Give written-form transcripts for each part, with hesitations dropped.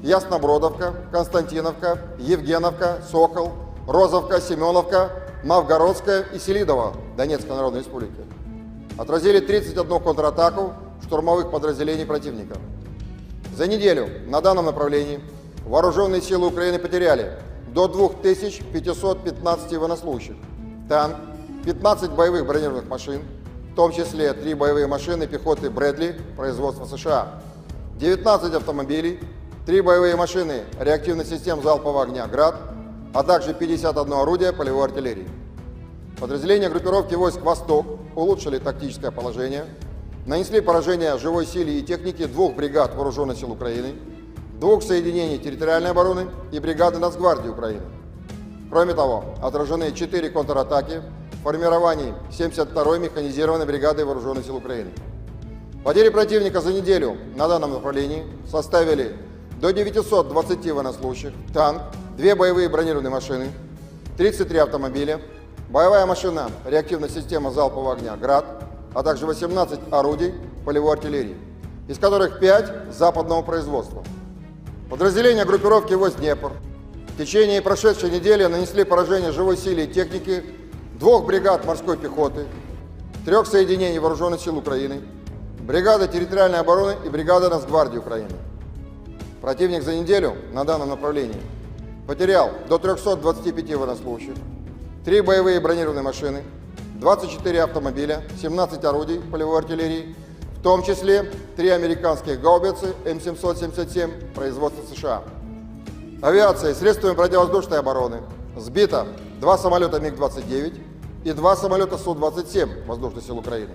Яснобродовка, Константиновка, Евгеновка, Сокол, Розовка, Семеновка, Новгородская и Селидово Донецкой Народной Республики. Отразили 31 контратаку штурмовых подразделений противника. За неделю на данном направлении вооруженные силы Украины потеряли до 2515 военнослужащих, танк, 15 боевых бронированных машин, в том числе 3 боевые машины пехоты Брэдли производства США, 19 автомобилей, 3 боевые машины реактивных систем залпового огня «Град», а также 51 орудие полевой артиллерии. Подразделения группировки войск «Восток» улучшили тактическое положение, нанесли поражение живой силе и технике 2 бригад Вооруженных сил Украины, 2 соединений территориальной обороны и бригады Нацгвардии Украины. Кроме того, отражены 4 контратаки в формировании 72-й механизированной бригады Вооруженных сил Украины. Потери противника за неделю на данном направлении составили до 920 военнослужащих, танк, 2 боевые бронированные машины, 33 автомобиля, боевая машина реактивной системы залпового огня «Град», а также 18 орудий полевой артиллерии, из которых 5 западного производства. Подразделения группировки войск «Днепр» в течение прошедшей недели нанесли поражение живой силе и технике 2 бригад морской пехоты, 3 соединений Вооруженных сил Украины, бригады территориальной обороны и бригады Нацгвардии Украины. Противник за неделю на данном направлении потерял до 325 военнослужащих, 3 боевые бронированные машины, 24 автомобиля, 17 орудий полевой артиллерии, в том числе 3 американских гаубицы М777 производства США. Авиацией и средствами противовоздушной обороны сбито 2 самолета МиГ-29 и 2 самолета Су-27 Воздушных сил Украины,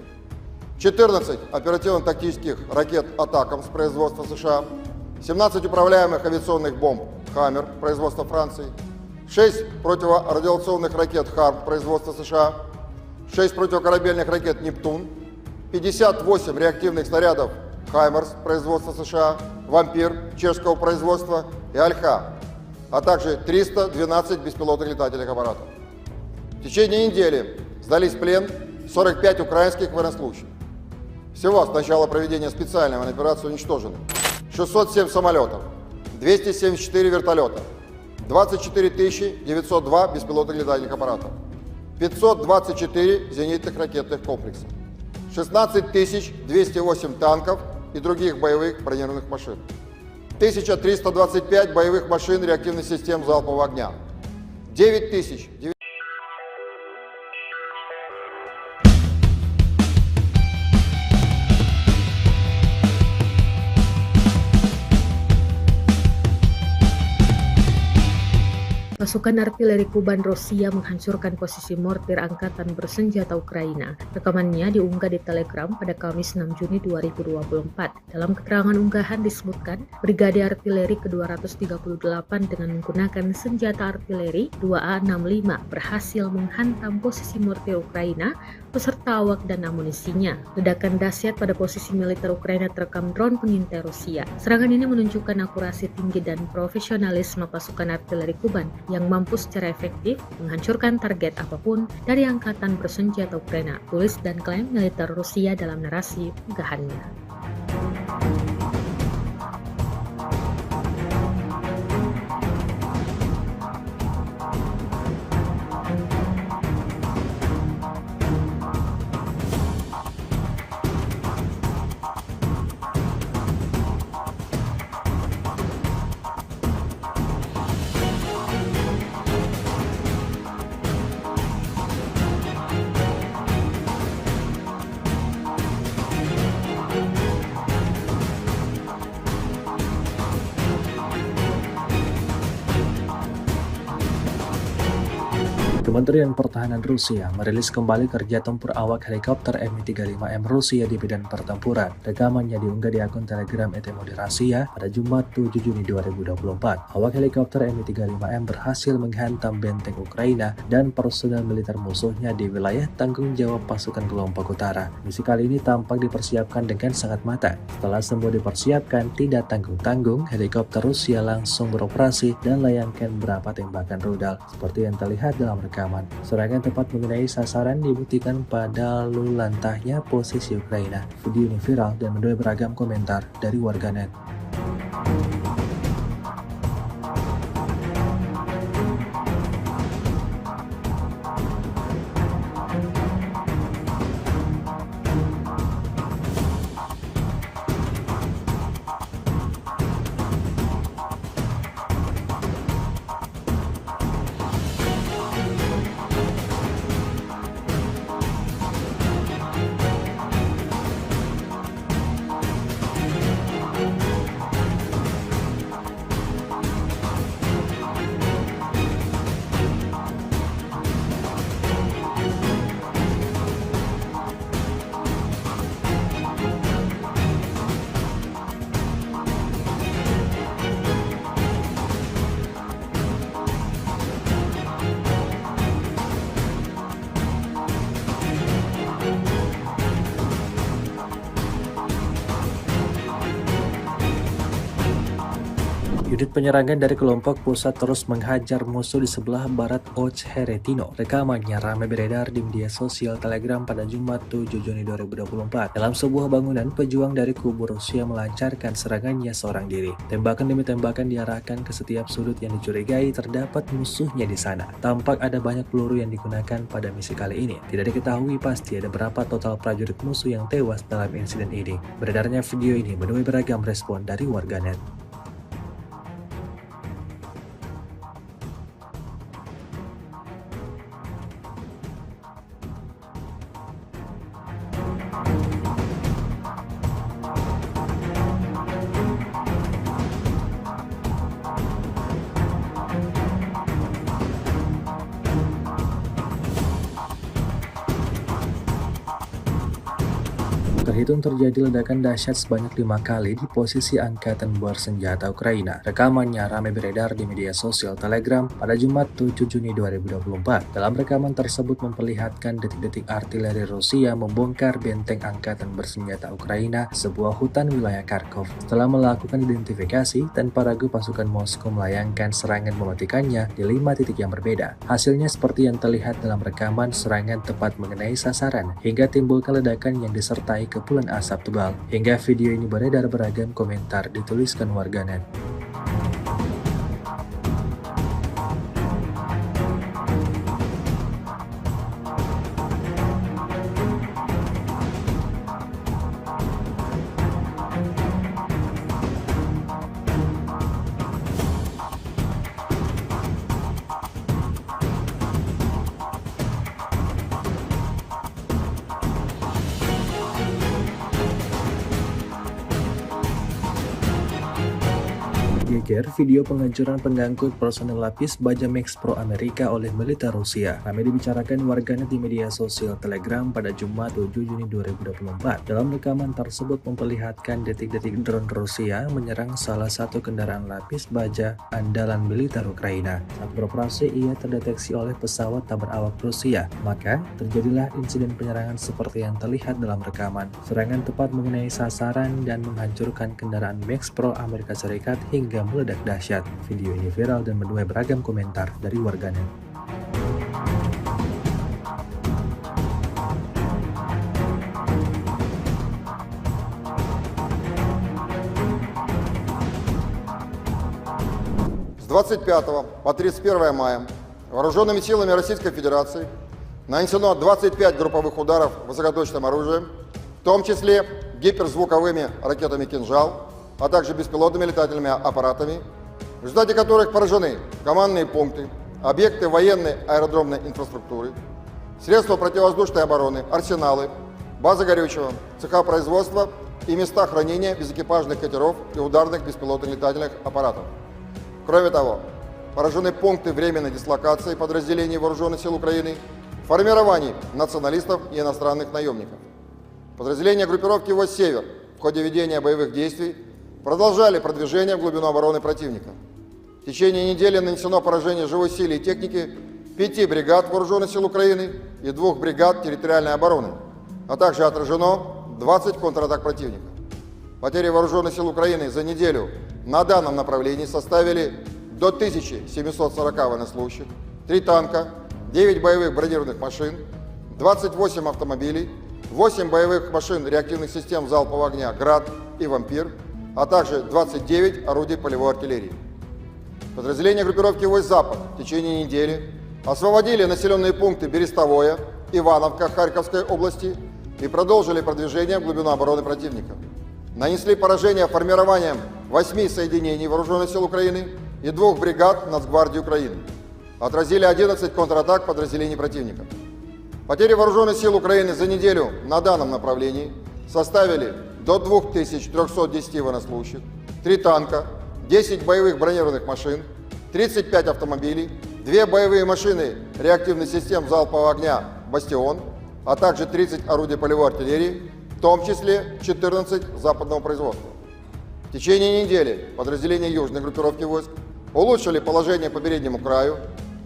14 оперативно-тактических ракет «Атакамс» производства США, 17 управляемых авиационных бомб «Хаммер» производства Франции, 6 противорадиационных ракет «Харм» производства США, 6 противокорабельных ракет «Нептун», 58 реактивных снарядов «Хаймерс» производства США, «Вампир» чешского производства и «Альха», а также 312 беспилотных летательных аппаратов. В течение недели сдались в плен 45 украинских военнослужащих. Всего с начала проведения специальной военной операции уничтожено 607 самолетов, 274 вертолета, 24 902 беспилотных летательных аппаратов, 524 зенитных ракетных комплекса, 16 208 танков и других боевых бронированных машин, 1325 боевых машин реактивных систем залпового огня, 9000. Pasukan artileri Kuban Rusia menghancurkan posisi mortir angkatan bersenjata Ukraina. Rekamannya diunggah di Telegram pada Kamis 6 Juni 2024. Dalam keterangan unggahan disebutkan, Brigade Artileri ke-238 dengan menggunakan senjata artileri 2A65 berhasil menghantam posisi mortir Ukraina beserta awak dan amunisinya. Ledakan dahsyat pada posisi militer Ukraina terekam drone pengintai Rusia. Serangan ini menunjukkan akurasi tinggi dan profesionalisme pasukan artileri Kuban yang mampu secara efektif menghancurkan target apapun dari angkatan bersenjata Ukraina, tulis dan klaim militer Rusia dalam narasi unggahannya. Kementerian Pertahanan Rusia merilis kembali kerja tempur awak helikopter Mi-35M Rusia di medan pertempuran. Rekamannya diunggah di akun Telegram @moderasiya pada Jumat 7 Juni 2024. Awak helikopter Mi-35M berhasil menghantam benteng Ukraina dan personel militer musuhnya di wilayah tanggung jawab pasukan kelompok utara. Misi kali ini tampak dipersiapkan dengan sangat matang. Setelah semua dipersiapkan, tidak tanggung-tanggung, helikopter Rusia langsung beroperasi dan layangkan beberapa tembakan rudal seperti yang terlihat dalam rekaman. Serangan tepat mengenai sasaran dibuktikan pada lulantahnya posisi Ukraina. Video ini viral dan menuai beragam komentar dari warganet. Unit penyerangan dari kelompok pusat terus menghajar musuh di sebelah barat Ocheretino. Rekamannya ramai beredar di media sosial Telegram pada Jumat 7 Juni 2024. Dalam sebuah bangunan, pejuang dari kubu Rusia melancarkan serangannya seorang diri. Tembakan demi tembakan diarahkan ke setiap sudut yang dicurigai terdapat musuhnya di sana. Tampak ada banyak peluru yang digunakan pada misi kali ini. Tidak diketahui pasti ada berapa total prajurit musuh yang tewas dalam insiden ini. Beredarnya video ini menuai beragam respon dari warganet. Terhitung terjadi ledakan dahsyat sebanyak 5 kali di posisi angkatan bersenjata Ukraina. Rekamannya ramai beredar di media sosial Telegram pada Jumat 7 Juni 2024. Dalam rekaman tersebut memperlihatkan detik-detik artileri Rusia membongkar benteng angkatan bersenjata Ukraina, sebuah hutan wilayah Kharkov. Setelah melakukan identifikasi, tanpa ragu pasukan Moskow melayangkan serangan mematikannya di 5 titik yang berbeda. Hasilnya seperti yang terlihat dalam rekaman, serangan tepat mengenai sasaran hingga timbulkan ledakan yang disertai kepulan asap tebal. Hingga video ini beredar, beragam komentar dituliskan warganet. Geger video penghancuran pengangkut personel lapis baja Max Pro Amerika oleh militer Rusia. Ramai dibicarakan warganet di media sosial Telegram pada Jumat 7 Juni 2024. Dalam rekaman tersebut memperlihatkan detik-detik drone Rusia menyerang salah satu kendaraan lapis baja andalan militer Ukraina. Saat beroperasi, ia terdeteksi oleh pesawat tak berawak Rusia. Maka terjadilah insiden penyerangan seperti yang terlihat dalam rekaman. Serangan tepat mengenai sasaran dan menghancurkan kendaraan Max Pro Amerika Serikat hingga meledak dahsyat. Video ini viral dan menuai beragam komentar dari warganet. С 25 по 31 мая вооруженными силами Российской Федерации нанесено 25 групповых ударов высокоточным оружием, в том числе гиперзвуковыми ракетами «Кинжал», а также беспилотными летательными аппаратами, в результате которых поражены командные пункты, объекты военной аэродромной инфраструктуры, средства противовоздушной обороны, арсеналы, базы горючего, цеха производства и места хранения безэкипажных катеров и ударных беспилотных летательных аппаратов. Кроме того, поражены пункты временной дислокации подразделений Вооруженных сил Украины, формирований националистов и иностранных наемников. Подразделения группировки войск «Север» в ходе ведения боевых действий продолжали продвижение в глубину обороны противника. В течение недели нанесено поражение живой силе и технике 5 бригад Вооруженных сил Украины и 2 бригад территориальной обороны, а также отражено 20 контратак противника. Потери Вооруженных сил Украины за неделю на данном направлении составили до 1740 военнослужащих, 3 танка, 9 боевых бронированных машин, 28 автомобилей, 8 боевых машин реактивных систем залпового огня «Град» и «Вампир», а также 29 орудий полевой артиллерии. Подразделения группировки войск «Запад» в течение недели освободили населенные пункты Берестовое, Ивановка Харьковской области и продолжили продвижение в глубину обороны противника. Нанесли поражение формированием 8 соединений Вооруженных сил Украины и 2 бригад Нацгвардии Украины. Отразили 11 контратак подразделений противника. Потери Вооруженных сил Украины за неделю на данном направлении составили до 2310 военнослужащих, 3 танка, 10 боевых бронированных машин, 35 автомобилей, 2 боевые машины реактивных систем залпового огня «Бастион», а также 30 орудий полевой артиллерии, в том числе 14 западного производства. В течение недели подразделения южной группировки войск улучшили положение по переднему краю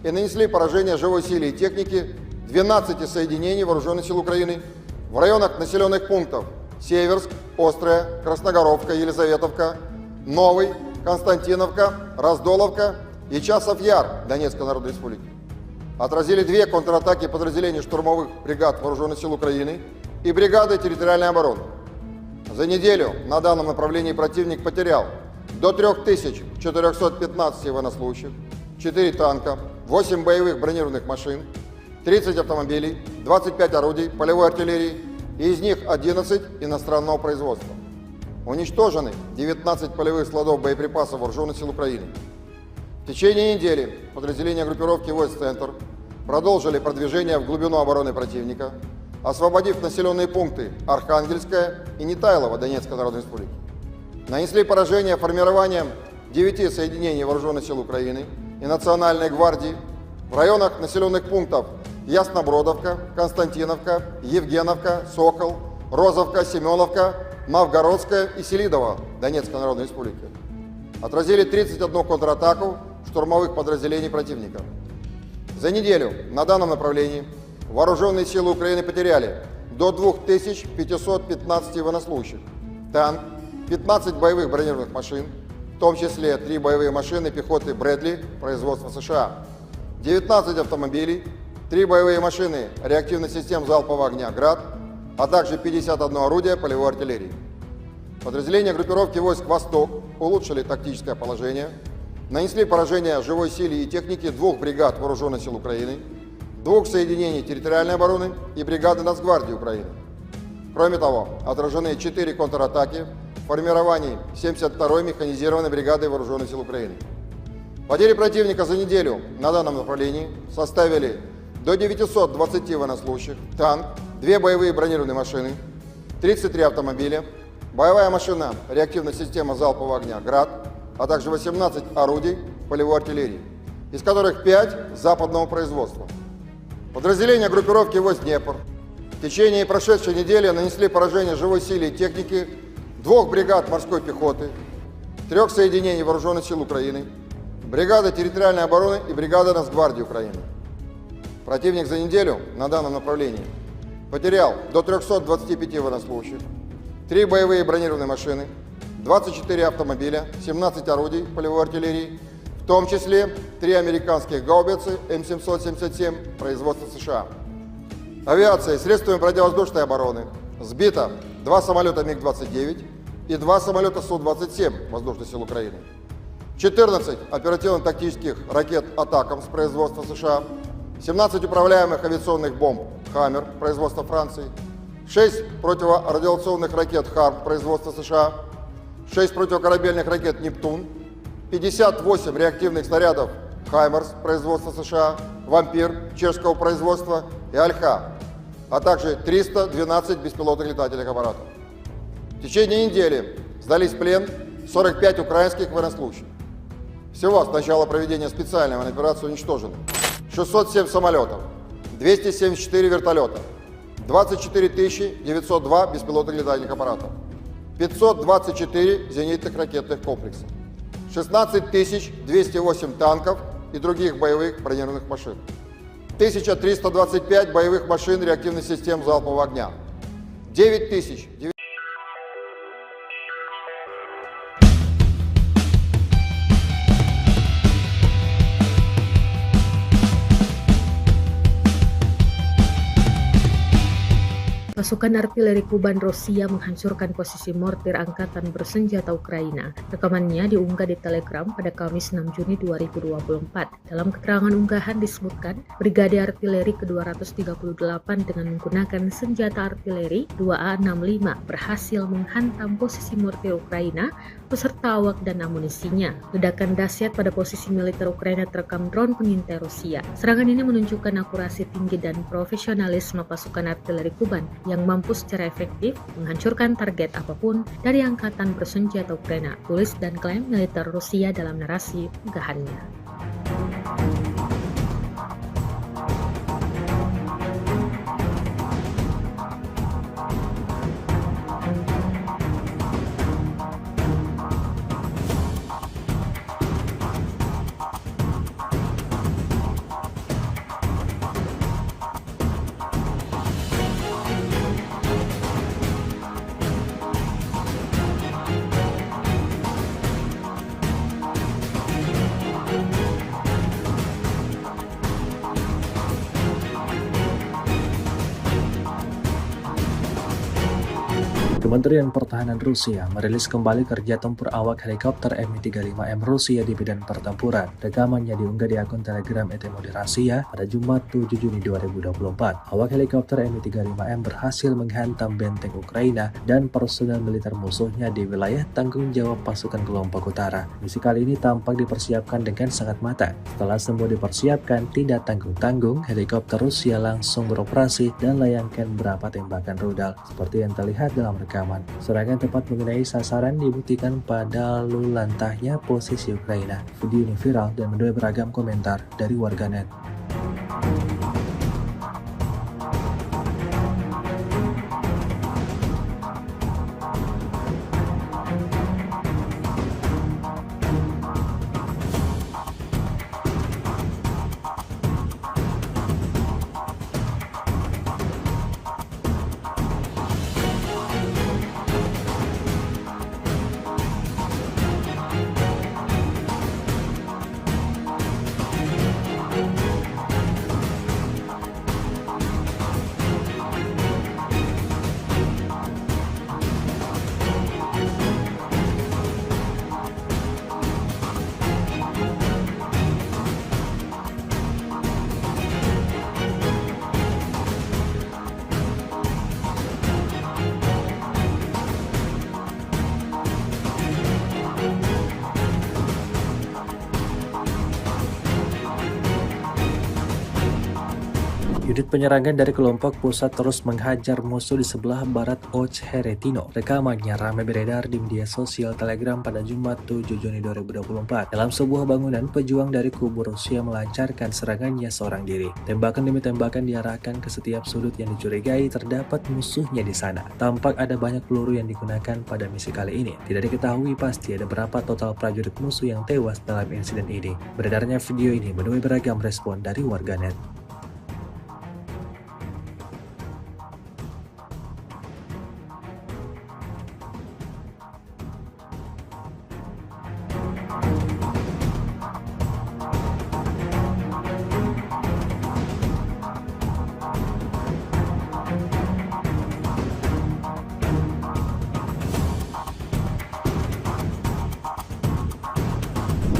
и нанесли поражение живой силе и технике 12 соединений Вооруженных сил Украины в районах населенных пунктов Северск, Острая, Красногоровка, Елизаветовка, Новый, Константиновка, Раздоловка и Часов Яр Донецкой Народной Республики. Отразили 2 контратаки подразделений штурмовых бригад Вооруженных сил Украины и бригады территориальной обороны. За неделю на данном направлении противник потерял до 3415 военнослужащих, 4 танка, 8 боевых бронированных машин, 30 автомобилей, 25 орудий полевой артиллерии, и из них 11 иностранного производства. Уничтожены 19 полевых складов боеприпасов Вооруженных сил Украины. В течение недели подразделения группировки войск «Центр» продолжили продвижение в глубину обороны противника, освободив населенные пункты Архангельская и Нетайлово Донецкой Народной Республики. Нанесли поражение формированием 9 соединений Вооруженных сил Украины и Национальной гвардии в районах населенных пунктов Яснобродовка, Константиновка, Евгеновка, Сокол, Розовка, Семеновка, Мавгородская и Селидово Донецкой Народной Республики. Отразили 31 контратаку штурмовых подразделений противника. За неделю на данном направлении Вооруженные силы Украины потеряли до 2515 военнослужащих, танк, 15 боевых бронированных машин, в том числе 3 боевые машины пехоты Брэдли производства США, 19 автомобилей, 3 боевые машины реактивных систем залпового огня «Град», а также 51 орудие полевой артиллерии. Подразделения группировки войск «Восток» улучшили тактическое положение, нанесли поражение живой силе и технике 2 бригад Вооруженных сил Украины, 2 соединений территориальной обороны и бригады Нацгвардии Украины. Кроме того, отражены 4 контратаки в формировании 72-й механизированной бригады Вооруженных сил Украины. Потери противника за неделю на данном направлении составили до 920 военнослужащих, танк, 2 боевые бронированные машины, 33 автомобиля, боевая машина реактивная система залпового огня «Град», а также 18 орудий полевой артиллерии, из которых 5 западного производства. Подразделения группировки войск «Днепр» в течение прошедшей недели нанесли поражение живой силе и технике 2 бригад морской пехоты, 3 соединений Вооруженных сил Украины, бригады территориальной обороны и бригады Нацгвардии Украины. Противник за неделю на данном направлении потерял до 325 военнослужащих, 3 боевые бронированные машины, 24 автомобиля, 17 орудий полевой артиллерии, в том числе 3 американских гаубицы М777 производства США. Авиацией, средствами противовоздушной обороны сбито 2 самолета МиГ-29 и 2 самолета Су-27 Воздушных сил Украины, 14 оперативно-тактических ракет «Атакамс» производства США, 17 управляемых авиационных бомб «Хаммер» производства Франции, 6 противорадиационных ракет «Харм» производства США, 6 противокорабельных ракет «Нептун», 58 реактивных снарядов «Хаймерс» производства США, «Вампир» чешского производства и «Альха», а также 312 беспилотных летательных аппаратов. В течение недели сдались в плен 45 украинских военнослужащих. Всего с начала проведения специальной военной операции уничтожено 607 самолетов, 274 вертолета, 24 902 беспилотных летательных аппаратов, 524 зенитных ракетных комплексов, 16 208 танков и других боевых бронированных машин, 1325 боевых машин реактивных систем залпового огня, 9000Pasukan artileri Kuban Rusia menghancurkan posisi mortir angkatan bersenjata Ukraina. Rekamannya diunggah di Telegram pada Kamis 6 Juni 2024. Dalam keterangan unggahan disebutkan, Brigade Artileri ke-238 dengan menggunakan senjata artileri 2A65 berhasil menghantam posisi mortir Ukraina beserta awak dan amunisinya. Ledakan dahsyat pada posisi militer Ukraina terekam drone pengintai Rusia. Serangan ini menunjukkan akurasi tinggi dan profesionalisme pasukan artileri Kuban yang mampu secara efektif menghancurkan target apapun dari angkatan bersenjata Ukraina, tulis dan klaim militer Rusia dalam narasi unggahannya. Kementerian Pertahanan Rusia merilis kembali kerja tempur awak helikopter Mi-35M Rusia di medan pertempuran. Rekamannya diunggah di akun Telegram ET Moderasiya pada Jumat 7 Juni 2024. Awak helikopter Mi-35M berhasil menghantam benteng Ukraina dan personel militer musuhnya di wilayah tanggung jawab pasukan kelompok utara. Misi kali ini tampak dipersiapkan dengan sangat matang. Setelah semua dipersiapkan, tidak tanggung-tanggung, helikopter Rusia langsung beroperasi dan layangkan beberapa tembakan rudal. Seperti yang terlihat dalam rekaman, serangan tepat mengenai sasaran dibuktikan pada lalu lantahnya posisi Ukraina. Video ini viral dan menuai beragam komentar dari warganet. Unit penyerangan dari kelompok pusat terus menghajar musuh di sebelah barat Ocheretino. Rekamannya ramai beredar di media sosial Telegram pada Jumat 7 Juni 2024. Dalam sebuah bangunan, pejuang dari kubu Rusia melancarkan serangannya seorang diri. Tembakan demi tembakan diarahkan ke setiap sudut yang dicurigai terdapat musuhnya di sana. Tampak ada banyak peluru yang digunakan pada misi kali ini. Tidak diketahui pasti ada berapa total prajurit musuh yang tewas dalam insiden ini. Beredarnya video ini menuai beragam respon dari warganet.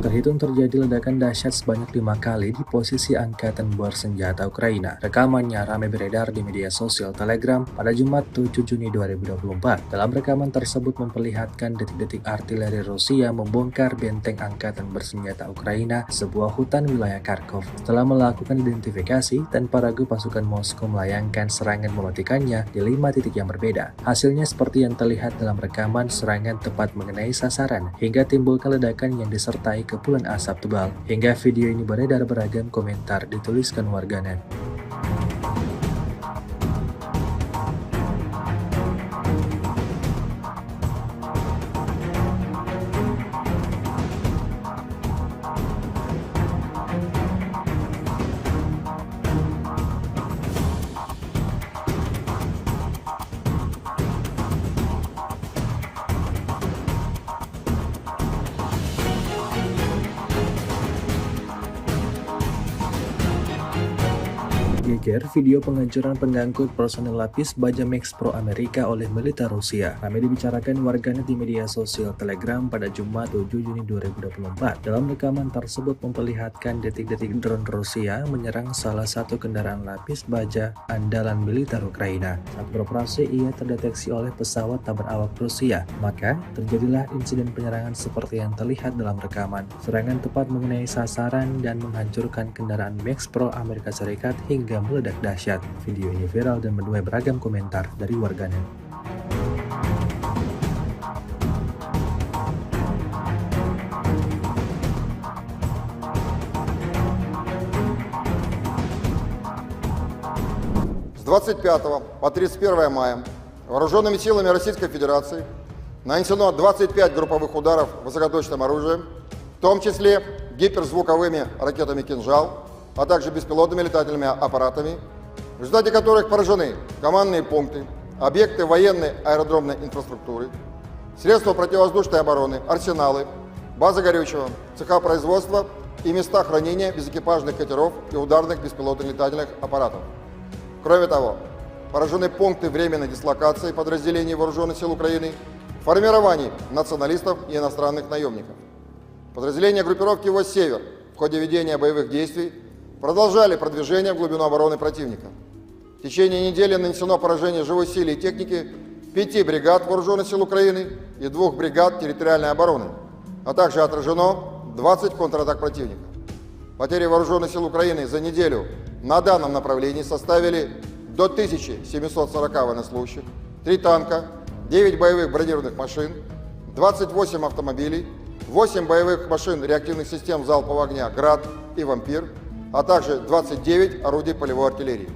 Terhitung terjadi ledakan dahsyat sebanyak 5 kali di posisi angkatan bersenjata Ukraina. Rekamannya ramai beredar di media sosial Telegram pada Jumat 7 Juni 2024. Dalam rekaman tersebut memperlihatkan detik-detik artileri Rusia membongkar benteng angkatan bersenjata Ukraina, sebuah hutan wilayah Kharkov. Setelah melakukan identifikasi, tanpa ragu pasukan Moskow melayangkan serangan mematikannya di 5 titik yang berbeda. Hasilnya seperti yang terlihat dalam rekaman, serangan tepat mengenai sasaran hingga timbulkan ledakan yang disertai kepulan asap tebal. Hingga video ini beredar beragam komentar dituliskan warganet. Geger video penghancuran pengangkut personel lapis baja Max Pro Amerika oleh militer Rusia. Ramai dibicarakan warganet di media sosial Telegram pada Jumat 7 Juni 2024. Dalam rekaman tersebut memperlihatkan detik-detik drone Rusia menyerang salah satu kendaraan lapis baja andalan militer Ukraina. Saat beroperasi, ia terdeteksi oleh pesawat tak berawak Rusia. Maka, terjadilah insiden penyerangan seperti yang terlihat dalam rekaman. Serangan tepat mengenai sasaran dan menghancurkan kendaraan Max Pro Amerika Serikat hingga meledak dahsyat. Video ini viral dan menuai beragam komentar dari warganet. С 25 по 31 мая вооруженными силами Российской Федерации нанесено 25 групповых ударов высокоточным оружием, в том числе гиперзвуковыми ракетами «Кинжал», а также беспилотными летательными аппаратами, в результате которых поражены командные пункты, объекты военной аэродромной инфраструктуры, средства противовоздушной обороны, арсеналы, базы горючего, цеха производства и места хранения безэкипажных катеров и ударных беспилотных летательных аппаратов. Кроме того, поражены пункты временной дислокации подразделений Вооруженных сил Украины, формирований националистов и иностранных наемников. Подразделения группировки войск «Север» в ходе ведения боевых действий продолжали продвижение в глубину обороны противника. В течение недели нанесено поражение живой силе и технике 5 бригад Вооруженных сил Украины и 2 бригад территориальной обороны, а также отражено 20 контратак противника. Потери Вооруженных сил Украины за неделю на данном направлении составили до 1740 военнослужащих, 3 танка, 9 боевых бронированных машин, 28 автомобилей, 8 боевых машин реактивных систем залпового огня «Град» и «Вампир», а также 29 орудий полевой артиллерии.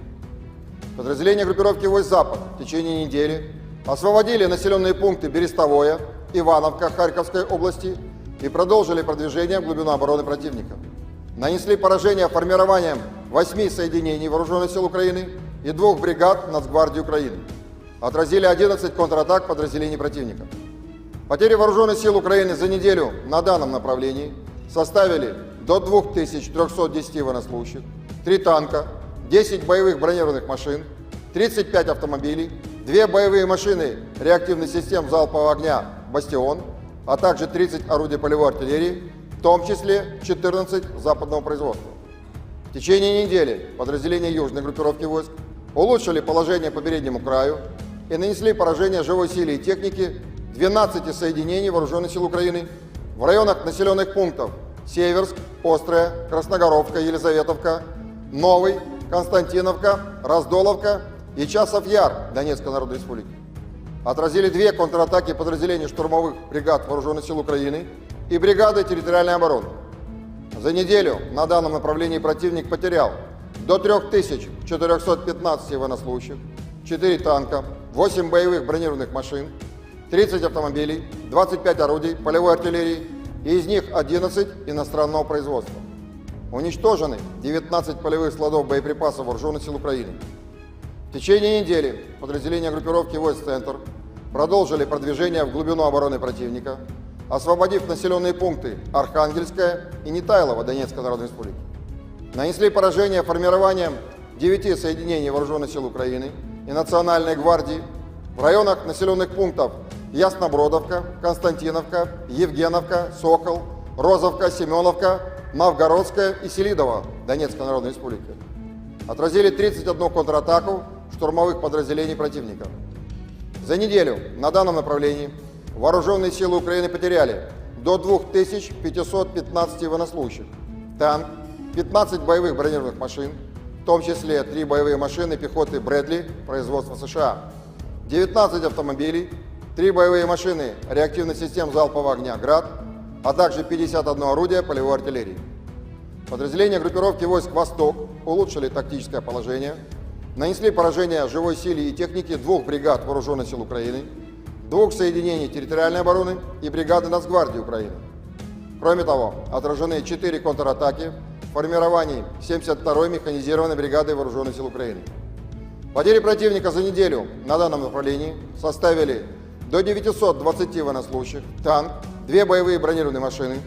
Подразделения группировки войск «Запад» в течение недели освободили населенные пункты Берестовое, Ивановка Харьковской области и продолжили продвижение в глубину обороны противника. Нанесли поражение формированием 8 соединений Вооруженных сил Украины и 2 бригад Нацгвардии Украины. Отразили 11 контратак подразделений противника. Потери Вооруженных сил Украины за неделю на данном направлении составили до 2310 военнослужащих, 3 танка, 10 боевых бронированных машин, 35 автомобилей, 2 боевые машины реактивных систем залпового огня «Бастион», а также 30 орудий полевой артиллерии, в том числе 14 западного производства. В течение недели подразделения южной группировки войск улучшили положение по переднему краю и нанесли поражение живой силе и технике 12 соединений Вооруженных сил Украины в районах населенных пунктов Северск, Острая, Красногоровка, Елизаветовка, Новый, Константиновка, Раздоловка и Часов-Яр Донецкой Народной Республики. Отразили 2 контратаки подразделений штурмовых бригад Вооруженных сил Украины и бригады территориальной обороны. За неделю на данном направлении противник потерял до 3415 военнослужащих, 4 танка, 8 боевых бронированных машин, 30 автомобилей, 25 орудий полевой артиллерии, и из них 11 иностранного производства. Уничтожены 19 полевых складов боеприпасов Вооруженных сил Украины. В течение недели подразделения группировки войск «Центр» продолжили продвижение в глубину обороны противника, освободив населенные пункты Архангельская и Нетайлово Донецкой Народной Республики. Нанесли поражение формированием 9 соединений Вооруженных сил Украины и Национальной гвардии в районах населенных пунктов Яснобродовка, Константиновка, Евгеновка, Сокол, Розовка, Семеновка, Новгородская и Селидово Донецкой Народной Республики. Отразили 31 контратаку штурмовых подразделений противника. За неделю на данном направлении Вооруженные силы Украины потеряли до 2515 военнослужащих, танк, 15 боевых бронированных машин, в том числе 3 боевые машины пехоты «Брэдли» производства США, 19 автомобилей, 3 боевые машины реактивных систем залпового огня «Град», а также 51 орудие полевой артиллерии. Подразделения группировки войск «Восток» улучшили тактическое положение, нанесли поражение живой силе и технике 2 бригад Вооруженных сил Украины, 2 соединений территориальной обороны и бригады Нацгвардии Украины. Кроме того, отражены 4 контратаки в формировании 72-й механизированной бригады Вооруженных сил Украины. Потери противника за неделю на данном направлении составили до 920 военнослужащих, танк, 2 боевые бронированные машины,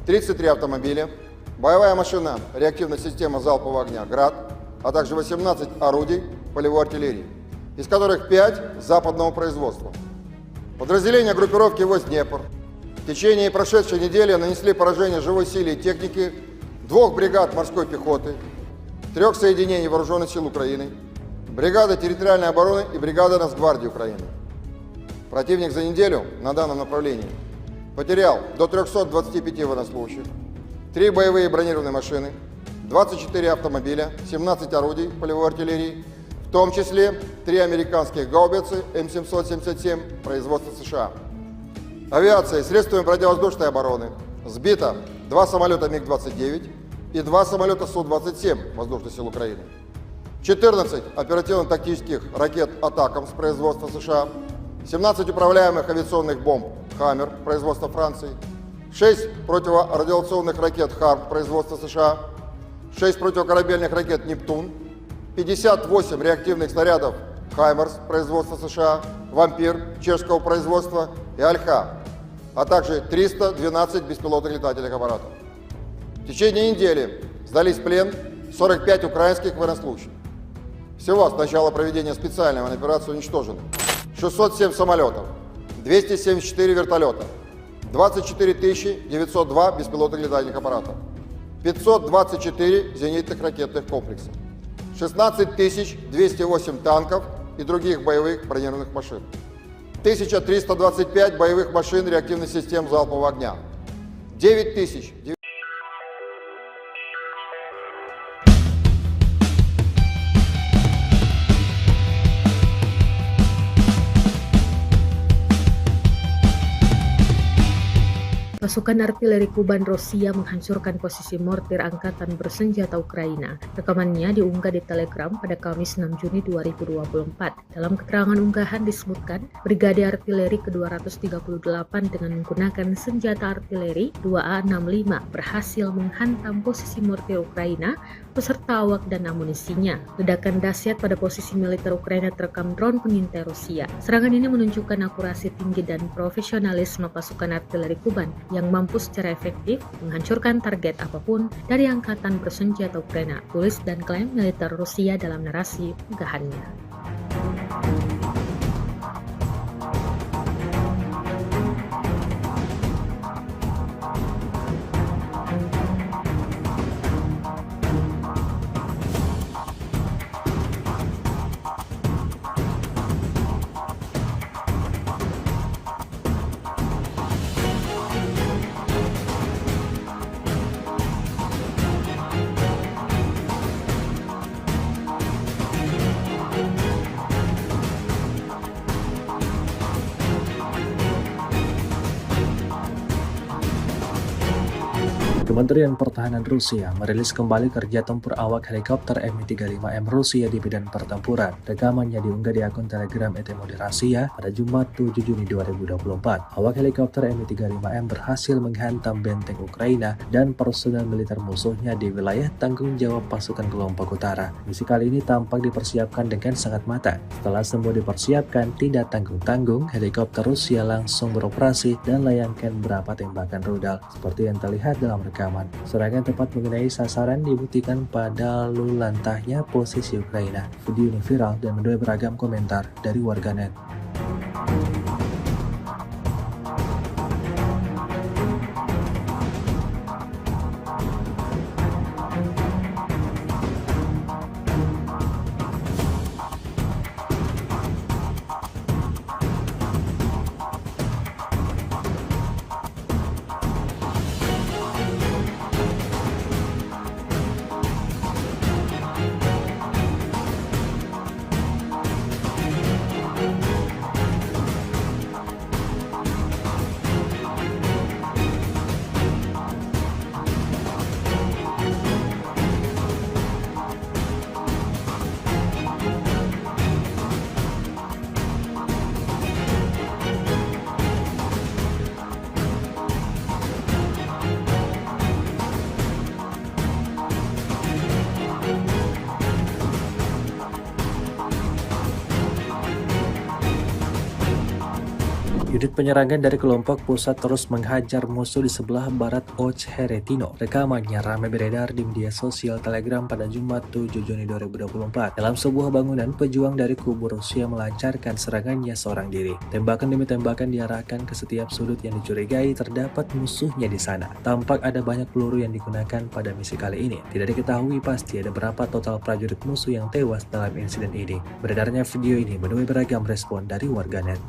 33 автомобиля, боевая машина реактивной системы залпового огня «Град», а также 18 орудий полевой артиллерии, из которых 5 западного производства. Подразделения группировки войск «Днепр» в течение прошедшей недели нанесли поражение живой силе и технике 2 бригад морской пехоты, 3 соединений Вооруженных сил Украины, бригады территориальной обороны и бригады Нацгвардии Украины. Противник за неделю на данном направлении потерял до 325 военнослужащих, 3 боевые бронированные машины, 24 автомобиля, 17 орудий полевой артиллерии, в том числе 3 американских гаубицы М777 производства США. Авиацией, средствами противовоздушной обороны сбито 2 самолета МиГ-29 и 2 самолета Су-27 Воздушных сил Украины, 14 оперативно-тактических ракет «Атакамс» производства США, 17 управляемых авиационных бомб «Хаммер» производства Франции, 6 противорадиационных ракет «Харм» производства США, 6 противокорабельных ракет «Нептун», 58 реактивных снарядов «Хаймерс» производства США, «Вампир» чешского производства и «Альха», а также 312 беспилотных летательных аппаратов. В течение недели сдались в плен 45 украинских военнослужащих. Всего с начала проведения специальной военной операции уничтожено 607 самолетов, 274 вертолета, 24 902 беспилотных летательных аппаратов, 524 зенитных ракетных комплекса, 16 208 танков и других боевых бронированных машин, 1325 боевых машин реактивных систем залпового огня, 9000 Pasukan artileri Kuban Rusia menghancurkan posisi mortir angkatan bersenjata Ukraina. Rekamannya diunggah di Telegram pada Kamis 6 Juni 2024. Dalam keterangan unggahan disebutkan, Brigade Artileri ke-238 dengan menggunakan senjata artileri 2A65 berhasil menghantam posisi mortir Ukraina beserta awak dan amunisinya. Ledakan dahsyat pada posisi militer Ukraina terekam drone pengintai Rusia. Serangan ini menunjukkan akurasi tinggi dan profesionalisme pasukan artileri Kuban yang mampu secara efektif menghancurkan target apapun dari angkatan bersenjata Ukraina, tulis dan klaim militer Rusia dalam narasi unggahannya. Kementerian Pertahanan Rusia merilis kembali kerja tempur awak helikopter Mi-35M Rusia di medan pertempuran. Rekamannya diunggah di akun Telegram ET Rasia pada Jumat 7 Juni 2024. Awak helikopter Mi-35M berhasil menghantam benteng Ukraina dan personel militer musuhnya di wilayah tanggung jawab pasukan kelompok utara. Misi kali ini tampak dipersiapkan dengan sangat matang. Setelah semua dipersiapkan, tidak tanggung-tanggung, helikopter Rusia langsung beroperasi dan layangkan beberapa tembakan rudal seperti yang terlihat dalam rekaman. Serangan tepat mengenai sasaran dibuktikan pada lalu lantahnya posisi Ukraina. Video ini viral dan menuai beragam komentar dari warganet. Unit penyerangan dari kelompok pusat terus menghajar musuh di sebelah barat Ocheretino. Rekamannya ramai beredar di media sosial Telegram pada Jumat 7 Juni 2024. Dalam sebuah bangunan, pejuang dari kubu Rusia melancarkan serangannya seorang diri. Tembakan demi tembakan diarahkan ke setiap sudut yang dicurigai terdapat musuhnya di sana. Tampak ada banyak peluru yang digunakan pada misi kali ini. Tidak diketahui pasti ada berapa total prajurit musuh yang tewas dalam insiden ini. Beredarnya video ini menuai beragam respon dari warganet.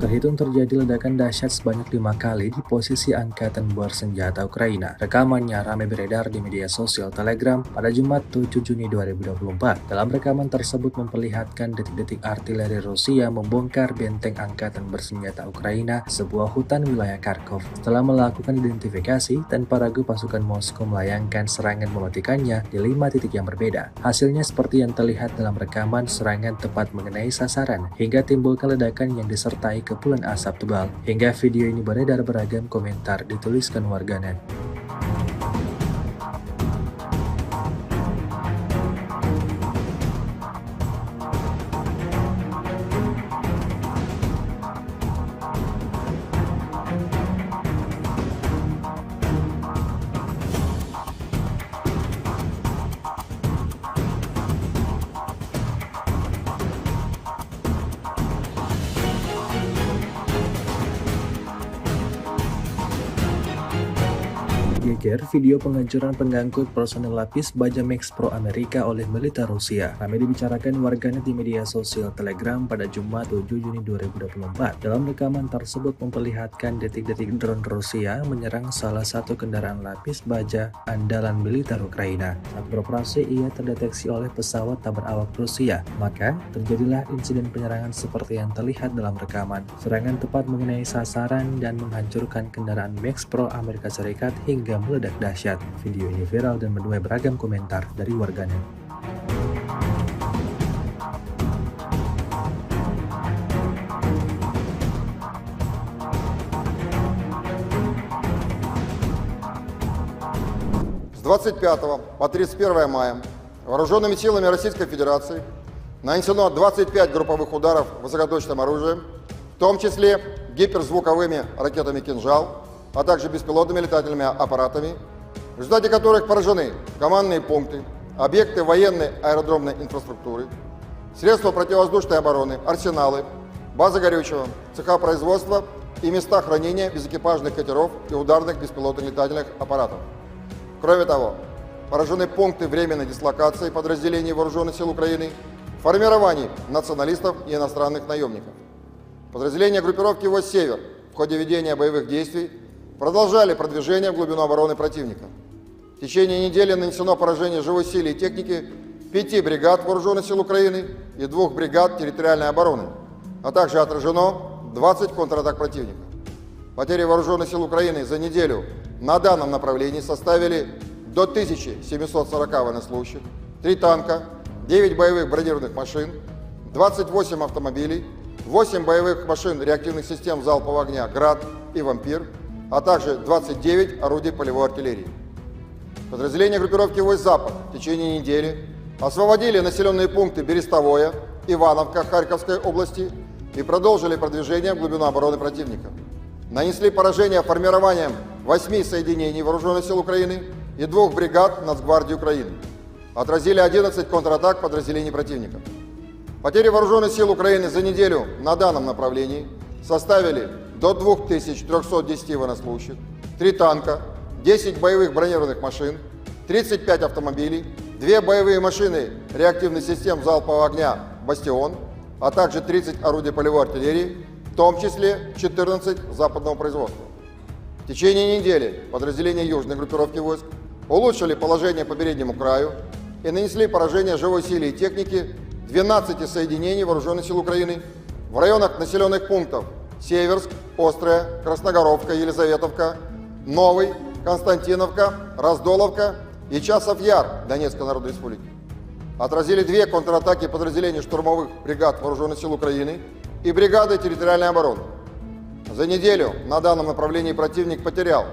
Terhitung terjadi ledakan dahsyat sebanyak 5 kali di posisi angkatan bersenjata Ukraina. Rekamannya ramai beredar di media sosial Telegram pada Jumat 7 Juni 2024. Dalam rekaman tersebut memperlihatkan detik-detik artileri Rusia membongkar benteng angkatan bersenjata Ukraina, sebuah hutan wilayah Kharkov. Setelah melakukan identifikasi, tanpa ragu pasukan Moskow melayangkan serangan mematikannya di 5 titik yang berbeda. Hasilnya seperti yang terlihat dalam rekaman, serangan tepat mengenai sasaran hingga timbulkan ledakan yang disertai kepulan asap tebal. Hingga video ini beredar, beragam komentar dituliskan warganet. Geger video penghancuran pengangkut personel lapis baja Max Pro Amerika oleh militer Rusia. Ramai dibicarakan warganet di media sosial Telegram pada Jumat 7 Juni 2024. Dalam rekaman tersebut memperlihatkan detik-detik drone Rusia menyerang salah satu kendaraan lapis baja andalan militer Ukraina. Saat beroperasi, ia terdeteksi oleh pesawat tak berawak Rusia. Maka terjadilah insiden penyerangan seperti yang terlihat dalam rekaman. Serangan tepat mengenai sasaran dan menghancurkan kendaraan Max Pro Amerika Serikat hingga meledak dahsyat. Video ini viral dan menuai beragam komentar dari warganet. С 25 по 31 мая вооруженными силами Российской Федерации нанесено 25 групповых ударов высокоточным оружием, в том числе гиперзвуковыми ракетами «Кинжал», а также беспилотными летательными аппаратами, в результате которых поражены командные пункты, объекты военной аэродромной инфраструктуры, средства противовоздушной обороны, арсеналы, базы горючего, цеха производства и места хранения безэкипажных катеров и ударных беспилотных летательных аппаратов. Кроме того, поражены пункты временной дислокации подразделений Вооруженных сил Украины, формирований националистов и иностранных наемников. Подразделения группировки «Войск Север» в ходе ведения боевых действий продолжали продвижение в глубину обороны противника. В течение недели нанесено поражение живой силе и техники 5 бригад Вооруженных сил Украины и 2 бригад территориальной обороны, а также отражено 20 контратак противника. Потери Вооруженных сил Украины за неделю на данном направлении составили до 1740 военнослужащих, 3 танка, 9 боевых бронированных машин, 28 автомобилей, 8 боевых машин реактивных систем залпового огня «Град» и «Вампир», а также 29 орудий полевой артиллерии. Подразделения группировки «Войск Запад» в течение недели освободили населенные пункты Берестовое, Ивановка Харьковской области и продолжили продвижение в глубину обороны противника. Нанесли поражение формированием 8 соединений Вооруженных сил Украины и 2 бригад Нацгвардии Украины. Отразили 11 контратак подразделений противника. Потери Вооруженных сил Украины за неделю на данном направлении составили до 2310 военнослужащих, 3 танка, 10 боевых бронированных машин, 35 автомобилей, 2 боевые машины реактивных систем залпового огня «Бастион», а также 30 орудий полевой артиллерии, в том числе 14 западного производства. В течение недели подразделения южной группировки войск улучшили положение по переднему краю и нанесли поражение живой силе и технике 12 соединений Вооруженных сил Украины в районах населенных пунктов Северск, Острая, Красногоровка, Елизаветовка, Новый, Константиновка, Раздоловка и Часов-Яр Донецкой Народной Республики. Отразили 2 контратаки подразделений штурмовых бригад Вооруженных сил Украины и бригады территориальной обороны. За неделю на данном направлении противник потерял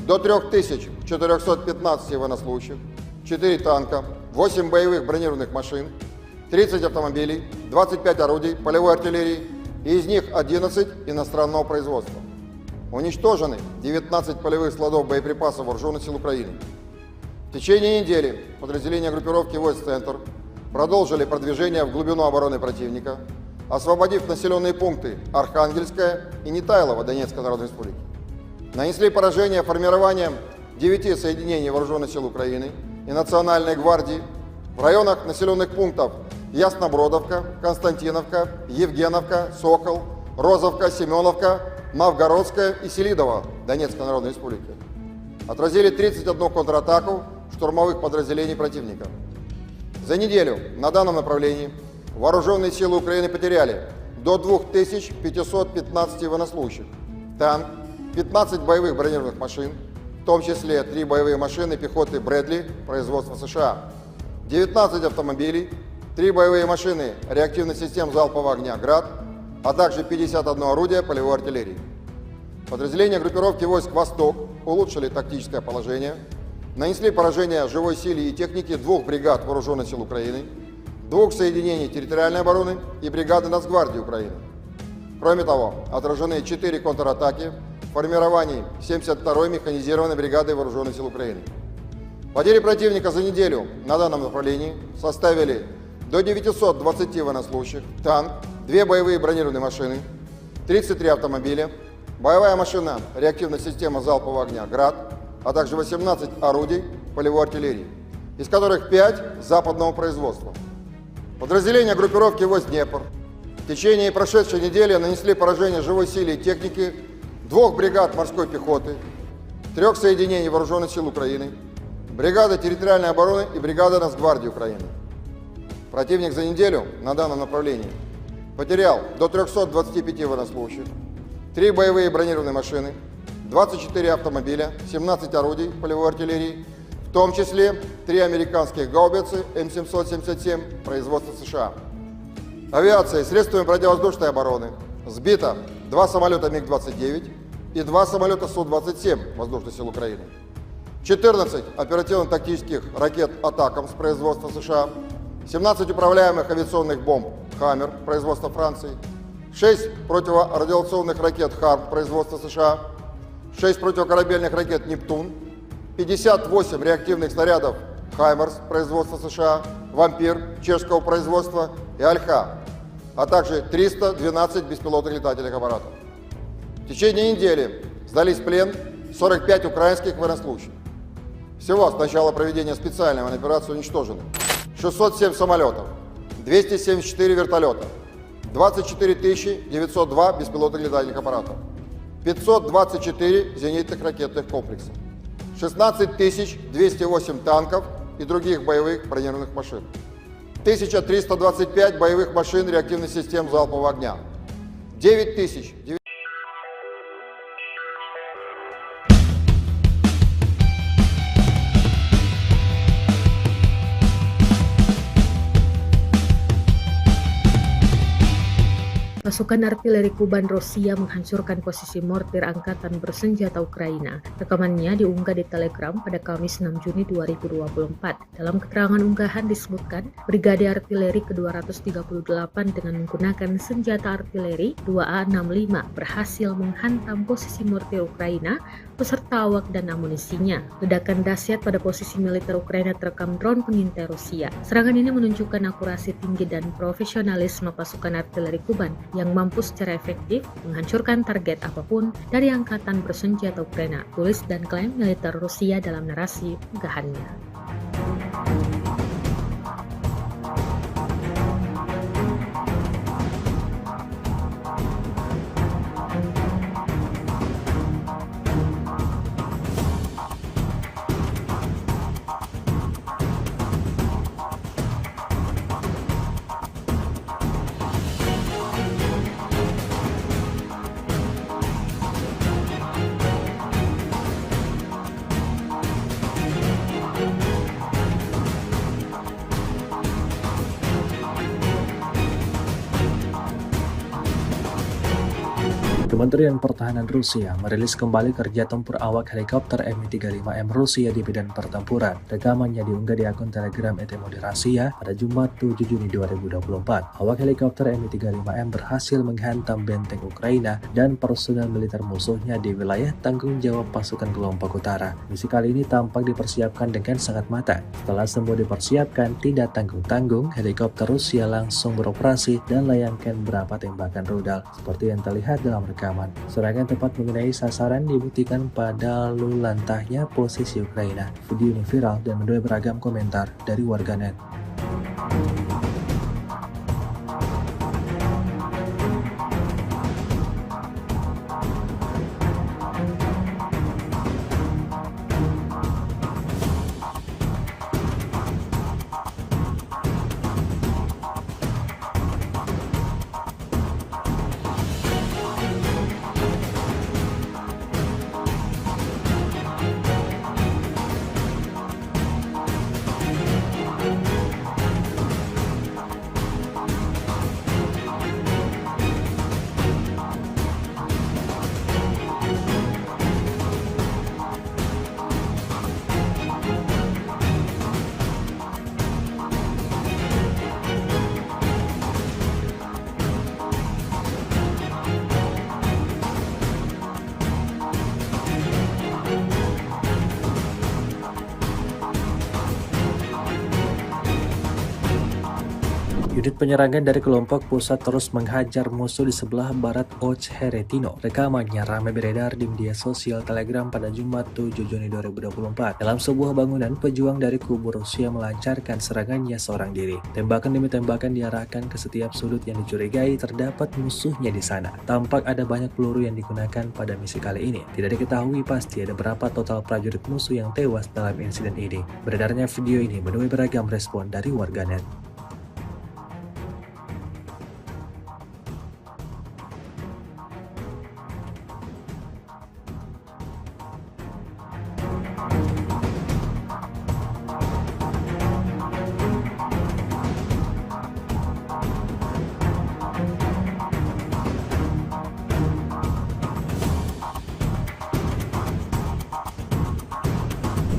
до 3415 военнослужащих, 4 танка, 8 боевых бронированных машин, 30 автомобилей, 25 орудий полевой артиллерии, и из них 11 иностранного производства. Уничтожены 19 полевых складов боеприпасов Вооруженных сил Украины. В течение недели подразделения группировки «Войск Центр» продолжили продвижение в глубину обороны противника, освободив населенные пункты Архангельская и Нетайлово Донецкой Народной Республики. Нанесли поражение формированием 9 соединений Вооруженных сил Украины и Национальной гвардии в районах населенных пунктов Яснобродовка, Константиновка, Евгеновка, Сокол, Розовка, Семеновка, Новгородская и Селидово Донецкой Народной Республики. Отразили 31 контратаку штурмовых подразделений противника. За неделю на данном направлении вооруженные силы Украины потеряли до 2515 военнослужащих, танк, 15 боевых бронированных машин, в том числе 3 боевые машины пехоты Брэдли производства США, 19 автомобилей, 3 боевые машины реактивных систем залпового огня «Град», а также 51 орудие полевой артиллерии. Подразделения группировки войск «Восток» улучшили тактическое положение, нанесли поражение живой силе и технике 2 бригад Вооруженных сил Украины, 2 соединений территориальной обороны и бригады Нацгвардии Украины. Кроме того, отражены 4 контратаки в формировании 72-й механизированной бригады Вооруженных сил Украины. Потери противника за неделю на данном направлении составили до 920 военнослужащих, танк, 2 боевые бронированные машины, 33 автомобиля, боевая машина реактивная система залпового огня «Град», а также 18 орудий полевой артиллерии, из которых 5 западного производства. Подразделения группировки войск «Днепр» в течение прошедшей недели нанесли поражение живой силе и технике 2 бригад морской пехоты, 3 соединений Вооруженных сил Украины, бригады территориальной обороны и бригады Нацгвардии Украины. Противник за неделю на данном направлении потерял до 325 военнослужащих, 3 боевые бронированные машины, 24 автомобиля, 17 орудий полевой артиллерии, в том числе 3 американских гаубицы М777 производства США. Авиацией, средствами противовоздушной обороны сбито 2 самолета МиГ-29 и 2 самолета Су-27 Воздушных сил Украины, 14 оперативно-тактических ракет «Атакамс» производства США, 17 управляемых авиационных бомб «Хаммер» производства Франции, 6 противорадиационных ракет «Харм» производства США, 6 противокорабельных ракет «Нептун», 58 реактивных снарядов «Хаймерс» производства США, «Вампир» чешского производства и «Альха», а также 312 беспилотных летательных аппаратов. В течение недели сдались в плен 45 украинских военнослужащих. Всего с начала проведения специальной военной операции уничтожено 607 самолетов, 274 вертолета, 24 902 беспилотных летательных аппаратов, 524 зенитных ракетных комплекса, 16 208 танков и других боевых бронированных машин, 1325 боевых машин реактивных систем залпового огня, 9000Pasukan artileri Kuban Rusia menghancurkan posisi mortir angkatan bersenjata Ukraina. Rekamannya diunggah di Telegram pada Kamis 6 Juni 2024. Dalam keterangan unggahan disebutkan, Brigade Artileri ke-238 dengan menggunakan senjata artileri 2A65 berhasil menghantam posisi mortir Ukraina beserta awak dan amunisinya. Ledakan dahsyat pada posisi militer Ukraina terekam drone pengintai Rusia. Serangan ini menunjukkan akurasi tinggi dan profesionalisme pasukan artileri Kuban yang mampu secara efektif menghancurkan target apapun dari angkatan bersenjata Ukraina, tulis dan klaim militer Rusia dalam narasi unggahannya. Kementerian Pertahanan Rusia merilis kembali kerja tempur awak helikopter Mi-35M Rusia di medan pertempuran. Rekamannya diunggah di akun Telegram ET Rasia pada Jumat 7 Juni 2024. Awak helikopter Mi-35M berhasil menghantam benteng Ukraina dan personel militer musuhnya di wilayah tanggung jawab pasukan kelompok utara. Misi kali ini tampak dipersiapkan dengan sangat matang. Setelah semua dipersiapkan, tidak tanggung-tanggung, helikopter Rusia langsung beroperasi dan layangkan beberapa tembakan rudal, seperti yang terlihat dalam rekaman. Serangan tepat mengenai sasaran dibuktikan pada lulantahnya posisi Ukraina. Video ini viral dan menuai beragam komentar dari warganet. Unit penyerangan dari kelompok pusat terus menghajar musuh di sebelah barat Ochheretino. Rekamannya ramai beredar di media sosial Telegram pada Jumat 7 Juni 2024. Dalam sebuah bangunan, pejuang dari kubu Rusia melancarkan serangannya seorang diri. Tembakan demi tembakan diarahkan ke setiap sudut yang dicurigai terdapat musuhnya di sana. Tampak ada banyak peluru yang digunakan pada misi kali ini. Tidak diketahui pasti ada berapa total prajurit musuh yang tewas dalam insiden ini. Beredarnya video ini menuai beragam respon dari warganet.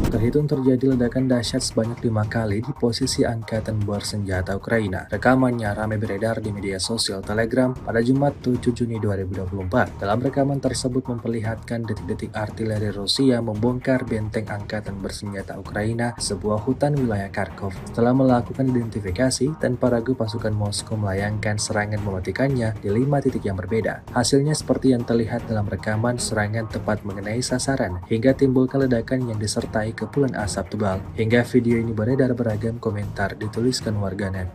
Terhitung terjadi ledakan dahsyat sebanyak 5 kali di posisi angkatan bersenjata Ukraina. Rekamannya ramai beredar di media sosial Telegram pada Jumat 7 Juni 2024. Dalam rekaman tersebut memperlihatkan detik-detik artileri Rusia membongkar benteng angkatan bersenjata Ukraina, sebuah hutan wilayah Kharkov. Setelah melakukan identifikasi, tanpa ragu pasukan Moskow melayangkan serangan mematikannya di 5 titik yang berbeda. Hasilnya seperti yang terlihat dalam rekaman, serangan tepat mengenai sasaran hingga timbulkan ledakan yang disertai kepulan asap tebal. Hingga video ini beredar beragam komentar dituliskan warganet.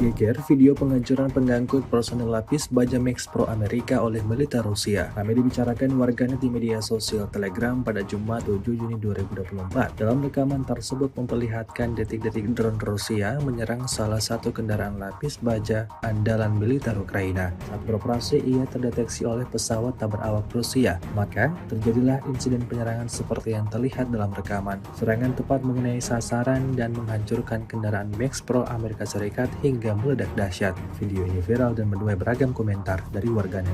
Geger video penghancuran pengangkut personel lapis baja Max Pro Amerika oleh militer Rusia. Ramai dibicarakan warganet di media sosial Telegram pada Jumat 7 Juni 2024. Dalam rekaman tersebut memperlihatkan detik-detik drone Rusia menyerang salah satu kendaraan lapis baja andalan militer Ukraina. Saat beroperasi, ia terdeteksi oleh pesawat tak berawak Rusia. Maka, terjadilah insiden penyerangan seperti yang terlihat dalam rekaman. Serangan tepat mengenai sasaran dan menghancurkan kendaraan Max Pro Amerika Serikat hingga meledak dahsyat. Video ini viral dan menuai beragam komentar dari warganet.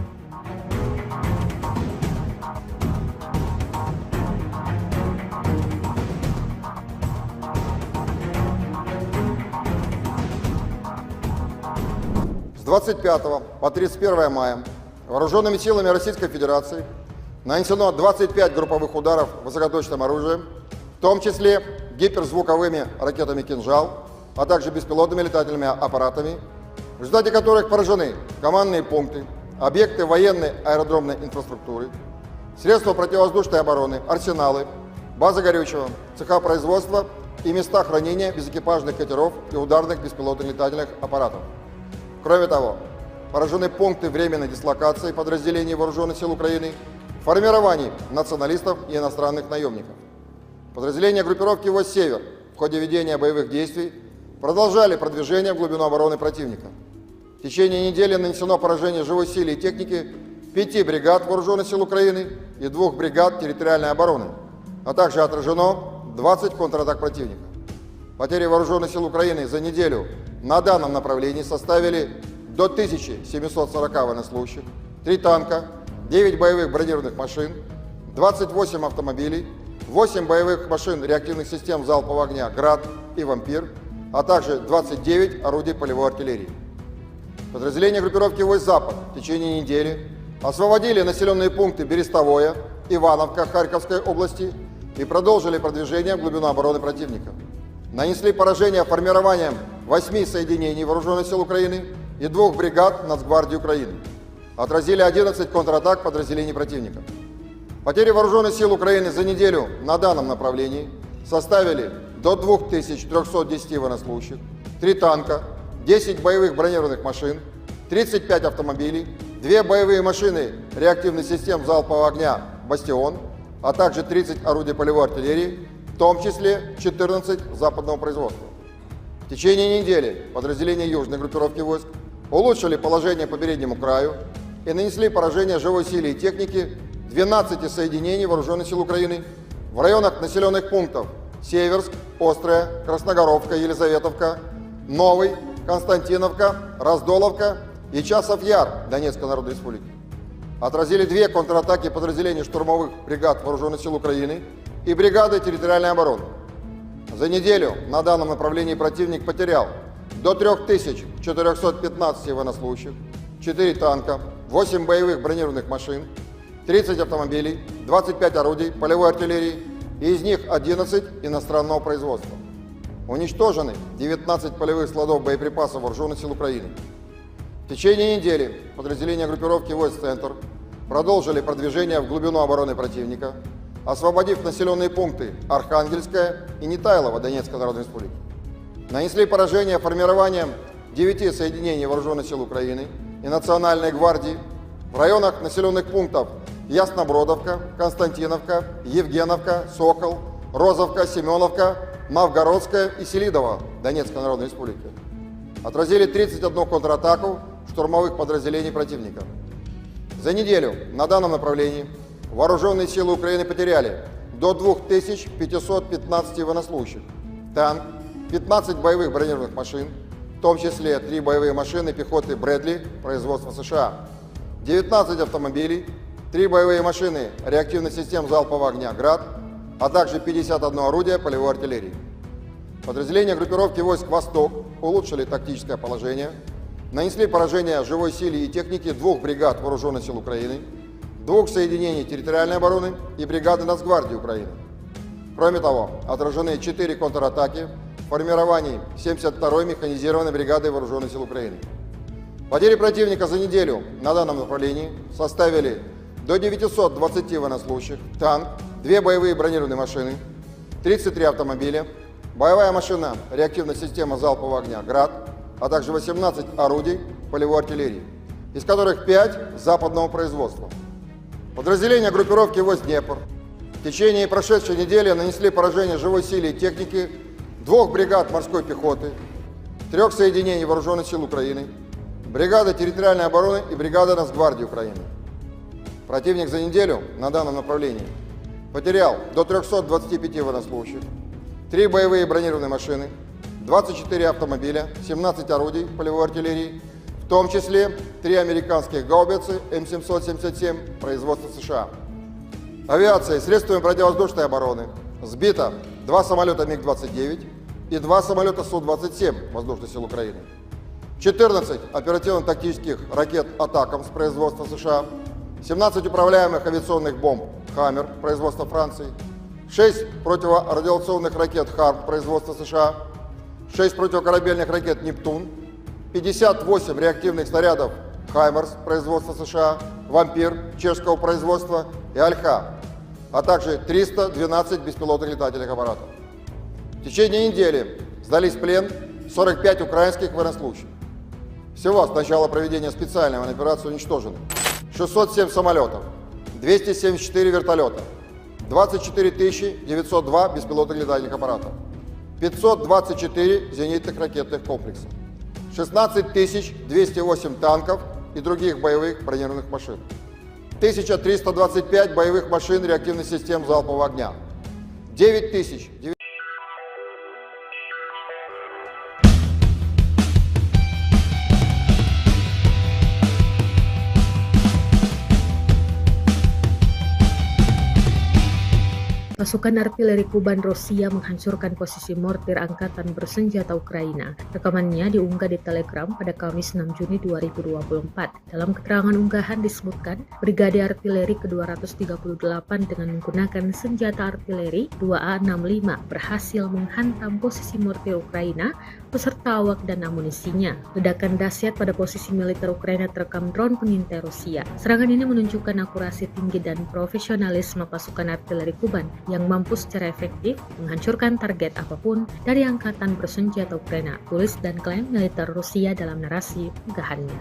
С 25 по 31 мая вооруженными силами Российской Федерации нанесено 25 групповых ударов высокоточным оружием, в том числе гиперзвуковыми ракетами «Кинжал», а также беспилотными летательными аппаратами, в результате которых поражены командные пункты, объекты военной аэродромной инфраструктуры, средства противовоздушной обороны, арсеналы, базы горючего, цеха производства и места хранения безэкипажных катеров и ударных беспилотных летательных аппаратов. Кроме того, поражены пункты временной дислокации подразделений Вооруженных сил Украины, формирований националистов и иностранных наемников. Подразделения группировки войск «Север» в ходе ведения боевых действий продолжали продвижение в глубину обороны противника. В течение недели нанесено поражение живой силе и технике 5 бригад Вооруженных сил Украины и 2 бригад территориальной обороны, а также отражено 20 контратак противника. Потери Вооруженных сил Украины за неделю на данном направлении составили до 1740 военнослужащих, 3 танка, 9 боевых бронированных машин, 28 автомобилей, 8 боевых машин реактивных систем залпового огня «Град» и «Вампир», а также 29 орудий полевой артиллерии. Подразделения группировки войск «Запад» в течение недели освободили населенные пункты Берестовое, Ивановка Харьковской области и продолжили продвижение в глубину обороны противника. Нанесли поражение формированием 8 соединений Вооруженных сил Украины и 2 бригад Нацгвардии Украины. Отразили 11 контратак подразделений противника. Потери Вооруженных сил Украины за неделю на данном направлении составили до 2310 военнослужащих, 3 танка, 10 боевых бронированных машин, 35 автомобилей, 2 боевые машины реактивных систем залпового огня «Бастион», а также 30 орудий полевой артиллерии, в том числе 14 западного производства. В течение недели подразделения южной группировки войск улучшили положение по переднему краю и нанесли поражение живой силе и технике 12 соединений Вооруженных сил Украины в районах населенных пунктов Северск, Острая, Красногоровка, Елизаветовка, Новый, Константиновка, Раздоловка и Часов Яр Донецкой Народной Республики. Отразили 2 контратаки подразделений штурмовых бригад Вооруженных сил Украины и бригады территориальной обороны. За неделю на данном направлении противник потерял до 3415 военнослужащих, 4 танка, 8 боевых бронированных машин, 30 автомобилей, 25 орудий полевой артиллерии, и из них 11 иностранного производства. Уничтожены 19 полевых складов боеприпасов Вооруженных сил Украины. В течение недели подразделения группировки войск «Центр» продолжили продвижение в глубину обороны противника, освободив населенные пункты Архангельская и Нетайлово Донецкой Народной Республики. Нанесли поражение формированием 9 соединений Вооруженных сил Украины и Национальной гвардии в районах населенных пунктов Яснобродовка, Константиновка, Евгеновка, Сокол, Розовка, Семеновка, Мавгородская и Селидово Донецкой Народной Республики. Отразили 31 контратаку штурмовых подразделений противника. За неделю на данном направлении вооруженные силы Украины потеряли до 2515 военнослужащих, танк, 15 боевых бронированных машин, в том числе 3 боевые машины пехоты Брэдли производства США, 19 автомобилей, 3 боевые машины реактивных систем залпового огня «Град», а также 51 орудие полевой артиллерии. Подразделения группировки войск «Восток» улучшили тактическое положение, нанесли поражение живой силе и технике 2 бригад Вооруженных сил Украины, 2 соединений территориальной обороны и бригады Нацгвардии Украины. Кроме того, отражены 4 контратаки в формировании 72-й механизированной бригады Вооруженных сил Украины. Потери противника за неделю на данном направлении составили до 920 военнослужащих, танк, 2 боевые бронированные машины, 33 автомобиля, боевая машина реактивная система залпового огня «Град», а также 18 орудий полевой артиллерии, из которых 5 западного производства. Подразделения группировки войск «Днепр» в течение прошедшей недели нанесли поражение живой силе и технике 2 бригад морской пехоты, 3 соединений Вооруженных сил Украины, бригады территориальной обороны и бригады Нацгвардии Украины. Противник за неделю на данном направлении потерял до 325 военнослужащих, 3 боевые бронированные машины, 24 автомобиля, 17 орудий полевой артиллерии, в том числе 3 американских гаубицы М777 производства США. Авиацией, средствами противовоздушной обороны сбито 2 самолета МиГ-29 и 2 самолета Су-27 Воздушных сил Украины, 14 оперативно-тактических ракет «Атакамс» производства США, 17 управляемых авиационных бомб «Хаммер» производства Франции, 6 противорадиационных ракет «Харм» производства США, 6 противокорабельных ракет «Нептун», 58 реактивных снарядов «Хаймерс» производства США, «Вампир» чешского производства и «Альха», а также 312 беспилотных летательных аппаратов. В течение недели сдались в плен 45 украинских военнослужащих. Всего с начала проведения специальной военной операции уничтожено 607 самолетов, 274 вертолета, 24 902 беспилотных летательных аппаратов, 524 зенитных ракетных комплексов, 16 208 танков и других боевых бронированных машин, 1325 боевых машин реактивных систем залпового огня, 9000Pasukan artileri Kuban Rusia menghancurkan posisi mortir angkatan bersenjata Ukraina. Rekamannya diunggah di Telegram pada Kamis 6 Juni 2024. Dalam keterangan unggahan disebutkan, Brigade Artileri ke-238 dengan menggunakan senjata artileri 2A65 berhasil menghantam posisi mortir Ukraina beserta awak dan amunisinya. Ledakan dahsyat pada posisi militer Ukraina terekam drone pengintai Rusia. Serangan ini menunjukkan akurasi tinggi dan profesionalisme pasukan artileri Kuban yang mampu secara efektif menghancurkan target apapun dari angkatan bersenjata Ukraina, tulis dan klaim militer Rusia dalam narasi unggahannya.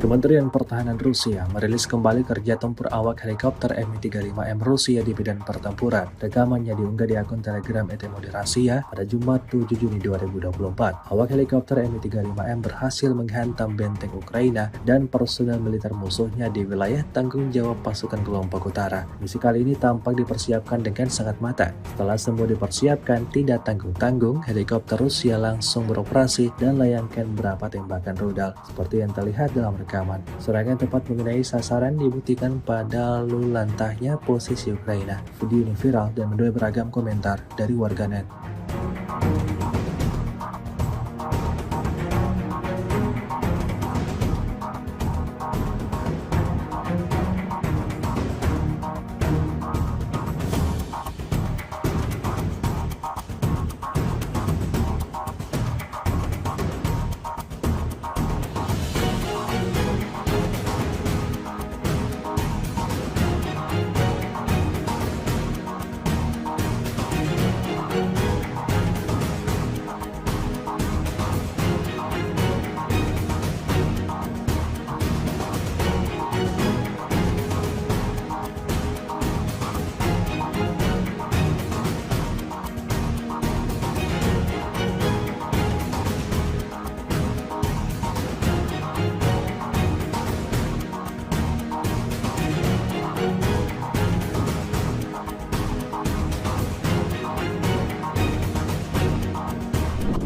Kementerian Pertahanan Rusia merilis kembali kerja tempur awak helikopter Mi-35M Rusia di medan pertempuran. Rekamannya diunggah di akun Telegram ET Moderasiya pada Jumat 7 Juni 2024. Awak helikopter Mi-35M berhasil menghantam benteng Ukraina dan personel militer musuhnya di wilayah tanggung jawab pasukan kelompok utara. Misi kali ini tampak dipersiapkan dengan sangat matang. Setelah semua dipersiapkan, tidak tanggung-tanggung, helikopter Rusia langsung beroperasi dan layangkan beberapa tembakan rudal. Seperti yang terlihat dalam rekaman, serangan tepat mengenai sasaran dibuktikan pada lalu lantahnya posisi Ukraina. Video ini viral dan menuai beragam komentar dari warganet.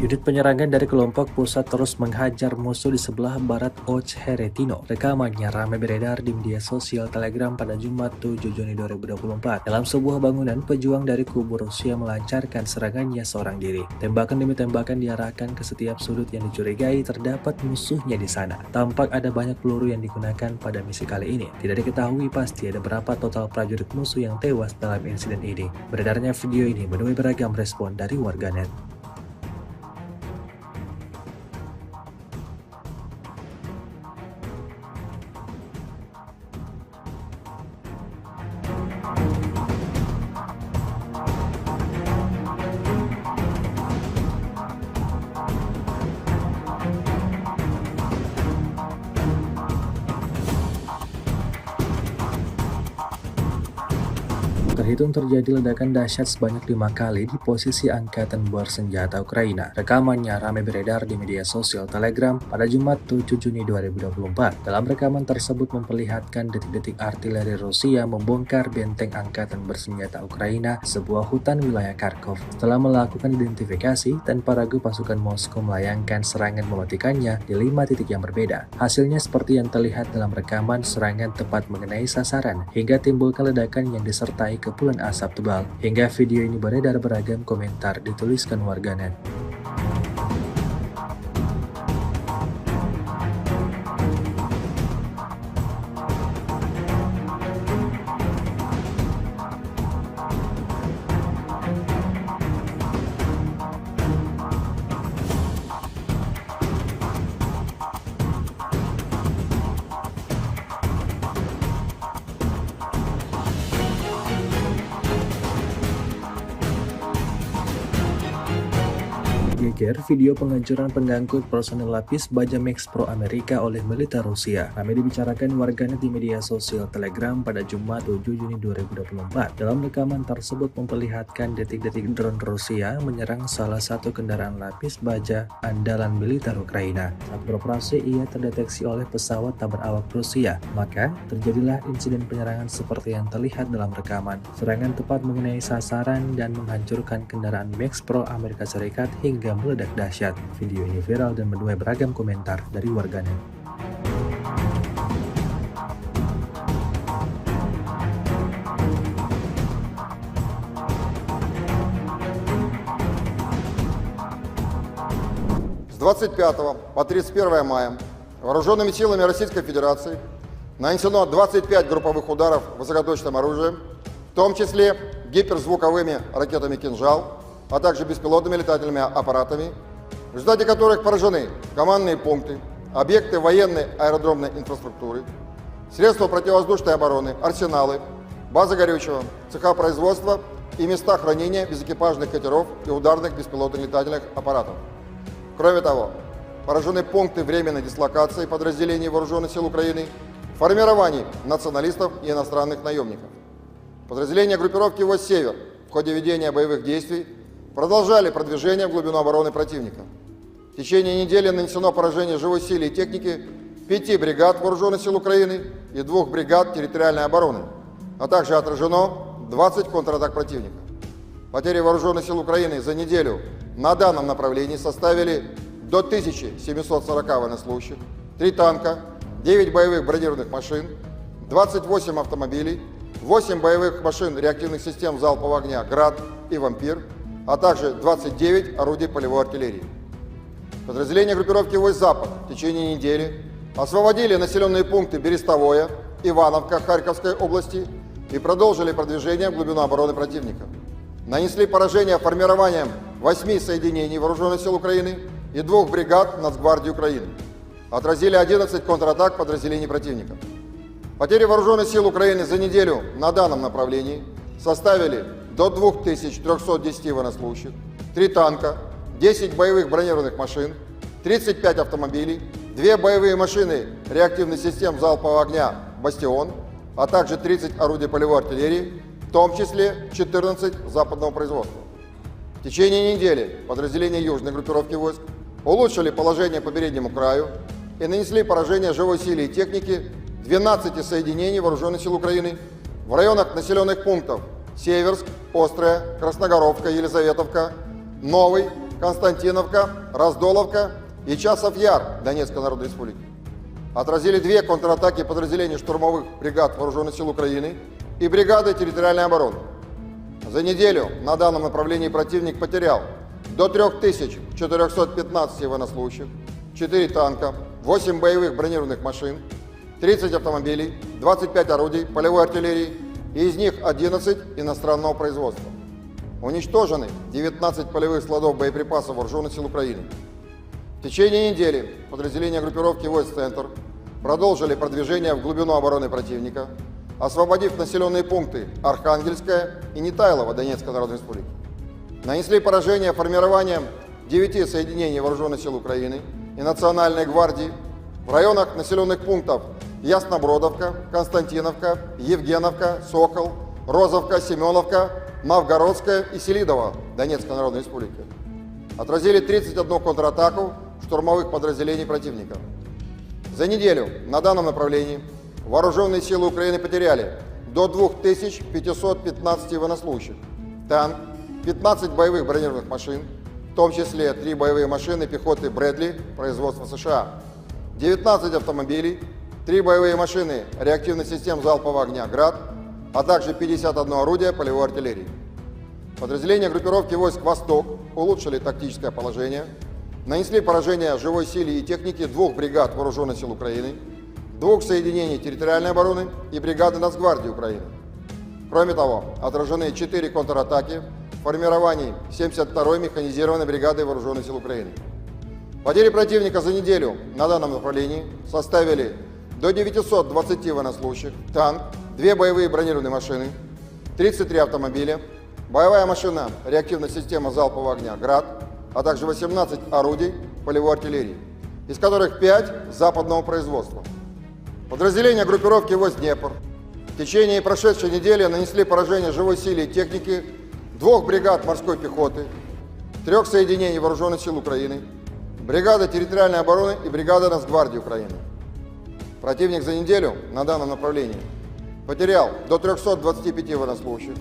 Unit penyerangan dari kelompok pusat terus menghajar musuh di sebelah barat Ocheretino. Rekamannya ramai beredar di media sosial Telegram pada Jumat 7 Juni 2024. Dalam sebuah bangunan, pejuang dari kubu Rusia melancarkan serangannya seorang diri. Tembakan demi tembakan diarahkan ke setiap sudut yang dicurigai terdapat musuhnya di sana. Tampak ada banyak peluru yang digunakan pada misi kali ini. Tidak diketahui pasti ada berapa total prajurit musuh yang tewas dalam insiden ini. Beredarnya video ini menuai beragam respon dari warganet. Terhitung terjadi ledakan dahsyat sebanyak 5 kali di posisi angkatan bersenjata Ukraina. Rekamannya ramai beredar di media sosial Telegram pada Jumat 7 Juni 2024. Dalam rekaman tersebut memperlihatkan detik-detik artileri Rusia membongkar benteng angkatan bersenjata Ukraina, sebuah hutan wilayah Kharkov. Setelah melakukan identifikasi, tanpa ragu pasukan Moskow melayangkan serangan mematikannya di 5 titik yang berbeda. Hasilnya seperti yang terlihat dalam rekaman, serangan tepat mengenai sasaran hingga timbulkan ledakan yang disertai kepulan asap tebal. Hingga video ini beredar beragam komentar dituliskan warganet. Geger video penghancuran pengangkut personel lapis baja Max Pro Amerika oleh militer Rusia. Kami dibicarakan warganet di media sosial Telegram pada Jumat 7 Juni 2024. Dalam rekaman tersebut memperlihatkan detik-detik drone Rusia menyerang salah satu kendaraan lapis baja andalan militer Ukraina. Saat beroperasi, ia terdeteksi oleh pesawat tak berawak Rusia. Maka, terjadilah insiden penyerangan seperti yang terlihat dalam rekaman. Serangan tepat mengenai sasaran dan menghancurkan kendaraan Max Pro Amerika Serikat hingga meledak dahsyat. Video ini viral dan menuai beragam komentar dari warganet. С 25 по 31 мая вооруженными силами Российской Федерации нанесено 25 групповых ударов высокоточным оружием, в том числе гиперзвуковыми ракетами «Кинжал», а также беспилотными летательными аппаратами, в результате которых поражены командные пункты, объекты военной аэродромной инфраструктуры, средства противовоздушной обороны, арсеналы, базы горючего, цеха производства и места хранения безэкипажных катеров и ударных беспилотных летательных аппаратов. Кроме того, поражены пункты временной дислокации подразделений Вооруженных сил Украины, формирований националистов и иностранных наемников. Подразделения группировки войск «Север» в ходе ведения боевых действий продолжали продвижение в глубину обороны противника. В течение недели нанесено поражение живой силе и техники 5 бригад Вооруженных сил Украины и 2 бригад территориальной обороны, а также отражено 20 контратак противника. Потери Вооруженных сил Украины за неделю на данном направлении составили до 1740 военнослужащих, 3 танка, 9 боевых бронированных машин, 28 автомобилей, 8 боевых машин реактивных систем залпового огня «Град» и «Вампир», а также 29 орудий полевой артиллерии. Подразделения группировки войск «Запад» в течение недели освободили населенные пункты Берестовое, Ивановка Харьковской области и продолжили продвижение в глубину обороны противника. Нанесли поражение формированием 8 соединений Вооруженных сил Украины и 2 бригад Нацгвардии Украины. Отразили 11 контратак подразделений противника. Потери Вооруженных сил Украины за неделю на данном направлении составили до 2310 военнослужащих, 3 танка, 10 боевых бронированных машин, 35 автомобилей, 2 боевые машины реактивных систем залпового огня «Бастион», а также 30 орудий полевой артиллерии, в том числе 14 западного производства. В течение недели подразделения южной группировки войск улучшили положение по переднему краю и нанесли поражение живой силе и технике 12 соединений Вооруженных сил Украины в районах населенных пунктов Северск, Острая, Красногоровка, Елизаветовка, Новый, Константиновка, Раздоловка и Часов-Яр Донецкой Народной Республики. Отразили 2 контратаки подразделений штурмовых бригад Вооруженных сил Украины и бригады территориальной обороны. За неделю на данном направлении противник потерял до 3415 военнослужащих, 4 танка, 8 боевых бронированных машин, 30 автомобилей, 25 орудий полевой артиллерии и из них 11 иностранного производства. Уничтожены 19 полевых складов боеприпасов Вооруженных сил Украины. В течение недели подразделения группировки войск «Центр» продолжили продвижение в глубину обороны противника, освободив населенные пункты Архангельская и Нетайлово Донецкой Народной Республики. Нанесли поражение формированием 9 соединений Вооруженных сил Украины и Национальной гвардии в районах населенных пунктов Яснобродовка, Константиновка, Евгеновка, Сокол, Розовка, Семеновка, Новгородская и Селидово Донецкой Народной Республики. Отразили 31 контратаку штурмовых подразделений противника. За неделю на данном направлении Вооруженные силы Украины потеряли до 2515 военнослужащих, танк, 15 боевых бронированных машин, в том числе 3 боевые машины пехоты «Брэдли» производства США, 19 автомобилей, 3 боевые машины реактивных систем залпового огня «Град», а также 51 орудие полевой артиллерии. Подразделения группировки войск «Восток» улучшили тактическое положение, нанесли поражение живой силе и технике 2 бригад Вооруженных сил Украины, 2 соединений территориальной обороны и бригады Нацгвардии Украины. Кроме того, отражены 4 контратаки в формировании 72-й механизированной бригады Вооруженных сил Украины. Потери противника за неделю на данном направлении составили до 920 военнослужащих, танк, 2 боевые бронированные машины, 33 автомобиля, боевая машина реактивная система залпового огня «Град», а также 18 орудий полевой артиллерии, из которых 5 западного производства. Подразделения группировки войск «Днепр» в течение прошедшей недели нанесли поражение живой силе и технике 2 бригад морской пехоты, 3 соединений Вооруженных сил Украины, бригады территориальной обороны и бригады Нацгвардии Украины. Противник за неделю на данном направлении потерял до 325 военнослужащих,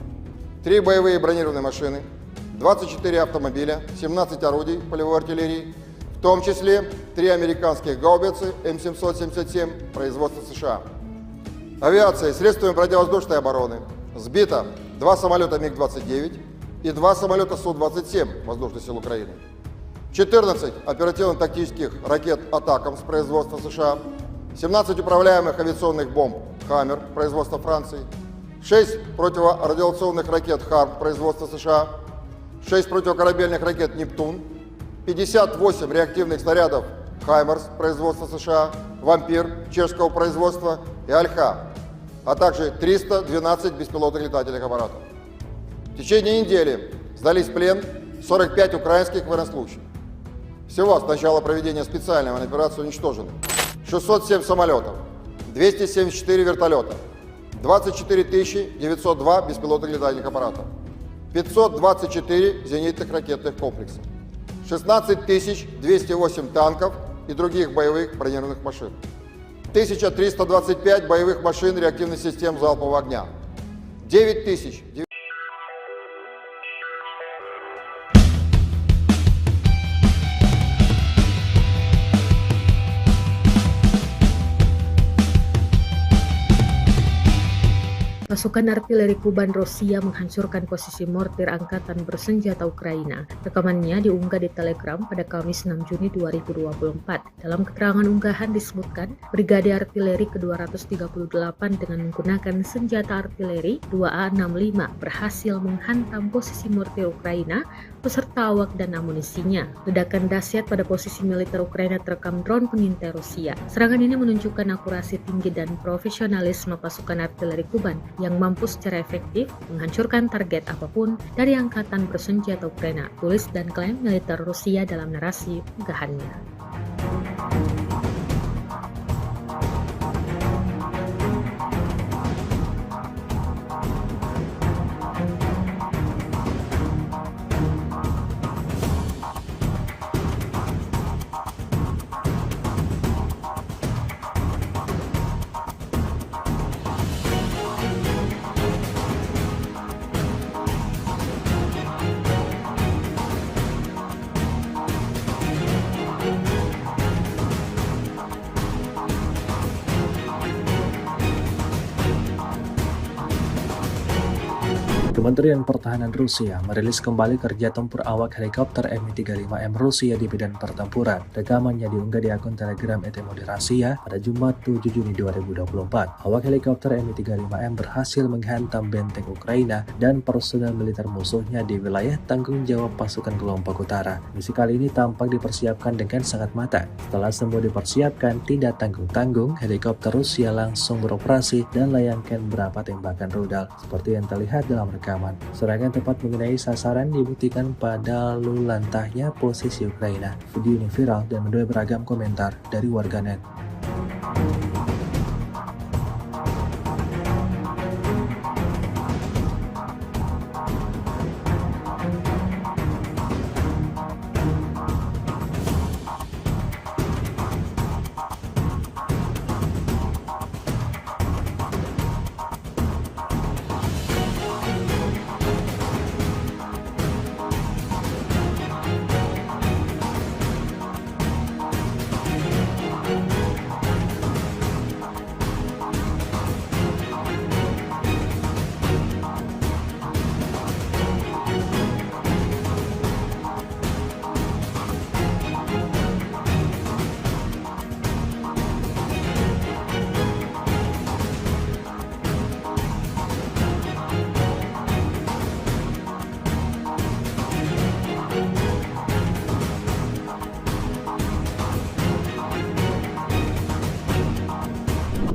3 боевые бронированные машины, 24 автомобиля, 17 орудий полевой артиллерии, в том числе 3 американских гаубицы М777 производства США. Авиацией, средствами противовоздушной обороны сбито 2 самолета МиГ-29 и 2 самолета Су-27 Воздушных сил Украины, 14 оперативно-тактических ракет «Атакамс» производства США, 17 управляемых авиационных бомб «Хаммер» производства Франции, 6 противорадиационных ракет «Харм» производства США, 6 противокорабельных ракет «Нептун», 58 реактивных снарядов «Хаймерс» производства США, «Вампир» чешского производства и «Альха», а также 312 беспилотных летательных аппаратов. В течение недели сдались в плен 45 украинских военнослужащих. Всего с начала проведения специальной военной операции уничтожены 607 самолетов, 274 вертолета, 24 902 беспилотных летательных аппаратов, 524 зенитных ракетных комплекса, 16 208 танков и других боевых бронированных машин, 1325 боевых машин реактивных систем залпового огня, 9000. Pasukan artileri Kuban Rusia menghancurkan posisi mortir angkatan bersenjata Ukraina. Rekamannya diunggah di Telegram pada Kamis 6 Juni 2024. Dalam keterangan unggahan disebutkan, Brigade Artileri ke-238 dengan menggunakan senjata artileri 2A65 berhasil menghantam posisi mortir Ukraina beserta awak dan amunisinya. Ledakan dahsyat pada posisi militer Ukraina terekam drone pengintai Rusia. Serangan ini menunjukkan akurasi tinggi dan profesionalisme pasukan artileri Kuban yang mampu secara efektif menghancurkan target apapun dari angkatan bersenjata Ukraina, tulis dan klaim militer Rusia dalam narasi unggahannya. Kementerian Pertahanan Rusia merilis kembali kerja tempur awak helikopter Mi-35M Rusia di medan pertempuran. Rekamannya diunggah di akun Telegram ET Moderasiya pada Jumat 7 Juni 2024. Awak helikopter Mi-35M berhasil menghantam benteng Ukraina dan personel militer musuhnya di wilayah tanggung jawab pasukan kelompok utara. Misi kali ini tampak dipersiapkan dengan sangat matang. Setelah semua dipersiapkan, tidak tanggung-tanggung, helikopter Rusia langsung beroperasi dan layangkan beberapa tembakan rudal seperti yang terlihat dalam rekaman. Serangan tepat mengenai sasaran dibuktikan pada lalu lantahnya posisi Ukraina. Video ini viral dan menuai beragam komentar dari warganet.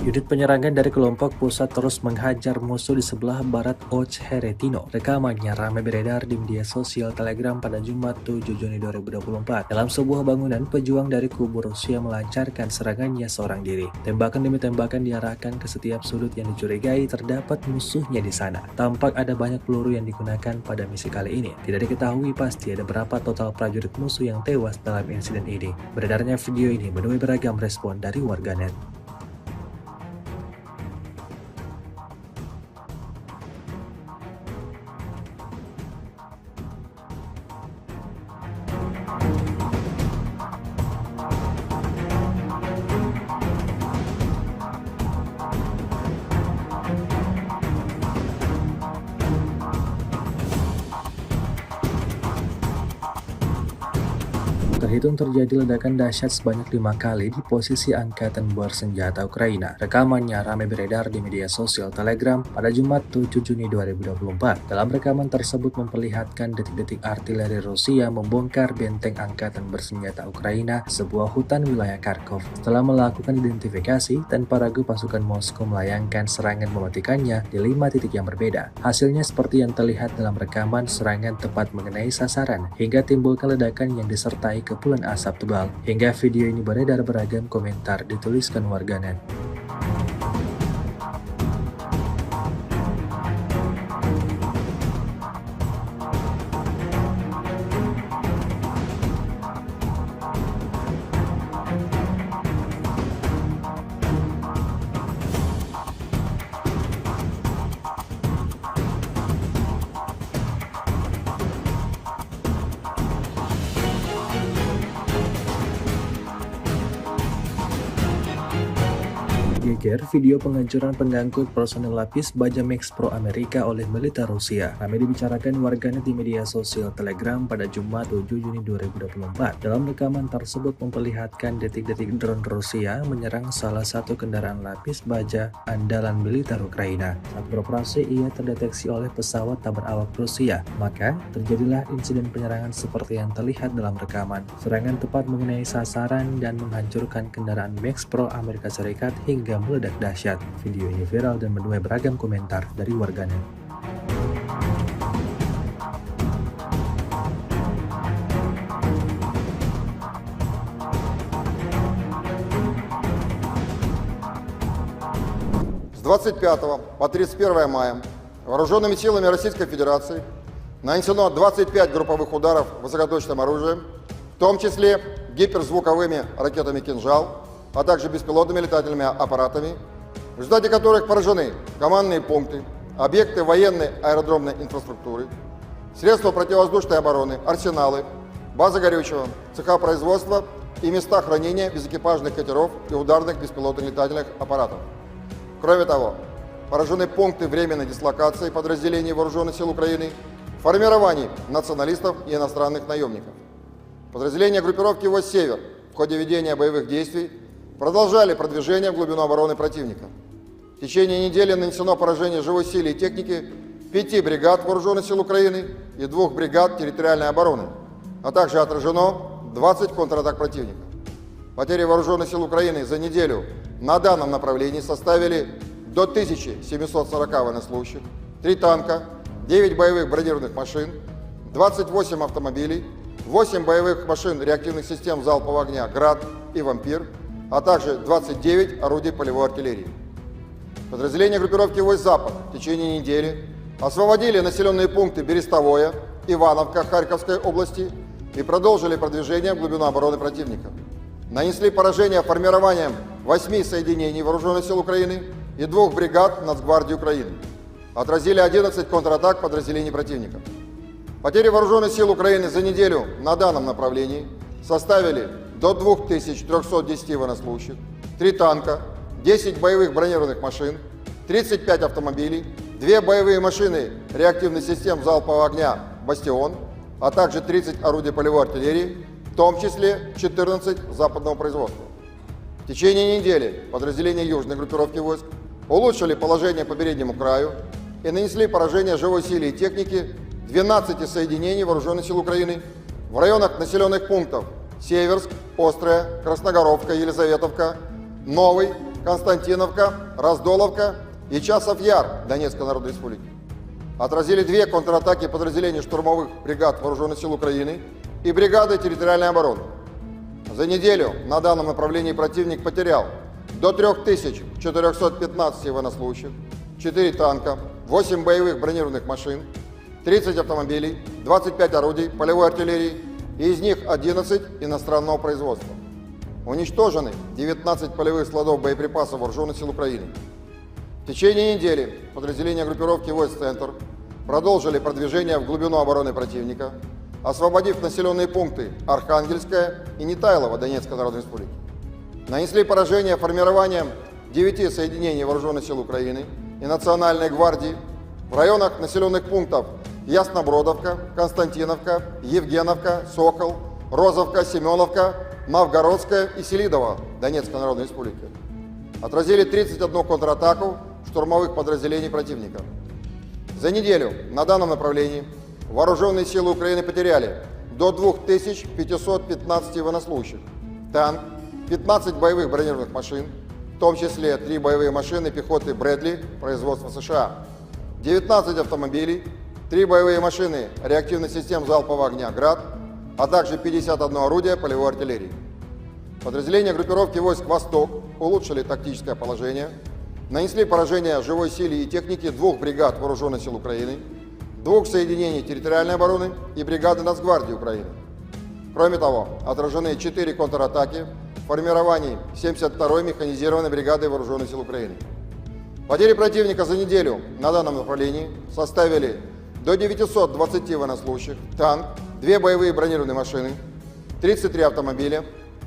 Unit penyerangan dari kelompok pusat terus menghajar musuh di sebelah barat Ocheretino. Rekamannya ramai beredar di media sosial Telegram pada Jumat 7 Juni 2024. Dalam sebuah bangunan, pejuang dari kubu Rusia melancarkan serangannya seorang diri. Tembakan demi tembakan diarahkan ke setiap sudut yang dicurigai terdapat musuhnya di sana. Tampak ada banyak peluru yang digunakan pada misi kali ini. Tidak diketahui pasti ada berapa total prajurit musuh yang tewas dalam insiden ini. Beredarnya video ini menuai beragam respon dari warganet. Terhitung terjadi ledakan dahsyat sebanyak 5 kali di posisi angkatan bersenjata Ukraina. Rekamannya ramai beredar di media sosial Telegram pada Jumat 7 Juni 2024. Dalam rekaman tersebut memperlihatkan detik-detik artileri Rusia membongkar benteng angkatan bersenjata Ukraina, sebuah hutan wilayah Kharkov. Setelah melakukan identifikasi, tanpa ragu pasukan Moskow melayangkan serangan mematikannya di 5 titik yang berbeda. Hasilnya seperti yang terlihat dalam rekaman, serangan tepat mengenai sasaran hingga timbulkan ledakan yang disertai kepulan asap tebal. Hingga video ini beredar, beragam komentar dituliskan warganet. Geger video penghancuran pengangkut personel lapis baja Max Pro Amerika oleh militer Rusia. Kami dibicarakan warganet di media sosial Telegram pada Jumat 7 Juni 2024. Dalam rekaman tersebut memperlihatkan detik-detik drone Rusia menyerang salah satu kendaraan lapis baja andalan militer Ukraina. Saat beroperasi, ia terdeteksi oleh pesawat tak berawak Rusia. Maka terjadilah insiden penyerangan seperti yang terlihat dalam rekaman. Serangan tepat mengenai sasaran dan menghancurkan kendaraan Max Pro Amerika Serikat hingga meledak dahsyat. Video ini viral dan menuai beragam komentar dari warganet. С 25 по 31 мая вооруженными силами Российской Федерации нанесено 25 групповых ударов высокоточным оружием, в том числе гиперзвуковыми ракетами «Кинжал», а также беспилотными летательными аппаратами, в результате которых поражены командные пункты, объекты военной аэродромной инфраструктуры, средства противовоздушной обороны, арсеналы, базы горючего, цеха производства и места хранения безэкипажных катеров и ударных беспилотных летательных аппаратов. Кроме того, поражены пункты временной дислокации подразделений Вооруженных сил Украины, формирований националистов и иностранных наемников. Подразделения группировки войск «Север» в ходе ведения боевых действий продолжали продвижение в глубину обороны противника. В течение недели нанесено поражение живой силе и техники 5 бригад Вооруженных сил Украины и 2 бригад территориальной обороны, а также отражено 20 контратак противника. Потери Вооруженных сил Украины за неделю на данном направлении составили до 1740 военнослужащих, 3 танка, 9 боевых бронированных машин, 28 автомобилей, 8 боевых машин реактивных систем залпового огня «Град» и «Вампир», а также 29 орудий полевой артиллерии. Подразделения группировки войск «Запад» в течение недели освободили населенные пункты Берестовое, Ивановка Харьковской области и продолжили продвижение в глубину обороны противника. Нанесли поражение формированием 8 соединений Вооруженных сил Украины и 2 бригад Нацгвардии Украины. Отразили 11 контратак подразделений противника. Потери Вооруженных сил Украины за неделю на данном направлении составили до 2310 военнослужащих, 3 танка, 10 боевых бронированных машин, 35 автомобилей, 2 боевые машины реактивных систем залпового огня «Бастион», а также 30 орудий полевой артиллерии, в том числе 14 западного производства. В течение недели подразделения южной группировки войск улучшили положение по переднему краю и нанесли поражение живой силе и технике 12 соединений Вооруженных сил Украины в районах населенных пунктов Северск, Острая, Красногоровка, Елизаветовка, Новый, Константиновка, Раздоловка и Часов-Яр Донецкой Народной Республики. Отразили 2 контратаки подразделений штурмовых бригад Вооруженных сил Украины и бригады территориальной обороны. За неделю на данном направлении противник потерял до 3415 военнослужащих, 4 танка, 8 боевых бронированных машин, 30 автомобилей, 25 орудий полевой артиллерии, и из них 11 иностранного производства. Уничтожены 19 полевых складов боеприпасов Вооруженных сил Украины. В течение недели подразделения группировки войск «Центр» продолжили продвижение в глубину обороны противника, освободив населенные пункты Архангельская и Нетайлово Донецкой Народной Республики. Нанесли поражение формированием 9 соединений Вооруженных сил Украины и Национальной гвардии в районах населенных пунктов Яснобродовка, Константиновка, Евгеновка, Сокол, Розовка, Семеновка, Новгородская и Селидово Донецкой Народной Республики. Отразили 31 контратаку штурмовых подразделений противника. За неделю на данном направлении Вооруженные силы Украины потеряли до 2515 военнослужащих, танк, 15 боевых бронированных машин, в том числе 3 боевые машины пехоты «Брэдли» производства США, 19 автомобилей, 3 боевые машины реактивных систем залпового огня «Град», а также 51 орудие полевой артиллерии. Подразделения группировки войск «Восток» улучшили тактическое положение, нанесли поражение живой силе и технике 2 бригад Вооруженных сил Украины, 2 соединений территориальной обороны и бригады Нацгвардии Украины. Кроме того, отражены 4 контратаки в формировании 72-й механизированной бригады Вооруженных сил Украины. Потери противника за неделю на данном направлении составили до 920 военнослужащих, танк, 2 боевые бронированные машины, 33 автомобиля,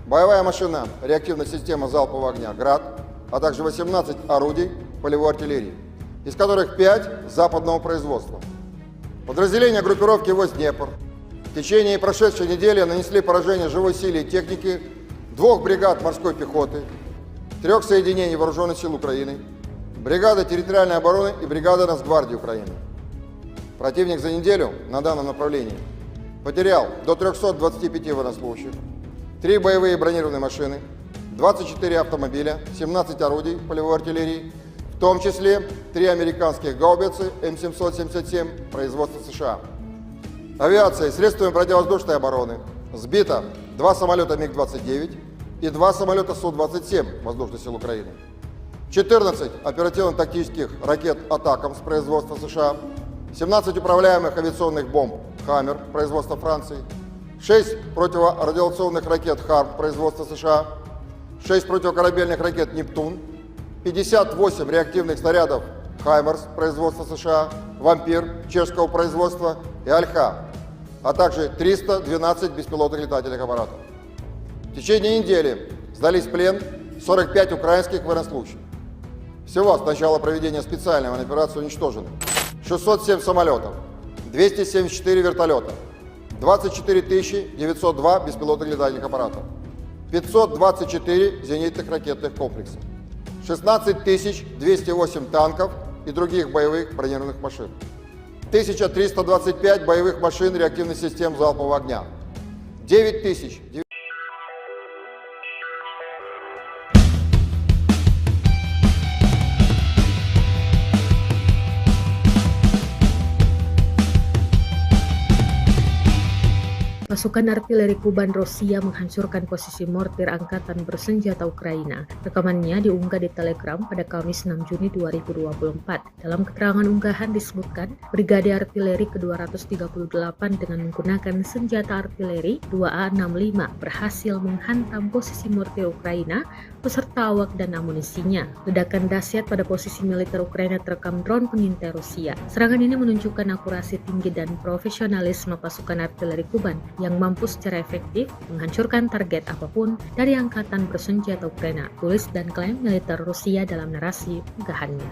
боевая машина реактивная система залпового огня «Град», а также 18 орудий полевой артиллерии, из которых 5 западного производства. Подразделения группировки войск «Днепр» в течение прошедшей недели нанесли поражение живой силе и технике 2 бригад морской пехоты, 3 соединений Вооруженных сил Украины, бригады территориальной обороны и бригады Нацгвардии Украины. Противник за неделю на данном направлении потерял до 325 военнослужащих, 3 боевые бронированные машины, 24 автомобиля, 17 орудий полевой артиллерии, в том числе 3 американских гаубицы М777 производства США. Авиацией, средствами противовоздушной обороны сбито 2 самолета МиГ-29 и 2 самолета Су-27 Воздушных сил Украины, 14 оперативно-тактических ракет «Атакамс» производства США, 17 управляемых авиационных бомб «Хаммер» производства Франции, 6 противорадиационных ракет «Харм» производства США, 6 противокорабельных ракет «Нептун», 58 реактивных снарядов «Хаймерс» производства США, «Вампир» чешского производства и «Альха», а также 312 беспилотных летательных аппаратов. В течение недели сдались в плен 45 украинских военнослужащих. Всего с начала проведения специальной военной операции уничтожено 607 самолетов, 274 вертолета, 24 902 беспилотных летательных аппаратов, 524 зенитных ракетных комплексов, 16 208 танков и других боевых бронированных машин, 1325 боевых машин реактивных систем залпового огня, 9000. Pasukan artileri Kuban Rusia menghancurkan posisi mortir angkatan bersenjata Ukraina. Rekamannya diunggah di Telegram pada Kamis 6 Juni 2024. Dalam keterangan unggahan disebutkan, Brigade Artileri ke-238 dengan menggunakan senjata artileri 2A65 berhasil menghantam posisi mortir Ukraina beserta awak dan amunisinya. Ledakan dahsyat pada posisi militer Ukraina terekam drone pengintai Rusia. Serangan ini menunjukkan akurasi tinggi dan profesionalisme pasukan artileri Kuban yang mampu secara efektif menghancurkan target apapun dari angkatan bersenjata Ukraina, tulis dan klaim militer Rusia dalam narasi unggahannya.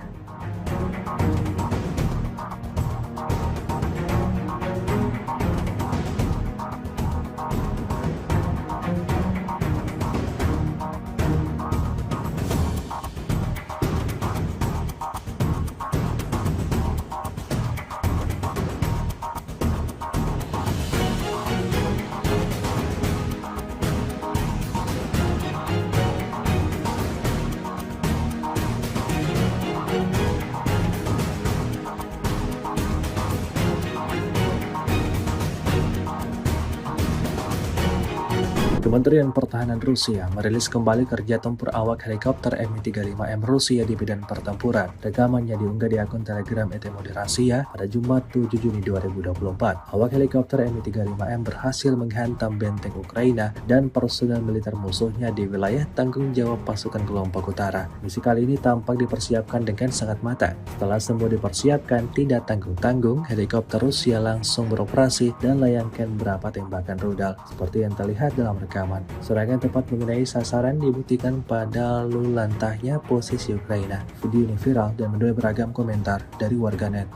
Kementerian Pertahanan Rusia merilis kembali kerja tempur awak helikopter Mi-35M Rusia di medan pertempuran. Rekamannya diunggah di akun Telegram ET Moderasiya pada Jumat 7 Juni 2024. Awak helikopter Mi-35M berhasil menghantam benteng Ukraina dan personel militer musuhnya di wilayah tanggung jawab pasukan kelompok utara. Misi kali ini tampak dipersiapkan dengan sangat matang. Setelah semua dipersiapkan, tidak tanggung-tanggung, helikopter Rusia langsung beroperasi dan layangkan beberapa tembakan rudal seperti yang terlihat dalam rekaman. Serangan tepat mengenai sasaran dibuktikan pada lulantahnya posisi Ukraina. Video ini viral dan menuai beragam komentar dari warganet.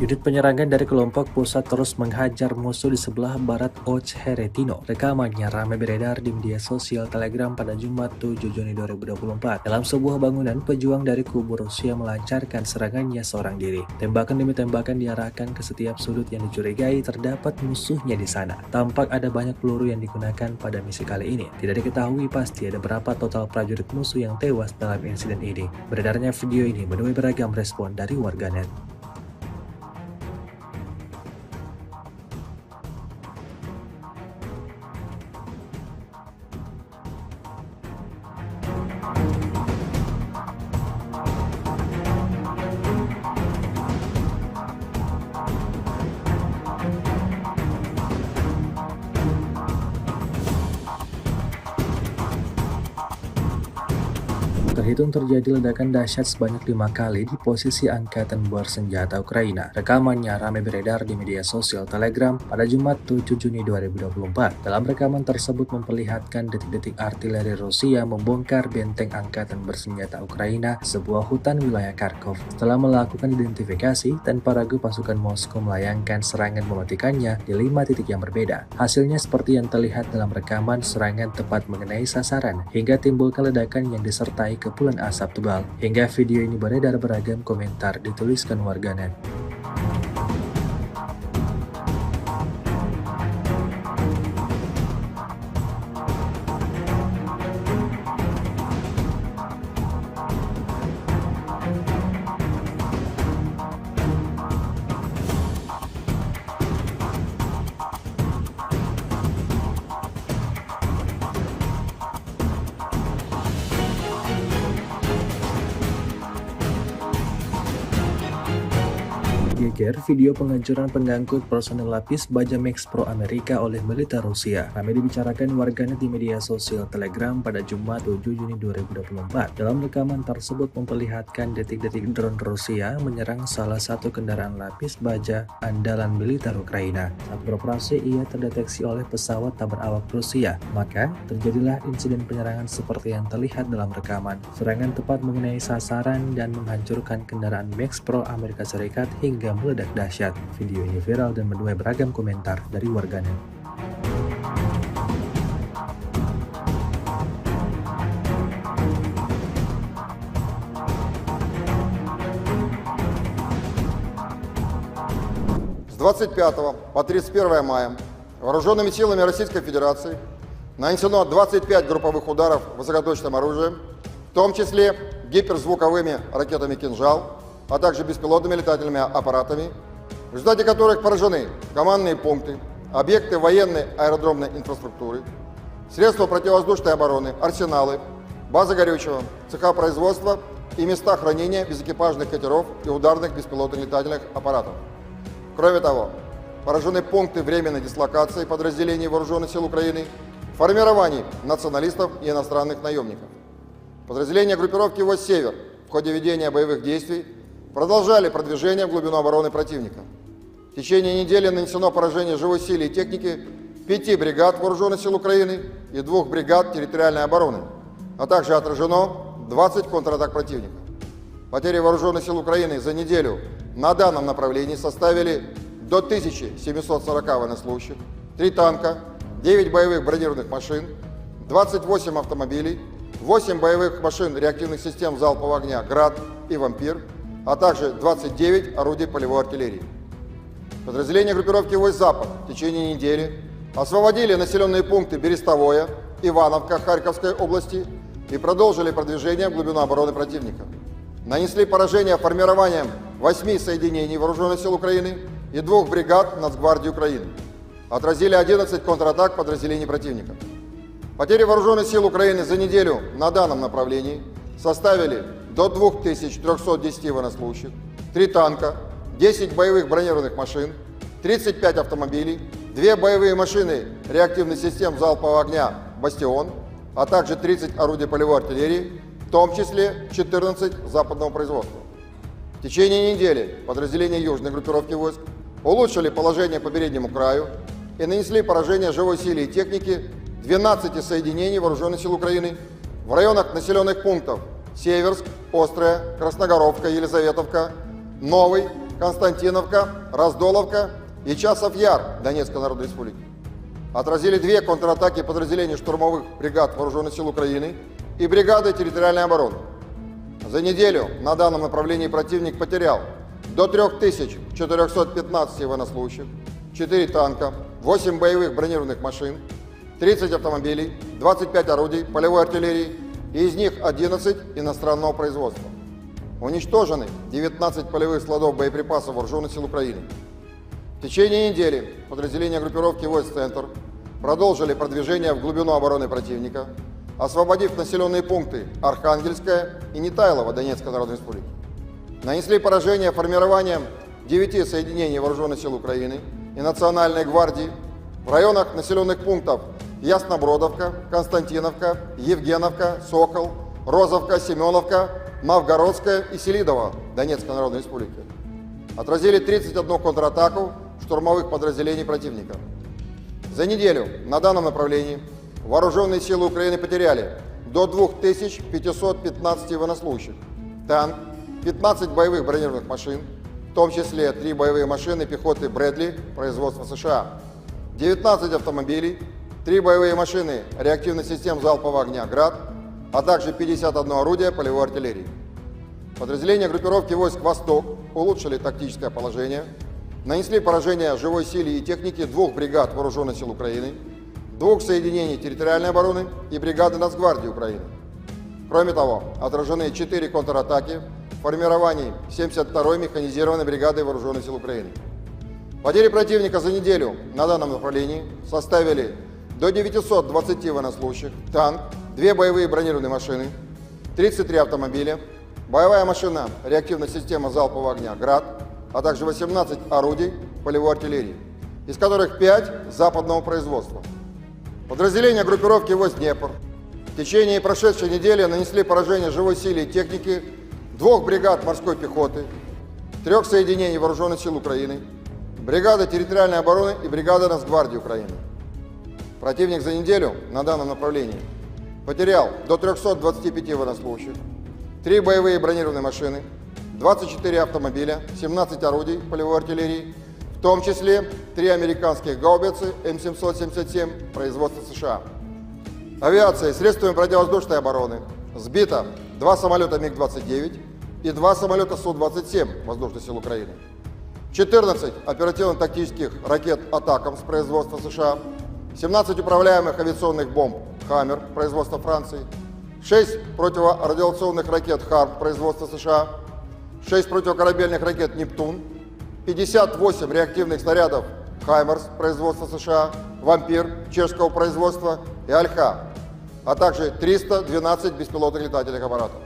Unit penyerangan dari kelompok pusat terus menghajar musuh di sebelah barat Ocheretino. Rekamannya ramai beredar di media sosial Telegram pada Jumat 7 Juni 2024. Dalam sebuah bangunan, pejuang dari kubu Rusia melancarkan serangannya seorang diri. Tembakan demi tembakan diarahkan ke setiap sudut yang dicurigai terdapat musuhnya di sana. Tampak ada banyak peluru yang digunakan pada misi kali ini. Tidak diketahui pasti ada berapa total prajurit musuh yang tewas dalam insiden ini. Beredarnya video ini menuai beragam respon dari warganet. Terhitung terjadi ledakan dahsyat sebanyak 5 kali di posisi angkatan bersenjata Ukraina. Rekamannya ramai beredar di media sosial Telegram pada Jumat 7 Juni 2024. Dalam rekaman tersebut memperlihatkan detik-detik artileri Rusia membongkar benteng angkatan bersenjata Ukraina, sebuah hutan wilayah Kharkov. Setelah melakukan identifikasi, tanpa ragu pasukan Moskow melayangkan serangan mematikannya di 5 titik yang berbeda. Hasilnya seperti yang terlihat dalam rekaman, serangan tepat mengenai sasaran hingga timbulkan ledakan yang disertai kepulan asap tebal. Hingga video ini beredar, beragam komentar dituliskan warganet. Geger video penghancuran pengangkut personel lapis baja Max Pro Amerika oleh militer Rusia. Ramai dibicarakan warganet di media sosial Telegram pada Jumat 7 Juni 2024. Dalam rekaman tersebut memperlihatkan detik-detik drone Rusia menyerang salah satu kendaraan lapis baja andalan militer Ukraina. Saat beroperasi, ia terdeteksi oleh pesawat tak berawak Rusia. Maka terjadilah insiden penyerangan seperti yang terlihat dalam rekaman. Serangan tepat mengenai sasaran dan menghancurkan kendaraan Max Pro Amerika Serikat hingga meledak dahsyat. Video ini viral dan menuai beragam komentar dari warganet. С 25 по 31 мая вооруженными силами Российской Федерации нанесено 25 групповых ударов высокоточным оружием, в том числе гиперзвуковыми ракетами «Кинжал», а также беспилотными летательными аппаратами, в результате которых поражены командные пункты, объекты военной аэродромной инфраструктуры, средства противовоздушной обороны, арсеналы, базы горючего, цеха производства и места хранения безэкипажных катеров и ударных беспилотных летательных аппаратов. Кроме того, поражены пункты временной дислокации подразделений Вооруженных сил Украины, формирований националистов и иностранных наемников. Подразделения группировки «Войск Север» в ходе ведения боевых действий продолжали продвижение в глубину обороны противника. В течение недели нанесено поражение живой силе и технике 5 бригад Вооруженных сил Украины и 2 бригад территориальной обороны, а также отражено 20 контратак противника. Потери Вооруженных сил Украины за неделю на данном направлении составили до 1740 военнослужащих, 3 танка, 9 боевых бронированных машин, 28 автомобилей, 8 боевых машин реактивных систем залпового огня «Град» и «Вампир», а также 29 орудий полевой артиллерии. Подразделения группировки «Войск Запад» в течение недели освободили населенные пункты Берестовое, Ивановка Харьковской области и продолжили продвижение в глубину обороны противника. Нанесли поражение формированием 8 соединений Вооруженных сил Украины и 2 бригад Нацгвардии Украины. Отразили 11 контратак подразделений противника. Потери Вооруженных сил Украины за неделю на данном направлении составили до 2310 военнослужащих, 3 танка, 10 боевых бронированных машин, 35 автомобилей, 2 боевые машины реактивных систем залпового огня «Бастион», а также 30 орудий полевой артиллерии, в том числе 14 западного производства. В течение недели подразделения южной группировки войск улучшили положение по переднему краю и нанесли поражение живой силе и технике 12 соединений Вооруженных сил Украины в районах населенных пунктов Северск, Острая, Красногоровка, Елизаветовка, Новый, Константиновка, Раздоловка и Часов Яр Донецкой Народной Республики. Отразили две контратаки подразделений штурмовых бригад Вооруженных сил Украины и бригады территориальной обороны. За неделю на данном направлении противник потерял до 3415 военнослужащих, 4 танка, 8 боевых бронированных машин, 30 автомобилей, 25 орудий полевой артиллерии, и из них 11 иностранного производства. Уничтожены 19 полевых складов боеприпасов Вооруженных сил Украины. В течение недели подразделения группировки войск «Центр» продолжили продвижение в глубину обороны противника, освободив населенные пункты Архангельская и Нетайлово Донецкой Народной Республики. Нанесли поражение формированием 9 соединений Вооруженных сил Украины и Национальной гвардии в районах населенных пунктов Яснобродовка, Константиновка, Евгеновка, Сокол, Розовка, Семеновка, Мавгородская и Селидово Донецкой Народной Республики. Отразили 31 контратаку штурмовых подразделений противника. За неделю на данном направлении Вооруженные силы Украины потеряли до 2515 военнослужащих, танк, 15 боевых бронированных машин, в том числе 3 боевые машины пехоты Брэдли производства США, 19 автомобилей, 3 боевые машины реактивных систем залпового огня «Град», а также 51 орудие полевой артиллерии. Подразделения группировки войск «Восток» улучшили тактическое положение, нанесли поражение живой силе и технике 2 бригад Вооруженных сил Украины, 2 соединений территориальной обороны и бригады Нацгвардии Украины. Кроме того, отражены 4 контратаки в формировании 72-й механизированной бригады Вооруженных сил Украины. Потери противника за неделю на данном направлении составили до 920 военнослужащих, танк, 2 боевые бронированные машины, 33 автомобиля, боевая машина реактивная система залпового огня «Град», а также 18 орудий полевой артиллерии, из которых 5 западного производства. Подразделения группировки войск «Днепр» в течение прошедшей недели нанесли поражение живой силе и технике 2 бригад морской пехоты, 3 соединений Вооруженных сил Украины, бригады территориальной обороны и бригады Нацгвардии Украины. Противник за неделю на данном направлении потерял до 325 военнослужащих, 3 боевые бронированные машины, 24 автомобиля, 17 орудий полевой артиллерии, в том числе 3 американских гаубицы М777 производства США. Авиацией, средствами противовоздушной обороны сбито 2 самолета МиГ-29 и 2 самолета Су-27 Воздушных сил Украины, 14 оперативно-тактических ракет «Атакамс» производства США, 17 управляемых авиационных бомб «Хаммер» производства Франции, 6 противорадиационных ракет «Харм» производства США, 6 противокорабельных ракет «Нептун», 58 реактивных снарядов «Хаймерс» производства США, «Вампир» чешского производства и «Альха», а также 312 беспилотных летательных аппаратов.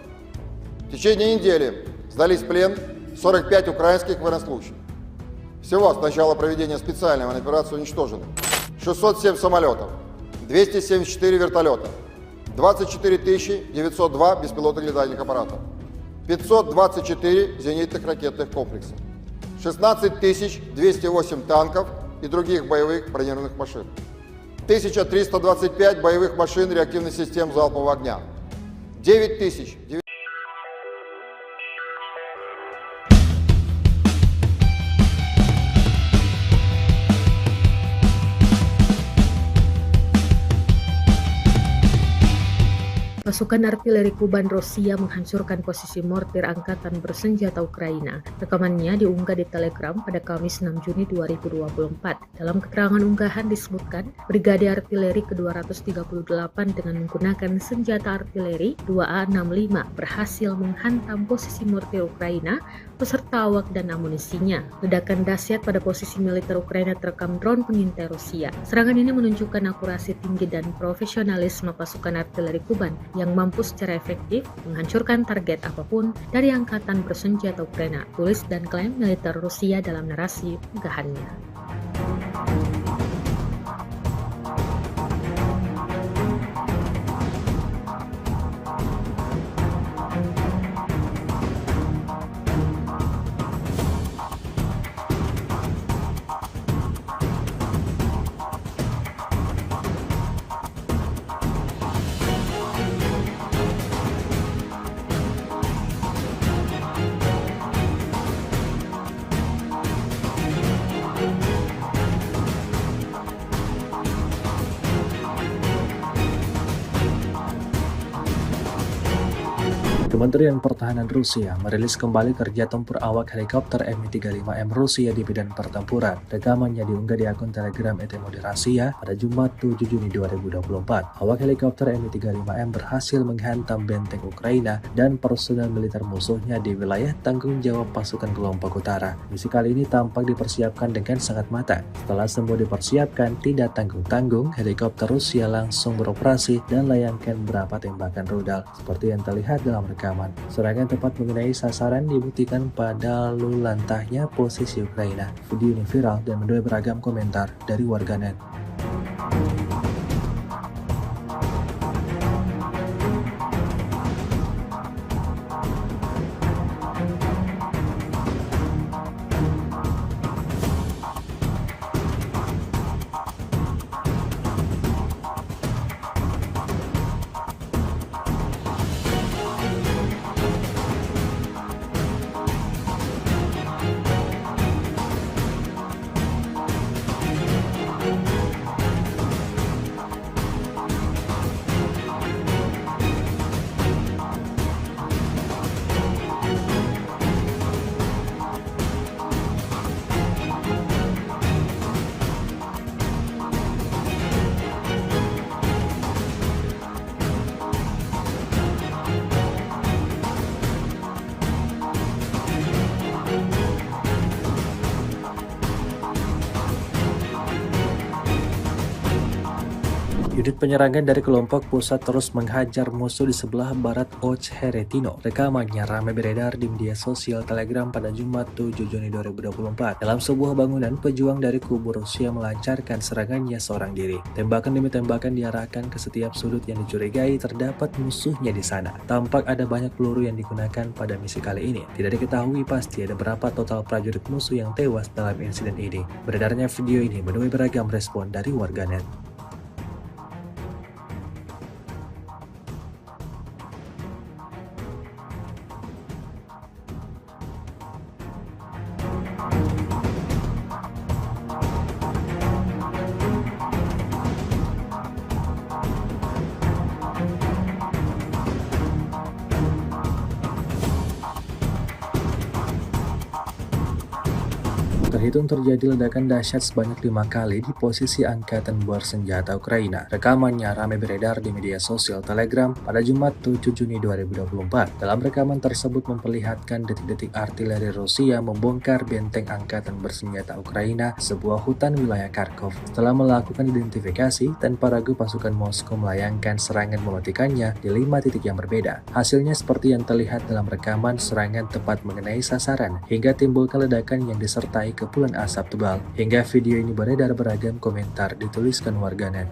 В течение недели сдались в плен 45 украинских военнослужащих. Всего с начала проведения специальной военной операции уничтожено 607 самолетов, 274 вертолета, 24 902 беспилотных летательных аппаратов, 524 зенитных ракетных комплексов, 16 208 танков и других боевых бронированных машин, 1325 боевых машин реактивных систем залпового огня, 9000Pasukan artileri Kuban Rusia menghancurkan posisi mortir angkatan bersenjata Ukraina. Rekamannya diunggah di Telegram pada Kamis 6 Juni 2024. Dalam keterangan unggahan disebutkan, Brigade Artileri ke-238 dengan menggunakan senjata artileri 2A65 berhasil menghantam posisi mortir Ukraina beserta awak dan amunisinya. Ledakan dahsyat pada posisi militer Ukraina terekam drone pengintai Rusia. Serangan ini menunjukkan akurasi tinggi dan profesionalisme pasukan artileri Kuban yang mampu secara efektif menghancurkan target apapun dari angkatan bersenjata Ukraina, tulis dan klaim militer Rusia dalam narasi unggahannya. Kementerian Pertahanan Rusia merilis kembali kerja tempur awak helikopter Mi-35M Rusia di medan pertempuran. Rekamannya diunggah di akun Telegram ET Moderasiya pada Jumat 7 Juni 2024. Awak helikopter Mi-35M berhasil menghantam benteng Ukraina dan personel militer musuhnya di wilayah tanggung jawab pasukan kelompok utara. Misi kali ini tampak dipersiapkan dengan sangat matang. Setelah semua dipersiapkan, tidak tanggung-tanggung, helikopter Rusia langsung beroperasi dan layangkan beberapa tembakan rudal. Seperti yang terlihat dalam rekaman, serangan tepat mengenai sasaran dibuktikan pada lalu lantahnya posisi Ukraina. Video ini viral dan menuai beragam komentar dari warganet. Unit penyerangan dari kelompok pusat terus menghajar musuh di sebelah barat Ocheretino. Rekamannya ramai beredar di media sosial Telegram pada Jumat 7 Juni 2024. Dalam sebuah bangunan, pejuang dari kubu Rusia melancarkan serangannya seorang diri. Tembakan demi tembakan diarahkan ke setiap sudut yang dicurigai terdapat musuhnya di sana. Tampak ada banyak peluru yang digunakan pada misi kali ini. Tidak diketahui pasti ada berapa total prajurit musuh yang tewas dalam insiden ini. Beredarnya video ini menuai beragam respon dari warganet. Terhitung terjadi ledakan dahsyat sebanyak 5 kali di posisi angkatan bersenjata Ukraina. Rekamannya ramai beredar di media sosial Telegram pada Jumat 7 Juni 2024. Dalam rekaman tersebut memperlihatkan detik-detik artileri Rusia membongkar benteng angkatan bersenjata Ukraina, sebuah hutan wilayah Kharkov. Setelah melakukan identifikasi, tanpa ragu pasukan Moskow melayangkan serangan mematikannya di 5 titik yang berbeda. Hasilnya seperti yang terlihat dalam rekaman, serangan tepat mengenai sasaran hingga timbulkan ledakan yang disertai kepulan asap tebal. Hingga video ini beredar beragam komentar dituliskan warganet.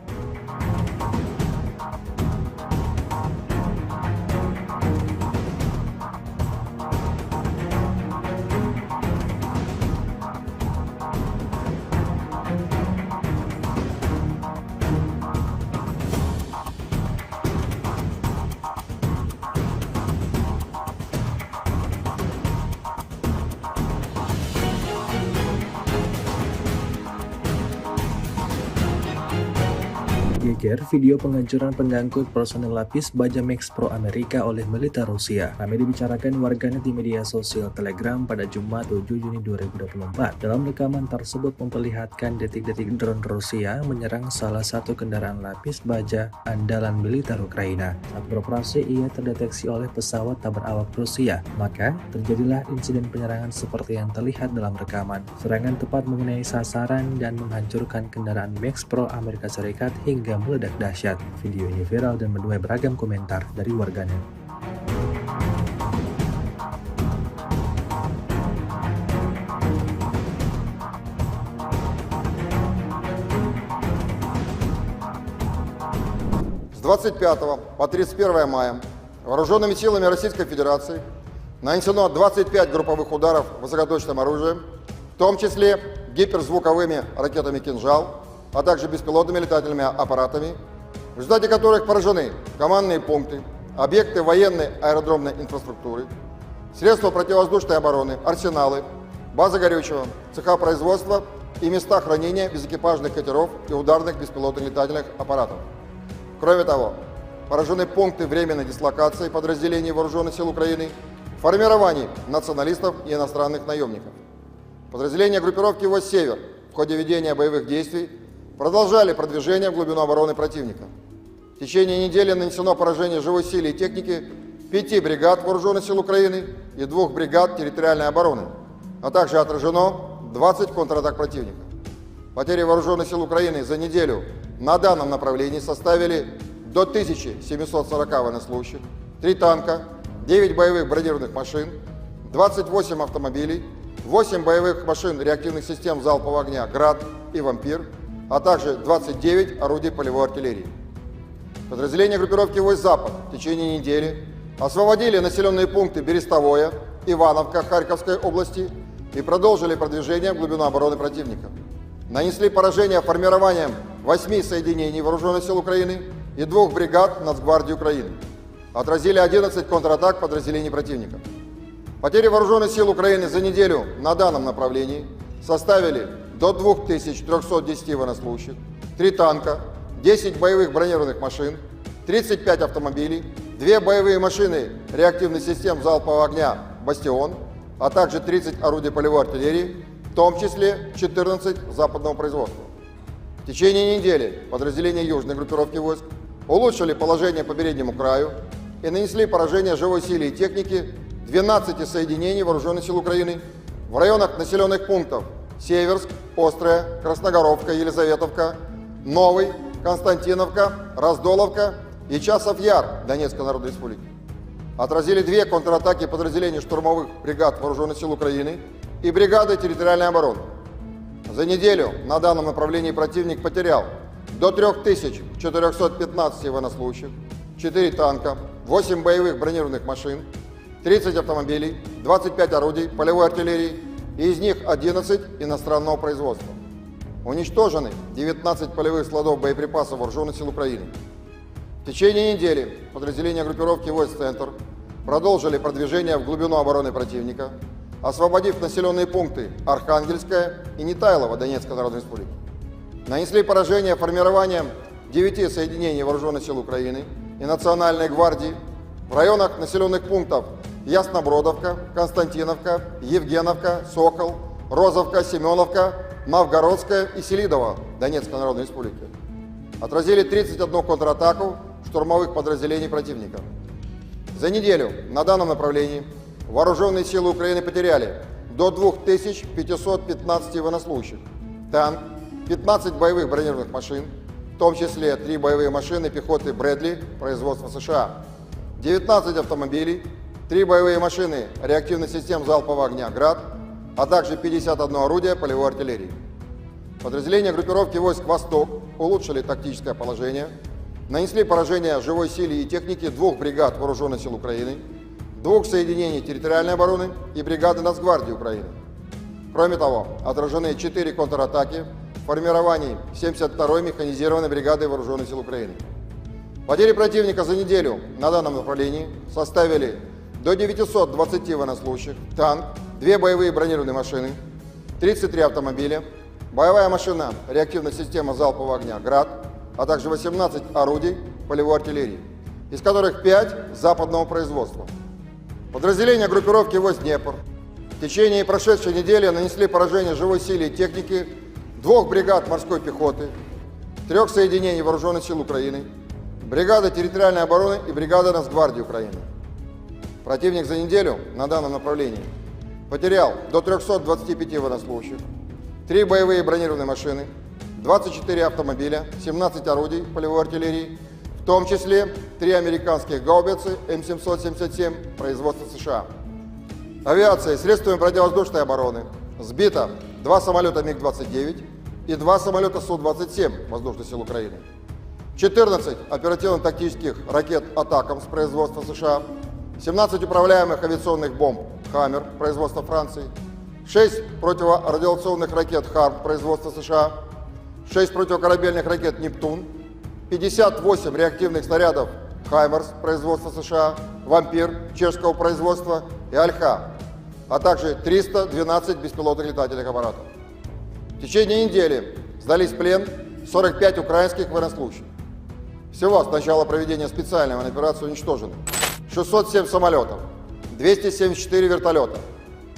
Geger video penghancuran pengangkut personel lapis baja Max Pro Amerika oleh militer Rusia. Ramai dibicarakan warganet di media sosial Telegram pada Jumat 7 Juni 2024. Dalam rekaman tersebut memperlihatkan detik-detik drone Rusia menyerang salah satu kendaraan lapis baja andalan militer Ukraina. Saat beroperasi, ia terdeteksi oleh pesawat tak berawak Rusia. Maka, terjadilah insiden penyerangan seperti yang terlihat dalam rekaman. Serangan tepat mengenai sasaran dan menghancurkan kendaraan Max Pro Amerika Serikat hingga meledak dahsyat. Video ini viral dan menuai beragam komentar dari warganet. С 25 по 31 мая вооруженными силами Российской Федерации нанесено 25 групповых ударов высокоточным оружием, в том числе гиперзвуковыми ракетами «Кинжал», а также беспилотными летательными аппаратами, в результате которых поражены командные пункты, объекты военной аэродромной инфраструктуры, средства противовоздушной обороны, арсеналы, базы горючего, цеха производства и места хранения безэкипажных катеров и ударных беспилотных летательных аппаратов. Кроме того, поражены пункты временной дислокации подразделений Вооруженных сил Украины, формирований националистов и иностранных наемников. Подразделения группировки войск «Север» в ходе ведения боевых действий продолжали продвижение в глубину обороны противника. В течение недели нанесено поражение живой силе и техники 5 бригад Вооруженных сил Украины и 2 бригад территориальной обороны, а также отражено 20 контратак противника. Потери Вооруженных сил Украины за неделю на данном направлении составили до 1740 военнослужащих, 3 танка, 9 боевых бронированных машин, 28 автомобилей, 8 боевых машин реактивных систем залпового огня «Град» и «Вампир», а также 29 орудий полевой артиллерии. Подразделения группировки войск «Запад» в течение недели освободили населенные пункты Берестовое, Ивановка Харьковской области и продолжили продвижение в глубину обороны противника. Нанесли поражение формированием 8 соединений Вооруженных сил Украины и 2 бригад Нацгвардии Украины. Отразили 11 контратак подразделений противника. Потери Вооруженных сил Украины за неделю на данном направлении составили до 2310 военнослужащих, 3 танка, 10 боевых бронированных машин, 35 автомобилей, 2 боевые машины реактивных систем залпового огня «Бастион», а также 30 орудий полевой артиллерии, в том числе 14 западного производства. В течение недели подразделения южной группировки войск улучшили положение по переднему краю и нанесли поражение живой силе и технике 12 соединений Вооруженных сил Украины в районах населенных пунктов Северск, Острая, Красногоровка, Елизаветовка, Новый, Константиновка, Раздоловка и Часов-Яр Донецкой Народной Республики. Отразили 2 контратаки подразделений штурмовых бригад Вооруженных сил Украины и бригады территориальной обороны. За неделю на данном направлении противник потерял до 3415 военнослужащих, 4 танка, 8 боевых бронированных машин, 30 автомобилей, 25 орудий полевой артиллерии, и из них 11 иностранного производства. Уничтожены 19 полевых складов боеприпасов Вооруженных сил Украины. В течение недели подразделения группировки войск «Центр» продолжили продвижение в глубину обороны противника, освободив населенные пункты Архангельская и Нетайлово Донецкой Народной Республики. Нанесли поражение формированием 9 соединений Вооруженных сил Украины и Национальной гвардии в районах населенных пунктов Яснобродовка, Константиновка, Евгеновка, Сокол, Розовка, Семеновка, Новгородская и Селидово Донецкой Народной Республики. Отразили 31 контратаку штурмовых подразделений противника. За неделю на данном направлении Вооруженные силы Украины потеряли до 2515 военнослужащих, танк, 15 боевых бронированных машин, в том числе 3 боевые машины пехоты «Брэдли» производства США, 19 автомобилей, 3 боевые машины реактивных систем залпового огня «Град», а также 51 орудие полевой артиллерии. Подразделения группировки войск «Восток» улучшили тактическое положение, нанесли поражение живой силе и технике 2 бригад Вооруженных сил Украины, 2 соединений территориальной обороны и бригады Нацгвардии Украины. Кроме того, отражены 4 контратаки в формировании 72-й механизированной бригады Вооруженных сил Украины. Потери противника за неделю на данном направлении составили до 920 военнослужащих, танк, 2 боевые бронированные машины, 33 автомобиля, боевая машина реактивная система залпового огня «Град», а также 18 орудий полевой артиллерии, из которых 5 западного производства. Подразделения группировки войск «Днепр» в течение прошедшей недели нанесли поражение живой силе и технике 2 бригад морской пехоты, 3 соединений Вооруженных сил Украины, бригады территориальной обороны и бригады Нацгвардии Украины. Противник за неделю на данном направлении потерял до 325 военнослужащих, 3 боевые бронированные машины, 24 автомобиля, 17 орудий полевой артиллерии, в том числе 3 американских гаубицы М777 производства США. Авиацией, средствами противовоздушной обороны сбито 2 самолета МиГ-29 и 2 самолета Су-27 Воздушных сил Украины, 14 оперативно-тактических ракет «Атакамс» производства США, 17 управляемых авиационных бомб «Хаммер» производства Франции, 6 противорадиационных ракет «Харм» производства США, 6 противокорабельных ракет «Нептун», 58 реактивных снарядов «Хаймерс» производства США, «Вампир» чешского производства и «Альха», а также 312 беспилотных летательных аппаратов. В течение недели сдались в плен 45 украинских военнослужащих. Всего с начала проведения специальной военной операции уничтожены 607 самолетов, 274 вертолета,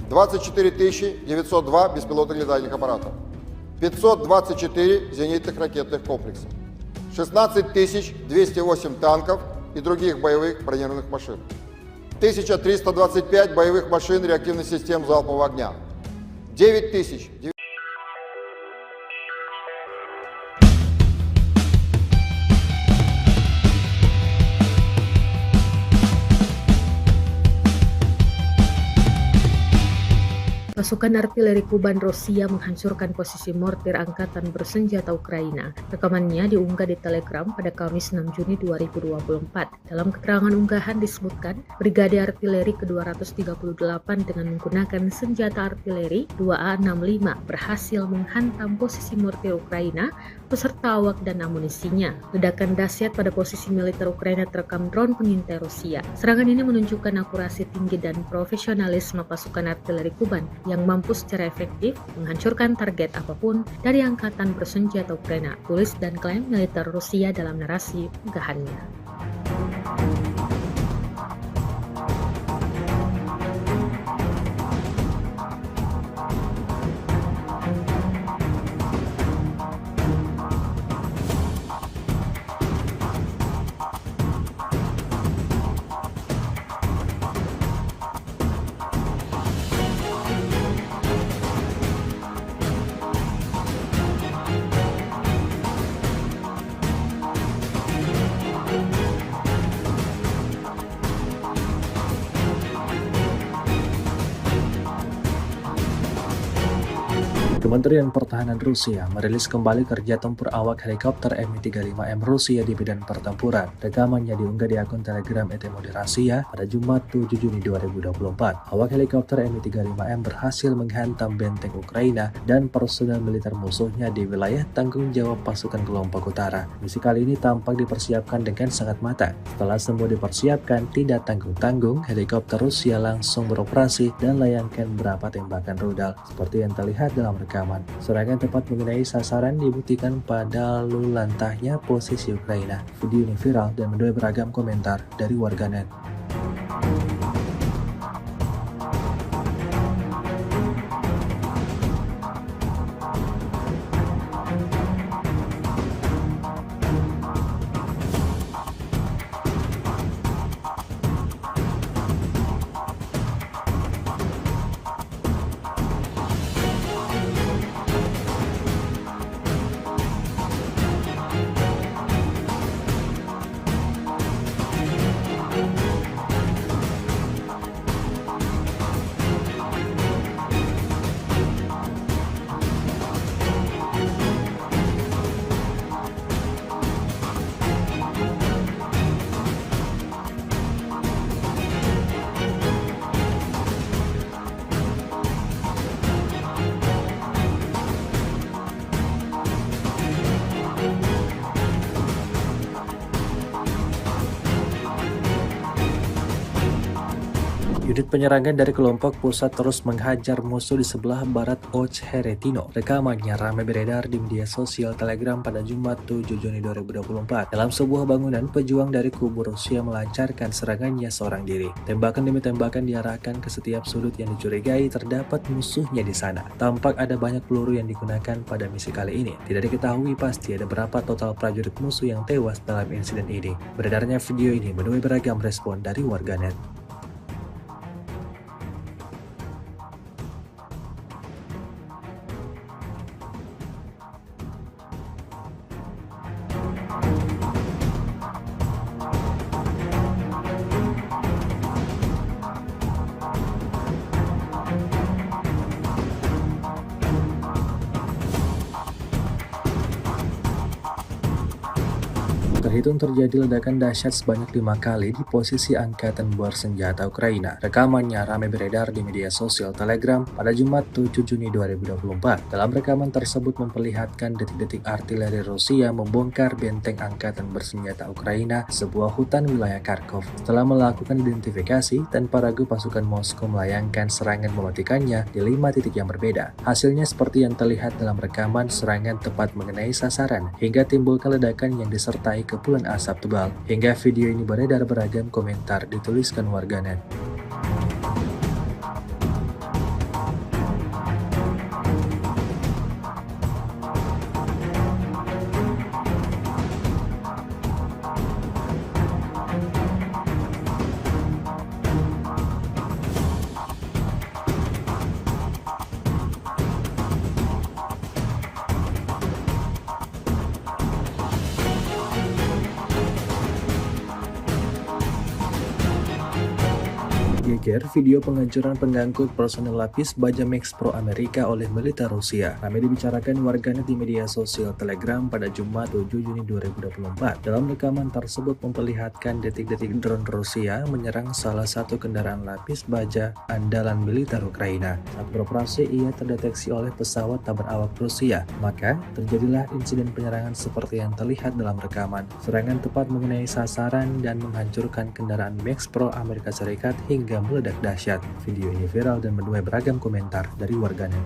24 902 беспилотных летательных аппаратов, 524 зенитных ракетных комплекса, 16 208 танков и других боевых бронированных машин, 1325 боевых машин реактивных систем залпового огня, 9 Pasukan artileri Kuban Rusia menghancurkan posisi mortir angkatan bersenjata Ukraina. Rekamannya diunggah di Telegram pada Kamis 6 Juni 2024. Dalam keterangan unggahan disebutkan, Brigade Artileri ke-238 dengan menggunakan senjata artileri 2A65 berhasil menghantam posisi mortir Ukraina beserta awak dan amunisinya. Ledakan dahsyat pada posisi militer Ukraina terekam drone pengintai Rusia. Serangan ini menunjukkan akurasi tinggi dan profesionalisme pasukan artileri Kuban yang mampu secara efektif menghancurkan target apapun dari angkatan bersenjata Ukraina, tulis dan klaim militer Rusia dalam narasi unggahannya. Kementerian Pertahanan Rusia merilis kembali kerja tempur awak helikopter Mi-35M Rusia di medan pertempuran. Rekamannya diunggah di akun Telegram ET Rasia pada Jumat 7 Juni 2024. Awak helikopter Mi-35M berhasil menghantam benteng Ukraina dan personel militer musuhnya di wilayah tanggung jawab pasukan kelompok utara. Misi kali ini tampak dipersiapkan dengan sangat matang. Setelah semua dipersiapkan, tidak tanggung-tanggung, helikopter Rusia langsung beroperasi dan layangkan beberapa tembakan rudal seperti yang terlihat dalam rekaman. Serangan tepat mengenai sasaran dibuktikan pada lalu lantahnya posisi Ukraina. Video ini viral dan menuai beragam komentar dari warganet. Unit penyerangan dari kelompok pusat terus menghajar musuh di sebelah barat Ocheretino. Rekamannya ramai beredar di media sosial Telegram pada Jumat 7 Juni 2024. Dalam sebuah bangunan, pejuang dari kubu Rusia melancarkan serangannya seorang diri. Tembakan demi tembakan diarahkan ke setiap sudut yang dicurigai terdapat musuhnya di sana. Tampak ada banyak peluru yang digunakan pada misi kali ini. Tidak diketahui pasti ada berapa total prajurit musuh yang tewas dalam insiden ini. Beredarnya video ini menuai beragam respon dari warganet. Terhitung terjadi ledakan dahsyat sebanyak 5 kali di posisi angkatan bersenjata Ukraina. Rekamannya ramai beredar di media sosial Telegram pada Jumat 7 Juni 2024. Dalam rekaman tersebut memperlihatkan detik-detik artileri Rusia membongkar benteng angkatan bersenjata Ukraina, sebuah hutan wilayah Kharkov. Setelah melakukan identifikasi, tanpa ragu pasukan Moskow melayangkan serangan mematikannya di 5 titik yang berbeda. Hasilnya seperti yang terlihat dalam rekaman, serangan tepat mengenai sasaran hingga timbulkan ledakan yang disertai kepulan asap tebal. Hingga video ini beredar, beragam komentar dituliskan warganet. Geger video penghancuran pengangkut personel lapis baja Max Pro Amerika oleh militer Rusia. Ramai dibicarakan warganet di media sosial Telegram pada Jumat 7 Juni 2024. Dalam rekaman tersebut memperlihatkan detik-detik drone Rusia menyerang salah satu kendaraan lapis baja andalan militer Ukraina. Saat beroperasi, ia terdeteksi oleh pesawat tak berawak Rusia. Maka terjadilah insiden penyerangan seperti yang terlihat dalam rekaman. Serangan tepat mengenai sasaran dan menghancurkan kendaraan Max Pro Amerika Serikat hingga meledak dahsyat. Video ini viral dan menuai beragam komentar dari warganet.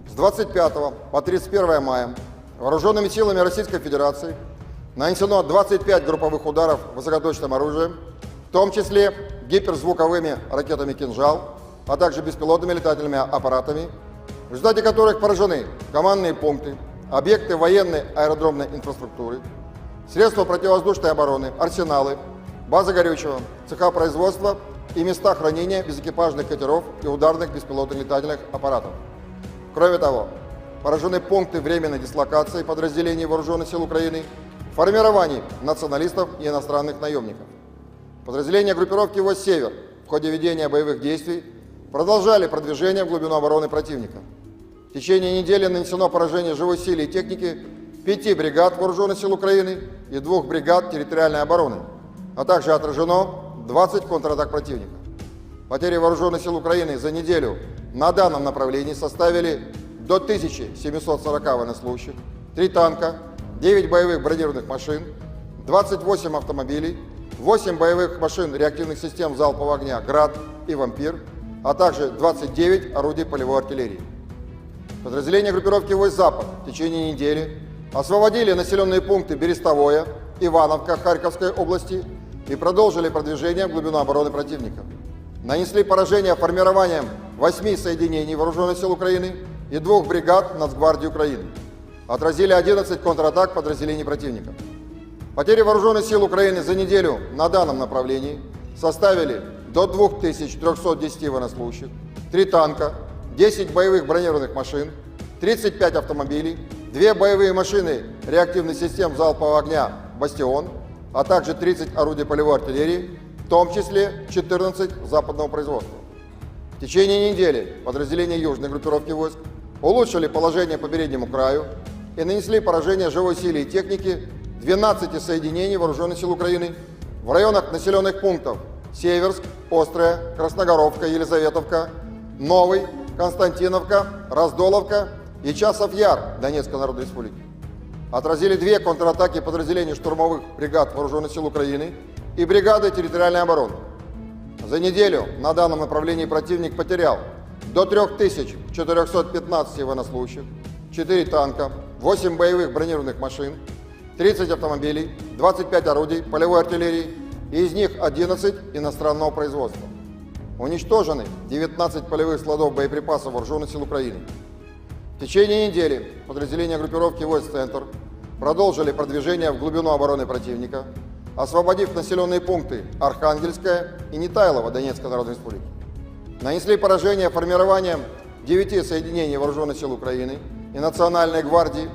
С 25 по 31 мая вооруженными силами Российской Федерации нанесено 25 групповых ударов высокоточным оружием, в том числе гиперзвуковыми ракетами «Кинжал», а также беспилотными летательными аппаратами, в результате которых поражены командные пункты, объекты военной аэродромной инфраструктуры, средства противовоздушной обороны, арсеналы, базы горючего, цеха производства и места хранения безэкипажных катеров и ударных беспилотных летательных аппаратов. Кроме того, поражены пункты временной дислокации подразделений Вооруженных сил Украины, формирований националистов и иностранных наемников. Подразделения группировки «Войск Север» в ходе ведения боевых действий продолжали продвижение в глубину обороны противника. В течение недели нанесено поражение живой силе и техники 5 бригад Вооруженных сил Украины и 2 бригад территориальной обороны, а также отражено 20 контратак противника. Потери Вооруженных сил Украины за неделю на данном направлении составили до 1740 военнослужащих, 3 танка, 9 боевых бронированных машин, 28 автомобилей, 8 боевых машин реактивных систем залпового огня «Град» и «Вампир», а также 29 орудий полевой артиллерии. Подразделения группировки «Войск Запад» в течение недели освободили населенные пункты Берестовое, Ивановка Харьковской области и продолжили продвижение в глубину обороны противника. Нанесли поражение формированием 8 соединений Вооруженных сил Украины и 2 бригад Нацгвардии Украины. Отразили 11 контратак подразделений противника. Потери Вооруженных сил Украины за неделю на данном направлении составили до 2310 военнослужащих, 3 танка, 10 боевых бронированных машин, 35 автомобилей, 2 боевые машины реактивных систем залпового огня «Бастион», а также 30 орудий полевой артиллерии, в том числе 14 западного производства. В течение недели подразделения южной группировки войск улучшили положение по переднему краю и нанесли поражение живой силе и технике 12 соединений Вооруженных сил Украины в районах населенных пунктов Северск, Острая, Красногоровка, Елизаветовка, Новый, Константиновка, Раздоловка и Часов-Яр Донецкой Народной Республики. Отразили 2 контратаки подразделений штурмовых бригад Вооруженных сил Украины и бригады территориальной обороны. За неделю на данном направлении противник потерял до 3415 военнослужащих, 4 танка, 8 боевых бронированных машин, 30 автомобилей, 25 орудий полевой артиллерии, из них 11 иностранного производства. Уничтожены 19 полевых складов боеприпасов Вооруженных сил Украины. В течение недели подразделения группировки «Войск Центр» продолжили продвижение в глубину обороны противника, освободив населенные пункты Архангельская и Нетайлово Донецкой Народной Республики. Нанесли поражение формированием 9 соединений Вооруженных сил Украины и Национальной гвардии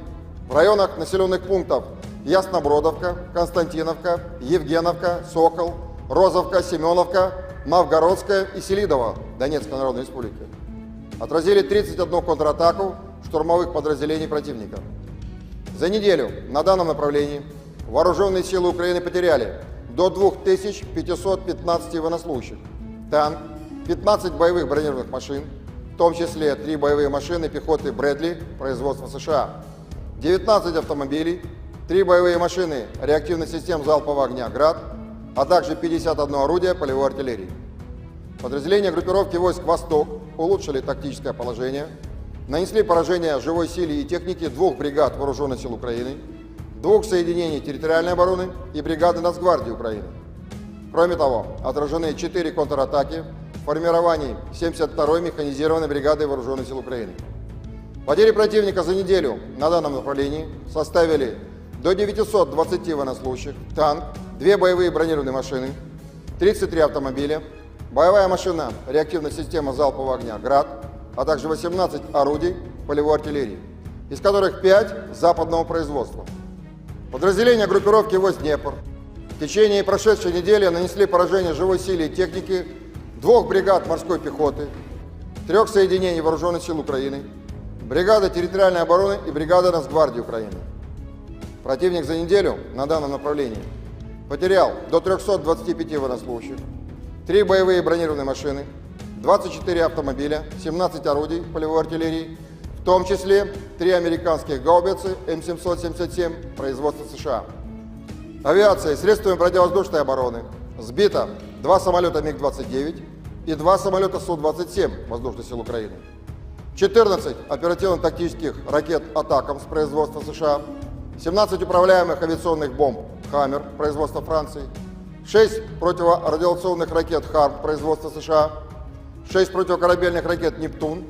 в районах населенных пунктов Яснобродовка, Константиновка, Евгеновка, Сокол, Розовка, Семеновка, Новгородская и Селидово Донецкой Народной Республики. Отразили 31 контратаку штурмовых подразделений противника. За неделю на данном направлении вооруженные силы Украины потеряли до 2515 военнослужащих, танк, 15 боевых бронированных машин, в том числе 3 боевые машины пехоты Брэдли производства США, 19 автомобилей, 3 боевые машины реактивных систем залпового огня «Град», а также 51 орудие полевой артиллерии. Подразделения группировки войск «Восток» улучшили тактическое положение, нанесли поражение живой силе и технике 2 бригад Вооруженных сил Украины, 2 соединений территориальной обороны и бригады Нацгвардии Украины. Кроме того, отражены 4 контратаки в формировании 72-й механизированной бригады Вооруженных сил Украины. Потери противника за неделю на данном направлении составили до 920 военнослужащих, танк, 2 боевые бронированные машины, 33 автомобиля, боевая машина реактивная система залпового огня «Град», а также 18 орудий полевой артиллерии, из которых 5 западного производства. Подразделения группировки войск «Днепр» в течение прошедшей недели нанесли поражение живой силе и технике 2 бригад морской пехоты, 3 соединений Вооруженных сил Украины, бригады территориальной обороны и бригады Нацгвардии Украины. Противник за неделю на данном направлении потерял до 325 военнослужащих, 3 боевые бронированные машины, 24 автомобиля, 17 орудий полевой артиллерии, в том числе 3 американских гаубицы М777 производства США. Авиацией, средствами противовоздушной обороны сбито 2 самолета МиГ-29 и 2 самолета Су-27 Воздушных сил Украины, 14 оперативно-тактических ракет «Атакамс» производства США, 17 управляемых авиационных бомб «Хаммер» производства Франции, 6 противорадиационных ракет «Харм» производства США, 6 противокорабельных ракет «Нептун»,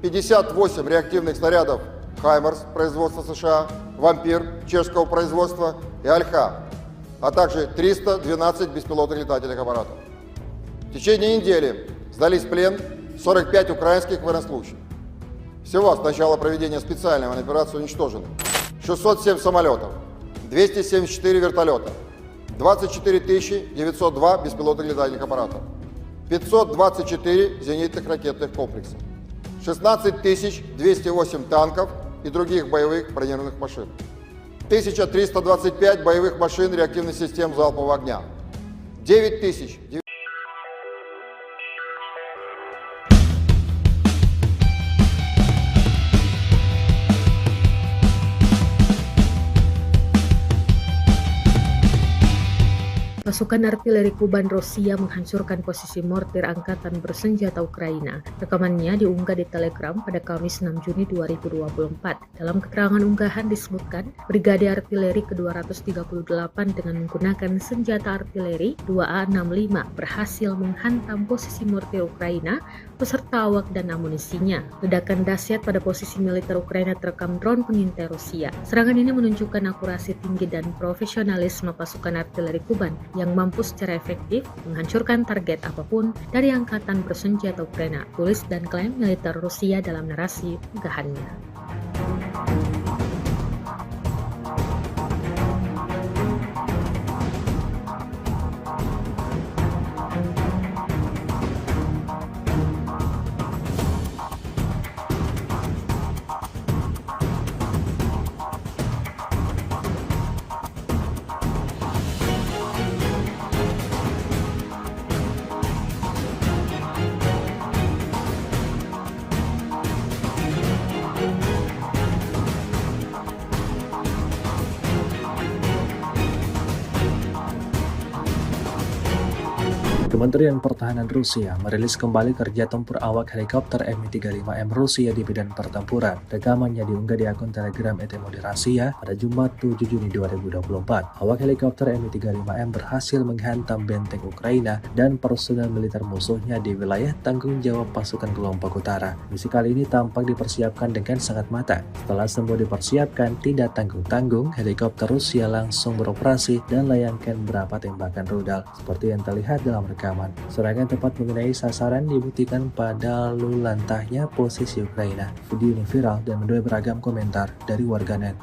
58 реактивных снарядов «Хаймерс» производства США, «Вампир» чешского производства и «Альха», а также 312 беспилотных летательных аппаратов. В течение недели сдались в плен 45 украинских военнослужащих. Всего с начала проведения специальной военной операции уничтожено 607 самолетов, 274 вертолета, 24 902 беспилотных летательных аппаратов, 524 зенитных ракетных комплекса, 16 208 танков и других боевых бронированных машин, 1325 боевых машин реактивных систем залпового огня, 9000Pasukan artileri Kuban Rusia menghancurkan posisi mortir angkatan bersenjata Ukraina. Rekamannya diunggah di Telegram pada Kamis 6 Juni 2024. Dalam keterangan unggahan disebutkan, Brigade Artileri ke-238 dengan menggunakan senjata artileri 2A65 berhasil menghantam posisi mortir Ukraina beserta awak dan amunisinya. Ledakan dahsyat pada posisi militer Ukraina terekam drone pengintai Rusia. Serangan ini menunjukkan akurasi tinggi dan profesionalisme pasukan artileri Kuban yang mampu secara efektif menghancurkan target apapun dari angkatan bersenjata Ukraina, tulis dan klaim militer Rusia dalam narasi unggahannya. Kementerian Pertahanan Rusia merilis kembali kerja tempur awak helikopter Mi-35M Rusia di medan pertempuran. Rekamannya diunggah di akun Telegram ET Moderasia pada Jumat 7 Juni 2024. Awak helikopter Mi-35M berhasil menghantam benteng Ukraina dan personel militer musuhnya di wilayah tanggung jawab pasukan kelompok utara. Misi kali ini tampak dipersiapkan dengan sangat matang. Setelah semua dipersiapkan, tidak tanggung-tanggung, helikopter Rusia langsung beroperasi dan layangkan beberapa tembakan rudal seperti yang terlihat dalam rekaman. Serangan tepat mengenai sasaran dibuktikan pada lalu lantahnya posisi Ukraina. Video ini viral dan menuai beragam komentar dari warganet.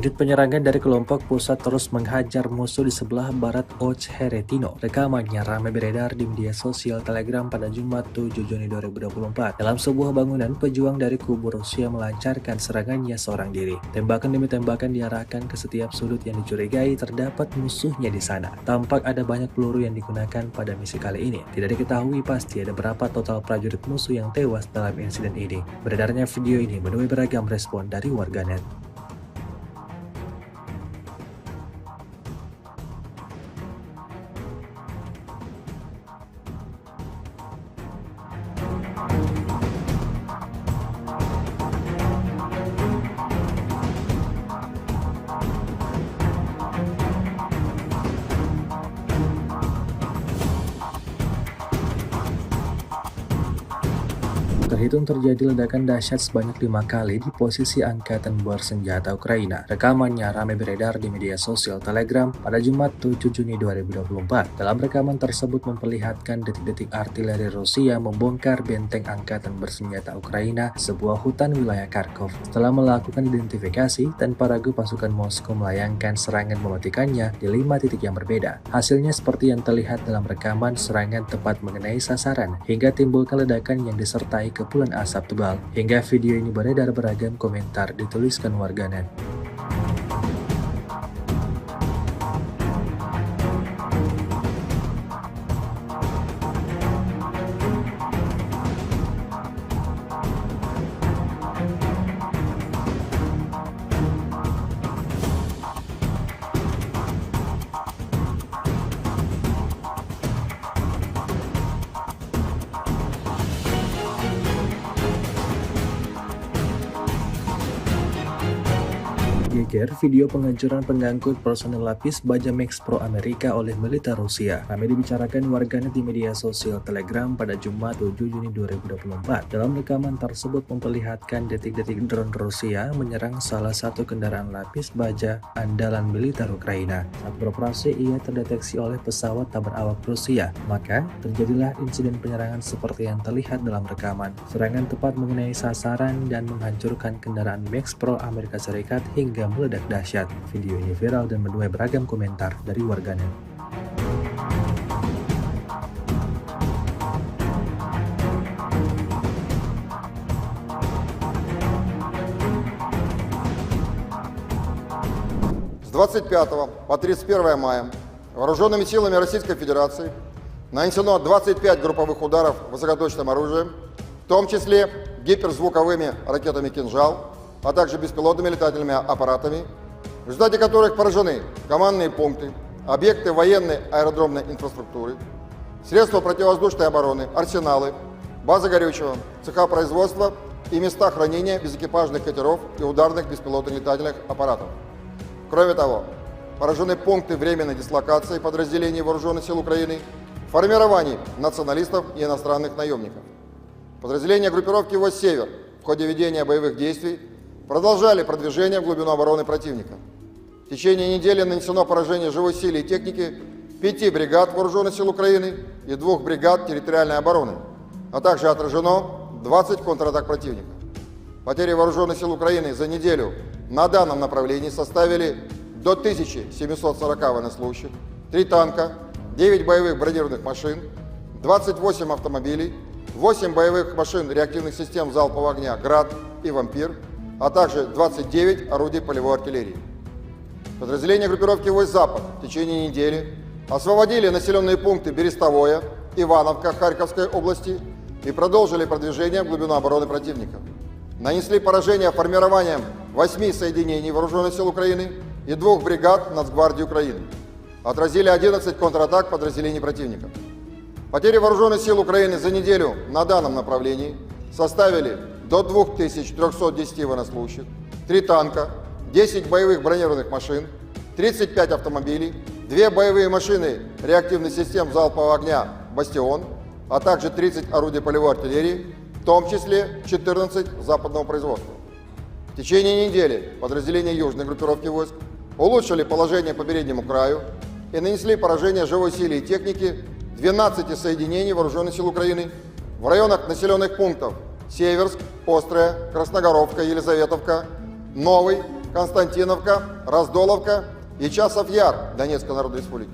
Unit penyerangan dari kelompok pusat terus menghajar musuh di sebelah barat Ocheretino. Rekamannya ramai beredar di media sosial Telegram pada Jumat 7 Juni 2024. Dalam sebuah bangunan, pejuang dari kubu Rusia melancarkan serangannya seorang diri. Tembakan demi tembakan diarahkan ke setiap sudut yang dicurigai terdapat musuhnya di sana. Tampak ada banyak peluru yang digunakan pada misi kali ini. Tidak diketahui pasti ada berapa total prajurit musuh yang tewas dalam insiden ini. Beredarnya video ini menuai beragam respon dari warganet. Terhitung terjadi ledakan dahsyat sebanyak 5 kali di posisi angkatan bersenjata Ukraina. Rekamannya ramai beredar di media sosial Telegram pada Jumat 7 Juni 2024. Dalam rekaman tersebut memperlihatkan detik-detik artileri Rusia membongkar benteng angkatan bersenjata Ukraina, sebuah hutan wilayah Kharkov. Setelah melakukan identifikasi, tanpa ragu pasukan Moskow melayangkan serangan mematikannya di 5 titik yang berbeda. Hasilnya seperti yang terlihat dalam rekaman, serangan tepat mengenai sasaran hingga timbulkan ledakan yang disertai kepulan asap tebal. Hingga video ini beredar beragam komentar dituliskan warganet. Geger video penghancuran pengangkut personel lapis baja Max Pro Amerika oleh militer Rusia. Ramai dibicarakan warganet di media sosial Telegram pada Jumat 7 Juni 2024. Dalam rekaman tersebut memperlihatkan detik-detik drone Rusia menyerang salah satu kendaraan lapis baja andalan militer Ukraina. Saat beroperasi, ia terdeteksi oleh pesawat tak berawak Rusia. Maka, terjadilah insiden penyerangan seperti yang terlihat dalam rekaman. Serangan tepat mengenai sasaran dan menghancurkan kendaraan Max Pro Amerika Serikat hingga meledak dahsyat. Video ini viral dan menuai beragam komentar dari warganet. С 25 по 31 мая вооруженными силами Российской Федерации нанесено 25 групповых ударов высокоточным оружием, в том числе гиперзвуковыми ракетами «Кинжал», а также беспилотными летательными аппаратами, в результате которых поражены командные пункты, объекты военной аэродромной инфраструктуры, средства противовоздушной обороны, арсеналы, базы горючего, цеха производства и места хранения безэкипажных катеров и ударных беспилотных летательных аппаратов. Кроме того, поражены пункты временной дислокации подразделений Вооруженных сил Украины, формирований националистов и иностранных наемников. Подразделения группировки «Войск Север» в ходе ведения боевых действий продолжали продвижение в глубину обороны противника. В течение недели нанесено поражение живой силе и техники 5 бригад Вооруженных сил Украины и 2 бригад территориальной обороны, а также отражено 20 контратак противника. Потери Вооруженных сил Украины за неделю на данном направлении составили до 1740 военнослужащих, 3 танка, 9 боевых бронированных машин, 28 автомобилей, 8 боевых машин реактивных систем залпового огня «Град» и «Вампир», а также 29 орудий полевой артиллерии. Подразделения группировки «Войск Запад» в течение недели освободили населенные пункты Берестовое, Ивановка Харьковской области и продолжили продвижение в глубину обороны противника. Нанесли поражение формированием 8 соединений Вооруженных сил Украины и 2 бригад Нацгвардии Украины. Отразили 11 контратак подразделений противника. Потери Вооруженных сил Украины за неделю на данном направлении составили до 2310 военнослужащих, 3 танка, 10 боевых бронированных машин, 35 автомобилей, 2 боевые машины реактивных систем залпового огня «Бастион», а также 30 орудий полевой артиллерии, в том числе 14 западного производства. В течение недели подразделения южной группировки войск улучшили положение по переднему краю и нанесли поражение живой силе и технике 12 соединений Вооруженных сил Украины в районах населенных пунктов Северск, Острая, Красногоровка, Елизаветовка, Новый, Константиновка, Раздоловка и Часов-Яр Донецкой Народной Республики.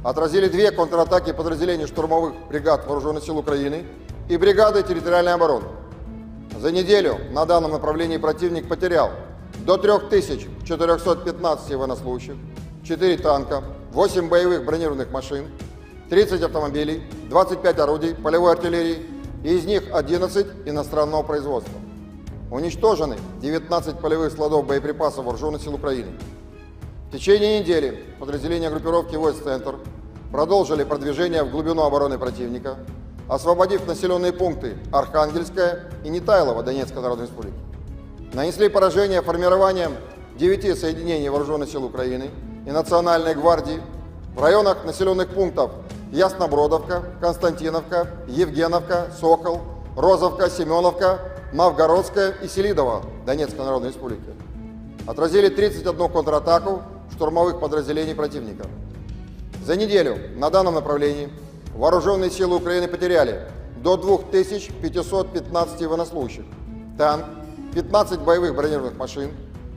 Отразили две контратаки подразделений штурмовых бригад Вооруженных сил Украины и бригады территориальной обороны. За неделю на данном направлении противник потерял до 3415 военнослужащих, 4 танка, 8 боевых бронированных машин, 30 автомобилей, 25 орудий полевой артиллерии, и из них 11 иностранного производства. Уничтожены 19 полевых складов боеприпасов Вооруженных сил Украины. В течение недели подразделения группировки войск «Центр» продолжили продвижение в глубину обороны противника, освободив населенные пункты Архангельская и Нетайлово Донецкой Народной Республики. Нанесли поражение формированием 9 соединений Вооруженных сил Украины и Национальной гвардии в районах населенных пунктов Яснобродовка, Константиновка, Евгеновка, Сокол, Розовка, Семеновка, Новгородская и Селидово Донецкой Народной Республики. Отразили 31 контратаку штурмовых подразделений противника. За неделю на данном направлении Вооруженные силы Украины потеряли до 2515 военнослужащих, танк, 15 боевых бронированных машин,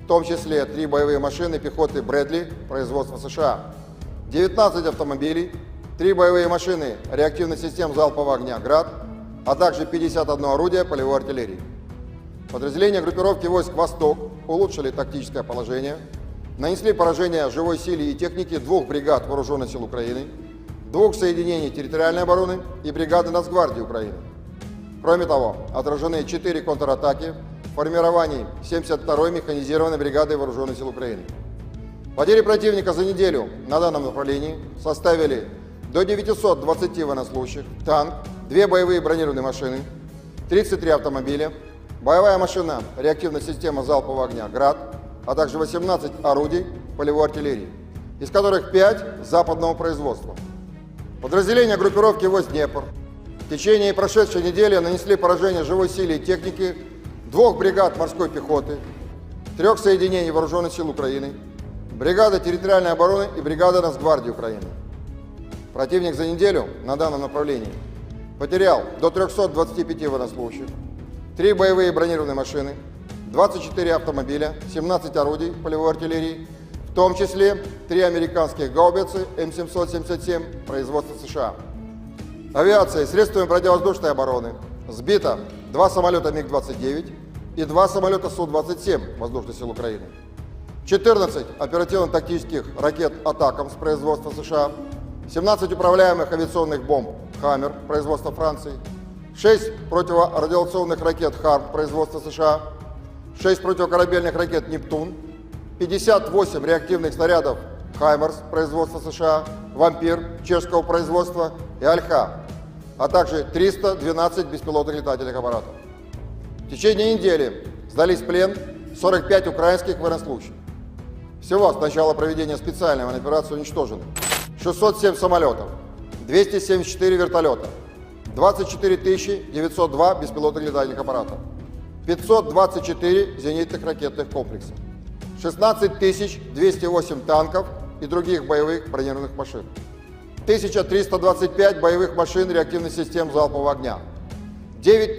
в том числе 3 боевые машины пехоты Брэдли производства США, 19 автомобилей, 3 боевые машины реактивных систем залпового огня «Град», а также 51 орудие полевой артиллерии. Подразделения группировки войск «Восток» улучшили тактическое положение, нанесли поражение живой силе и технике 2 бригад Вооруженных сил Украины, 2 соединений территориальной обороны и бригады Нацгвардии Украины. Кроме того, отражены 4 контратаки в формировании 72-й механизированной бригады Вооруженных сил Украины. Потери противника за неделю на данном направлении составили до 920 военнослужащих, танк, 2 боевые бронированные машины, 33 автомобиля, боевая машина реактивной системы залпового огня «Град», а также 18 орудий полевой артиллерии, из которых 5 западного производства. Подразделения группировки войск «Днепр» в течение прошедшей недели нанесли поражение живой силе и технике 2 бригад морской пехоты, 3 соединений Вооруженных сил Украины, бригады территориальной обороны и бригады Нацгвардии Украины. Противник за неделю на данном направлении потерял до 325 военнослужащих, 3 боевые бронированные машины, 24 автомобиля, 17 орудий полевой артиллерии, в том числе 3 американских гаубицы М777 производства США. Авиацией, средствами противовоздушной обороны сбито 2 самолета МиГ-29 и 2 самолета Су-27 Воздушных сил Украины, 14 оперативно-тактических ракет «Атакамс» производства США, 17 управляемых авиационных бомб «Хаммер» производства Франции, 6 противорадиационных ракет «Харм» производства США, 6 противокорабельных ракет «Нептун», 58 реактивных снарядов «Хаймерс» производства США, «Вампир» чешского производства и «Альха», а также 312 беспилотных летательных аппаратов. В течение недели сдались в плен 45 украинских военнослужащих. Всего с начала проведения специальной военной операции уничтожено 607 самолетов, 274 вертолета, 24 902 беспилотных летательных аппаратов, 524 зенитных ракетных комплекса, 16 208 танков и других боевых бронированных машин, 1325 боевых машин реактивных систем залпового огня, 9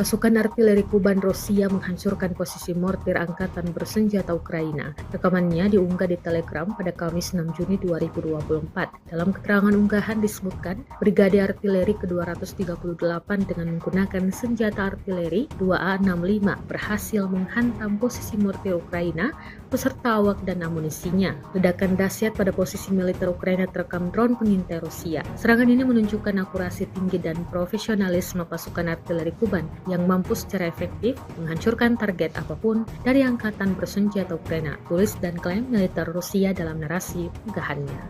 Pasukan artileri Kuban Rusia menghancurkan posisi mortir angkatan bersenjata Ukraina. Rekamannya diunggah di Telegram pada Kamis 6 Juni 2024. Dalam keterangan unggahan disebutkan, Brigade Artileri ke-238 dengan menggunakan senjata artileri 2A65 berhasil menghantam posisi mortir Ukraina beserta awak dan amunisinya. Ledakan dahsyat pada posisi militer Ukraina terekam drone pengintai Rusia. Serangan ini menunjukkan akurasi tinggi dan profesionalisme pasukan artileri Kuban yang mampu secara efektif menghancurkan target apapun dari angkatan bersenjata Ukraina, tulis dan klaim militer Rusia dalam narasi unggahannya.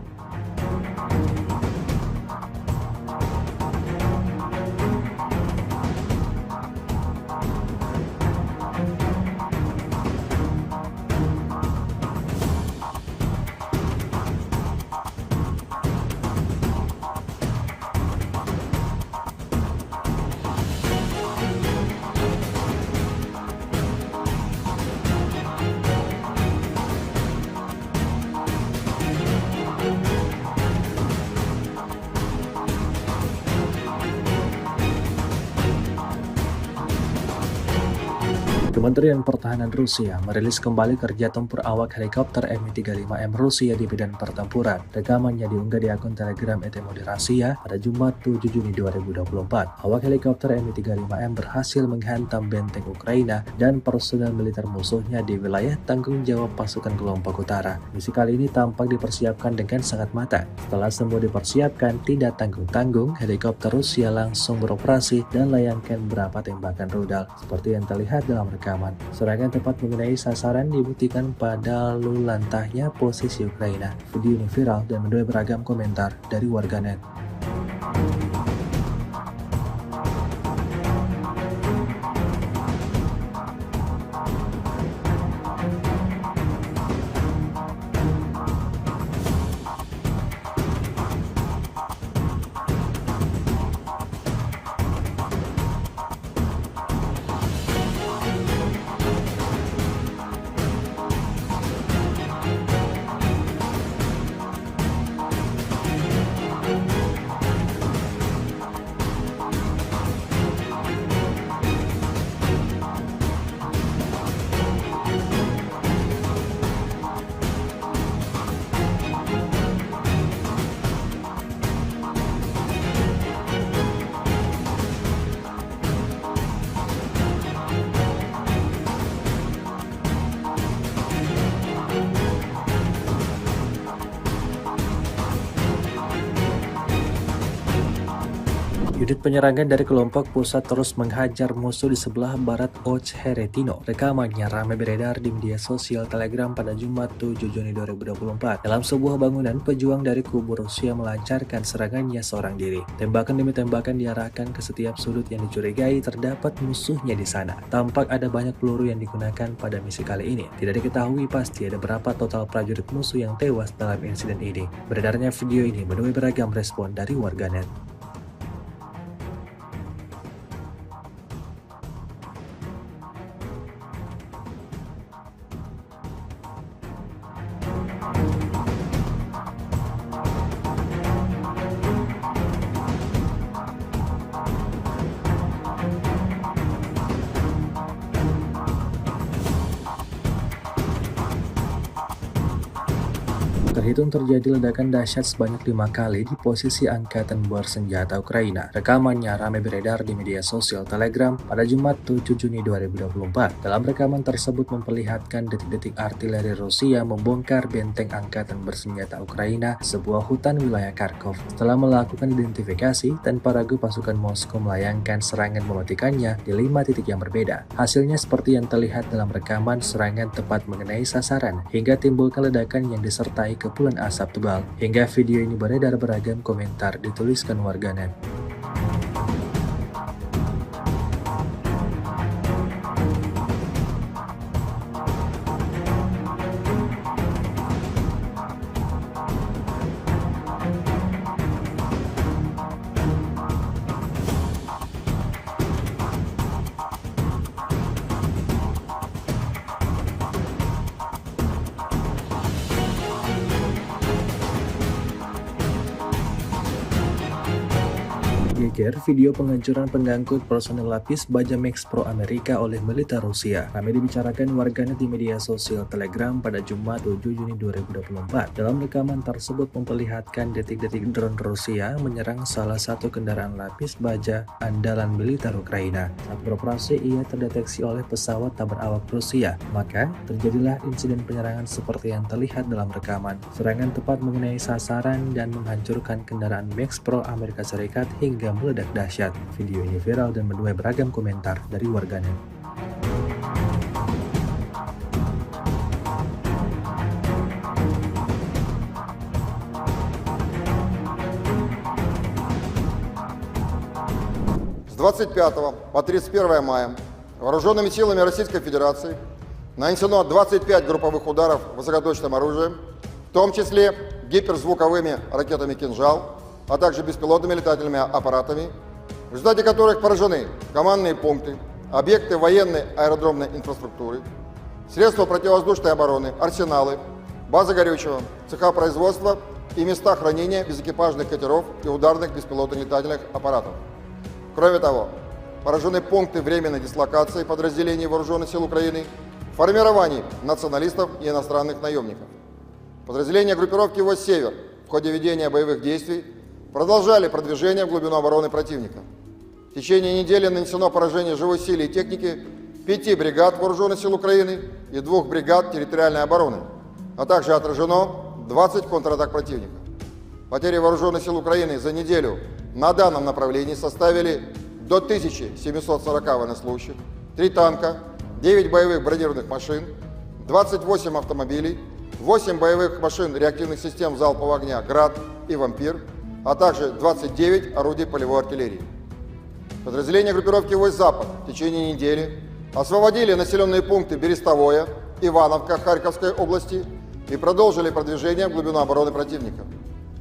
Kementerian Pertahanan Rusia merilis kembali kerja tempur awak helikopter Mi-35M Rusia di medan pertempuran. Rekamannya diunggah di akun Telegram ET Moderasia pada Jumat 7 Juni 2024. Awak helikopter Mi-35M berhasil menghantam benteng Ukraina dan personel militer musuhnya di wilayah tanggung jawab pasukan kelompok utara. Misi kali ini tampak dipersiapkan dengan sangat matang. Setelah semua dipersiapkan, tidak tanggung-tanggung, helikopter Rusia langsung beroperasi dan layangkan beberapa tembakan rudal. Seperti yang terlihat dalam rekaman, serangan tepat mengenai sasaran dibuktikan pada lalu lantahnya posisi Ukraina. Video ini viral dan menuai beragam komentar dari warganet. Unit penyerangan dari kelompok pusat terus menghajar musuh di sebelah barat Och-Heretino. Rekamannya ramai beredar di media sosial Telegram pada Jumat 7 Juni 2024. Dalam sebuah bangunan, pejuang dari kubu Rusia melancarkan serangannya seorang diri. Tembakan demi tembakan diarahkan ke setiap sudut yang dicurigai terdapat musuhnya di sana. Tampak ada banyak peluru yang digunakan pada misi kali ini. Tidak diketahui pasti ada berapa total prajurit musuh yang tewas dalam insiden ini. Beredarnya video ini menuai beragam respon dari warganet. Terhitung terjadi ledakan dahsyat sebanyak 5 kali di posisi angkatan bersenjata Ukraina. Rekamannya ramai beredar di media sosial Telegram pada Jumat 7 Juni 2024. Dalam rekaman tersebut memperlihatkan detik-detik artileri Rusia membongkar benteng angkatan bersenjata Ukraina, sebuah hutan wilayah Kharkov. Setelah melakukan identifikasi, tanpa ragu pasukan Moskow melayangkan serangan mematikannya di 5 titik yang berbeda. Hasilnya seperti yang terlihat dalam rekaman, serangan tepat mengenai sasaran hingga timbulkan ledakan yang disertai kepulan asap tebal. Hingga video ini beredar beragam komentar dituliskan warganet. Geger video penghancuran pengangkut personel lapis baja Max Pro Amerika oleh militer Rusia. Ramai dibicarakan warganet di media sosial Telegram pada Jumat 7 Juni 2024. Dalam rekaman tersebut memperlihatkan detik-detik drone Rusia menyerang salah satu kendaraan lapis baja andalan militer Ukraina. Saat beroperasi, ia terdeteksi oleh pesawat tak berawak Rusia. Maka, terjadilah insiden penyerangan seperti yang terlihat dalam rekaman. Serangan tepat mengenai sasaran dan menghancurkan kendaraan Max Pro Amerika Serikat hingga meledak dahsyat. Video ini viral dan menuai beragam komentar dari warganet. С 25 по 31 мая вооруженными силами Российской Федерации нанесено 25 групповых ударов высокоточным оружием, в том числе гиперзвуковыми ракетами «Кинжал», а также беспилотными летательными аппаратами, в результате которых поражены командные пункты, объекты военной аэродромной инфраструктуры, средства противовоздушной обороны, арсеналы, базы горючего, цеха производства и места хранения безэкипажных катеров и ударных беспилотных летательных аппаратов. Кроме того, поражены пункты временной дислокации подразделений Вооруженных сил Украины, формирований националистов и иностранных наемников. Подразделения группировки войск «Север» в ходе ведения боевых действий продолжали продвижение в глубину обороны противника. В течение недели нанесено поражение живой силе и техники 5 бригад Вооруженных сил Украины и 2 бригад территориальной обороны, а также отражено 20 контратак противника. Потери Вооруженных сил Украины за неделю на данном направлении составили до 1740 военнослужащих, 3 танка, 9 боевых бронированных машин, 28 автомобилей, 8 боевых машин реактивных систем залпового огня «Град» и «Вампир», а также 29 орудий полевой артиллерии. Подразделения группировки войск «Запад» в течение недели освободили населенные пункты Берестовое, Ивановка Харьковской области и продолжили продвижение в глубину обороны противника.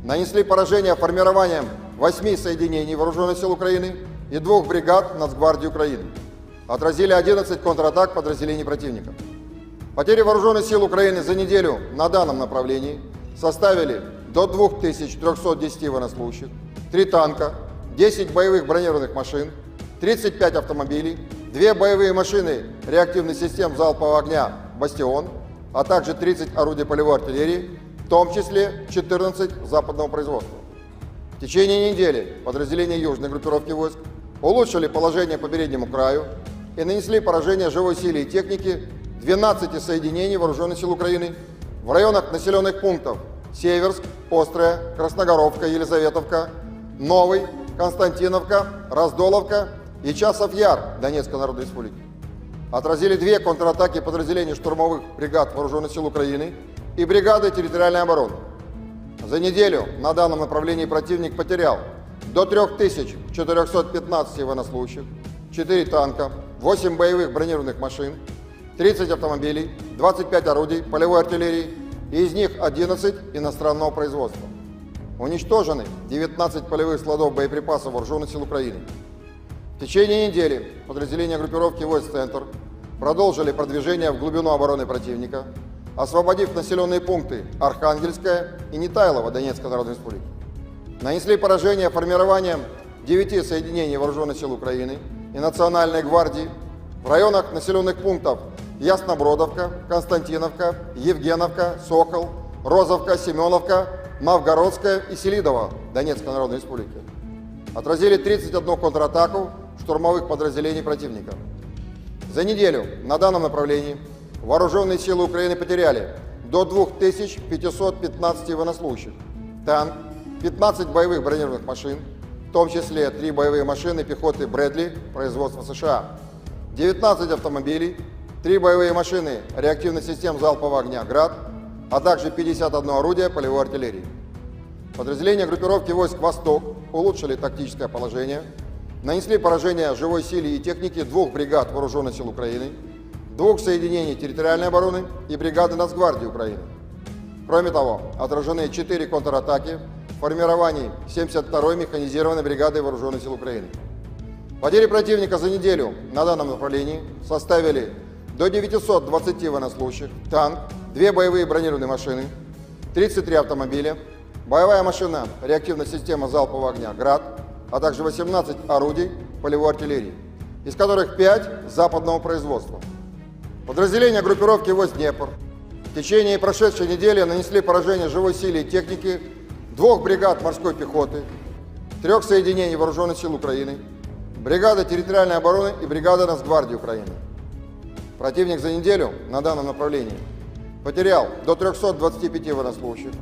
Нанесли поражение формированием 8 соединений Вооруженных сил Украины и 2 бригад Нацгвардии Украины. Отразили 11 контратак подразделений противника. Потери Вооруженных сил Украины за неделю на данном направлении составили до 2310 военнослужащих, 3 танка, 10 боевых бронированных машин, 35 автомобилей, 2 боевые машины реактивных систем залпового огня «Бастион», а также 30 орудий полевой артиллерии, в том числе 14 западного производства. В течение недели подразделения южной группировки войск улучшили положение по переднему краю и нанесли поражение живой силе и технике 12 соединений Вооруженных сил Украины в районах населенных пунктов Северск, Острая, Красногоровка, Елизаветовка, Новый, Константиновка, Раздоловка и Часов-Яр Донецкой Народной Республики. Отразили 2 контратаки подразделений штурмовых бригад Вооруженных сил Украины и бригады территориальной обороны. За неделю на данном направлении противник потерял до 3415 военнослужащих, 4 танка, 8 боевых бронированных машин, 30 автомобилей, 25 орудий полевой артиллерии, и из них 11 иностранного производства. Уничтожены 19 полевых складов боеприпасов Вооруженных сил Украины. В течение недели подразделения группировки войск «Центр» продолжили продвижение в глубину обороны противника, освободив населенные пункты Архангельская и Нетайлово Донецкой Народной Республики. Нанесли поражение формированием 9 соединений Вооруженных сил Украины и Национальной гвардии в районах населенных пунктов Яснобродовка, Константиновка, Евгеновка, Сокол, Розовка, Семеновка, Новгородская и Селидово Донецкой Народной Республики. Отразили 31 контратаку штурмовых подразделений противника. За неделю на данном направлении вооруженные силы Украины потеряли до 2515 военнослужащих, танк, 15 боевых бронированных машин, в том числе 3 боевые машины пехоты «Брэдли» производства США, 19 автомобилей, 3 боевые машины реактивных систем залпового огня «Град», а также 51 орудие полевой артиллерии. Подразделения группировки войск «Восток» улучшили тактическое положение, нанесли поражение живой силе и технике 2 бригад Вооруженных сил Украины, 2 соединений территориальной обороны и бригады Нацгвардии Украины. Кроме того, отражены 4 контратаки в формировании 72-й механизированной бригады Вооруженных сил Украины. Потери противника за неделю на данном направлении составили до 920 военнослужащих, танк, 2 боевые бронированные машины, 33 автомобиля, боевая машина реактивной системы залпового огня «Град», а также 18 орудий полевой артиллерии, из которых 5 западного производства. Подразделения группировки войск «Днепр» в течение прошедшей недели нанесли поражение живой силе и технике 2 бригад морской пехоты, 3 соединений Вооруженных сил Украины, бригады территориальной обороны и бригады Нацгвардии Украины. Противник за неделю на данном направлении потерял до 325 военнослужащих,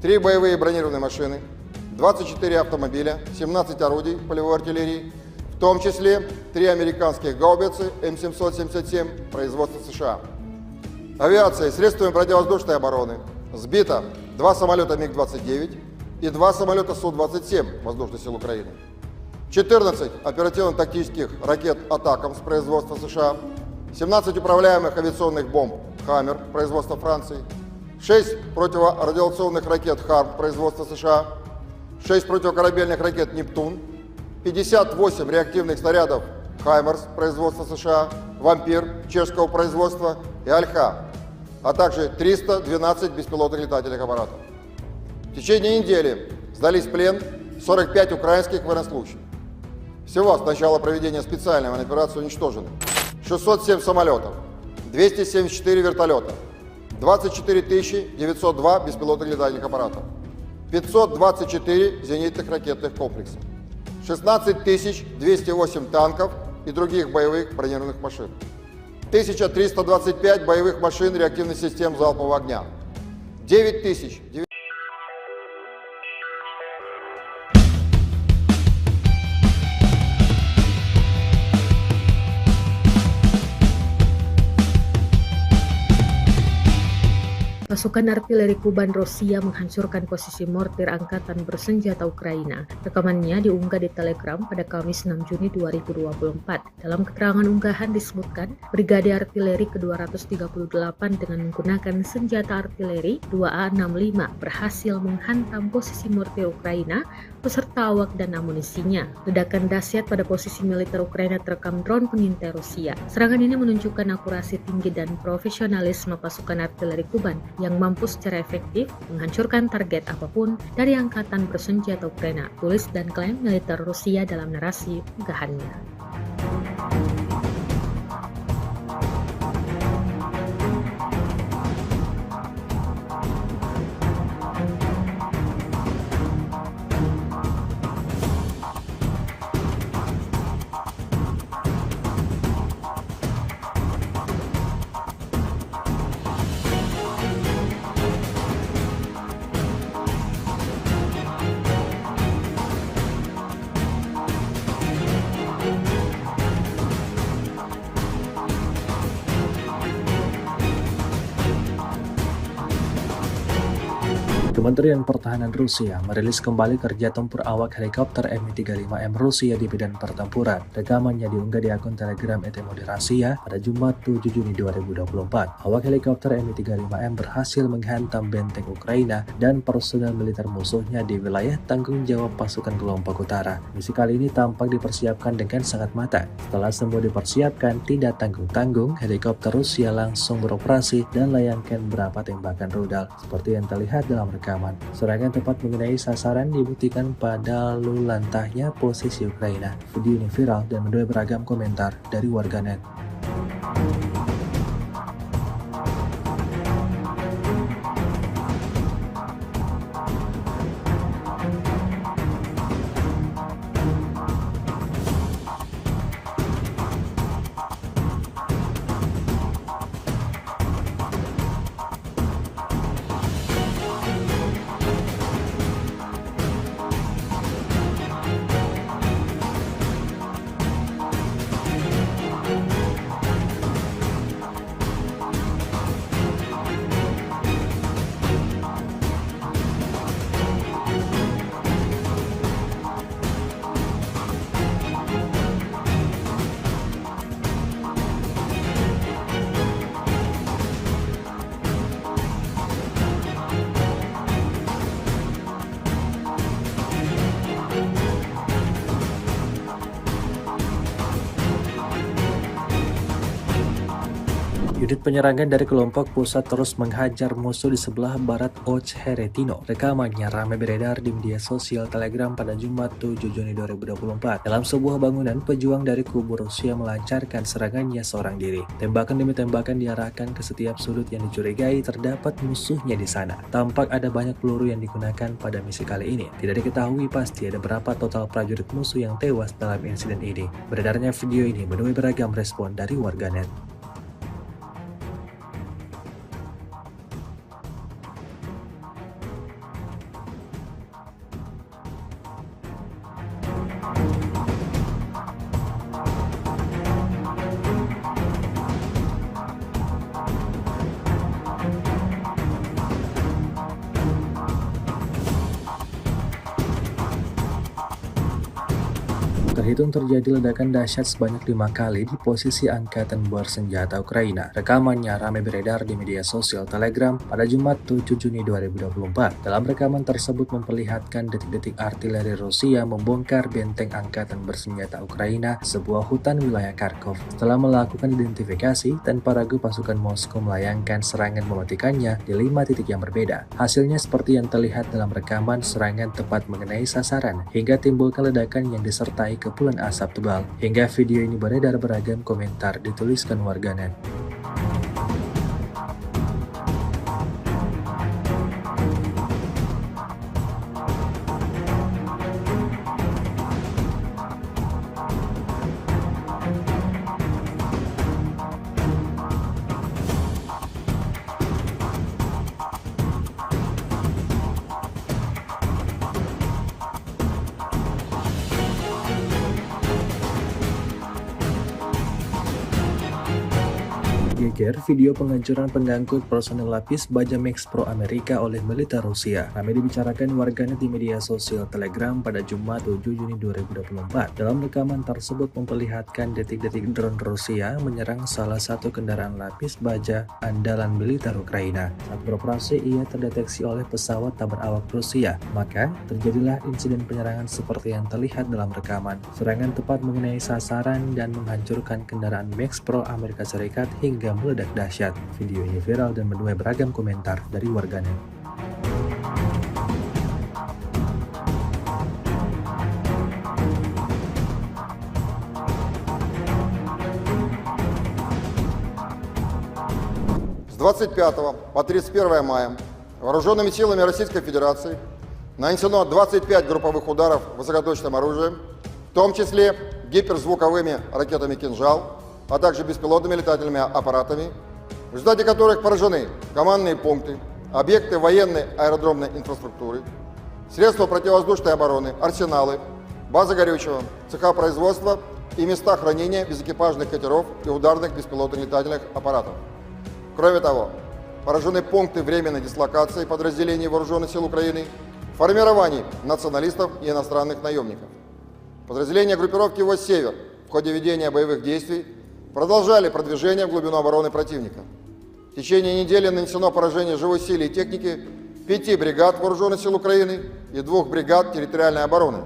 3 боевые бронированные машины, 24 автомобиля, 17 орудий полевой артиллерии, в том числе 3 американских гаубицы М777 производства США. Авиацией и средствами противовоздушной обороны сбито 2 самолета МиГ-29 и 2 самолета Су-27 Воздушных сил Украины, 14 оперативно-тактических ракет «Атакамс» производства США, 17 управляемых авиационных бомб «Хаммер» производства Франции, 6 противорадиационных ракет «Харм» производства США, 6 противокорабельных ракет «Нептун», 58 реактивных снарядов «Хаймерс» производства США, «Вампир» чешского производства и «Альха», а также 312 беспилотных летательных аппаратов. В течение недели сдались в плен 45 украинских военнослужащих. Всего с начала проведения специальной военной операции уничтожены 607 самолетов, 274 вертолета, 24 902 беспилотных летательных аппаратов, 524 зенитных ракетных комплекса, 16 208 танков и других боевых бронированных машин, 1325 боевых машин реактивных систем залпового огня, 9000. Pasukan artileri Kuban Rusia menghancurkan posisi mortir angkatan bersenjata Ukraina. Rekamannya diunggah di Telegram pada Kamis 6 Juni 2024. Dalam keterangan unggahan disebutkan, Brigade Artileri ke-238 dengan menggunakan senjata artileri 2A65 berhasil menghantam posisi mortir Ukraina beserta awak dan amunisinya. Ledakan dahsyat pada posisi militer Ukraina terekam drone pengintai Rusia. Serangan ini menunjukkan akurasi tinggi dan profesionalisme pasukan artileri Kuban yang mampu secara efektif menghancurkan target apapun dari angkatan bersenjata Ukraina, tulis dan klaim militer Rusia dalam narasi unggahannya. Kementerian Pertahanan Rusia merilis kembali kerja tempur awak helikopter Mi-35M Rusia di medan pertempuran. Rekamannya diunggah di akun Telegram ET Rasia pada Jumat 7 Juni 2024. Awak helikopter Mi-35M berhasil menghantam benteng Ukraina dan personel militer musuhnya di wilayah tanggung jawab pasukan kelompok utara. Misi kali ini tampak dipersiapkan dengan sangat matang. Setelah semua dipersiapkan, tidak tanggung-tanggung, helikopter Rusia langsung beroperasi dan layangkan beberapa tembakan rudal. Seperti yang terlihat dalam rekaman, serangan tepat mengenai sasaran dibuktikan pada lulantahnya posisi Ukraina. Video ini viral dan menuai beragam komentar dari warganet. Unit penyerangan dari kelompok pusat terus menghajar musuh di sebelah barat Ocheretino. Rekamannya ramai beredar di media sosial Telegram pada Jumat 7 Juni 2024. Dalam sebuah bangunan, pejuang dari kubu Rusia melancarkan serangannya seorang diri. Tembakan demi tembakan diarahkan ke setiap sudut yang dicurigai terdapat musuhnya di sana. Tampak ada banyak peluru yang digunakan pada misi kali ini. Tidak diketahui pasti ada berapa total prajurit musuh yang tewas dalam insiden ini. Beredarnya video ini menuai beragam respon dari warganet. Terhitung terjadi ledakan dahsyat sebanyak 5 kali di posisi angkatan bersenjata Ukraina. Rekamannya ramai beredar di media sosial Telegram pada Jumat 7 Juni 2024. Dalam rekaman tersebut memperlihatkan detik-detik artileri Rusia membongkar benteng angkatan bersenjata Ukraina, sebuah hutan wilayah Kharkov. Setelah melakukan identifikasi, tanpa ragu pasukan Moskow melayangkan serangan mematikannya di 5 titik yang berbeda. Hasilnya seperti yang terlihat dalam rekaman, serangan tepat mengenai sasaran hingga timbulkan ledakan yang disertai kepulan asap tebal. Hingga video ini beredar, beragam komentar dituliskan warganet. Geger video penghancuran pengangkut personel lapis baja Max Pro Amerika oleh militer Rusia. Ramai dibicarakan warganet di media sosial Telegram pada Jumat 7 Juni 2024. Dalam rekaman tersebut memperlihatkan detik-detik drone Rusia menyerang salah satu kendaraan lapis baja andalan militer Ukraina. Saat beroperasi, ia terdeteksi oleh pesawat tak berawak Rusia. Maka terjadilah insiden penyerangan seperti yang terlihat dalam rekaman. Serangan tepat mengenai sasaran dan menghancurkan kendaraan Max Pro Amerika Serikat hingga meledak dahsyat. Video ini viral dan menuai beragam komentar dari warganet. С 25 по 31 мая вооруженными силами Российской Федерации нанесено 25 групповых ударов высокоточным оружием, в том числе гиперзвуковыми ракетами «Кинжал», а также беспилотными летательными аппаратами, в результате которых поражены командные пункты, объекты военной аэродромной инфраструктуры, средства противовоздушной обороны, арсеналы, базы горючего, цеха производства и места хранения безэкипажных катеров и ударных беспилотных летательных аппаратов. Кроме того, поражены пункты временной дислокации подразделений Вооруженных сил Украины, формирований националистов и иностранных наемников. Подразделения группировки войск «Север» в ходе ведения боевых действий продолжали продвижение в глубину обороны противника. В течение недели нанесено поражение живой силе и техники 5 бригад Вооруженных сил Украины и 2 бригад территориальной обороны,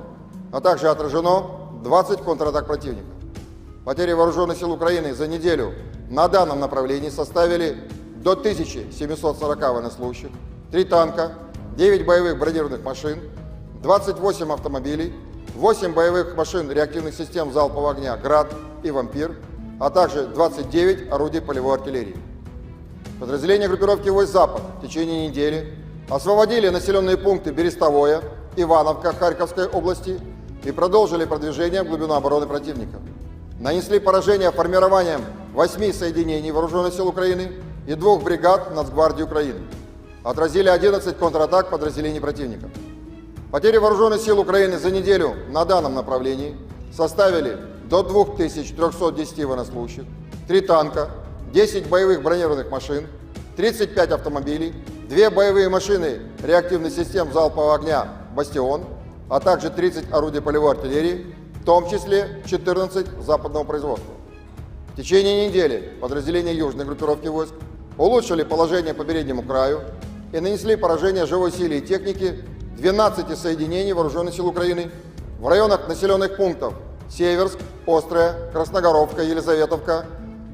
а также отражено 20 контратак противника. Потери Вооруженных сил Украины за неделю на данном направлении составили до 1740 военнослужащих, 3 танка, 9 боевых бронированных машин, 28 автомобилей, 8 боевых машин реактивных систем залпового огня «Град» и «Вампир», а также 29 орудий полевой артиллерии. Подразделения группировки войск «Запад» в течение недели освободили населенные пункты Берестовое, Ивановка Харьковской области и продолжили продвижение в глубину обороны противника. Нанесли поражение формированием 8 соединений Вооруженных сил Украины и 2 бригад Нацгвардии Украины. Отразили 11 контратак подразделений противника. Потери Вооруженных сил Украины за неделю на данном направлении составили до 2310 военнослужащих, 3 танка, 10 боевых бронированных машин, 35 автомобилей, 2 боевые машины реактивных систем залпового огня «Бастион», а также 30 орудий полевой артиллерии, в том числе 14 западного производства. В течение недели подразделения южной группировки войск улучшили положение по переднему краю и нанесли поражение живой силе и технике 12 соединений Вооруженных сил Украины в районах населенных пунктов Северск, Острая, Красногоровка, Елизаветовка,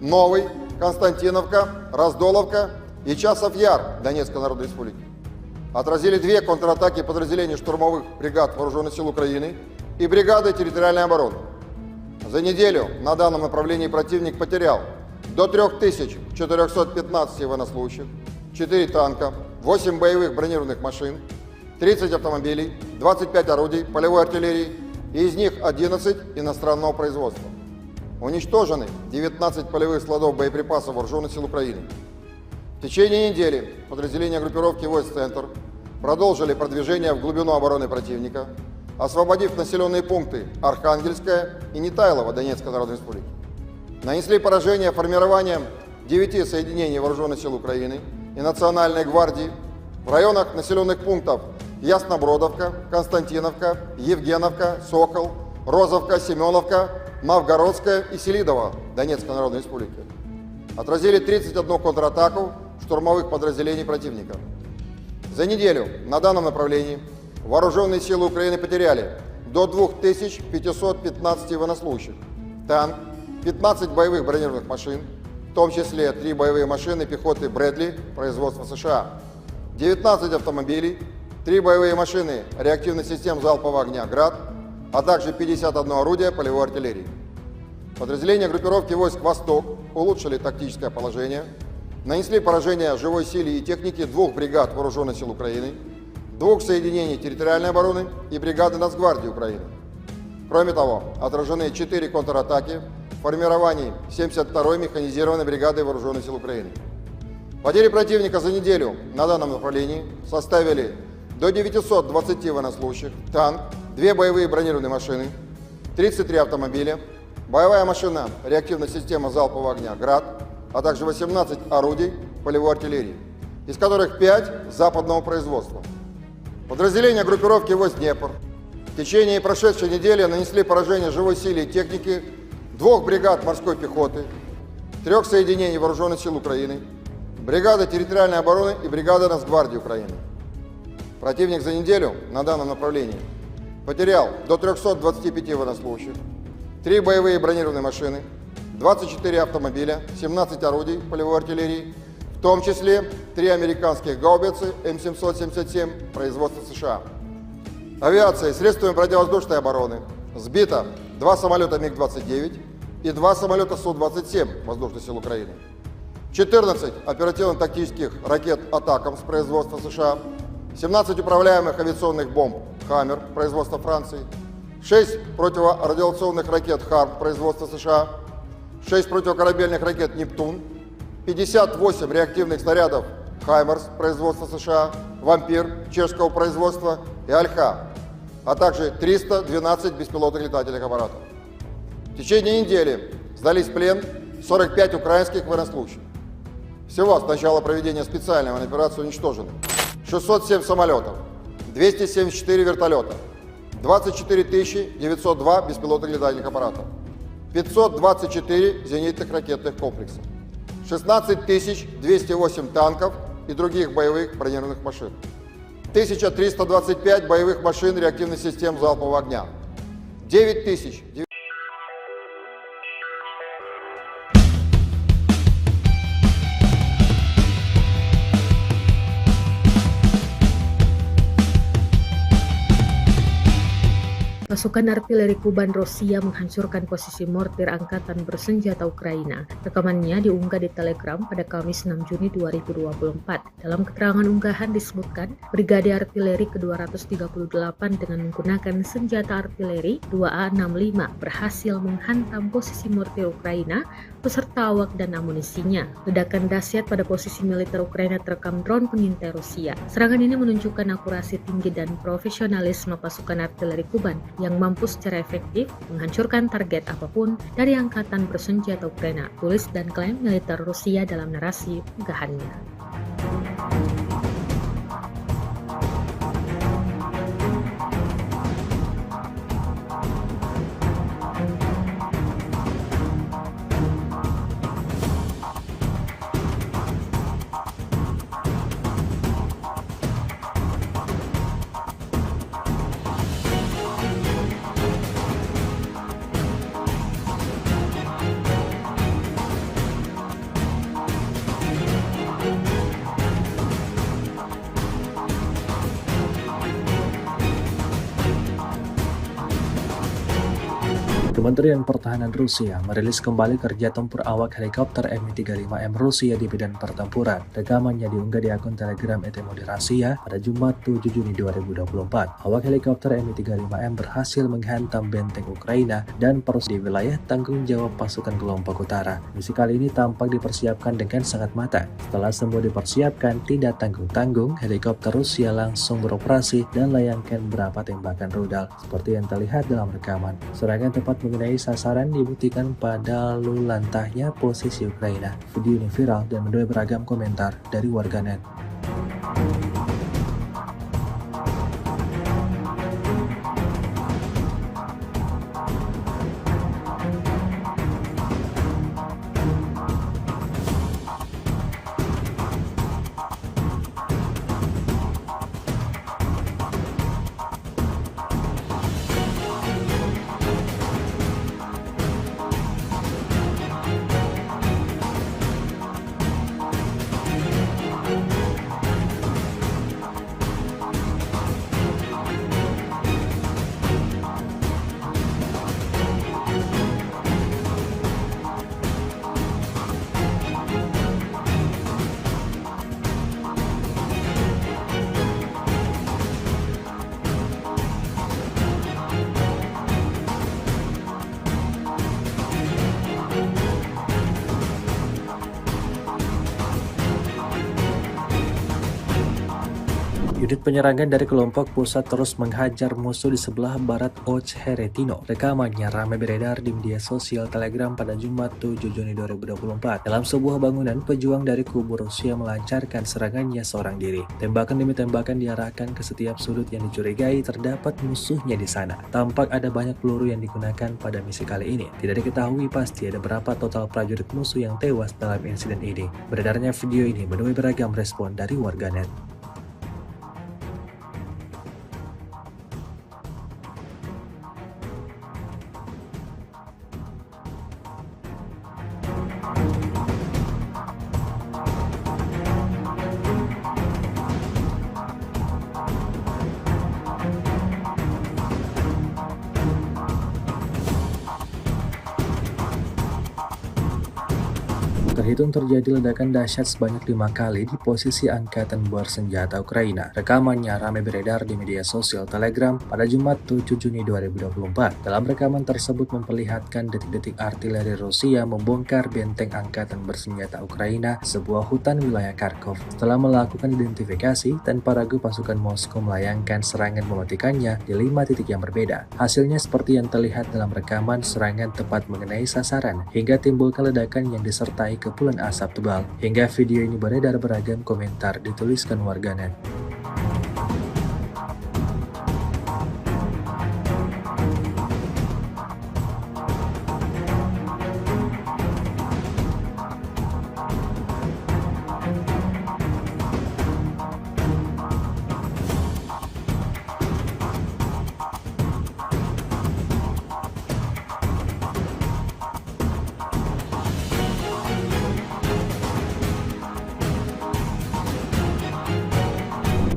Новый, Константиновка, Раздоловка и Часов-Яр Донецкой Народной Республики. Отразили 2 контратаки подразделений штурмовых бригад Вооруженных сил Украины и бригады территориальной обороны. За неделю на данном направлении противник потерял до 3415 военнослужащих, 4 танка, 8 боевых бронированных машин, 30 автомобилей, 25 орудий полевой артиллерии, и из них 11 иностранного производства. Уничтожены 19 полевых складов боеприпасов Вооруженных сил Украины. В течение недели подразделения группировки войск «Центр» продолжили продвижение в глубину обороны противника, освободив населенные пункты Архангельская и Нетайлово Донецкой Народной Республики. Нанесли поражение формированием 9 соединений Вооруженных сил Украины и Национальной гвардии в районах населенных пунктов Яснобродовка, Константиновка, Евгеновка, Сокол, Розовка, Семеновка, Новгородская и Селидово Донецкой Народной Республики. Отразили 31 контратаку штурмовых подразделений противника. За неделю на данном направлении вооруженные силы Украины потеряли до 2515 военнослужащих, танк, 15 боевых бронированных машин, в том числе 3 боевые машины пехоты «Брэдли» производства США, 19 автомобилей, 3 боевые машины реактивных систем залпового огня «Град», а также 51 орудие полевой артиллерии. Подразделения группировки войск «Восток» улучшили тактическое положение, нанесли поражение живой силе и технике 2 бригад Вооруженных сил Украины, 2 соединений территориальной обороны и бригады Нацгвардии Украины. Кроме того, отражены 4 контратаки в формировании 72-й механизированной бригады Вооруженных сил Украины. Потери противника за неделю на данном направлении составили до 920 военнослужащих, танк, 2 боевые бронированные машины, 33 автомобиля, боевая машина реактивная система залпового огня «Град», а также 18 орудий полевой артиллерии, из которых 5 западного производства. Подразделения группировки войск «Днепр» в течение прошедшей недели нанесли поражение живой силе и технике 2 бригад морской пехоты, 3 соединений Вооруженных сил Украины, бригады территориальной обороны и бригады Нацгвардии Украины. Противник за неделю на данном направлении потерял до 325 военнослужащих, 3 боевые бронированные машины, 24 автомобиля, 17 орудий полевой артиллерии, в том числе 3 американских гаубицы М777 производства США. Авиацией, средствами противовоздушной обороны сбито 2 самолета МиГ-29 и 2 самолета Су-27 Воздушных сил Украины, 14 оперативно-тактических ракет «Атакамс» производства США, 17 управляемых авиационных бомб «Хаммер» производства Франции, 6 противорадиационных ракет «Харм» производства США, 6 противокорабельных ракет «Нептун», 58 реактивных снарядов «Хаймерс» производства США, «Вампир» чешского производства и «Альха», а также 312 беспилотных летательных аппаратов. В течение недели сдались в плен 45 украинских военнослужащих. Всего с начала проведения специальной военной операции уничтожено 607 самолетов, 274 вертолета, 24 902 беспилотных летательных аппаратов, 524 зенитных ракетных комплексов, 16 208 танков и других боевых бронированных машин, 1325 боевых машин реактивных систем залпового огня, 9000Pasukan artileri Kuban Rusia menghancurkan posisi mortir angkatan bersenjata Ukraina. Rekamannya diunggah di Telegram pada Kamis 6 Juni 2024. Dalam keterangan unggahan disebutkan, Brigade Artileri ke-238 dengan menggunakan senjata artileri 2A65 berhasil menghantam posisi mortir Ukraina beserta awak dan amunisinya. Ledakan dahsyat pada posisi militer Ukraina terekam drone pengintai Rusia. Serangan ini menunjukkan akurasi tinggi dan profesionalisme pasukan artileri Kuban yang mampu secara efektif menghancurkan target apapun dari angkatan bersenjata Ukraina, tulis dan klaim militer Rusia dalam narasi unggahannya. Kementerian Pertahanan Rusia merilis kembali kerja tempur awak helikopter Mi-35M Rusia di medan pertempuran. Rekamannya diunggah di akun Telegram ET Rasia pada Jumat 7 Juni 2024. Awak helikopter Mi-35M berhasil menghantam benteng Ukraina dan pos di wilayah tanggung jawab pasukan kelompok utara. Misi kali ini tampak dipersiapkan dengan sangat matang. Setelah semua dipersiapkan, tidak tanggung-tanggung, helikopter Rusia langsung beroperasi dan layangkan beberapa tembakan rudal seperti yang terlihat dalam rekaman. Serangan tepat mengenai sasaran dibuktikan pada lulantahnya posisi Ukraina. Video ini viral dan menuai beragam komentar dari warganet. Unit penyerangan dari kelompok pusat terus menghajar musuh di sebelah barat Ocheretino. Rekamannya ramai beredar di media sosial Telegram pada Jumat 7 Juni 2024. Dalam sebuah bangunan, pejuang dari kubu Rusia melancarkan serangannya seorang diri. Tembakan demi tembakan diarahkan ke setiap sudut yang dicurigai terdapat musuhnya di sana. Tampak ada banyak peluru yang digunakan pada misi kali ini. Tidak diketahui pasti ada berapa total prajurit musuh yang tewas dalam insiden ini. Beredarnya video ini menuai beragam respon dari warganet. Terhitung terjadi ledakan dahsyat sebanyak 5 kali di posisi angkatan bersenjata Ukraina. Rekamannya ramai beredar di media sosial Telegram pada Jumat 7 Juni 2024. Dalam rekaman tersebut memperlihatkan detik-detik artileri Rusia membongkar benteng angkatan bersenjata Ukraina, sebuah hutan wilayah Kharkov. Setelah melakukan identifikasi, tanpa ragu pasukan Moskow melayangkan serangan mematikannya di 5 titik yang berbeda. Hasilnya seperti yang terlihat dalam rekaman, serangan tepat mengenai sasaran hingga timbulkan ledakan yang disertai kepulan asap tebal. Hingga video ini beredar beragam komentar dituliskan warganet.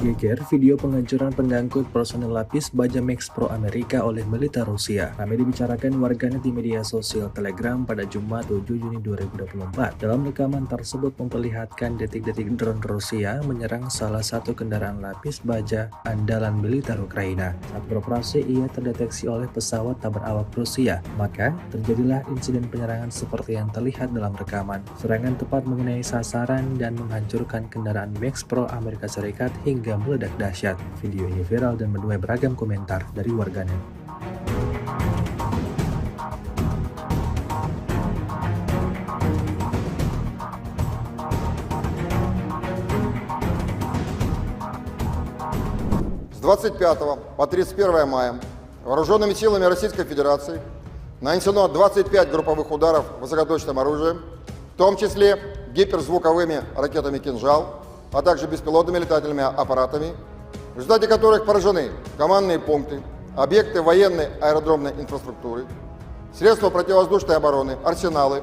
Geger video penghancuran pengangkut personel lapis baja Max Pro Amerika oleh militer Rusia. Ramai dibicarakan warganet di media sosial Telegram pada Jumat 7 Juni 2024. Dalam rekaman tersebut memperlihatkan detik-detik drone Rusia menyerang salah satu kendaraan lapis baja andalan militer Ukraina. Saat beroperasi, ia terdeteksi oleh pesawat tak berawak Rusia. Maka, terjadilah insiden penyerangan seperti yang terlihat dalam rekaman. Serangan tepat mengenai sasaran dan menghancurkan kendaraan Max Pro Amerika Serikat hingga meledak dahsyat. Video ini viral dan menuai beragam komentar dari warganet. С 25 по 31 мая вооруженными силами Российской Федерации нанесено 25 групповых ударов высокоточным оружием, в том числе гиперзвуковыми ракетами «Кинжал», а также беспилотными летательными аппаратами, в результате которых поражены командные пункты, объекты военной аэродромной инфраструктуры, средства противовоздушной обороны, арсеналы,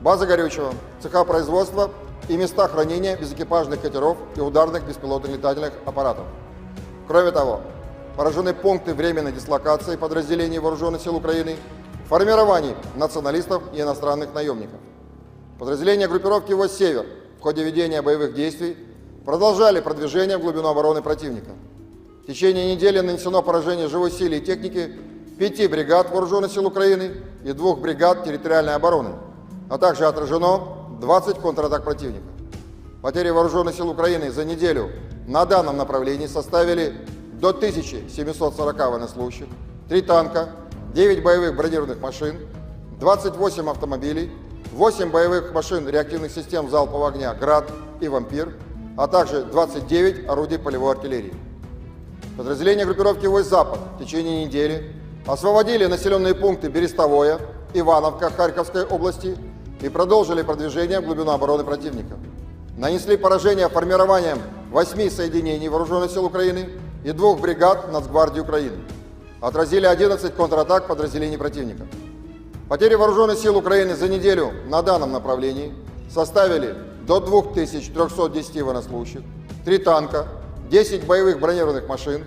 базы горючего, цеха производства и места хранения безэкипажных катеров и ударных беспилотных летательных аппаратов. Кроме того, поражены пункты временной дислокации подразделений Вооруженных сил Украины, формирований националистов и иностранных наемников. Подразделения группировки войск «Север» в ходе ведения боевых действий продолжали продвижение в глубину обороны противника. В течение недели нанесено поражение живой силе и техники 5 бригад Вооруженных сил Украины и 2 бригад территориальной обороны, а также отражено 20 контратак противника. Потери Вооруженных сил Украины за неделю на данном направлении составили до 1740 военнослужащих, 3 танка, 9 боевых бронированных машин, 28 автомобилей, 8 боевых машин реактивных систем залпового огня «Град» и «Вампир», а также 29 орудий полевой артиллерии. Подразделения группировки войск «Запад» в течение недели освободили населенные пункты Берестовое, Ивановка Харьковской области и продолжили продвижение в глубину обороны противника. Нанесли поражение формированием 8 соединений Вооруженных сил Украины и 2 бригад Нацгвардии Украины. Отразили 11 контратак подразделений противника. Потери Вооруженных сил Украины за неделю на данном направлении составили до 2310 военнослужащих, 3 танка, 10 боевых бронированных машин,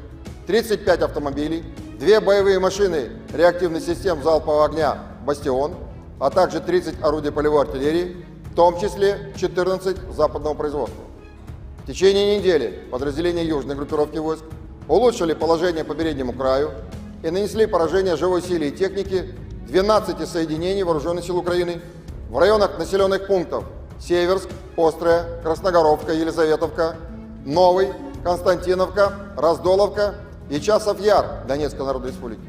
35 автомобилей, 2 боевые машины реактивных систем залпового огня «Бастион», а также 30 орудий полевой артиллерии, в том числе 14 западного производства. В течение недели подразделения южной группировки войск улучшили положение по переднему краю и нанесли поражение живой силе и технике 12 соединений Вооруженных сил Украины в районах населенных пунктов Северск, Острая, Красногоровка, Елизаветовка, Новый, Константиновка, Раздоловка и Часов Яр Донецкой Народной Республики.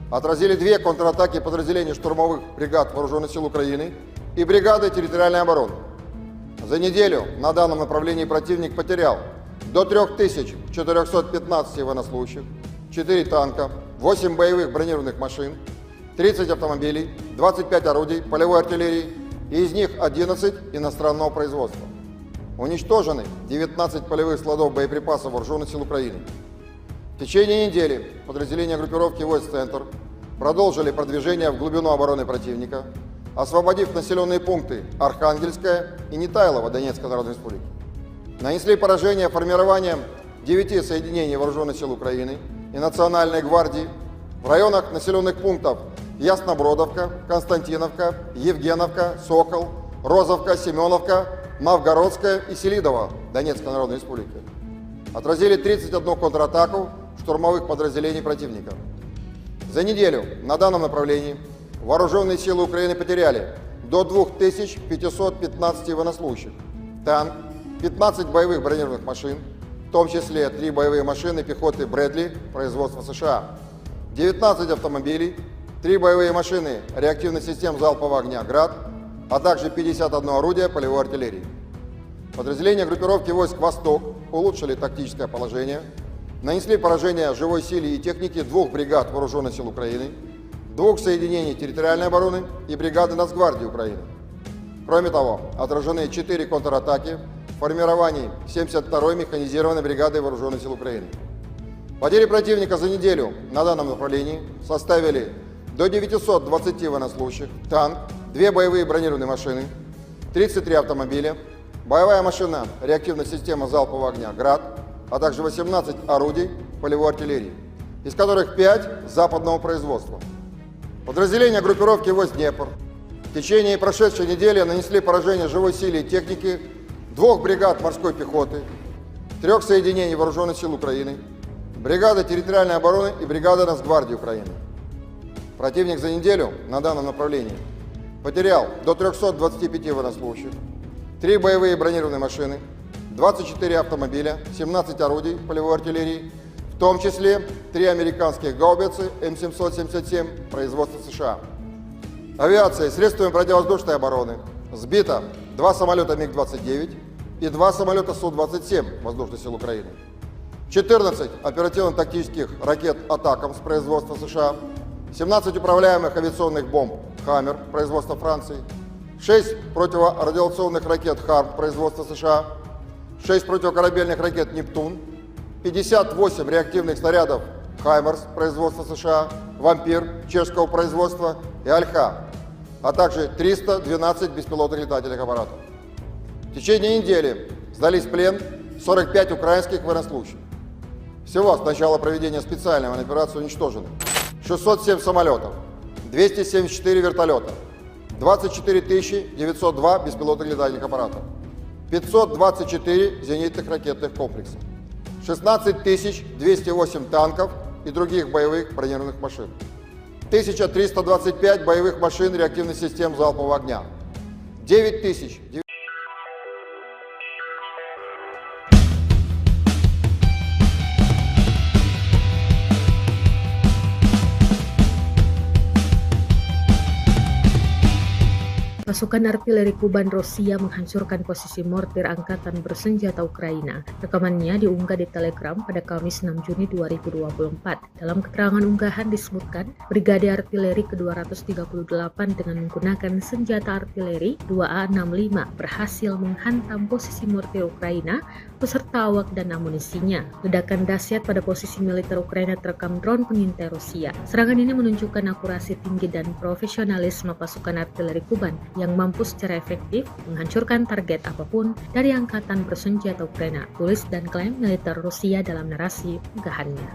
Отразили 2 контратаки подразделений штурмовых бригад Вооруженных сил Украины и бригады территориальной обороны. За неделю на данном направлении противник потерял до 3415 военнослужащих, 4 танка, 8 боевых бронированных машин, 30 автомобилей, 25 орудий полевой артиллерии, и из них 11 иностранного производства. Уничтожены 19 полевых складов боеприпасов Вооруженных сил Украины. В течение недели подразделения группировки войск «Центр» продолжили продвижение в глубину обороны противника, освободив населенные пункты Архангельская и Нетайлово Донецкой Народной Республики. Нанесли поражение формированием 9 соединений Вооруженных сил Украины и Национальной гвардии в районах населенных пунктов Яснобродовка, Константиновка, Евгеновка, Сокол, Розовка, Семеновка, Новгородская и Селидово Донецкой Народной Республики. Отразили 31 контратаку штурмовых подразделений противника. За неделю на данном направлении Вооруженные силы Украины потеряли до 2515 военнослужащих, танк, 15 боевых бронированных машин, в том числе 3 боевые машины пехоты Брэдли производства США, 19 автомобилей, 3 боевые машины реактивных систем залпового огня «Град», а также 51 орудие полевой артиллерии. Подразделения группировки войск «Восток» улучшили тактическое положение, нанесли поражение живой силе и технике 2 бригад Вооруженных сил Украины, 2 соединений территориальной обороны и бригады Нацгвардии Украины. Кроме того, отражены 4 контратаки в формировании 72-й механизированной бригады Вооруженных сил Украины. Потери противника за неделю на данном направлении составили до 920 военнослужащих, танк, 2 боевые бронированные машины, 33 автомобиля, боевая машина реактивной системы залпового огня «Град», а также 18 орудий полевой артиллерии, из которых 5 западного производства. Подразделения группировки войск «Днепр» в течение прошедшей недели нанесли поражение живой силе и технике 2 бригад морской пехоты, 3 соединений Вооруженных сил Украины, бригады территориальной обороны и бригады Нацгвардии Украины. Противник за неделю на данном направлении потерял до 325 военнослужащих, 3 боевые бронированные машины, 24 автомобиля, 17 орудий полевой артиллерии, в том числе 3 американских гаубицы М777 производства США. Авиацией, средствами противовоздушной обороны сбито 2 самолета МиГ-29 и 2 самолета Су-27 Воздушных сил Украины, 14 оперативно-тактических ракет «Атакамс» производства США, 17 управляемых авиационных бомб «Хаммер» производства Франции, 6 противорадиационных ракет «Харм» производства США, 6 противокорабельных ракет «Нептун», 58 реактивных снарядов «Хаймерс» производства США, «Вампир» чешского производства и «Альха», а также 312 беспилотных летательных аппаратов. В течение недели сдались в плен 45 украинских военнослужащих. Всего с начала проведения специальной военной операции уничтожено 607 самолетов, 274 вертолета, 24 902 беспилотных летательных аппаратов, 524 зенитных ракетных комплексов, 16 208 танков и других боевых бронированных машин, 1325 боевых машин реактивных систем залпового огня, 9000Pasukan artileri Kuban Rusia menghancurkan posisi mortir angkatan bersenjata Ukraina. Rekamannya diunggah di Telegram pada Kamis 6 Juni 2024. Dalam keterangan unggahan disebutkan, Brigade Artileri ke-238 dengan menggunakan senjata artileri 2A65 berhasil menghantam posisi mortir Ukraina beserta awak dan amunisinya. Ledakan dahsyat pada posisi militer Ukraina terekam drone pengintai Rusia. Serangan ini menunjukkan akurasi tinggi dan profesionalisme pasukan artileri Kuban yang mampu secara efektif menghancurkan target apapun dari angkatan bersenjata Ukraina, tulis dan klaim militer Rusia dalam narasi unggahannya.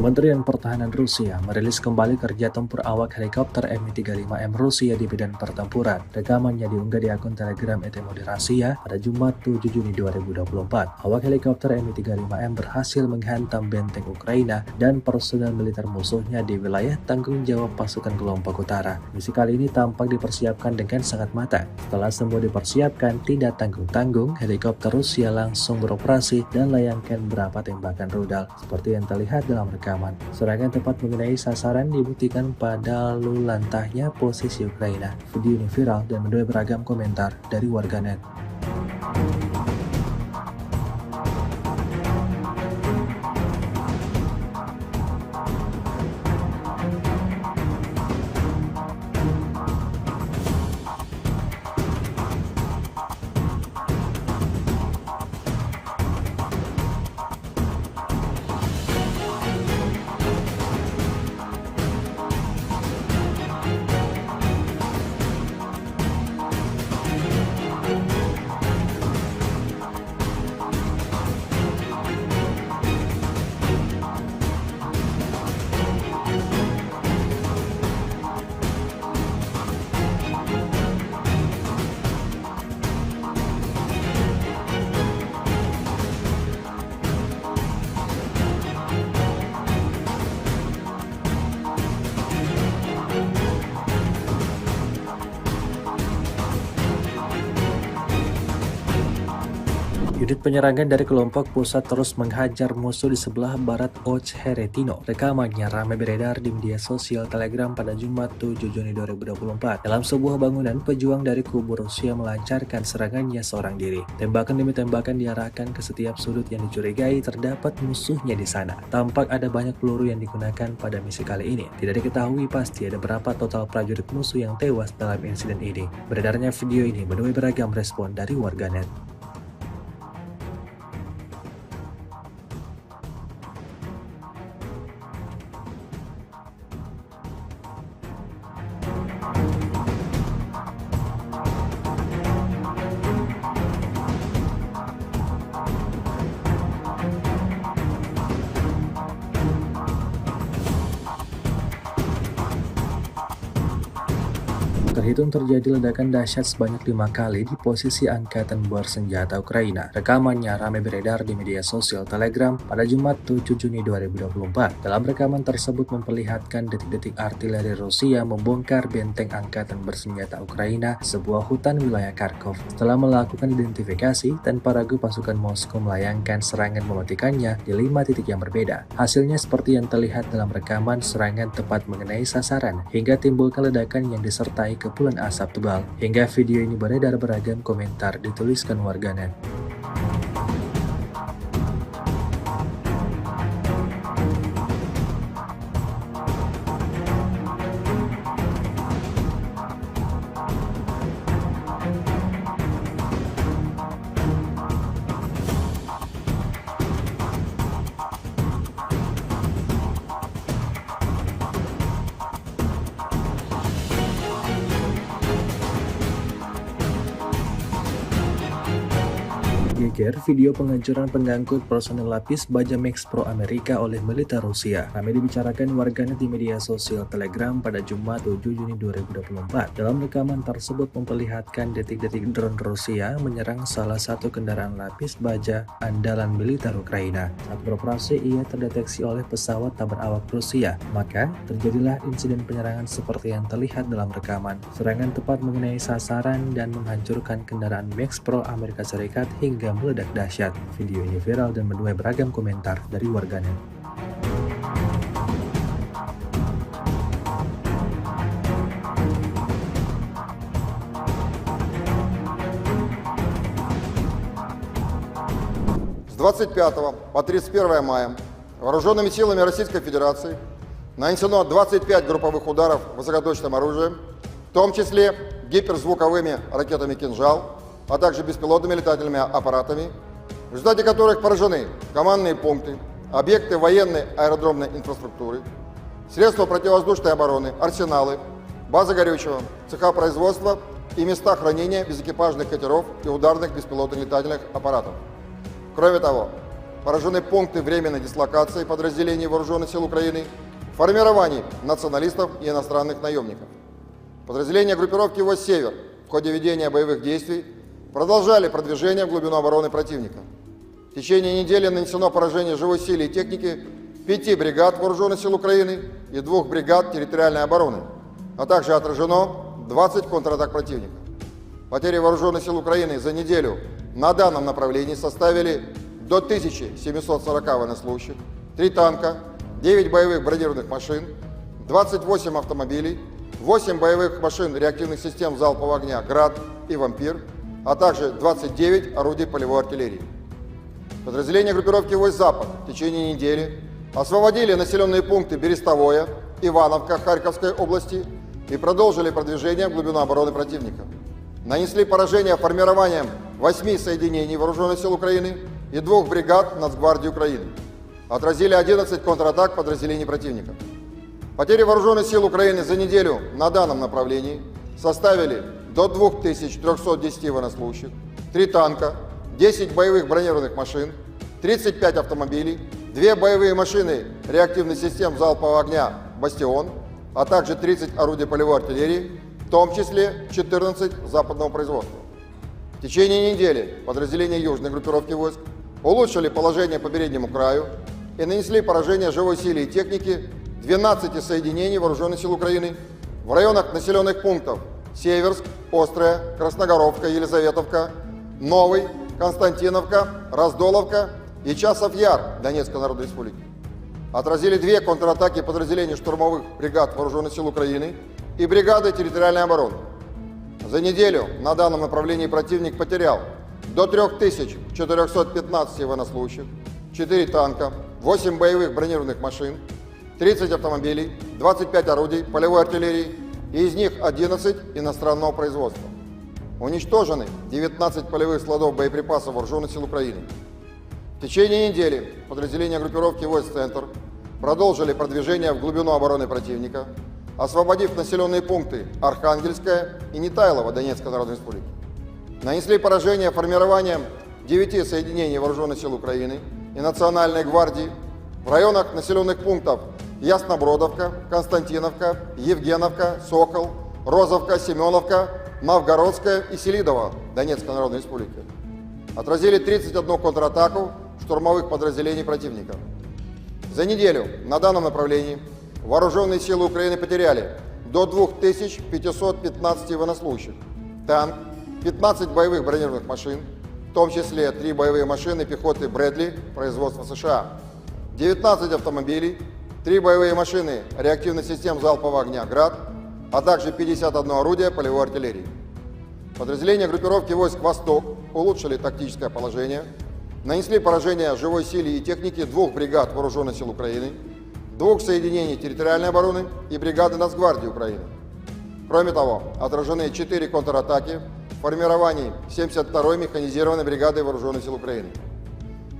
Kementerian Pertahanan Rusia merilis kembali kerja tempur awak helikopter Mi-35M Rusia di medan pertempuran. Rekamannya diunggah di akun Telegram ET Moderasiya pada Jumat 7 Juni 2024. Awak helikopter Mi-35M berhasil menghantam benteng Ukraina dan personel militer musuhnya di wilayah tanggung jawab pasukan kelompok utara. Misi kali ini tampak dipersiapkan dengan sangat matang. Setelah semua dipersiapkan, tidak tanggung-tanggung, helikopter Rusia langsung beroperasi dan layangkan beberapa tembakan rudal. Seperti yang terlihat dalam rekaman, serangan tepat mengenai sasaran dibuktikan pada lulantahnya posisi Ukraina. Video ini viral dan menuai beragam komentar dari warganet. Unit penyerangan dari kelompok pusat terus menghajar musuh di sebelah barat Ocheretino. Rekamannya ramai beredar di media sosial Telegram pada Jumat 7 Juni 2024. Dalam sebuah bangunan, pejuang dari kubu Rusia melancarkan serangannya seorang diri. Tembakan demi tembakan diarahkan ke setiap sudut yang dicurigai terdapat musuhnya di sana. Tampak ada banyak peluru yang digunakan pada misi kali ini. Tidak diketahui pasti ada berapa total prajurit musuh yang tewas dalam insiden ini. Beredarnya video ini menuai beragam respon dari warganet. Terhitung terjadi ledakan dahsyat sebanyak 5 kali di posisi angkatan bersenjata Ukraina. Rekamannya ramai beredar di media sosial Telegram pada Jumat 7 Juni 2024. Dalam rekaman tersebut memperlihatkan detik-detik artileri Rusia membongkar benteng angkatan bersenjata Ukraina, sebuah hutan wilayah Kharkov. Setelah melakukan identifikasi, tanpa ragu pasukan Moskow melayangkan serangan mematikannya di 5 titik yang berbeda. Hasilnya seperti yang terlihat dalam rekaman, serangan tepat mengenai sasaran hingga timbulkan ledakan yang disertai kepulan asap tebal. Hingga video ini beredar beragam komentar dituliskan warganet. Geger video penghancuran pengangkut personel lapis baja Max Pro Amerika oleh militer Rusia. Ramai dibicarakan warganet di media sosial Telegram pada Jumat 7 Juni 2024. Dalam rekaman tersebut memperlihatkan detik-detik drone Rusia menyerang salah satu kendaraan lapis baja andalan militer Ukraina. Saat beroperasi, ia terdeteksi oleh pesawat tak berawak Rusia. Maka, terjadilah insiden penyerangan seperti yang terlihat dalam rekaman. Serangan tepat mengenai sasaran dan menghancurkan kendaraan Max Pro Amerika Serikat hingga meledak dahsyat. Video ini viral dan menuai beragam komentar dari warganet. С 25 по 31 мая вооруженными силами Российской Федерации нанесено 25 групповых ударов высокоточным оружием, в том числе гиперзвуковыми ракетами «Кинжал», а также беспилотными летательными аппаратами, в результате которых поражены командные пункты, объекты военной аэродромной инфраструктуры, средства противовоздушной обороны, арсеналы, базы горючего, цеха производства и места хранения безэкипажных катеров и ударных беспилотных летательных аппаратов. Кроме того, поражены пункты временной дислокации подразделений Вооруженных сил Украины, формирований националистов и иностранных наемников. Подразделения группировки войск «Север» в ходе ведения боевых действий продолжали продвижение в глубину обороны противника. В течение недели нанесено поражение живой силе и технике 5 бригад Вооруженных сил Украины и 2 бригад территориальной обороны, а также отражено 20 контратак противника. Потери Вооруженных сил Украины за неделю на данном направлении составили до 1740 военнослужащих, 3 танка, 9 боевых бронированных машин, 28 автомобилей, 8 боевых машин реактивных систем залпового огня «Град» и «Вампир», а также 29 орудий полевой артиллерии. Подразделения группировки войск «Запад» в течение недели освободили населенные пункты Берестовое, Ивановка Харьковской области и продолжили продвижение в глубину обороны противника. Нанесли поражение формированием 8 соединений Вооруженных сил Украины и 2 бригад Нацгвардии Украины. Отразили 11 контратак подразделений противника. Потери Вооруженных сил Украины за неделю на данном направлении составили до 2310 военнослужащих, 3 танка, 10 боевых бронированных машин, 35 автомобилей, 2 боевые машины реактивных систем залпового огня «Бастион», а также 30 орудий полевой артиллерии, в том числе 14 западного производства. В течение недели подразделения южной группировки войск улучшили положение по переднему краю и нанесли поражение живой силе и технике 12 соединений Вооруженных сил Украины в районах населенных пунктов Северск, Острая, Красногоровка, Елизаветовка, Новый, Константиновка, Раздоловка и Часов Яр Донецкой Народной Республики. Отразили 2 контратаки подразделений штурмовых бригад Вооруженных сил Украины и бригады территориальной обороны. За неделю на данном направлении противник потерял до 3415 военнослужащих, 4 танка, 8 боевых бронированных машин, 30 автомобилей, 25 орудий полевой артиллерии, и из них 11 иностранного производства. Уничтожены 19 полевых складов боеприпасов Вооруженных сил Украины. В течение недели подразделения группировки войск «Центр» продолжили продвижение в глубину обороны противника, освободив населенные пункты Архангельская и Нетайлово Донецкой Народной Республики. Нанесли поражение формированием 9 соединений Вооруженных сил Украины и Национальной гвардии в районах населенных пунктов Яснобродовка, Константиновка, Евгеновка, Сокол, Розовка, Семеновка, Новгородская и Селидово Донецкой Народной Республики. Отразили 31 контратаку штурмовых подразделений противника. За неделю на данном направлении Вооруженные силы Украины потеряли до 2515 военнослужащих, танк, 15 боевых бронированных машин, в том числе 3 боевые машины пехоты «Брэдли» производства США, 19 автомобилей, 3 боевые машины реактивных систем залпового огня «Град», а также 51 орудие полевой артиллерии. Подразделения группировки войск «Восток» улучшили тактическое положение, нанесли поражение живой силе и технике 2 бригад Вооруженных сил Украины, 2 соединений территориальной обороны и бригады Нацгвардии Украины. Кроме того, отражены 4 контратаки в формировании 72-й механизированной бригады Вооруженных сил Украины.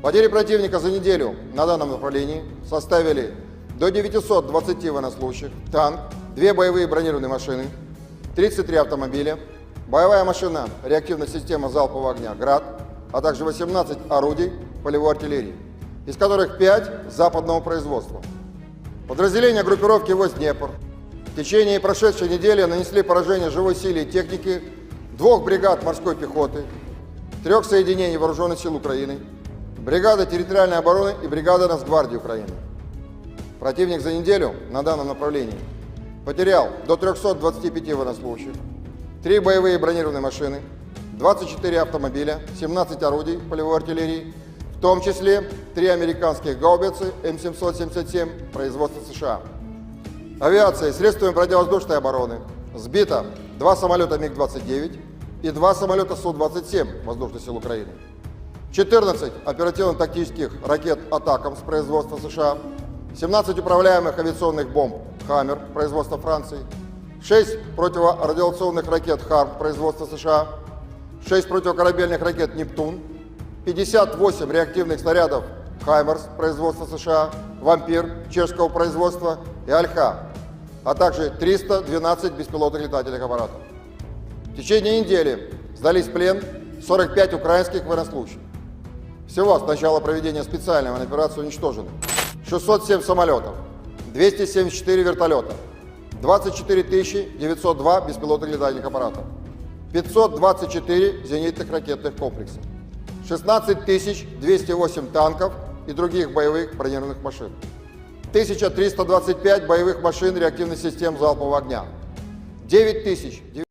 Потери противника за неделю на данном направлении составили до 920 военнослужащих, танк, 2 боевые бронированные машины, 33 автомобиля, боевая машина реактивная система залпового огня «Град», а также 18 орудий полевой артиллерии, из которых 5 западного производства. Подразделения группировки войск «Днепр» в течение прошедшей недели нанесли поражение живой силе и технике 2 бригад морской пехоты, 3 соединений Вооруженных сил Украины, бригады территориальной обороны и бригады Нацгвардии Украины. Противник за неделю на данном направлении потерял до 325 военнослужащих, 3 боевые бронированные машины, 24 автомобиля, 17 орудий полевой артиллерии, в том числе 3 американских гаубицы М777 производства США. Авиацией, средствами противовоздушной обороны сбито 2 самолета МиГ-29 и 2 самолета Су-27 Воздушных сил Украины, 14 оперативно-тактических ракет «Атакамс» производства США, 17 управляемых авиационных бомб «Хаммер» производства Франции, 6 противорадиационных ракет «Харм» производства США, 6 противокорабельных ракет «Нептун», 58 реактивных снарядов «Хаймерс» производства США, «Вампир» чешского производства и «Альха», а также 312 беспилотных летательных аппаратов. В течение недели сдались в плен 45 украинских военнослужащих. Всего с начала проведения специальной военной операции уничтожены 607 самолетов, 274 вертолета, 24 902 беспилотных летательных аппаратов, 524 зенитных ракетных комплекса, 16 208 танков и других боевых бронированных машин, 1325 боевых машин реактивных систем залпового огня, 9000.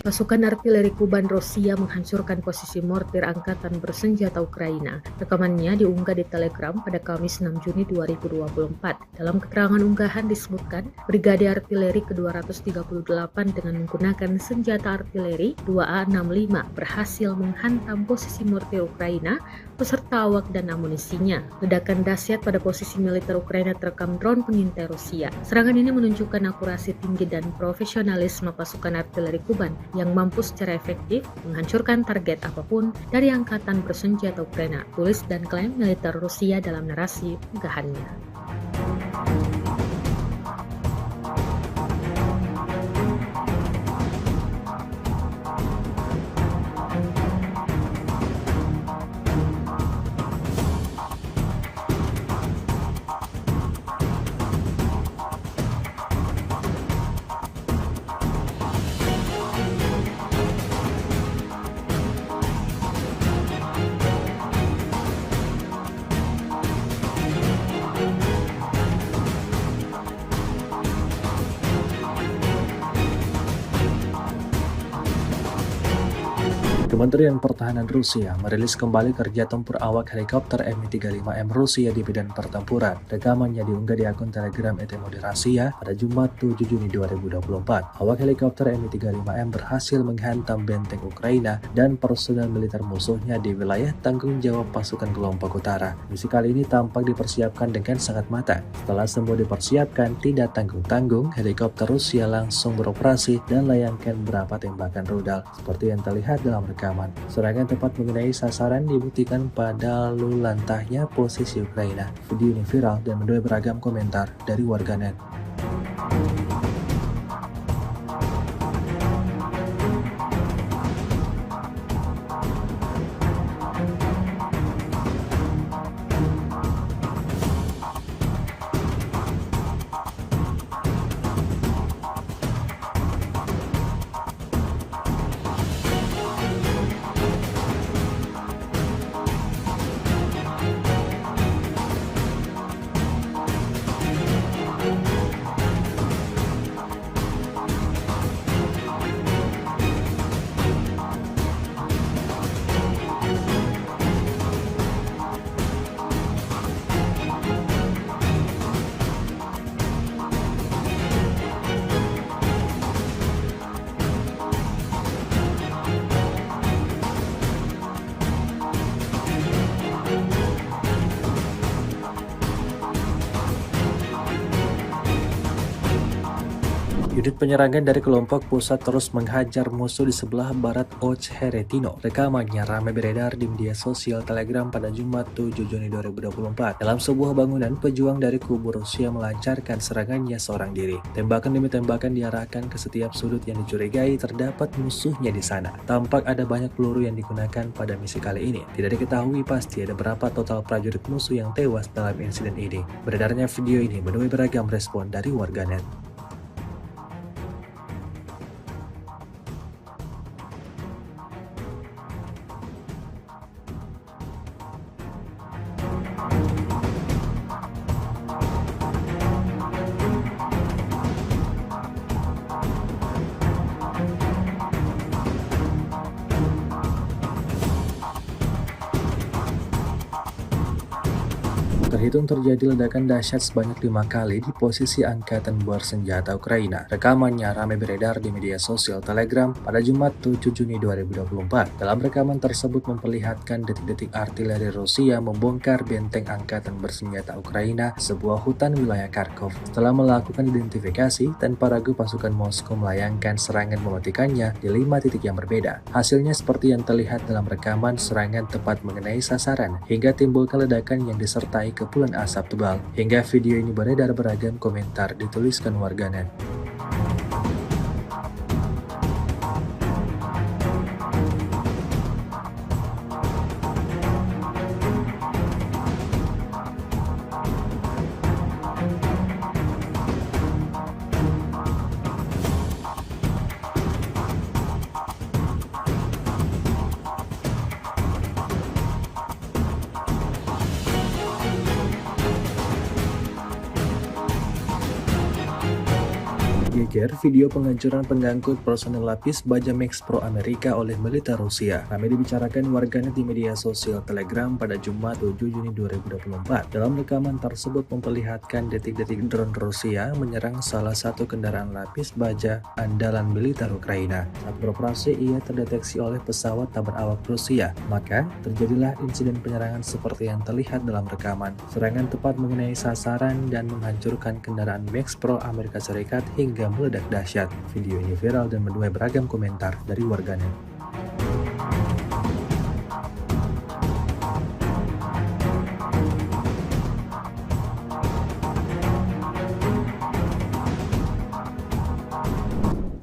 Pasukan artileri Kuban Rusia menghancurkan posisi mortir angkatan bersenjata Ukraina. Rekamannya diunggah di Telegram pada Kamis 6 Juni 2024. Dalam keterangan unggahan disebutkan, Brigade Artileri ke-238 dengan menggunakan senjata artileri 2A65 berhasil menghantam posisi mortir Ukraina beserta awak dan amunisinya. Ledakan dahsyat pada posisi militer Ukraina terekam drone pengintai Rusia. Serangan ini menunjukkan akurasi tinggi dan profesionalisme pasukan artileri Kuban yang mampu secara efektif menghancurkan target apapun dari angkatan bersenjata Ukraina, tulis dan klaim militer Rusia dalam narasi unggahannya. Kementerian Pertahanan Rusia merilis kembali kerja tempur awak helikopter Mi-35M Rusia di medan pertempuran. Rekamannya diunggah di akun Telegram ET Rasia pada Jumat 7 Juni 2024. Awak helikopter Mi-35M berhasil menghantam benteng Ukraina dan personel militer musuhnya di wilayah tanggung jawab pasukan kelompok utara. Misi kali ini tampak dipersiapkan dengan sangat matang. Setelah semua dipersiapkan, tidak tanggung-tanggung, helikopter Rusia langsung beroperasi dan layangkan beberapa tembakan rudal. Seperti yang terlihat dalam rekaman, serangan tepat mengenai sasaran dibuktikan pada lalu lantahnya posisi Ukraina. Video ini viral dan menuai beragam komentar dari warganet. Unit penyerangan dari kelompok pusat terus menghajar musuh di sebelah barat Ocheretino. Rekamannya ramai beredar di media sosial Telegram pada Jumat 7 Juni 2024. Dalam sebuah bangunan, pejuang dari kubu Rusia melancarkan serangannya seorang diri. Tembakan demi tembakan diarahkan ke setiap sudut yang dicurigai terdapat musuhnya di sana. Tampak ada banyak peluru yang digunakan pada misi kali ini. Tidak diketahui pasti ada berapa total prajurit musuh yang tewas dalam insiden ini. Beredarnya video ini menuai beragam respon dari warganet. Terhitung terjadi ledakan dahsyat sebanyak 5 kali di posisi angkatan bersenjata Ukraina. Rekamannya ramai beredar di media sosial Telegram pada Jumat 7 Juni 2024. Dalam rekaman tersebut memperlihatkan detik-detik artileri Rusia membongkar benteng angkatan bersenjata Ukraina, sebuah hutan wilayah Kharkov. Setelah melakukan identifikasi, tanpa ragu pasukan Moskow melayangkan serangan mematikannya di 5 titik yang berbeda. Hasilnya seperti yang terlihat dalam rekaman, serangan tepat mengenai sasaran hingga timbulkan ledakan yang disertai kepulan asap tebal. Hingga video ini beredar, beragam komentar dituliskan warganet. Geger video penghancuran pengangkut personel lapis baja Max Pro Amerika oleh militer Rusia. Ramai dibicarakan warganet di media sosial Telegram pada Jumat 7 Juni 2024. Dalam rekaman tersebut memperlihatkan detik-detik drone Rusia menyerang salah satu kendaraan lapis baja andalan militer Ukraina. Saat beroperasi, ia terdeteksi oleh pesawat tak berawak Rusia. Maka terjadilah insiden penyerangan seperti yang terlihat dalam rekaman. Serangan tepat mengenai sasaran dan menghancurkan kendaraan Max Pro Amerika Serikat hingga meledak dahsyat. Video ini viral dan menuai beragam komentar dari warganet.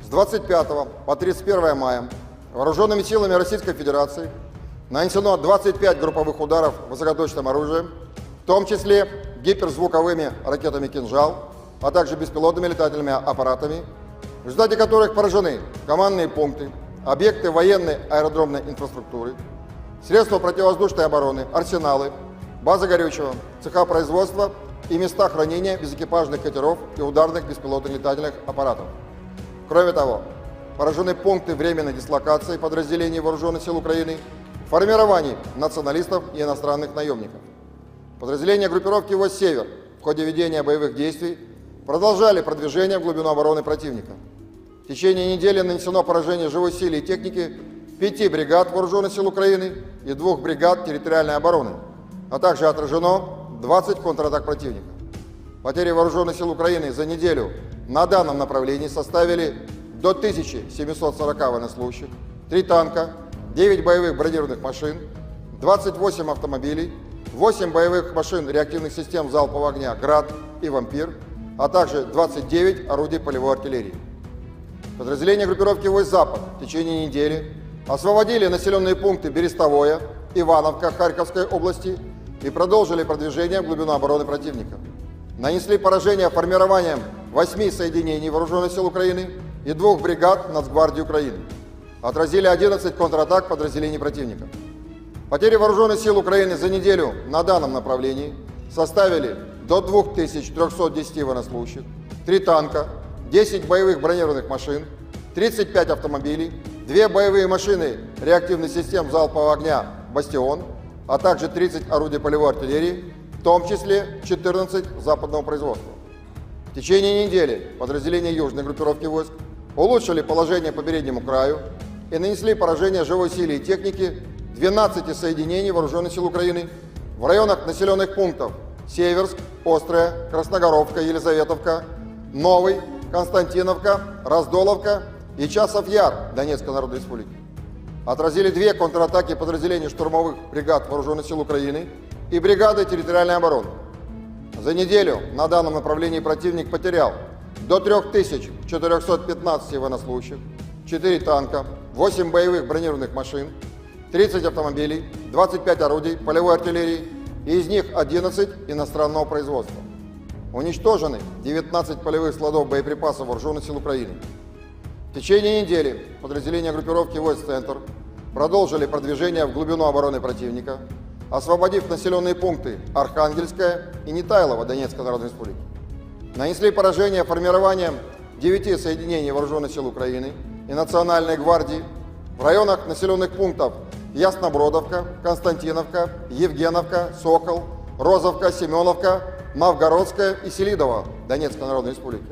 С 25 по 31 мая вооруженными силами Российской Федерации нанесено 25 групповых ударов высокоточным оружием, в том числе гиперзвуковыми ракетами «Кинжал», а также беспилотными летательными аппаратами, в результате которых поражены командные пункты, объекты военной аэродромной инфраструктуры, средства противовоздушной обороны, арсеналы, базы горючего, цеха производства и места хранения безэкипажных катеров и ударных беспилотных летательных аппаратов. Кроме того, поражены пункты временной дислокации подразделений Вооруженных сил Украины, формирований националистов и иностранных наемников. Подразделения группировки войск «Север» в ходе ведения боевых действий продолжали продвижение в глубину обороны противника. В течение недели нанесено поражение живой силе и техники 5 бригад Вооруженных сил Украины и 2 бригад территориальной обороны, а также отражено 20 контратак противника. Потери Вооруженных сил Украины за неделю на данном направлении составили до 1740 военнослужащих, 3 танка, 9 боевых бронированных машин, 28 автомобилей, 8 боевых машин реактивных систем залпового огня «Град» и «Вампир», а также 29 орудий полевой артиллерии. Подразделения группировки войск «Запад» в течение недели освободили населенные пункты Берестовое, Ивановка Харьковской области и продолжили продвижение в глубину обороны противника. Нанесли поражение формированием 8 соединений Вооруженных сил Украины и 2 бригад Нацгвардии Украины. Отразили 11 контратак подразделений противника. Потери Вооруженных сил Украины за неделю на данном направлении составили до 2310 военнослужащих, 3 танка, 10 боевых бронированных машин, 35 автомобилей, 2 боевые машины реактивных систем залпового огня «Бастион», а также 30 орудий полевой артиллерии, в том числе 14 западного производства. В течение недели подразделения южной группировки войск улучшили положение по переднему краю и нанесли поражение живой силе и технике 12 соединений Вооруженных сил Украины в районах населенных пунктов Северск, Острая, Красногоровка, Елизаветовка, Новый, Константиновка, Раздоловка и Часов-Яр Донецкой Народной Республики. Отразили 2 контратаки подразделений штурмовых бригад Вооруженных сил Украины и бригады территориальной обороны. За неделю на данном направлении противник потерял до 3415 военнослужащих, 4 танка, 8 боевых бронированных машин, 30 автомобилей, 25 орудий полевой артиллерии, и из них 11 иностранного производства. Уничтожены 19 полевых складов боеприпасов Вооруженных сил Украины. В течение недели подразделения группировки войск «Центр» продолжили продвижение в глубину обороны противника, освободив населенные пункты Архангельская и Нетайлово Донецкой Народной Республики. Нанесли поражение формированием 9 соединений Вооруженных сил Украины и Национальной гвардии в районах населенных пунктов Яснобродовка, Константиновка, Евгеновка, Сокол, Розовка, Семеновка, Новгородская и Селидово Донецкой Народной Республики.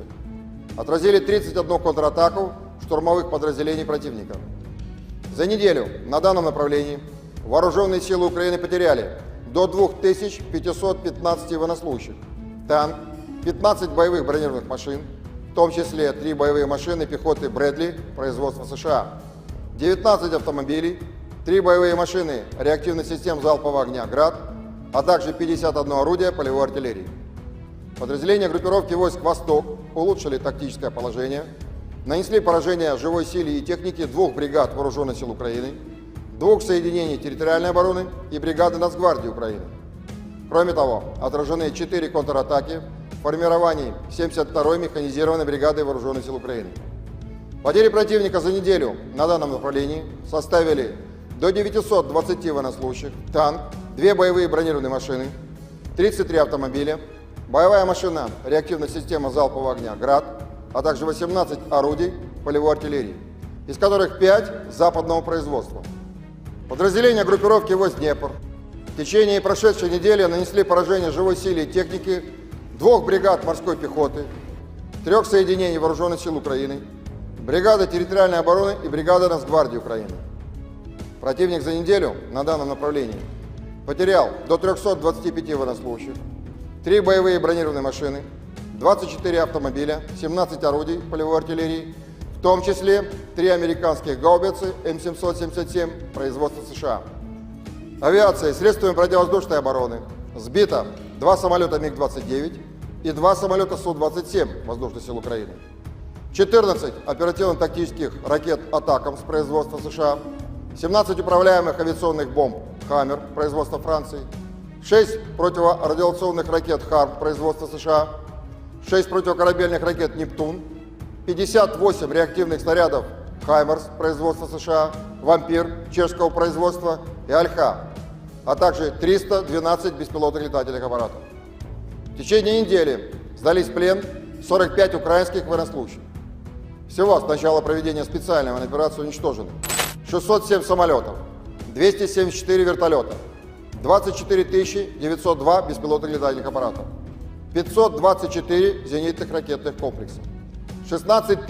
Отразили 31 контратаку штурмовых подразделений противника. За неделю на данном направлении Вооруженные силы Украины потеряли до 2515 военнослужащих, танк, 15 боевых бронированных машин, в том числе 3 боевые машины пехоты «Брэдли» производства США, 19 автомобилей, 3 боевые машины реактивных систем залпового огня «Град», а также 51 орудие полевой артиллерии. Подразделения группировки войск «Восток» улучшили тактическое положение, нанесли поражение живой силе и технике 2 бригад Вооруженных сил Украины, 2 соединений территориальной обороны и бригады Нацгвардии Украины. Кроме того, отражены 4 контратаки в формировании 72-й механизированной бригады Вооруженных сил Украины. Потери противника за неделю на данном направлении составили до 920 военнослужащих, танк, 2 боевые бронированные машины, 33 автомобиля, боевая машина реактивная система залпового огня «Град», а также 18 орудий полевой артиллерии, из которых 5 западного производства. Подразделения группировки войск «Днепр» в течение прошедшей недели нанесли поражение живой силе и технике 2 бригад морской пехоты, 3 соединений Вооруженных сил Украины, бригады территориальной обороны и бригады Нацгвардии Украины. Противник за неделю на данном направлении потерял до 325 военнослужащих, 3 боевые бронированные машины, 24 автомобиля, 17 орудий полевой артиллерии, в том числе 3 американских гаубицы М777 производства США. Авиацией, средствами противовоздушной обороны сбито 2 самолета МиГ-29 и 2 самолета Су-27 Воздушных сил Украины, 14 оперативно-тактических ракет «Атакамс» производства США, 17 управляемых авиационных бомб «Хаммер» производства Франции, 6 противорадиационных ракет «Харм» производства США, 6 противокорабельных ракет «Нептун», 58 реактивных снарядов «Хаймерс» производства США, «Вампир» чешского производства и «Альха», а также 312 беспилотных летательных аппаратов. В течение недели сдались в плен 45 украинских военнослужащих. Всего с начала проведения специальной военной операции уничтожено 607 самолетов, 274 вертолета, 24 902 беспилотных летательных аппаратов, 524 зенитных ракетных комплексов, 16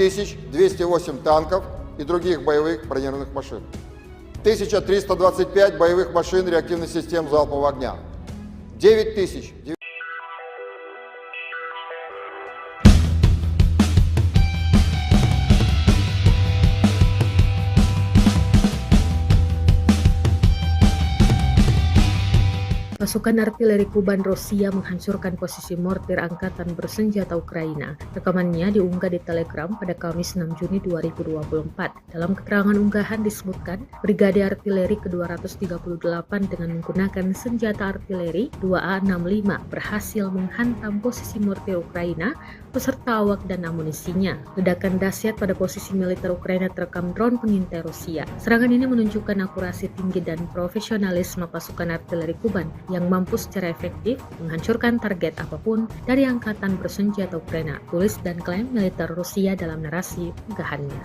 208 танков и других боевых бронированных машин, 1325 боевых машин реактивных систем залпового огня, 9000. Pasukan artileri Kuban Rusia menghancurkan posisi mortir angkatan bersenjata Ukraina. Rekamannya diunggah di Telegram pada Kamis 6 Juni 2024. Dalam keterangan unggahan disebutkan, Brigade Artileri ke-238 dengan menggunakan senjata artileri 2A65 berhasil menghantam posisi mortir Ukraina beserta awak dan amunisinya. Ledakan dahsyat pada posisi militer Ukraina terekam drone pengintai Rusia. Serangan ini menunjukkan akurasi tinggi dan profesionalisme pasukan artileri Kuban yang mampu secara efektif menghancurkan target apapun dari angkatan bersenjata Ukraina, tulis dan klaim militer Rusia dalam narasi unggahannya.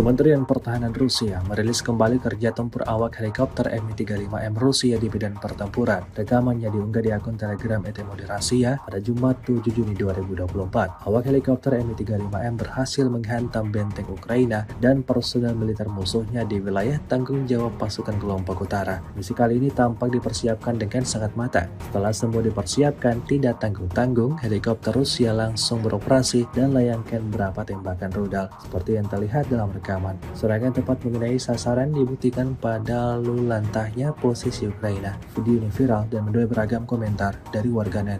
Kementerian Pertahanan Rusia merilis kembali kerja tempur awak helikopter Mi-35M Rusia di medan pertempuran. Rekamannya diunggah di akun Telegram ET Rasia pada Jumat 7 Juni 2024. Awak helikopter Mi-35M berhasil menghantam benteng Ukraina dan personel militer musuhnya di wilayah tanggung jawab pasukan kelompok utara. Misi kali ini tampak dipersiapkan dengan sangat matang. Setelah semua dipersiapkan, tidak tanggung-tanggung, helikopter Rusia langsung beroperasi dan layangkan beberapa tembakan rudal, seperti yang terlihat dalam rekaman. Serangan tepat mengenai sasaran dibuktikan pada lulantahnya posisi Ukraina. Video ini viral dan menuai beragam komentar dari warganet.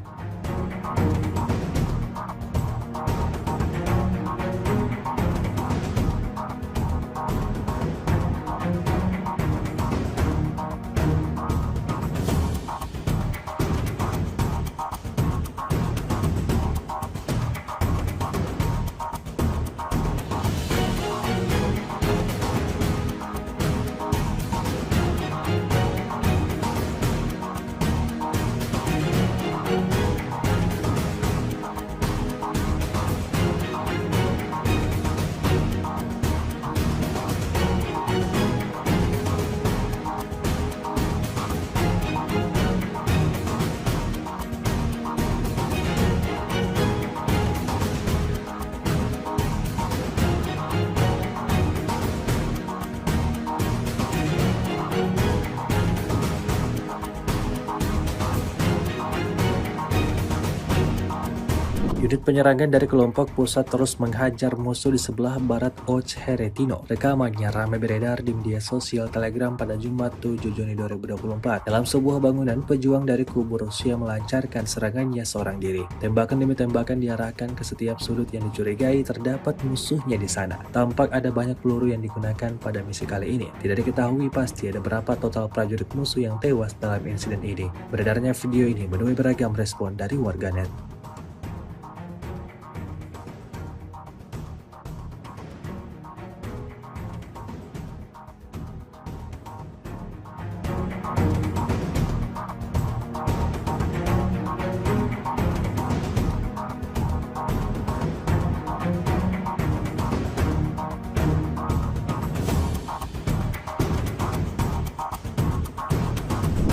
Unit penyerangan dari kelompok pusat terus menghajar musuh di sebelah barat Ocheretino. Rekamannya ramai beredar di media sosial Telegram pada Jumat 7 Juni 2024. Dalam sebuah bangunan, pejuang dari kubu Rusia melancarkan serangannya seorang diri. Tembakan demi tembakan diarahkan ke setiap sudut yang dicurigai terdapat musuhnya di sana. Tampak ada banyak peluru yang digunakan pada misi kali ini. Tidak diketahui pasti ada berapa total prajurit musuh yang tewas dalam insiden ini. Beredarnya video ini menuai beragam respon dari warganet.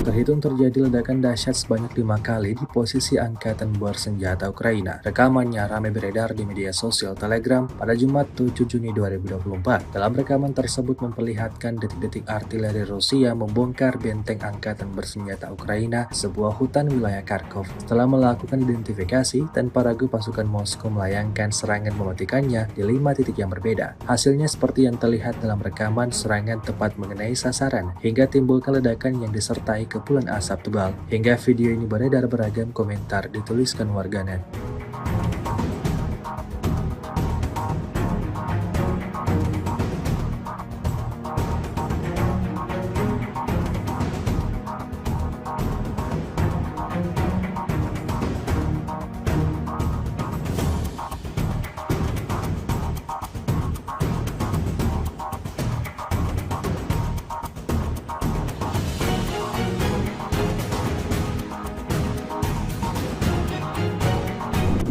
Terhitung terjadi ledakan dahsyat sebanyak 5 kali di posisi angkatan bersenjata Ukraina. Rekamannya ramai beredar di media sosial Telegram pada Jumat 7 Juni 2024. Dalam rekaman tersebut memperlihatkan detik-detik artileri Rusia membongkar benteng angkatan bersenjata Ukraina di sebuah hutan wilayah Kharkov. Setelah melakukan identifikasi, tanpa ragu pasukan Moskow melayangkan serangan mematikannya di 5 titik yang berbeda. Hasilnya seperti yang terlihat dalam rekaman, serangan tepat mengenai sasaran hingga timbulkan ledakan yang disertai kepulan asap tebal. Hingga video ini beredar beragam komentar dituliskan warganet.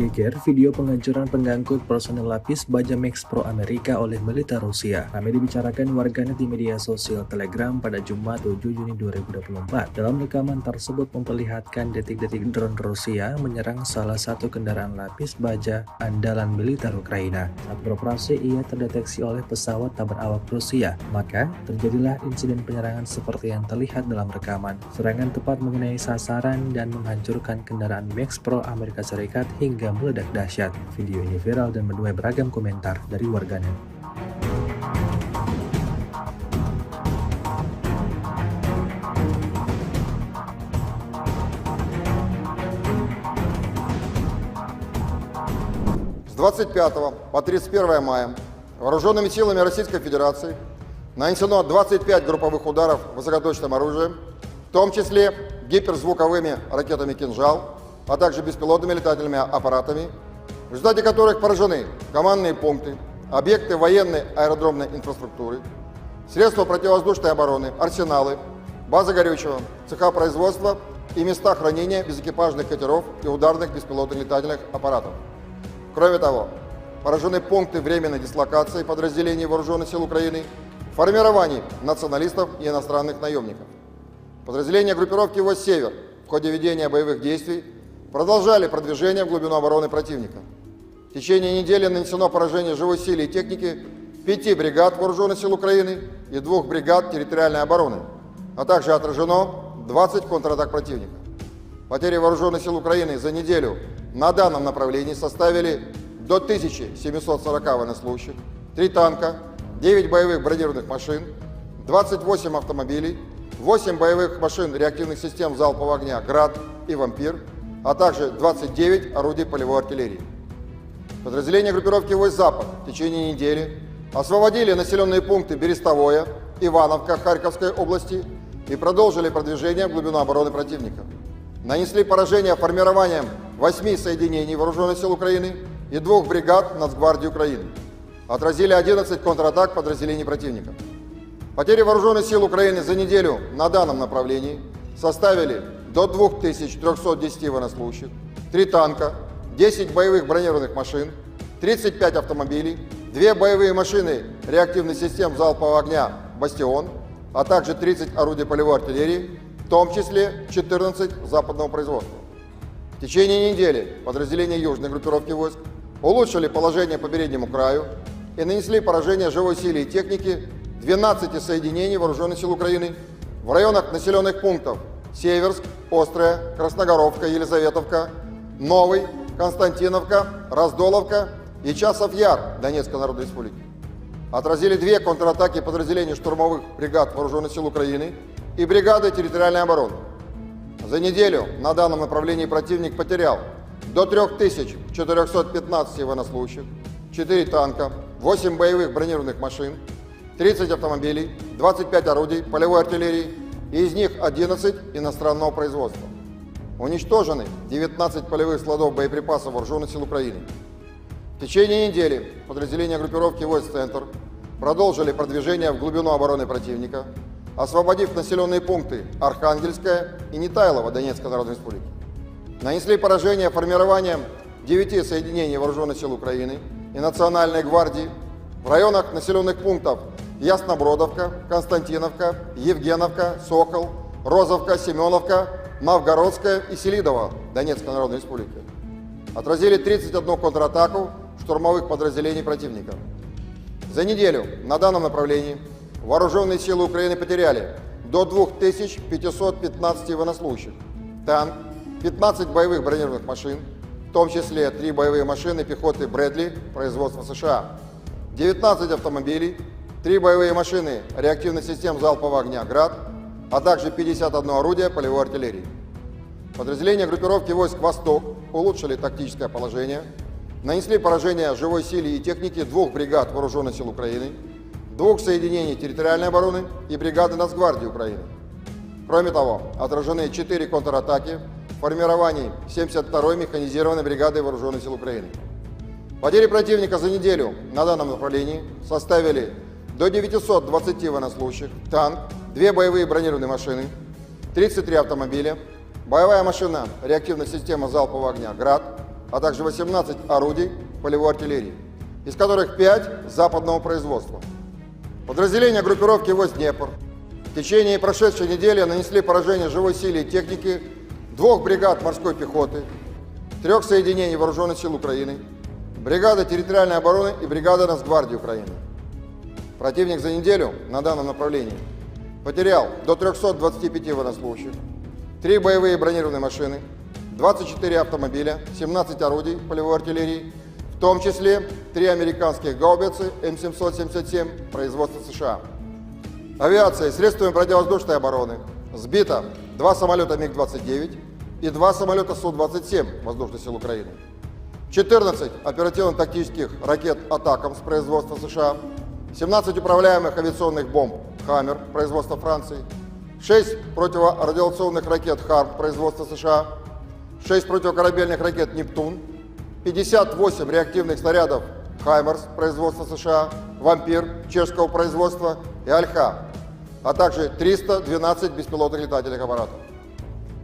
Geger video penghancuran pengangkut personel lapis baja Max Pro Amerika oleh militer Rusia. Ramai dibicarakan warganet di media sosial Telegram pada Jumat 7 Juni 2024. Dalam rekaman tersebut memperlihatkan detik-detik drone Rusia menyerang salah satu kendaraan lapis baja andalan militer Ukraina. Saat beroperasi, ia terdeteksi oleh pesawat tak berawak Rusia. Maka, terjadilah insiden penyerangan seperti yang terlihat dalam rekaman. Serangan tepat mengenai sasaran dan menghancurkan kendaraan Max Pro Amerika Serikat hingga meledak dahsyat. Video ini viral dan menuai beragam komentar dari warganet. С 25 по 31 мая вооруженными силами Российской Федерации нанесено 25 групповых ударов высокоточным оружием, в том числе гиперзвуковыми ракетами «Кинжал», а также беспилотными летательными аппаратами, в результате которых поражены командные пункты, объекты военной аэродромной инфраструктуры, средства противовоздушной обороны, арсеналы, базы горючего, цеха производства и места хранения безэкипажных катеров и ударных беспилотных летательных аппаратов. Кроме того, поражены пункты временной дислокации подразделений Вооруженных сил Украины, формирований националистов и иностранных наемников. Подразделения группировки войск «Север» в ходе ведения боевых действий продолжали продвижение в глубину обороны противника. В течение недели нанесено поражение живой силе и техники 5 бригад Вооруженных сил Украины и 2 бригад территориальной обороны, а также отражено 20 контратак противника. Потери Вооруженных сил Украины за неделю на данном направлении составили до 1740 военнослужащих, 3 танка, 9 боевых бронированных машин, 28 автомобилей, 8 боевых машин реактивных систем залпового огня «Град» и «Вампир», а также 29 орудий полевой артиллерии. Подразделения группировки войск «Запад» в течение недели освободили населенные пункты Берестовое, Ивановка Харьковской области и продолжили продвижение в глубину обороны противника. Нанесли поражение формированием 8 соединений Вооруженных сил Украины и 2 бригад Нацгвардии Украины. Отразили 11 контратак подразделений противника. Потери Вооруженных сил Украины за неделю на данном направлении составили до 2310 военнослужащих, 3 танка, 10 боевых бронированных машин, 35 автомобилей, 2 боевые машины реактивных систем залпового огня «Бастион», а также 30 орудий полевой артиллерии, в том числе 14 западного производства. В течение недели подразделения южной группировки войск улучшили положение по переднему краю и нанесли поражение живой силе и технике 12 соединений Вооруженных сил Украины в районах населенных пунктов Северск, Острая, Красногоровка, Елизаветовка, Новый, Константиновка, Раздоловка и Часов Яр Донецкой Народной Республики. Отразили 2 контратаки подразделений штурмовых бригад Вооруженных сил Украины и бригады территориальной обороны. За неделю на данном направлении противник потерял до 3415 военнослужащих, 4 танка, 8 боевых бронированных машин, 30 автомобилей, 25 орудий полевой артиллерии, и из них 11 иностранного производства. Уничтожены 19 полевых складов боеприпасов Вооруженных сил Украины. В течение недели подразделения группировки войск «Центр» продолжили продвижение в глубину обороны противника, освободив населенные пункты Архангельская и Нетайлово Донецкой Народной Республики. Нанесли поражение формированием 9 соединений Вооруженных сил Украины и Национальной гвардии в районах населенных пунктов Яснобродовка, Константиновка, Евгеновка, Сокол, Розовка, Семеновка, Новгородская и Селидово Донецкой Народной Республики. Отразили 31 контратаку штурмовых подразделений противника. За неделю на данном направлении Вооруженные силы Украины потеряли до 2515 военнослужащих, танк, 15 боевых бронированных машин, в том числе 3 боевые машины пехоты Брэдли производства США, 19 автомобилей, 3 боевые машины реактивных систем залпового огня «Град», а также 51 орудие полевой артиллерии. Подразделения группировки войск «Восток» улучшили тактическое положение, нанесли поражение живой силе и технике 2 бригад Вооруженных сил Украины, 2 соединений территориальной обороны и бригады Нацгвардии Украины. Кроме того, отражены 4 контратаки в формировании 72-й механизированной бригады Вооруженных сил Украины. Потери противника за неделю на данном направлении составили до 920 военнослужащих, танк, 2 боевые бронированные машины, 33 автомобиля, боевая машина реактивной системы залпового огня «Град», а также 18 орудий полевой артиллерии, из которых 5 западного производства. Подразделения группировки войск «Днепр» в течение прошедшей недели нанесли поражение живой силе и технике 2 бригад морской пехоты, 3 соединений Вооруженных сил Украины, бригады территориальной обороны и бригады Нацгвардии Украины. Противник за неделю на данном направлении потерял до 325 военнослужащих, 3 боевые бронированные машины, 24 автомобиля, 17 орудий полевой артиллерии, в том числе 3 американских гаубицы М777 производства США. Авиацией, средствами противовоздушной обороны сбито 2 самолета МиГ-29 и 2 самолета Су-27 Воздушных сил Украины, 14 оперативно-тактических ракет «Атакамс» производства США, 17 управляемых авиационных бомб «Хаммер» производства Франции, 6 противорадиационных ракет «Харм» производства США, 6 противокорабельных ракет «Нептун», 58 реактивных снарядов «Хаймерс» производства США, «Вампир» чешского производства и «Альха», а также 312 беспилотных летательных аппаратов.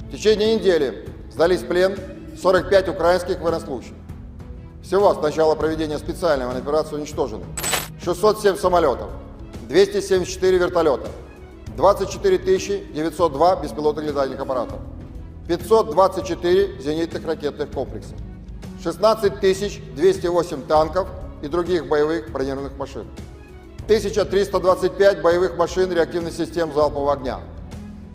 В течение недели сдались в плен 45 украинских военнослужащих. Всего с начала проведения специальной военной операции уничтожено 607 самолетов, 274 вертолета, 24 902 беспилотных летательных аппаратов, 524 зенитных ракетных комплексов, 16 208 танков и других боевых бронированных машин, 1325 боевых машин реактивных систем залпового огня,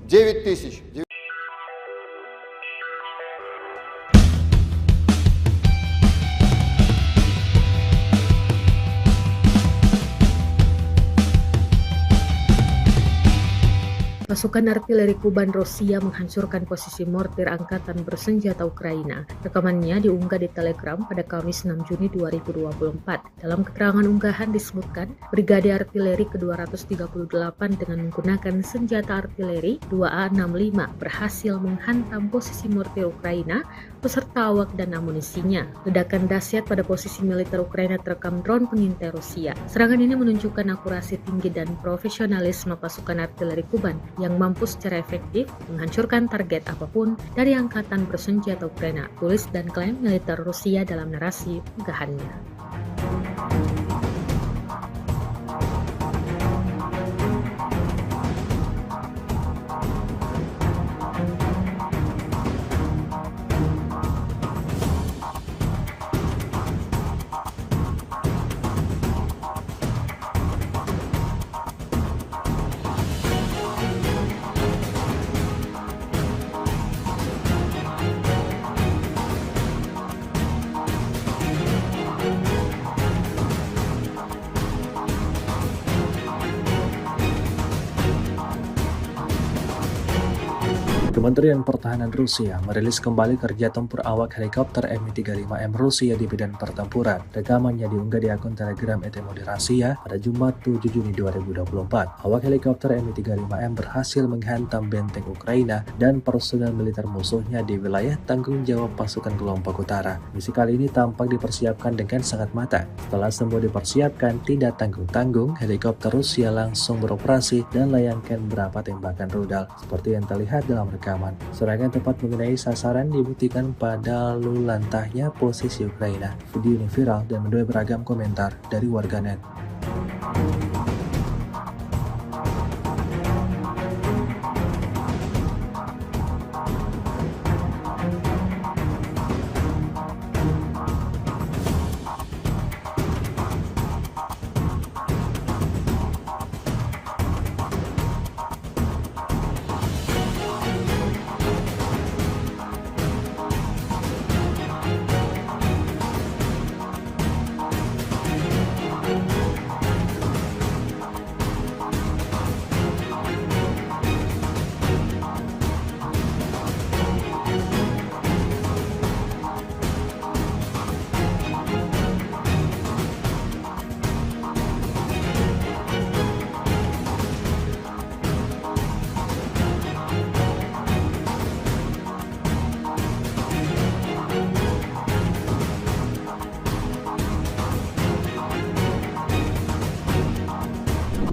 9000Pasukan artileri Kuban Rusia menghancurkan posisi mortir angkatan bersenjata Ukraina. Rekamannya diunggah di Telegram pada Kamis 6 Juni 2024. Dalam keterangan unggahan disebutkan, Brigade Artileri ke-238 dengan menggunakan senjata artileri 2A65 berhasil menghantam posisi mortir Ukraina beserta awak dan amunisinya. Ledakan dahsyat pada posisi militer Ukraina terekam drone pengintai Rusia. Serangan ini menunjukkan akurasi tinggi dan profesionalisme pasukan artileri Kuban yang mampu secara efektif menghancurkan target apapun dari angkatan bersenjata Ukraina, tulis dan klaim militer Rusia dalam narasi unggahannya. Kementerian Pertahanan Rusia merilis kembali kerja tempur awak helikopter Mi-35M Rusia di medan pertempuran. Rekamannya diunggah di akun Telegram ET Moderasiya pada Jumat 7 Juni 2024. Awak helikopter Mi-35M berhasil menghantam benteng Ukraina dan personel militer musuhnya di wilayah tanggung jawab pasukan kelompok utara. Misi kali ini tampak dipersiapkan dengan sangat matang. Setelah semua dipersiapkan, tidak tanggung-tanggung, helikopter Rusia langsung beroperasi dan layangkan beberapa tembakan rudal. Seperti yang terlihat dalam rekaman, serangan tepat mengenai sasaran dibuktikan pada lulantahnya posisi Ukraina. Video ini viral dan menuai beragam komentar dari warganet.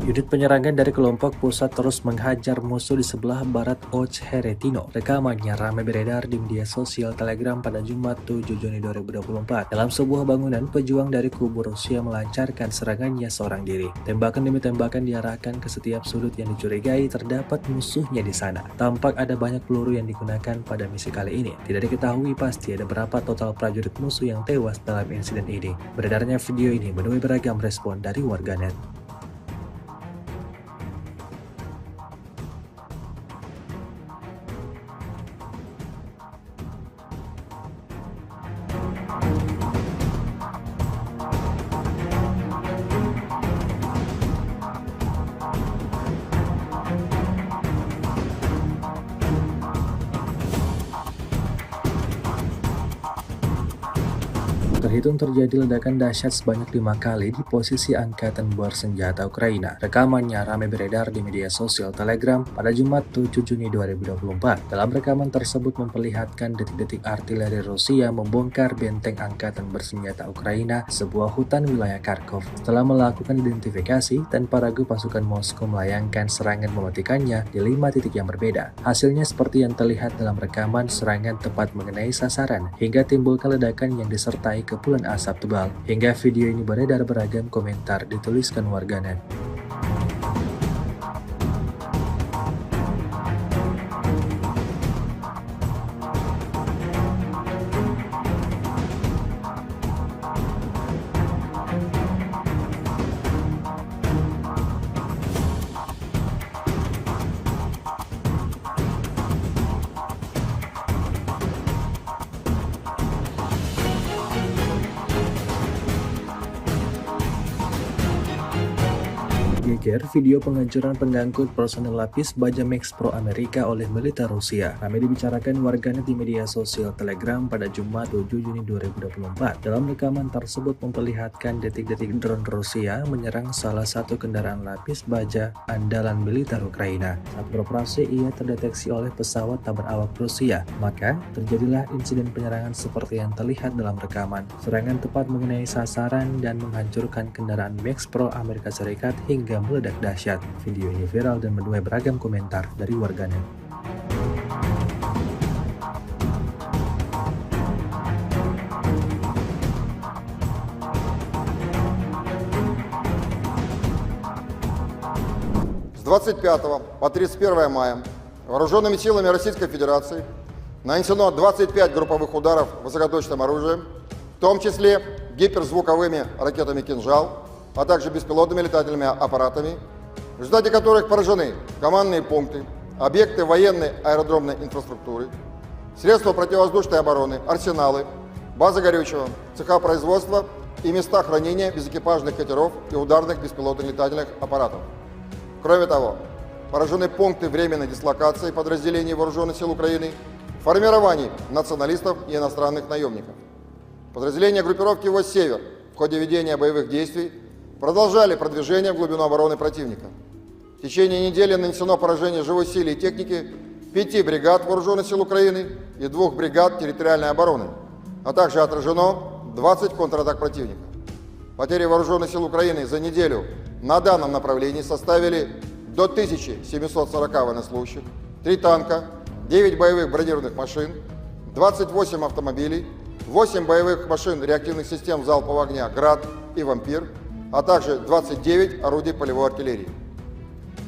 Unit penyerangan dari kelompok pusat terus menghajar musuh di sebelah barat Ocheretino. Rekamannya ramai beredar di media sosial Telegram pada Jumat 7 Juni 2024. Dalam sebuah bangunan, pejuang dari kubu Rusia melancarkan serangannya seorang diri. Tembakan demi tembakan diarahkan ke setiap sudut yang dicurigai terdapat musuhnya di sana. Tampak ada banyak peluru yang digunakan pada misi kali ini. Tidak diketahui pasti ada berapa total prajurit musuh yang tewas dalam insiden ini. Beredarnya video ini menuai beragam respon dari warganet. Terhitung terjadi ledakan dahsyat sebanyak 5 kali di posisi angkatan bersenjata Ukraina. Rekamannya ramai beredar di media sosial Telegram pada Jumat 7 Juni 2024. Dalam rekaman tersebut memperlihatkan detik-detik artileri Rusia membongkar benteng angkatan bersenjata Ukraina, sebuah hutan wilayah Kharkov. Setelah melakukan identifikasi, tanpa ragu pasukan Moskow melayangkan serangan mematikannya di 5 titik yang berbeda. Hasilnya seperti yang terlihat dalam rekaman, serangan tepat mengenai sasaran hingga timbulkan ledakan yang disertai kepulan asap tebal. Hingga video ini beredar beragam komentar dituliskan warganet. Geger video penghancuran pengangkut personel lapis baja Max Pro Amerika oleh militer Rusia. Ramai dibicarakan warganet di media sosial Telegram pada Jumat 7 Juni 2024. Dalam rekaman tersebut memperlihatkan detik-detik drone Rusia menyerang salah satu kendaraan lapis baja andalan militer Ukraina. Saat beroperasi, ia terdeteksi oleh pesawat tak berawak Rusia. Maka, terjadilah insiden penyerangan seperti yang terlihat dalam rekaman. Serangan tepat mengenai sasaran dan menghancurkan kendaraan Max Pro Amerika Serikat hingga meledak dahsyat. Video ini viral dan menuai beragam komentar dari warganet. С 25 по 31 мая вооруженными силами Российской Федерации нанесено 25 групповых ударов высокоточным оружием, в том числе гиперзвуковыми ракетами «Кинжал», а также беспилотными летательными аппаратами, в результате которых поражены командные пункты, объекты военной аэродромной инфраструктуры, средства противовоздушной обороны, арсеналы, базы горючего, цеха производства и места хранения безэкипажных катеров и ударных беспилотных летательных аппаратов. Кроме того, поражены пункты временной дислокации подразделений Вооруженных сил Украины, формирований националистов и иностранных наемников. Подразделения группировки войск «Север» в ходе ведения боевых действий продолжали продвижение в глубину обороны противника. В течение недели нанесено поражение живой силе и технике 5 бригад Вооруженных сил Украины и 2 бригад территориальной обороны, а также отражено 20 контратак противника. Потери Вооруженных сил Украины за неделю на данном направлении составили до 1740 военнослужащих, 3 танка, 9 боевых бронированных машин, 28 автомобилей, 8 боевых машин реактивных систем залпового огня «Град» и «Вампир», а также 29 орудий полевой артиллерии.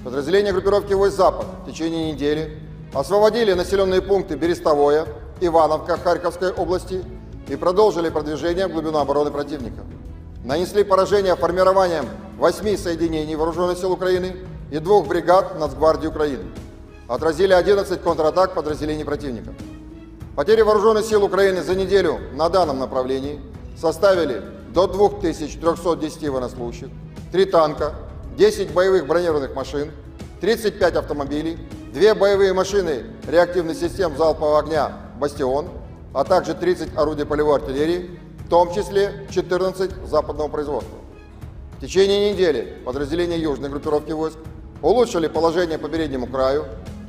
Подразделения группировки войск «Запад» в течение недели освободили населенные пункты Берестовое, Ивановка Харьковской области и продолжили продвижение в глубину обороны противника. Нанесли поражение формированием 8 соединений Вооруженных сил Украины и 2 бригад Нацгвардии Украины. Отразили 11 контратак подразделений противника. Потери Вооруженных сил Украины за неделю на данном направлении составили до 2310 военнослужащих, 3 танка, 10 боевых бронированных машин, 35 автомобилей, 2 боевые машины реактивных систем залпового огня «Бастион», а также 30 орудий полевой артиллерии, в том числе 14 западного производства. В течение недели подразделения южной группировки войск улучшили положение по переднему краю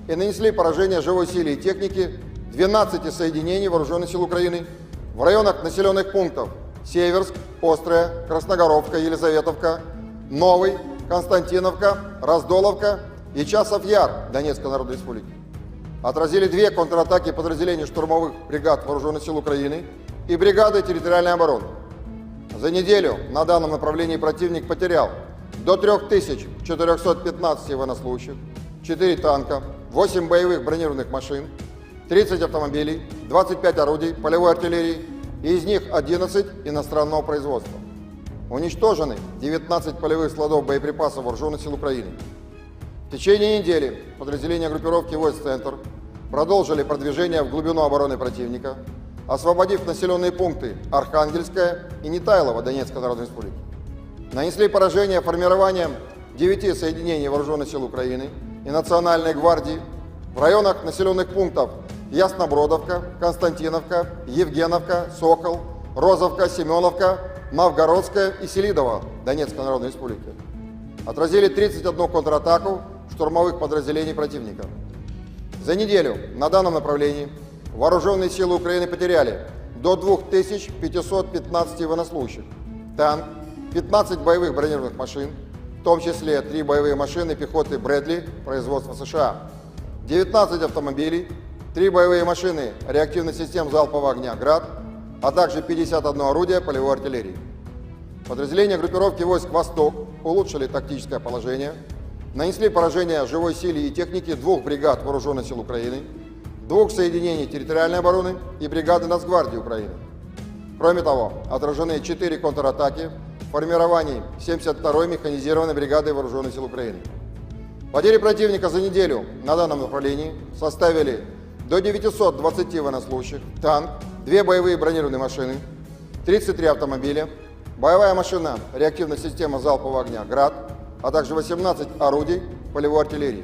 и нанесли поражение живой силе и технике 12 соединений Вооруженных сил Украины в районах населенных пунктов Северск, Острая, Красногоровка, Елизаветовка, Новый, Константиновка, Раздоловка и Часов-Яр Донецкой Народной Республики. Отразили 2 контратаки подразделений штурмовых бригад Вооруженных сил Украины и бригады территориальной обороны. За неделю на данном направлении противник потерял до 3415 военнослужащих, 4 танка, 8 боевых бронированных машин, 30 автомобилей, 25 орудий полевой артиллерии, и из них 11 иностранного производства. Уничтожены 19 полевых складов боеприпасов Вооруженных сил Украины. В течение недели подразделения группировки войск «Центр» продолжили продвижение в глубину обороны противника, освободив населенные пункты Архангельская и Нетайлово Донецкой Народной Республики. Нанесли поражение формированием 9 соединений Вооруженных сил Украины и Национальной гвардии в районах населенных пунктов Яснобродовка, Константиновка, Евгеновка, Сокол, Розовка, Семеновка, Новгородская и Селидово Донецкой Народной Республики. Отразили 31 контратаку штурмовых подразделений противника. За неделю на данном направлении Вооруженные силы Украины потеряли до 2515 военнослужащих, танк, 15 боевых бронированных машин, в том числе 3 боевые машины пехоты «Брэдли» производства США, 19 автомобилей, 3 боевые машины реактивных систем залпового огня «Град», а также 51 орудие полевой артиллерии. Подразделения группировки войск «Восток» улучшили тактическое положение, нанесли поражение живой силе и технике 2 бригад Вооруженных сил Украины, 2 соединений территориальной обороны и бригады Нацгвардии Украины. Кроме того, отражены 4 контратаки в формировании 72-й механизированной бригады Вооруженных сил Украины. Потери противника за неделю на данном направлении составили до 920 военнослужащих, танк, 2 боевые бронированные машины, 33 автомобиля, боевая машина реактивная система залпового огня «Град», а также 18 орудий полевой артиллерии,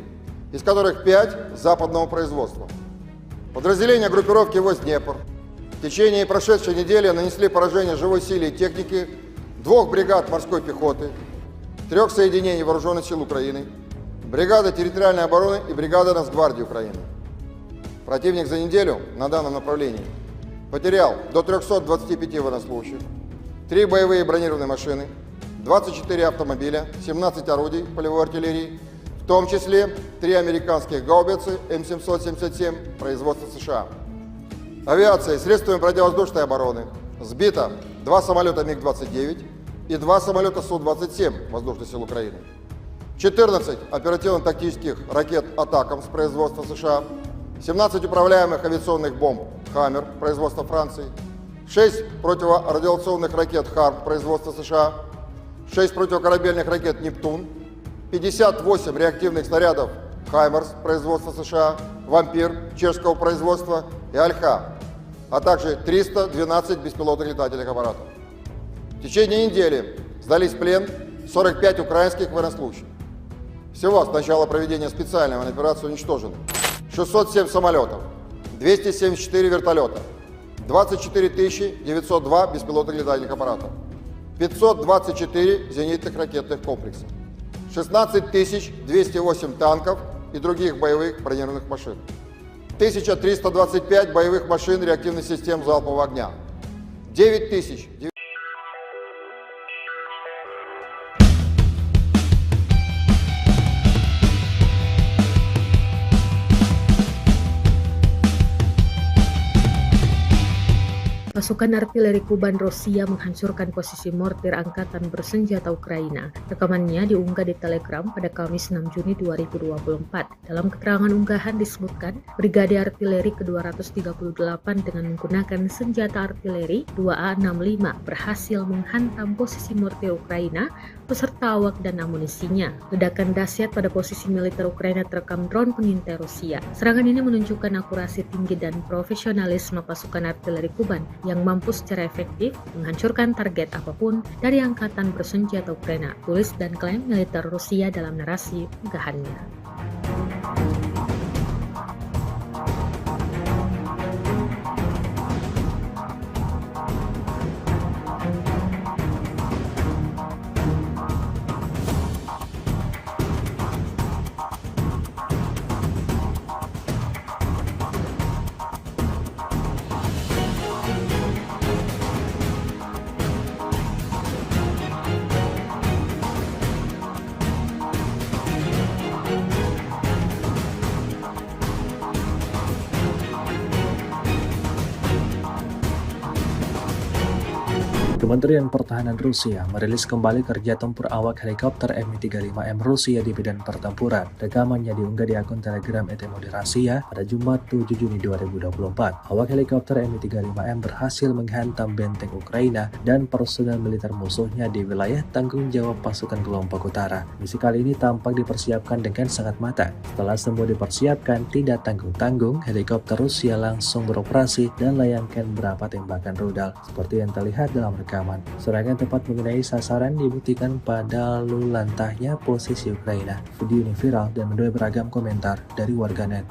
из которых 5 западного производства. Подразделения группировки войск «Днепр» в течение прошедшей недели нанесли поражение живой силе и технике 2 бригад морской пехоты, 3 соединений Вооруженных сил Украины, бригады территориальной обороны и бригады Нацгвардии Украины. Противник за неделю на данном направлении потерял до 325 военнослужащих, 3 боевые бронированные машины, 24 автомобиля, 17 орудий полевой артиллерии, в том числе 3 американских гаубицы М777 производства США. Авиацией, средствами противовоздушной обороны сбито 2 самолета МиГ-29 и 2 самолета Су-27 Воздушных сил Украины, 14 оперативно-тактических ракет «Атакамс» производства США, 17 управляемых авиационных бомб «Хаммер» производства Франции, 6 противорадиационных ракет «Харм» производства США, 6 противокорабельных ракет «Нептун», 58 реактивных снарядов «Хаймерс» производства США, «Вампир» чешского производства и «Альха», а также 312 беспилотных летательных аппаратов. В течение недели сдались в плен 45 украинских военнослужащих. Всего с начала проведения специальной военной операции уничтожено 607 самолетов, 274 вертолета, 24 902 беспилотных летательных аппаратов, 524 зенитных ракетных комплекса, 16 208 танков и других боевых бронированных машин, 1325 боевых машин реактивных систем залпового огня, 9000 Pasukan artileri Kuban Rusia menghancurkan posisi mortir angkatan bersenjata Ukraina. Rekamannya diunggah di Telegram pada Kamis 6 Juni 2024. Dalam keterangan unggahan disebutkan, Brigade Artileri ke-238 dengan menggunakan senjata artileri 2A65 berhasil menghantam posisi mortir Ukraina beserta awak dan amunisinya. Ledakan dahsyat pada posisi militer Ukraina terekam drone pengintai Rusia. Serangan ini menunjukkan akurasi tinggi dan profesionalisme pasukan artileri Kuban yang mampu secara efektif menghancurkan target apapun dari angkatan bersenjata Ukraina, tulis dan klaim militer Rusia dalam narasi unggahannya. Kementerian Pertahanan Rusia merilis kembali kerja tempur awak helikopter Mi-35M Rusia di medan pertempuran. Rekamannya diunggah di akun Telegram ET Rasia pada Jumat 7 Juni 2024. Awak helikopter Mi-35M berhasil menghantam benteng Ukraina dan personel militer musuhnya di wilayah tanggung jawab pasukan kelompok utara. Misi kali ini tampak dipersiapkan dengan sangat matang. Setelah semua dipersiapkan, tidak tanggung-tanggung, helikopter Rusia langsung beroperasi dan layangkan beberapa tembakan rudal. Seperti yang terlihat dalam rekaman, serangan tepat mengenai sasaran dibuktikan pada lulantahnya posisi Ukraina. Video ini viral dan menuai beragam komentar dari warganet.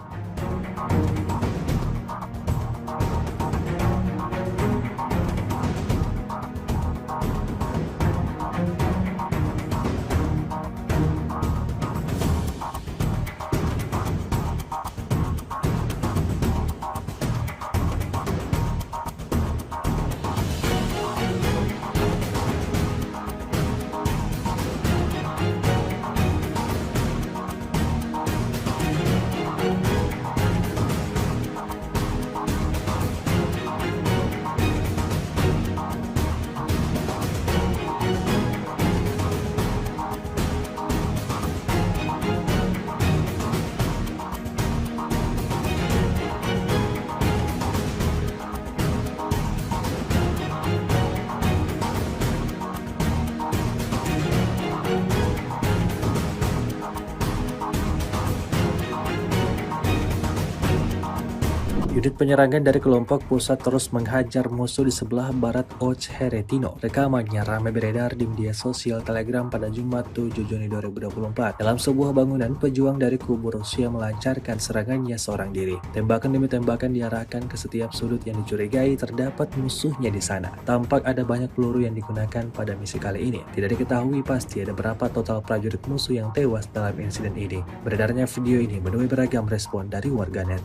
Unit penyerangan dari kelompok pusat terus menghajar musuh di sebelah barat Ocheretino. Rekamannya ramai beredar di media sosial Telegram pada Jumat 7 Juni 2024. Dalam sebuah bangunan, pejuang dari kubu Rusia melancarkan serangannya seorang diri. Tembakan demi tembakan diarahkan ke setiap sudut yang dicurigai terdapat musuhnya di sana. Tampak ada banyak peluru yang digunakan pada misi kali ini. Tidak diketahui pasti ada berapa total prajurit musuh yang tewas dalam insiden ini. Beredarnya video ini menuai beragam respon dari warganet.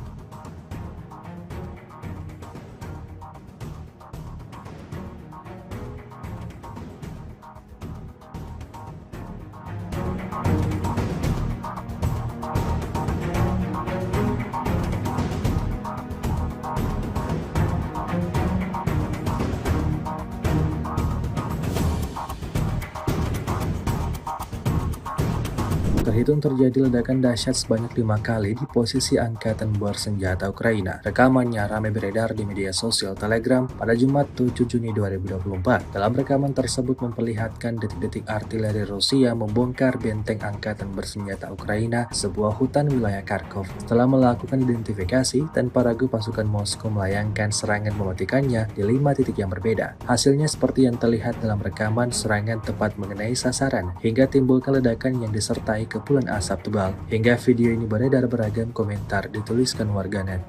Terhitung terjadi ledakan dahsyat sebanyak 5 kali di posisi angkatan bersenjata Ukraina. Rekamannya ramai beredar di media sosial Telegram pada Jumat 7 Juni 2024. Dalam rekaman tersebut memperlihatkan detik-detik artileri Rusia membongkar benteng angkatan bersenjata Ukraina, sebuah hutan wilayah Kharkov. Setelah melakukan identifikasi, tanpa ragu pasukan Moskow melayangkan serangan mematikannya di 5 titik yang berbeda. Hasilnya seperti yang terlihat dalam rekaman, serangan tepat mengenai sasaran hingga timbulkan ledakan yang disertai kepulan asap tebal. Hingga video ini beredar, beragam komentar dituliskan warganet.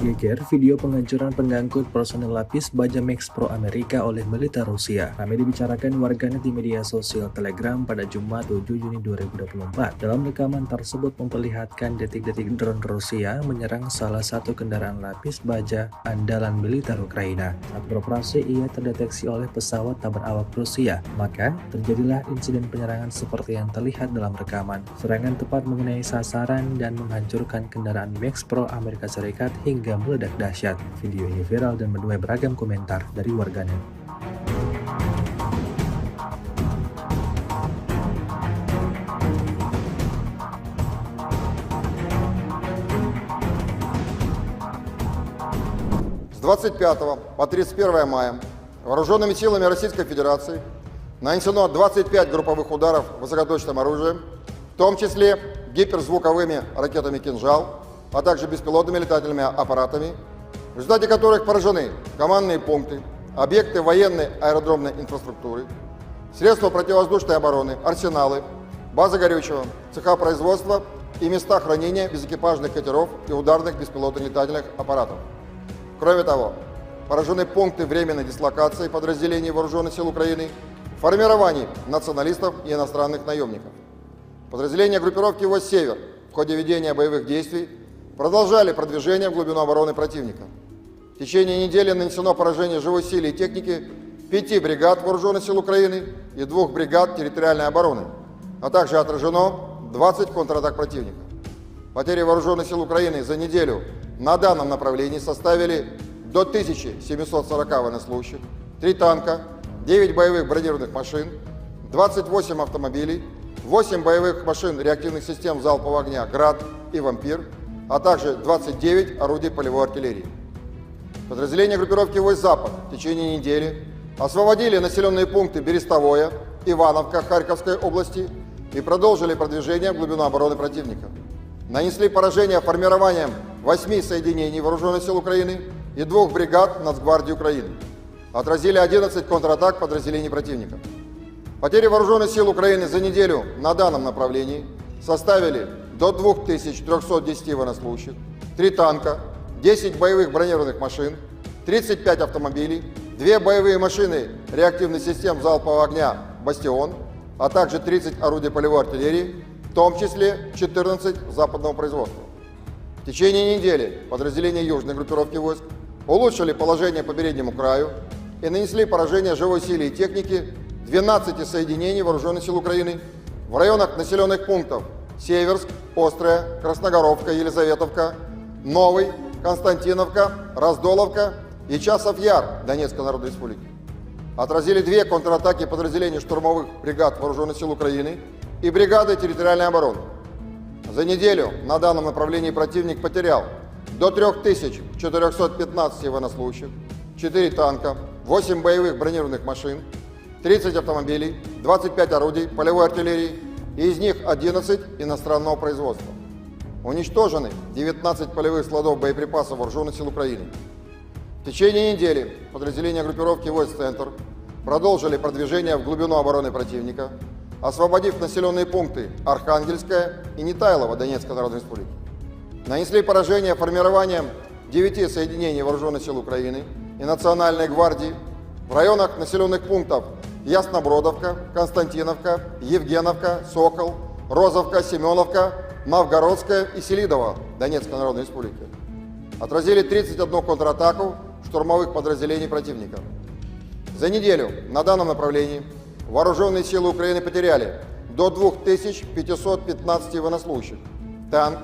Geger video penghancuran pengangkut personel lapis baja Max Pro Amerika oleh militer Rusia. Ramai dibicarakan warganet di media sosial Telegram pada Jumat 7 Juni 2024. Dalam rekaman tersebut memperlihatkan detik-detik drone Rusia menyerang salah satu kendaraan lapis baja andalan militer Ukraina. Saat beroperasi, ia terdeteksi oleh pesawat tak berawak Rusia. Maka terjadilah insiden penyerangan seperti yang terlihat dalam rekaman. Serangan tepat mengenai sasaran dan menghancurkan kendaraan Max Pro Amerika Serikat hingga meledak dahsyat. Video ini viral dan menuai beragam komentar dari warganet. С 25 по 31 мая вооруженными силами Российской Федерации нанесено 25 групповых ударов высокоточным оружием, в том числе гиперзвуковыми ракетами «Кинжал», а также беспилотными летательными аппаратами, в результате которых поражены командные пункты, объекты военной аэродромной инфраструктуры, средства противовоздушной обороны, арсеналы, базы горючего, цеха производства и места хранения безэкипажных катеров и ударных беспилотных летательных аппаратов. Кроме того, поражены пункты временной дислокации подразделений Вооруженных сил Украины, формирований националистов и иностранных наемников. Подразделения группировки войск «Север» в ходе ведения боевых действий продолжали продвижение в глубину обороны противника. В течение недели нанесено поражение живой силе и техники 5 бригад Вооруженных сил Украины и 2 бригад территориальной обороны, а также отражено 20 контратак противника. Потери Вооруженных сил Украины за неделю на данном направлении составили до 1740 военнослужащих, 3 танка, 9 боевых бронированных машин, 28 автомобилей, 8 боевых машин реактивных систем залпового огня «Град» и «Вампир», а также 29 орудий полевой артиллерии. Подразделения группировки войск «Запад» в течение недели освободили населенные пункты Берестовое, Ивановка Харьковской области и продолжили продвижение в глубину обороны противника. Нанесли поражение формированием 8 соединений Вооруженных сил Украины и 2 бригад Нацгвардии Украины. Отразили 11 контратак подразделений противника. Потери Вооруженных сил Украины за неделю на данном направлении составили до 2310 военнослужащих, 3 танка, 10 боевых бронированных машин, 35 автомобилей, 2 боевые машины реактивных систем залпового огня «Бастион», а также 30 орудий полевой артиллерии, в том числе 14 западного производства. В течение недели подразделения южной группировки войск улучшили положение по переднему краю и нанесли поражение живой силе и технике 12 соединений Вооруженных сил Украины в районах населенных пунктов Северск, Острая, Красногоровка, Елизаветовка, Новый, Константиновка, Раздоловка и Часов-Яр Донецкой Народной Республики. Отразили 2 контратаки подразделений штурмовых бригад Вооруженных сил Украины и бригады территориальной обороны. За неделю на данном направлении противник потерял до 3415 военнослужащих, 4 танка, 8 боевых бронированных машин, 30 автомобилей, 25 орудий полевой артиллерии, и из них 11 иностранного производства. Уничтожены 19 полевых складов боеприпасов Вооруженных сил Украины. В течение недели подразделения группировки войск «Центр» продолжили продвижение в глубину обороны противника, освободив населенные пункты Архангельская и Нетайлово Донецкой Народной Республики. Нанесли поражение формированием 9 соединений Вооруженных сил Украины и Национальной гвардии в районах населенных пунктов Яснобродовка, Константиновка, Евгеновка, Сокол, Розовка, Семеновка, Новгородская и Селидово Донецкой Народной Республики. Отразили 31 контратаку штурмовых подразделений противника. За неделю на данном направлении вооруженные силы Украины потеряли до 2515 военнослужащих, танк,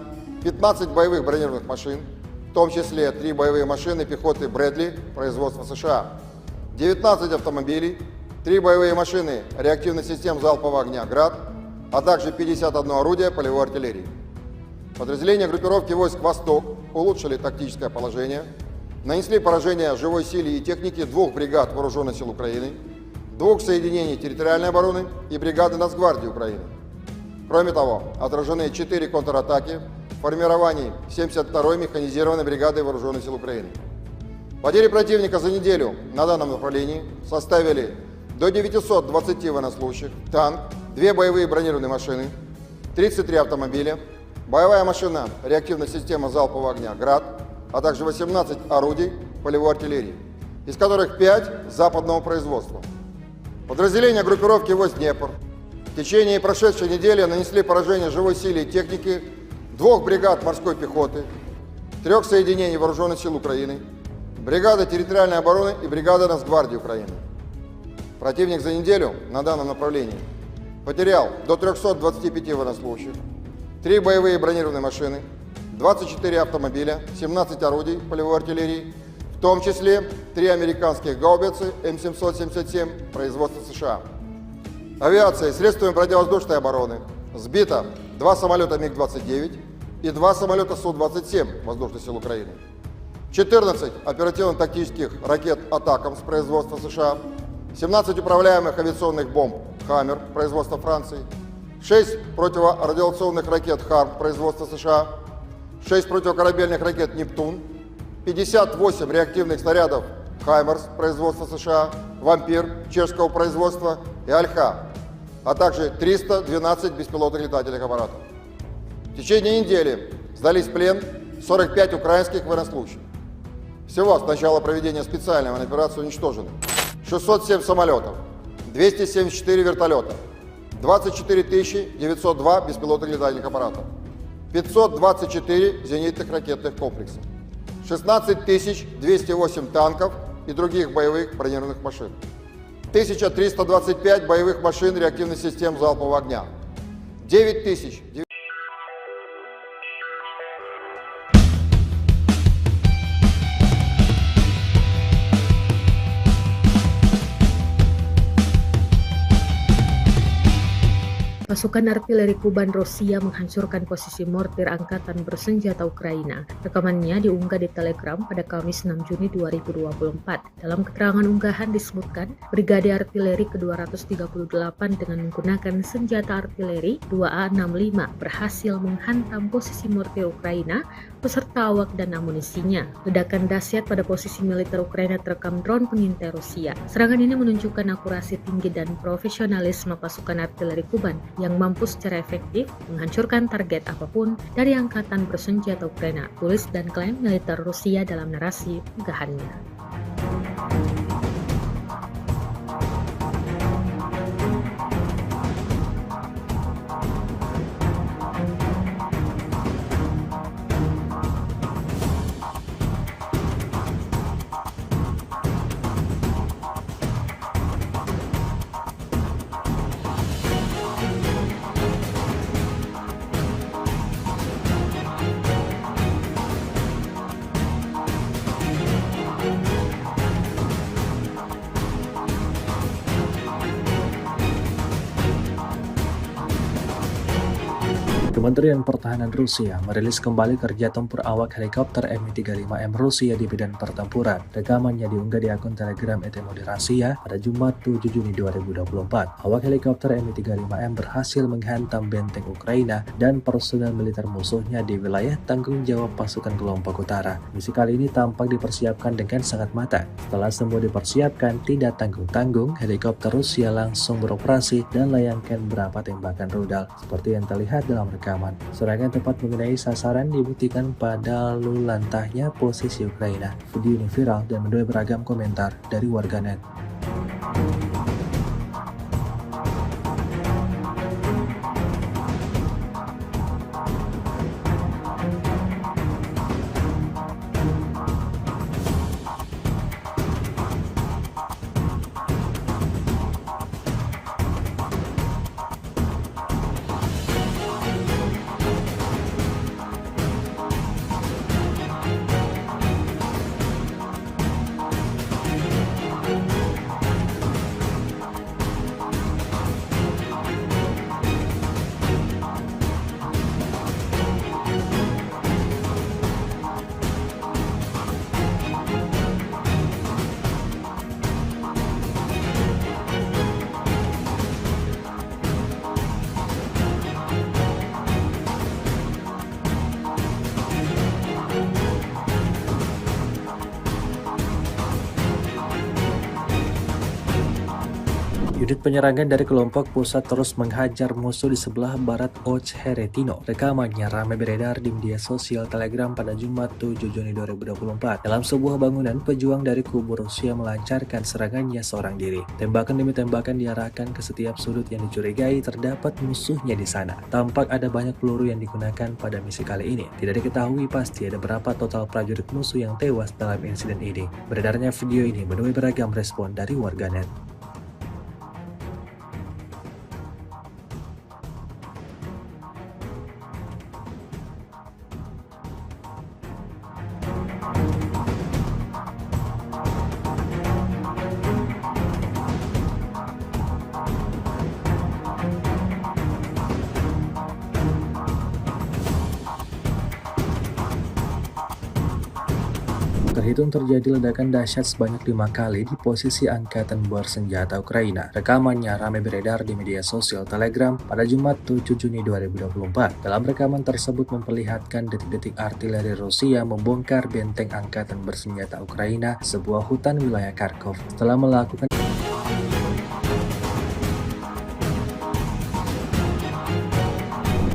15 боевых бронированных машин, в том числе 3 боевые машины пехоты Брэдли производства США, 19 автомобилей, 3 боевые машины реактивных систем залпового огня «Град», а также 51 орудие полевой артиллерии. Подразделения группировки войск «Восток» улучшили тактическое положение, нанесли поражение живой силе и технике 2 бригад Вооруженных сил Украины, 2 соединений территориальной обороны и бригады Нацгвардии Украины. Кроме того, отражены 4 контратаки в формировании 72-й механизированной бригады Вооруженных сил Украины. Потери противника за неделю на данном направлении составили до 920 военнослужащих, танк, 2 боевые бронированные машины, 33 автомобиля, боевая машина реактивная система залпового огня «Град», а также 18 орудий полевой артиллерии, из которых 5 западного производства. Подразделения группировки войск «Днепр» в течение прошедшей недели нанесли поражение живой силе и технике 2 бригад морской пехоты, 3 соединений Вооруженных сил Украины, бригады территориальной обороны и бригады Нацгвардии Украины. Противник за неделю на данном направлении потерял до 325 военнослужащих, 3 боевые бронированные машины, 24 автомобиля, 17 орудий полевой артиллерии, в том числе 3 американских гаубицы М777 производства США. Авиацией, средствами противовоздушной обороны сбито 2 самолета МиГ-29 и 2 самолета Су-27 Воздушных сил Украины, 14 оперативно-тактических ракет «Атакамс» производства США, 17 управляемых авиационных бомб «Хаммер» производства Франции, 6 противорадиационных ракет «Харм» производства США, 6 противокорабельных ракет «Нептун», 58 реактивных снарядов «Хаймерс» производства США, «Вампир» чешского производства и «Альха», а также 312 беспилотных летательных аппаратов. В течение недели сдались в плен 45 украинских военнослужащих. Всего с начала проведения специальной военной операции уничтожено 607 самолетов, 274 вертолета, 24 902 беспилотных летательных аппаратов, 524 зенитных ракетных комплексов, 16 208 танков и других боевых бронированных машин, 1325 боевых машин реактивных систем залпового огня, 9000. Pasukan artileri Kuban Rusia menghancurkan posisi mortir angkatan bersenjata Ukraina. Rekamannya diunggah di Telegram pada Kamis 6 Juni 2024. Dalam keterangan unggahan disebutkan, Brigade Artileri ke-238 dengan menggunakan senjata artileri 2A65 berhasil menghantam posisi mortir Ukraina beserta awak dan amunisinya. Ledakan dahsyat pada posisi militer Ukraina terekam drone pengintai Rusia. Serangan ini menunjukkan akurasi tinggi dan profesionalisme pasukan artileri Kuban yang mampu secara efektif menghancurkan target apapun dari angkatan bersenjata Ukraina, tulis dan klaim militer Rusia dalam narasi unggahannya. Kementerian Pertahanan Rusia merilis kembali kerja tempur awak helikopter Mi-35M Rusia di medan pertempuran. Rekamannya diunggah di akun Telegram ET Rasia pada Jumat 7 Juni 2024. Awak helikopter Mi-35M berhasil menghantam benteng Ukraina dan personel militer musuhnya di wilayah tanggung jawab pasukan kelompok utara. Misi kali ini tampak dipersiapkan dengan sangat matang. Setelah semua dipersiapkan, tidak tanggung-tanggung, helikopter Rusia langsung beroperasi dan layangkan beberapa tembakan rudal, seperti yang terlihat dalam rekaman. Serangan tepat mengenai sasaran dibuktikan pada lulantahnya posisi Ukraina. Video ini viral dan menuai beragam komentar dari warganet. Unit penyerangan dari kelompok pusat terus menghajar musuh di sebelah barat Ocheretino. Rekamannya ramai beredar di media sosial Telegram pada Jumat 7 Juni 2024. Dalam sebuah bangunan, pejuang dari kubu Rusia melancarkan serangannya seorang diri. Tembakan demi tembakan diarahkan ke setiap sudut yang dicurigai terdapat musuhnya di sana. Tampak ada banyak peluru yang digunakan pada misi kali ini. Tidak diketahui pasti ada berapa total prajurit musuh yang tewas dalam insiden ini. Beredarnya video ini menuai beragam respon dari warganet. Terhitung terjadi ledakan dahsyat sebanyak 5 kali di posisi angkatan bersenjata Ukraina. Rekamannya ramai beredar di media sosial Telegram pada Jumat 7 Juni 2024. Dalam rekaman tersebut memperlihatkan detik-detik artileri Rusia membongkar benteng angkatan bersenjata Ukraina, sebuah hutan wilayah Kharkov. Setelah melakukan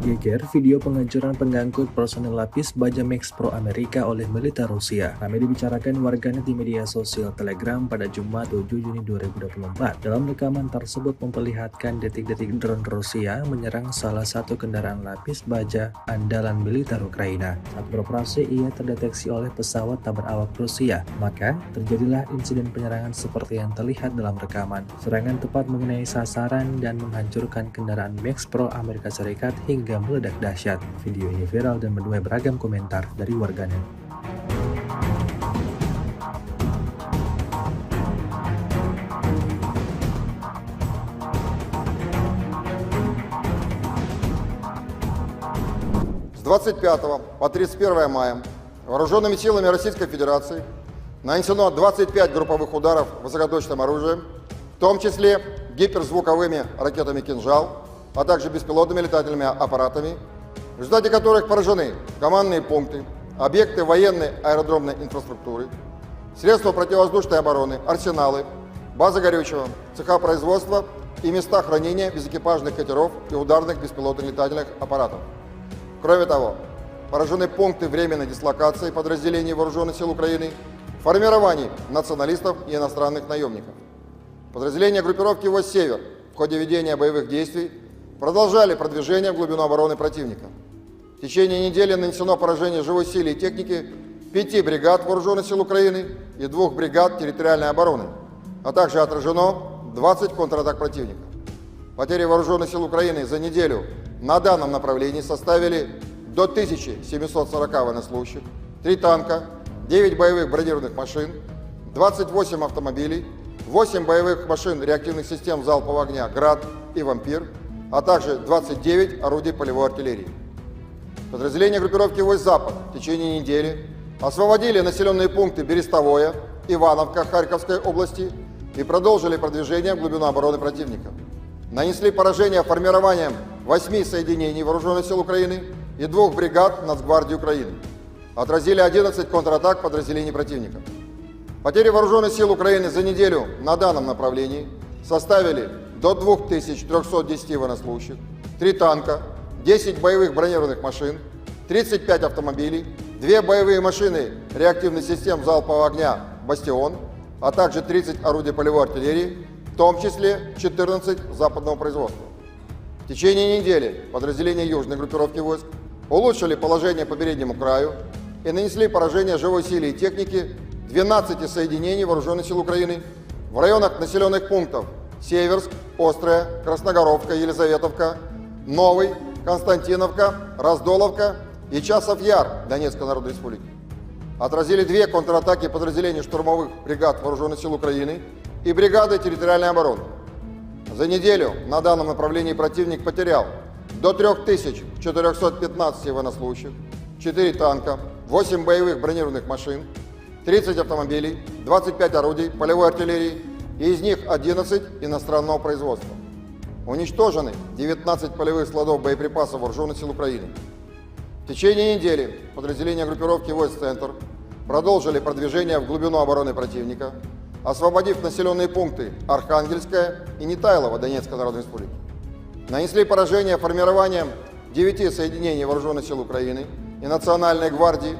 geger video penghancuran pengangkut personel lapis baja Max Pro Amerika oleh militer Rusia. Ramai dibicarakan warganet di media sosial Telegram pada Jumat 7 Juni 2024. Dalam rekaman tersebut memperlihatkan detik-detik drone Rusia menyerang salah satu kendaraan lapis baja andalan militer Ukraina. Saat beroperasi, ia terdeteksi oleh pesawat tak berawak Rusia. Maka, terjadilah insiden penyerangan seperti yang terlihat dalam rekaman. Serangan tepat mengenai sasaran dan menghancurkan kendaraan Max Pro Amerika Serikat hingga meledak dahsyat. Video ini viral dan menuai beragam komentar dari warganet. С 25 по 31 мая вооруженными силами Российской Федерации нанесено 25 групповых ударов высокоточным оружием, в том числе гиперзвуковыми ракетами «Кинжал», а также беспилотными летательными аппаратами, в результате которых поражены командные пункты, объекты военной аэродромной инфраструктуры, средства противовоздушной обороны, арсеналы, базы горючего, цеха производства и места хранения безэкипажных катеров и ударных беспилотных летательных аппаратов. Кроме того, поражены пункты временной дислокации подразделений Вооруженных сил Украины, формирований националистов и иностранных наемников. Подразделения группировки войск «Север» в ходе ведения боевых действий продолжали продвижение в глубину обороны противника. В течение недели нанесено поражение живой силе и технике 5 бригад Вооруженных сил Украины и 2 бригад территориальной обороны, а также отражено 20 контратак противника. Потери Вооруженных сил Украины за неделю на данном направлении составили до 1740 военнослужащих, 3 танка, 9 боевых бронированных машин, 28 автомобилей, 8 боевых машин реактивных систем залпового огня «Град» и «Вампир», а также 29 орудий полевой артиллерии. Подразделения группировки войск «Запад» в течение недели освободили населенные пункты Берестовое, Ивановка Харьковской области и продолжили продвижение в глубину обороны противника. Нанесли поражение формированием 8 соединений Вооруженных сил Украины и 2 бригад Нацгвардии Украины. Отразили 11 контратак подразделений противника. Потери Вооруженных сил Украины за неделю на данном направлении составили до 2310 военнослужащих, 3 танка, 10 боевых бронированных машин, 35 автомобилей, 2 боевые машины реактивных систем залпового огня «Бастион», а также 30 орудий полевой артиллерии, в том числе 14 западного производства. В течение недели подразделения южной группировки войск улучшили положение по переднему краю и нанесли поражение живой силе и технике 12 соединений Вооруженных сил Украины в районах населенных пунктов Северск, Острая, Красногоровка, Елизаветовка, Новый, Константиновка, Раздоловка и Часов-Яр Донецкой Народной Республики. Отразили 2 контратаки подразделений штурмовых бригад Вооруженных сил Украины и бригады территориальной обороны. За неделю на данном направлении противник потерял до 3415 военнослужащих, 4 танка, 8 боевых бронированных машин, 30 автомобилей, 25 орудий полевой артиллерии, и из них 11 иностранного производства. Уничтожены 19 полевых складов боеприпасов Вооруженных сил Украины. В течение недели подразделения группировки войск «Центр» продолжили продвижение в глубину обороны противника, освободив населенные пункты Архангельская и Нетайлово Донецкой Народной Республики. Нанесли поражение формированием 9 соединений Вооруженных сил Украины и Национальной гвардии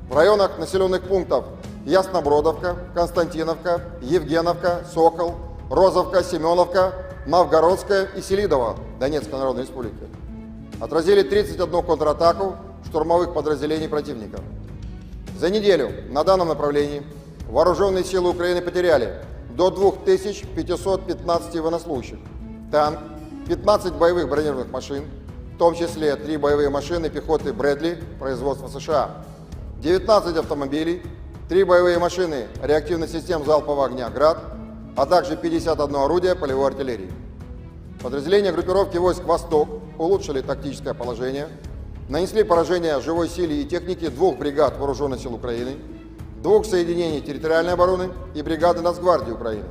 в районах населенных пунктов Яснобродовка, Константиновка, Евгеновка, Сокол, Розовка, Семеновка, Новгородская и Селидово Донецкой Народной Республики. Отразили 31 контратаку штурмовых подразделений противника. За неделю на данном направлении Вооруженные силы Украины потеряли до 2515 военнослужащих, танк, 15 боевых бронированных машин, в том числе 3 боевые машины пехоты Брэдли производства США, 19 автомобилей, 3 боевые машины реактивных систем залпового огня «Град», а также 51 орудие полевой артиллерии. Подразделения группировки войск «Восток» улучшили тактическое положение, нанесли поражение живой силе и технике 2 бригад Вооруженных сил Украины, 2 соединений территориальной обороны и бригады Нацгвардии Украины.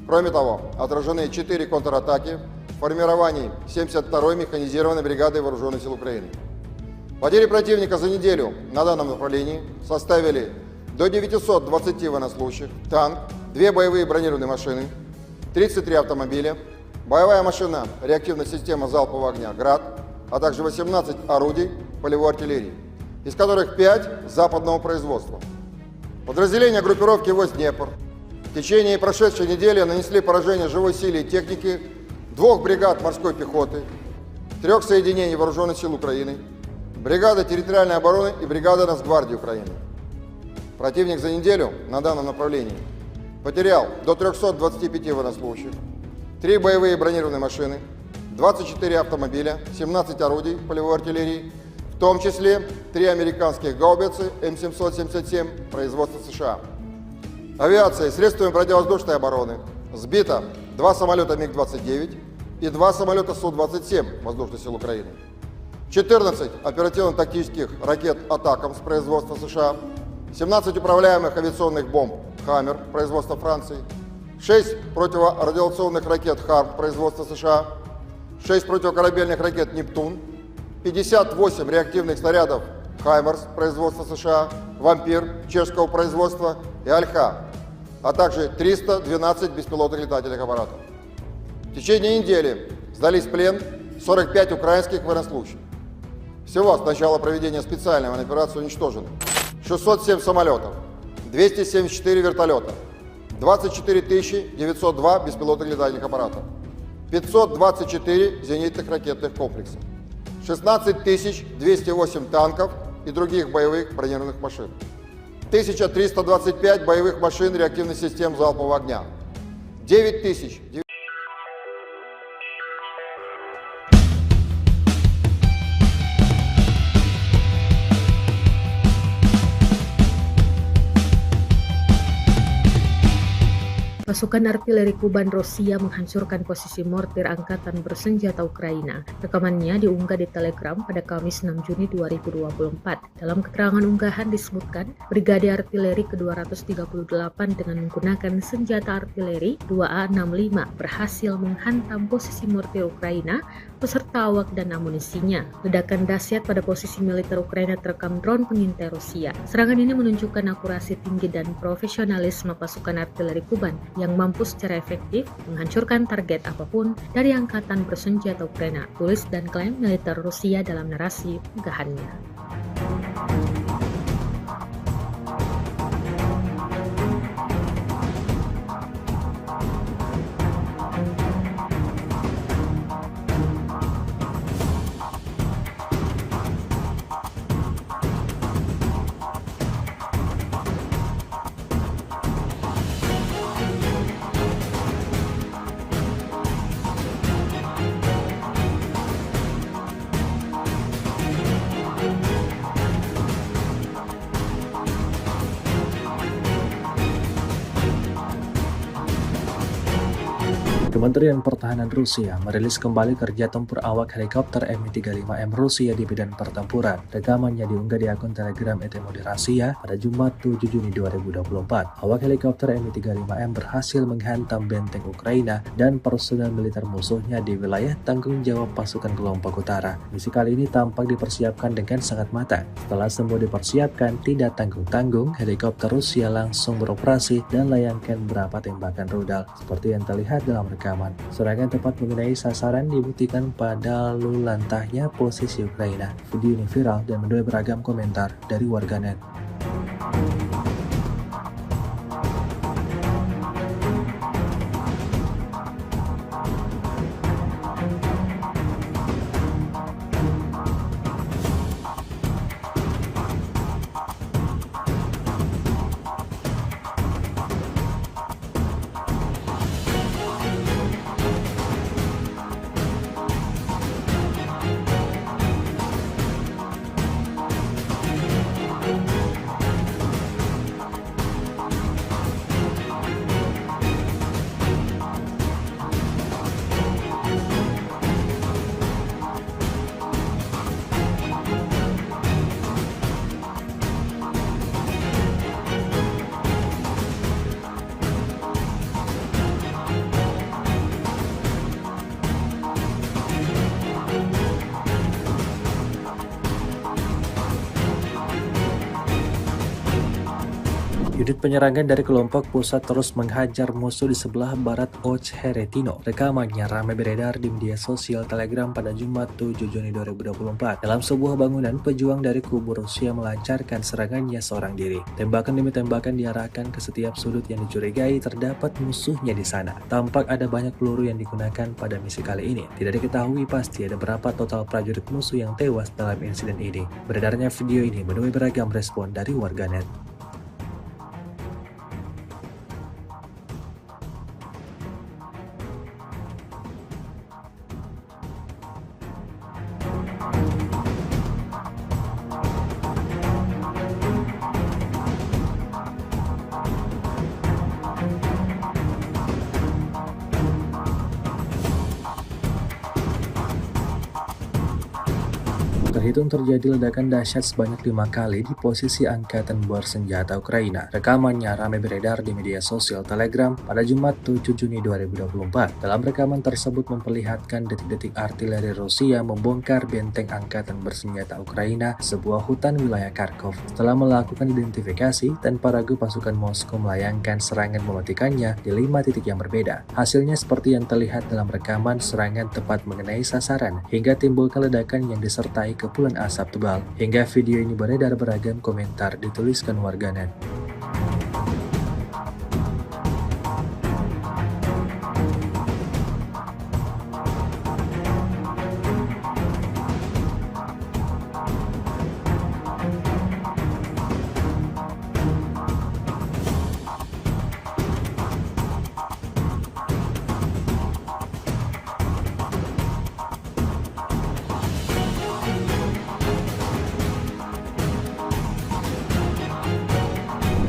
Кроме того, отражены 4 контратаки в формировании 72-й механизированной бригады Вооруженных сил Украины. Потери противника за неделю на данном направлении составили до 920 военнослужащих, танк, 2 боевые бронированные машины, 33 автомобиля, боевая машина реактивной системы залпового огня «Град», а также 18 орудий полевой артиллерии, из которых 5 западного производства. Подразделения группировки войск «Днепр» в течение прошедшей недели нанесли поражение живой силе и технике 2 бригад морской пехоты, 3 соединений Вооруженных сил Украины, бригады территориальной обороны и бригады Нацгвардии Украины. Противник за неделю на данном направлении потерял до 325 военнослужащих, 3 боевые бронированные машины, 24 автомобиля, 17 орудий полевой артиллерии, в том числе 3 американских гаубицы М777 производства США. Авиацией, средствами противовоздушной обороны сбито 2 самолета МиГ-29 и 2 самолета Су-27 Воздушных сил Украины, 14 оперативно-тактических ракет «Атакамс» производства США, 17 управляемых авиационных бомб «Хаммер» производства Франции, 6 противорадиационных ракет «Харм» производства США, 6 противокорабельных ракет «Нептун», 58 реактивных снарядов «Хаймерс» производства США, «Вампир» чешского производства и «Альха», а также 312 беспилотных летательных аппаратов. В течение недели сдались в плен 45 украинских военнослужащих. Всего с начала проведения специальной военной операции уничтожено 607 самолетов, 274 вертолета, 24 902 беспилотных летательных аппаратов, 524 зенитных ракетных комплексов, 16 208 танков и других боевых бронированных машин, 1325 боевых машин реактивных систем залпового огня, 9000Pasukan artileri Kuban Rusia menghancurkan posisi mortir angkatan bersenjata Ukraina. Rekamannya diunggah di Telegram pada Kamis 6 Juni 2024. Dalam keterangan unggahan disebutkan, Brigade Artileri ke-238 dengan menggunakan senjata artileri 2A65 berhasil menghantam posisi mortir Ukraina beserta awak dan amunisinya. Ledakan dahsyat pada posisi militer Ukraina terekam drone pengintai Rusia. Serangan ini menunjukkan akurasi tinggi dan profesionalisme pasukan artileri Kuban yang mampu secara efektif menghancurkan target apapun dari angkatan bersenjata Ukraina, tulis dan klaim militer Rusia dalam narasi unggahannya. Kementerian Pertahanan Rusia merilis kembali kerja tempur awak helikopter Mi-35M Rusia di medan pertempuran. Rekamannya diunggah di akun Telegram ET Moderasiya pada Jumat 7 Juni 2024. Awak helikopter Mi-35M berhasil menghantam benteng Ukraina dan personel militer musuhnya di wilayah tanggung jawab pasukan kelompok utara. Misi kali ini tampak dipersiapkan dengan sangat matang. Setelah semua dipersiapkan, tidak tanggung-tanggung, helikopter Rusia langsung beroperasi dan layangkan beberapa tembakan rudal. Seperti yang terlihat dalam rekaman, serangan tepat mengenai sasaran dibuktikan pada lalu lantahnya posisi Ukraina. Video ini viral dan menuai beragam komentar dari warganet. Unit penyerangan dari kelompok pusat terus menghajar musuh di sebelah barat Ocheretino. Rekamannya ramai beredar di media sosial Telegram pada Jumat 7 Juni 2024. Dalam sebuah bangunan, pejuang dari kubu Rusia melancarkan serangannya seorang diri. Tembakan demi tembakan diarahkan ke setiap sudut yang dicurigai terdapat musuhnya di sana. Tampak ada banyak peluru yang digunakan pada misi kali ini. Tidak diketahui pasti ada berapa total prajurit musuh yang tewas dalam insiden ini. Beredarnya video ini menuai beragam respon dari warganet. Terhitung terjadi ledakan dahsyat sebanyak 5 kali di posisi angkatan bersenjata Ukraina. Rekamannya ramai beredar di media sosial Telegram pada Jumat 7 Juni 2024. Dalam rekaman tersebut memperlihatkan detik-detik artileri Rusia membongkar benteng angkatan bersenjata Ukraina, sebuah hutan wilayah Kharkov. Setelah melakukan identifikasi, tanpa ragu pasukan Moskow melayangkan serangan mematikannya di 5 titik yang berbeda. Hasilnya seperti yang terlihat dalam rekaman, serangan tepat mengenai sasaran hingga timbulkan ledakan yang disertai kepulan asap tebal. Hingga video ini beredar beragam komentar dituliskan warganet.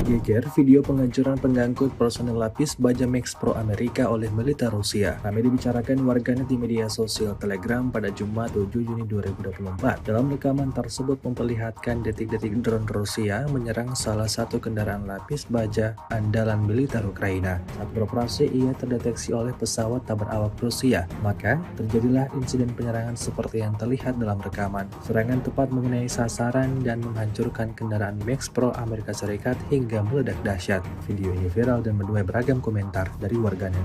Geger video penghancuran pengangkut personel lapis baja Max Pro Amerika oleh militer Rusia. Ramai dibicarakan warganet di media sosial Telegram pada Jumat 7 Juni 2024. Dalam rekaman tersebut memperlihatkan detik-detik drone Rusia menyerang salah satu kendaraan lapis baja andalan militer Ukraina. Saat beroperasi, ia terdeteksi oleh pesawat tak berawak Rusia. Maka, terjadilah insiden penyerangan seperti yang terlihat dalam rekaman. Serangan tepat mengenai sasaran dan menghancurkan kendaraan Max Pro Amerika Serikat hingga meledak dahsyat. Video ini viral dan menuai beragam komentar dari warganet.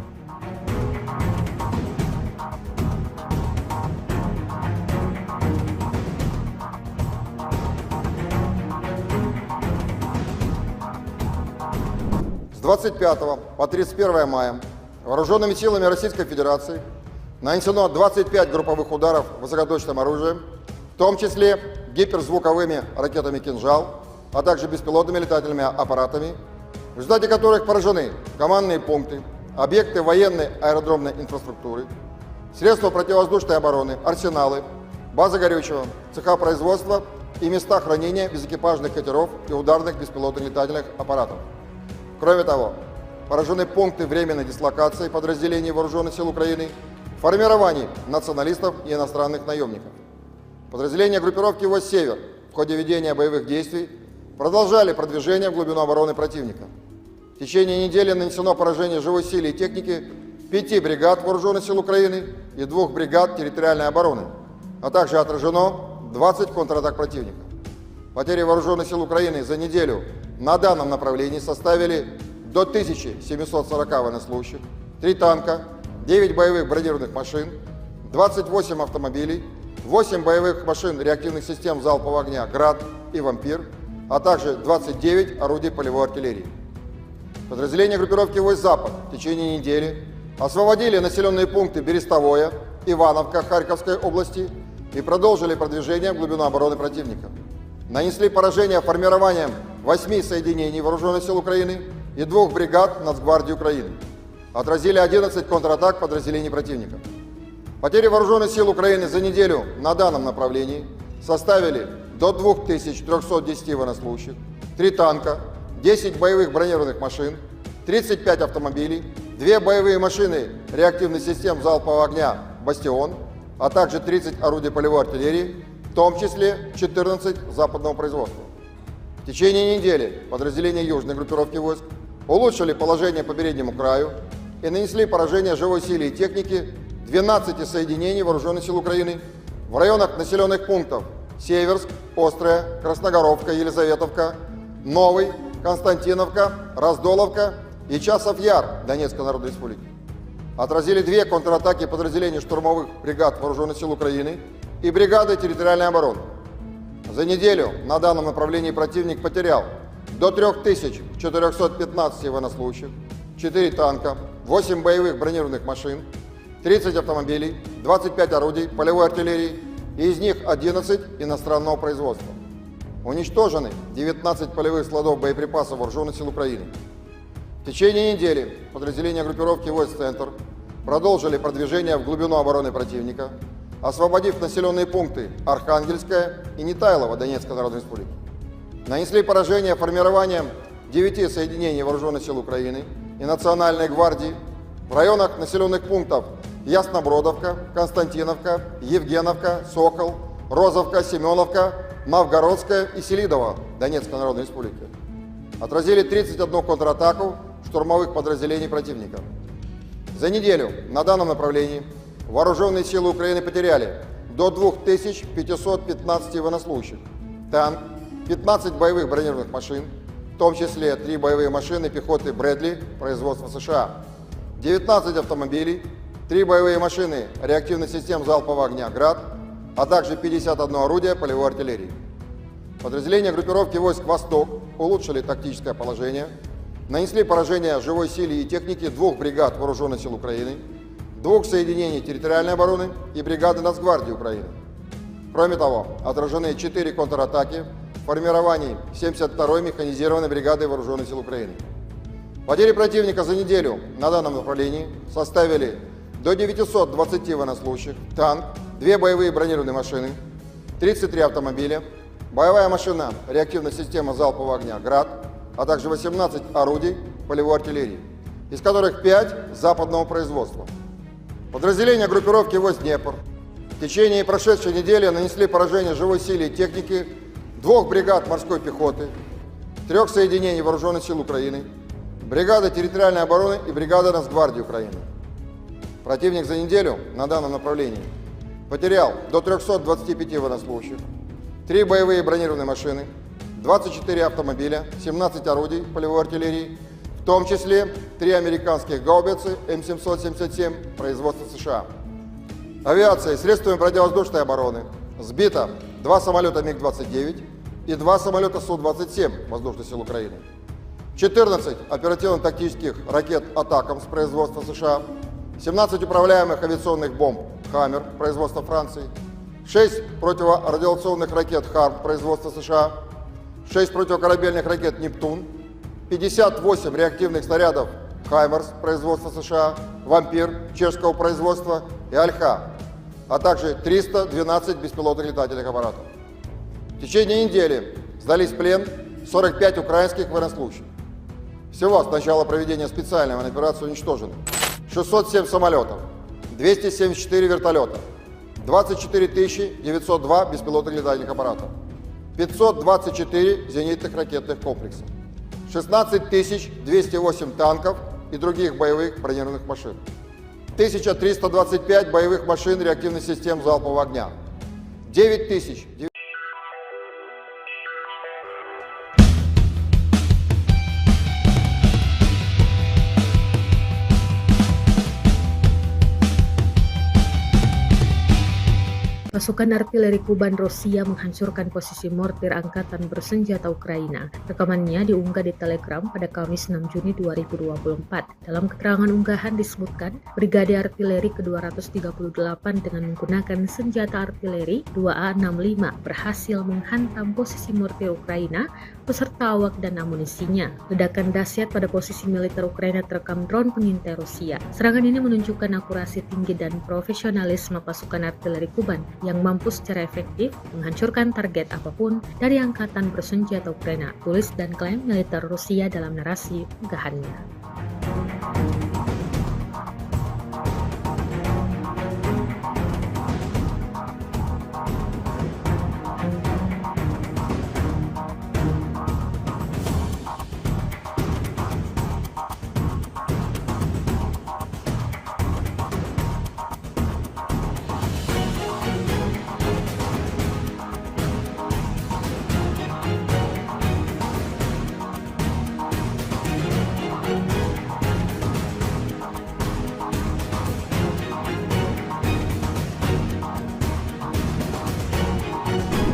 С 25 по 31 мая вооруженными силами Российской Федерации нанесено 25 групповых ударов высокоточным оружием, в том числе гиперзвуковыми ракетами «Кинжал», а также беспилотными летательными аппаратами, в результате которых поражены командные пункты, объекты военной аэродромной инфраструктуры, средства противовоздушной обороны, арсеналы, базы горючего, цеха производства и места хранения безэкипажных катеров и ударных беспилотных летательных аппаратов. Кроме того, поражены пункты временной дислокации подразделений Вооруженных сил Украины, формирований националистов и иностранных наемников. Подразделения группировки войск «Север» в ходе ведения боевых действий продолжали продвижение в глубину обороны противника. В течение недели нанесено поражение живой силе и технике 5 бригад Вооруженных сил Украины и 2 бригад территориальной обороны, а также отражено 20 контратак противника. Потери Вооруженных сил Украины за неделю на данном направлении составили до 1740 военнослужащих, 3 танка, 9 боевых бронированных машин, 28 автомобилей, 8 боевых машин реактивных систем залпового огня «Град» и «Вампир», а также 29 орудий полевой артиллерии. Подразделения группировки войск «Запад» в течение недели освободили населенные пункты Берестовое, Ивановка Харьковской области и продолжили продвижение в глубину обороны противника. Нанесли поражение формированием 8 соединений Вооруженных сил Украины и 2 бригад Нацгвардии Украины. Отразили 11 контратак подразделений противника. Потери Вооруженных сил Украины за неделю на данном направлении составили до 2310 военнослужащих, 3 танка, 10 боевых бронированных машин, 35 автомобилей, 2 боевые машины реактивных систем залпового огня «Бастион», а также 30 орудий полевой артиллерии, в том числе 14 западного производства. В течение недели подразделения южной группировки войск улучшили положение по переднему краю и нанесли поражение живой силе и технике 12 соединений Вооруженных сил Украины в районах населенных пунктов Северск, Острая, Красногоровка, Елизаветовка, Новый, Константиновка, Раздоловка и Часов-Яр Донецкой Народной Республики. Отразили 2 контратаки подразделений штурмовых бригад Вооруженных сил Украины и бригады территориальной обороны. За неделю на данном направлении противник потерял до 3415 военнослужащих, 4 танка, 8 боевых бронированных машин, 30 автомобилей, 25 орудий полевой артиллерии, и из них 11 иностранного производства. Уничтожены 19 полевых складов боеприпасов Вооруженных сил Украины. В течение недели подразделения группировки войск «Центр» продолжили продвижение в глубину обороны противника, освободив населенные пункты Архангельская и Нетайлово Донецкой Народной Республики. Нанесли поражение формированием 9 соединений Вооруженных сил Украины и Национальной гвардии в районах населенных пунктов Яснобродовка, Константиновка, Евгеновка, Сокол, Розовка, Семеновка, Новгородская и Селидово Донецкой Народной Республики. Отразили 31 контратаку штурмовых подразделений противника. За неделю на данном направлении Вооруженные силы Украины потеряли до 2515 военнослужащих, танк, 15 боевых бронированных машин, в том числе 3 боевые машины пехоты «Брэдли» производства США, 19 автомобилей, 3 боевые машины реактивных систем залпового огня «Град», а также 51 орудие полевой артиллерии. Подразделения группировки войск «Восток» улучшили тактическое положение, нанесли поражение живой силе и технике 2 бригад Вооруженных сил Украины, 2 соединений территориальной обороны и бригады Нацгвардии Украины. Кроме того, отражены 4 контратаки в формировании 72-й механизированной бригады Вооруженных сил Украины. Потери противника за неделю на данном направлении составили до 920 военнослужащих, танк, 2 боевые бронированные машины, 33 автомобиля, боевая машина реактивной системы залпового огня «Град», а также 18 орудий полевой артиллерии, из которых 5 западного производства. Подразделения группировки войск «Днепр» в течение прошедшей недели нанесли поражение живой силе и технике 2 бригад морской пехоты, 3 соединений Вооруженных сил Украины, бригады территориальной обороны и бригады Нацгвардии Украины. Противник за неделю на данном направлении потерял до 325 военнослужащих, 3 боевые бронированные машины, 24 автомобиля, 17 орудий полевой артиллерии, в том числе 3 американских гаубицы М777 производства США. Авиацией, средствами противовоздушной обороны сбито 2 самолета МиГ-29 и 2 самолета Су-27 Воздушных сил Украины, 14 оперативно-тактических ракет «Атакамс» производства США, 17 управляемых авиационных бомб «Хаммер» производства Франции, 6 противорадиационных ракет «Харм» производства США, 6 противокорабельных ракет «Нептун», 58 реактивных снарядов «Хаймерс» производства США, «Вампир» чешского производства и «Альха», а также 312 беспилотных летательных аппаратов. В течение недели сдались в плен 45 украинских военнослужащих. Всего с начала проведения специальной военной операции уничтожено 607 самолетов, 274 вертолета, 24 902 беспилотных летательных аппаратов, 524 зенитных ракетных комплекса, 16 208 танков и других боевых бронированных машин, 1325 боевых машин реактивных систем залпового огня, 9000. Pasukan artileri Kuban Rusia menghancurkan posisi mortir angkatan bersenjata Ukraina. Rekamannya diunggah di Telegram pada Kamis 6 Juni 2024. Dalam keterangan unggahan disebutkan, Brigade Artileri ke-238 dengan menggunakan senjata artileri 2A65 berhasil menghantam posisi mortir Ukraina beserta awak dan amunisinya. Ledakan dahsyat pada posisi militer Ukraina terekam drone pengintai Rusia. Serangan ini menunjukkan akurasi tinggi dan profesionalisme pasukan artileri Kuban yang mampu secara efektif menghancurkan target apapun dari angkatan bersenjata Ukraina, tulis dan klaim militer Rusia dalam narasi unggahannya.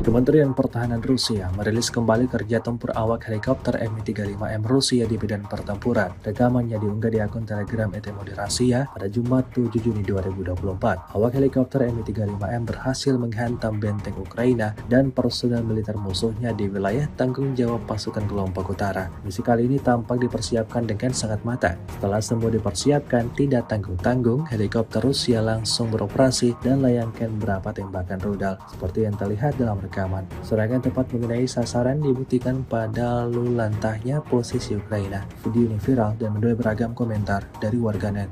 Kementerian Pertahanan Rusia merilis kembali kerja tempur awak helikopter Mi-35M Rusia di medan pertempuran. Rekamannya diunggah di akun Telegram ETMOD Rusia pada Jumat 7 Juni 2024. Awak helikopter Mi-35M berhasil menghantam benteng Ukraina dan personel militer musuhnya di wilayah tanggung jawab pasukan kelompok utara. Misi kali ini tampak dipersiapkan dengan sangat matang. Setelah semua dipersiapkan, tidak tanggung-tanggung, helikopter Rusia langsung beroperasi dan layangkan beberapa tembakan rudal. Seperti yang terlihat dalam rekaman, serangan tepat mengenai sasaran dibuktikan pada lulantahnya posisi Ukraina. Video ini viral dan menuai beragam komentar dari warganet.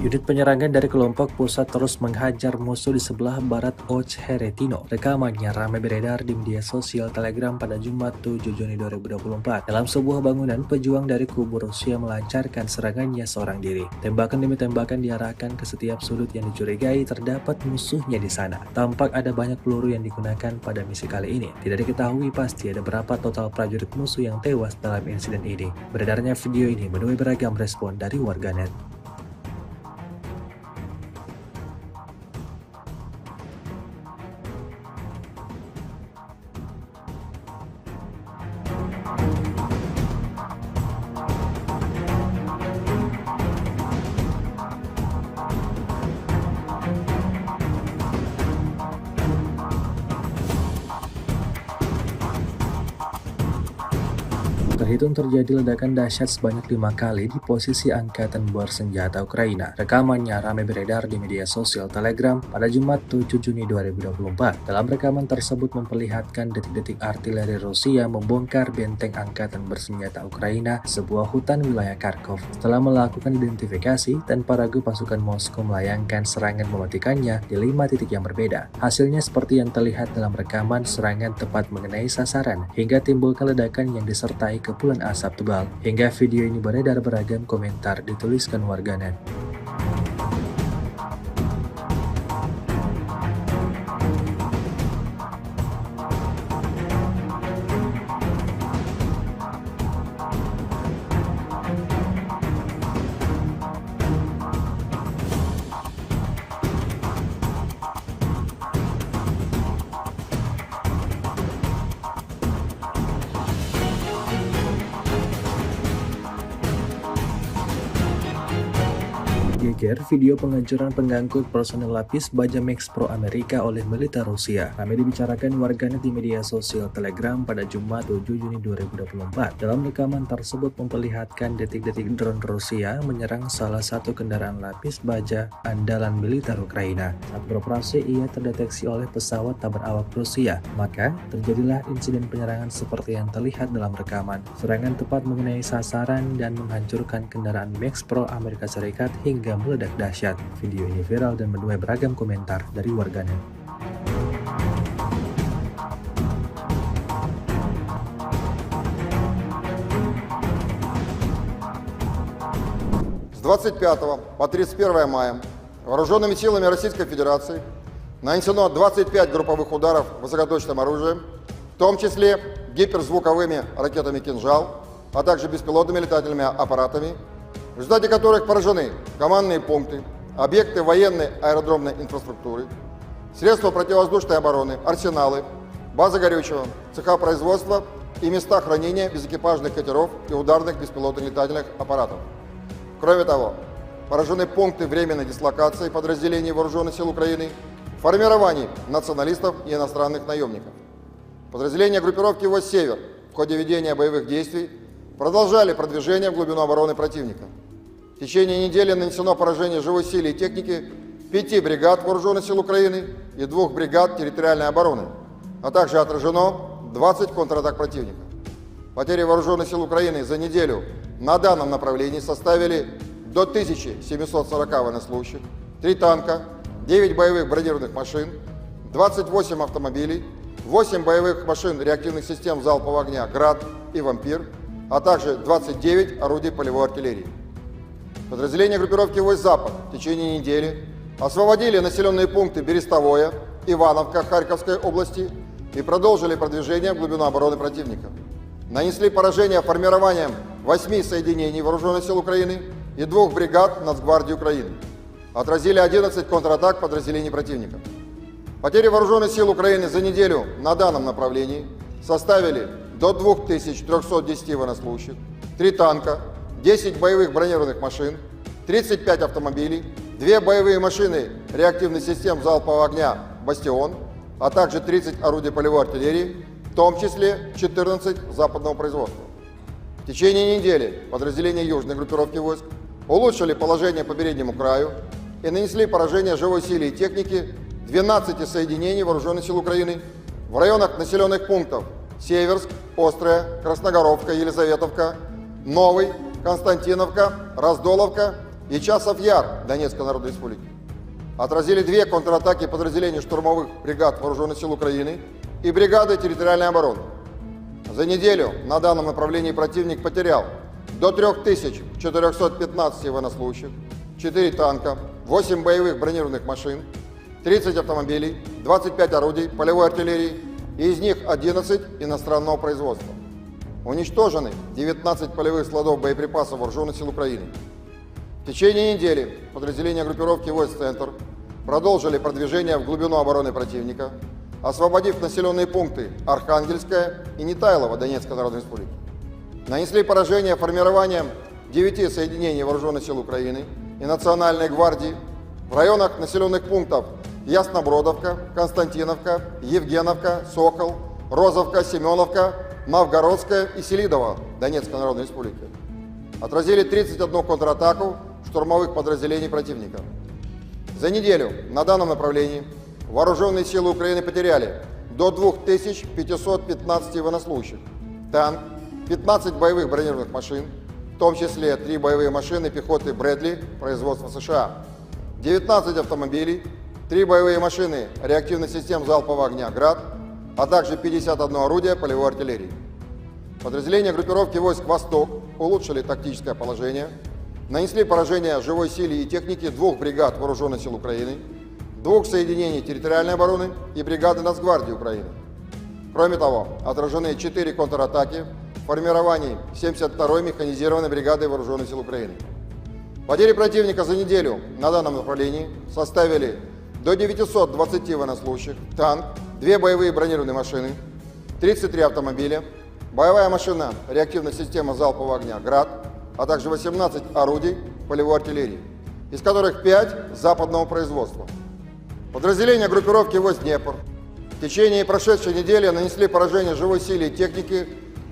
Unit penyerangan dari kelompok pusat terus menghajar musuh di sebelah barat Ocheretino. Rekamannya ramai beredar di media sosial Telegram pada Jumat 7 Juni 2024. Dalam sebuah bangunan, pejuang dari kubu Rusia melancarkan serangannya seorang diri. Tembakan demi tembakan diarahkan ke setiap sudut yang dicurigai terdapat musuhnya di sana. Tampak ada banyak peluru yang digunakan pada misi kali ini. Tidak diketahui pasti ada berapa total prajurit musuh yang tewas dalam insiden ini. Beredarnya video ini menuai beragam respon dari warganet. Terhitung terjadi ledakan dahsyat sebanyak 5 kali di posisi angkatan bersenjata Ukraina. Rekamannya ramai beredar di media sosial Telegram pada Jumat 7 Juni 2024. Dalam rekaman tersebut memperlihatkan detik-detik artileri Rusia membongkar benteng angkatan bersenjata Ukraina, sebuah hutan wilayah Kharkov. Setelah melakukan identifikasi, tanpa ragu pasukan Moskow melayangkan serangan mematikannya di 5 titik yang berbeda. Hasilnya seperti yang terlihat dalam rekaman, serangan tepat mengenai sasaran hingga timbulkan ledakan yang disertai kepulan asap tebal. Hingga video ini beredar, beragam komentar dituliskan warganet. Geger video penghancuran pengangkut personel lapis baja Max Pro Amerika oleh militer Rusia. Kami dibicarakan warganet di media sosial Telegram pada Jumat 7 Juni 2024. Dalam rekaman tersebut memperlihatkan detik-detik drone Rusia menyerang salah satu kendaraan lapis baja andalan militer Ukraina. Saat beroperasi, ia terdeteksi oleh pesawat tak berawak Rusia. Maka terjadilah insiden penyerangan seperti yang terlihat dalam rekaman. Serangan tepat mengenai sasaran dan menghancurkan kendaraan Max Pro Amerika Serikat hingga meledak dahsyat. Video ini viral dan menuai beragam komentar dari warganet. С 25 по 31 мая вооруженными силами Российской Федерации нанесено 25 групповых ударов высокоточным оружием, в том числе гиперзвуковыми ракетами «Кинжал», а также беспилотными летательными аппаратами, в результате которых поражены командные пункты, объекты военной аэродромной инфраструктуры, средства противовоздушной обороны, арсеналы, базы горючего, цеха производства и места хранения безэкипажных катеров и ударных беспилотных летательных аппаратов. Кроме того, поражены пункты временной дислокации подразделений Вооруженных сил Украины, формирований националистов и иностранных наемников. Подразделения группировки войск «Север» в ходе ведения боевых действий продолжали продвижение в глубину обороны противника. В течение недели нанесено поражение живой силе и технике 5 бригад Вооруженных сил Украины и 2 бригад территориальной обороны, а также отражено 20 контратак противника. Потери Вооруженных сил Украины за неделю на данном направлении составили до 1740 военнослужащих, 3 танка, 9 боевых бронированных машин, 28 автомобилей, 8 боевых машин реактивных систем залпового огня «Град» и «Вампир», а также 29 орудий полевой артиллерии. Подразделения группировки войск «Запад» в течение недели освободили населенные пункты Берестовое, Ивановка Харьковской области и продолжили продвижение в глубину обороны противника. Нанесли поражение формированием 8 соединений Вооруженных сил Украины и 2 бригад Нацгвардии Украины. Отразили 11 контратак подразделений противника. Потери Вооруженных сил Украины за неделю на данном направлении составили до 2310 военнослужащих, 3 танка, 10 боевых бронированных машин, 35 автомобилей, 2 боевые машины реактивных систем залпового огня «Бастион», а также 30 орудий полевой артиллерии, в том числе 14 западного производства. В течение недели подразделения южной группировки войск улучшили положение по переднему краю и нанесли поражение живой силе и технике 12 соединений Вооруженных сил Украины в районах населенных пунктов Северск, Острая, Красногоровка, Елизаветовка, Новый, Константиновка, Раздоловка и Часов Яр Донецкой Народной Республики. Отразили 2 контратаки подразделений штурмовых бригад Вооруженных сил Украины и бригады территориальной обороны. За неделю на данном направлении противник потерял до 3415 военнослужащих, 4 танка, 8 боевых бронированных машин, 30 автомобилей, 25 орудий полевой артиллерии, и из них 11 иностранного производства. Уничтожены 19 полевых складов боеприпасов Вооруженных сил Украины. В течение недели подразделения группировки войск «Центр» продолжили продвижение в глубину обороны противника, освободив населенные пункты Архангельская и Нетайлово Донецкой Народной Республики. Нанесли поражение формированием 9 соединений Вооруженных сил Украины и Национальной гвардии в районах населенных пунктов Яснобродовка, Константиновка, Евгеновка, Сокол, Розовка, Семеновка, Новгородская и Селидово Донецкой Народной Республики. Отразили 31 контратаку штурмовых подразделений противника. За неделю на данном направлении Вооруженные силы Украины потеряли до 2515 военнослужащих, танк, 15 боевых бронированных машин, в том числе 3 боевые машины пехоты Брэдли производства США, 19 автомобилей, 3 боевые машины реактивных систем залпового огня «Град», а также 51 орудие полевой артиллерии. Подразделения группировки войск «Восток» улучшили тактическое положение, нанесли поражение живой силе и технике 2 бригад Вооруженных сил Украины, 2 соединений территориальной обороны и бригады Нацгвардии Украины. Кроме того, отражены 4 контратаки в формировании 72-й механизированной бригады Вооруженных сил Украины. Потери противника за неделю на данном направлении составили до 920 военнослужащих, танк, 2 боевые бронированные машины, 33 автомобиля, боевая машина реактивной системы залпового огня «Град», а также 18 орудий полевой артиллерии, из которых 5 западного производства. Подразделения группировки войск «Днепр» в течение прошедшей недели нанесли поражение живой силе и технике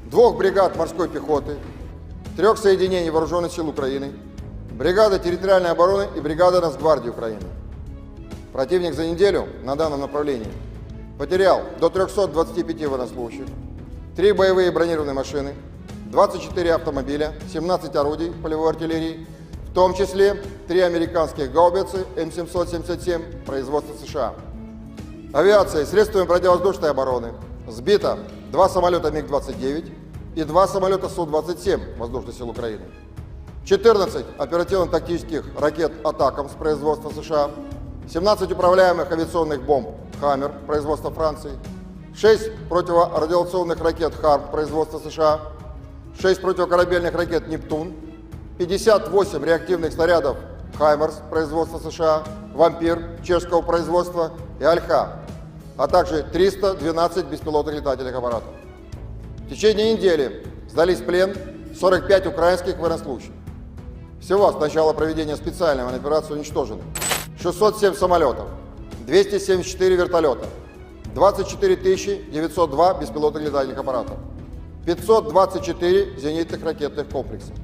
2 бригад морской пехоты, 3 соединений Вооруженных сил Украины, бригады территориальной обороны и бригады Нацгвардии Украины. Противник за неделю на данном направлении потерял до 325 военнослужащих, 3 боевые бронированные машины, 24 автомобиля, 17 орудий полевой артиллерии, в том числе 3 американских гаубицы М777 производства США. Авиацией, средствами противовоздушной обороны сбито 2 самолета МиГ-29 и 2 самолета Су-27 Воздушных сил Украины, 14 оперативно-тактических ракет «Атакамс» производства США, 17 управляемых авиационных бомб «Хаммер» производства Франции, 6 противорадиационных ракет «Харм» производства США, 6 противокорабельных ракет «Нептун», 58 реактивных снарядов «Хаймерс» производства США, «Вампир» чешского производства и «Альха», а также 312 беспилотных летательных аппаратов. В течение недели сдались в плен 45 украинских военнослужащих. Всего с начала проведения специальной военной операции уничтожено 607 самолетов, 274 вертолета, 24 902 беспилотных летательных аппаратов, 524 зенитных ракетных комплексов,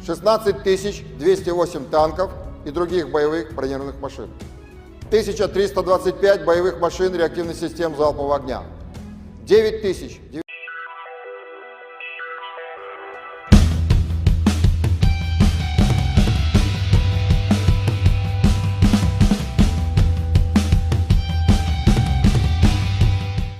16 208 танков и других боевых бронированных машин, 1325 боевых машин реактивных систем залпового огня, 9000.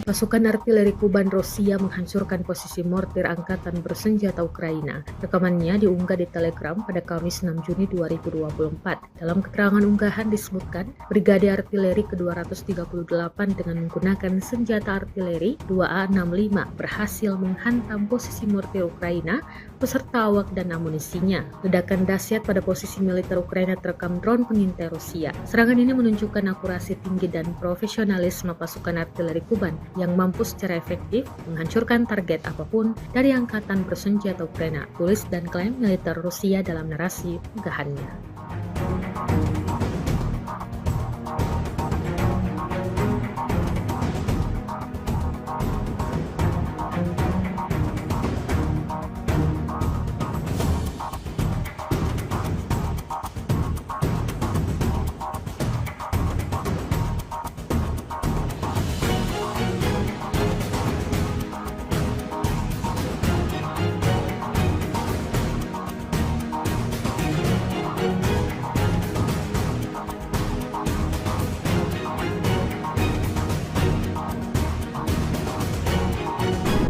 Pasukan artileri Kuban Rusia menghancurkan posisi mortir angkatan bersenjata Ukraina. Rekamannya diunggah di Telegram pada Kamis 6 Juni 2024. Dalam keterangan unggahan disebutkan, Brigade Artileri ke-238 dengan menggunakan senjata artileri 2A65 berhasil menghantam posisi mortir Ukraina beserta awak dan amunisinya. Ledakan dahsyat pada posisi militer Ukraina terekam drone pengintai Rusia. Serangan ini menunjukkan akurasi tinggi dan profesionalisme pasukan artileri Kuban yang mampu secara efektif menghancurkan target apapun dari angkatan bersenjata Ukraina, tulis dan klaim militer Rusia dalam narasi unggahannya.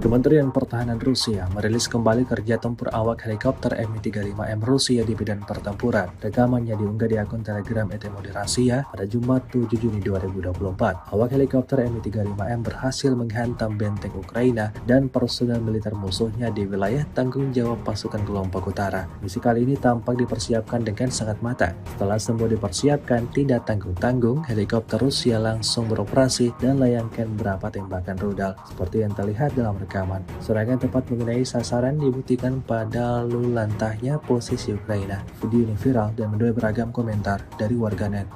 Kementerian Pertahanan Rusia merilis kembali kerja tempur awak helikopter Mi-35M Rusia di medan pertempuran. Rekamannya diunggah di akun Telegram Rasia pada Jumat 7 Juni 2024. Awak helikopter Mi-35M berhasil menghantam benteng Ukraina dan personel militer musuhnya di wilayah tanggung jawab pasukan kelompok utara. Misi kali ini tampak dipersiapkan dengan sangat matang. Setelah semua dipersiapkan, tidak tanggung-tanggung, helikopter Rusia langsung beroperasi dan layangkan beberapa tembakan rudal seperti yang terlihat dalam rekaman. Serangan tepat mengenai sasaran dibuktikan pada lalu lantahnya posisi Ukraina. Video ini viral dan menuai beragam komentar dari warganet.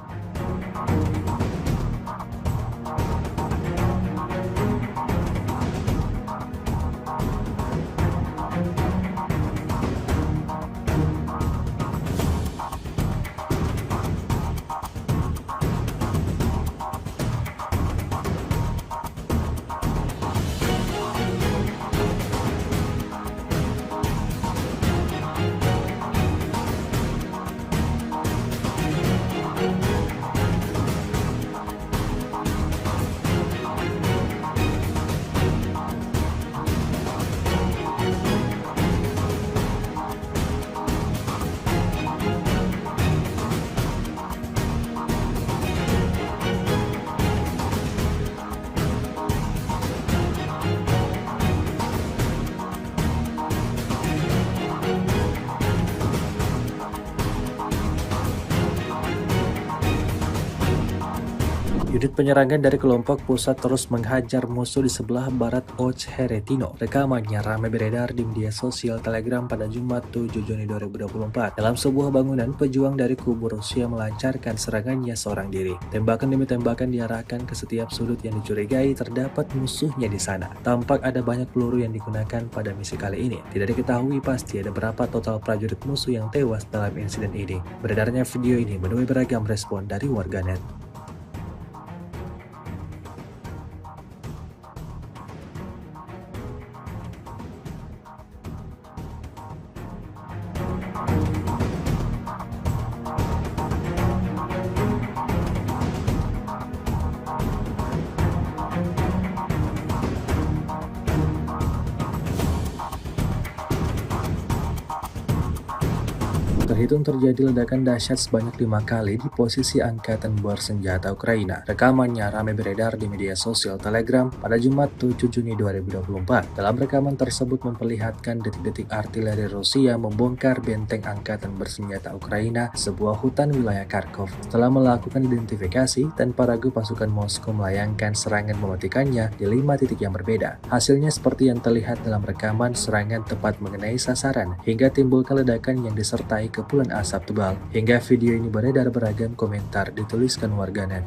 Unit penyerangan dari kelompok pusat terus menghajar musuh di sebelah barat Ocheretino. Rekamannya ramai beredar di media sosial Telegram pada Jumat 7 Juni 2024. Dalam sebuah bangunan, pejuang dari kubu Rusia melancarkan serangannya seorang diri. Tembakan demi tembakan diarahkan ke setiap sudut yang dicurigai terdapat musuhnya di sana. Tampak ada banyak peluru yang digunakan pada misi kali ini. Tidak diketahui pasti ada berapa total prajurit musuh yang tewas dalam insiden ini. Beredarnya video ini menuai beragam respon dari warganet. Terhitung terjadi ledakan dahsyat sebanyak 5 kali di posisi angkatan bersenjata Ukraina. Rekamannya ramai beredar di media sosial Telegram pada Jumat 7 Juni 2024. Dalam rekaman tersebut memperlihatkan detik-detik artileri Rusia membongkar benteng angkatan bersenjata Ukraina, sebuah hutan wilayah Kharkov. Setelah melakukan identifikasi, tanpa ragu pasukan Moskow melayangkan serangan mematikannya di 5 titik yang berbeda. Hasilnya seperti yang terlihat dalam rekaman, serangan tepat mengenai sasaran hingga timbulkan ledakan yang disertai kepulan asap tebal. Hingga video ini beredar, beragam komentar dituliskan warganet.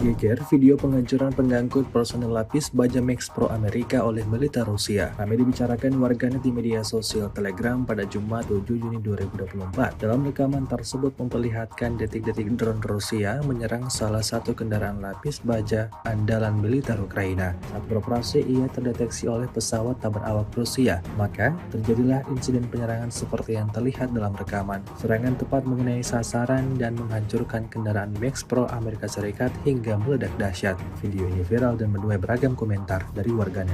Geger video penghancuran pengangkut personel lapis baja Max Pro Amerika oleh militer Rusia. Ramai dibicarakan warganet di media sosial Telegram pada Jumat 7 Juni 2024. Dalam rekaman tersebut memperlihatkan detik-detik drone Rusia menyerang salah satu kendaraan lapis baja andalan militer Ukraina. Saat beroperasi, ia terdeteksi oleh pesawat tak berawak Rusia. Maka terjadilah insiden penyerangan seperti yang terlihat dalam rekaman. Serangan tepat mengenai sasaran dan menghancurkan kendaraan Max Pro Amerika Serikat hingga meledak dahsyat. Video ini viral dan menuai beragam komentar dari warganet.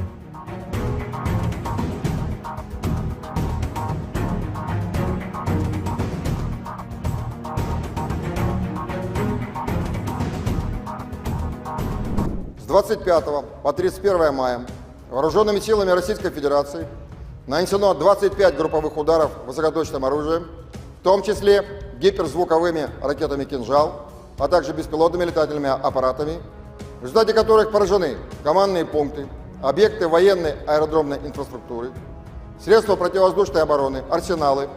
С 25 по 31 мая вооруженными силами Российской Федерации нанесено 25 групповых ударов высокоточным оружием, в том числе гиперзвуковыми ракетами «Кинжал», а также беспилотными летательными аппаратами, в результате которых поражены командные пункты, объекты военной аэродромной инфраструктуры, средства противовоздушной обороны, арсеналы,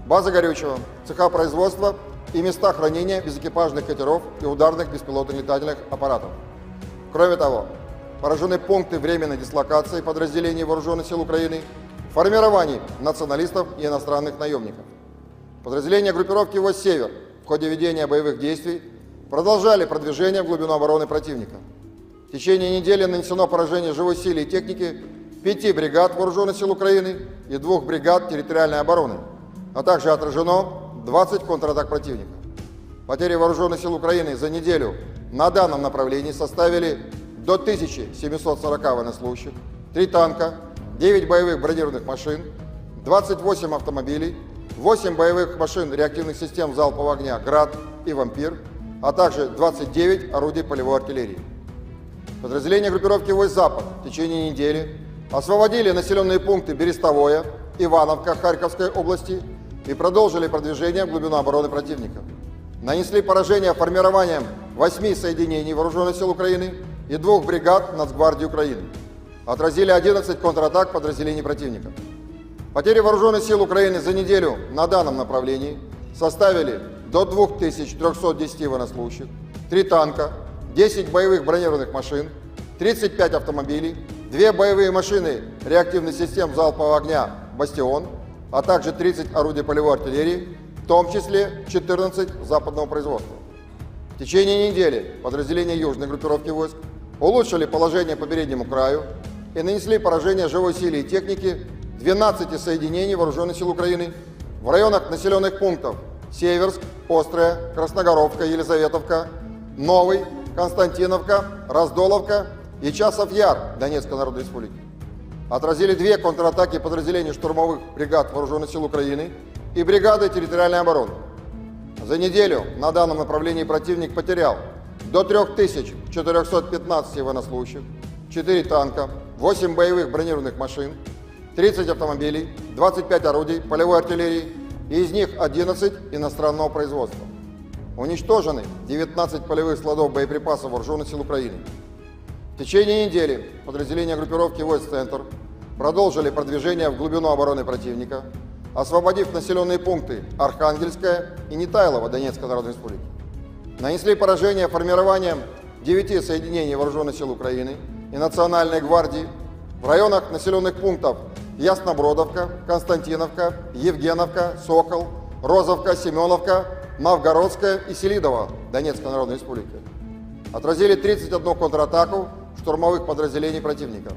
базы горючего, цеха производства и места хранения безэкипажных катеров и ударных беспилотных летательных аппаратов. Кроме того, поражены пункты временной дислокации подразделений Вооруженных сил Украины, формирований националистов и иностранных наемников. Подразделения группировки войск «Север» в ходе ведения боевых действий продолжали продвижение в глубину обороны противника. В течение недели нанесено поражение живой силе и технике 5 бригад Вооруженных сил Украины и 2 бригад территориальной обороны, а также отражено 20 контратак противника. Потери Вооруженных сил Украины за неделю на данном направлении составили до 1740 военнослужащих, 3 танка, 9 боевых бронированных машин, 28 автомобилей, 8 боевых машин реактивных систем залпового огня «Град» и «Вампир», а также 29 орудий полевой артиллерии. Подразделения группировки войск «Запад» в течение недели освободили населенные пункты Берестовое, Ивановка Харьковской области и продолжили продвижение в глубину обороны противника. Нанесли поражение формированием 8 соединений Вооруженных сил Украины и 2 бригад Нацгвардии Украины. Отразили 11 контратак подразделений противника. Потери Вооруженных сил Украины за неделю на данном направлении составили до 2310 военнослужащих, 3 танка, 10 боевых бронированных машин, 35 автомобилей, 2 боевые машины реактивных систем залпового огня «Бастион», а также 30 орудий полевой артиллерии, в том числе 14 западного производства. В течение недели подразделения южной группировки войск улучшили положение по переднему краю и нанесли поражение живой силе и технике 12 соединений Вооруженных сил Украины в районах населенных пунктов Северск, Острая, Красногоровка, Елизаветовка, Новый, Константиновка, Раздоловка и Часов Яр Донецкой Народной Республики. Отразили две контратаки подразделений штурмовых бригад Вооруженных сил Украины и бригады территориальной обороны. За неделю на данном направлении противник потерял до 3415 военнослужащих, 4 танка, 8 боевых бронированных машин, 30 автомобилей, 25 орудий полевой артиллерии, и из них 11 иностранного производства. Уничтожены 19 полевых складов боеприпасов Вооруженных сил Украины. В течение недели подразделения группировки войск «Центр» продолжили продвижение в глубину обороны противника, освободив населенные пункты Архангельская и Нетайлово Донецкой Народной Республики. Нанесли поражение формированием 9 соединений Вооруженных сил Украины и Национальной гвардии в районах населенных пунктов Яснобродовка, Константиновка, Евгеновка, Сокол, Розовка, Семеновка, Новгородская и Селидово Донецкой Народной Республики. Отразили 31 контратаку штурмовых подразделений противника.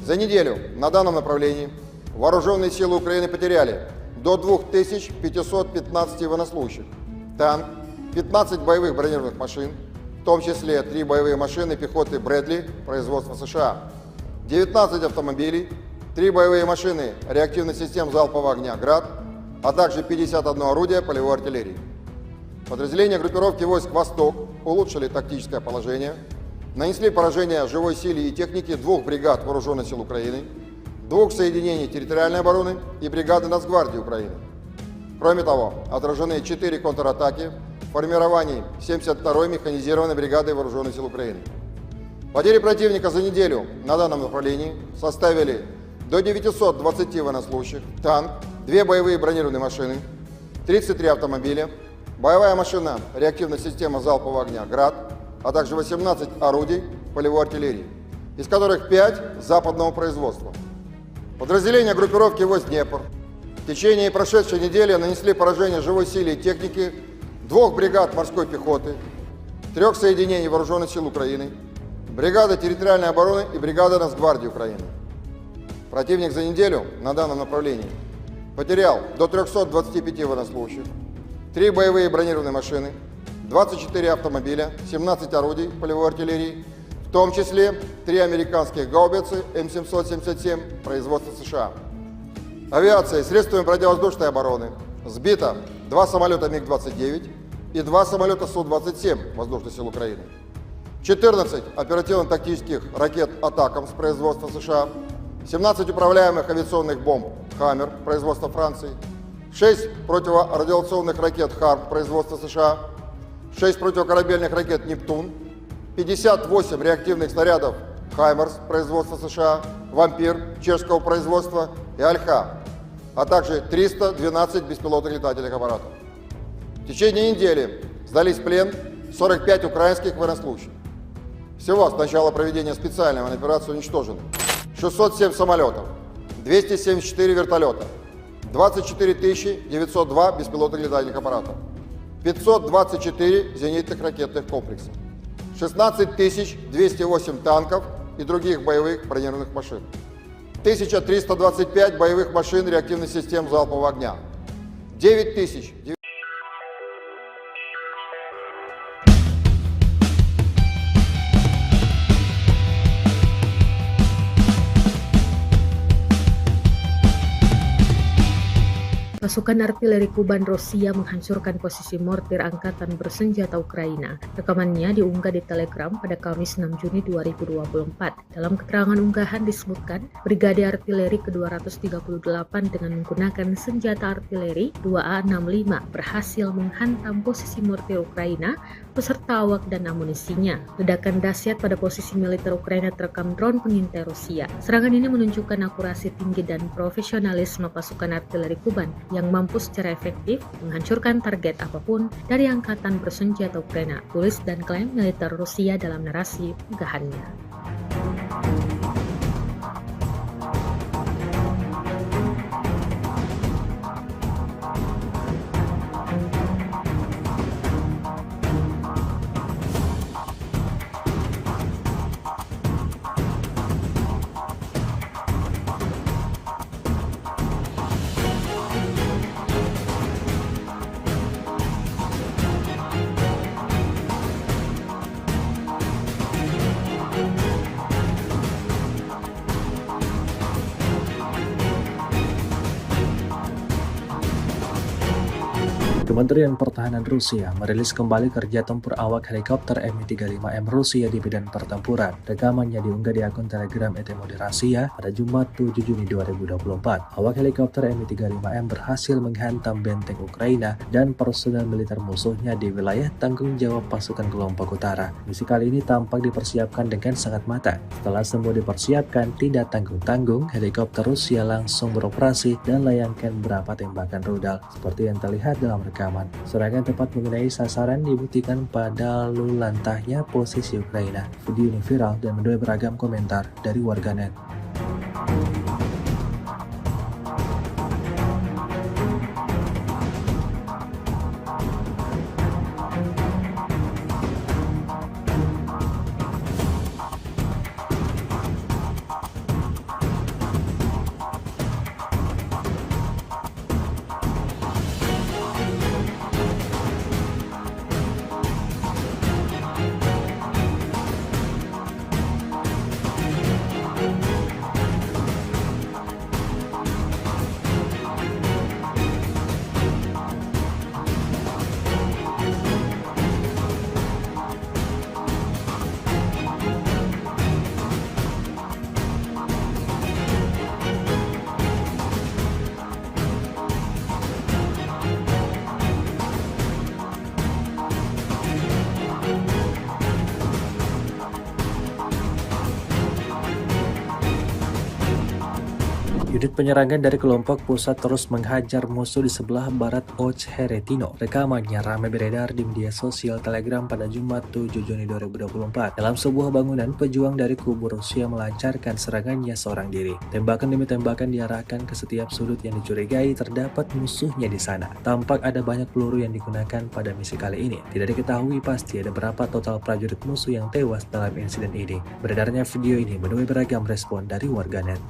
За неделю на данном направлении Вооруженные силы Украины потеряли до 2515 военнослужащих, танк, 15 боевых бронированных машин, в том числе 3 боевые машины пехоты Брэдли производства США, 19 автомобилей, 3 боевые машины реактивных систем залпового огня «Град», а также 51 орудие полевой артиллерии. Подразделения группировки войск «Восток» улучшили тактическое положение, нанесли поражение живой силе и технике 2 бригад Вооруженных сил Украины, 2 соединений территориальной обороны и бригады Нацгвардии Украины. Кроме того, отражены 4 контратаки в формировании 72-й механизированной бригады Вооруженных сил Украины. Потери противника за неделю на данном направлении составили до 920 военнослужащих, танк, 2 боевые бронированные машины, 33 автомобиля, боевая машина реактивной системы залпового огня «Град», а также 18 орудий полевой артиллерии, из которых 5 западного производства. Подразделения группировки войск «Днепр» в течение прошедшей недели нанесли поражение живой силе и технике 2 бригад морской пехоты, 3 соединений Вооруженных сил Украины, бригады территориальной обороны и бригады Нацгвардии Украины. Противник за неделю на данном направлении потерял до 325 военнослужащих, 3 боевые бронированные машины, 24 автомобиля, 17 орудий полевой артиллерии, в том числе 3 американских гаубицы М777 производства США. Авиацией, средствами противовоздушной обороны сбито 2 самолета МиГ-29 и 2 самолета Су-27 Воздушных сил Украины, 14 оперативно-тактических ракет «Атакамс» производства США, 17 управляемых авиационных бомб «Хаммер» производства Франции, 6 противорадиационных ракет «Харм» производства США, 6 противокорабельных ракет «Нептун», 58 реактивных снарядов «Хаймерс» производства США, «Вампир» чешского производства и «Альха», а также 312 беспилотных летательных аппаратов. В течение недели сдались в плен 45 украинских военнослужащих. Всего с начала проведения специальной военной операции уничтожено 607 самолетов, 274 вертолета, 24 902 беспилотных летательных аппаратов, 524 зенитных ракетных комплексов, 16 208 танков и других боевых бронированных машин, 1325 боевых машин реактивных систем залпового огня, 9000Pasukan artileri Kuban Rusia menghancurkan posisi mortir angkatan bersenjata Ukraina. Rekamannya diunggah di Telegram pada Kamis 6 Juni 2024. Dalam keterangan unggahan disebutkan, Brigade Artileri ke-238 dengan menggunakan senjata artileri 2A65 berhasil menghantam posisi mortir Ukraina beserta awak dan amunisinya. Ledakan dahsyat pada posisi militer Ukraina terekam drone pengintai Rusia. Serangan ini menunjukkan akurasi tinggi dan profesionalisme pasukan artileri Kuban yang mampu secara efektif menghancurkan target apapun dari angkatan bersenjata Ukraina, tulis dan klaim militer Rusia dalam narasi unggahannya. Kementerian Pertahanan Rusia merilis kembali kerja tempur awak helikopter Mi-35M Rusia di medan pertempuran. Rekamannya diunggah di akun Telegram ET Moderasiya pada Jumat 7 Juni 2024. Awak helikopter Mi-35M berhasil menghantam benteng Ukraina dan personel militer musuhnya di wilayah tanggung jawab pasukan kelompok utara. Misi kali ini tampak dipersiapkan dengan sangat matang. Setelah semua dipersiapkan, tidak tanggung-tanggung, helikopter Rusia langsung beroperasi dan layangkan beberapa tembakan rudal. Seperti yang terlihat dalam rekaman, serangan tepat mengenai sasaran dibuktikan pada lalu lantahnya posisi Ukraina. Video ini viral dan menuai beragam komentar dari warganet. Unit penyerangan dari kelompok pusat terus menghajar musuh di sebelah barat Ocheretino. Rekamannya ramai beredar di media sosial Telegram pada Jumat 7 Juni 2024. Dalam sebuah bangunan, pejuang dari kubu Rusia melancarkan serangannya seorang diri. Tembakan demi tembakan diarahkan ke setiap sudut yang dicurigai terdapat musuhnya di sana. Tampak ada banyak peluru yang digunakan pada misi kali ini. Tidak diketahui pasti ada berapa total prajurit musuh yang tewas dalam insiden ini. Beredarnya video ini menuai beragam respon dari warganet.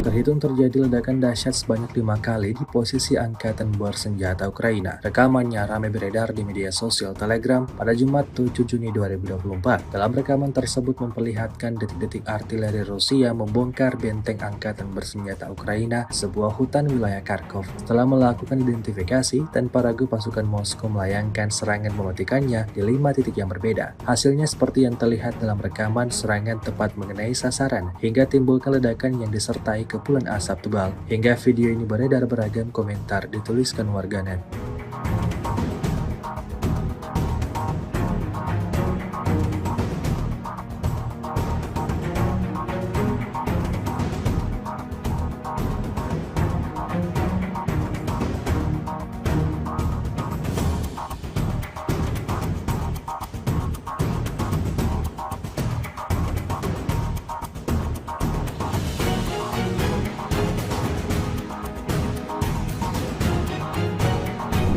Terhitung terjadi ledakan dahsyat sebanyak 5 kali di posisi angkatan bersenjata Ukraina. Rekamannya ramai beredar di media sosial Telegram pada Jumat 7 Juni 2024. Dalam rekaman tersebut memperlihatkan detik-detik artileri Rusia membongkar benteng angkatan bersenjata Ukraina, sebuah hutan wilayah Kharkov. Setelah melakukan identifikasi, tanpa ragu pasukan Moskow melayangkan serangan mematikannya di 5 titik yang berbeda. Hasilnya seperti yang terlihat dalam rekaman, serangan tepat mengenai sasaran hingga timbulkan ledakan yang disertai kepulan asap tebal. Hingga video ini beredar beragam komentar dituliskan warganet.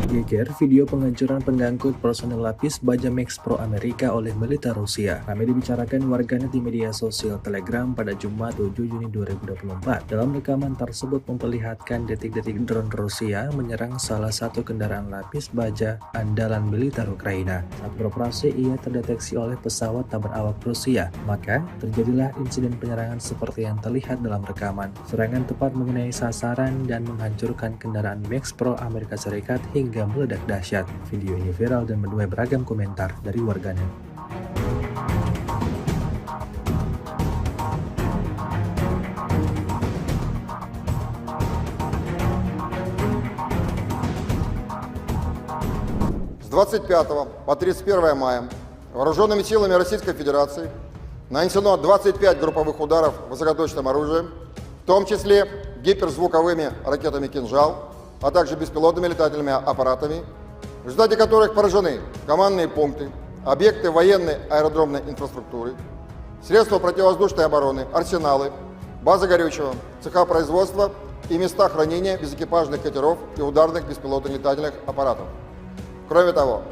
Geger video penghancuran pengangkut personel lapis baja Max Pro Amerika oleh militer Rusia. Ramai dibicarakan warganet di media sosial Telegram pada Jumat 7 Juni 2024. Dalam rekaman tersebut memperlihatkan detik-detik drone Rusia menyerang salah satu kendaraan lapis baja andalan militer Ukraina. Saat beroperasi, ia terdeteksi oleh pesawat tak berawak Rusia. Maka, terjadilah insiden penyerangan seperti yang terlihat dalam rekaman. Serangan tepat mengenai sasaran dan menghancurkan kendaraan Max Pro Amerika Serikat hingga meledak dahsyat. Video ini viral dan menuai beragam komentar dari warganet. С 25 по 31 мая вооруженными силами Российской Федерации нанесено 25 групповых ударов высокоточным оружием, в том числе гиперзвуковыми ракетами «Кинжал», а также беспилотными летательными аппаратами, в результате которых поражены командные пункты, объекты военной аэродромной инфраструктуры, средства противовоздушной обороны, арсеналы, базы горючего, цеха производства и места хранения безэкипажных катеров и ударных беспилотных летательных аппаратов. Кроме того,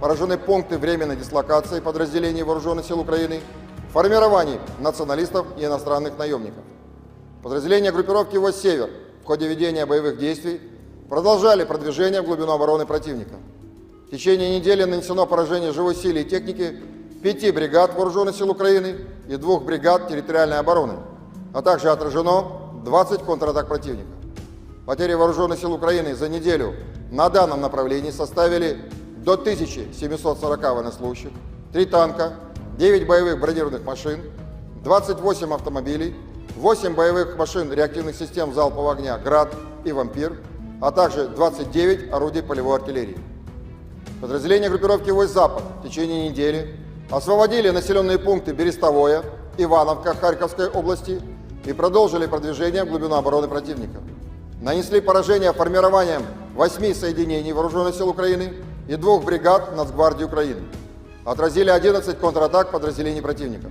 поражены пункты временной дислокации подразделений Вооруженных сил Украины, формирований националистов и иностранных наемников. Подразделения группировки войск «Север» в ходе ведения боевых действий продолжали продвижение в глубину обороны противника. В течение недели нанесено поражение живой силе и техники 5 бригад Вооруженных сил Украины и 2 бригад территориальной обороны, а также отражено 20 контратак противника. Потери Вооруженных сил Украины за неделю на данном направлении составили до 1740 военнослужащих, 3 танка, 9 боевых бронированных машин, 28 автомобилей, 8 боевых машин реактивных систем залпового огня «Град» и «Вампир», а также 29 орудий полевой артиллерии. Подразделения группировки войск «Запад» в течение недели освободили населенные пункты Берестовое, Ивановка Харьковской области и продолжили продвижение в глубину обороны противника. Нанесли поражение формированием 8 соединений Вооруженных сил Украины и 2 бригад Нацгвардии Украины. Отразили 11 контратак подразделений противника.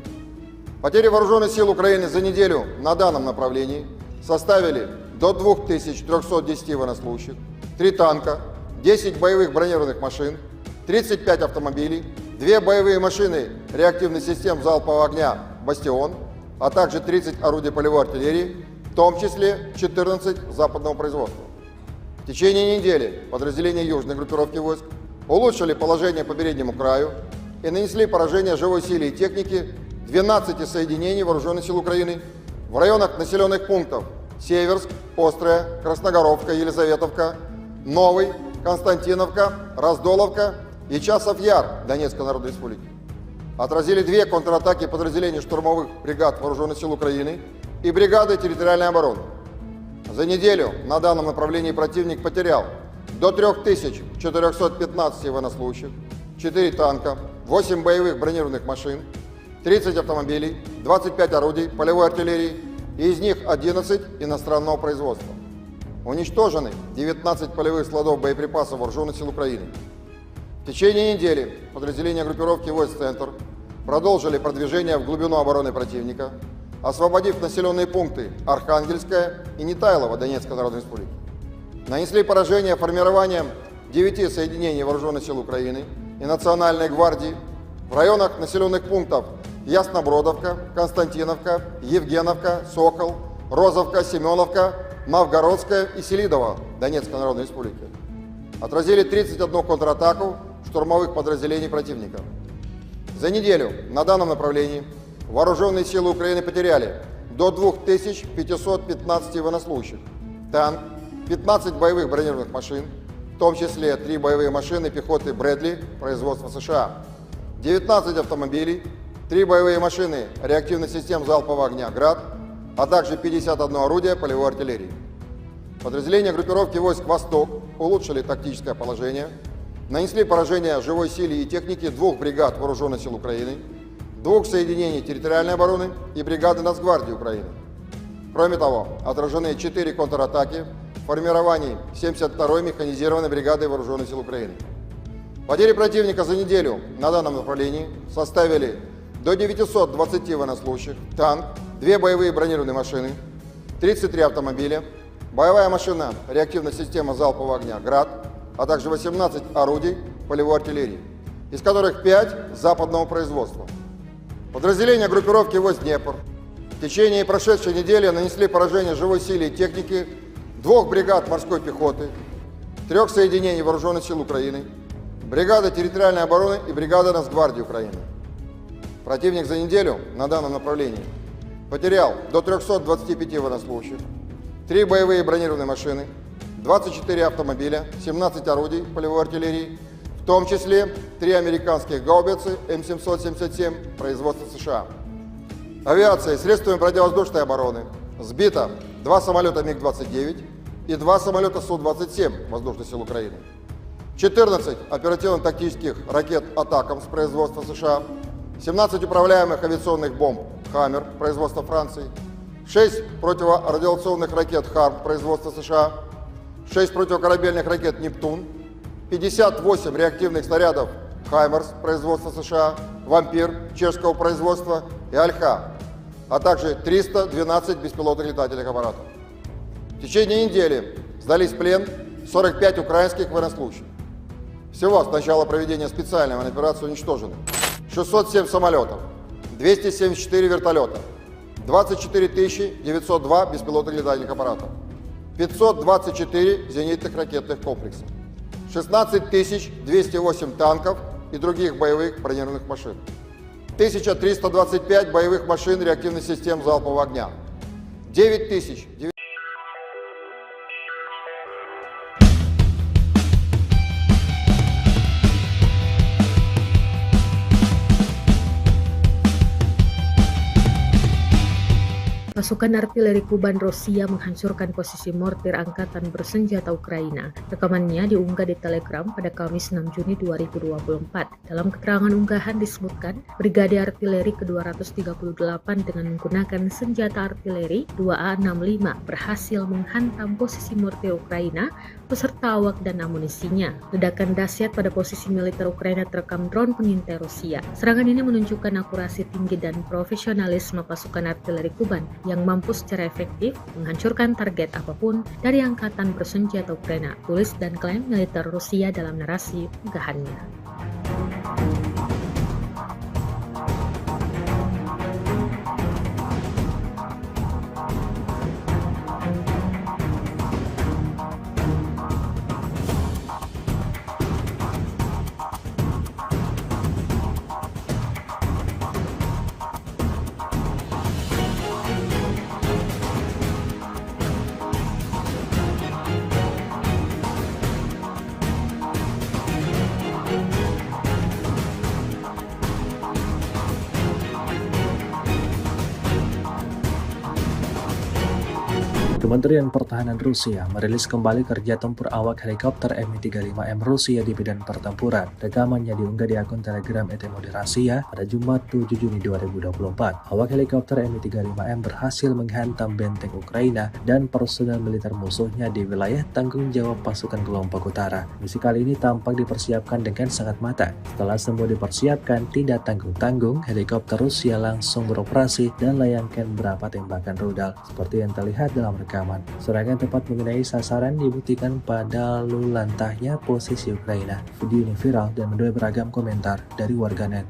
Потери Вооруженных сил Украины за неделю на данном направлении составили до 2310 военнослужащих, 3 танка, 10 боевых бронированных машин, 35 автомобилей, 2 боевые машины реактивных систем залпового огня «Бастион», а также 30 орудий полевой артиллерии, в том числе 14 западного производства. В течение недели подразделения южной группировки войск улучшили положение по переднему краю и нанесли поражение живой силе и технике 12 соединений Вооруженных сил Украины в районах населенных пунктов Северск, Острая, Красногоровка, Елизаветовка, Новый, Константиновка, Раздоловка и Часов-Яр Донецкой Народной Республики. Отразили 2 контратаки подразделений штурмовых бригад Вооруженных сил Украины и бригады территориальной обороны. За неделю на данном направлении противник потерял до 3415 военнослужащих, 4 танка, 8 боевых бронированных машин, 30 автомобилей, 25 орудий полевой артиллерии, и из них 11 иностранного производства. Уничтожены 19 полевых складов боеприпасов Вооруженных сил Украины. В течение недели подразделения группировки войск «Центр» продолжили продвижение в глубину обороны противника, освободив населенные пункты Архангельская и Нетайлово Донецкой Народной Республики. Нанесли поражение формированием 9 соединений Вооруженных сил Украины и Национальной гвардии в районах населенных пунктов Яснобродовка, Константиновка, Евгеновка, Сокол, Розовка, Семеновка, Новгородская и Селидово Донецкой Народной Республики. Отразили 31 контратаку штурмовых подразделений противника. За неделю на данном направлении Вооруженные силы Украины потеряли до 2515 военнослужащих, танк, 15 боевых бронированных машин, в том числе 3 боевые машины пехоты «Брэдли» производства США, 19 автомобилей, 3 боевые машины реактивных систем залпового огня «Град», а также 51 орудие полевой артиллерии. Подразделения группировки войск «Восток» улучшили тактическое положение, нанесли поражение живой силе и технике 2 бригад Вооруженных сил Украины, 2 соединений территориальной обороны и бригады Нацгвардии Украины. Кроме того, отражены 4 контратаки формирований 72-й механизированной бригады Вооруженных сил Украины. Потери противника за неделю на данном направлении составили до 920 военнослужащих, танк, 2 боевые бронированные машины, 33 автомобиля, боевая машина реактивная система залпового огня «Град», а также 18 орудий полевой артиллерии, из которых 5 западного производства. Подразделения группировки войск «Днепр» в течение прошедшей недели нанесли поражение живой силе и технике 2 бригад морской пехоты, 3 соединений Вооруженных сил Украины, бригады территориальной обороны и бригады Нацгвардии Украины. Противник за неделю на данном направлении потерял до 325 военнослужащих, 3 боевые бронированные машины, 24 автомобиля, 17 орудий полевой артиллерии, в том числе 3 американских гаубицы М777 производства США. Авиацией, средствами противовоздушной обороны сбито 2 самолета МиГ-29 и 2 самолета Су-27 Воздушных сил Украины, 14 оперативно-тактических ракет «Атакамс» производства США, 17 управляемых авиационных бомб «Хаммер» производства Франции, 6 противорадиационных ракет «Харм» производства США, 6 противокорабельных ракет «Нептун», 58 реактивных снарядов «Хаймерс» производства США, «Вампир» чешского производства и «Альха», а также 312 беспилотных летательных аппаратов. В течение недели сдались в плен 45 украинских военнослужащих. Всего с начала проведения специальной военной операции уничтожены 607 самолетов, 274 вертолета, 24 902 беспилотных летательных аппаратов, 524 зенитных ракетных комплекса, 16 208 танков и других боевых бронированных машин, 1325 боевых машин реактивных систем залпового огня, 9000. Pasukan artileri Kuban Rusia menghancurkan posisi mortir angkatan bersenjata Ukraina. Rekamannya diunggah di Telegram pada Kamis 6 Juni 2024. Dalam keterangan unggahan disebutkan, Brigade Artileri ke-238 dengan menggunakan senjata artileri 2A65 berhasil menghantam posisi mortir Ukraina beserta awak dan amunisinya. Ledakan dahsyat pada posisi militer Ukraina terekam drone pengintai Rusia. Serangan ini menunjukkan akurasi tinggi dan profesionalisme pasukan artileri Kuban yang mampu secara efektif menghancurkan target apapun dari angkatan bersenjata Ukraina, tulis dan klaim militer Rusia dalam narasi unggahannya. Kementerian Pertahanan Rusia merilis kembali kerja tempur awak helikopter Mi-35M Rusia di medan pertempuran. Rekamannya diunggah di akun Telegram ET Rasia pada Jumat 7 Juni 2024. Awak helikopter Mi-35M berhasil menghantam benteng Ukraina dan personel militer musuhnya di wilayah tanggung jawab pasukan kelompok utara. Misi kali ini tampak dipersiapkan dengan sangat matang. Setelah semua dipersiapkan, tidak tanggung-tanggung, helikopter Rusia langsung beroperasi dan layangkan beberapa tembakan rudal seperti yang terlihat dalam rekaman. Serangan tepat mengenai sasaran dibuktikan pada lalu lantahnya posisi Ukraina. Video ini viral dan menuai beragam komentar dari warganet.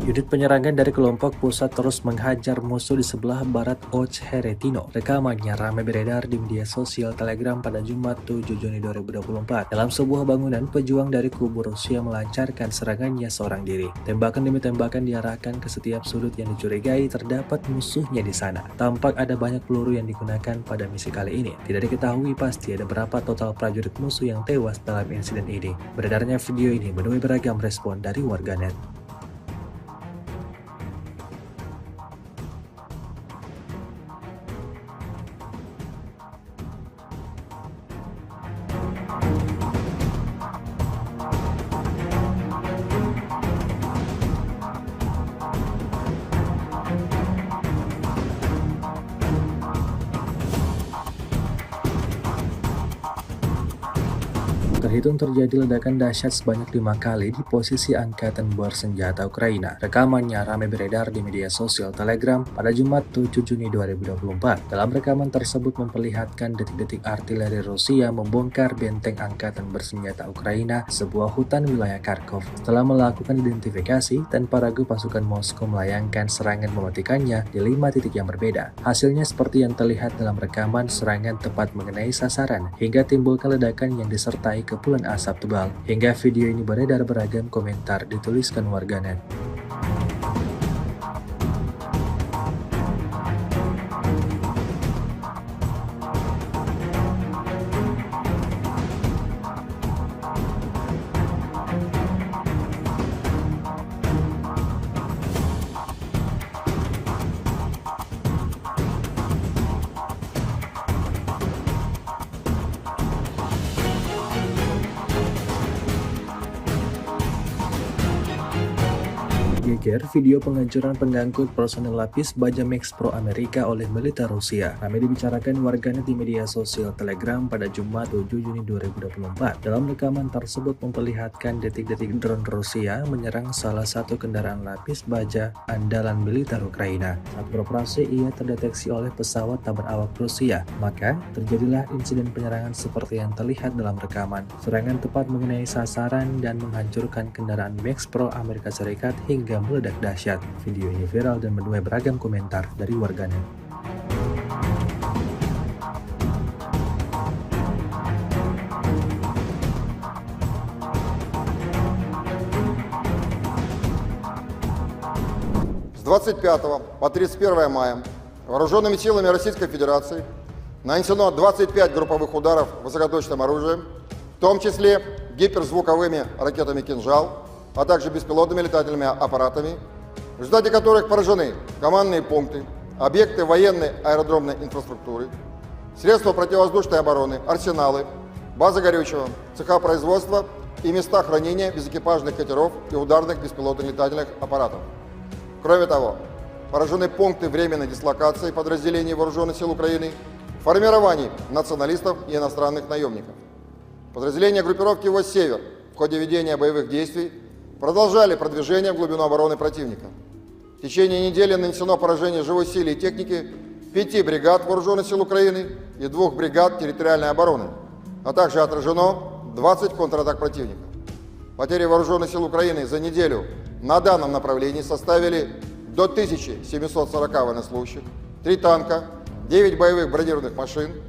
Unit penyerangan dari kelompok pusat terus menghajar musuh di sebelah barat Ocheretino. Rekamannya ramai beredar di media sosial Telegram pada Jumat 7 Juni 2024. Dalam sebuah bangunan, pejuang dari kubu Rusia melancarkan serangannya seorang diri. Tembakan demi tembakan diarahkan ke setiap sudut yang dicurigai terdapat musuhnya di sana. Tampak ada banyak peluru yang digunakan pada misi kali ini. Tidak diketahui pasti ada berapa total prajurit musuh yang tewas dalam insiden ini. Beredarnya video ini menuai beragam respon dari warganet. Terhitung terjadi ledakan dahsyat sebanyak 5 kali di posisi angkatan bersenjata Ukraina. Rekamannya ramai beredar di media sosial Telegram pada Jumat 7 Juni 2024. Dalam rekaman tersebut memperlihatkan detik-detik artileri Rusia membongkar benteng angkatan bersenjata Ukraina, sebuah hutan wilayah Kharkov. Setelah melakukan identifikasi, tanpa ragu pasukan Moskow melayangkan serangan mematikannya di 5 titik yang berbeda. Hasilnya seperti yang terlihat dalam rekaman, serangan tepat mengenai sasaran hingga timbulkan ledakan yang disertai kepulan asap tebal. Hingga video ini beredar, beragam komentar dituliskan warganet. Geger video penghancuran pengangkut personel lapis baja Max Pro Amerika oleh militer Rusia. Ramai dibicarakan warganet di media sosial Telegram pada Jumat 7 Juni 2024. Dalam rekaman tersebut memperlihatkan detik-detik drone Rusia menyerang salah satu kendaraan lapis baja andalan militer Ukraina. Saat beroperasi, ia terdeteksi oleh pesawat tak berawak Rusia. Maka terjadilah insiden penyerangan seperti yang terlihat dalam rekaman. Serangan tepat mengenai sasaran dan menghancurkan kendaraan Max Pro Amerika Serikat hingga meledak dahsyat. Video ini viral dan menuai beragam komentar dari warganet. С 25 по 31 мая вооруженными силами Российской Федерации нанесено 25 групповых ударов высокоточным оружием, в том числе гиперзвуковыми ракетами «Кинжал», а также беспилотными летательными аппаратами, в результате которых поражены командные пункты, объекты военной аэродромной инфраструктуры, средства противовоздушной обороны, арсеналы, базы горючего, цеха производства и места хранения безэкипажных катеров и ударных беспилотных летательных аппаратов. Кроме того, поражены пункты временной дислокации подразделений Вооруженных сил Украины, формирований националистов и иностранных наемников. Подразделения группировки войск «Север» в ходе ведения боевых действий продолжали продвижение в глубину обороны противника. В течение недели нанесено поражение живой силе и техники 5 бригад Вооруженных сил Украины и 2 бригад территориальной обороны, а также отражено 20 контратак противника. Потери Вооруженных сил Украины за неделю на данном направлении составили до 1740 военнослужащих, 3 танка, 9 боевых бронированных машин,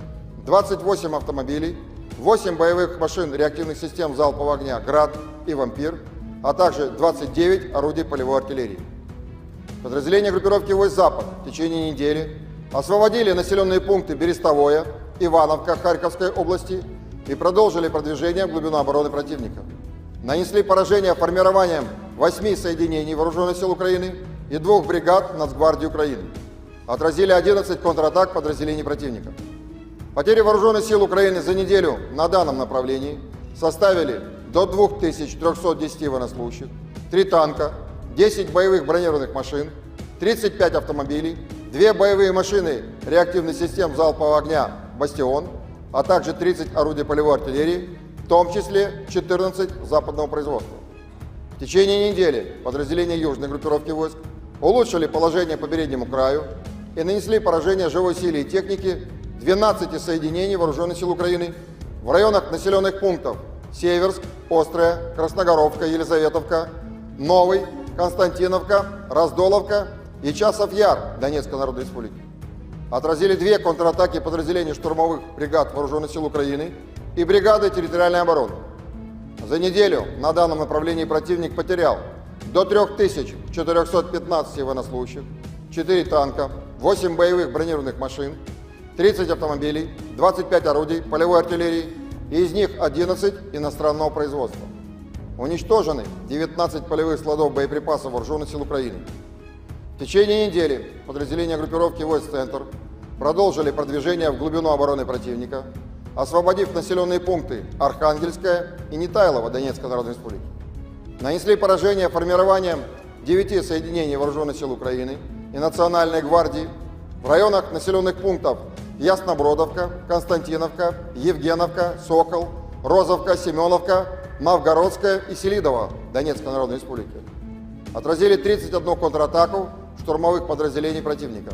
28 автомобилей, 8 боевых машин реактивных систем залпового огня «Град» и «Вампир», а также 29 орудий полевой артиллерии. Подразделения группировки войск «Запад» в течение недели освободили населенные пункты Берестовое, Ивановка Харьковской области и продолжили продвижение в глубину обороны противника. Нанесли поражение формированием 8 соединений Вооруженных сил Украины и 2 бригад Нацгвардии Украины. Отразили 11 контратак подразделений противника. Потери Вооруженных сил Украины за неделю на данном направлении составили до 2310 военнослужащих, 3 танка, 10 боевых бронированных машин, 35 автомобилей, 2 боевые машины реактивных систем залпового огня «Бастион», а также 30 орудий полевой артиллерии, в том числе 14 западного производства. В течение недели подразделения южной группировки войск улучшили положение по переднему краю и нанесли поражение живой силе и технике 12 соединений Вооруженных сил Украины в районах населенных пунктов Северск, Острая, Красногоровка, Елизаветовка, Новый, Константиновка, Раздоловка и Часов-Яр Донецкой Народной Республики. Отразили 2 контратаки подразделений штурмовых бригад Вооруженных сил Украины и бригады территориальной обороны. За неделю на данном направлении противник потерял до 3415 военнослужащих, 4 танка, 8 боевых бронированных машин, 30 автомобилей, 25 орудий полевой артиллерии, и из них 11 иностранного производства. Уничтожены 19 полевых складов боеприпасов Вооруженных сил Украины. В течение недели подразделения группировки войск «Центр» продолжили продвижение в глубину обороны противника, освободив населенные пункты Архангельская и Нетайлово Донецкой Народной Республики. Нанесли поражение формированием 9 соединений Вооруженных сил Украины и Национальной гвардии в районах населенных пунктов Яснобродовка, Константиновка, Евгеновка, Сокол, Розовка, Семеновка, Новгородская и Селидово Донецкой Народной Республики. Отразили 31 контратаку штурмовых подразделений противника.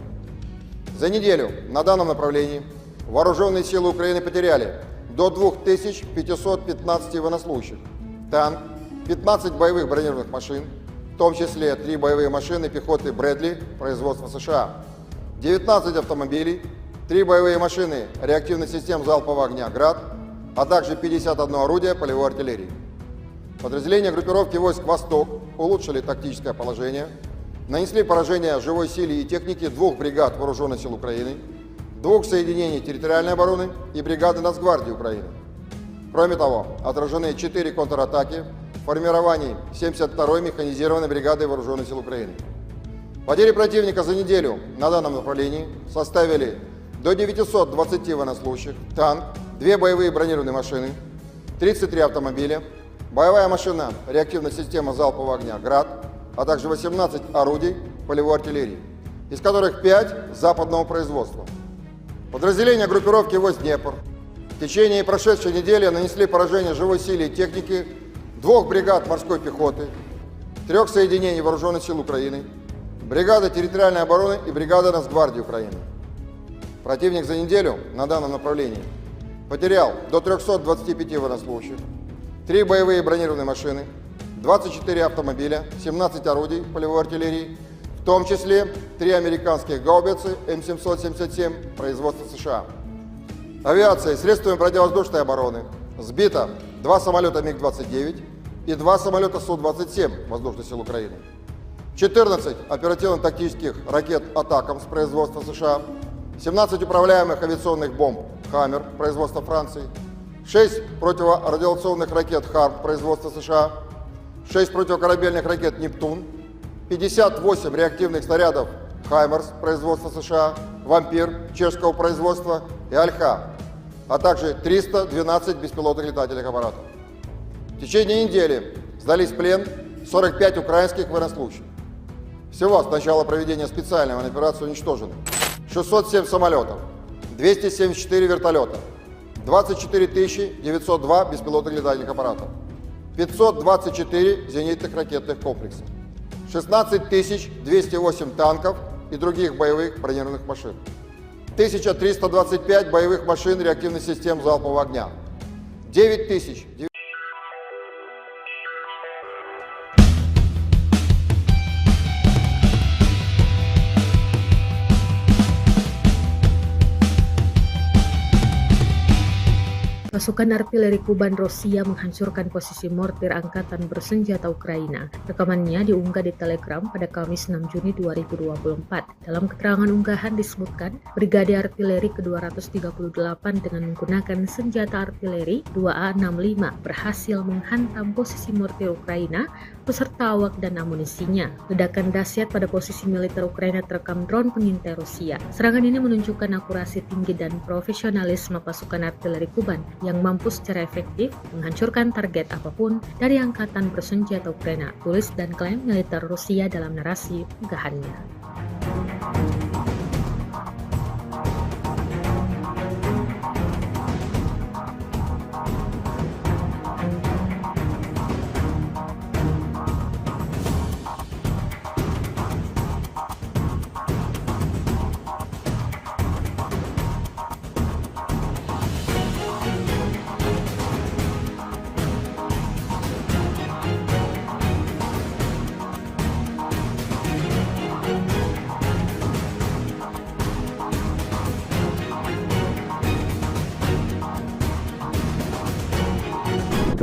За неделю на данном направлении вооруженные силы Украины потеряли до 2515 военнослужащих, танк, 15 боевых бронированных машин, в том числе 3 боевые машины пехоты Брэдли производства США, 19 автомобилей, 3 боевые машины реактивных систем залпового огня «Град», а также 51 орудие полевой артиллерии. Подразделения группировки войск «Восток» улучшили тактическое положение, нанесли поражение живой силе и технике 2 бригад Вооруженных сил Украины, 2 соединений территориальной обороны и бригады Нацгвардии Украины. Кроме того, отражены 4 контратаки в формировании 72-й механизированной бригады Вооруженных сил Украины. Потери противника за неделю на данном направлении составили до 920 военнослужащих, танк, 2 боевые бронированные машины, 33 автомобиля, боевая машина реактивной системы залпового огня «Град», а также 18 орудий полевой артиллерии, из которых 5 западного производства. Подразделения группировки войск «Днепр» в течение прошедшей недели нанесли поражение живой силе и технике 2 бригад морской пехоты, 3 соединений Вооруженных сил Украины, бригады территориальной обороны и бригады Нацгвардии Украины. Противник за неделю на данном направлении потерял до 325 военнослужащих, 3 боевые бронированные машины, 24 автомобиля, 17 орудий полевой артиллерии, в том числе 3 американских гаубицы М777 производства США. Авиацией, средствами противовоздушной обороны сбито 2 самолета МиГ-29 и 2 самолета Су-27 Воздушных сил Украины, 14 оперативно-тактических ракет «Атакамс» производства США, 17 управляемых авиационных бомб «Хаммер» производства Франции, 6 противорадиационных ракет «Харм» производства США, 6 противокорабельных ракет «Нептун», 58 реактивных снарядов «Хаймерс» производства США, «Вампир» чешского производства и «Альха», а также 312 беспилотных летательных аппаратов. В течение недели сдались в плен 45 украинских военнослужащих. Всего с начала проведения специальной военной операции уничтожено 607 самолетов, 274 вертолета, 24 902 беспилотных летательных аппаратов, 524 зенитных ракетных комплекса, 16 208 танков и других боевых бронированных машин, 1325 боевых машин реактивных систем залпового огня, 9000Pasukan artileri Kuban Rusia menghancurkan posisi mortir angkatan bersenjata Ukraina. Rekamannya diunggah di Telegram pada Kamis 6 Juni 2024. Dalam keterangan unggahan disebutkan, Brigade Artileri ke-238 dengan menggunakan senjata artileri 2A65 berhasil menghantam posisi mortir Ukraina beserta awak dan amunisinya. Ledakan dahsyat pada posisi militer Ukraina terekam drone pengintai Rusia. Serangan ini menunjukkan akurasi tinggi dan profesionalisme pasukan artileri Kuban yang mampu secara efektif menghancurkan target apapun dari angkatan bersenjata Ukraina, tulis dan klaim militer Rusia dalam narasi unggahannya.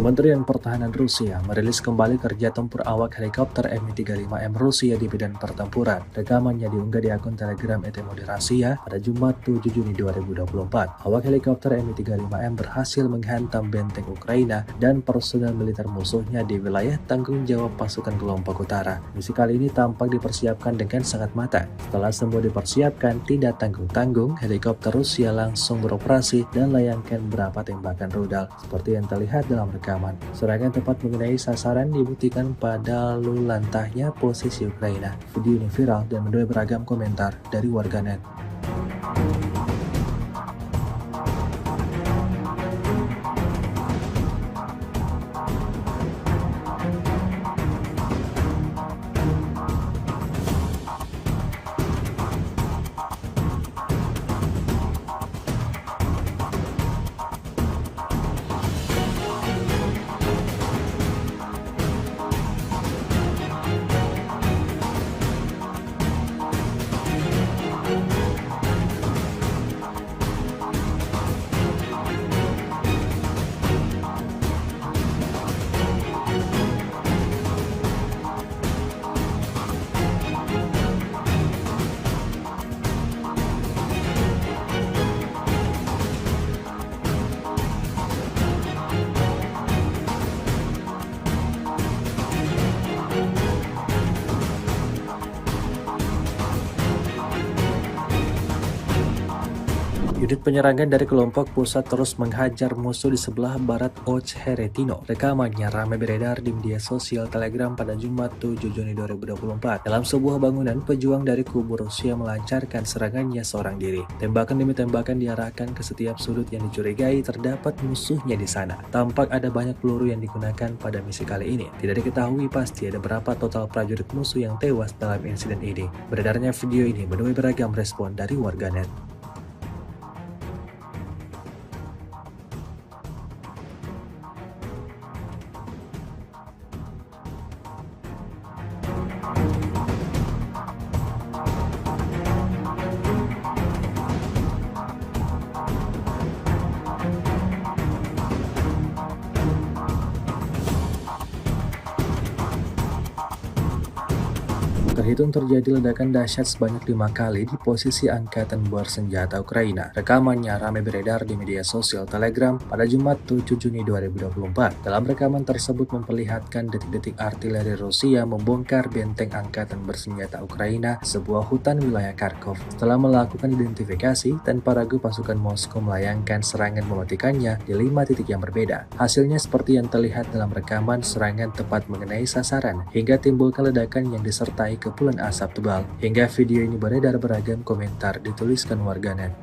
Kementerian Pertahanan Rusia merilis kembali kerja tempur awak helikopter Mi-35M Rusia di medan pertempuran. Rekamannya diunggah di akun Telegram ET Rasia pada Jumat 7 Juni 2024. Awak helikopter Mi-35M berhasil menghantam benteng Ukraina dan personel militer musuhnya di wilayah tanggung jawab pasukan kelompok utara. Misi kali ini tampak dipersiapkan dengan sangat matang. Setelah semua dipersiapkan, tidak tanggung-tanggung, helikopter Rusia langsung beroperasi dan layangkan beberapa tembakan rudal seperti yang terlihat dalam rekaman. Serangan tepat mengenai sasaran dibuktikan pada lalu lantahnya posisi Ukraina. Video ini viral dan menuai beragam komentar dari warganet. Unit penyerangan dari kelompok pusat terus menghajar musuh di sebelah barat Ocheretino. Rekamannya ramai beredar di media sosial Telegram pada Jumat 7 Juni 2024. Dalam sebuah bangunan, pejuang dari kubu Rusia melancarkan serangannya seorang diri. Tembakan demi tembakan diarahkan ke setiap sudut yang dicurigai terdapat musuhnya di sana. Tampak ada banyak peluru yang digunakan pada misi kali ini. Tidak diketahui pasti ada berapa total prajurit musuh yang tewas dalam insiden ini. Beredarnya video ini menuai beragam respon dari warganet. Terhitung terjadi ledakan dahsyat sebanyak 5 kali di posisi angkatan bersenjata Ukraina. Rekamannya ramai beredar di media sosial Telegram pada Jumat 7 Juni 2024. Dalam rekaman tersebut memperlihatkan detik-detik artileri Rusia membongkar benteng angkatan bersenjata Ukraina, sebuah hutan wilayah Kharkov. Setelah melakukan identifikasi, tanpa ragu pasukan Moskow melayangkan serangan mematikannya di 5 titik yang berbeda. Hasilnya seperti yang terlihat dalam rekaman, serangan tepat mengenai sasaran hingga timbulkan ledakan yang disertai kepulan asap tebal. Hingga video ini beredar, beragam komentar dituliskan warganet.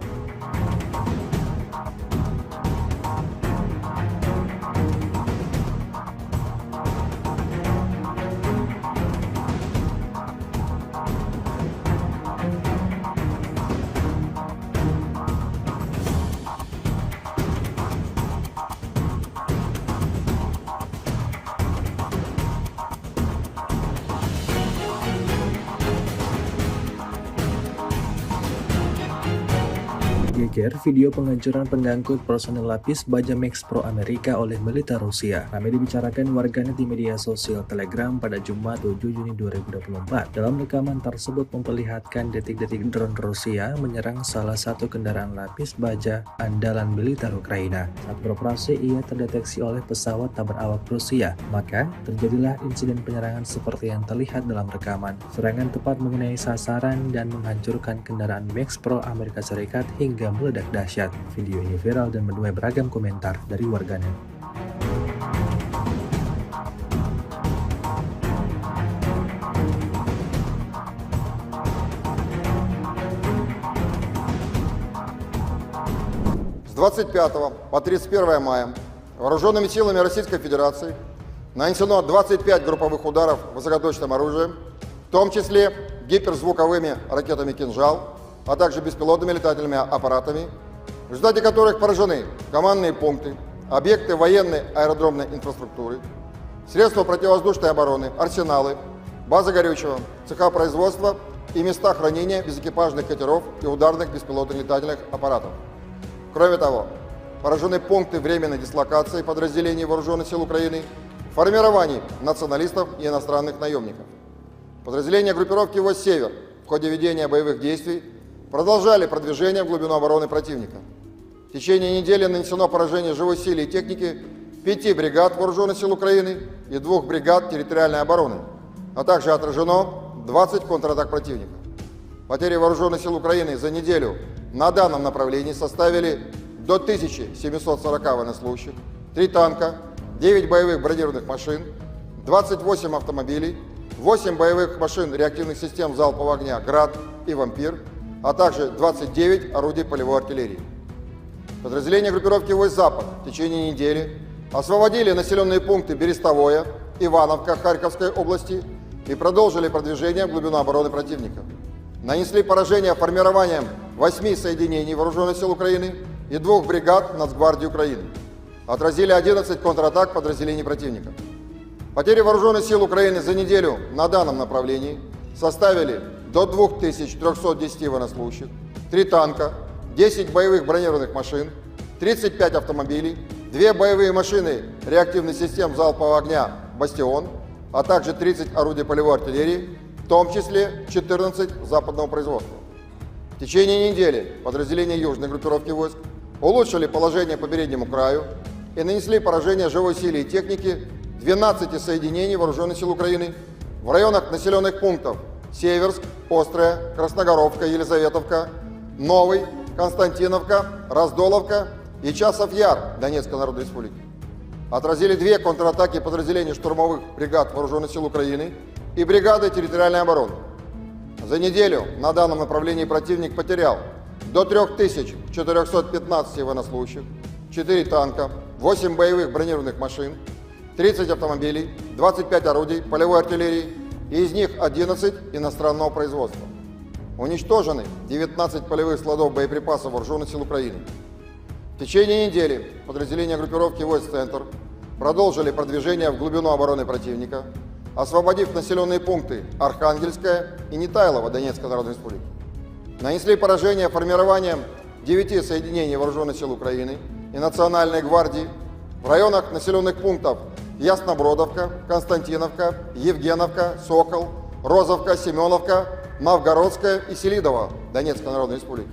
Geger video penghancuran pengangkut personel lapis baja Max Pro Amerika oleh militer Rusia. Ramai dibicarakan warganet di media sosial Telegram pada Jumat 7 Juni 2024. Dalam rekaman tersebut memperlihatkan detik-detik drone Rusia menyerang salah satu kendaraan lapis baja andalan militer Ukraina. Saat beroperasi, ia terdeteksi oleh pesawat tak berawak Rusia. Maka terjadilah insiden penyerangan seperti yang terlihat dalam rekaman. Serangan tepat mengenai sasaran dan menghancurkan kendaraan Max Pro Amerika Serikat hingga meledak dahsyat. Video ini viral dan menuai beragam komentar dari warganet. С 25 по 31 мая вооруженными силами Российской Федерации нанесено 25 групповых ударов высокоточным оружием, в том числе гиперзвуковыми ракетами «Кинжал», а также беспилотными летательными аппаратами, в результате которых поражены командные пункты, объекты военной аэродромной инфраструктуры, средства противовоздушной обороны, арсеналы, базы горючего, цеха производства и места хранения безэкипажных катеров и ударных беспилотных летательных аппаратов. Кроме того, поражены пункты временной дислокации подразделений Вооруженных сил Украины, формирований националистов и иностранных наемников. Подразделения группировки «Войск Север» в ходе ведения боевых действий продолжали продвижение в глубину обороны противника. В течение недели нанесено поражение живой силе и техники 5 бригад Вооруженных сил Украины и 2 бригад территориальной обороны, а также отражено 20 контратак противника. Потери Вооруженных сил Украины за неделю на данном направлении составили до 1740 военнослужащих, 3 танка, 9 боевых бронированных машин, 28 автомобилей, 8 боевых машин реактивных систем залпового огня «Град» и «Вампир», а также 29 орудий полевой артиллерии. Подразделения группировки «Войск Запад» в течение недели освободили населенные пункты Берестовое, Ивановка Харьковской области и продолжили продвижение в глубину обороны противника. Нанесли поражение формированием 8 соединений Вооруженных сил Украины и 2 бригад Нацгвардии Украины. Отразили 11 контратак подразделений противника. Потери Вооруженных сил Украины за неделю на данном направлении составили до 2310 военнослужащих, 3 танка, 10 боевых бронированных машин, 35 автомобилей, 2 боевые машины реактивных систем залпового огня «Бастион», а также 30 орудий полевой артиллерии, в том числе 14 западного производства. В течение недели подразделения южной группировки войск улучшили положение по переднему краю и нанесли поражение живой силе и технике 12 соединений Вооруженных сил Украины в районах населенных пунктов Северск, Острая, Красногоровка, Елизаветовка, Новый, Константиновка, Раздоловка и Часов Яр Донецкой Народной Республики. Отразили две контратаки подразделений штурмовых бригад Вооруженных сил Украины и бригады территориальной обороны. За неделю на данном направлении противник потерял до 3415 военнослужащих, 4 танка, 8 боевых бронированных машин, 30 автомобилей, 25 орудий полевой артиллерии, и из них 11 иностранного производства. Уничтожены 19 полевых складов боеприпасов Вооруженных сил Украины. В течение недели подразделения группировки войск «Центр» продолжили продвижение в глубину обороны противника, освободив населенные пункты Архангельская и Нетайлово Донецкой Народной Республики. Нанесли поражение формированием 9 соединений Вооруженных сил Украины и Национальной гвардии в районах населенных пунктов Яснобродовка, Константиновка, Евгеновка, Сокол, Розовка, Семеновка, Новгородская и Селидово Донецкой Народной Республики.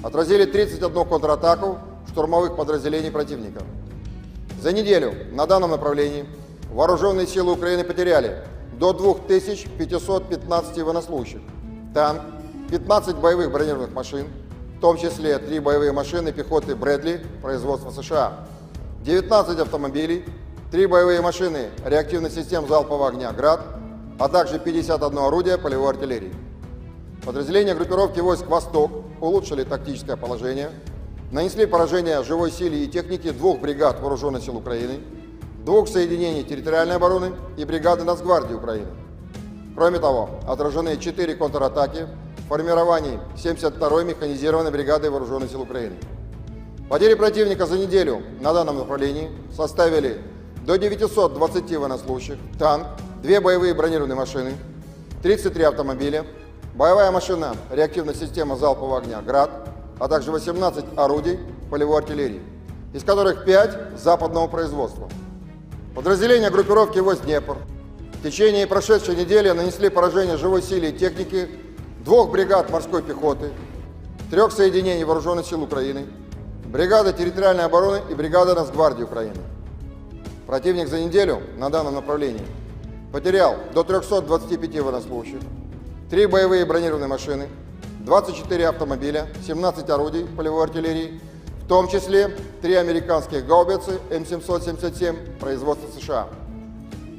Отразили 31 контратаку штурмовых подразделений противника. За неделю на данном направлении вооруженные силы Украины потеряли до 2515 военнослужащих, танк, 15 боевых бронированных машин, в том числе 3 боевые машины пехоты Брэдли производства США, 19 автомобилей, 3 боевые машины реактивных систем залпового огня «Град», а также 51 орудие полевой артиллерии. Подразделения группировки войск «Восток» улучшили тактическое положение, нанесли поражение живой силе и технике 2 бригад Вооруженных сил Украины, 2 соединений территориальной обороны и бригады Нацгвардии Украины. Кроме того, отражены 4 контратаки в формировании 72-й механизированной бригады Вооруженных сил Украины. Потери противника за неделю на данном направлении составили до 920 военнослужащих, танк, 2 боевые бронированные машины, 33 автомобиля, боевая машина реактивной системы залпового огня «Град», а также 18 орудий полевой артиллерии, из которых 5 западного производства. Подразделения группировки войск «Днепр» в течение прошедшей недели нанесли поражение живой силе и технике 2 бригад морской пехоты, 3 соединений Вооруженных сил Украины, бригады территориальной обороны и бригады Нацгвардии Украины. Противник за неделю на данном направлении потерял до 325 военнослужащих, 3 боевые бронированные машины, 24 автомобиля, 17 орудий полевой артиллерии, в том числе 3 американских гаубицы М777 производства США.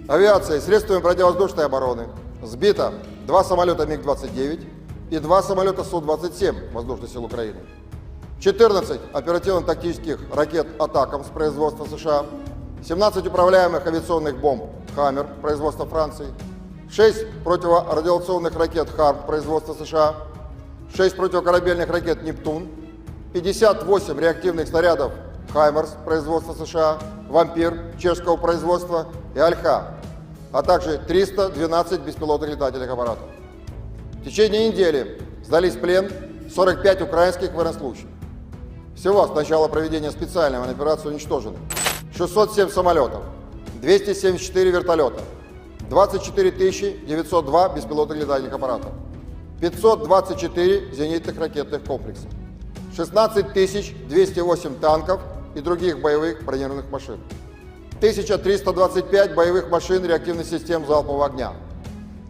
Авиацией, средствами противовоздушной обороны сбито 2 самолета МиГ-29 и 2 самолета Су-27 Воздушных сил Украины, 14 оперативно-тактических ракет «Атакамс» производства США, 17 управляемых авиационных бомб «Хаммер» производства Франции, 6 противорадиационных ракет «Харм» производства США, 6 противокорабельных ракет «Нептун», 58 реактивных снарядов «Хаймерс» производства США, «Вампир» чешского производства и «Альха», а также 312 беспилотных летательных аппаратов. В течение недели сдались в плен 45 украинских военнослужащих. Всего с начала проведения специальной военной операции уничтожено 607 самолетов, 274 вертолета, 24 902 беспилотных летательных аппаратов, 524 зенитных ракетных комплекса, 16 208 танков и других боевых бронированных машин, 1325 боевых машин реактивных систем залпового огня,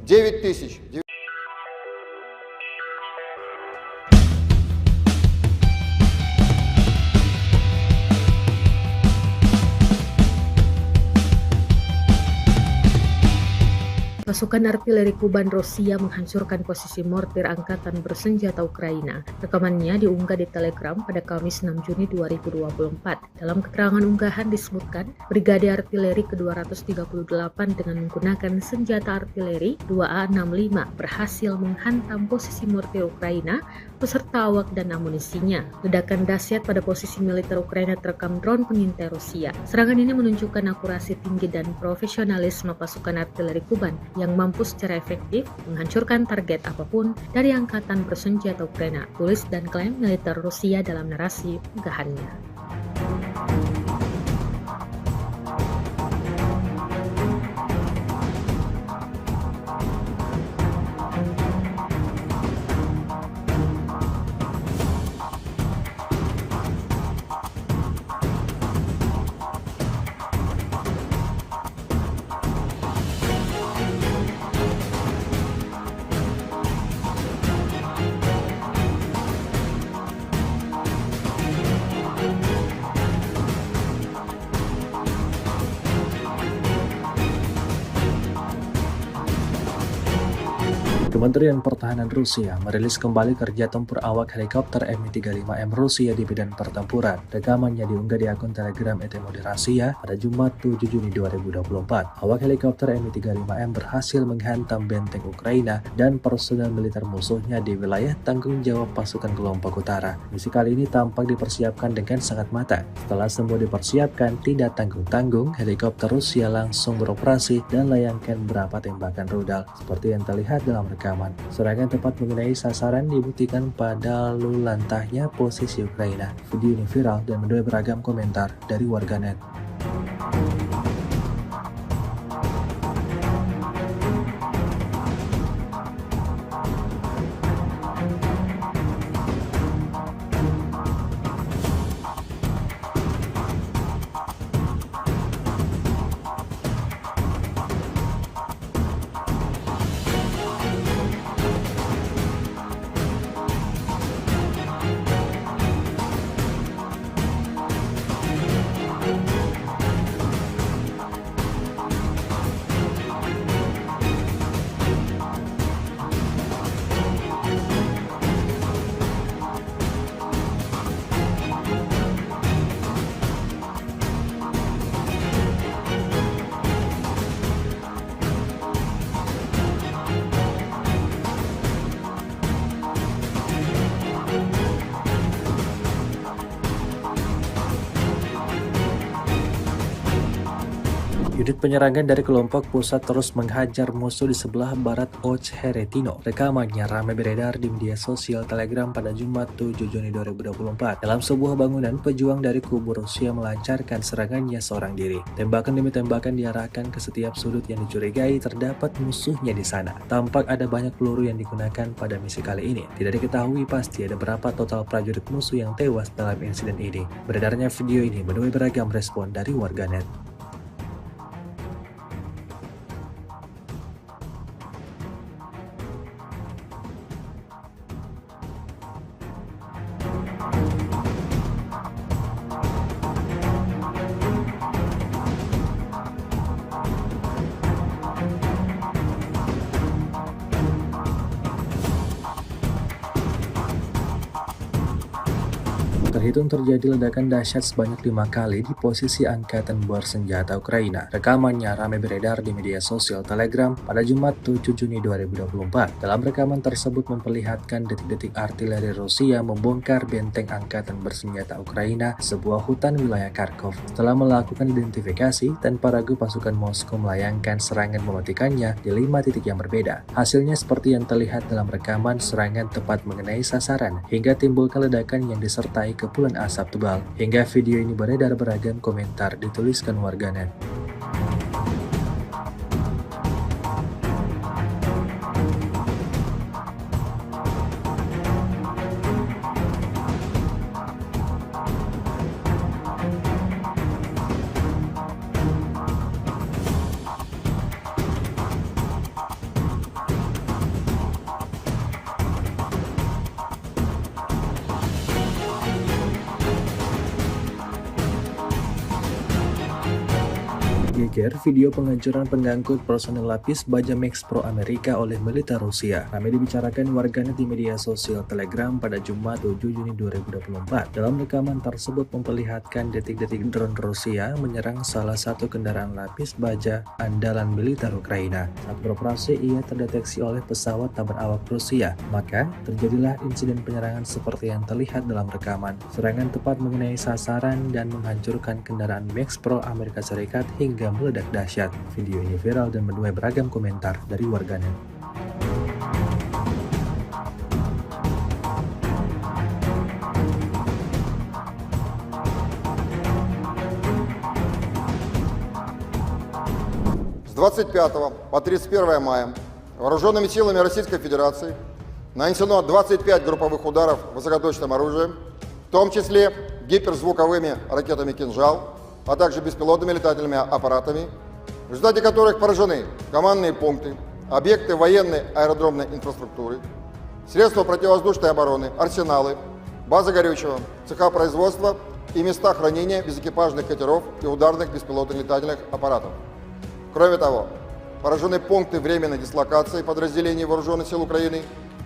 9000Pasukan artileri Kuban Rusia menghancurkan posisi mortir angkatan bersenjata Ukraina. Rekamannya diunggah di Telegram pada Kamis 6 Juni 2024. Dalam keterangan unggahan disebutkan, Brigade Artileri ke-238 dengan menggunakan senjata artileri 2A65 berhasil menghantam posisi mortir Ukraina beserta awak dan amunisinya. Ledakan dahsyat pada posisi militer Ukraina terekam drone pengintai Rusia. Serangan ini menunjukkan akurasi tinggi dan profesionalisme pasukan artileri Kuban yang mampu secara efektif menghancurkan target apapun dari angkatan bersenjata Ukraina, tulis dan klaim militer Rusia dalam narasi unggahannya. Kementerian Pertahanan Rusia merilis kembali kerja tempur awak helikopter Mi-35M Rusia di medan pertempuran. Rekamannya diunggah di akun Telegram ET Moderasiya pada Jumat 7 Juni 2024. Awak helikopter Mi-35M berhasil menghantam benteng Ukraina dan personel militer musuhnya di wilayah tanggung jawab pasukan kelompok utara. Misi kali ini tampak dipersiapkan dengan sangat matang. Setelah semua dipersiapkan, tidak tanggung-tanggung, helikopter Rusia langsung beroperasi dan layangkan beberapa tembakan rudal. Seperti yang terlihat dalam rekaman, serangan tepat mengenai sasaran dibuktikan pada lalu lantahnya posisi Ukraina. Video ini viral dan menuai beragam komentar dari warganet. Unit penyerangan dari kelompok pusat terus menghajar musuh di sebelah barat Ocheretino. Rekamannya ramai beredar di media sosial Telegram pada Jumat 7 Juni 2024. Dalam sebuah bangunan, pejuang dari kubu Rusia melancarkan serangannya seorang diri. Tembakan demi tembakan diarahkan ke setiap sudut yang dicurigai terdapat musuhnya di sana. Tampak ada banyak peluru yang digunakan pada misi kali ini. Tidak diketahui pasti ada berapa total prajurit musuh yang tewas dalam insiden ini. Beredarnya video ini menuai beragam respon dari warganet. Terhitung terjadi ledakan dahsyat sebanyak 5 kali di posisi angkatan bersenjata Ukraina. Rekamannya ramai beredar di media sosial Telegram pada Jumat 7 Juni 2024. Dalam rekaman tersebut memperlihatkan detik-detik artileri Rusia membongkar benteng angkatan bersenjata Ukraina, sebuah hutan wilayah Kharkov. Setelah melakukan identifikasi, tanpa ragu pasukan Moskow melayangkan serangan mematikannya di 5 titik yang berbeda. Hasilnya seperti yang terlihat dalam rekaman, serangan tepat mengenai sasaran hingga timbulkan ledakan yang disertai kepulan asap tebal. Hingga video ini beredar beragam komentar dituliskan warganet. Geger video penghancuran pengangkut personel lapis baja Max Pro Amerika oleh militer Rusia. Ramai dibicarakan warganet di media sosial Telegram pada Jumat 7 Juni 2024. Dalam rekaman tersebut memperlihatkan detik-detik drone Rusia menyerang salah satu kendaraan lapis baja andalan militer Ukraina. Saat beroperasi, ia terdeteksi oleh pesawat tak berawak Rusia. Maka, terjadilah insiden penyerangan seperti yang terlihat dalam rekaman. Serangan tepat mengenai sasaran dan menghancurkan kendaraan Max Pro Amerika Serikat hingga meledak dahsyat. Video ini viral dan menuai beragam komentar dari warganet. С 25 по 31 мая вооруженными силами Российской Федерации нанесено 25 групповых ударов высокоточным оружием, в том числе гиперзвуковыми ракетами «Кинжал», а также беспилотными летательными аппаратами, в результате которых поражены командные пункты, объекты военной аэродромной инфраструктуры, средства противовоздушной обороны, арсеналы, базы горючего, цеха производства и места хранения безэкипажных катеров и ударных беспилотных летательных аппаратов. Кроме того, поражены пункты временной дислокации подразделений Вооруженных сил Украины,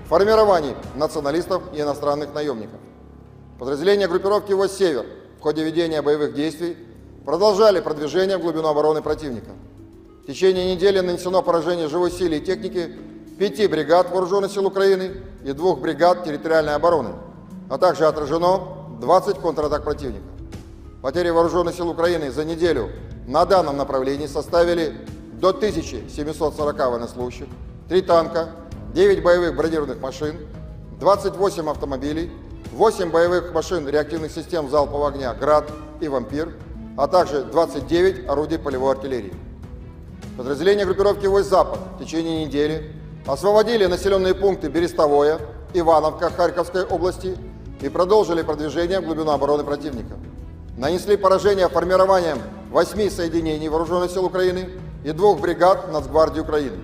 формирований националистов и иностранных наемников. Подразделения группировки войск «Север» в ходе ведения боевых действий продолжали продвижение в глубину обороны противника. В течение недели нанесено поражение живой силе и техники 5 бригад Вооруженных сил Украины и 2 бригад территориальной обороны, а также отражено 20 контратак противника. Потери Вооруженных сил Украины за неделю на данном направлении составили до 1740 военнослужащих, 3 танка, 9 боевых бронированных машин, 28 автомобилей, 8 боевых машин реактивных систем залпового огня «Град» и «Вампир», а также 29 орудий полевой артиллерии. Подразделения группировки войск «Запад» в течение недели освободили населенные пункты Берестовое, Ивановка Харьковской области и продолжили продвижение в глубину обороны противника. Нанесли поражение формированием 8 соединений Вооруженных сил Украины и 2 бригад Нацгвардии Украины.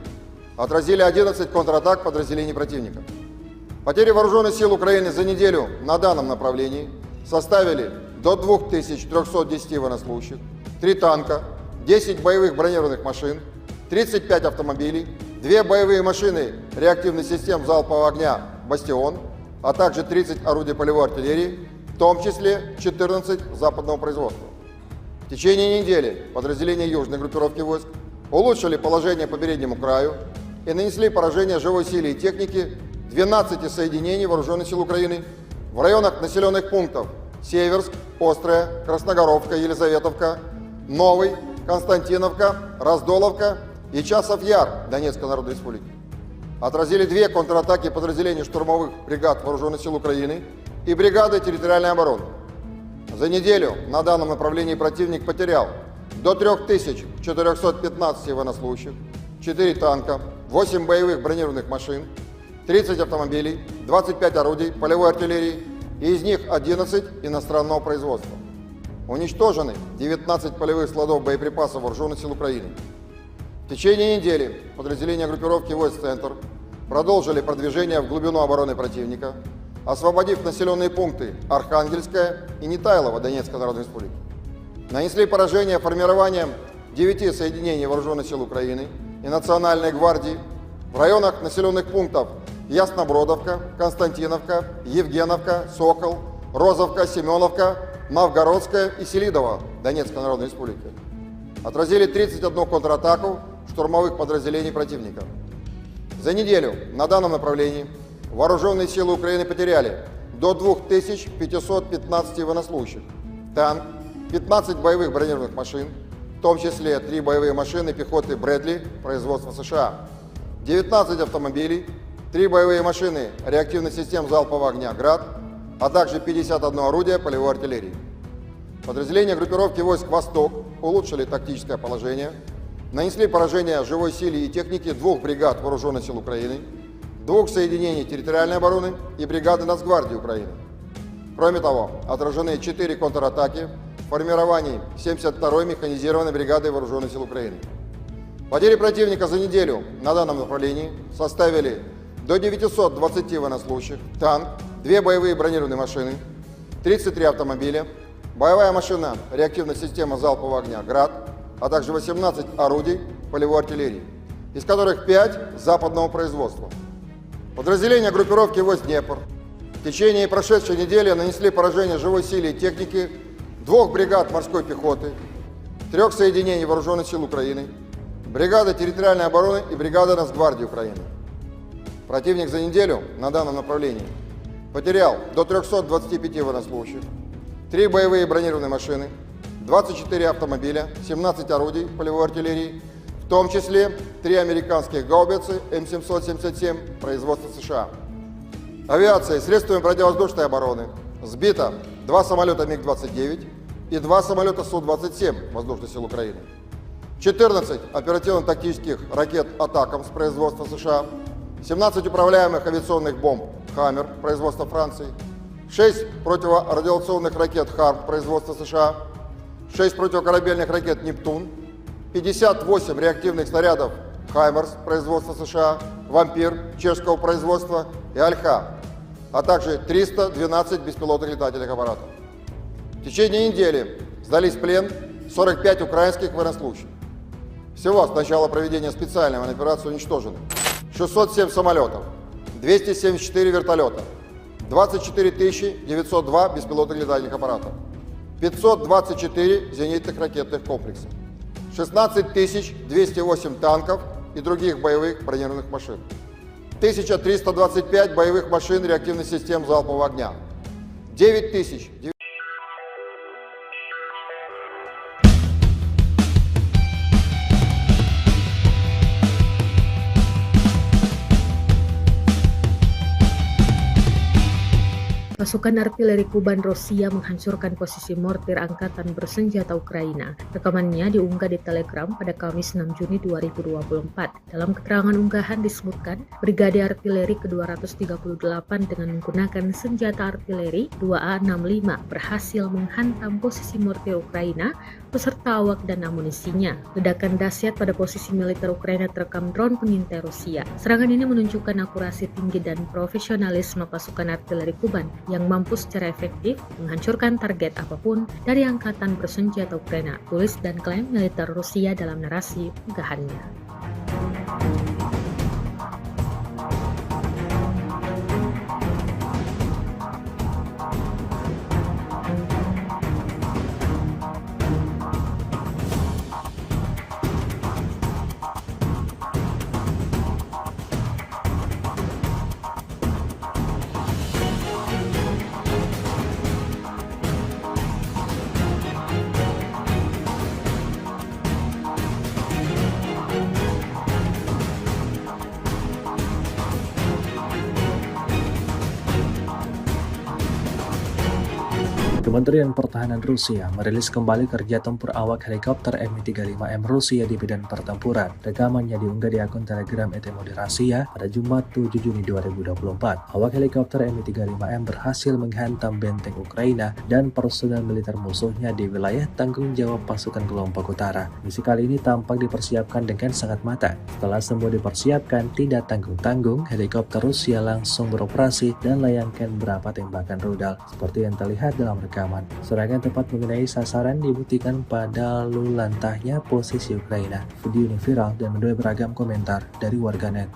Отразили 11 контратак подразделений противника. Потери Вооруженных сил Украины за неделю на данном направлении составили до 2310 военнослужащих, 3 танка, 10 боевых бронированных машин, 35 автомобилей, 2 боевые машины реактивных систем залпового огня «Бастион», а также 30 орудий полевой артиллерии, в том числе 14 западного производства. В течение недели подразделения южной группировки войск улучшили положение по переднему краю и нанесли поражение живой силе и технике 12 соединений Вооруженных сил Украины в районах населенных пунктов Северск, Острая, Красногоровка, Елизаветовка, Новый, Константиновка, Раздоловка и Часов-Яр Донецкой Народной Республики. Отразили 2 контратаки подразделений штурмовых бригад Вооруженных сил Украины и бригады территориальной обороны. За неделю на данном направлении противник потерял до 3415 военнослужащих, 4 танка, 8 боевых бронированных машин, 30 автомобилей, 25 орудий полевой артиллерии, и из них 11 иностранного производства. Уничтожены 19 полевых складов боеприпасов Вооруженных сил Украины. В течение недели подразделения группировки войск «Центр» продолжили продвижение в глубину обороны противника, освободив населенные пункты Архангельская и Нетайлово Донецкой Народной Республики. Нанесли поражение формированием 9 соединений Вооруженных сил Украины и Национальной гвардии в районах населенных пунктов Яснобродовка, Константиновка, Евгеновка, Сокол, Розовка, Семеновка, Новгородская и Селидово Донецкой Народной Республики. Отразили 31 контратаку штурмовых подразделений противника. За неделю на данном направлении Вооруженные силы Украины потеряли до 2515 военнослужащих, танк, 15 боевых бронированных машин, в том числе 3 боевые машины пехоты «Брэдли» производства США, 19 автомобилей, 3 боевые машины реактивных систем залпового огня «Град», а также 51 орудие полевой артиллерии. Подразделения группировки войск «Восток» улучшили тактическое положение, нанесли поражение живой силе и технике 2 бригад Вооруженных сил Украины, 2 соединений территориальной обороны и бригады Нацгвардии Украины. Кроме того, отражены 4 контратаки в формировании 72-й механизированной бригады Вооруженных сил Украины. Потери противника за неделю на данном направлении составили до 920 военнослужащих, танк, 2 боевые бронированные машины, 33 автомобиля, боевая машина реактивной системы залпового огня «Град», а также 18 орудий полевой артиллерии, из которых 5 западного производства. Подразделения группировки войск «Днепр» в течение прошедшей недели нанесли поражение живой силе и технике 2 бригад морской пехоты, 3 соединений Вооруженных сил Украины, бригады территориальной обороны и бригады Нацгвардии Украины. Противник за неделю на данном направлении потерял до 325 военнослужащих, 3 боевые бронированные машины, 24 автомобиля, 17 орудий полевой артиллерии, в том числе 3 американских гаубицы М777 производства США. Авиацией, средствами противовоздушной обороны сбито 2 самолета МиГ-29 и 2 самолета Су-27 Воздушных сил Украины, 14 оперативно-тактических ракет «Атакамс» производства США, 17 управляемых авиационных бомб «Хаммер» производства Франции, 6 противорадиационных ракет «Харм» производства США, 6 противокорабельных ракет «Нептун», 58 реактивных снарядов «Хаймерс» производства США, «Вампир» чешского производства и «Альха», а также 312 беспилотных летательных аппаратов. В течение недели сдались в плен 45 украинских военнослужащих. Всего с начала проведения специальной военной операции уничтожены 607 самолетов, 274 вертолета, 24 902 беспилотных летательных аппаратов, 524 зенитных ракетных комплекса, 16 208 танков и других боевых бронированных машин, 1325 боевых машин реактивных систем залпового огня, 9000. Pasukan artileri Kuban Rusia menghancurkan posisi mortir angkatan bersenjata Ukraina. Rekamannya diunggah di Telegram pada Kamis 6 Juni 2024. Dalam keterangan unggahan disebutkan, Brigade Artileri ke-238 dengan menggunakan senjata artileri 2A65 berhasil menghantam posisi mortir Ukraina beserta awak dan amunisinya. Ledakan dahsyat pada posisi militer Ukraina terekam drone pengintai Rusia. Serangan ini menunjukkan akurasi tinggi dan profesionalisme pasukan artileri Kuban yang mampu secara efektif menghancurkan target apapun dari angkatan bersenjata Ukraina, tulis dan klaim militer Rusia dalam narasi unggahannya. Kementerian Pertahanan Rusia merilis kembali kerja tempur awak helikopter Mi-35M Rusia di medan pertempuran. Rekamannya diunggah di akun Telegram ET Rasia pada Jumat 7 Juni 2024. Awak helikopter Mi-35M berhasil menghantam benteng Ukraina dan personel militer musuhnya di wilayah tanggung jawab pasukan kelompok utara. Misi kali ini tampak dipersiapkan dengan sangat matang. Setelah semua dipersiapkan, tidak tanggung-tanggung, helikopter Rusia langsung beroperasi dan layangkan beberapa tembakan rudal. Seperti yang terlihat dalam rekaman, serangan tepat mengenai sasaran dibuktikan pada lalu lantahnya posisi Ukraina. Video ini viral dan menuai beragam komentar dari warganet.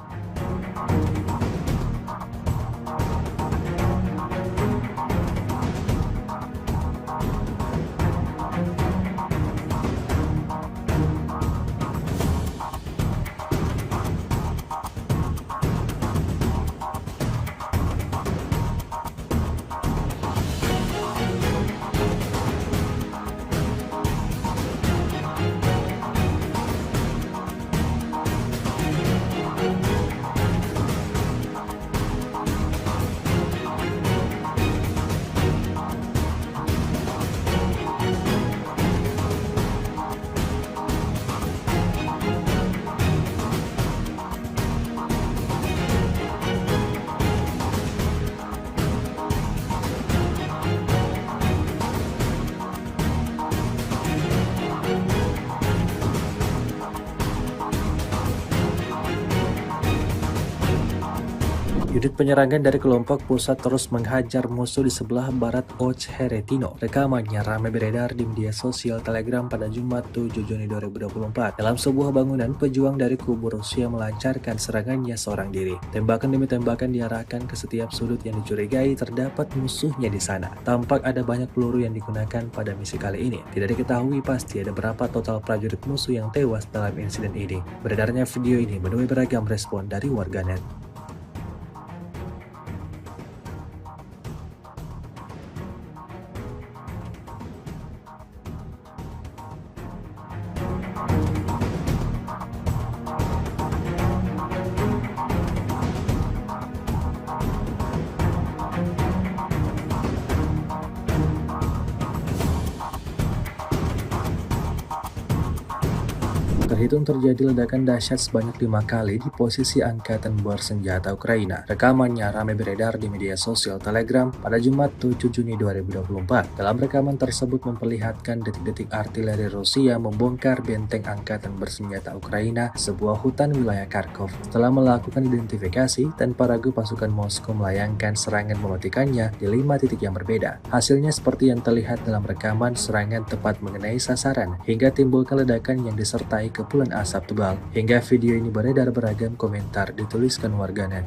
Unit penyerangan dari kelompok pusat terus menghajar musuh di sebelah barat Ocheretino. Rekamannya ramai beredar di media sosial Telegram pada Jumat 7 Juni 2024. Dalam sebuah bangunan, pejuang dari kubu Rusia melancarkan serangannya seorang diri. Tembakan demi tembakan diarahkan ke setiap sudut yang dicurigai terdapat musuhnya di sana. Tampak ada banyak peluru yang digunakan pada misi kali ini. Tidak diketahui pasti ada berapa total prajurit musuh yang tewas dalam insiden ini. Beredarnya video ini menuai beragam respon dari warganet. Terhitung terjadi ledakan dahsyat sebanyak 5 kali di posisi angkatan bersenjata Ukraina. Rekamannya ramai beredar di media sosial Telegram pada Jumat 7 Juni 2024. Dalam rekaman tersebut memperlihatkan detik-detik artileri Rusia membongkar benteng angkatan bersenjata Ukraina, sebuah hutan wilayah Kharkov. Setelah melakukan identifikasi, tanpa ragu pasukan Moskow melayangkan serangan mematikannya di 5 titik yang berbeda. Hasilnya seperti yang terlihat dalam rekaman, serangan tepat mengenai sasaran hingga timbulkan ledakan yang disertai kepulan asap tebal. Hingga video ini beredar, beragam komentar dituliskan warganet.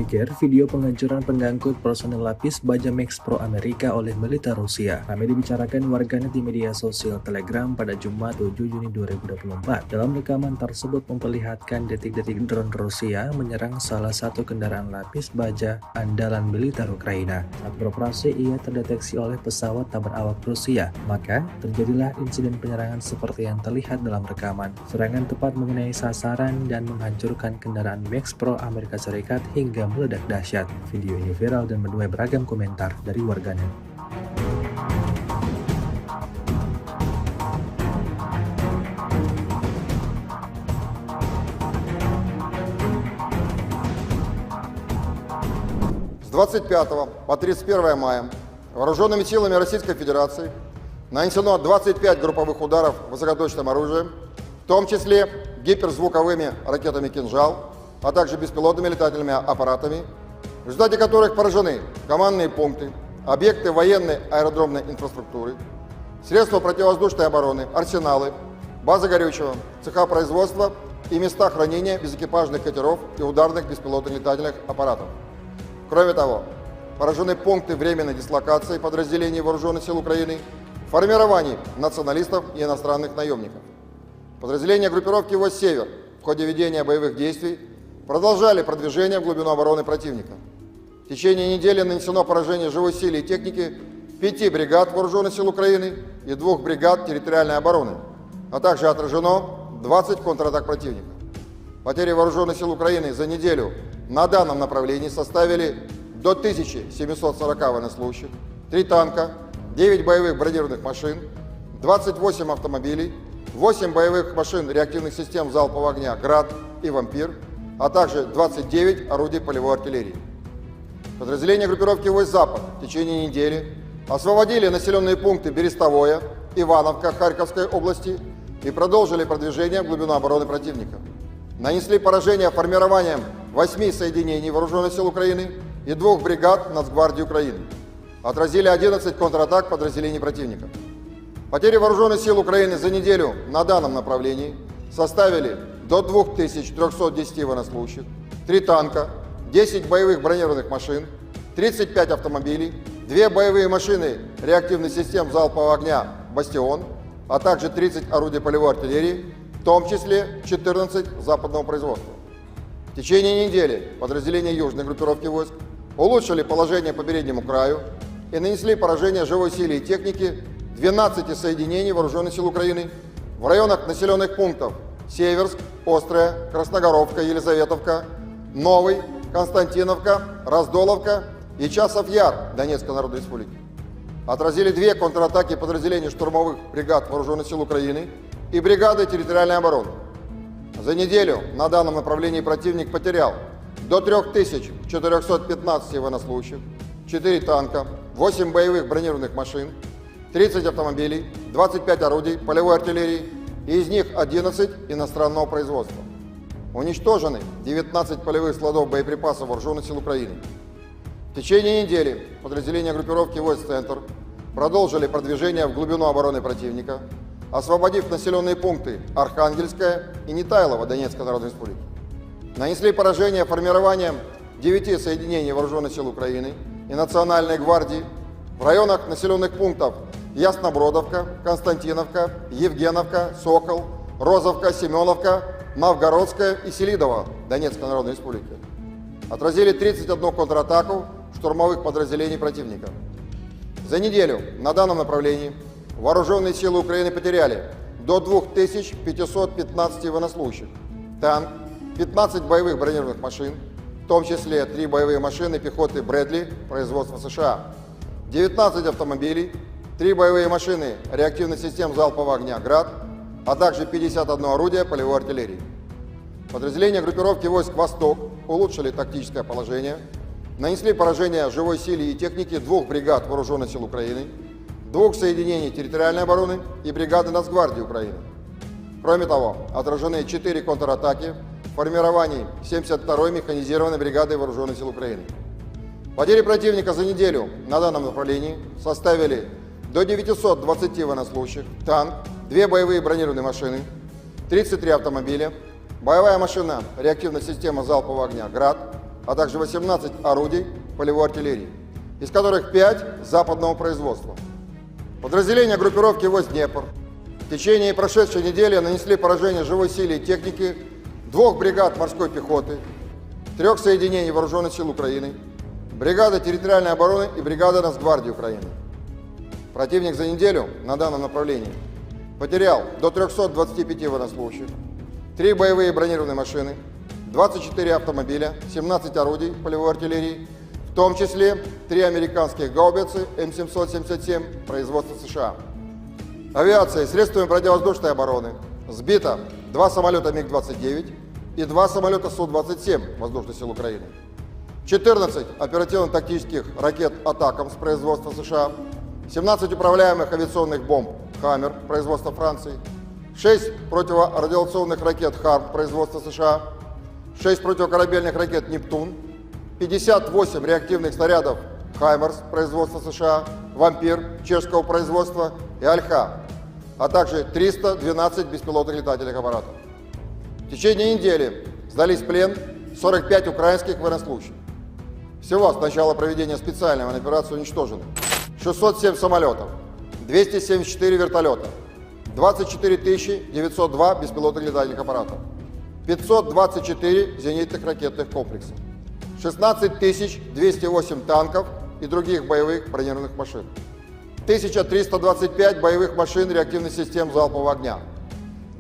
Geger video penghancuran pengangkut personel lapis baja Max Pro Amerika oleh militer Rusia. Ramai dibicarakan warganet di media sosial Telegram pada Jumat 7 Juni 2024. Dalam rekaman tersebut memperlihatkan detik-detik drone Rusia menyerang salah satu kendaraan lapis baja andalan militer Ukraina. Saat beroperasi, ia terdeteksi oleh pesawat tak berawak Rusia. Maka terjadilah insiden penyerangan seperti yang terlihat dalam rekaman. Serangan tepat mengenai sasaran dan menghancurkan kendaraan Max Pro Amerika Serikat hingga meledak dahsyat. Video ini viral dan menuai beragam komentar dari warganet. С 25 по 31 мая вооруженными силами Российской Федерации нанесено 25 групповых ударов высокоточным оружием, в том числе гиперзвуковыми ракетами «Кинжал», а также беспилотными летательными аппаратами, в результате которых поражены командные пункты, объекты военной аэродромной инфраструктуры, средства противовоздушной обороны, арсеналы, базы горючего, цеха производства и места хранения безэкипажных катеров и ударных беспилотных летательных аппаратов. Кроме того, поражены пункты временной дислокации подразделений Вооруженных сил Украины, формирований националистов и иностранных наемников. Подразделения группировки войск «Север» в ходе ведения боевых действий продолжали продвижение в глубину обороны противника. В течение недели нанесено поражение живой силе и техники 5 бригад Вооруженных сил Украины и 2 бригад территориальной обороны, а также отражено 20 контратак противника. Потери Вооруженных сил Украины за неделю на данном направлении составили до 1740 военнослужащих, 3 танка, 9 боевых бронированных машин, 28 автомобилей, 8 боевых машин реактивных систем залпового огня «Град» и «Вампир», а также 29 орудий полевой артиллерии. Подразделения группировки войск «Запад» в течение недели освободили населенные пункты Берестовое, Ивановка Харьковской области и продолжили продвижение в глубину обороны противника. Нанесли поражение формированием 8 соединений Вооруженных сил Украины и 2 бригад Нацгвардии Украины. Отразили 11 контратак подразделений противника. Потери Вооруженных сил Украины за неделю на данном направлении составили до 2310 военнослужащих, 3 танка, 10 боевых бронированных машин, 35 автомобилей, 2 боевые машины реактивных систем залпового огня «Бастион», а также 30 орудий полевой артиллерии, в том числе 14 западного производства. В течение недели подразделения южной группировки войск улучшили положение по переднему краю и нанесли поражение живой силе и технике 12 соединений Вооруженных сил Украины в районах населенных пунктов Северск, Острая, Красногоровка, Елизаветовка, Новый, Константиновка, Раздоловка и Часов-Яр Донецкой Народной Республики. Отразили 2 контратаки подразделений штурмовых бригад Вооруженных сил Украины и бригады территориальной обороны. За неделю на данном направлении противник потерял до 3415 военнослужащих, 4 танка, 8 боевых бронированных машин, 30 автомобилей, 25 орудий полевой артиллерии, и из них 11 иностранного производства. Уничтожены 19 полевых складов боеприпасов Вооруженных сил Украины. В течение недели подразделения группировки войск «Центр» продолжили продвижение в глубину обороны противника, освободив населенные пункты Архангельская и Нетайлово Донецкой Народной Республики. Нанесли поражение формированием 9 соединений Вооруженных сил Украины и Национальной гвардии в районах населенных пунктов Яснобродовка, Константиновка, Евгеновка, Сокол, Розовка, Семеновка, Новгородская и Селидово Донецкой Народной Республики. Отразили 31 контратаку штурмовых подразделений противника. За неделю на данном направлении вооруженные силы Украины потеряли до 2515 военнослужащих, танк, 15 боевых бронированных машин, в том числе 3 боевые машины пехоты Брэдли производства США, 19 автомобилей, 3 боевые машины реактивных систем залпового огня «Град», а также 51 орудие полевой артиллерии. Подразделения группировки войск «Восток» улучшили тактическое положение, нанесли поражение живой силе и технике 2 бригад Вооруженных сил Украины, 2 соединений территориальной обороны и бригады Нацгвардии Украины. Кроме того, отражены 4 контратаки в формировании 72-й механизированной бригады Вооруженных сил Украины. Потери противника за неделю на данном направлении составили до 920 военнослужащих, танк, 2 боевые бронированные машины, 33 автомобиля, боевая машина реактивная система залпового огня «Град», а также 18 орудий полевой артиллерии, из которых 5 западного производства. Подразделения группировки войск «Днепр» в течение прошедшей недели нанесли поражение живой силе и технике 2 бригад морской пехоты, 3 соединений Вооруженных сил Украины, бригады территориальной обороны и бригады Нацгвардии Украины. Противник за неделю на данном направлении потерял до 325 военнослужащих, 3 боевые бронированные машины, 24 автомобиля, 17 орудий полевой артиллерии, в том числе 3 американских гаубицы М777 производства США. Авиацией, средствами противовоздушной обороны сбито 2 самолета МиГ-29 и 2 самолета Су-27 Воздушных сил Украины, 14 оперативно-тактических ракет «Атакамс» производства США, 17 управляемых авиационных бомб «Хаммер» производства Франции, 6 противорадиационных ракет «Харм» производства США, 6 противокорабельных ракет «Нептун», 58 реактивных снарядов «Хаймерс» производства США, «Вампир» чешского производства и «Альха», а также 312 беспилотных летательных аппаратов. В течение недели сдались в плен 45 украинских военнослужащих. Всего с начала проведения специальной военной операции уничтожено 607 самолетов, 274 вертолета, 24 902 беспилотных летательных аппаратов, 524 зенитных ракетных комплексов, 16 208 танков и других боевых бронированных машин, 1325 боевых машин реактивных систем залпового огня,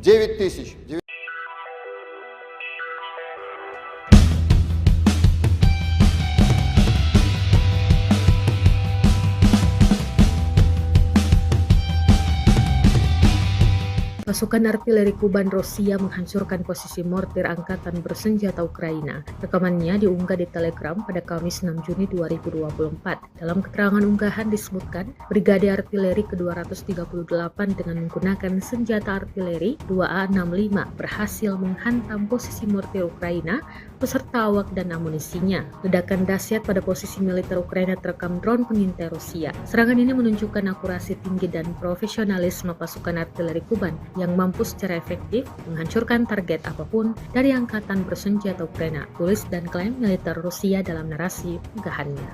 9000Pasukan artileri Kuban Rusia menghancurkan posisi mortir angkatan bersenjata Ukraina. Rekamannya diunggah di Telegram pada Kamis 6 Juni 2024. Dalam keterangan unggahan disebutkan, Brigade Artileri ke-238 dengan menggunakan senjata artileri 2A65 berhasil menghantam posisi mortir Ukraina beserta awak dan amunisinya. Ledakan dahsyat pada posisi militer Ukraina terekam drone pengintai Rusia. Serangan ini menunjukkan akurasi tinggi dan profesionalisme pasukan artileri Kuban yang mampu secara efektif menghancurkan target apapun dari angkatan bersenjata Ukraina, tulis dan klaim militer Rusia dalam narasi unggahannya.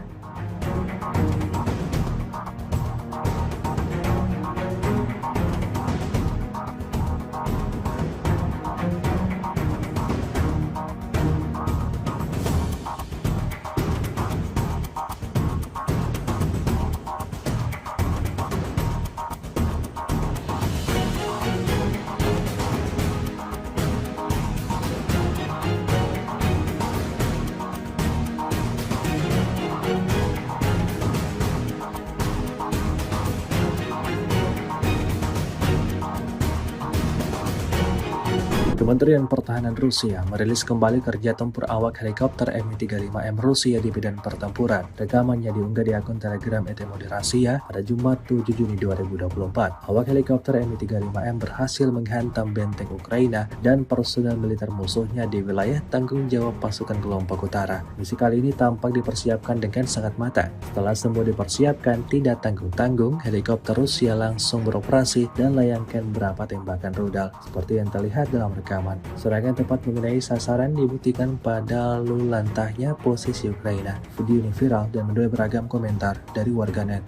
Kementerian Pertahanan Rusia merilis kembali kerja tempur awak helikopter Mi-35M Rusia di medan pertempuran. Rekamannya diunggah di akun Telegram ETMOD Rasia pada Jumat 7 Juni 2024. Awak helikopter Mi-35M berhasil menghantam benteng Ukraina dan personel militer musuhnya di wilayah tanggung jawab pasukan kelompok utara. Misi kali ini tampak dipersiapkan dengan sangat matang. Setelah semua dipersiapkan, tidak tanggung-tanggung, helikopter Rusia langsung beroperasi dan layangkan beberapa tembakan rudal seperti yang terlihat dalam rekaman. Serangan tepat mengenai sasaran dibuktikan pada lalu lantahnya posisi Ukraina. Video ini viral dan menuai beragam komentar dari warganet.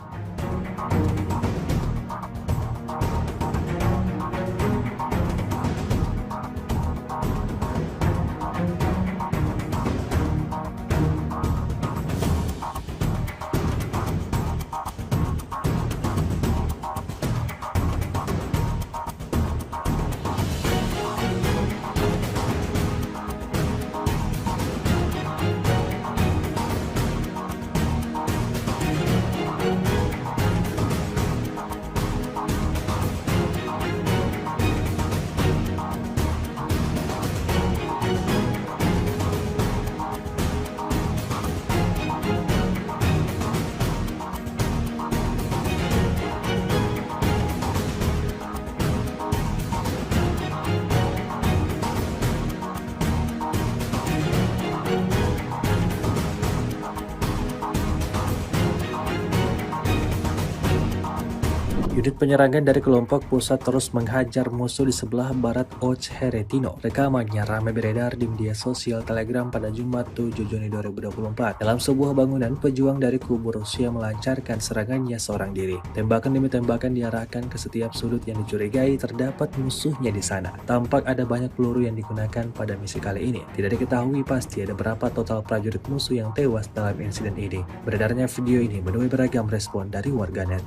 Unit penyerangan dari kelompok pusat terus menghajar musuh di sebelah barat Ocheretino. Rekamannya ramai beredar di media sosial Telegram pada Jumat 7 Juni 2024. Dalam sebuah bangunan, pejuang dari kubu Rusia melancarkan serangannya seorang diri. Tembakan demi tembakan diarahkan ke setiap sudut yang dicurigai terdapat musuhnya di sana. Tampak ada banyak peluru yang digunakan pada misi kali ini. Tidak diketahui pasti ada berapa total prajurit musuh yang tewas dalam insiden ini. Beredarnya video ini menuai beragam respon dari warganet.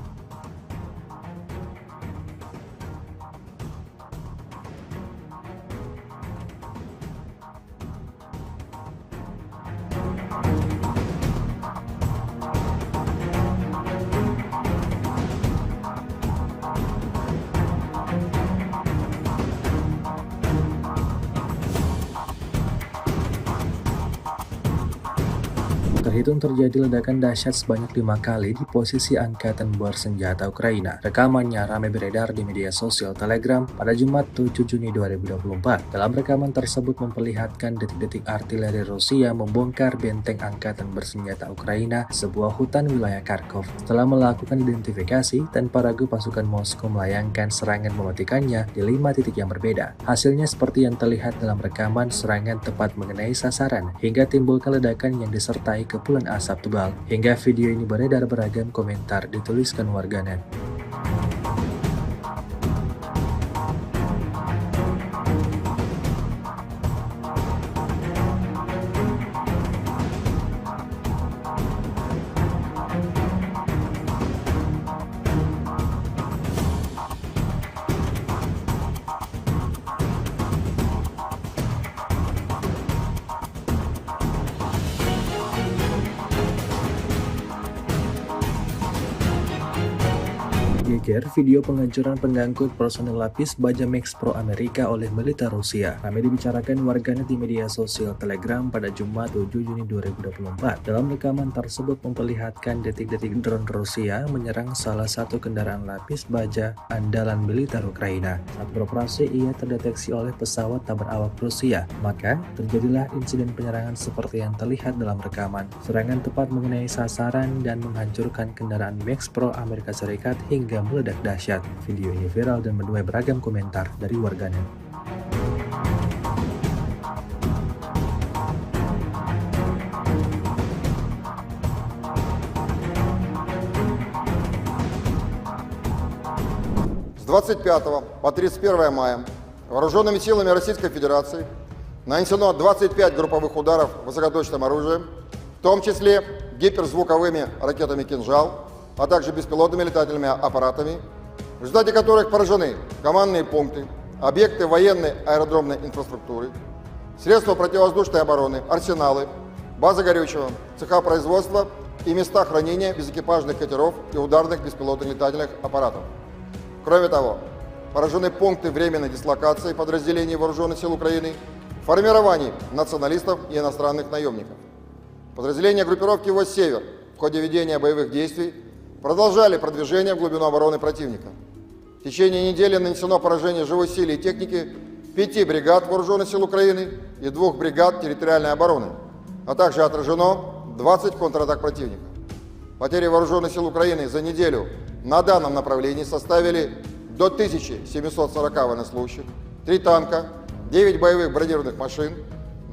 Terhitung terjadi ledakan dahsyat sebanyak 5 kali di posisi angkatan bersenjata Ukraina. Rekamannya ramai beredar di media sosial Telegram pada Jumat 7 Juni 2024. Dalam rekaman tersebut memperlihatkan detik-detik artileri Rusia membongkar benteng angkatan bersenjata Ukraina, sebuah hutan wilayah Kharkov. Setelah melakukan identifikasi, tanpa ragu pasukan Moskow melayangkan serangan mematikannya di 5 titik yang berbeda. Hasilnya seperti yang terlihat dalam rekaman, serangan tepat mengenai sasaran hingga timbulkan ledakan yang disertai kepulan asap tebal. Hingga video ini beredar, beragam komentar dituliskan warganet. Geger video penghancuran pengangkut personel lapis baja Max Pro Amerika oleh militer Rusia. Ramai dibicarakan warganet di media sosial Telegram pada Jumat 7 Juni 2024. Dalam rekaman tersebut memperlihatkan detik-detik drone Rusia menyerang salah satu kendaraan lapis baja andalan militer Ukraina. Saat beroperasi, ia terdeteksi oleh pesawat tak berawak Rusia. Maka terjadilah insiden penyerangan seperti yang terlihat dalam rekaman. Serangan tepat mengenai sasaran dan menghancurkan kendaraan Max Pro Amerika Serikat hingga meledak dahsyat. Video ini viral dan menuai beragam komentar dari warganet. С 25 по 31 мая вооруженными силами Российской Федерации нанесено 25 групповых ударов высокоточным оружием, в том числе гиперзвуковыми ракетами «Кинжал», а также беспилотными летательными аппаратами, в результате которых поражены командные пункты, объекты военной аэродромной инфраструктуры, средства противовоздушной обороны, арсеналы, базы горючего, цеха производства и места хранения безэкипажных катеров и ударных беспилотных летательных аппаратов. Кроме того, поражены пункты временной дислокации подразделений Вооруженных сил Украины, формирований националистов и иностранных наемников. Подразделения группировки войск «Север» в ходе ведения боевых действий продолжали продвижение в глубину обороны противника. В течение недели нанесено поражение живой силе и технике 5 бригад Вооруженных сил Украины и 2 бригад территориальной обороны, а также отражено 20 контратак противника. Потери Вооруженных сил Украины за неделю на данном направлении составили до 1740 военнослужащих, 3 танка, 9 боевых бронированных машин,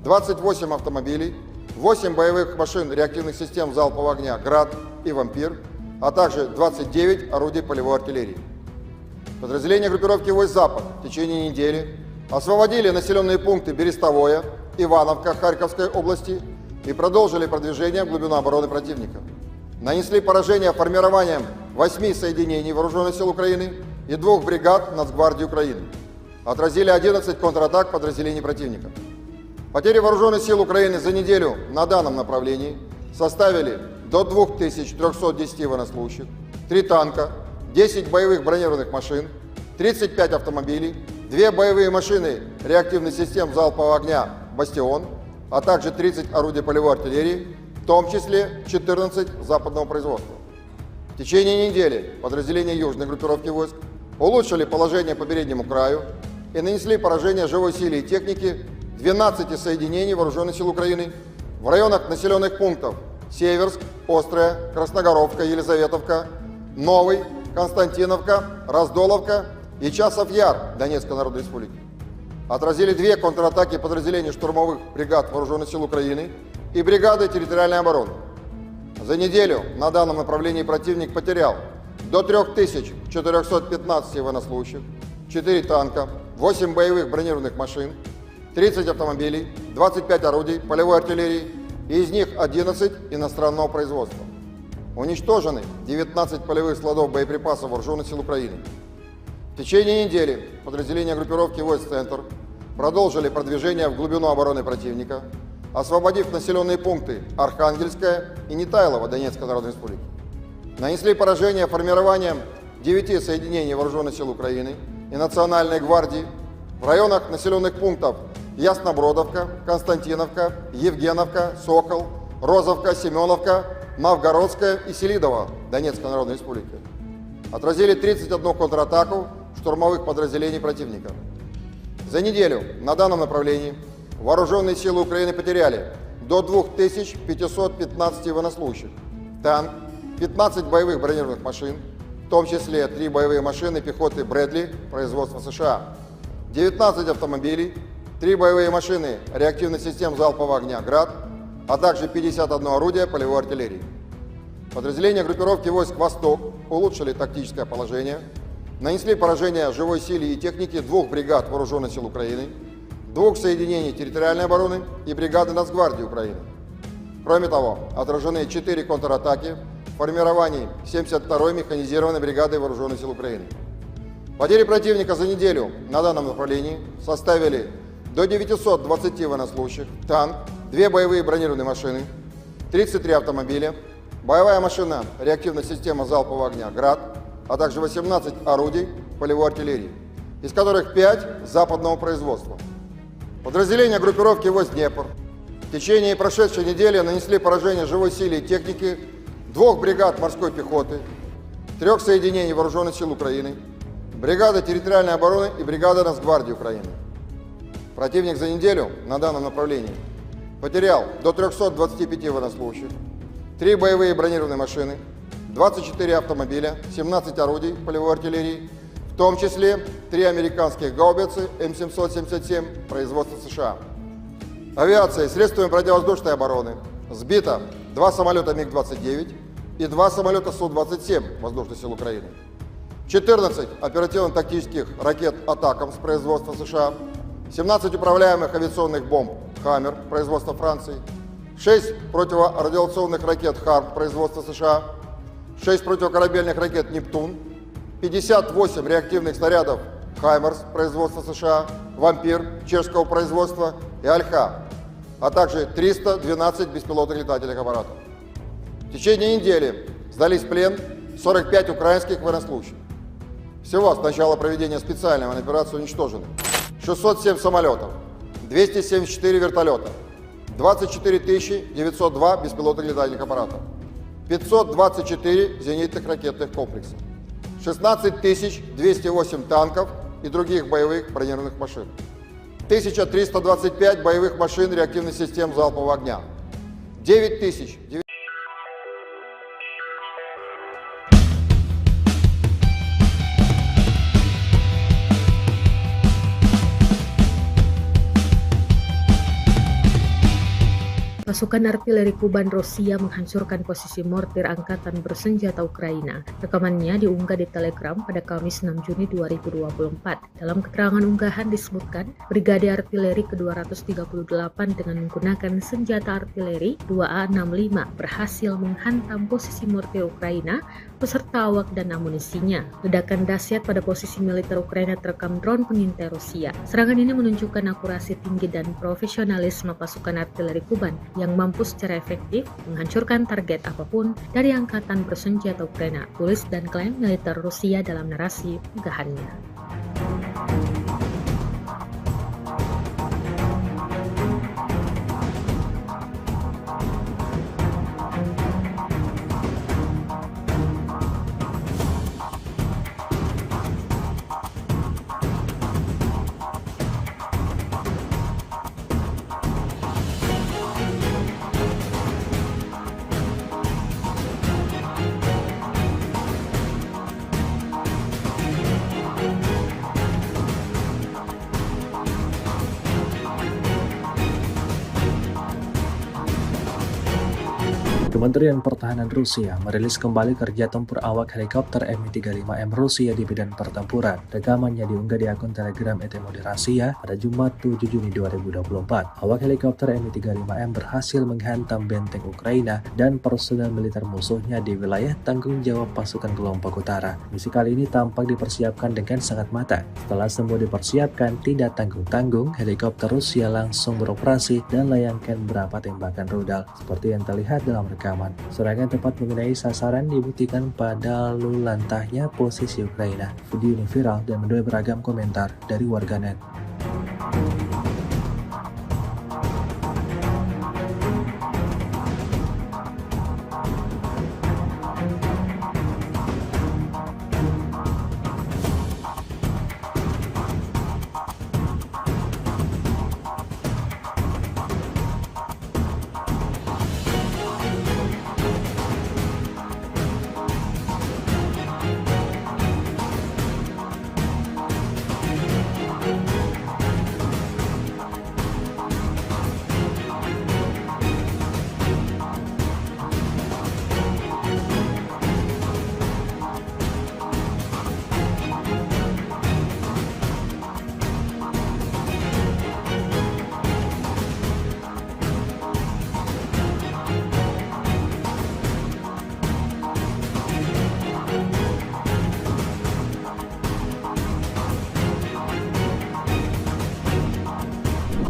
28 автомобилей, 8 боевых машин реактивных систем залпового огня «Град» и «Вампир», а также 29 орудий полевой артиллерии. Подразделения группировки войск «Запад» в течение недели освободили населенные пункты Берестовое, Ивановка Харьковской области и продолжили продвижение в глубину обороны противника. Нанесли поражение формированием 8 соединений Вооруженных сил Украины и 2 бригад Нацгвардии Украины. Отразили 11 контратак подразделений противника. Потери Вооруженных сил Украины за неделю на данном направлении составили до 2310 военнослужащих, 3 танка, 10 боевых бронированных машин, 35 автомобилей, 2 боевые машины реактивных систем залпового огня «Бастион», а также 30 орудий полевой артиллерии, в том числе 14 западного производства. В течение недели подразделения южной группировки войск улучшили положение по переднему краю и нанесли поражение живой силе и технике 12 соединений Вооруженных сил Украины в районах населенных пунктов Северск, Острая, Красногоровка, Елизаветовка, Новый, Константиновка, Раздоловка и Часов Яр Донецкой Народной Республики. Отразили 2 контратаки подразделений штурмовых бригад Вооруженных сил Украины и бригады территориальной обороны. За неделю на данном направлении противник потерял до 3415 военнослужащих, 4 танка, 8 боевых бронированных машин, 30 автомобилей, 25 орудий полевой артиллерии, и из них 11 иностранного производства. Уничтожены 19 полевых складов боеприпасов Вооруженных сил Украины. В течение недели подразделения группировки войск «Центр» продолжили продвижение в глубину обороны противника, освободив населенные пункты Архангельская и Нетайлово Донецкой Народной Республики. Нанесли поражение формированием 9 соединений Вооруженных сил Украины и Национальной гвардии в районах населенных пунктов Яснобродовка, Константиновка, Евгеновка, Сокол, Розовка, Семеновка, Новгородская и Селидово Донецкой Народной Республики. Отразили 31 контратаку штурмовых подразделений противника. За неделю на данном направлении Вооруженные силы Украины потеряли до 2515 военнослужащих, танк, 15 боевых бронированных машин, в том числе 3 боевые машины пехоты Брэдли производства США, 19 автомобилей, 3 боевые машины реактивных систем залпового огня «Град», а также 51 орудие полевой артиллерии. Подразделения группировки войск «Восток» улучшили тактическое положение, нанесли поражение живой силе и технике 2 бригад Вооруженных сил Украины, 2 соединений территориальной обороны и бригады Нацгвардии Украины. Кроме того, отражены 4 контратаки в формировании 72-й механизированной бригады Вооруженных сил Украины. Потери противника за неделю на данном направлении составили до 920 военнослужащих, танк, 2 боевые бронированные машины, 33 автомобиля, боевая машина реактивной системы залпового огня «Град», а также 18 орудий полевой артиллерии, из которых 5 западного производства. Подразделения группировки войск «Днепр» в течение прошедшей недели нанесли поражение живой силе и технике 2 бригад морской пехоты, 3 соединений Вооруженных сил Украины, бригады территориальной обороны и бригады Нацгвардии Украины. Противник за неделю на данном направлении потерял до 325 военнослужащих, 3 боевые бронированные машины, 24 автомобиля, 17 орудий полевой артиллерии, в том числе 3 американских гаубицы М777 производства США. Авиацией, средствами противовоздушной обороны сбито 2 самолета МиГ-29 и 2 самолета Су-27 Воздушных сил Украины, 14 оперативно-тактических ракет «Атакамс» производства США, 17 управляемых авиационных бомб «Хаммер» производства Франции, 6 противорадиационных ракет «Харм» производства США, 6 противокорабельных ракет «Нептун», 58 реактивных снарядов «Хаймерс» производства США, «Вампир» чешского производства и «Альха», а также 312 беспилотных летательных аппаратов. В течение недели сдались в плен 45 украинских военнослужащих. Всего с начала проведения специальной военной операции уничтожены 607 самолетов, 274 вертолета, 24 902 беспилотных летательных аппаратов, 524 зенитных ракетных комплексов, 16 208 танков и других боевых бронированных машин, 1325 боевых машин реактивных систем залпового огня, 9000Pasukan artileri Kuban Rusia menghancurkan posisi mortir angkatan bersenjata Ukraina. Rekamannya diunggah di Telegram pada Kamis 6 Juni 2024. Dalam keterangan unggahan disebutkan, Brigade Artileri ke-238 dengan menggunakan senjata artileri 2A65 berhasil menghantam posisi mortir Ukraina beserta awak dan amunisinya. Ledakan dahsyat pada posisi militer Ukraina terekam drone pengintai Rusia. Serangan ini menunjukkan akurasi tinggi dan profesionalisme pasukan artileri Kuban yang mampu secara efektif menghancurkan target apapun dari angkatan bersenjata Ukraina, tulis dan klaim militer Rusia dalam narasi unggahannya. Kementerian Pertahanan Rusia merilis kembali kerja tempur awak helikopter Mi-35M Rusia di medan pertempuran. Rekamannya diunggah di akun Telegram ET Moderasiya pada Jumat 7 Juni 2024. Awak helikopter Mi-35M berhasil menghantam benteng Ukraina dan personel militer musuhnya di wilayah tanggung jawab pasukan kelompok utara. Misi kali ini tampak dipersiapkan dengan sangat matang. Setelah semua dipersiapkan, tidak tanggung-tanggung, helikopter Rusia langsung beroperasi dan layangkan beberapa tembakan rudal. Seperti yang terlihat dalam rekaman, serangan tepat mengenai sasaran dibuktikan pada lalu lantahnya posisi Ukraina. Video ini viral dan menuai beragam komentar dari warganet.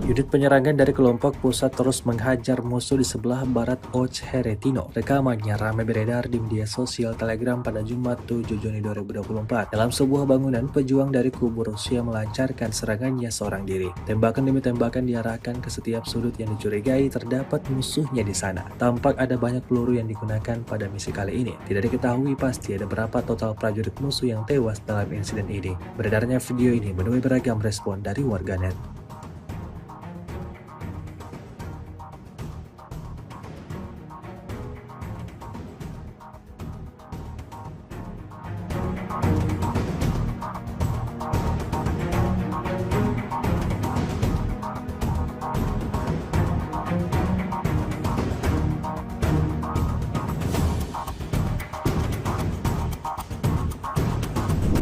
Unit penyerangan dari kelompok pusat terus menghajar musuh di sebelah barat Ocheretino. Rekamannya ramai beredar di media sosial Telegram pada Jumat 7 Juni 2024. Dalam sebuah bangunan, pejuang dari kubu Rusia melancarkan serangannya seorang diri. Tembakan demi tembakan diarahkan ke setiap sudut yang dicurigai terdapat musuhnya di sana. Tampak ada banyak peluru yang digunakan pada misi kali ini. Tidak diketahui pasti ada berapa total prajurit musuh yang tewas dalam insiden ini. Beredarnya video ini menuai beragam respon dari warganet.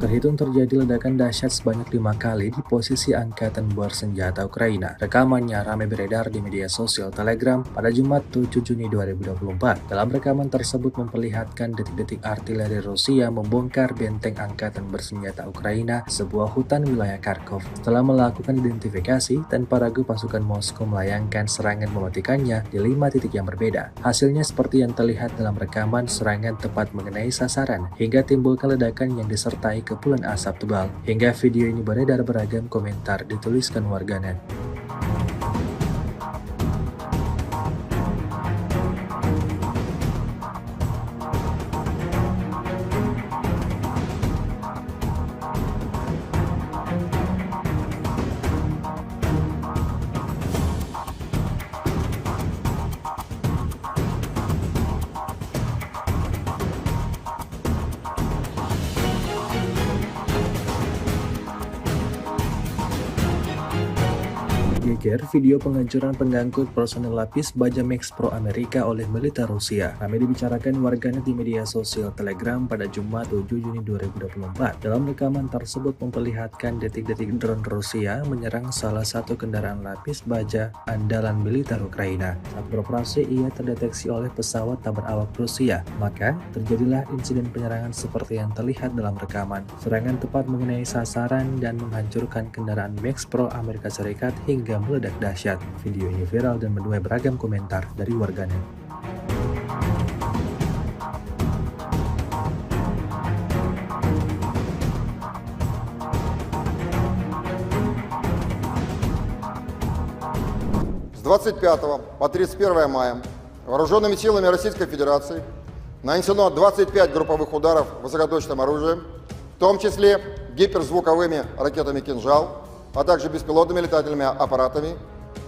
Terhitung terjadi ledakan dahsyat sebanyak 5 kali di posisi Angkatan Bersenjata Ukraina. Rekamannya ramai beredar di media sosial Telegram pada Jumat 7 Juni 2024. Dalam rekaman tersebut memperlihatkan detik-detik artileri Rusia membongkar benteng Angkatan Bersenjata Ukraina, sebuah hutan wilayah Kharkov. Setelah melakukan identifikasi, tanpa ragu pasukan Moskow melayangkan serangan mematikannya di 5 titik yang berbeda. Hasilnya seperti yang terlihat dalam rekaman, serangan tepat mengenai sasaran hingga timbulkan ledakan yang disertai kepulan asap tebal. Hingga video ini beredar beragam komentar dituliskan warganet. Geger video penghancuran pengangkut personel lapis baja Max Pro Amerika oleh militer Rusia. Ramai dibicarakan warganet di media sosial Telegram pada Jumat 7 Juni 2024. Dalam rekaman tersebut memperlihatkan detik-detik drone Rusia menyerang salah satu kendaraan lapis baja andalan militer Ukraina. Saat beroperasi, ia terdeteksi oleh pesawat tak berawak Rusia. Maka, terjadilah insiden penyerangan seperti yang terlihat dalam rekaman. Serangan tepat mengenai sasaran dan menghancurkan kendaraan Max Pro Amerika Serikat hingga meledak dahsyat. Video ini viral dan menuai beragam komentar dari warganet. С 25 по 31 мая вооруженными силами Российской Федерации нанесено 25 групповых ударов высокоточным оружием, в том числе гиперзвуковыми ракетами «Кинжал», а также беспилотными летательными аппаратами,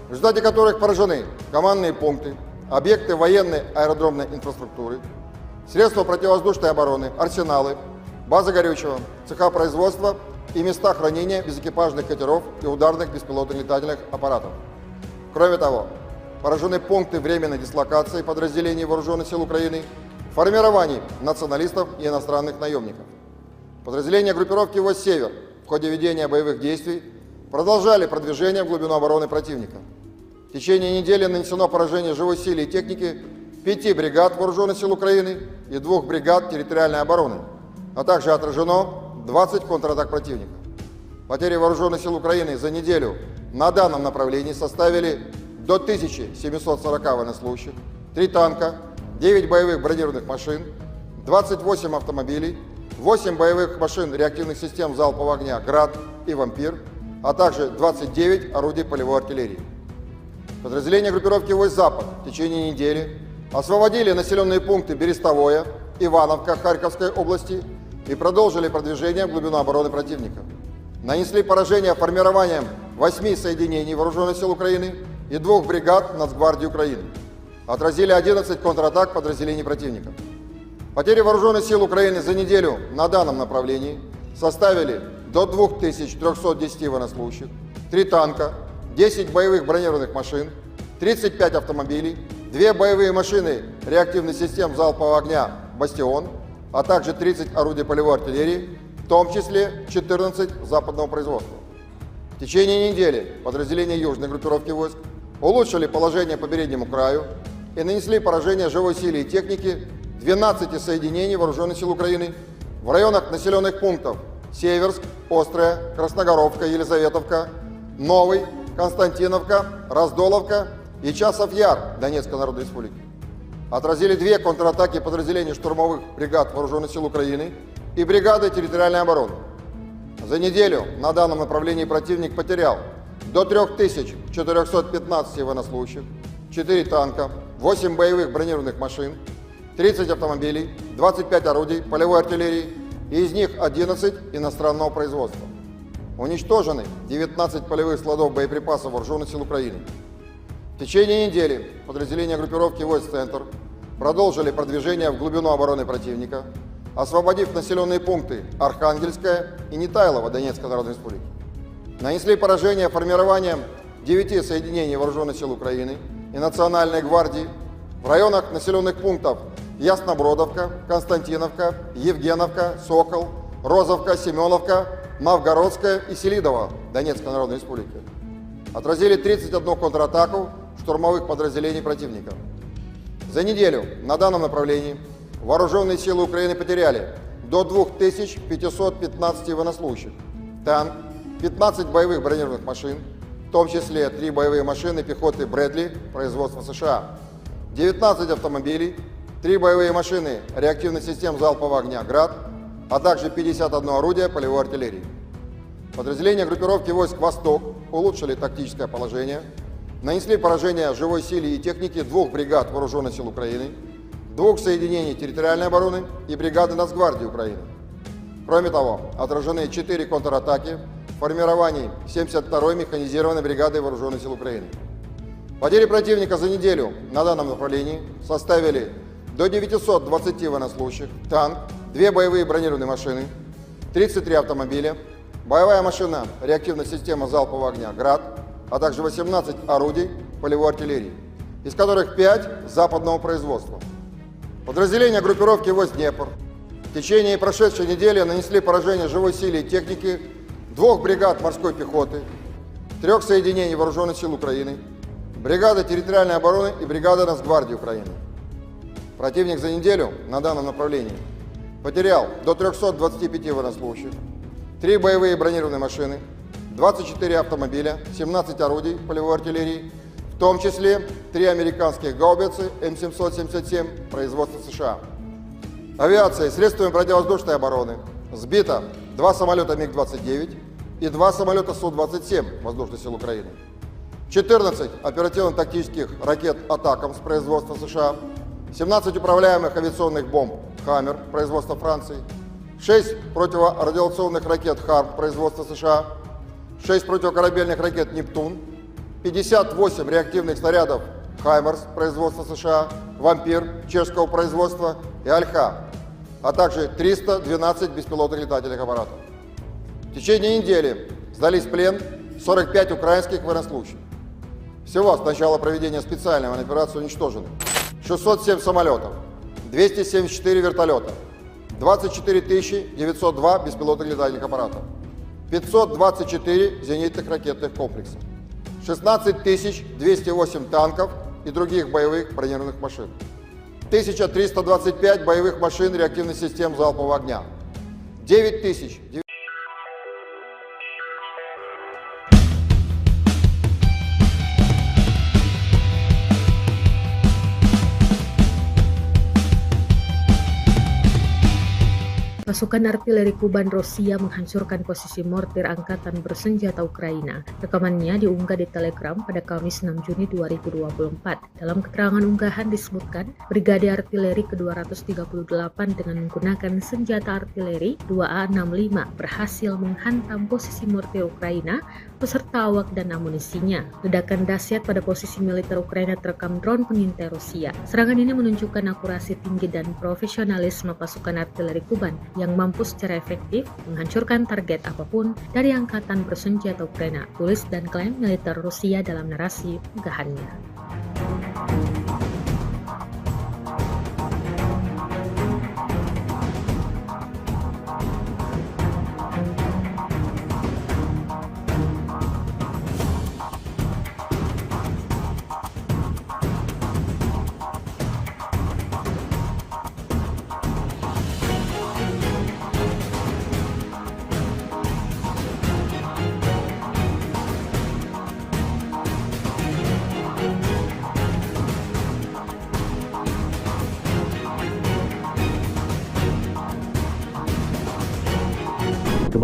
в результате которых поражены командные пункты, объекты военной аэродромной инфраструктуры, средства противовоздушной обороны, арсеналы, базы горючего, цеха производства и места хранения безэкипажных катеров и ударных беспилотных летательных аппаратов. Кроме того, поражены пункты временной дислокации подразделений Вооруженных сил Украины, формирований националистов и иностранных наемников. Подразделения группировки войск «Север» в ходе ведения боевых действий продолжали продвижение в глубину обороны противника. В течение недели нанесено поражение живой силе и техники 5 бригад Вооруженных сил Украины и 2 бригад территориальной обороны, а также отражено 20 контратак противника. Потери Вооруженных сил Украины за неделю на данном направлении составили до 1740 военнослужащих, 3 танка, 9 боевых бронированных машин, 28 автомобилей, 8 боевых машин реактивных систем залпового огня «Град» и «Вампир», а также 29 орудий полевой артиллерии. Подразделения группировки войск «Запад» в течение недели освободили населенные пункты Берестовое, Ивановка Харьковской области и продолжили продвижение в глубину обороны противника. Нанесли поражение формированием 8 соединений Вооруженных сил Украины и 2 бригад Нацгвардии Украины. Отразили 11 контратак подразделений противника. Потери Вооруженных сил Украины за неделю на данном направлении составили до 2310 военнослужащих, 3 танка, 10 боевых бронированных машин, 35 автомобилей, 2 боевые машины реактивных систем залпового огня «Бастион», а также 30 орудий полевой артиллерии, в том числе 14 западного производства. В течение недели подразделения южной группировки войск улучшили положение по переднему краю и нанесли поражение живой силе и технике 12 соединений Вооруженных сил Украины в районах населенных пунктов Северск, Острая, Красногоровка, Елизаветовка, Новый, Константиновка, Раздоловка и Часов-Яр Донецкой Народной Республики. Отразили 2 контратаки подразделений штурмовых бригад Вооруженных сил Украины и бригады территориальной обороны. За неделю на данном направлении противник потерял до 3415 военнослужащих, 4 танка, 8 боевых бронированных машин, 30 автомобилей, 25 орудий полевой артиллерии, и из них 11 иностранного производства. Уничтожены 19 полевых складов боеприпасов Вооруженных сил Украины. В течение недели подразделения группировки войск «Центр» продолжили продвижение в глубину обороны противника, освободив населенные пункты Архангельская и Нетайлово Донецкой Народной Республики. Нанесли поражение формированием 9 соединений Вооруженных сил Украины и Национальной гвардии в районах населенных пунктов Яснобродовка, Константиновка, Евгеновка, Сокол, Розовка, Семеновка, Новгородская и Селидово Донецкой Народной Республики. Отразили 31 контратаку штурмовых подразделений противника. За неделю на данном направлении Вооруженные силы Украины потеряли до 2515 военнослужащих, танк, 15 боевых бронированных машин, в том числе 3 боевые машины пехоты «Брэдли» производства США, 19 автомобилей, 3 боевые машины реактивных систем залпового огня «Град», а также 51 орудие полевой артиллерии. Подразделения группировки войск «Восток» улучшили тактическое положение, нанесли поражение живой силе и технике 2 бригад Вооруженных сил Украины, 2 соединений территориальной обороны и бригады Нацгвардии Украины. Кроме того, отражены 4 контратаки формирований 72-й механизированной бригады Вооруженных сил Украины. Потери противника за неделю на данном направлении составили до 920 военнослужащих, танк, 2 боевые бронированные машины, 33 автомобиля, боевая машина реактивной системы залпового огня «Град», а также 18 орудий полевой артиллерии, из которых 5 западного производства. Подразделения группировки войск «Днепр» в течение прошедшей недели нанесли поражение живой силе и технике 2 бригад морской пехоты, 3 соединений Вооруженных сил Украины, бригады территориальной обороны и бригады Нацгвардии Украины. Противник за неделю на данном направлении потерял до 325 военнослужащих, 3 боевые бронированные машины, 24 автомобиля, 17 орудий полевой артиллерии, в том числе 3 американских гаубицы М777 производства США. Авиацией, средствами противовоздушной обороны сбито 2 самолета МиГ-29 и 2 самолета Су-27 Воздушных сил Украины, 14 оперативно-тактических ракет «Атакамс» производства США, 17 управляемых авиационных бомб «Хаммер» производства Франции, 6 противорадиационных ракет «Харм» производства США, 6 противокорабельных ракет «Нептун», 58 реактивных снарядов «Хаймерс» производства США, «Вампир» чешского производства и «Альха», а также 312 беспилотных летательных аппаратов. В течение недели сдались в плен 45 украинских военнослужащих. Всего с начала проведения специальной военной операции уничтожены 607 самолетов, 274 вертолета, 24 902 беспилотных летательных аппаратов, 524 зенитных ракетных комплекса, 16 208 танков и других боевых бронированных машин, 1325 боевых машин реактивных систем залпового огня, 9000. Pasukan artileri Kuban Rusia menghancurkan posisi mortir angkatan bersenjata Ukraina. Rekamannya diunggah di Telegram pada Kamis 6 Juni 2024. Dalam keterangan unggahan disebutkan, Brigade Artileri ke-238 dengan menggunakan senjata artileri 2A65 berhasil menghantam posisi mortir Ukraina beserta awak dan amunisinya. Ledakan dahsyat pada posisi militer Ukraina terekam drone pengintai Rusia. Serangan ini menunjukkan akurasi tinggi dan profesionalisme pasukan artileri Kuban yang mampu secara efektif menghancurkan target apapun dari angkatan bersenjata Ukraina, tulis dan klaim militer Rusia dalam narasi unggahannya.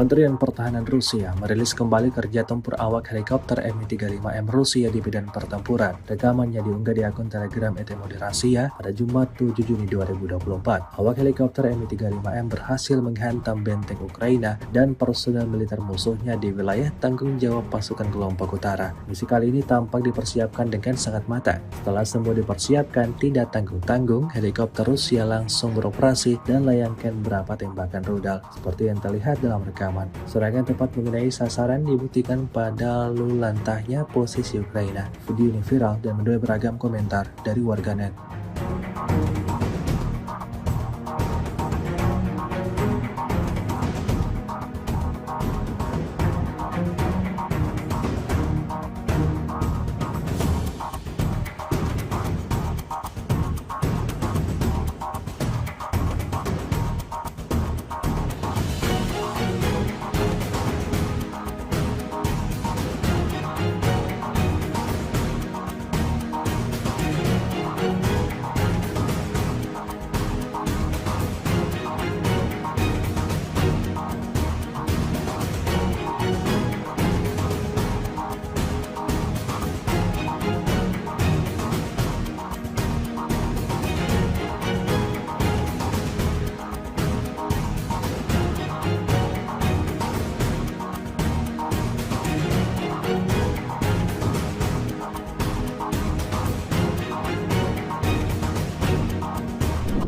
Kementerian Pertahanan Rusia merilis kembali kerja tempur awak helikopter Mi-35M Rusia di medan pertempuran. Rekamannya diunggah di akun Telegram ET Rasia pada Jumat 7 Juni 2024. Awak helikopter Mi-35M berhasil menghantam benteng Ukraina dan personel militer musuhnya di wilayah tanggung jawab pasukan kelompok utara. Misi kali ini tampak dipersiapkan dengan sangat matang. Setelah semua dipersiapkan, tidak tanggung-tanggung, helikopter Rusia langsung beroperasi dan layangkan beberapa tembakan rudal seperti yang terlihat dalam rekaman. Serangan tepat mengenai sasaran dibuktikan pada lalu lantahnya posisi Ukraina. Video ini viral dan menuai beragam komentar dari warganet.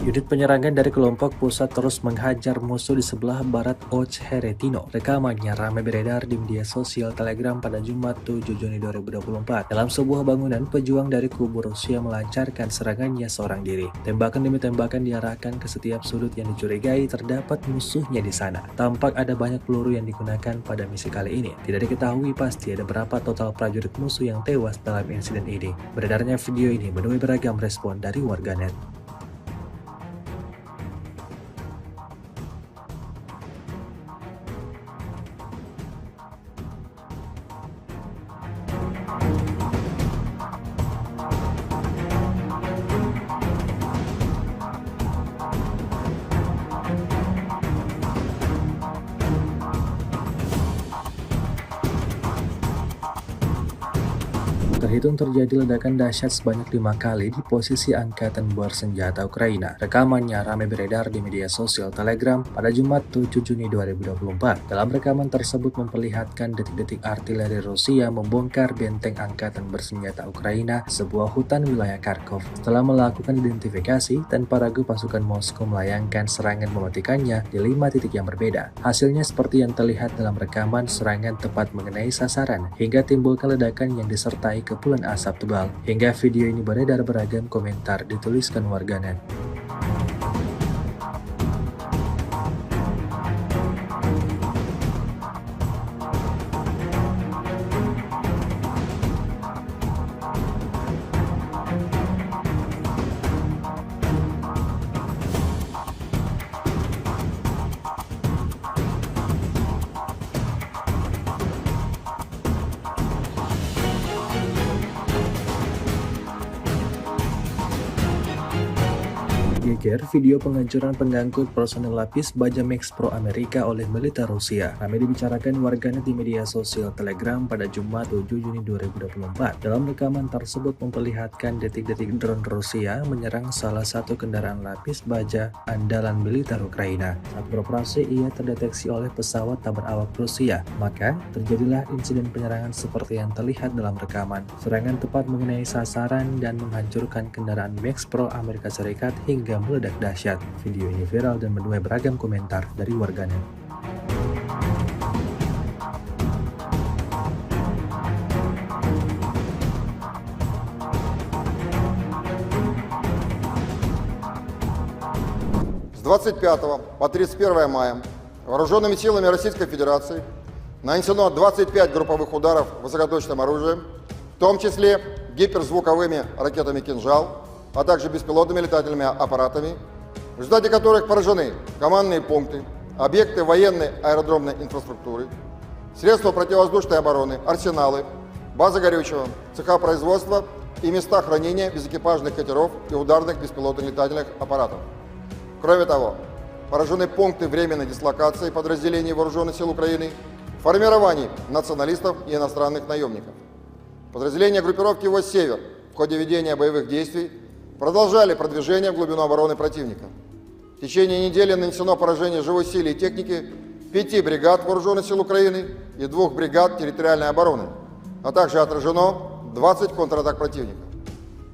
Unit penyerangan dari kelompok pusat terus menghajar musuh di sebelah barat Ocheretino. Rekamannya ramai beredar di media sosial Telegram pada Jumat 7 Juni 2024. Dalam sebuah bangunan, pejuang dari kubu Rusia melancarkan serangannya seorang diri. Tembakan demi tembakan diarahkan ke setiap sudut yang dicurigai terdapat musuhnya di sana. Tampak ada banyak peluru yang digunakan pada misi kali ini. Tidak diketahui pasti ada berapa total prajurit musuh yang tewas dalam insiden ini. Beredarnya video ini menuai beragam respon dari warganet. Terhitung terjadi ledakan dahsyat sebanyak 5 kali di posisi angkatan bersenjata Ukraina. Rekamannya ramai beredar di media sosial Telegram pada Jumat 7 Juni 2024. Dalam rekaman tersebut memperlihatkan detik-detik artileri Rusia membongkar benteng angkatan bersenjata Ukraina, sebuah hutan wilayah Kharkov. Setelah melakukan identifikasi, tanpa ragu pasukan Moskow melayangkan serangan mematikannya di 5 titik yang berbeda. Hasilnya seperti yang terlihat dalam rekaman, serangan tepat mengenai sasaran hingga timbulkan ledakan yang disertai kepulan asap tebal. Hingga video ini beredar, beragam komentar dituliskan warganet. Geger video penghancuran pengangkut personel lapis baja Max Pro Amerika oleh militer Rusia. Ramai dibicarakan warganet di media sosial Telegram pada Jumat 7 Juni 2024. Dalam rekaman tersebut memperlihatkan detik-detik drone Rusia menyerang salah satu kendaraan lapis baja andalan militer Ukraina. Saat beroperasi, ia terdeteksi oleh pesawat tak berawak Rusia. Maka terjadilah insiden penyerangan seperti yang terlihat dalam rekaman. Serangan tepat mengenai sasaran dan menghancurkan kendaraan Max Pro Amerika Serikat hingga meledak dahsyat. Video ini viral dan menuai beragam komentar dari warganet. С 25 по 31 мая вооруженными силами Российской Федерации нанесено 25 групповых ударов высокоточным оружием, в том числе гиперзвуковыми ракетами «Кинжал», а также беспилотными летательными аппаратами, в результате которых поражены командные пункты, объекты военной аэродромной инфраструктуры, средства противовоздушной обороны, арсеналы, базы горючего, цеха производства и места хранения безэкипажных катеров и ударных беспилотных летательных аппаратов. Кроме того, поражены пункты временной дислокации подразделений Вооруженных сил Украины, формирований националистов и иностранных наемников. Подразделения группировки «Войск Север» в ходе ведения боевых действий продолжали продвижение в глубину обороны противника. В течение недели нанесено поражение живой силе и техники 5 бригад Вооруженных сил Украины и 2 бригад территориальной обороны, а также отражено 20 контратак противника.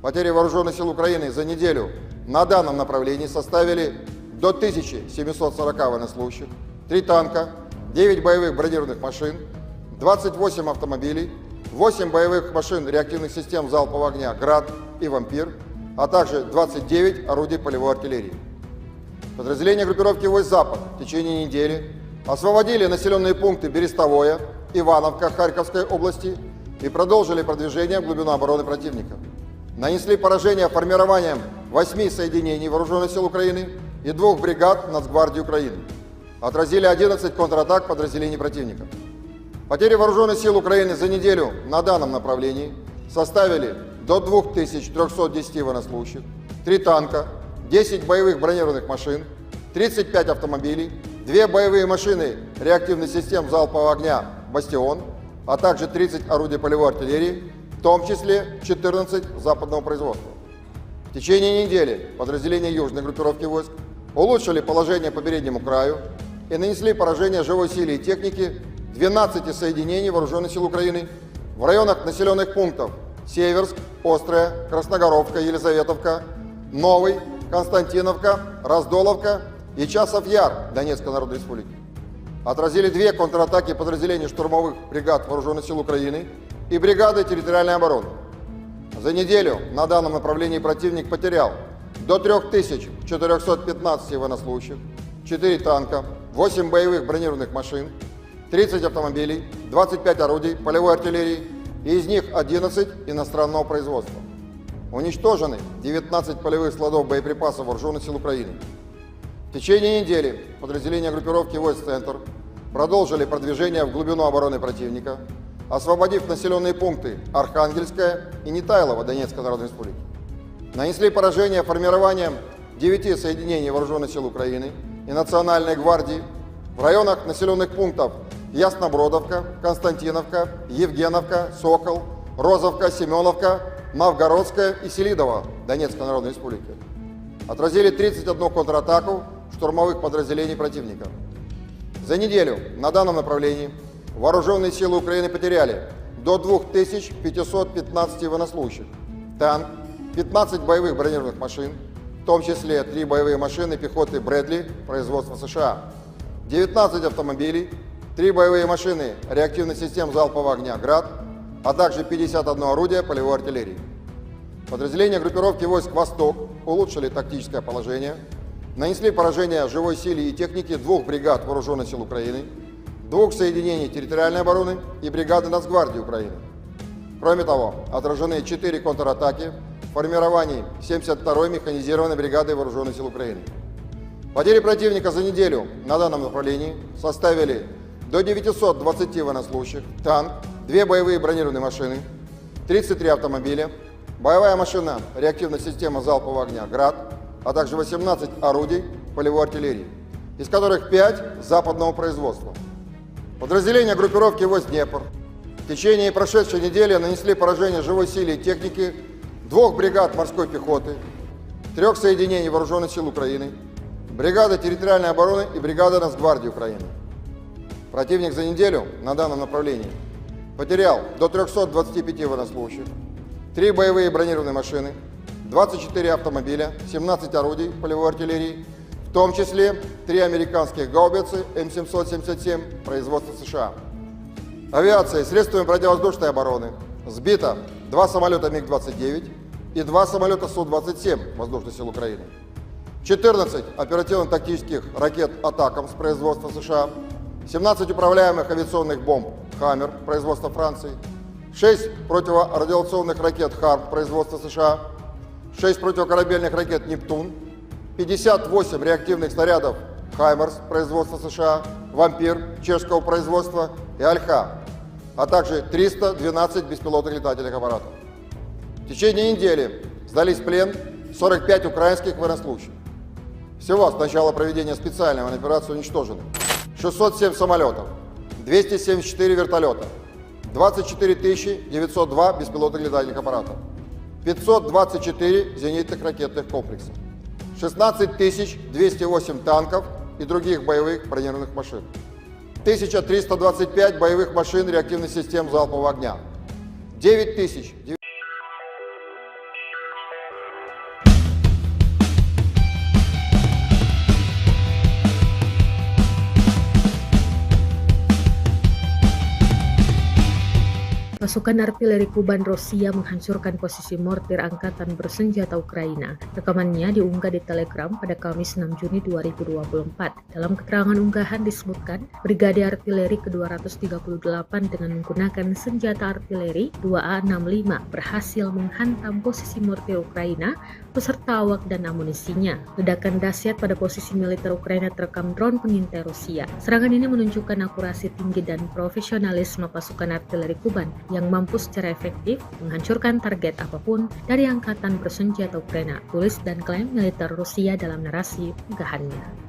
Потери Вооруженных сил Украины за неделю на данном направлении составили до 1740 военнослужащих, 3 танка, 9 боевых бронированных машин, 28 автомобилей, 8 боевых машин реактивных систем залпового огня «Град» и «Вампир», а также 29 орудий полевой артиллерии. Подразделения группировки «Войск Запад» в течение недели освободили населенные пункты Берестовое, Ивановка Харьковской области и продолжили продвижение в глубину обороны противника. Нанесли поражение формированием 8 соединений Вооруженных сил Украины и 2 бригад Нацгвардии Украины. Отразили 11 контратак подразделений противника. Потери Вооруженных сил Украины за неделю на данном направлении составили до 2310 военнослужащих, 3 танка, 10 боевых бронированных машин, 35 автомобилей, 2 боевые машины реактивных систем залпового огня «Бастион», а также 30 орудий полевой артиллерии, в том числе 14 западного производства. В течение недели подразделения южной группировки войск улучшили положение по переднему краю и нанесли поражение живой силе и технике 12 соединений Вооруженных сил Украины в районах населенных пунктов Северск, Острая, Красногоровка, Елизаветовка, Новый, Константиновка, Раздоловка и Часов Яр Донецкой Народной Республики. Отразили 2 контратаки подразделений штурмовых бригад Вооруженных сил Украины и бригады территориальной обороны. За неделю на данном направлении противник потерял до 3415 военнослужащих, 4 танка, 8 боевых бронированных машин, 30 автомобилей, 25 орудий полевой артиллерии, и из них 11 иностранного производства. Уничтожены 19 полевых складов боеприпасов Вооруженных сил Украины. В течение недели подразделения группировки «Войск Центр» продолжили продвижение в глубину обороны противника, освободив населенные пункты Архангельская и Нетайлово Донецкой Народной Республики. Нанесли поражение формированием 9 соединений Вооруженных сил Украины и Национальной гвардии в районах населенных пунктов Яснобродовка, Константиновка, Евгеновка, Сокол, Розовка, Семеновка, Новгородская и Селидово Донецкой Народной Республики. Отразили 31 контратаку штурмовых подразделений противника. За неделю на данном направлении Вооруженные силы Украины потеряли до 2515 военнослужащих, танк, 15 боевых бронированных машин, в том числе 3 боевые машины пехоты Брэдли производства США, 19 автомобилей, 3 боевые машины реактивных систем залпового огня «Град», а также 51 орудие полевой артиллерии. Подразделения группировки войск «Восток» улучшили тактическое положение, нанесли поражение живой силе и технике 2 бригад Вооруженных сил Украины, 2 соединений территориальной обороны и бригады Нацгвардии Украины. Кроме того, отражены 4 контратаки в формировании 72-й механизированной бригады Вооруженных сил Украины. Потери противника за неделю на данном направлении составили до 920 военнослужащих, танк, 2 боевые бронированные машины, 33 автомобиля, боевая машина реактивная система залпового огня «Град», а также 18 орудий полевой артиллерии, из которых 5 западного производства. Подразделения группировки войск «Днепр» в течение прошедшей недели нанесли поражение живой силе и технике 2 бригад морской пехоты, 3 соединений Вооруженных сил Украины, бригады территориальной обороны и бригады Нацгвардии Украины. Противник за неделю на данном направлении потерял до 325 военнослужащих, 3 боевые бронированные машины, 24 автомобиля, 17 орудий полевой артиллерии, в том числе 3 американских гаубицы М777 производства США. Авиацией, средствами противовоздушной обороны сбито 2 самолета МиГ-29 и 2 самолета Су-27 Воздушных сил Украины, 14 оперативно-тактических ракет «Атакамс» производства США, 17 управляемых авиационных бомб «Хаммер» производства Франции, 6 противорадиационных ракет «Харм» производства США, 6 противокорабельных ракет «Нептун», 58 реактивных снарядов «Хаймерс» производства США, «Вампир» чешского производства и «Альха», а также 312 беспилотных летательных аппаратов. В течение недели сдались в плен 45 украинских военнослужащих. Всего с начала проведения специальной военной операции уничтожено 607 самолетов, 274 вертолета, 24 902 беспилотных летательных аппаратов, 524 зенитных ракетных комплекса, 16 208 танков и других боевых бронированных машин, 1325 боевых машин реактивных систем залпового огня, 9000Pasukan artileri Kuban Rusia menghancurkan posisi mortir angkatan bersenjata Ukraina. Rekamannya diunggah di Telegram pada Kamis 6 Juni 2024. Dalam keterangan unggahan disebutkan, Brigade Artileri ke-238 dengan menggunakan senjata artileri 2A65 berhasil menghantam posisi mortir Ukraina beserta awak dan amunisinya. Ledakan dahsyat pada posisi militer Ukraina terekam drone pengintai Rusia. Serangan ini menunjukkan akurasi tinggi dan profesionalisme pasukan artileri Kuban yang mampu secara efektif menghancurkan target apapun dari angkatan bersenjata Ukraina, tulis dan klaim militer Rusia dalam narasi unggahannya.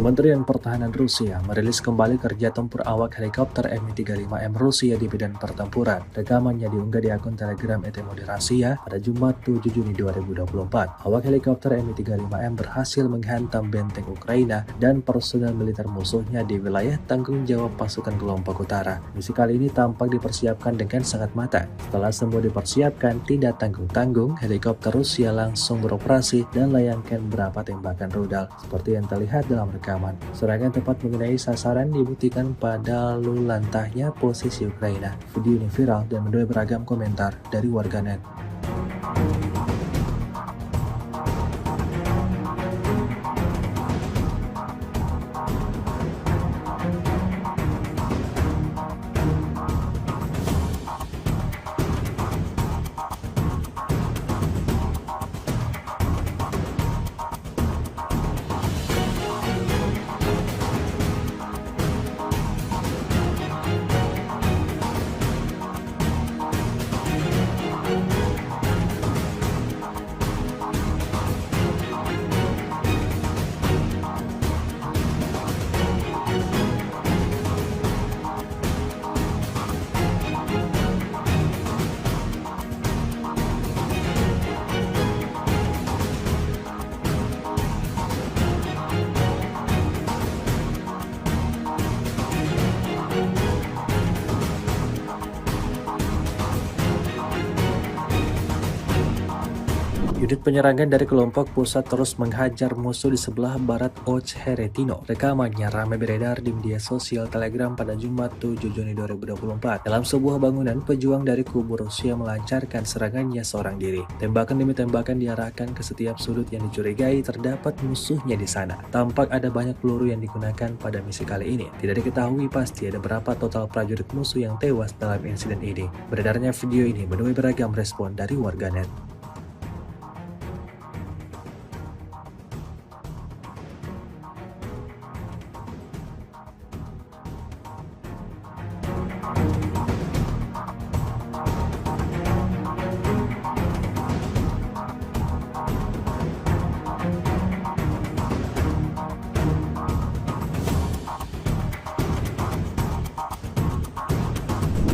Kementerian Pertahanan Rusia merilis kembali kerja tempur awak helikopter Mi-35M Rusia di medan pertempuran. Rekamannya diunggah di akun Telegram ET Moderasia pada Jumat 7 Juni 2024. Awak helikopter Mi-35M berhasil menghantam benteng Ukraina dan personel militer musuhnya di wilayah tanggung jawab pasukan kelompok utara. Misi kali ini tampak dipersiapkan dengan sangat matang. Setelah semua dipersiapkan, tidak tanggung-tanggung, helikopter Rusia langsung beroperasi dan layangkan beberapa tembakan rudal seperti yang terlihat dalam rekaman. Serangan tepat mengenai sasaran dibuktikan pada lalu lantahnya posisi Ukraina. Video ini viral dan menuai beragam komentar dari warganet. Unit penyerangan dari kelompok pusat terus menghajar musuh di sebelah barat Ocheretino. Rekamannya ramai beredar di media sosial Telegram pada Jumat 7 Juni 2024. Dalam sebuah bangunan, pejuang dari kubu Rusia melancarkan serangannya seorang diri. Tembakan demi tembakan diarahkan ke setiap sudut yang dicurigai terdapat musuhnya di sana. Tampak ada banyak peluru yang digunakan pada misi kali ini. Tidak diketahui pasti ada berapa total prajurit musuh yang tewas dalam insiden ini. Beredarnya video ini menuai beragam respon dari warganet.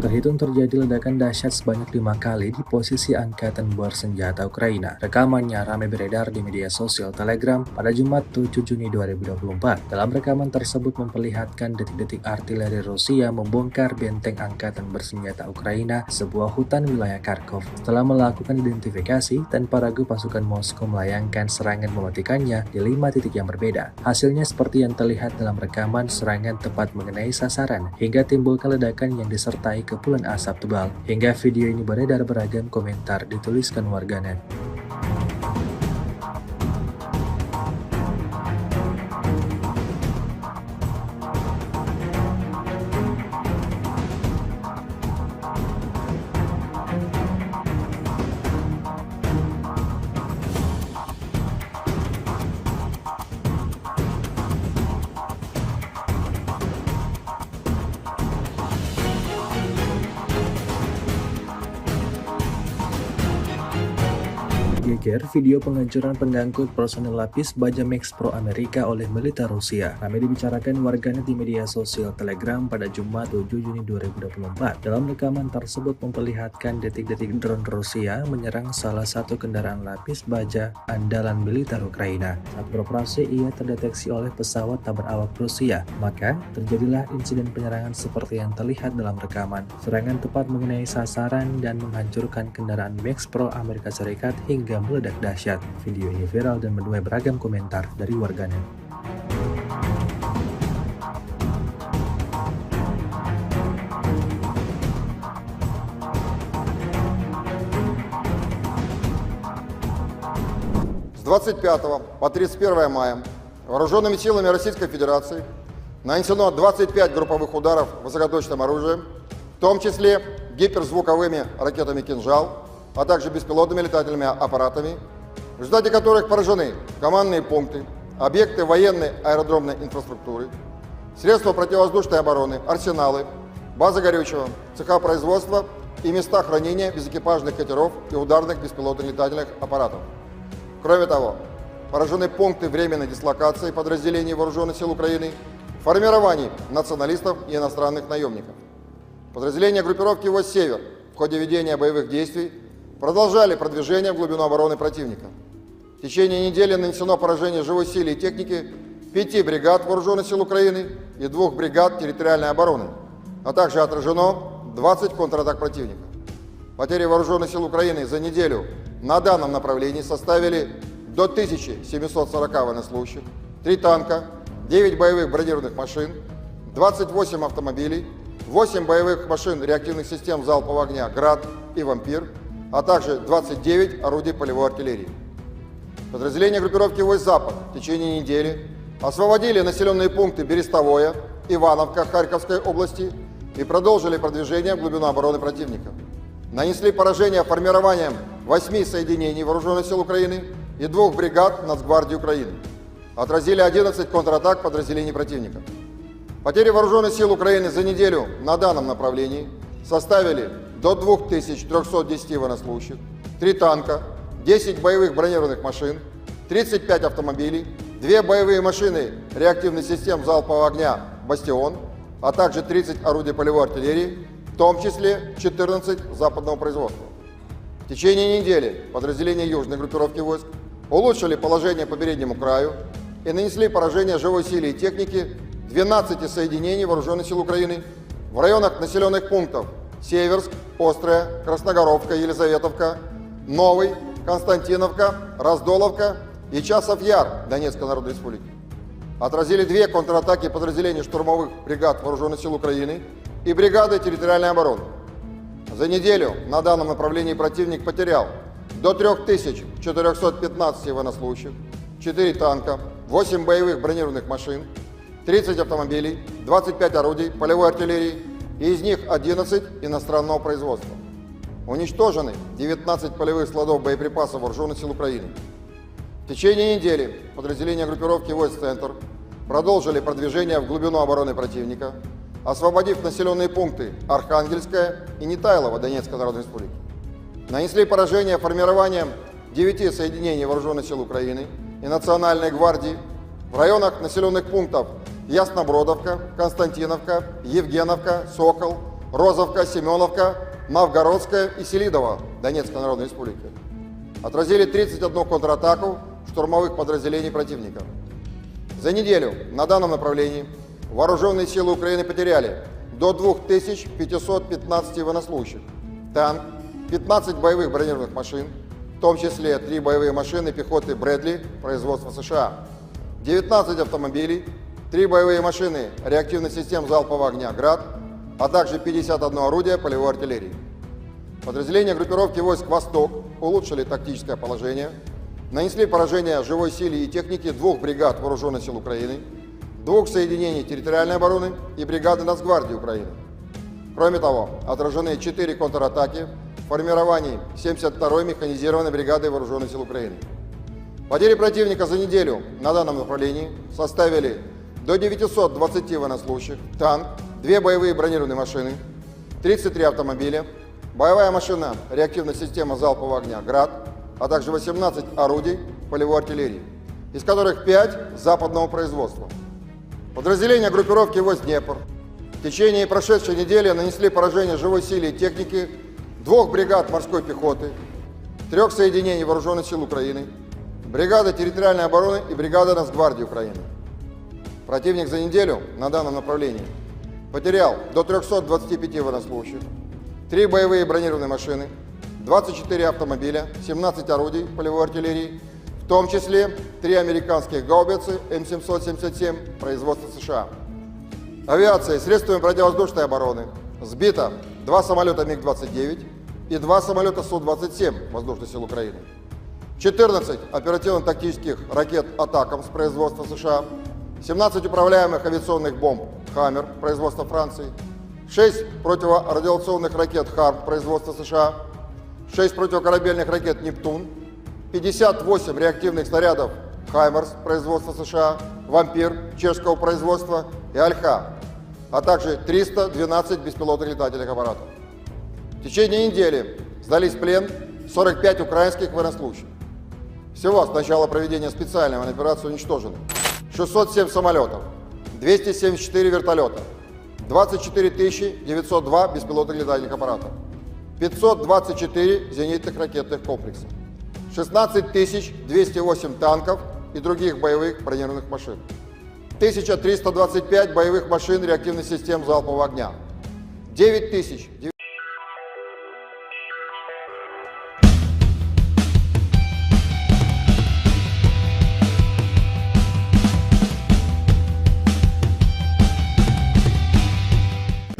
Terhitung terjadi ledakan dahsyat sebanyak 5 kali di posisi Angkatan Bersenjata Ukraina. Rekamannya ramai beredar di media sosial Telegram pada Jumat 7 Juni 2024. Dalam rekaman tersebut memperlihatkan detik-detik artileri Rusia membongkar benteng Angkatan Bersenjata Ukraina, sebuah hutan wilayah Kharkov. Setelah melakukan identifikasi, tanpa ragu pasukan Moskow melayangkan serangan mematikannya di 5 titik yang berbeda. Hasilnya seperti yang terlihat dalam rekaman, serangan tepat mengenai sasaran hingga timbulkan ledakan yang disertai kepulan asap tebal. Hingga video ini beredar beragam komentar dituliskan warganet. Geger video penghancuran pengangkut personel lapis baja Max Pro Amerika oleh militer Rusia. Ramai dibicarakan warganet di media sosial Telegram pada Jumat 7 Juni 2024. Dalam rekaman tersebut memperlihatkan detik-detik drone Rusia menyerang salah satu kendaraan lapis baja andalan militer Ukraina. Saat beroperasi, ia terdeteksi oleh pesawat tak berawak Rusia. Maka, terjadilah insiden penyerangan seperti yang terlihat dalam rekaman. Serangan tepat mengenai sasaran dan menghancurkan kendaraan Max Pro Amerika Serikat hingga meledak dahsyat. Video ini viral dan menuai beragam komentar dari warganet. С 25 по 31 мая вооруженными силами Российской Федерации нанесено 25 групповых ударов высокоточным оружием, в том числе гиперзвуковыми ракетами «Кинжал», а также беспилотными летательными аппаратами, в результате которых поражены командные пункты, объекты военной аэродромной инфраструктуры, средства противовоздушной обороны, арсеналы, базы горючего, цеха производства и места хранения безэкипажных катеров и ударных беспилотных летательных аппаратов. Кроме того, поражены пункты временной дислокации подразделений Вооруженных сил Украины, формирований националистов и иностранных наемников. Подразделения группировки «Войск Север» в ходе ведения боевых действий продолжали продвижение в глубину обороны противника. В течение недели нанесено поражение живой силе и техники 5 бригад Вооруженных сил Украины и 2 бригад территориальной обороны, а также отражено 20 контратак противника. Потери Вооруженных сил Украины за неделю на данном направлении составили до 1740 военнослужащих, 3 танка, 9 боевых бронированных машин, 28 автомобилей, 8 боевых машин реактивных систем залпового огня «Град» и «Вампир», а также 29 орудий полевой артиллерии. Подразделения группировки «Войск Запад» в течение недели освободили населенные пункты Берестовое, Ивановка Харьковской области и продолжили продвижение в глубину обороны противника. Нанесли поражение формированием 8 соединений Вооруженных сил Украины и 2 бригад Нацгвардии Украины. Отразили 11 контратак подразделений противника. Потери Вооруженных сил Украины за неделю на данном направлении составили до 2310 военнослужащих, 3 танка, 10 боевых бронированных машин, 35 автомобилей, 2 боевые машины реактивных систем залпового огня «Бастион», а также 30 орудий полевой артиллерии, в том числе 14 западного производства. В течение недели подразделения южной группировки войск улучшили положение по переднему краю и нанесли поражение живой силе и технике 12 соединений Вооруженных сил Украины в районах населенных пунктов Северск, Острая, Красногоровка, Елизаветовка, Новый, Константиновка, Раздоловка и Часов Яр Донецкой Народной Республики. Отразили две контратаки подразделений штурмовых бригад Вооруженных сил Украины и бригады территориальной обороны. За неделю на данном направлении противник потерял до 3415 военнослужащих, 4 танка, 8 боевых бронированных машин, 30 автомобилей, 25 орудий полевой артиллерии, и из них 11 иностранного производства. Уничтожены 19 полевых складов боеприпасов Вооруженных сил Украины. В течение недели подразделения группировки войск «Центр» продолжили продвижение в глубину обороны противника, освободив населенные пункты Архангельская и Нетайлово Донецкой Народной Республики. Нанесли поражение формированием 9 соединений Вооруженных сил Украины и Национальной гвардии в районах населенных пунктов Яснобродовка, Константиновка, Евгеновка, Сокол, Розовка, Семеновка, Новгородская и Селидово Донецкой Народной Республики. Отразили 31 контратаку штурмовых подразделений противника. За неделю на данном направлении вооруженные силы Украины потеряли до 2515 военнослужащих, танк, 15 боевых бронированных машин, в том числе 3 боевые машины пехоты Брэдли производства США, 19 автомобилей, 3 боевые машины реактивных систем залпового огня «Град», а также 51 орудие полевой артиллерии. Подразделения группировки войск «Восток» улучшили тактическое положение, нанесли поражение живой силе и технике 2 бригад Вооруженных сил Украины, 2 соединений территориальной обороны и бригады Нацгвардии Украины. Кроме того, отражены 4 контратаки в формировании 72-й механизированной бригады Вооруженных сил Украины. Потери противника за неделю на данном направлении составили до 920 военнослужащих, танк, 2 боевые бронированные машины, 33 автомобиля, боевая машина реактивной системы залпового огня «Град», а также 18 орудий полевой артиллерии, из которых 5 западного производства. Подразделения группировки войск «Днепр» в течение прошедшей недели нанесли поражение живой силе и технике 2 бригад морской пехоты, 3 соединений Вооруженных сил Украины, бригады территориальной обороны и бригады Нацгвардии Украины. Противник за неделю на данном направлении потерял до 325 военнослужащих, 3 боевые бронированные машины, 24 автомобиля, 17 орудий полевой артиллерии, в том числе 3 американских гаубицы М777 производства США. Авиацией, средствами противовоздушной обороны сбито 2 самолета МиГ-29 и 2 самолета Су-27 Воздушных сил Украины, 14 оперативно-тактических ракет «Атакамс» производства США, 17 управляемых авиационных бомб «Хаммер» производства Франции, 6 противорадиационных ракет «Харм» производства США, 6 противокорабельных ракет «Нептун», 58 реактивных снарядов «Хаймерс» производства США, «Вампир» чешского производства и «Альха», а также 312 беспилотных летательных аппаратов. В течение недели сдались в плен 45 украинских военнослужащих. Всего с начала проведения специальной военной операции уничтожено 607 самолетов, 274 вертолета, 24 902 беспилотных летательных аппаратов, 524 зенитных ракетных комплекса, 16 208 танков и других боевых бронированных машин, 1325 боевых машин реактивных систем залпового огня, 9000.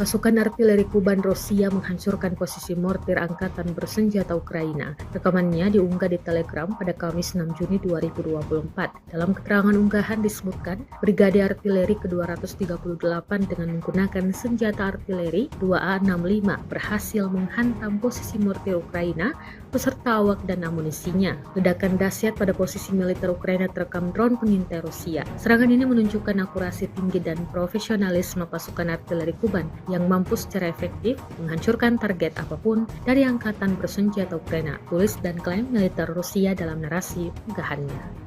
Pasukan artileri Kuban Rusia menghancurkan posisi mortir angkatan bersenjata Ukraina. Rekamannya diunggah di Telegram pada Kamis 6 Juni 2024. Dalam keterangan unggahan disebutkan, Brigade Artileri ke-238 dengan menggunakan senjata artileri 2A65 berhasil menghantam posisi mortir Ukraina beserta awak dan amunisinya. Ledakan dahsyat pada posisi militer Ukraina terekam drone pengintai Rusia. Serangan ini menunjukkan akurasi tinggi dan profesionalisme pasukan artileri Kuban yang mampu secara efektif menghancurkan target apapun dari angkatan bersenjata Ukraina, tulis dan klaim militer Rusia dalam narasi unggahannya.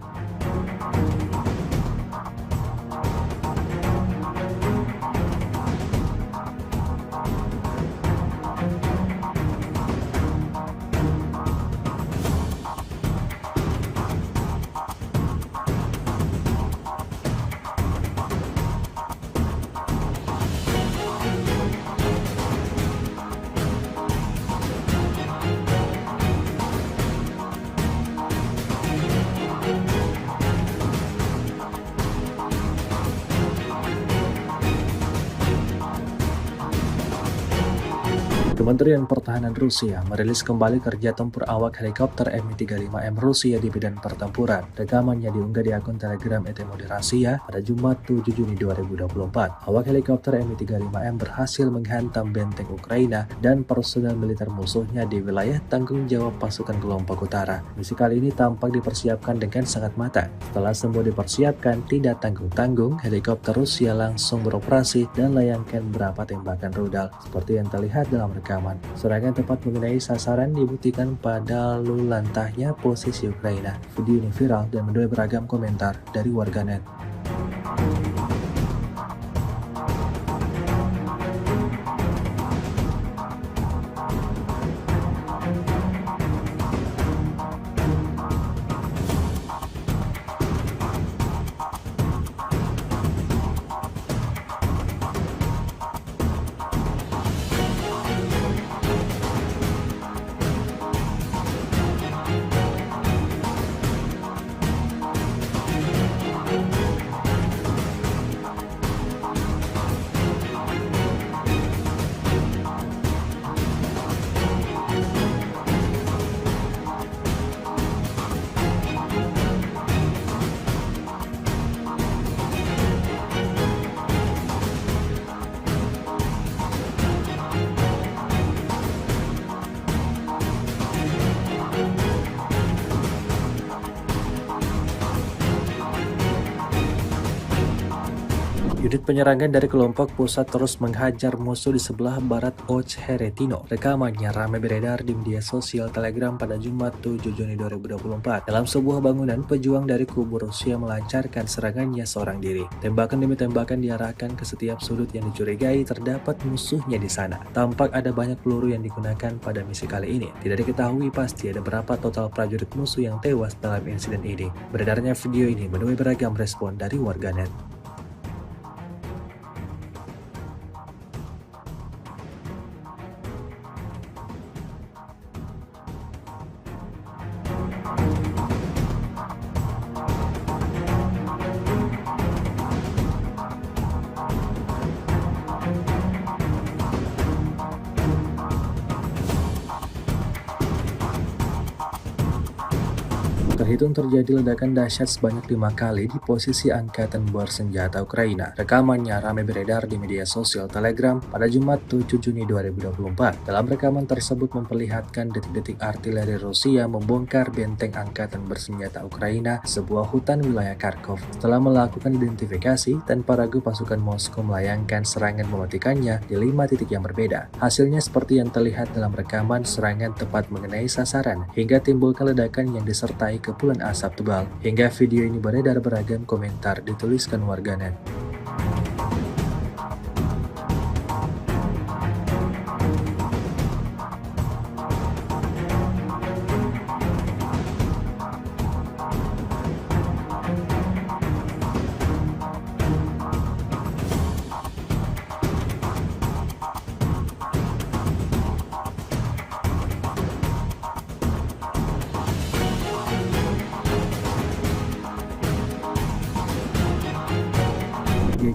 Kementerian Pertahanan Rusia merilis kembali kerja tempur awak helikopter Mi-35M Rusia di medan pertempuran. Rekamannya diunggah di akun Telegram ET Moderasiya pada Jumat 7 Juni 2024. Awak helikopter Mi-35M berhasil menghantam benteng Ukraina dan personel militer musuhnya di wilayah tanggung jawab pasukan kelompok utara. Misi kali ini tampak dipersiapkan dengan sangat matang. Setelah semua dipersiapkan, tidak tanggung-tanggung, helikopter Rusia langsung beroperasi dan layangkan beberapa tembakan rudal. Seperti yang terlihat dalam rekaman, serangan tepat mengenai sasaran dibuktikan pada lalu lantahnya posisi Ukraina. Video ini viral dan menuai beragam komentar dari warganet. Unit penyerangan dari kelompok pusat terus menghajar musuh di sebelah barat Ocheretino. Rekamannya ramai beredar di media sosial Telegram pada Jumat 7 Juni 2024. Dalam sebuah bangunan, pejuang dari kubu Rusia melancarkan serangannya seorang diri. Tembakan demi tembakan diarahkan ke setiap sudut yang dicurigai terdapat musuhnya di sana. Tampak ada banyak peluru yang digunakan pada misi kali ini. Tidak diketahui pasti ada berapa total prajurit musuh yang tewas dalam insiden ini. Beredarnya video ini menuai beragam respon dari warganet. Terhitung terjadi ledakan dahsyat sebanyak 5 kali di posisi angkatan bersenjata Ukraina. Rekamannya ramai beredar di media sosial Telegram pada Jumat 7 Juni 2024. Dalam rekaman tersebut memperlihatkan detik-detik artileri Rusia membongkar benteng angkatan bersenjata Ukraina, sebuah hutan wilayah Kharkov. Setelah melakukan identifikasi, tanpa ragu pasukan Moskow melayangkan serangan mematikannya di 5 titik yang berbeda. Hasilnya seperti yang terlihat dalam rekaman, serangan tepat mengenai sasaran hingga timbulkan ledakan yang disertai kepulan asap tebal. Hingga video ini beredar beragam komentar dituliskan warganet.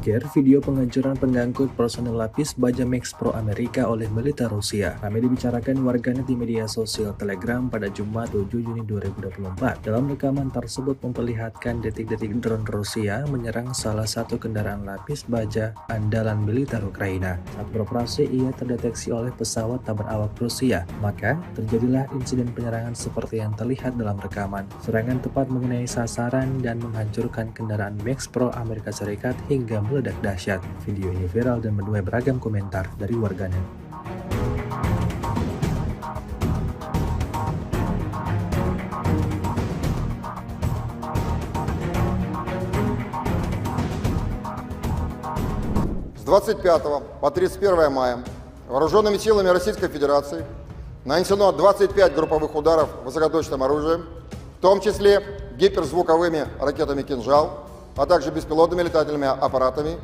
Geger video penghancuran pengangkut personel lapis baja Max Pro Amerika oleh militer Rusia. Ramai dibicarakan warganet di media sosial Telegram pada Jumat 7 Juni 2024. Dalam rekaman tersebut memperlihatkan detik-detik drone Rusia menyerang salah satu kendaraan lapis baja andalan militer Ukraina. Saat beroperasi, ia terdeteksi oleh pesawat tak berawak Rusia. Maka, terjadilah insiden penyerangan seperti yang terlihat dalam rekaman. Serangan tepat mengenai sasaran dan menghancurkan kendaraan Max Pro Amerika Serikat hingga meledak dahsyat. Video ini viral dan menuai beragam komentar dari warganet. С 25 по 31 мая вооруженными силами Российской Федерации нанесено 25 групповых ударов высокоточным оружием, в том числе гиперзвуковыми ракетами «Кинжал», а также беспилотными летательными аппаратами,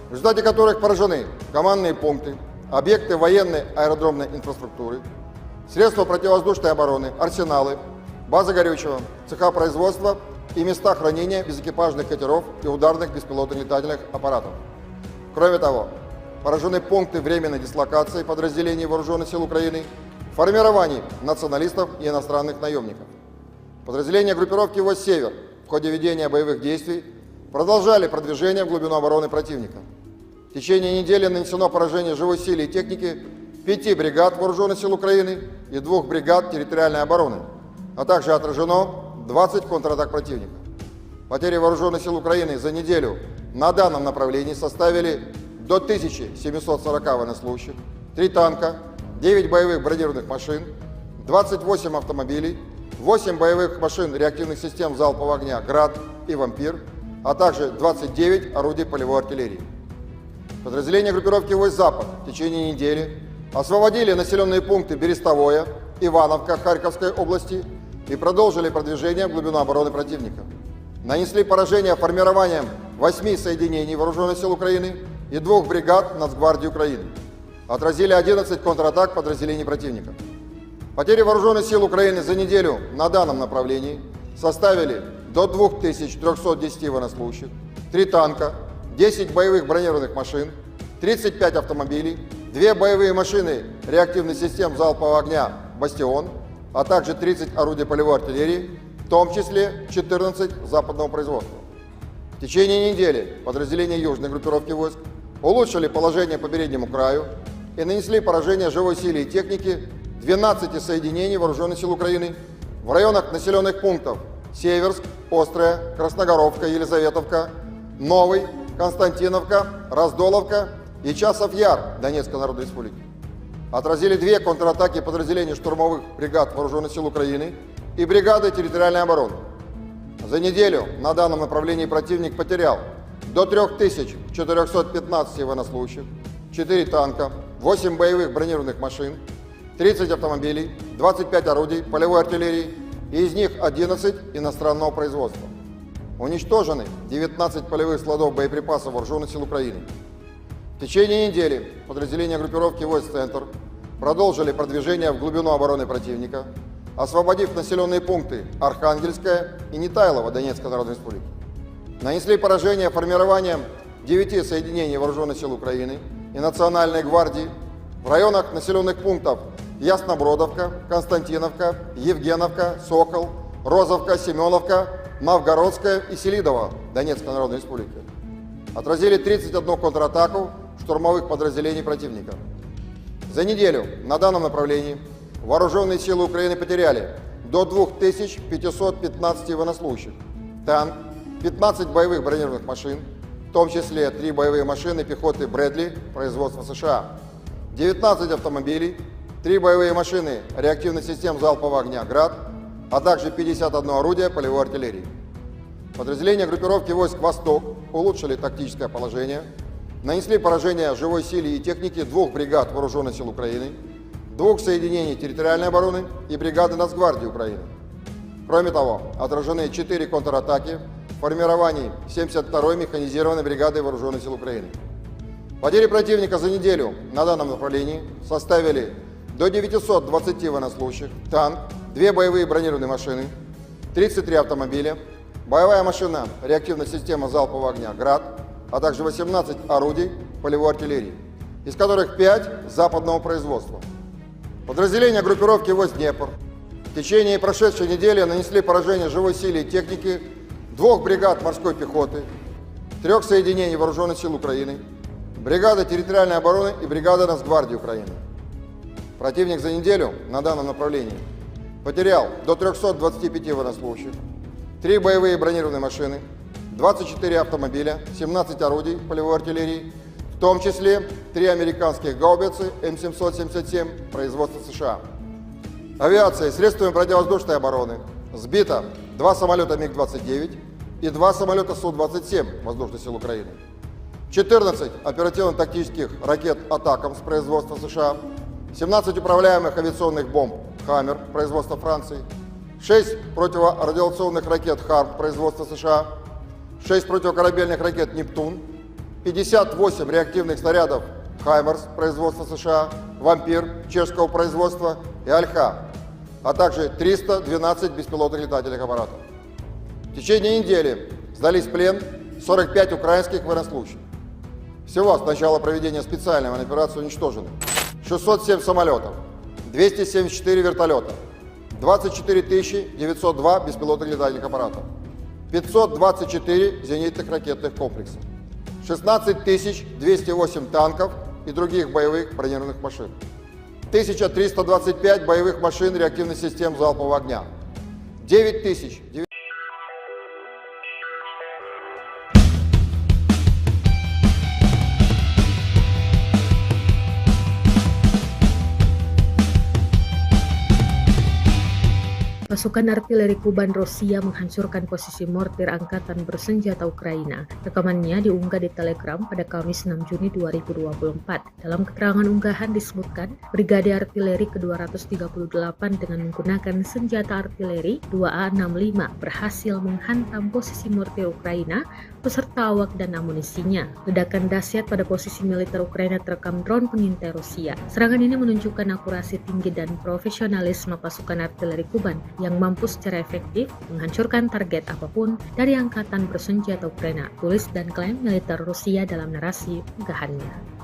в результате которых поражены командные пункты, объекты военной аэродромной инфраструктуры, средства противовоздушной обороны, арсеналы, базы горючего, цеха производства и места хранения безэкипажных катеров и ударных беспилотных летательных аппаратов. Кроме того, поражены пункты временной дислокации подразделений Вооруженных сил Украины, формирований националистов и иностранных наемников. Подразделения группировки войск «Север» в ходе ведения боевых действий продолжали продвижение в глубину обороны противника. В течение недели нанесено поражение живой силе и техники 5 бригад Вооруженных сил Украины и 2 бригад территориальной обороны, а также отражено 20 контратак противника. Потери Вооруженных сил Украины за неделю на данном направлении составили до 1740 военнослужащих, 3 танка, 9 боевых бронированных машин, 28 автомобилей, 8 боевых машин реактивных систем залпового огня «Град» и «Вампир», а также 29 орудий полевой артиллерии. Подразделения группировки войск «Запад» в течение недели освободили населенные пункты Берестовое, Ивановка Харьковской области и продолжили продвижение в глубину обороны противника. Нанесли поражение формированием 8 соединений Вооруженных сил Украины и 2 бригад Нацгвардии Украины. Отразили 11 контратак подразделений противника. Потери Вооруженных сил Украины за неделю на данном направлении составили до 2310 военнослужащих, 3 танка, 10 боевых бронированных машин, 35 автомобилей, 2 боевые машины реактивных систем залпового огня «Бастион», а также 30 орудий полевой артиллерии, в том числе 14 западного производства. В течение недели подразделения южной группировки войск улучшили положение по переднему краю и нанесли поражение живой силе и технике 12 соединений Вооруженных сил Украины в районах населенных пунктов Северск, Острая, Красногоровка, Елизаветовка, Новый, Константиновка, Раздоловка и Часов Яр Донецкой Народной Республики. Отразили 2 контратаки подразделений штурмовых бригад Вооруженных сил Украины и бригады территориальной обороны. За неделю на данном направлении противник потерял до 3415 военнослужащих, 4 танка, 8 боевых бронированных машин, 30 автомобилей, 25 орудий полевой артиллерии, и из них 11 иностранного производства. Уничтожены 19 полевых складов боеприпасов Вооруженных сил Украины. В течение недели подразделения группировки войск «Центр» продолжили продвижение в глубину обороны противника, освободив населенные пункты Архангельская и Нетайлово Донецкой Народной Республики. Нанесли поражение формированием 9 соединений Вооруженных сил Украины и Национальной гвардии в районах населенных пунктов Яснобродовка, Константиновка, Евгеновка, Сокол, Розовка, Семеновка, Новгородская и Селидово Донецкой Народной Республики. Отразили 31 контратаку штурмовых подразделений противника. За неделю на данном направлении Вооруженные силы Украины потеряли до 2515 военнослужащих, танк, 15 боевых бронированных машин, в том числе 3 боевые машины пехоты «Брэдли» производства США, 19 автомобилей, 3 боевые машины реактивных систем залпового огня «Град», а также 51 орудие полевой артиллерии. Подразделения группировки войск «Восток» улучшили тактическое положение, нанесли поражение живой силе и технике 2 бригад Вооруженных сил Украины, 2 соединений территориальной обороны и бригады Нацгвардии Украины. Кроме того, отражены 4 контратаки в формировании 72-й механизированной бригады Вооруженных сил Украины. Потери противника за неделю на данном направлении составили до 920 военнослужащих, танк, 2 боевые бронированные машины, 33 автомобиля, боевая машина реактивной системы залпового огня «Град», а также 18 орудий полевой артиллерии, из которых 5 западного производства. Подразделения группировки войск «Днепр» в течение прошедшей недели нанесли поражение живой силе и технике 2 бригад морской пехоты, 3 соединений Вооруженных сил Украины, бригады территориальной обороны и бригады Нацгвардии Украины. Противник за неделю на данном направлении потерял до 325 военнослужащих, 3 боевые бронированные машины, 24 автомобиля, 17 орудий полевой артиллерии, в том числе 3 американских гаубицы М777 производства США. Авиацией, средствами противовоздушной обороны сбито 2 самолета МиГ-29 и 2 самолета Су-27 Воздушных сил Украины, 14 оперативно-тактических ракет «Атакамс» производства США, 17 управляемых авиационных бомб «Хаммер» производства Франции, 6 противорадиационных ракет «Харп» производства США, 6 противокорабельных ракет «Нептун», 58 реактивных снарядов «Хаймерс» производства США, «Вампир» чешского производства и «Альха», а также 312 беспилотных летательных аппаратов. В течение недели сдались в плен 45 украинских военнослужащих. Всего с начала проведения специальной военной операции уничтожены 607 самолетов, 274 вертолета, 24 902 беспилотных летательных аппаратов, 524 зенитных ракетных комплекса, 16 208 танков и других боевых бронированных машин, 1325 боевых машин реактивных систем залпового огня, 9000. Pasukan artileri Kuban Rusia menghancurkan posisi mortir angkatan bersenjata Ukraina. Rekamannya diunggah di Telegram pada Kamis 6 Juni 2024. Dalam keterangan unggahan disebutkan, Brigade Artileri ke-238 dengan menggunakan senjata artileri 2A65 berhasil menghantam posisi mortir Ukraina beserta awak dan amunisinya. Ledakan dahsyat pada posisi militer Ukraina terekam drone pengintai Rusia. Serangan ini menunjukkan akurasi tinggi dan profesionalisme pasukan artileri Kuban yang mampu secara efektif menghancurkan target apapun dari angkatan bersenjata Ukraina, tulis dan klaim militer Rusia dalam narasi unggahannya.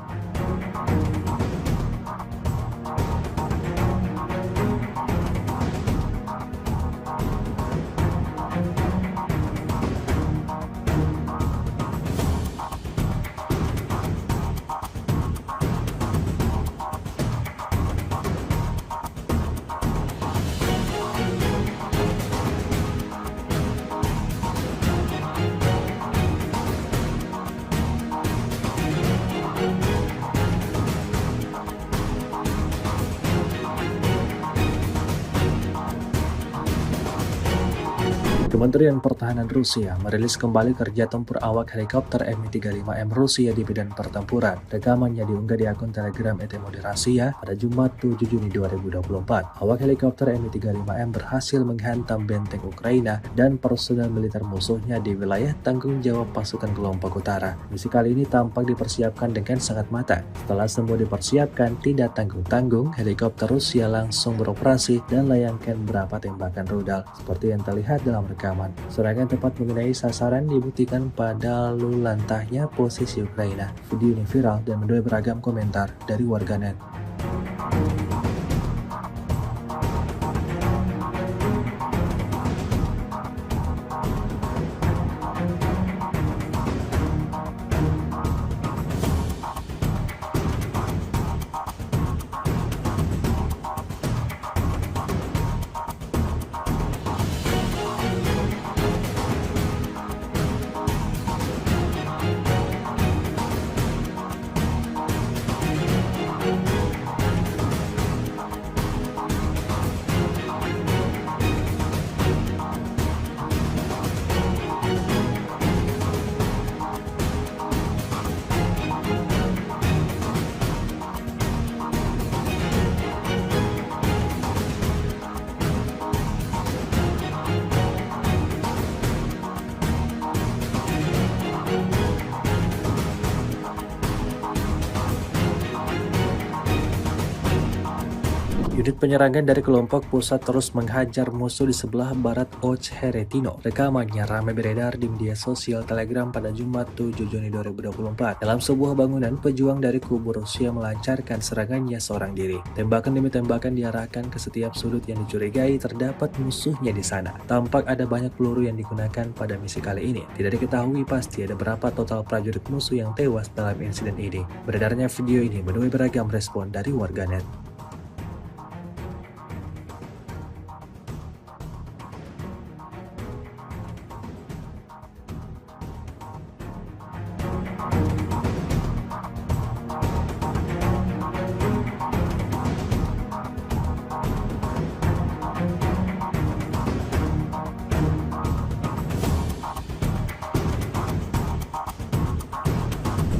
Kementerian Pertahanan Rusia merilis kembali kerja tempur awak helikopter Mi-35M Rusia di medan pertempuran. Rekamannya diunggah di akun Telegram ET Moderasiya pada Jumat 7 Juni 2024. Awak helikopter Mi-35M berhasil menghantam benteng Ukraina dan personel militer musuhnya di wilayah tanggung jawab pasukan kelompok utara. Misi kali ini tampak dipersiapkan dengan sangat matang. Setelah semua dipersiapkan, tidak tanggung-tanggung, helikopter Rusia langsung beroperasi dan layangkan beberapa tembakan rudal. Seperti yang terlihat dalam rekaman, serangan tepat mengenai sasaran dibuktikan pada lalu lantahnya posisi Ukraina. Video ini viral dan menuai beragam komentar dari warganet. Unit penyerangan dari kelompok pusat terus menghajar musuh di sebelah barat Ocheretino. Rekamannya ramai beredar di media sosial Telegram pada Jumat 7 Juni 2024. Dalam sebuah bangunan, pejuang dari kubu Rusia melancarkan serangannya seorang diri. Tembakan demi tembakan diarahkan ke setiap sudut yang dicurigai terdapat musuhnya di sana. Tampak ada banyak peluru yang digunakan pada misi kali ini. Tidak diketahui pasti ada berapa total prajurit musuh yang tewas dalam insiden ini. Beredarnya video ini menuai beragam respon dari warganet.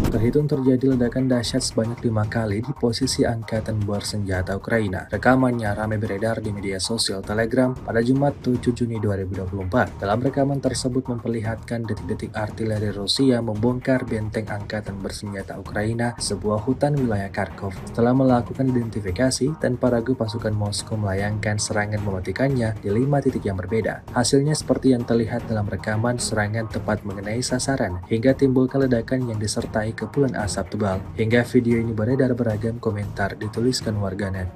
Terhitung terjadi ledakan dahsyat sebanyak 5 kali di posisi angkatan bersenjata Ukraina. Rekamannya ramai beredar di media sosial Telegram pada Jumat 7 Juni 2024. Dalam rekaman tersebut memperlihatkan detik-detik artileri Rusia membongkar benteng angkatan bersenjata Ukraina, sebuah hutan wilayah Kharkov. Setelah melakukan identifikasi, tanpa ragu pasukan Moskow melayangkan serangan mematikannya di 5 titik yang berbeda. Hasilnya seperti yang terlihat dalam rekaman, serangan tepat mengenai sasaran hingga timbulkan ledakan yang disertai kepulan asap tebal. Hingga video ini beredar, beragam komentar dituliskan warganet.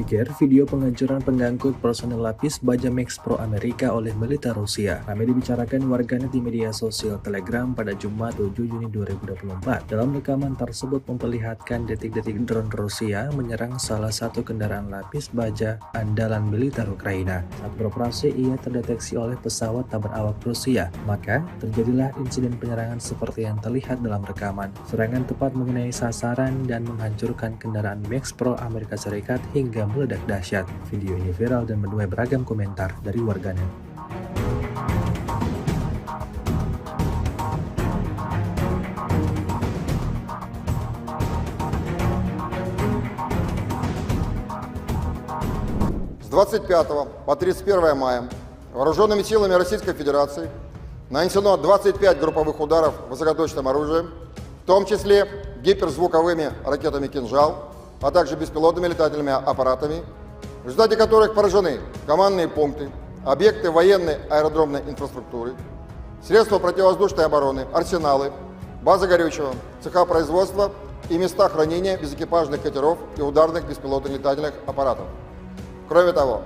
Geger video penghancuran pengangkut personel lapis baja Max Pro Amerika oleh militer Rusia. Ramai dibicarakan warganet di media sosial Telegram pada Jumat 7 Juni 2024. Dalam rekaman tersebut memperlihatkan detik-detik drone Rusia menyerang salah satu kendaraan lapis baja andalan militer Ukraina. Saat beroperasi, ia terdeteksi oleh pesawat tak berawak Rusia. Maka terjadilah insiden penyerangan seperti yang terlihat dalam rekaman. Serangan tepat mengenai sasaran dan menghancurkan kendaraan Max Pro Amerika Serikat hingga meledak dahsyat. Video ini viral dan menuai beragam komentar dari warganet. С 25 по 31 мая вооруженными силами Российской Федерации нанесено 25 групповых ударов высокоточным оружием, в том числе гиперзвуковыми ракетами «Кинжал», а также беспилотными летательными аппаратами, в результате которых поражены командные пункты, объекты военной аэродромной инфраструктуры, средства противовоздушной обороны, арсеналы, базы горючего, цеха производства и места хранения безэкипажных катеров и ударных беспилотных летательных аппаратов. Кроме того,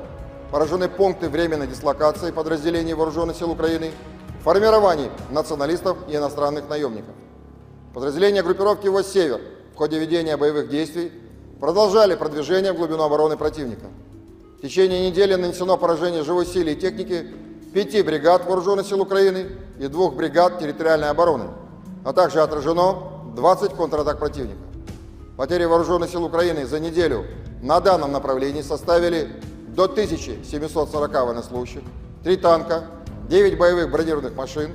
поражены пункты временной дислокации подразделений Вооруженных сил Украины, формирований националистов и иностранных наемников. Подразделения группировки войск «Север» в ходе ведения боевых действий продолжали продвижение в глубину обороны противника. В течение недели нанесено поражение живой силе и техники 5 бригад Вооруженных сил Украины и 2 бригад территориальной обороны, а также отражено 20 контратак противника. Потери Вооруженных сил Украины за неделю на данном направлении составили до 1740 военнослужащих, 3 танка, 9 боевых бронированных машин,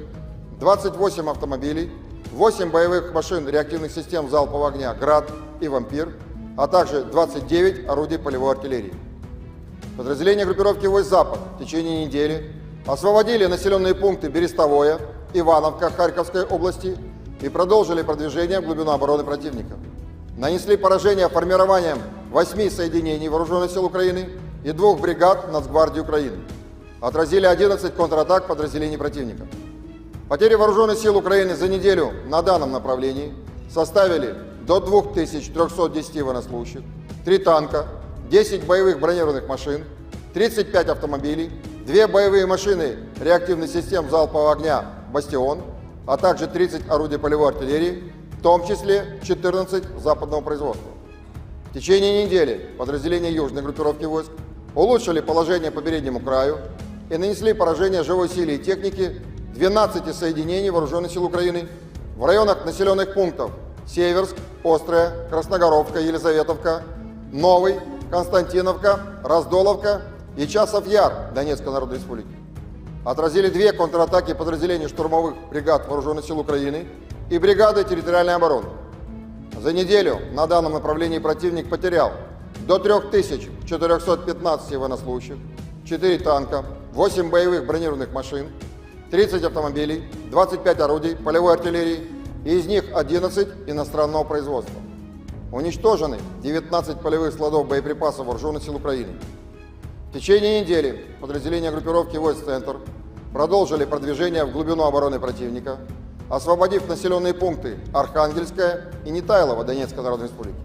28 автомобилей, 8 боевых машин реактивных систем залпового огня «Град» и «Вампир», а также 29 орудий полевой артиллерии. Подразделения группировки войск «Запад» в течение недели освободили населенные пункты Берестовое, Ивановка Харьковской области и продолжили продвижение в глубину обороны противника. Нанесли поражение формированием 8 соединений Вооруженных сил Украины и 2 бригад Нацгвардии Украины. Отразили 11 контратак подразделений противника. Потери Вооруженных сил Украины за неделю на данном направлении составили до 2310 военнослужащих, 3 танка, 10 боевых бронированных машин, 35 автомобилей, 2 боевые машины реактивных систем залпового огня «Бастион», а также 30 орудий полевой артиллерии, в том числе 14 западного производства. В течение недели подразделения южной группировки войск улучшили положение по переднему краю и нанесли поражение живой силе и технике 12 соединений Вооруженных сил Украины в районах населенных пунктов Северск, Острая, Красногоровка, Елизаветовка, Новый, Константиновка, Раздоловка и Часов-Яр Донецкой Народной Республики. Отразили 2 контратаки подразделений штурмовых бригад Вооруженных сил Украины и бригады территориальной обороны. За неделю на данном направлении противник потерял до 3415 военнослужащих, 4 танка, 8 боевых бронированных машин, 30 автомобилей, 25 орудий полевой артиллерии, и из них 11 иностранного производства. Уничтожены 19 полевых складов боеприпасов Вооруженных сил Украины. В течение недели подразделения группировки войск «Центр» продолжили продвижение в глубину обороны противника, освободив населенные пункты Архангельская и Нетайлово Донецкой Народной Республики.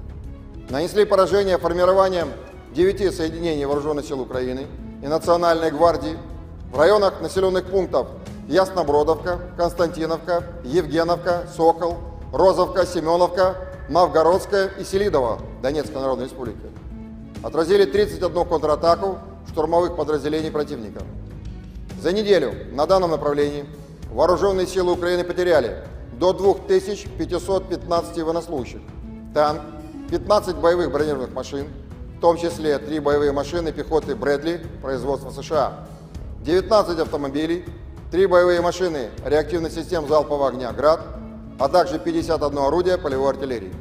Нанесли поражение формированием 9 соединений Вооруженных сил Украины и Национальной гвардии в районах населенных пунктов Яснобродовка, Константиновка, Евгеновка, Сокол, Розовка, Семеновка, Новгородская и Селидово Донецкой Народной Республики. Отразили 31 контратаку штурмовых подразделений противника. За неделю на данном направлении вооруженные силы Украины потеряли до 2515 военнослужащих, танк, 15 боевых бронированных машин, в том числе 3 боевые машины пехоты «Брэдли» производства США, 19 автомобилей, 3 боевые машины реактивных систем залпового огня «Град», а также 51 орудие полевой артиллерии.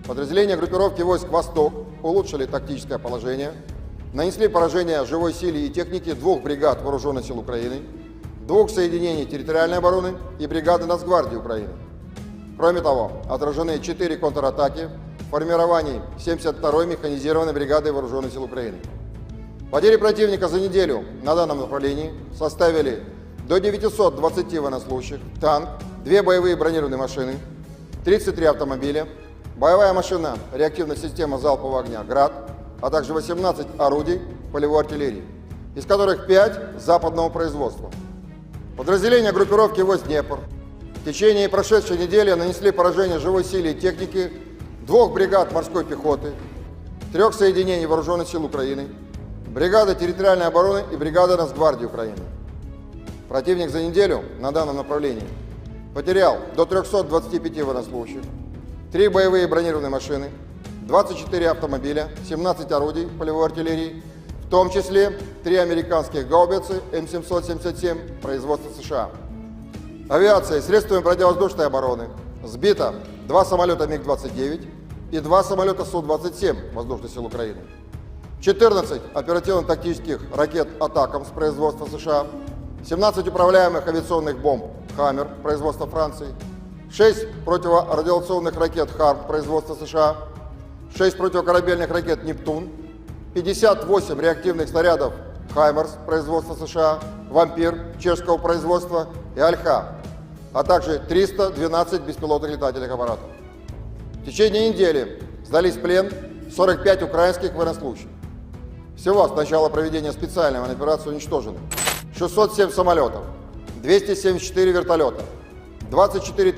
Подразделения группировки войск «Восток» улучшили тактическое положение, нанесли поражение живой силе и технике 2 бригад Вооруженных сил Украины, 2 соединений территориальной обороны и бригады Нацгвардии Украины. Кроме того, отражены 4 контратаки в формировании 72-й механизированной бригады Вооруженных сил Украины. Потери противника за неделю на данном направлении составили до 920 военнослужащих, танк, 2 боевые бронированные машины, 33 автомобиля, боевая машина реактивная система залпового огня «Град», а также 18 орудий полевой артиллерии, из которых 5 западного производства. Подразделения группировки войск «Днепр» в течение прошедшей недели нанесли поражение живой силе и технике 2 бригад морской пехоты, 3 соединений Вооруженных сил Украины, бригады территориальной обороны и бригады Нацгвардии Украины. Противник за неделю на данном направлении потерял до 325 военнослужащих, 3 боевые бронированные машины, 24 автомобиля, 17 орудий полевой артиллерии, в том числе 3 американских гаубицы М777 производства США. Авиацией, средствами противовоздушной обороны сбито 2 самолета МиГ-29 и 2 самолета Су-27 Воздушных сил Украины, 14 оперативно-тактических ракет «Атакамс» производства США, 17 управляемых авиационных бомб «Хаммер» производства Франции, 6 противорадиационных ракет «Харм» производства США, 6 противокорабельных ракет «Нептун», 58 реактивных снарядов «Хаймерс» производства США, «Вампир» чешского производства и «Альха», а также 312 беспилотных летательных аппаратов. В течение недели сдались в плен 45 украинских военнослужащих. Всего с начала проведения специальной военной операции уничтожено 607 самолетов, 274 вертолета, 24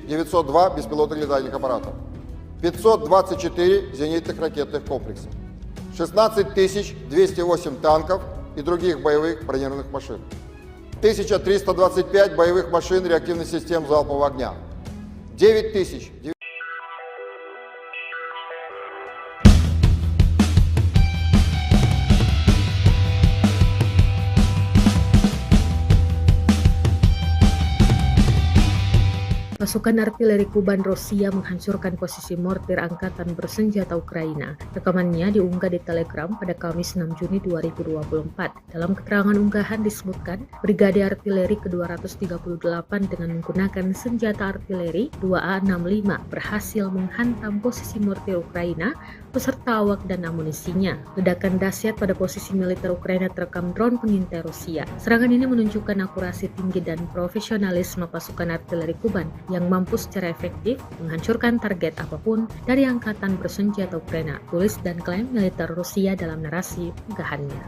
902 беспилотных летательных аппаратов, 524 зенитных ракетных комплексов, 16 208 танков и других боевых бронированных машин, 1325 боевых машин реактивных систем залпового огня, 9000Pasukan artileri Kuban Rusia menghancurkan posisi mortir angkatan bersenjata Ukraina. Rekamannya diunggah di Telegram pada Kamis 6 Juni 2024. Dalam keterangan unggahan disebutkan, Brigade Artileri ke-238 dengan menggunakan senjata artileri 2A65 berhasil menghantam posisi mortir Ukraina beserta awak dan amunisinya. Ledakan dahsyat pada posisi militer Ukraina terekam drone pengintai Rusia. Serangan ini menunjukkan akurasi tinggi dan profesionalisme pasukan artileri Kuban yang mampu secara efektif menghancurkan target apapun dari angkatan bersenjata Ukraina, tulis dan klaim militer Rusia dalam narasi unggahannya.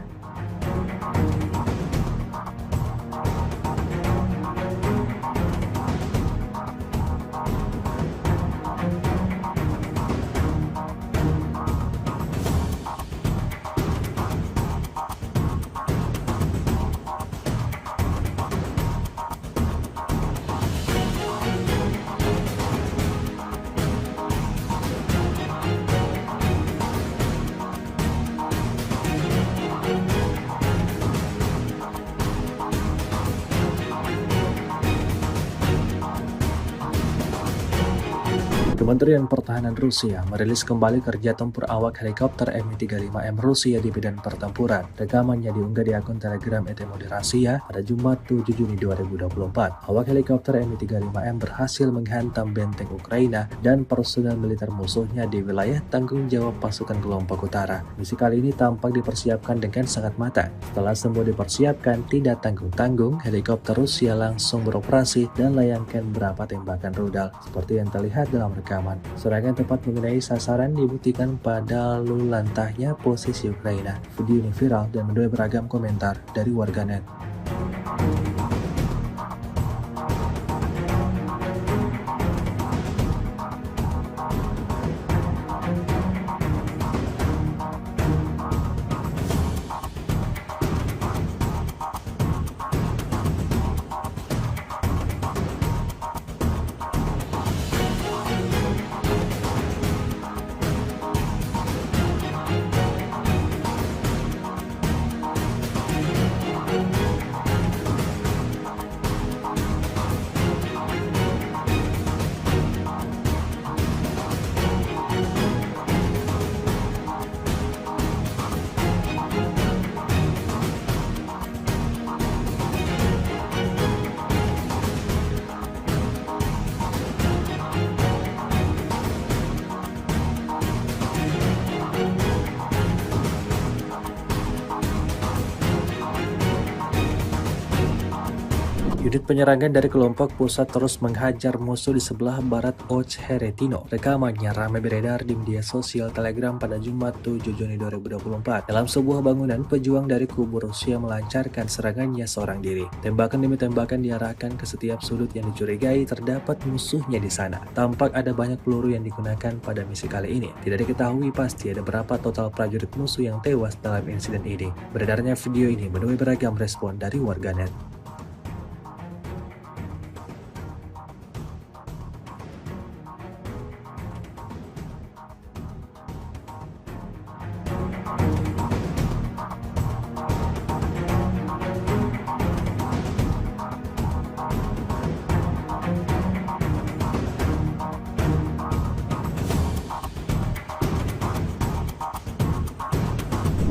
Kementerian Pertahanan Rusia merilis kembali kerja tempur awak helikopter Mi-35M Rusia di medan pertempuran. Rekamannya diunggah di akun Telegram ET Moderasiya pada Jumat 7 Juni 2024. Awak helikopter Mi-35M berhasil menghantam benteng Ukraina dan personel militer musuhnya di wilayah tanggung jawab pasukan kelompok utara. Misi kali ini tampak dipersiapkan dengan sangat matang. Setelah semua dipersiapkan, tidak tanggung-tanggung, helikopter Rusia langsung beroperasi dan layangkan beberapa tembakan rudal, seperti yang terlihat dalam rekaman. Serangan tepat mengenai sasaran dibuktikan pada lulantahnya posisi Ukraina. Video ini viral dan menuai beragam komentar dari warganet. Unit penyerangan dari kelompok pusat terus menghajar musuh di sebelah barat Ocheretino. Rekamannya ramai beredar di media sosial Telegram pada Jumat 7 Juni 2024. Dalam sebuah bangunan, pejuang dari kubu Rusia melancarkan serangannya seorang diri. Tembakan demi tembakan diarahkan ke setiap sudut yang dicurigai terdapat musuhnya di sana. Tampak ada banyak peluru yang digunakan pada misi kali ini. Tidak diketahui pasti ada berapa total prajurit musuh yang tewas dalam insiden ini. Beredarnya video ini menuai beragam respon dari warganet.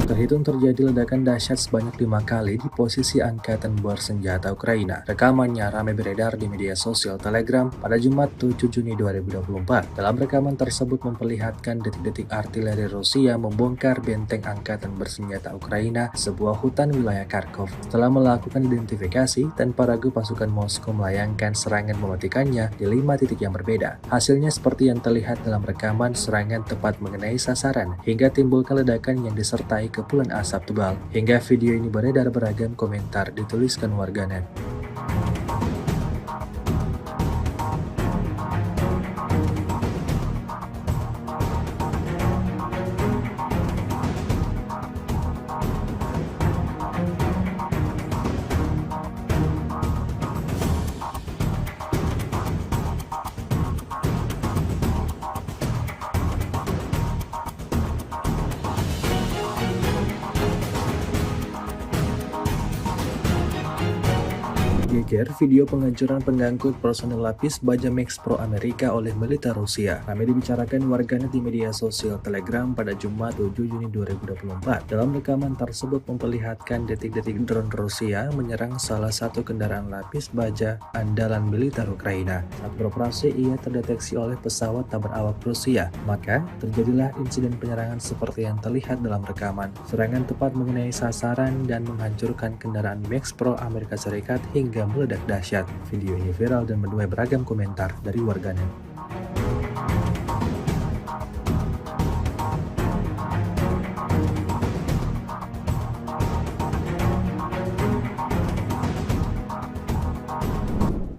Terhitung terjadi ledakan dahsyat sebanyak 5 kali di posisi angkatan bersenjata Ukraina. Rekamannya ramai beredar di media sosial Telegram pada Jumat 7 Juni 2024. Dalam rekaman tersebut memperlihatkan detik-detik artileri Rusia membongkar benteng angkatan bersenjata Ukraina, sebuah hutan wilayah Kharkov. Setelah melakukan identifikasi, tanpa ragu pasukan Moskow melayangkan serangan mematikannya di 5 titik yang berbeda. Hasilnya seperti yang terlihat dalam rekaman, serangan tepat mengenai sasaran hingga timbulkan ledakan yang disertai kepulan asap tebal. Hingga video ini beredar beragam komentar dituliskan warganet. Geger video penghancuran pengangkut personel lapis baja Max Pro Amerika oleh militer Rusia. Ramai dibicarakan warganet di media sosial Telegram pada Jumat 7 Juni 2024. Dalam rekaman tersebut memperlihatkan detik-detik drone Rusia menyerang salah satu kendaraan lapis baja andalan militer Ukraina. Saat beroperasi, ia terdeteksi oleh pesawat tak berawak Rusia. Maka, terjadilah insiden penyerangan seperti yang terlihat dalam rekaman. Serangan tepat mengenai sasaran dan menghancurkan kendaraan Max Pro Amerika Serikat hingga meledak dahsyat. Video ini viral dan menuai beragam komentar dari warganet.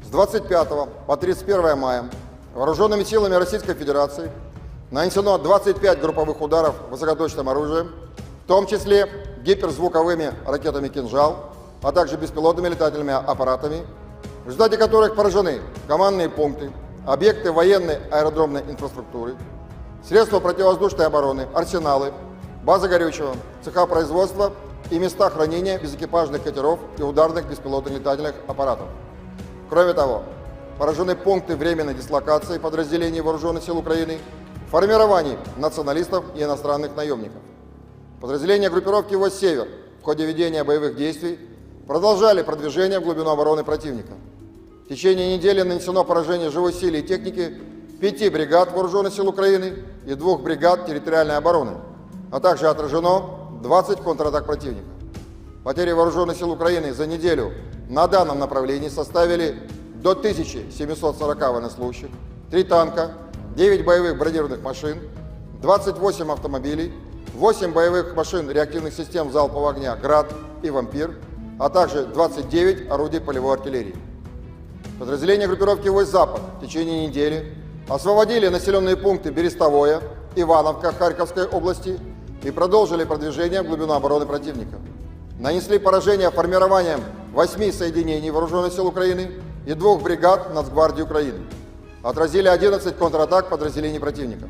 С 25 по 31 мая вооруженными силами Российской Федерации нанесено 25 групповых ударов высокоточным оружием, в том числе гиперзвуковыми ракетами «Кинжал», а также беспилотными летательными аппаратами, в результате которых поражены командные пункты, объекты военной аэродромной инфраструктуры, средства противовоздушной обороны, арсеналы, базы горючего, цеха производства и места хранения безэкипажных катеров и ударных беспилотных летательных аппаратов. Кроме того, поражены пункты временной дислокации подразделений Вооруженных сил Украины, формирований националистов и иностранных наемников. Подразделения группировки войск «Север» в ходе ведения боевых действий продолжали продвижение в глубину обороны противника. В течение недели нанесено поражение живой силе и технике 5 бригад Вооруженных сил Украины и 2 бригад территориальной обороны, а также отражено 20 контратак противника. Потери Вооруженных сил Украины за неделю на данном направлении составили до 1740 военнослужащих, 3 танка, 9 боевых бронированных машин, 28 автомобилей, 8 боевых машин реактивных систем залпового огня «Град» и «Вампир», а также 29 орудий полевой артиллерии. Подразделения группировки войск «Запад» в течение недели освободили населенные пункты Берестовое, Ивановка Харьковской области и продолжили продвижение в глубину обороны противника. Нанесли поражение формированием 8 соединений Вооруженных сил Украины и 2 бригад Нацгвардии Украины. Отразили 11 контратак подразделений противника.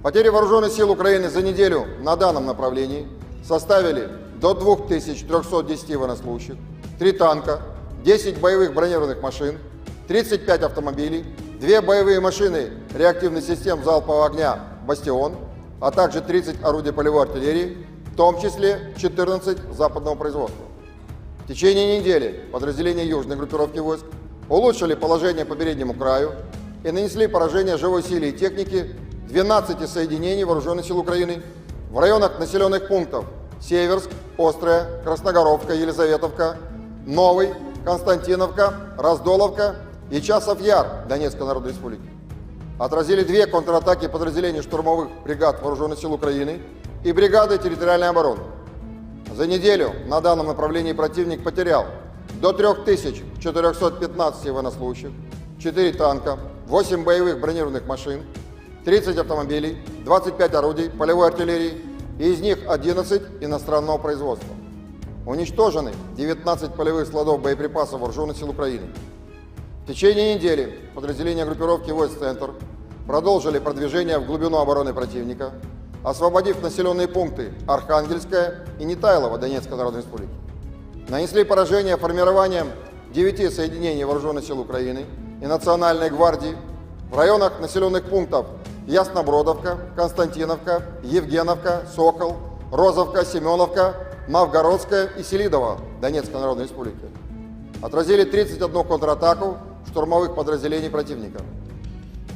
Потери Вооруженных сил Украины за неделю на данном направлении составили до 2310 военнослужащих, 3 танка, 10 боевых бронированных машин, 35 автомобилей, 2 боевые машины реактивных систем залпового огня «Бастион», а также 30 орудий полевой артиллерии, в том числе 14 западного производства. В течение недели подразделения южной группировки войск улучшили положение по переднему краю и нанесли поражение живой силе и технике 12 соединений Вооруженных сил Украины в районах населенных пунктов Северск, Острая, Красногоровка, Елизаветовка, Новый, Константиновка, Раздоловка и Часов Яр Донецкой Народной Республики. Отразили 2 контратаки подразделений штурмовых бригад Вооруженных сил Украины и бригады территориальной обороны. За неделю на данном направлении противник потерял до 3415 военнослужащих, 4 танка, 8 боевых бронированных машин, 30 автомобилей, 25 орудий полевой артиллерии, и из них 11 иностранного производства. Уничтожены 19 полевых складов боеприпасов Вооруженных сил Украины. В течение недели подразделения группировки войск «Центр» продолжили продвижение в глубину обороны противника, освободив населенные пункты Архангельская и Нетайлово Донецкой Народной Республики. Нанесли поражение формированием 9 соединений Вооруженных сил Украины и Национальной гвардии в районах населенных пунктов Яснобродовка, Константиновка, Евгеновка, Сокол, Розовка, Семеновка, Мавгородская и Селидово Донецкой Народной Республики. Отразили 31 контратаку штурмовых подразделений противника.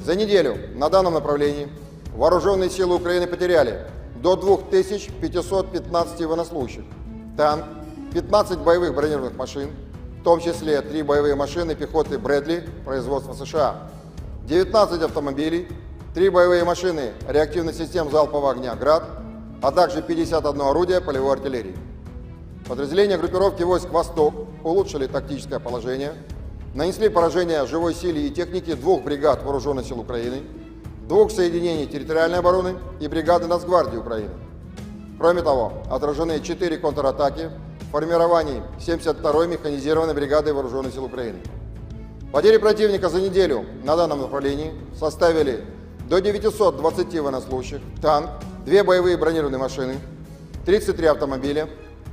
За неделю на данном направлении вооруженные силы Украины потеряли до 2515 военнослужащих, танк, 15 боевых бронированных машин, в том числе 3 боевые машины пехоты Брэдли производства США, 19 автомобилей, 3 боевые машины реактивных систем залпового огня «Град», а также 51 орудие полевой артиллерии. Подразделения группировки войск «Восток» улучшили тактическое положение, нанесли поражение живой силе и технике 2 бригад Вооруженных сил Украины, 2 соединений территориальной обороны и бригады Нацгвардии Украины. Кроме того, отражены 4 контратаки в формировании 72-й механизированной бригады Вооруженных сил Украины. Потери противника за неделю на данном направлении составили до 920 военнослужащих, танк, 2 боевые бронированные машины, 33 автомобиля,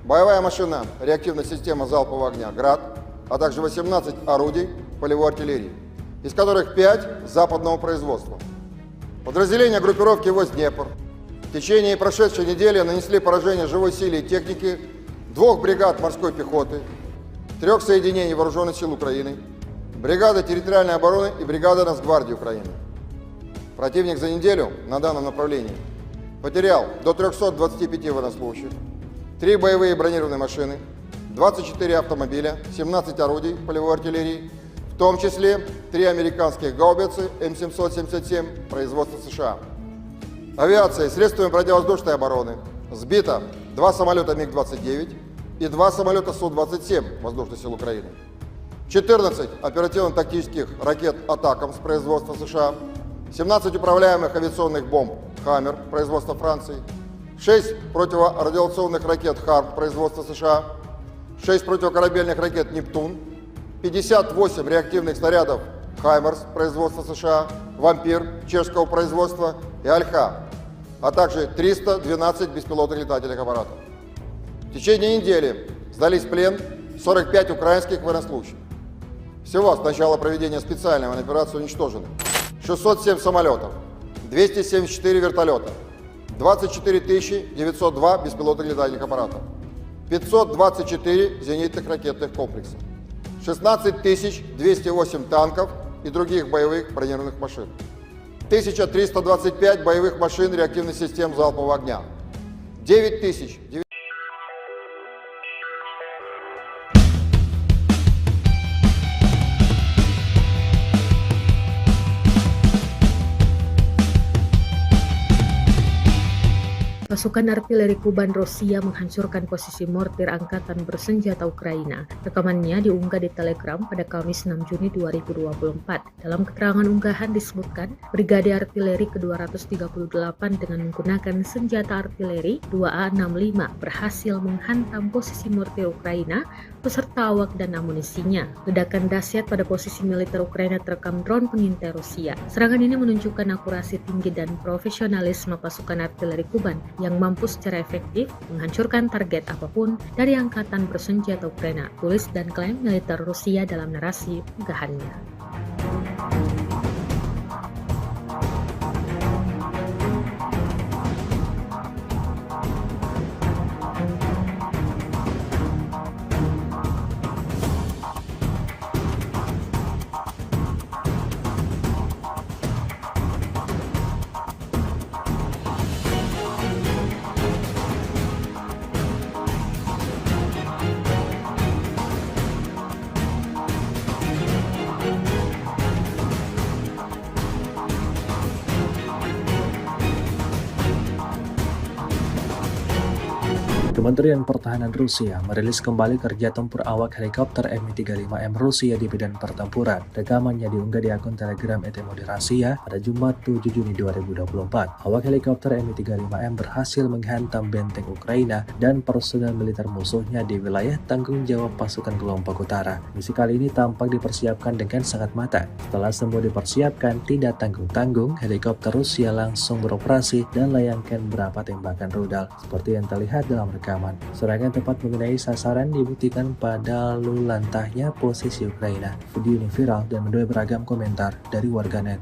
боевая машина реактивная система залпового огня «Град», а также 18 орудий полевой артиллерии, из которых 5 западного производства. Подразделения группировки войск «Днепр» в течение прошедшей недели нанесли поражение живой силе и технике 2 бригад морской пехоты, 3 соединений Вооруженных сил Украины, бригады территориальной обороны и бригады Нацгвардии Украины. Противник за неделю на данном направлении потерял до 325 военнослужащих, 3 боевые бронированные машины, 24 автомобиля, 17 орудий полевой артиллерии, в том числе 3 американских гаубицы М777 производства США. Авиацией, средствами противовоздушной обороны сбито 2 самолета МиГ-29 и 2 самолета Су-27 Воздушных сил Украины, 14 оперативно-тактических ракет «Атакамс» производства США, 17 управляемых авиационных бомб «Хаммер» производства Франции, 6 противорадиационных ракет «Харм» производства США, 6 противокорабельных ракет «Нептун», 58 реактивных снарядов «Хаймерс» производства США, «Вампир» чешского производства и «Альха», а также 312 беспилотных летательных аппаратов. В течение недели сдались в плен 45 украинских военнослужащих. Всего с начала проведения специальной военной операции уничтожены 607 самолетов, 274 вертолета, 24 902 беспилотных летательных аппаратов, 524 зенитных ракетных комплексов, 16 208 танков и других боевых бронированных машин, 1325 боевых машин реактивных систем залпового огня, 9000Pasukan artileri Kuban Rusia menghancurkan posisi mortir angkatan bersenjata Ukraina. Rekamannya diunggah di Telegram pada Kamis 6 Juni 2024. Dalam keterangan unggahan disebutkan, Brigade Artileri ke-238 dengan menggunakan senjata artileri 2A65 berhasil menghantam posisi mortir Ukraina beserta awak dan amunisinya. Ledakan dahsyat pada posisi militer Ukraina terekam drone pengintai Rusia. Serangan ini menunjukkan akurasi tinggi dan profesionalisme pasukan artileri Kuban yang mampu secara efektif menghancurkan target apapun dari angkatan bersenjata Ukraina, tulis dan klaim militer Rusia dalam narasi unggahannya. Kementerian Pertahanan Rusia merilis kembali kerja tempur awak helikopter Mi-35M Rusia di medan pertempuran. Rekamannya diunggah di akun Telegram ET Moderasiya pada Jumat 7 Juni 2024. Awak helikopter Mi-35M berhasil menghantam benteng Ukraina dan personel militer musuhnya di wilayah tanggung jawab pasukan kelompok utara. Misi kali ini tampak dipersiapkan dengan sangat matang. Setelah semua dipersiapkan, tidak tanggung-tanggung, helikopter Rusia langsung beroperasi dan layangkan beberapa tembakan rudal. Seperti yang terlihat dalam rekaman, serangan tepat mengenai sasaran dibuktikan pada lalu lantahnya posisi Ukraina. Video ini viral dan menuai beragam komentar dari warganet.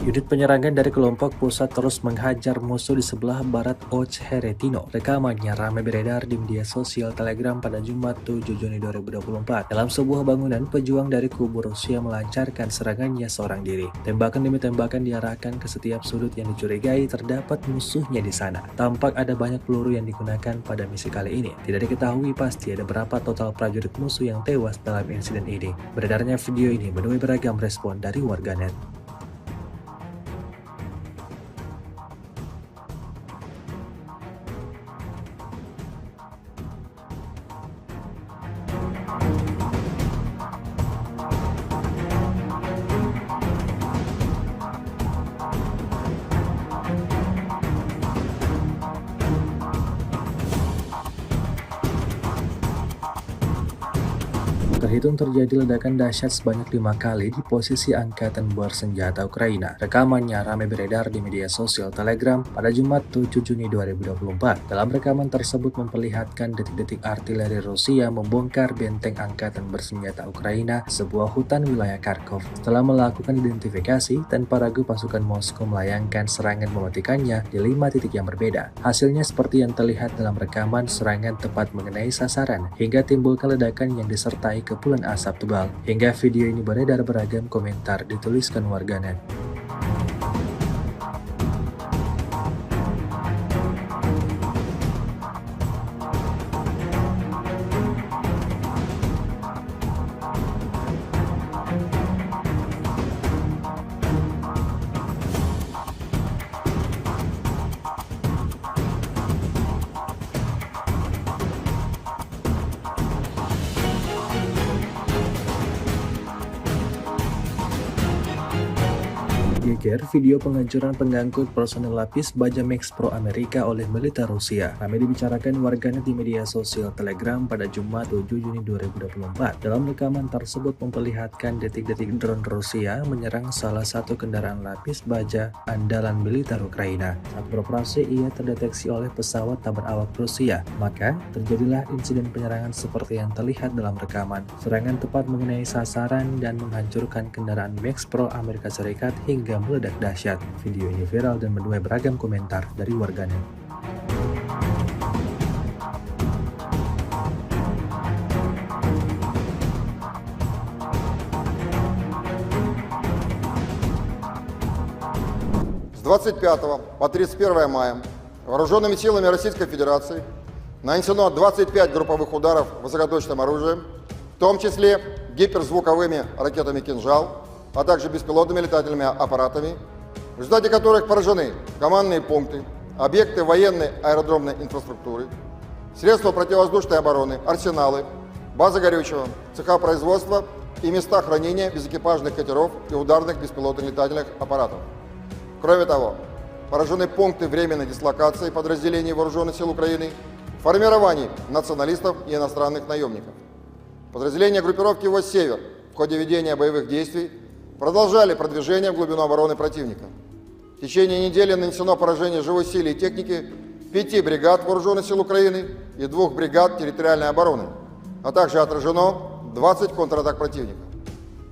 Unit penyerangan dari kelompok pusat terus menghajar musuh di sebelah barat Ocheretino. Rekamannya ramai beredar di media sosial Telegram pada Jumat 7 Juni 2024. Dalam sebuah bangunan, pejuang dari kubu Rusia melancarkan serangannya seorang diri. Tembakan demi tembakan diarahkan ke setiap sudut yang dicurigai terdapat musuhnya di sana. Tampak ada banyak peluru yang digunakan pada misi kali ini. Tidak diketahui pasti ada berapa total prajurit musuh yang tewas dalam insiden ini. Beredarnya video ini menuai beragam respon dari warganet. Terhitung terjadi ledakan dahsyat sebanyak 5 kali di posisi angkatan bersenjata Ukraina. Rekamannya ramai beredar di media sosial Telegram pada Jumat 7 Juni 2024. Dalam rekaman tersebut memperlihatkan detik-detik artileri Rusia membongkar benteng angkatan bersenjata Ukraina, sebuah hutan wilayah Kharkov. Setelah melakukan identifikasi, tanpa ragu pasukan Moskow melayangkan serangan mematikannya di 5 titik yang berbeda. Hasilnya seperti yang terlihat dalam rekaman, serangan tepat mengenai sasaran hingga timbulkan ledakan yang disertai kepulan asap tebal. Hingga video ini beredar beragam komentar dituliskan warganet. Geger video penghancuran pengangkut personel lapis baja Max Pro Amerika oleh militer Rusia. Ramai dibicarakan warganet di media sosial Telegram pada Jumat 7 Juni 2024. Dalam rekaman tersebut memperlihatkan detik-detik drone Rusia menyerang salah satu kendaraan lapis baja andalan militer Ukraina. Saat beroperasi, ia terdeteksi oleh pesawat tak berawak Rusia. Maka, terjadilah insiden penyerangan seperti yang terlihat dalam rekaman. Serangan tepat mengenai sasaran dan menghancurkan kendaraan Max Pro Amerika Serikat hingga meledak dahsyat. Video ini viral dan menuai beragam komentar dari warganet. С 25 по 31 мая вооруженными силами Российской Федерации нанесено 25 групповых ударов высокоточным оружием, в том числе гиперзвуковыми ракетами «Кинжал», а также беспилотными летательными аппаратами, в результате которых поражены командные пункты, объекты военной аэродромной инфраструктуры, средства противовоздушной обороны, арсеналы, базы горючего, цеха производства и места хранения безэкипажных катеров и ударных беспилотных летательных аппаратов. Кроме того, поражены пункты временной дислокации подразделений Вооруженных сил Украины, формирований националистов и иностранных наемников. Подразделения группировки войск «Север» в ходе ведения боевых действий продолжали продвижение в глубину обороны противника. В течение недели нанесено поражение живой силе и техники 5 бригад Вооруженных сил Украины и 2 бригад территориальной обороны, а также отражено 20 контратак противника.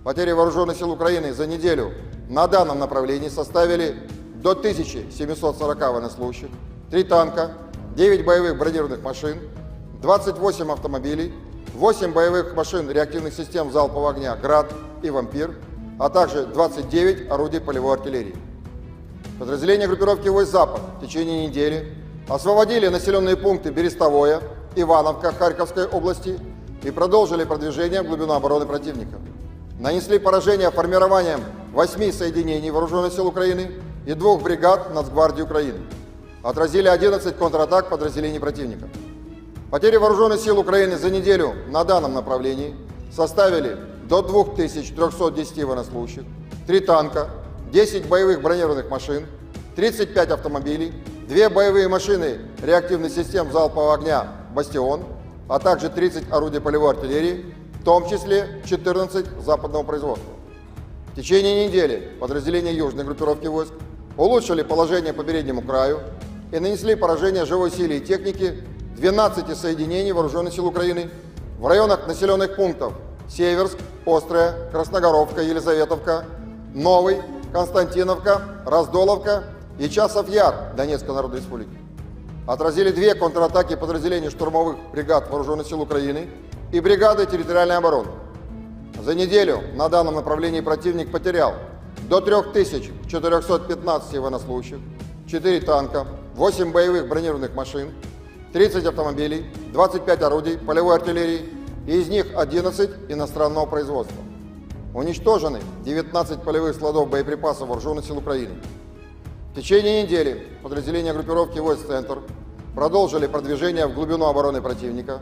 Потери Вооруженных сил Украины за неделю на данном направлении составили до 1740 военнослужащих, 3 танка, 9 боевых бронированных машин, 28 автомобилей, 8 боевых машин реактивных систем залпового огня «Град» и «Вампир», а также 29 орудий полевой артиллерии. Подразделения группировки войск «Запад» в течение недели освободили населенные пункты Берестовое, Ивановка Харьковской области и продолжили продвижение в глубину обороны противника. Нанесли поражение формированием 8 соединений Вооруженных сил Украины и 2 бригад Нацгвардии Украины. Отразили 11 контратак подразделений противника. Потери Вооруженных сил Украины за неделю на данном направлении составили до 2310 военнослужащих, 3 танка, 10 боевых бронированных машин, 35 автомобилей, 2 боевые машины реактивных систем залпового огня «Бастион», а также 30 орудий полевой артиллерии, в том числе 14 западного производства. В течение недели подразделения южной группировки войск улучшили положение по переднему краю и нанесли поражение живой силе и технике 12 соединений Вооруженных сил Украины в районах населенных пунктов Северск, Острая, Красногоровка, Елизаветовка, Новый, Константиновка, Раздоловка и Часов-Яр Донецкой Народной Республики. Отразили 2 контратаки подразделений штурмовых бригад Вооруженных сил Украины и бригады территориальной обороны. За неделю на данном направлении противник потерял до 3415 военнослужащих, 4 танка, 8 боевых бронированных машин, 30 автомобилей, 25 орудий полевой артиллерии, и из них 11 иностранного производства. Уничтожены 19 полевых складов боеприпасов Вооруженных сил Украины. В течение недели подразделения группировки войск «Центр» продолжили продвижение в глубину обороны противника,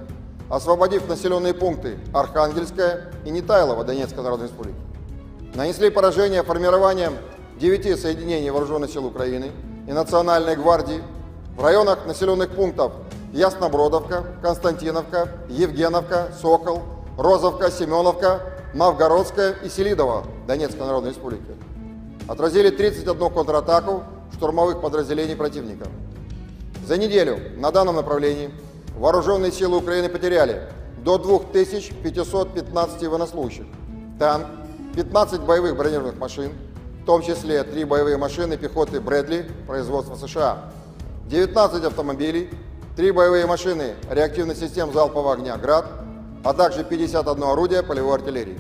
освободив населенные пункты Архангельская и Нетайлово Донецкой Народной Республики. Нанесли поражение формированием 9 соединений Вооруженных сил Украины и Национальной гвардии в районах населенных пунктов Яснобродовка, Константиновка, Евгеновка, Сокол, Розовка, Семеновка, Новгородская и Селидово Донецкой Народной Республики. Отразили 31 контратаку штурмовых подразделений противника. За неделю на данном направлении Вооруженные силы Украины потеряли до 2515 военнослужащих, танк, 15 боевых бронированных машин, в том числе 3 боевые машины пехоты «Брэдли» производства США, 19 автомобилей, 3 боевые машины реактивных систем залпового огня «Град», а также 51 орудие полевой артиллерии.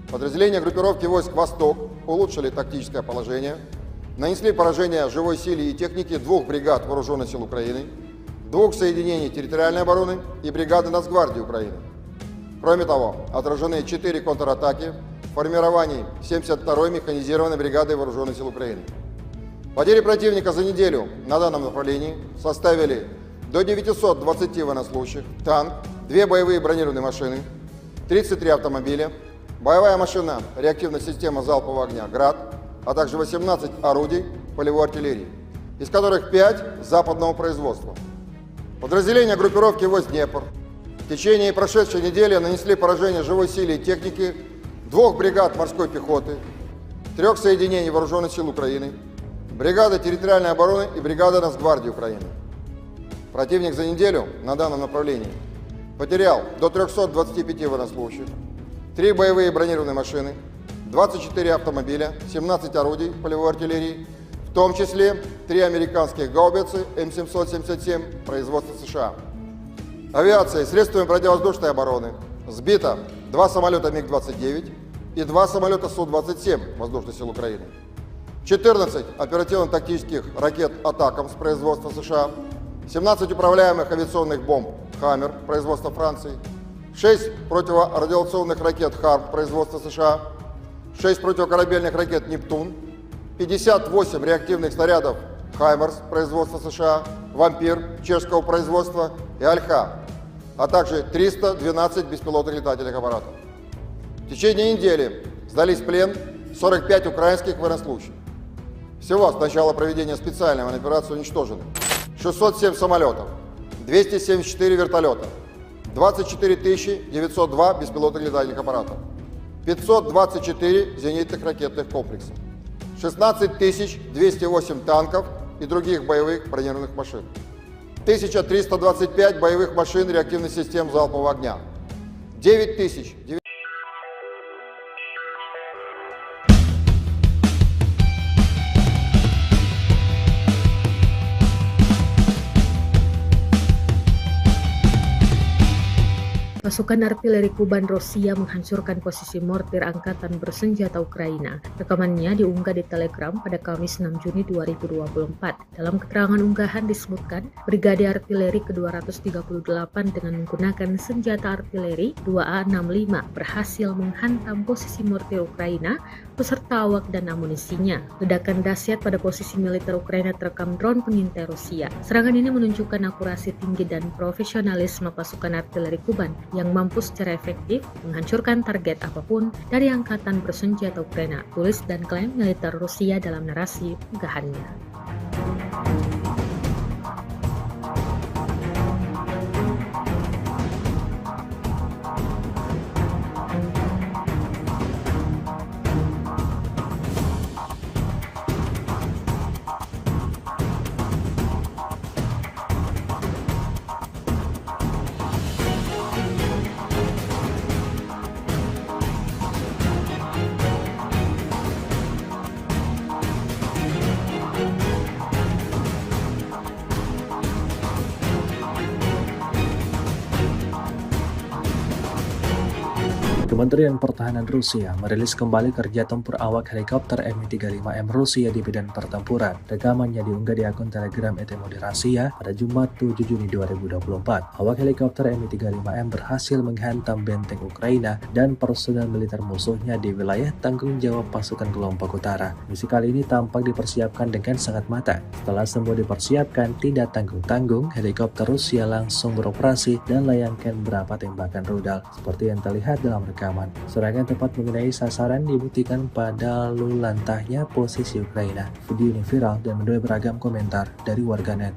Подразделения группировки войск «Восток» улучшили тактическое положение, нанесли поражение живой силе и технике 2 бригад Вооруженных сил Украины, 2 соединений территориальной обороны и бригады Нацгвардии Украины. Кроме того, отражены 4 контратаки формирований 72-й механизированной бригады Вооруженных сил Украины. Потери противника за неделю на данном направлении составили до 920 военнослужащих, танк, 2 боевые бронированные машины, 33 автомобиля, боевая машина реактивная система залпового огня «Град», а также 18 орудий полевой артиллерии, из которых 5 западного производства. Подразделения группировки войск «Днепр» в течение прошедшей недели нанесли поражение живой силе и технике 2 бригад морской пехоты, 3 соединений Вооруженных сил Украины, бригады территориальной обороны и бригады Нацгвардии Украины. Противник за неделю на данном направлении потерял до 325 военнослужащих, 3 боевые бронированные машины, 24 автомобиля, 17 орудий полевой артиллерии, в том числе 3 американских гаубицы М777 производства США. Авиацией, средствами противовоздушной обороны сбито 2 самолета МиГ-29 и 2 самолета Су-27 Воздушных сил Украины, 14 оперативно-тактических ракет «Атакамс» производства США, 17 управляемых авиационных бомб «Хаммер» производства Франции, 6 противорадиационных ракет «Харп» производства США, 6 противокорабельных ракет «Нептун», 58 реактивных снарядов «Хаймерс» производства США, «Вампир» чешского производства и «Альха», а также 312 беспилотных летательных аппаратов. В течение недели сдались в плен 45 украинских военнослужащих. Всего с начала проведения специальной военной операции уничтожены 607 самолетов, 274 вертолета, 24 902 беспилотных летательных аппаратов, 524 зенитных ракетных комплекса, 16 208 танков и других боевых бронированных машин, 1325 боевых машин реактивных систем залпового огня, 9000. Pasukan artileri Kuban Rusia menghancurkan posisi mortir angkatan bersenjata Ukraina. Rekamannya diunggah di Telegram pada Kamis 6 Juni 2024. Dalam keterangan unggahan disebutkan, Brigade Artileri ke-238 dengan menggunakan senjata artileri 2A65 berhasil menghantam posisi mortir Ukraina beserta awak dan amunisinya. Ledakan dahsyat pada posisi militer Ukraina terekam drone pengintai Rusia. Serangan ini menunjukkan akurasi tinggi dan profesionalisme pasukan artileri Kuban yang mampu secara efektif menghancurkan target apapun dari angkatan bersenjata Ukraina, tulis dan klaim militer Rusia dalam narasi unggahannya. Kementerian Pertahanan Rusia merilis kembali kerja tempur awak helikopter Mi-35M Rusia di medan pertempuran. Rekamannya diunggah di akun Telegram ET Rasia pada Jumat 7 Juni 2024. Awak helikopter Mi-35M berhasil menghantam benteng Ukraina dan personel militer musuhnya di wilayah tanggung jawab pasukan kelompok utara. Misi kali ini tampak dipersiapkan dengan sangat matang. Setelah semua dipersiapkan, tidak tanggung-tanggung, helikopter Rusia langsung beroperasi dan layangkan beberapa tembakan rudal. Seperti yang terlihat dalam rekaman, serangan tepat mengenai sasaran dibuktikan pada lalu lantahnya posisi Ukraina. Video ini viral dan menuai beragam komentar dari warganet.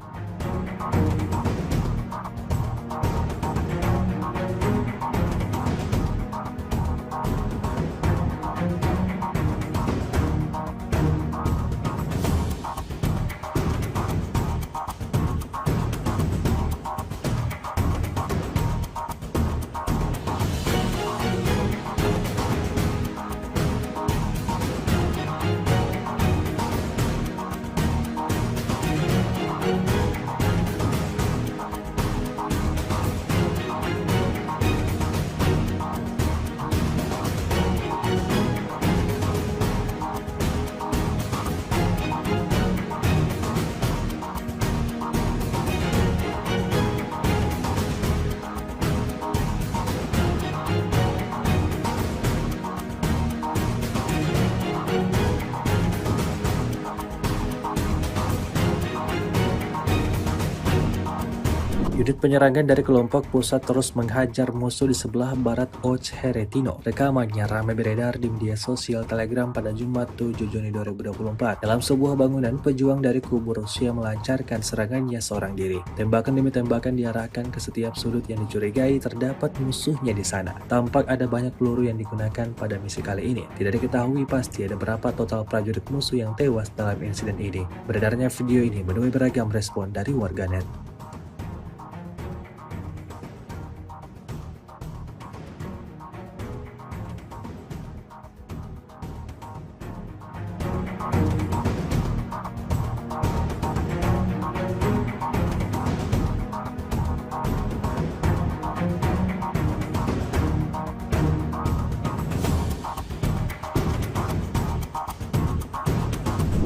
Unit penyerangan dari kelompok pusat terus menghajar musuh di sebelah barat Ocheretino. Rekamannya ramai beredar di media sosial Telegram pada Jumat 7 Juni 2024. Dalam sebuah bangunan, pejuang dari kubu Rusia melancarkan serangannya seorang diri. Tembakan demi tembakan diarahkan ke setiap sudut yang dicurigai terdapat musuhnya di sana. Tampak ada banyak peluru yang digunakan pada misi kali ini. Tidak diketahui pasti ada berapa total prajurit musuh yang tewas dalam insiden ini. Beredarnya video ini menuai beragam respon dari warganet.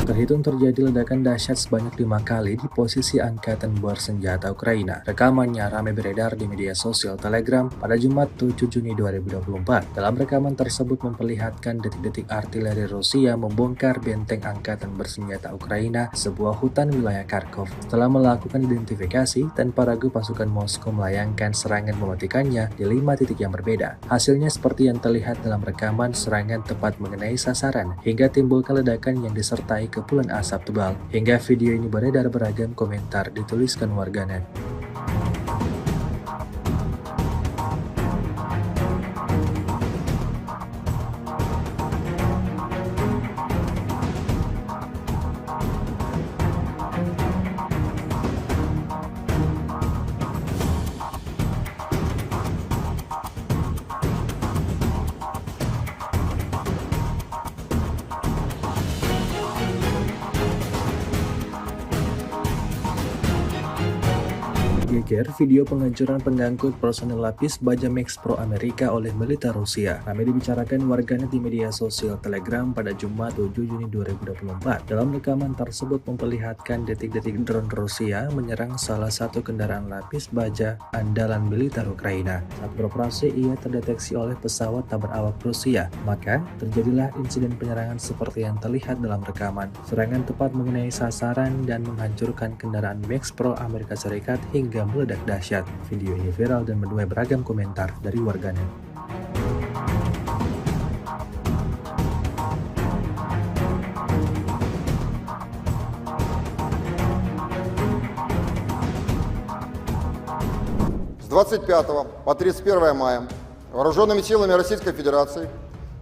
Terhitung terjadi ledakan dahsyat sebanyak 5 kali di posisi angkatan bersenjata Ukraina. Rekamannya ramai beredar di media sosial Telegram pada Jumat 7 Juni 2024. Dalam rekaman tersebut memperlihatkan detik-detik artileri Rusia membongkar benteng angkatan bersenjata Ukraina, sebuah hutan wilayah Kharkov. Setelah melakukan identifikasi, tanpa ragu pasukan Moskow melayangkan serangan mematikannya di 5 titik yang berbeda. Hasilnya seperti yang terlihat dalam rekaman, serangan tepat mengenai sasaran hingga timbulkan ledakan yang disertai kepulan asap tebal. Hingga video ini beredar, beragam komentar dituliskan warganet. Geger video penghancuran pengangkut personel lapis baja Max Pro Amerika oleh militer Rusia. Ramai dibicarakan warganet di media sosial Telegram pada Jumat 7 Juni 2024. Dalam rekaman tersebut memperlihatkan detik-detik drone Rusia menyerang salah satu kendaraan lapis baja andalan militer Ukraina. Saat beroperasi, ia terdeteksi oleh pesawat tak berawak Rusia. Maka terjadilah insiden penyerangan seperti yang terlihat dalam rekaman. Serangan tepat mengenai sasaran dan menghancurkan kendaraan Max Pro Amerika Serikat hingga meledak dahsyat. Video ini viral dan menuai beragam komentar dari warganet. С 25 по 31 мая вооруженными силами Российской Федерации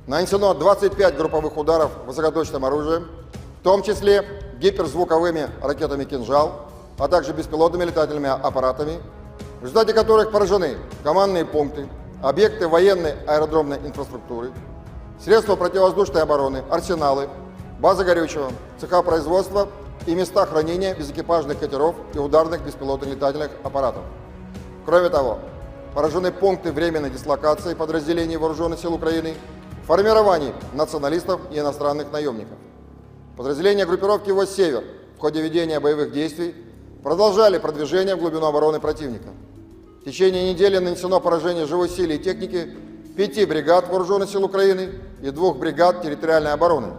нанесено 25 групповых ударов высокоточным оружием, в том числе гиперзвуковыми ракетами «Кинжал», а также беспилотными летательными аппаратами, в результате которых поражены командные пункты, объекты военной аэродромной инфраструктуры, средства противовоздушной обороны, арсеналы, базы горючего, цеха производства и места хранения безэкипажных катеров и ударных беспилотных летательных аппаратов. Кроме того, поражены пункты временной дислокации подразделений Вооруженных сил Украины, формирований националистов и иностранных наемников. Подразделения группировки войск «Север» в ходе ведения боевых действий продолжали продвижение в глубину обороны противника. В течение недели нанесено поражение живой силе и техники 5 бригад Вооруженных сил Украины и 2 бригад территориальной обороны,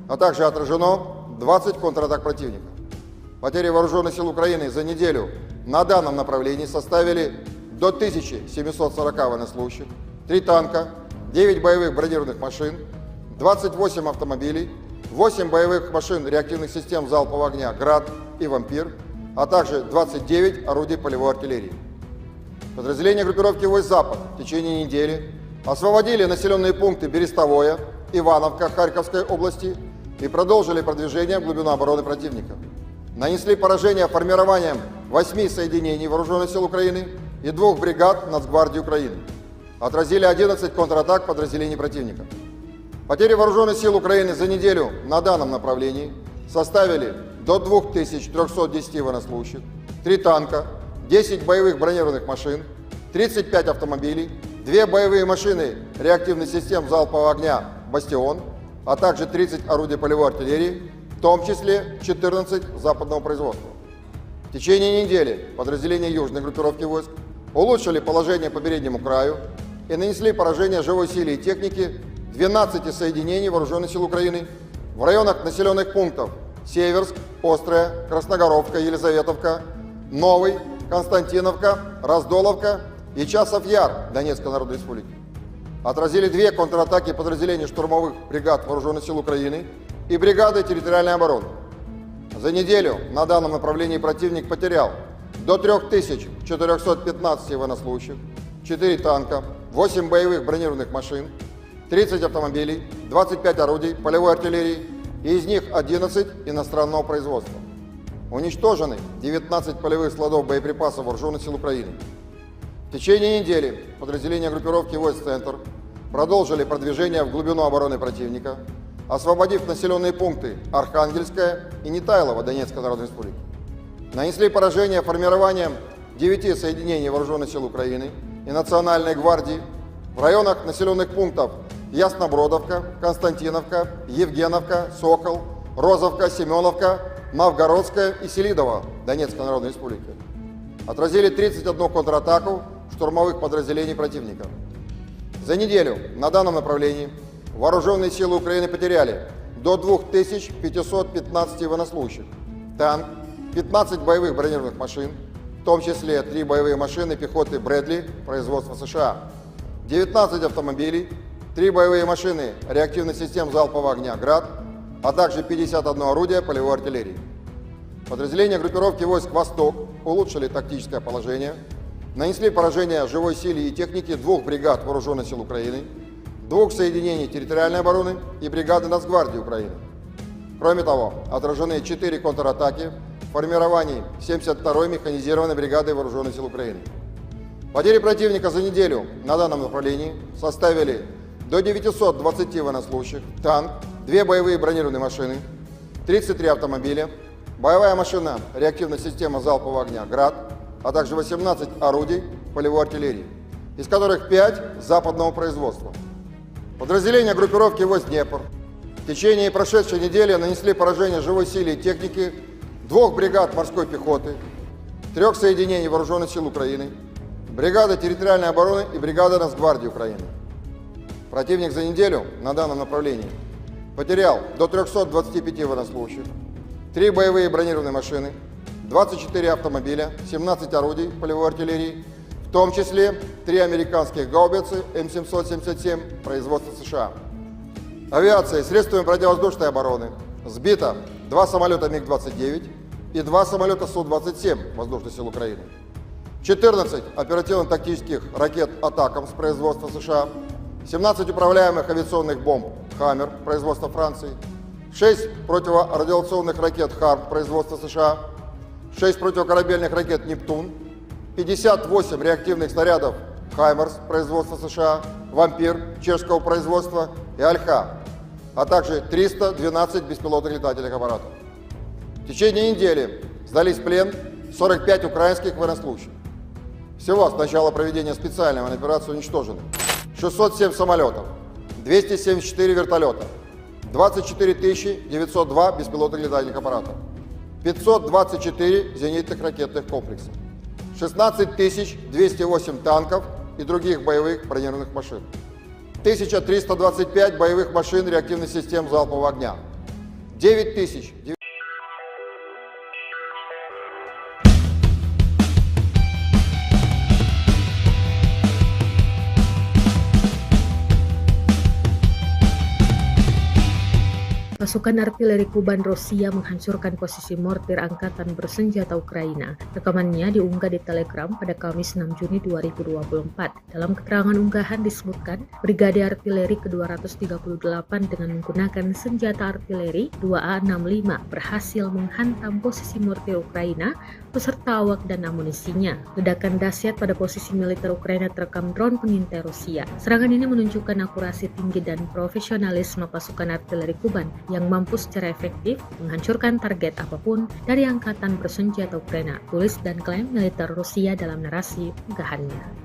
а также отражено 20 контратак противника. Потери Вооруженных сил Украины за неделю на данном направлении составили до 1740 военнослужащих, 3 танка, 9 боевых бронированных машин, 28 автомобилей, 8 боевых машин реактивных систем залпового огня «Град» и «Вампир», а также 29 орудий полевой артиллерии. Подразделения группировки войск «Запад» в течение недели освободили населенные пункты Берестовое, Ивановка Харьковской области и продолжили продвижение в глубину обороны противника. Нанесли поражение формированием 8 соединений Вооруженных сил Украины и 2 бригад Нацгвардии Украины. Отразили 11 контратак подразделений противника. Потери Вооруженных сил Украины за неделю на данном направлении составили до 2310 военнослужащих, 3 танка, 10 боевых бронированных машин, 35 автомобилей, 2 боевые машины реактивных систем залпового огня «Бастион», а также 30 орудий полевой артиллерии, в том числе 14 западного производства. В течение недели подразделения южной группировки войск улучшили положение по переднему краю и нанесли поражение живой силе и технике 12 соединений Вооруженных сил Украины в районах населенных пунктов Северск, Острая, Красногоровка, Елизаветовка, Новый, Константиновка, Раздоловка и Часов-Яр Донецкой Народной Республики. Отразили 2 контратаки подразделений штурмовых бригад Вооруженных сил Украины и бригады территориальной обороны. За неделю на данном направлении противник потерял до 3415 военнослужащих, 4 танка, 8 боевых бронированных машин, 30 автомобилей, 25 орудий полевой артиллерии, и из них 11 иностранного производства. Уничтожены 19 полевых складов боеприпасов Вооруженных сил Украины. В течение недели подразделения группировки войск «Центр» продолжили продвижение в глубину обороны противника, освободив населенные пункты Архангельская и Нетайлово Донецкой Народной Республики. Нанесли поражение формированием 9 соединений Вооруженных сил Украины и Национальной гвардии в районах населенных пунктов Яснобродовка, Константиновка, Евгеновка, Сокол, Розовка, Семеновка, Новгородская и Селидово Донецкой Народной Республики. Отразили 31 контратаку штурмовых подразделений противника. За неделю на данном направлении вооруженные силы Украины потеряли до 2515 военнослужащих, танк, 15 боевых бронированных машин, в том числе 3 боевые машины пехоты Брэдли производства США, 19 автомобилей, 3 боевые машины реактивных систем залпового огня «Град», а также 51 орудие полевой артиллерии. Подразделения группировки войск «Восток» улучшили тактическое положение, нанесли поражение живой силе и технике 2 бригад Вооруженных сил Украины, 2 соединений территориальной обороны и бригады Нацгвардии Украины. Кроме того, отражены 4 контратаки в формировании 72-й механизированной бригады Вооруженных сил Украины. Потери противника за неделю на данном направлении составили до 920 военнослужащих, танк, 2 боевые бронированные машины, 33 автомобиля, боевая машина реактивной системы залпового огня «Град», а также 18 орудий полевой артиллерии, из которых 5 западного производства. Подразделения группировки войск «Днепр» в течение прошедшей недели нанесли поражение живой силе и технике 2 бригад морской пехоты, 3 соединений Вооруженных сил Украины, бригады территориальной обороны и бригады Нацгвардии Украины. Противник за неделю на данном направлении потерял до 325 военнослужащих, 3 боевые бронированные машины, 24 автомобиля, 17 орудий полевой артиллерии, в том числе 3 американских гаубицы М777 производства США. Авиацией, средствами противовоздушной обороны сбито 2 самолета МиГ-29 и 2 самолета Су-27 Воздушных сил Украины, 14 оперативно-тактических ракет «Атакамс» производства США, 17 управляемых авиационных бомб «Хаммер» производства Франции, 6 противорадиационных ракет «Харм» производства США, 6 противокорабельных ракет «Нептун», 58 реактивных снарядов «Хаймерс» производства США, «Вампир» чешского производства и «Альха», а также 312 беспилотных летательных аппаратов. В течение недели сдались в плен 45 украинских военнослужащих. Всего с начала проведения специальной военной операции уничтожено 607 самолетов, 274 вертолета, 24 902 беспилотных летательных аппаратов, 524 зенитных ракетных комплекса, 16 208 танков и других боевых бронированных машин, 1325 боевых машин реактивных систем залпового огня, 9000Pasukan artileri Kuban Rusia menghancurkan posisi mortir angkatan bersenjata Ukraina. Rekamannya diunggah di Telegram pada Kamis 6 Juni 2024. Dalam keterangan unggahan disebutkan, Brigade Artileri ke-238 dengan menggunakan senjata artileri 2A65 berhasil menghantam posisi mortir Ukraina beserta awak dan amunisinya. Ledakan dahsyat pada posisi militer Ukraina terekam drone pengintai Rusia. Serangan ini menunjukkan akurasi tinggi dan profesionalisme pasukan artileri Kuban yang mampu secara efektif menghancurkan target apapun dari angkatan bersenjata Ukraina, tulis dan klaim militer Rusia dalam narasi unggahannya.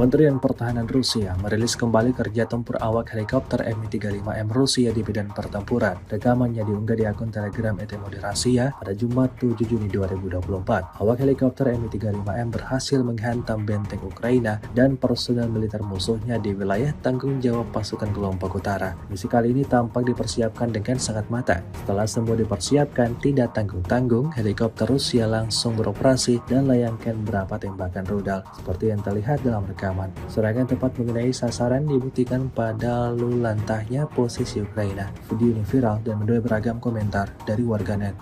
Kementerian Pertahanan Rusia merilis kembali kerja tempur awak helikopter Mi-35M Rusia di medan pertempuran. Rekamannya diunggah di akun Telegram ET Rasia pada Jumat 7 Juni 2024. Awak helikopter Mi-35M berhasil menghantam benteng Ukraina dan personel militer musuhnya di wilayah tanggung jawab pasukan kelompok utara. Misi kali ini tampak dipersiapkan dengan sangat matang. Setelah semua dipersiapkan, tidak tanggung-tanggung, helikopter Rusia langsung beroperasi dan layangkan beberapa tembakan rudal seperti yang terlihat dalam rekaman. Serangan tepat mengenai sasaran dibuktikan pada lalu lantahnya posisi Ukraina. Video ini viral dan menuai beragam komentar dari warganet.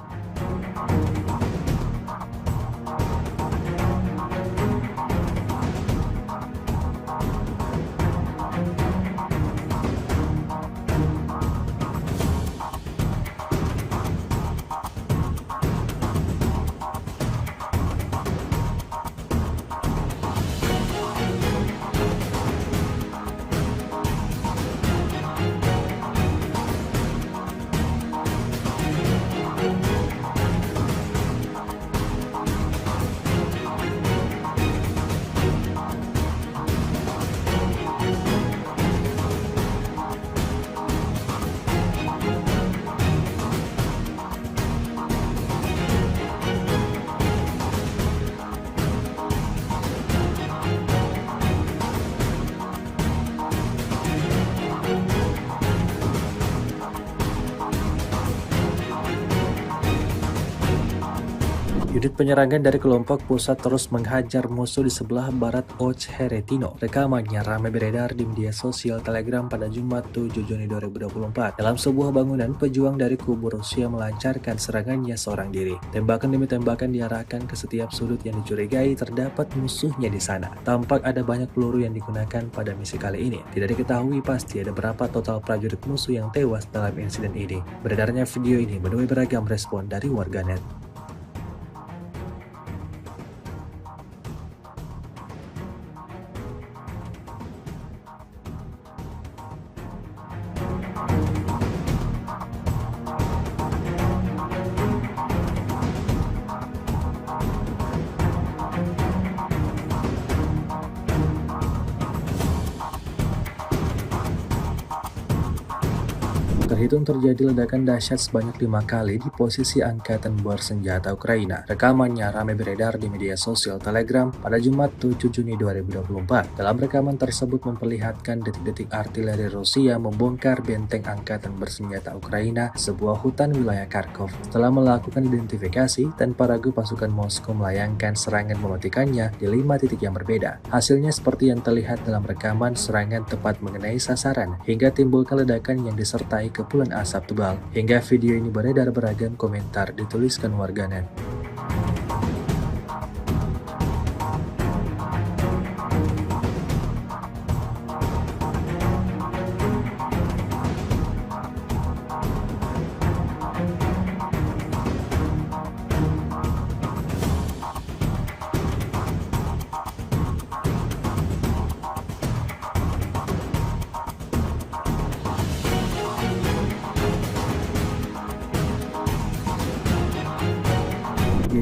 Unit penyerangan dari kelompok pusat terus menghajar musuh di sebelah barat Ocheretino. Rekamannya ramai beredar di media sosial Telegram pada Jumat 7 Juni 2024. Dalam sebuah bangunan, pejuang dari kubu Rusia melancarkan serangannya seorang diri. Tembakan demi tembakan diarahkan ke setiap sudut yang dicurigai terdapat musuhnya di sana. Tampak ada banyak peluru yang digunakan pada misi kali ini. Tidak diketahui pasti ada berapa total prajurit musuh yang tewas dalam insiden ini. Beredarnya video ini menuai beragam respon dari warganet. Terhitung terjadi ledakan dahsyat sebanyak 5 kali di posisi angkatan bersenjata Ukraina. Rekamannya ramai beredar di media sosial Telegram pada Jumat 7 Juni 2024. Dalam rekaman tersebut memperlihatkan detik-detik artileri Rusia membongkar benteng angkatan bersenjata Ukraina, sebuah hutan wilayah Kharkov. Setelah melakukan identifikasi, tanpa ragu pasukan Moskow melayangkan serangan mematikannya di 5 titik yang berbeda. Hasilnya seperti yang terlihat dalam rekaman, serangan tepat mengenai sasaran hingga timbulkan ledakan yang disertai kepulan asap tebal. Hingga video ini beredar beragam komentar dituliskan warganet.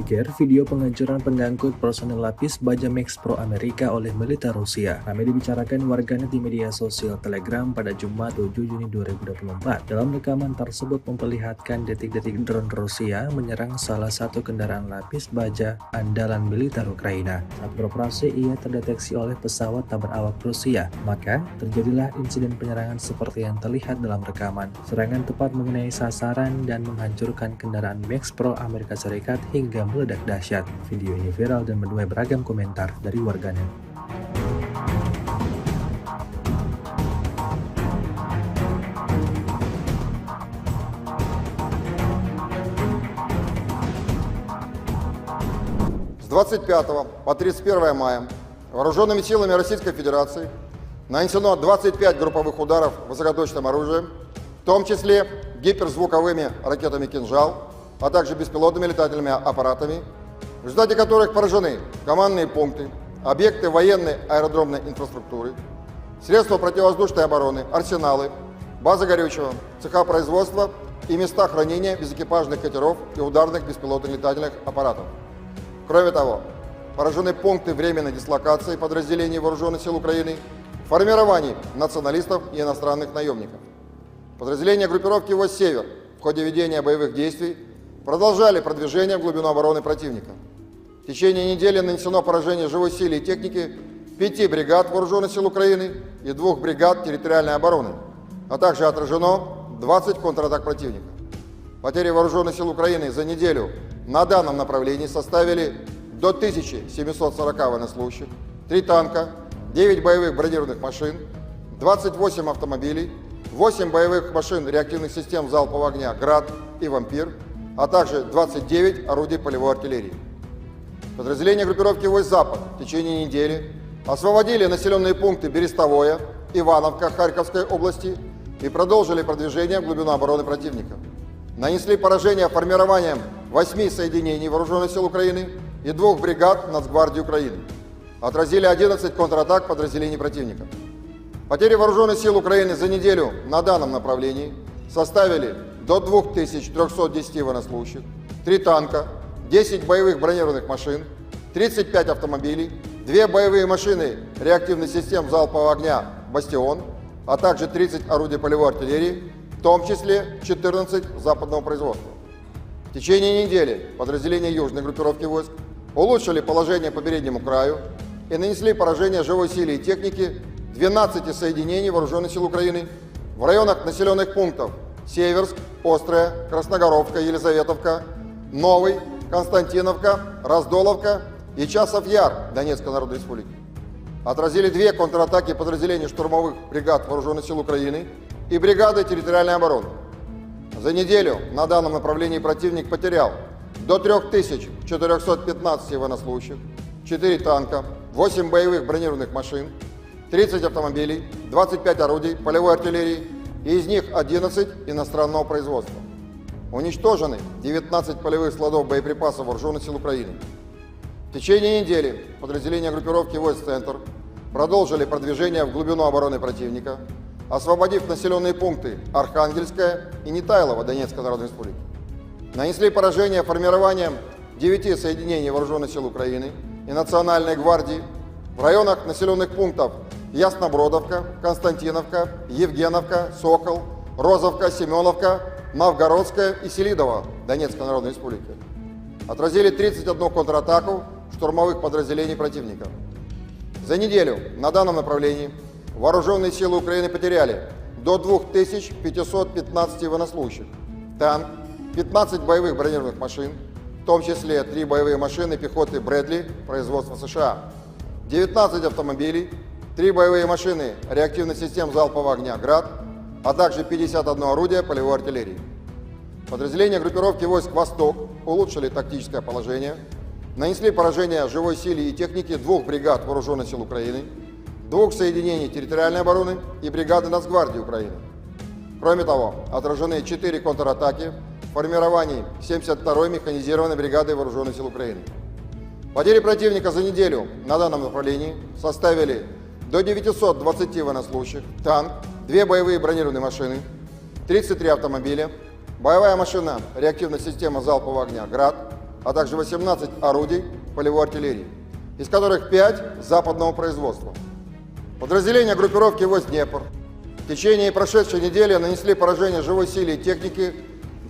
Geger video penghancuran pengangkut personel lapis baja Max Pro Amerika oleh militer Rusia. Ramai dibicarakan warganet di media sosial Telegram pada Jumat 7 Juni 2024. Dalam rekaman tersebut memperlihatkan detik-detik drone Rusia menyerang salah satu kendaraan lapis baja andalan militer Ukraina. Saat beroperasi, ia terdeteksi oleh pesawat tak berawak Rusia. Maka, terjadilah insiden penyerangan seperti yang terlihat dalam rekaman. Serangan tepat mengenai sasaran dan menghancurkan kendaraan Max Pro Amerika Serikat hingga meledak dahsyat. Video ini viral dan menuai beragam komentar dari warganet. С 25 по 31 мая вооруженными силами Российской Федерации нанесено 25 групповых ударов высокоточным оружием, в том числе гиперзвуковыми ракетами «Кинжал», а также беспилотными летательными аппаратами, в результате которых поражены командные пункты, объекты военной аэродромной инфраструктуры, средства противовоздушной обороны, арсеналы, базы горючего, цеха производства и места хранения безэкипажных катеров и ударных беспилотных летательных аппаратов. Кроме того, поражены пункты временной дислокации подразделений Вооруженных сил Украины, формирований националистов и иностранных наемников. Подразделения группировки «Войск Север» в ходе ведения боевых действий продолжали продвижение в глубину обороны противника. В течение недели нанесено поражение живой силе и техники 5 бригад Вооруженных сил Украины и 2 бригад территориальной обороны, а также отражено 20 контратак противника. Потери Вооруженных сил Украины за неделю на данном направлении составили до 1740 военнослужащих, 3 танка, 9 боевых бронированных машин, 28 автомобилей, 8 боевых машин реактивных систем залпового огня «Град» и «Вампир», а также 29 орудий полевой артиллерии. Подразделения группировки «Войск Запад» в течение недели освободили населенные пункты Берестовое, Ивановка Харьковской области и продолжили продвижение в глубину обороны противника. Нанесли поражение формированием 8 соединений Вооруженных сил Украины и 2 бригад Нацгвардии Украины. Отразили 11 контратак подразделений противника. Потери Вооруженных сил Украины за неделю на данном направлении составили до 2310 военнослужащих, 3 танка, 10 боевых бронированных машин, 35 автомобилей, 2 боевые машины реактивных систем залпового огня «Бастион», а также 30 орудий полевой артиллерии, в том числе 14 западного производства. В течение недели подразделения южной группировки войск улучшили положение по переднему краю и нанесли поражение живой силе и технике 12 соединений Вооруженных сил Украины в районах населенных пунктов Северск, Острая, Красногоровка, Елизаветовка, Новый, Константиновка, Раздоловка и Часов-Яр Донецкой Народной Республики. Отразили 2 контратаки подразделений штурмовых бригад Вооруженных сил Украины и бригады территориальной обороны. За неделю на данном направлении противник потерял до 3415 военнослужащих, 4 танка, 8 боевых бронированных машин, 30 автомобилей, 25 орудий полевой артиллерии, и из них 11 иностранного производства. Уничтожены 19 полевых складов боеприпасов Вооруженных сил Украины. В течение недели подразделения группировки войск «Центр» продолжили продвижение в глубину обороны противника, освободив населенные пункты Архангельская и Нетайлово Донецкой Народной Республики. Нанесли поражение формированием 9 соединений Вооруженных сил Украины и Национальной гвардии в районах населенных пунктов Яснобродовка, Константиновка, Евгеновка, Сокол, Розовка, Семеновка, Новгородская и Селидово Донецкой Народной Республики. Отразили 31 контратаку штурмовых подразделений противника. За неделю на данном направлении Вооруженные силы Украины потеряли до 2515 военнослужащих, танк, 15 боевых бронированных машин, в том числе 3 боевые машины пехоты Брэдли производства США, 19 автомобилей, 3 боевые машины реактивных систем залпового огня «Град», а также 51 орудие полевой артиллерии. Подразделения группировки войск «Восток» улучшили тактическое положение, нанесли поражение живой силе и технике 2 бригад Вооруженных сил Украины, 2 соединений территориальной обороны и бригады Нацгвардии Украины. Кроме того, отражены 4 контратаки в формировании 72-й механизированной бригады Вооруженных сил Украины. Потери противника за неделю на данном направлении составили до 920 военнослужащих, танк, 2 боевые бронированные машины, 33 автомобиля, боевая машина реактивной системы залпового огня «Град», а также 18 орудий полевой артиллерии, из которых 5 западного производства. Подразделения группировки войск «Днепр» в течение прошедшей недели нанесли поражение живой силе и технике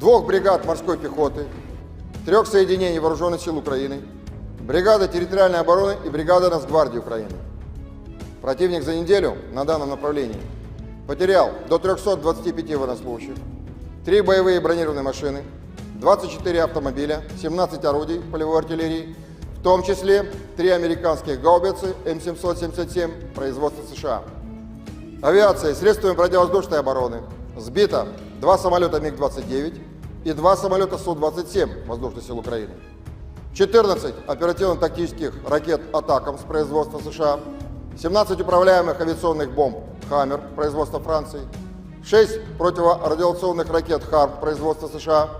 2 бригад морской пехоты, 3 соединений Вооруженных сил Украины, бригады территориальной обороны и бригады Нацгвардии Украины. Противник за неделю на данном направлении потерял до 325 военнослужащих, 3 боевые бронированные машины, 24 автомобиля, 17 орудий полевой артиллерии, в том числе 3 американских гаубицы М777 производства США. Авиацией, средствами противовоздушной обороны сбито 2 самолета МиГ-29 и 2 самолета Су-27 Воздушных сил Украины, 14 оперативно-тактических ракет «Атакамс» производства США, 17 управляемых авиационных бомб «Хаммер» производства Франции, 6 противорадиационных ракет «Харм» производства США,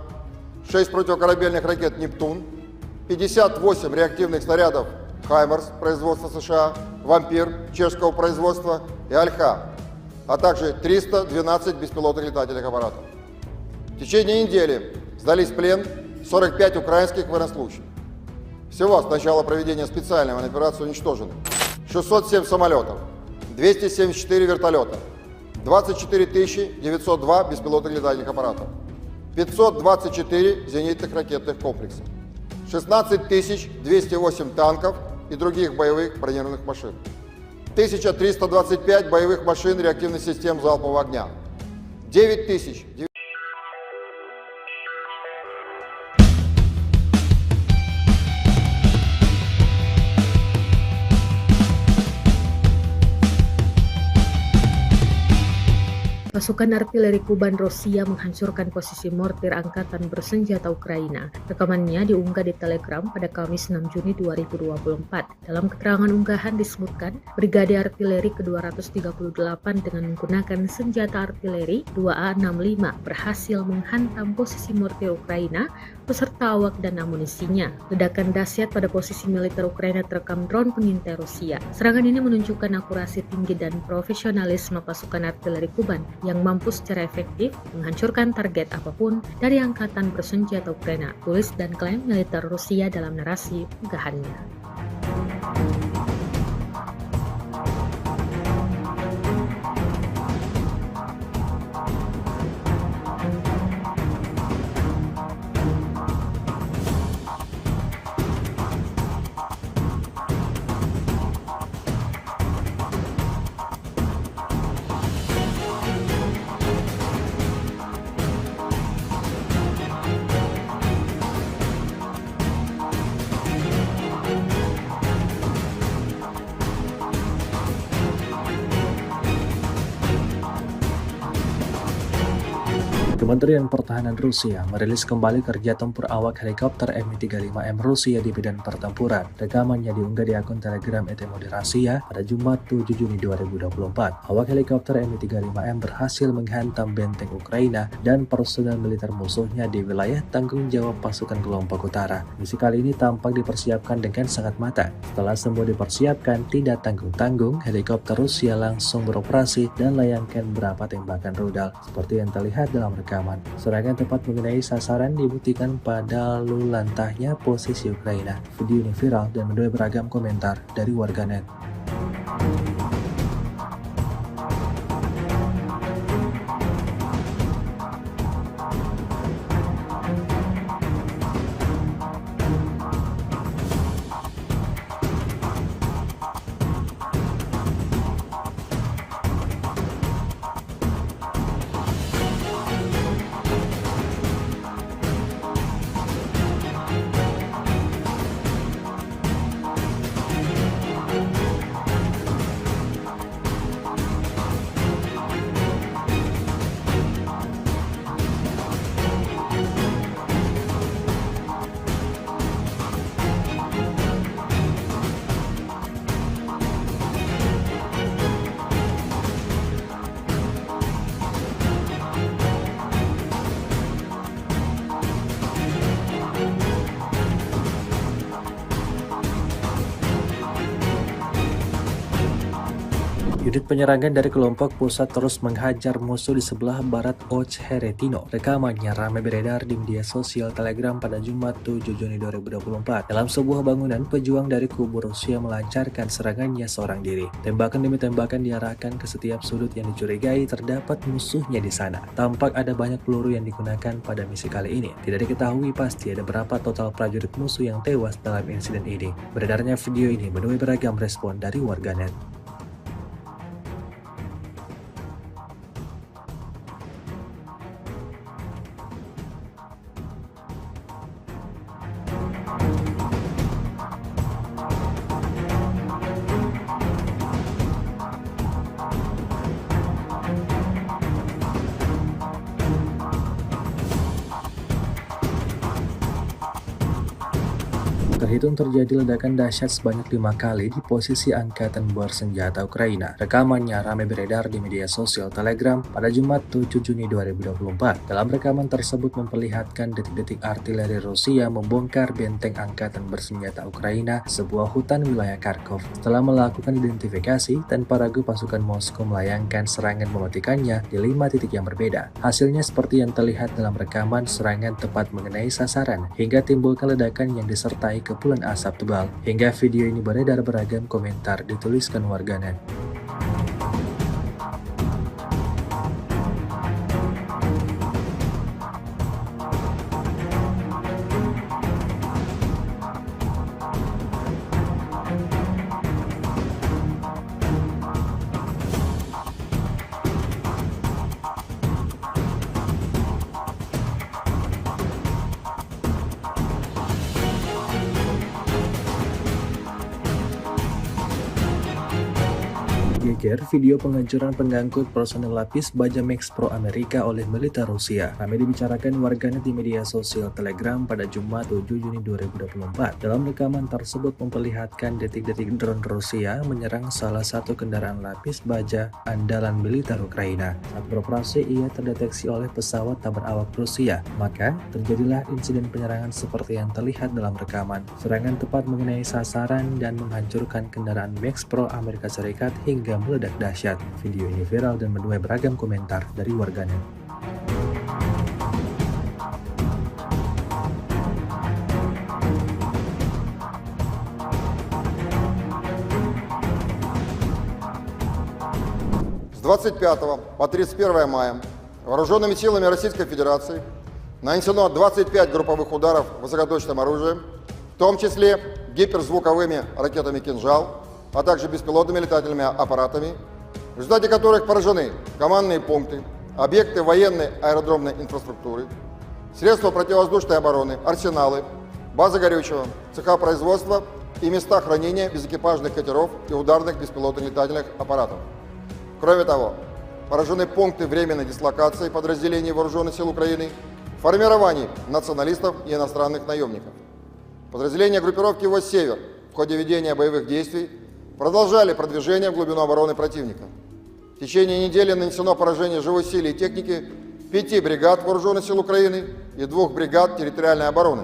6 противокорабельных ракет «Нептун», 58 реактивных снарядов «Хаймерс» производства США, «Вампир» чешского производства и «Альха», а также 312 беспилотных летательных аппаратов. В течение недели сдались в плен 45 украинских военнослужащих. Всего с начала проведения специальной военной операции уничтожено 607 самолетов, 274 вертолета, 24 902 беспилотных летательных аппаратов, 524 зенитных ракетных комплекса, 16 208 танков и других боевых бронированных машин, 1325 боевых машин реактивных систем залпового огня, 9000Pasukan artileri Kuban Rusia menghancurkan posisi mortir angkatan bersenjata Ukraina. Rekamannya diunggah di Telegram pada Kamis 6 Juni 2024. Dalam keterangan unggahan disebutkan, Brigade Artileri ke-238 dengan menggunakan senjata artileri 2A65 berhasil menghantam posisi mortir Ukraina beserta awak dan amunisinya. Ledakan dahsyat pada posisi militer Ukraina terekam drone pengintai Rusia. Serangan ini menunjukkan akurasi tinggi dan profesionalisme pasukan artileri Kuban yang mampu secara efektif menghancurkan target apapun dari angkatan bersenjata Ukraina, tulis dan klaim militer Rusia dalam narasi unggahannya. Kementerian Pertahanan Rusia merilis kembali kerja tempur awak helikopter Mi-35M Rusia di medan pertempuran. Rekamannya diunggah di akun Telegram ET Moderasiya pada Jumat 7 Juni 2024. Awak helikopter Mi-35M berhasil menghantam benteng Ukraina dan personel militer musuhnya di wilayah tanggung jawab pasukan kelompok utara. Misi kali ini tampak dipersiapkan dengan sangat matang. Setelah semua dipersiapkan, tidak tanggung-tanggung, helikopter Rusia langsung beroperasi dan layangkan beberapa tembakan rudal. Seperti yang terlihat dalam rekaman, serangan tepat mengenai sasaran dibuktikan pada lalu lantahnya posisi Ukraina. Video ini viral dan menuai beragam komentar dari warganet. Unit penyerangan dari kelompok pusat terus menghajar musuh di sebelah barat Ochheretino. Rekamannya ramai beredar di media sosial Telegram pada Jumat 7 Juni 2024. Dalam sebuah bangunan, pejuang dari kubu Rusia melancarkan serangannya seorang diri. Tembakan demi tembakan diarahkan ke setiap sudut yang dicurigai terdapat musuhnya di sana. Tampak ada banyak peluru yang digunakan pada misi kali ini. Tidak diketahui pasti ada berapa total prajurit musuh yang tewas dalam insiden ini. Beredarnya video ini menuai beragam respon dari warganet. Terhitung terjadi ledakan dahsyat sebanyak 5 kali di posisi angkatan bersenjata Ukraina. Rekamannya ramai beredar di media sosial Telegram pada Jumat 7 Juni 2024. Dalam rekaman tersebut memperlihatkan detik-detik artileri Rusia membongkar benteng angkatan bersenjata Ukraina, sebuah hutan wilayah Kharkov. Setelah melakukan identifikasi, tanpa ragu pasukan Moskow melayangkan serangan mematikannya di 5 titik yang berbeda. Hasilnya seperti yang terlihat dalam rekaman, serangan tepat mengenai sasaran hingga timbulkan ledakan yang disertai kepulan asap tebal. Hingga video ini beredar beragam komentar dituliskan warganet. Geger video penghancuran pengangkut personel lapis baja Max Pro Amerika oleh militer Rusia. Ramai dibicarakan warganet di media sosial Telegram pada Jumat 7 Juni 2024. Dalam rekaman tersebut memperlihatkan detik-detik drone Rusia menyerang salah satu kendaraan lapis baja andalan militer Ukraina. Saat beroperasi, ia terdeteksi oleh pesawat tak berawak Rusia. Maka, terjadilah insiden penyerangan seperti yang terlihat dalam rekaman. Serangan tepat mengenai sasaran dan menghancurkan kendaraan Max Pro Amerika Serikat hingga meledak dahsyat. Video ini viral dan menuai beragam komentar dari warganet. С 25 по 31 мая вооруженными силами Российской Федерации нанесено 25 групповых ударов высокоточным оружием, в том числе гиперзвуковыми ракетами «Кинжал», а также беспилотными летательными аппаратами, в результате которых поражены командные пункты, объекты военной аэродромной инфраструктуры, средства противовоздушной обороны, арсеналы, базы горючего, цеха производства и места хранения безэкипажных катеров и ударных беспилотных летательных аппаратов. Кроме того, поражены пункты временной дислокации подразделений Вооруженных сил Украины, формирований националистов и иностранных наемников. Подразделения группировки войск «Север» в ходе ведения боевых действий продолжали продвижение в глубину обороны противника. В течение недели нанесено поражение живой силе и техники 5 бригад Вооруженных сил Украины и 2 бригад территориальной обороны,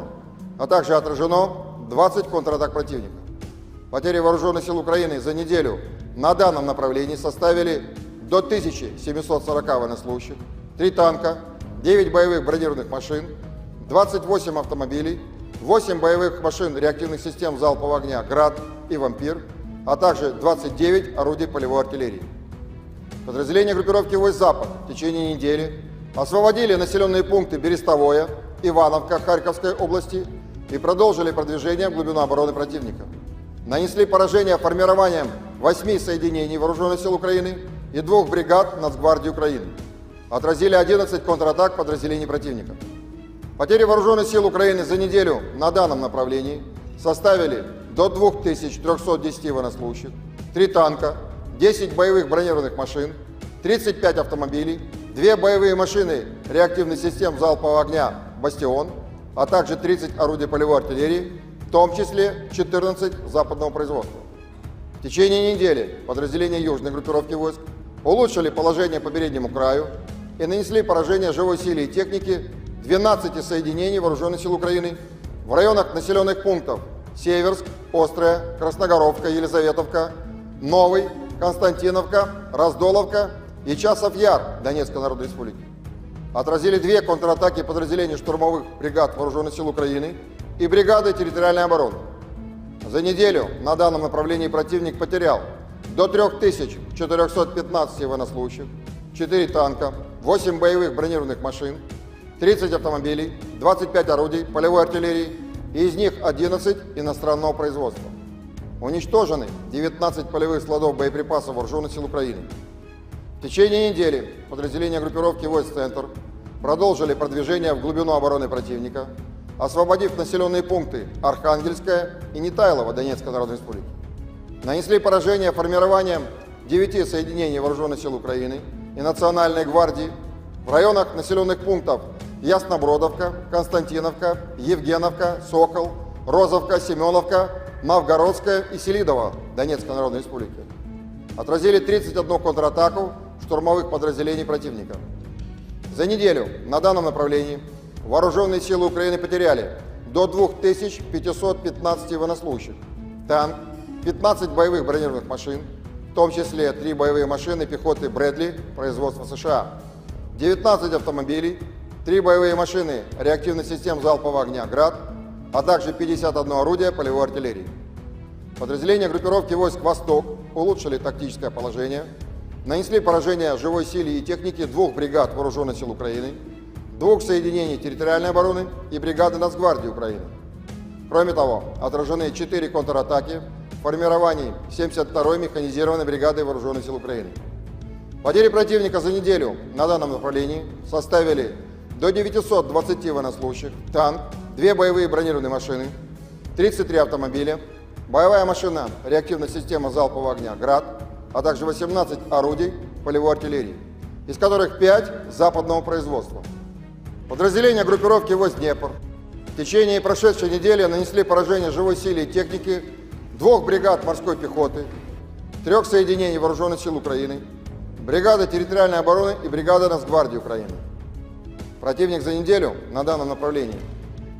а также отражено 20 контратак противника. Потери Вооруженных сил Украины за неделю на данном направлении составили до 1740 военнослужащих, 3 танка, 9 боевых бронированных машин, 28 автомобилей, 8 боевых машин реактивных систем залпового огня «Град» и «Вампир», а также 29 орудий полевой артиллерии. Подразделения группировки войск «Запад» в течение недели освободили населенные пункты Берестовое, Ивановка Харьковской области и продолжили продвижение в глубину обороны противника. Нанесли поражение формированием 8 соединений Вооруженных сил Украины и 2 бригад Нацгвардии Украины. Отразили 11 контратак подразделений противника. Потери Вооруженных сил Украины за неделю на данном направлении составили до 2310 военнослужащих, 3 танка, 10 боевых бронированных машин, 35 автомобилей, 2 боевые машины реактивных систем залпового огня «Бастион», а также 30 орудий полевой артиллерии, в том числе 14 западного производства. В течение недели подразделения южной группировки войск улучшили положение по переднему краю и нанесли поражение живой силе и технике 12 соединений Вооруженных сил Украины в районах населенных пунктов Северск, Острая, Красногоровка, Елизаветовка, Новый, Константиновка, Раздоловка и Часов-Яр Донецкой Народной Республики. Отразили 2 контратаки подразделений штурмовых бригад Вооруженных сил Украины и бригады территориальной обороны. За неделю на данном направлении противник потерял до 3415 военнослужащих, 4 танка, 8 боевых бронированных машин, 30 автомобилей, 25 орудий полевой артиллерии, и из них 11 иностранного производства. Уничтожены 19 полевых складов боеприпасов Вооруженных сил Украины. В течение недели подразделения группировки войск «Центр» продолжили продвижение в глубину обороны противника, освободив населенные пункты Архангельская и Нетайлово Донецкой Народной Республики. Нанесли поражение формированием 9 соединений Вооруженных сил Украины и Национальной гвардии в районах населенных пунктов Яснобродовка, Константиновка, Евгеновка, Сокол, Розовка, Семеновка, Новгородская и Селидово Донецкой Народной Республики. Отразили 31 контратаку штурмовых подразделений противника. За неделю на данном направлении Вооруженные силы Украины потеряли до 2515 военнослужащих, танк, 15 боевых бронированных машин, в том числе 3 боевые машины пехоты «Брэдли» производства США, 19 автомобилей, 3 боевые машины реактивных систем залпового огня «Град», а также 51 орудие полевой артиллерии. Подразделения группировки войск «Восток» улучшили тактическое положение, нанесли поражение живой силе и технике 2 бригад Вооруженных сил Украины, 2 соединений территориальной обороны и бригады Нацгвардии Украины. Кроме того, отражены 4 контратаки в формировании 72-й механизированной бригады Вооруженных сил Украины. Потери противника за неделю на данном направлении составили до 920 военнослужащих, танк, 2 боевые бронированные машины, 33 автомобиля, боевая машина реактивной системы залпового огня «Град», а также 18 орудий полевой артиллерии, из которых 5 западного производства. Подразделения группировки войск «Днепр» в течение прошедшей недели нанесли поражение живой силе и технике 2 бригад морской пехоты, 3 соединений Вооруженных сил Украины, бригады территориальной обороны и бригады Нацгвардии Украины. Противник за неделю на данном направлении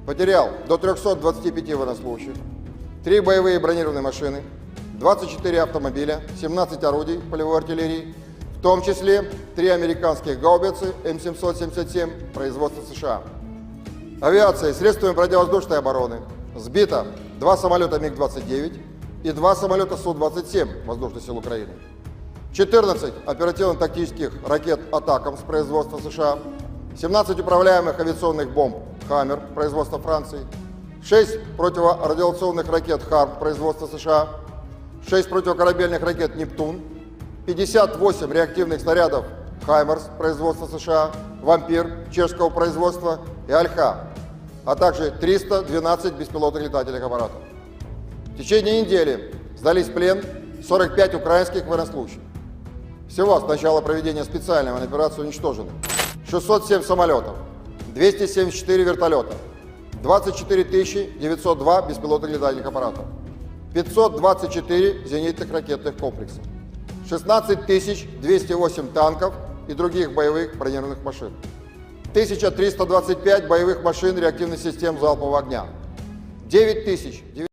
потерял до 325 военнослужащих, 3 боевые бронированные машины, 24 автомобиля, 17 орудий полевой артиллерии, в том числе 3 американских гаубицы М777 производства США. Авиацией, средствами противовоздушной обороны сбито 2 самолета МиГ-29 и 2 самолета Су-27 Воздушных сил Украины, 14 оперативно-тактических ракет «Атакамс» производства США, 17 управляемых авиационных бомб «Хаммер» производства Франции, 6 противорадиационных ракет «Харм» производства США, 6 противокорабельных ракет «Нептун», 58 реактивных снарядов «Хаймерс» производства США, «Вампир» чешского производства и «Альха», а также 312 беспилотных летательных аппаратов. В течение недели сдались в плен 45 украинских военнослужащих. Всего с начала проведения специальной военной операции уничтожены 607 самолетов, 274 вертолета, 24 902 беспилотных летательных аппаратов, 524 зенитных ракетных комплекса, 16 208 танков и других боевых бронированных машин, 1325 боевых машин реактивных систем залпового огня, 9000.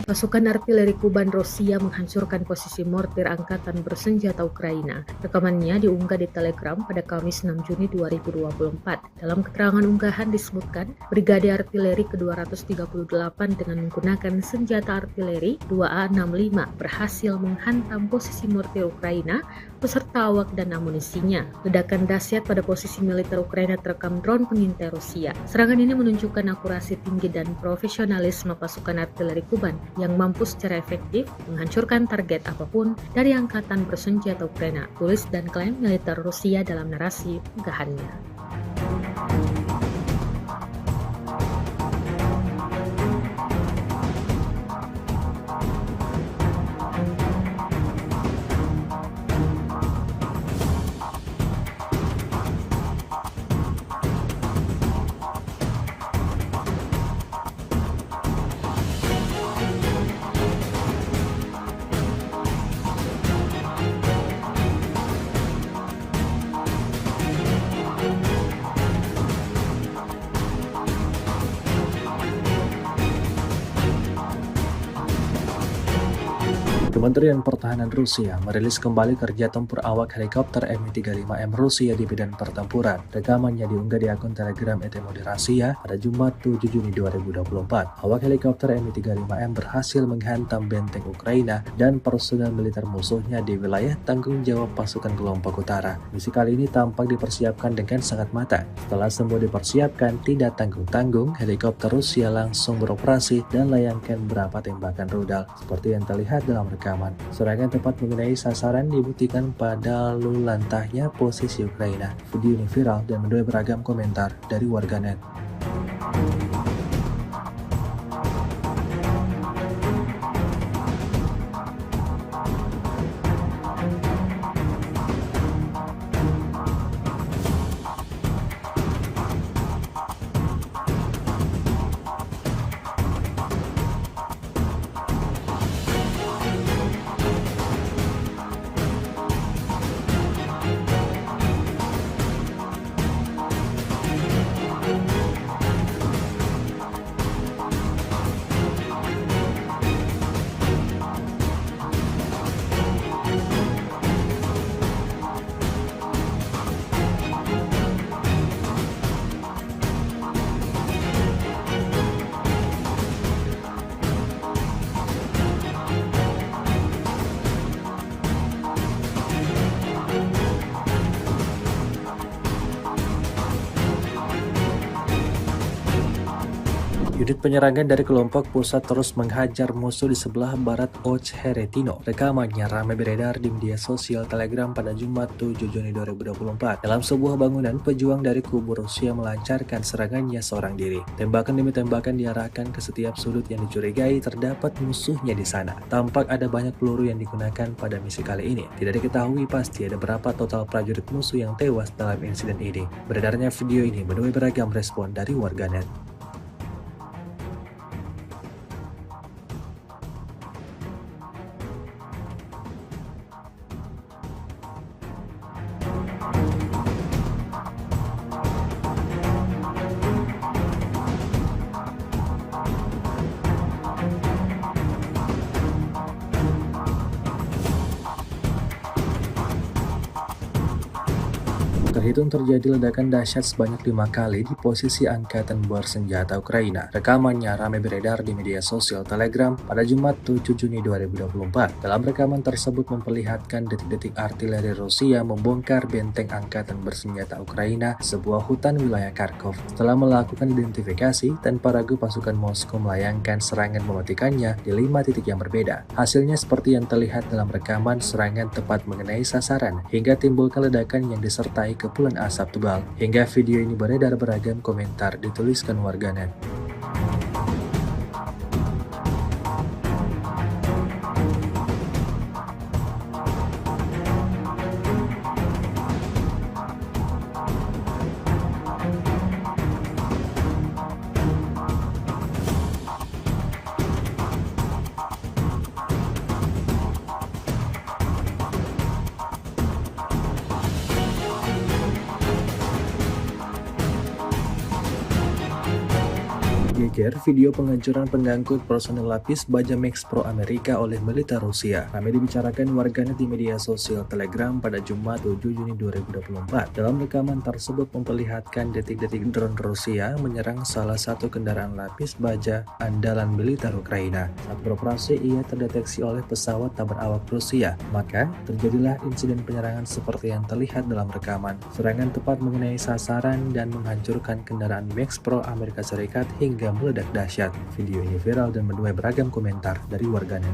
Pasukan artileri Kuban Rusia menghancurkan posisi mortir angkatan bersenjata Ukraina. Rekamannya diunggah di Telegram pada Kamis 6 Juni 2024. Dalam keterangan unggahan disebutkan, Brigade Artileri ke-238 dengan menggunakan senjata artileri 2A65 berhasil menghantam posisi mortir Ukraina beserta awak dan amunisinya. Ledakan dahsyat pada posisi militer Ukraina terekam drone pengintai Rusia. Serangan ini menunjukkan akurasi tinggi dan profesionalisme pasukan artileri Kuban yang mampu secara efektif menghancurkan target apapun dari angkatan bersenjata Ukraina, tulis dan klaim militer Rusia dalam narasi unggahannya. Kementerian Pertahanan Rusia merilis kembali kerja tempur awak helikopter Mi-35M Rusia di medan pertempuran. Rekamannya diunggah di akun Telegram ETMOD Rusia pada Jumat 7 Juni 2024. Awak helikopter Mi-35M berhasil menghantam benteng Ukraina dan personel militer musuhnya di wilayah tanggung jawab pasukan kelompok utara. Misi kali ini tampak dipersiapkan dengan sangat matang. Setelah semua dipersiapkan, tidak tanggung-tanggung, helikopter Rusia langsung beroperasi dan layangkan beberapa tembakan rudal. Seperti yang terlihat dalam rekaman. Serangan tepat mengenai sasaran dibuktikan pada lalu lantahnya posisi Ukraina. Video ini viral dan menuai beragam komentar dari warganet. Unit penyerangan dari kelompok pusat terus menghajar musuh di sebelah barat Ocheretino. Rekamannya ramai beredar di media sosial Telegram pada Jumat 7 Juni 2024. Dalam sebuah bangunan, pejuang dari kubu Rusia melancarkan serangannya seorang diri. Tembakan demi tembakan diarahkan ke setiap sudut yang dicurigai terdapat musuhnya di sana. Tampak ada banyak peluru yang digunakan pada misi kali ini. Tidak diketahui pasti ada berapa total prajurit musuh yang tewas dalam insiden ini. Beredarnya video ini menuai beragam respon dari warganet. Terhitung terjadi ledakan dahsyat sebanyak 5 kali di posisi angkatan bersenjata Ukraina. Rekamannya ramai beredar di media sosial Telegram pada Jumat 7 Juni 2024. Dalam rekaman tersebut memperlihatkan detik-detik artileri Rusia membongkar benteng angkatan bersenjata Ukraina, sebuah hutan wilayah Kharkov. Setelah melakukan identifikasi, tanpa ragu pasukan Moskow melayangkan serangan mematikannya di 5 titik yang berbeda. Hasilnya seperti yang terlihat dalam rekaman, serangan tepat mengenai sasaran hingga timbulkan ledakan yang disertai kepulan kepulan asap tebal. Hingga video ini beredar, beragam komentar dituliskan warganet. Geger video penghancuran pengangkut personel lapis baja Max Pro Amerika oleh militer Rusia. Ramai dibicarakan warganet di media sosial Telegram pada Jumat 7 Juni 2024. Dalam rekaman tersebut memperlihatkan detik-detik drone Rusia menyerang salah satu kendaraan lapis baja andalan militer Ukraina. Saat beroperasi, ia terdeteksi oleh pesawat tak berawak Rusia. Maka terjadilah insiden penyerangan seperti yang terlihat dalam rekaman. Serangan tepat mengenai sasaran dan menghancurkan kendaraan Max Pro Amerika Serikat hingga meledak dahsyat. Video ini viral dan menuai beragam komentar dari warganet.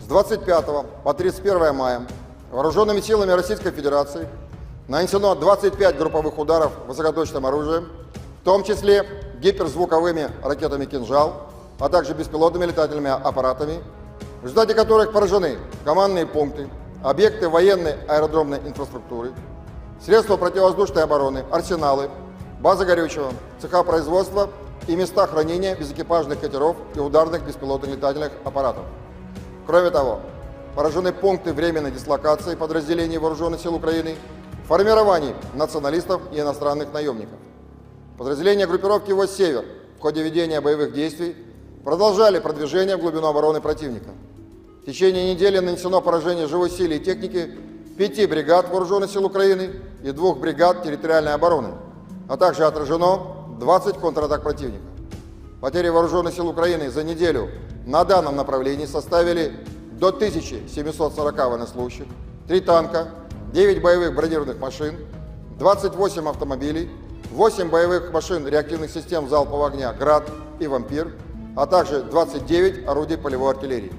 С 25 по 31 мая вооруженными силами Российской Федерации нанесено 25 групповых ударов высокоточным оружием, в том числе гиперзвуковыми ракетами «Кинжал», а также беспилотными летательными аппаратами, в результате которых поражены командные пункты, объекты военной аэродромной инфраструктуры, средства противовоздушной обороны, арсеналы, базы горючего, цеха производства и места хранения безэкипажных катеров и ударных беспилотных летательных аппаратов. Кроме того, поражены пункты временной дислокации подразделений Вооруженных сил Украины, формирований националистов и иностранных наемников. Подразделения группировки войск «Север» в ходе ведения боевых действий продолжали продвижение в глубину обороны противника. В течение недели нанесено поражение живой силе и технике 5 бригад Вооруженных сил Украины и 2 бригад территориальной обороны, а также отражено 20 контратак противника. Потери Вооруженных сил Украины за неделю на данном направлении составили до 1740 военнослужащих, 3 танка, 9 боевых бронированных машин, 28 автомобилей, 8 боевых машин реактивных систем залпового огня «Град» и «Вампир», а также 29 орудий полевой артиллерии.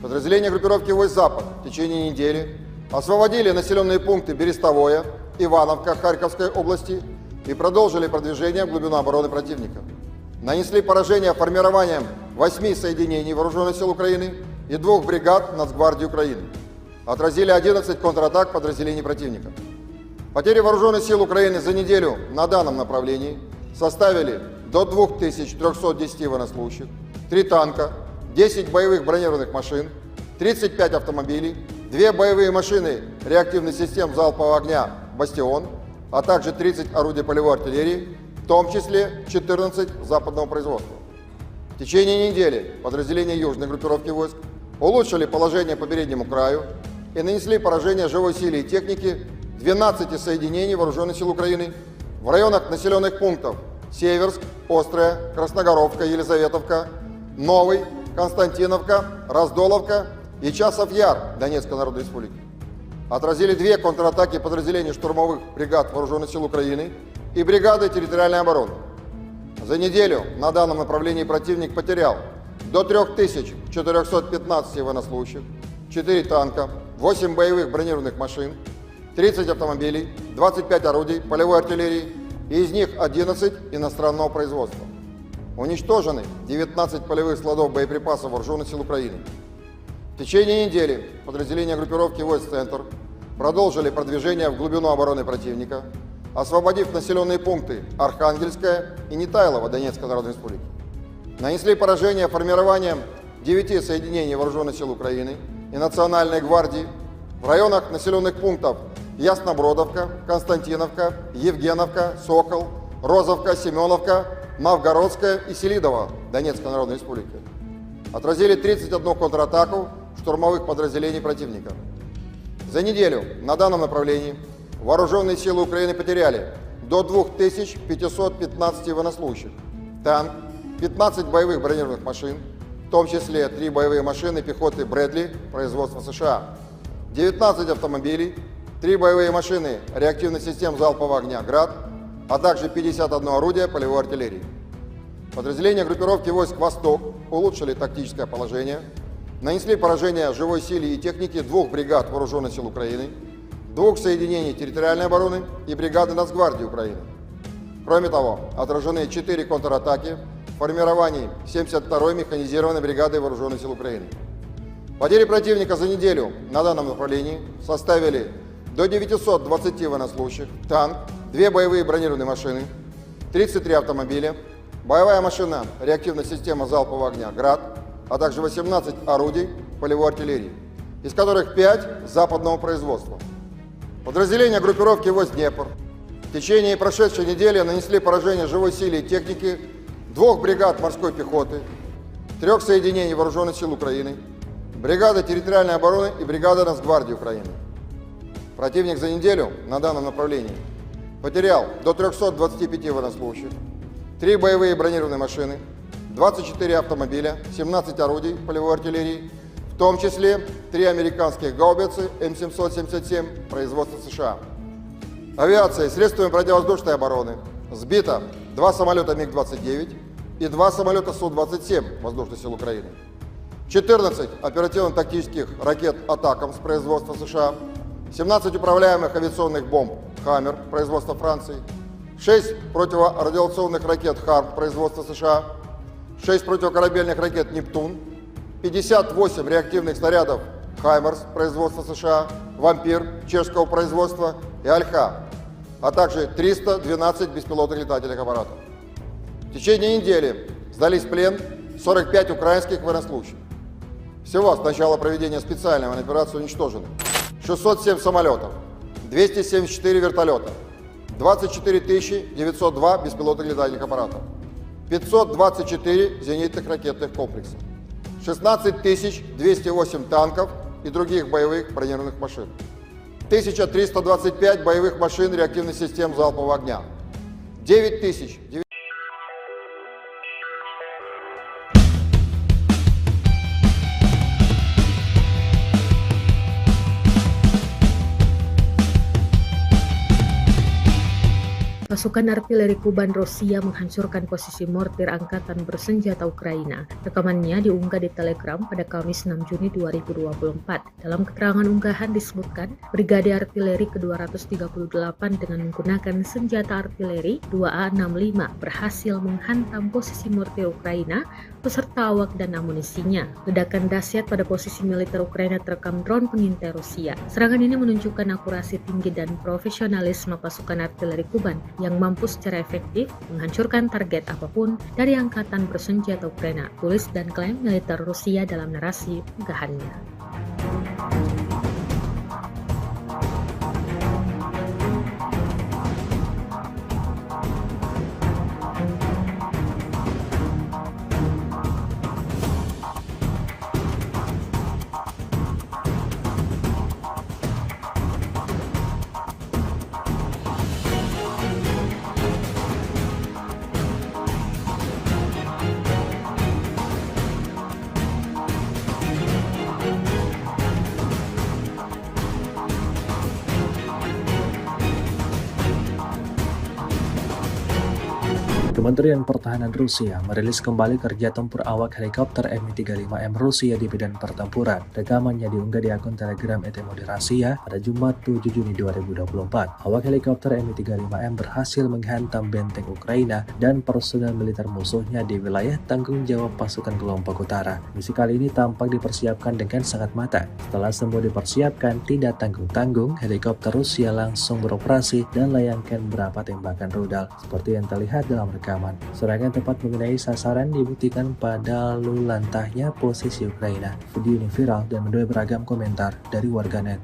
Подразделения группировки войск «Запад» в течение недели освободили населенные пункты Берестовое, Ивановка Харьковской области и продолжили продвижение в глубину обороны противника. Нанесли поражение формированием 8 соединений Вооруженных сил Украины и 2 бригад Нацгвардии Украины. Отразили 11 контратак подразделений противника. Потери Вооруженных сил Украины за неделю на данном направлении составили до 2310 военнослужащих, 3 танка, 10 боевых бронированных машин, 35 автомобилей, 2 боевые машины реактивных систем залпового огня «Бастион», а также 30 орудий полевой артиллерии, в том числе 14 западного производства. В течение недели подразделения южной группировки войск улучшили положение по переднему краю и нанесли поражение живой силе и технике 12 соединений Вооруженных сил Украины в районах населенных пунктов Северск, Острая, Красногоровка, Елизаветовка, Новый, Константиновка, Раздоловка и Часов-Яр Донецкой Народной Республики. Отразили 2 контратаки подразделений штурмовых бригад Вооруженных сил Украины и бригады территориальной обороны. За неделю на данном направлении противник потерял до 3415 военнослужащих, 4 танка, 8 боевых бронированных машин, 30 автомобилей, 25 орудий полевой артиллерии, и из них 11 иностранного производства. Уничтожены 19 полевых складов боеприпасов Вооруженных сил Украины. В течение недели подразделения группировки войск «Центр» продолжили продвижение в глубину обороны противника, освободив населенные пункты Архангельская и Нетайлово Донецкой Народной Республики. Нанесли поражение формированием 9 соединений Вооруженных сил Украины и Национальной гвардии в районах населенных пунктов Яснобродовка, Константиновка, Евгеновка, Сокол, Розовка, Семеновка, Новгородская и Селидово Донецкой Народной Республики. Отразили 31 контратаку штурмовых подразделений противника. За неделю на данном направлении Вооруженные силы Украины потеряли до 2515 военнослужащих, танк, 15 боевых бронированных машин, в том числе 3 боевые машины пехоты Брэдли производства США, 19 автомобилей, 3 боевые машины реактивных систем залпового огня «Град», а также 51 орудие полевой артиллерии. Подразделения группировки войск «Восток» улучшили тактическое положение, нанесли поражение живой силе и технике 2 бригад Вооруженных сил Украины, 2 соединений территориальной обороны и бригады Нацгвардии Украины. Кроме того, отражены 4 контратаки в формировании 72-й механизированной бригады Вооруженных сил Украины. Потери противника за неделю на данном направлении составили до 920 военнослужащих, танк, 2 боевые бронированные машины, 33 автомобиля, боевая машина реактивная система залпового огня «Град», а также 18 орудий полевой артиллерии, из которых 5 западного производства. Подразделения группировки войск «Днепр» в течение прошедшей недели нанесли поражение живой силе и технике 2 бригад морской пехоты, 3 соединений Вооруженных сил Украины, бригады территориальной обороны и бригады Нацгвардии Украины. Противник за неделю на данном направлении потерял до 325 военнослужащих, 3 боевые бронированные машины, 24 автомобиля, 17 орудий полевой артиллерии, в том числе 3 американских гаубицы М777 производства США. Авиацией, средствами противовоздушной обороны сбито 2 самолета МиГ-29 и 2 самолета Су-27 Воздушных сил Украины, 14 оперативно-тактических ракет «Атакамс» производства США, 17 управляемых авиационных бомб «Хаммер» производства Франции, 6 противорадиационных ракет «Харм» производства США, 6 противокорабельных ракет «Нептун», 58 реактивных снарядов «Хаймерс» производства США, «Вампир» чешского производства и «Альха», а также 312 беспилотных летательных аппаратов. В течение недели сдались в плен 45 украинских военнослужащих. Всего с начала проведения специальной военной операции уничтожено 607 самолетов, 274 вертолета, 24 902 беспилотных летательных аппаратов, 524 зенитных ракетных комплекса, 16 208 танков и других боевых бронированных машин, 1325 боевых машин реактивных систем залпового огня, 9000. Pasukan artileri Kuban Rusia menghancurkan posisi mortir angkatan bersenjata Ukraina. Rekamannya diunggah di Telegram pada Kamis 6 Juni 2024. Dalam keterangan unggahan disebutkan, Brigade Artileri ke-238 dengan menggunakan senjata artileri 2A65 berhasil menghantam posisi mortir Ukraina beserta awak dan amunisinya. Ledakan dahsyat pada posisi militer Ukraina terekam drone pengintai Rusia. Serangan ini menunjukkan akurasi tinggi dan profesionalisme pasukan artileri Kuban yang mampu secara efektif menghancurkan target apapun dari angkatan bersenjata Ukraina, tulis dan klaim militer Rusia dalam narasi unggahannya. Kementerian Pertahanan Rusia merilis kembali kerja tempur awak helikopter Mi-35M Rusia di medan pertempuran. Rekamannya diunggah di akun Telegram ET Rasia pada Jumat 7 Juni 2024. Awak helikopter Mi-35M berhasil menghantam benteng Ukraina dan personel militer musuhnya di wilayah tanggung jawab pasukan kelompok utara. Misi kali ini tampak dipersiapkan dengan sangat matang. Setelah semua dipersiapkan, tidak tanggung-tanggung, helikopter Rusia langsung beroperasi dan layangkan beberapa tembakan rudal seperti yang terlihat dalam rekaman. Serangan tepat mengenai sasaran dibuktikan pada lalu lantahnya posisi Ukraina. Video ini viral dan menuai beragam komentar dari warganet.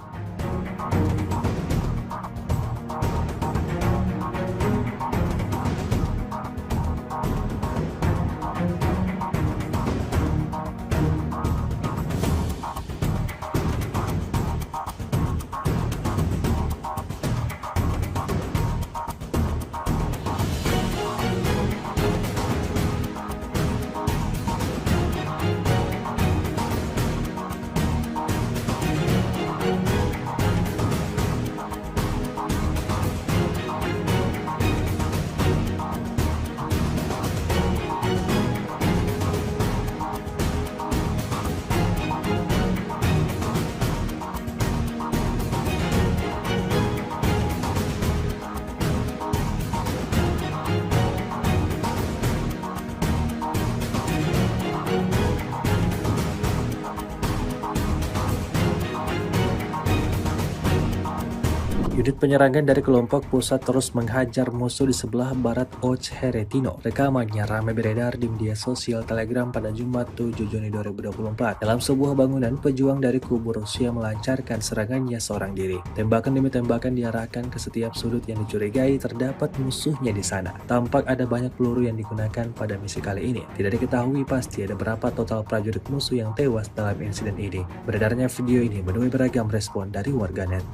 Unit penyerangan dari kelompok pusat terus menghajar musuh di sebelah barat Ocheretino. Rekamannya ramai beredar di media sosial Telegram pada Jumat 7 Juni 2024. Dalam sebuah bangunan, pejuang dari kubu Rusia melancarkan serangannya seorang diri. Tembakan demi tembakan diarahkan ke setiap sudut yang dicurigai terdapat musuhnya di sana. Tampak ada banyak peluru yang digunakan pada misi kali ini. Tidak diketahui pasti ada berapa total prajurit musuh yang tewas dalam insiden ini. Beredarnya video ini menuai beragam respon dari warganet.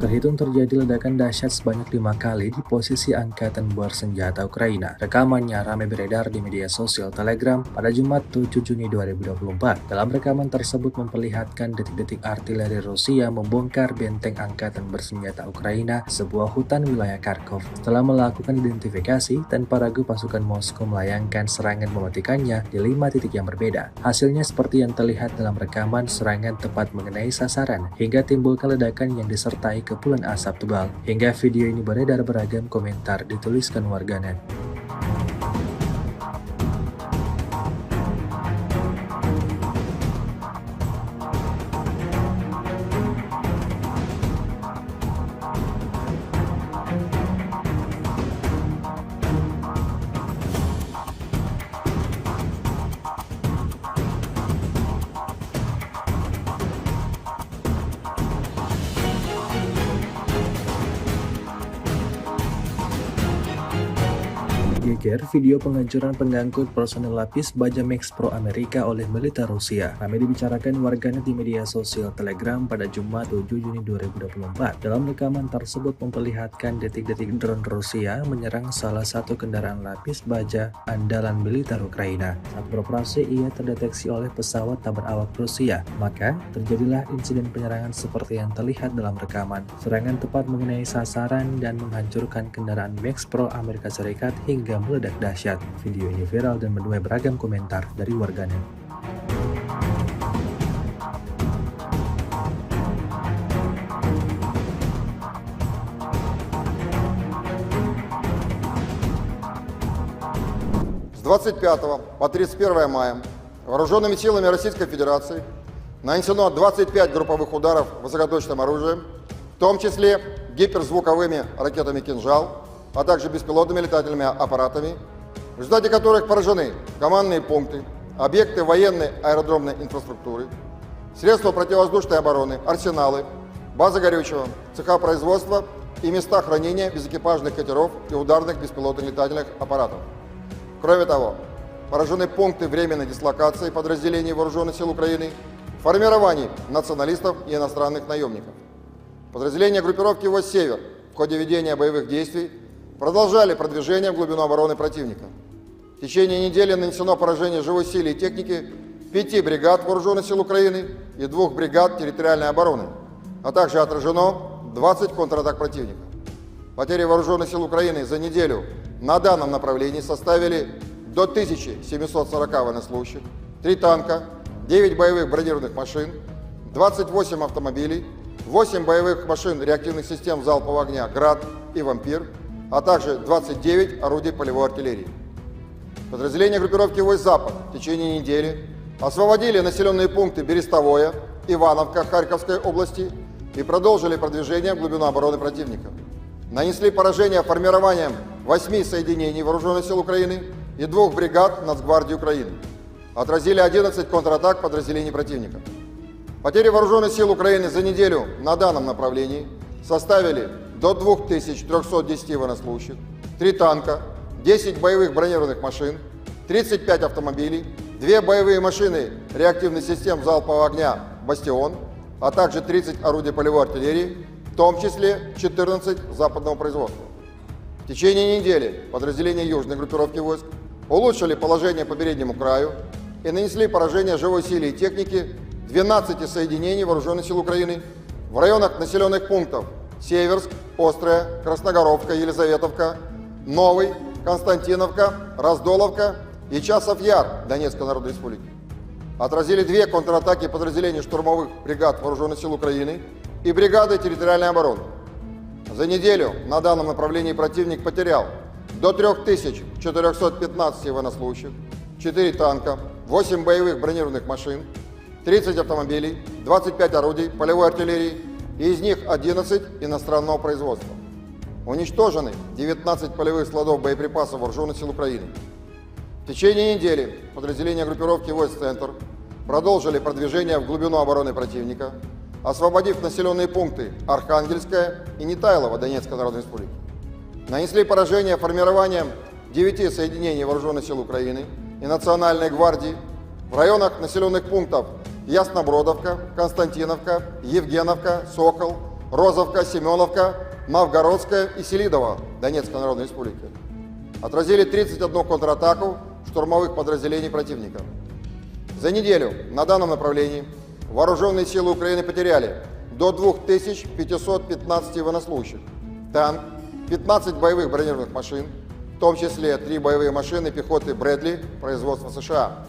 Terhitung terjadi ledakan dahsyat sebanyak 5 kali di posisi angkatan bersenjata Ukraina. Rekamannya ramai beredar di media sosial Telegram pada Jumat 7 Juni 2024. Dalam rekaman tersebut memperlihatkan detik-detik artileri Rusia membongkar benteng angkatan bersenjata Ukraina, sebuah hutan wilayah Kharkov. Setelah melakukan identifikasi, tanpa ragu pasukan Moskow melayangkan serangan mematikannya di 5 titik yang berbeda. Hasilnya seperti yang terlihat dalam rekaman, serangan tepat mengenai sasaran hingga timbulkan ledakan yang disertai kepulan asap tebal. Hingga video ini beredar beragam komentar dituliskan warganet. Geger video penghancuran pengangkut personel lapis baja Max Pro Amerika oleh militer Rusia. Ramai dibicarakan warganet di media sosial Telegram pada Jumat 7 Juni 2024. Dalam rekaman tersebut memperlihatkan detik-detik drone Rusia menyerang salah satu kendaraan lapis baja andalan militer Ukraina. Saat beroperasi, ia terdeteksi oleh pesawat tak berawak Rusia. Maka, terjadilah insiden penyerangan seperti yang terlihat dalam rekaman. Serangan tepat mengenai sasaran dan menghancurkan kendaraan Max Pro Amerika Serikat hingga meledak dahsyat. Video ini viral dan menuai beragam komentar dari warganet. С 25 по 31 мая вооруженными силами Российской Федерации нанесено 25 групповых ударов высокоточным оружием, в том числе гиперзвуковыми ракетами «Кинжал», а также беспилотными летательными аппаратами, в результате которых поражены командные пункты, объекты военной аэродромной инфраструктуры, средства противовоздушной обороны, арсеналы, базы горючего, цеха производства и места хранения безэкипажных катеров и ударных беспилотных летательных аппаратов. Кроме того, поражены пункты временной дислокации подразделений Вооруженных сил Украины, формирований националистов и иностранных наемников. Подразделения группировки «Войск Север» в ходе ведения боевых действий продолжали продвижение в глубину обороны противника. В течение недели нанесено поражение живой силе и техники 5 бригад Вооруженных сил Украины и 2 бригад территориальной обороны, а также отражено 20 контратак противника. Потери Вооруженных сил Украины за неделю на данном направлении составили до 1740 военнослужащих, 3 танка, 9 боевых бронированных машин, 28 автомобилей, 8 боевых машин реактивных систем залпового огня «Град» и «Вампир», а также 29 орудий полевой артиллерии. Подразделения группировки «Войск Запад» в течение недели освободили населенные пункты Берестовое, Ивановка Харьковской области и продолжили продвижение в глубину обороны противника. Нанесли поражение формированием 8 соединений Вооруженных сил Украины и 2 бригад Нацгвардии Украины. Отразили 11 контратак подразделений противника. Потери Вооруженных сил Украины за неделю на данном направлении составили до 2310 военнослужащих, 3 танка, 10 боевых бронированных машин, 35 автомобилей, 2 боевые машины реактивных систем залпового огня «Бастион», а также 30 орудий полевой артиллерии, в том числе 14 западного производства. В течение недели подразделения южной группировки войск улучшили положение по переднему краю и нанесли поражение живой силе и технике 12 соединений Вооруженных сил Украины в районах населенных пунктов Северск, Острая, Красногоровка, Елизаветовка, Новый, Константиновка, Раздоловка и Часов-Яр Донецкой Народной Республики. Отразили 2 контратаки подразделений штурмовых бригад Вооруженных сил Украины и бригады территориальной обороны. За неделю на данном направлении противник потерял до 3415 военнослужащих, 4 танка, 8 боевых бронированных машин, 30 автомобилей, 25 орудий полевой артиллерии, и из них 11 иностранного производства. Уничтожены 19 полевых складов боеприпасов Вооруженных сил Украины. В течение недели подразделения группировки войск «Центр» продолжили продвижение в глубину обороны противника, освободив населенные пункты Архангельская и Нетайлово Донецкой Народной Республики. Нанесли поражение формированием 9 соединений Вооруженных сил Украины и Национальной гвардии в районах населенных пунктов Яснобродовка, Константиновка, Евгеновка, Сокол, Розовка, Семеновка, Новгородская и Селидово Донецкой Народной Республики. Отразили 31 контратаку штурмовых подразделений противника. За неделю на данном направлении вооруженные силы Украины потеряли до 2515 военнослужащих, танк, 15 боевых бронированных машин, в том числе 3 боевые машины пехоты Брэдли производства США,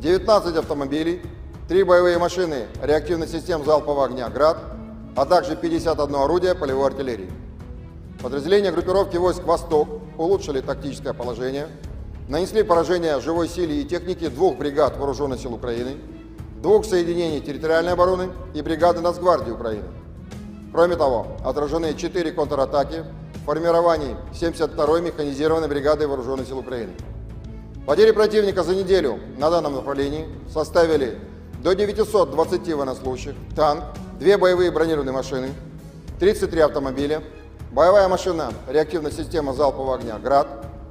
19 автомобилей, 3 боевые машины реактивных систем залпового огня «Град», а также 51 орудие полевой артиллерии. Подразделения группировки войск «Восток» улучшили тактическое положение, нанесли поражение живой силе и технике 2 бригад Вооруженных сил Украины, 2 соединений территориальной обороны и бригады Нацгвардии Украины. Кроме того, отражены 4 контратаки в формировании 72-й механизированной бригады Вооруженных сил Украины. Потери противника за неделю на данном направлении составили до 920 военнослужащих, танк, 2 боевые бронированные машины, 33 автомобиля, боевая машина реактивной системы залпового огня «Град»,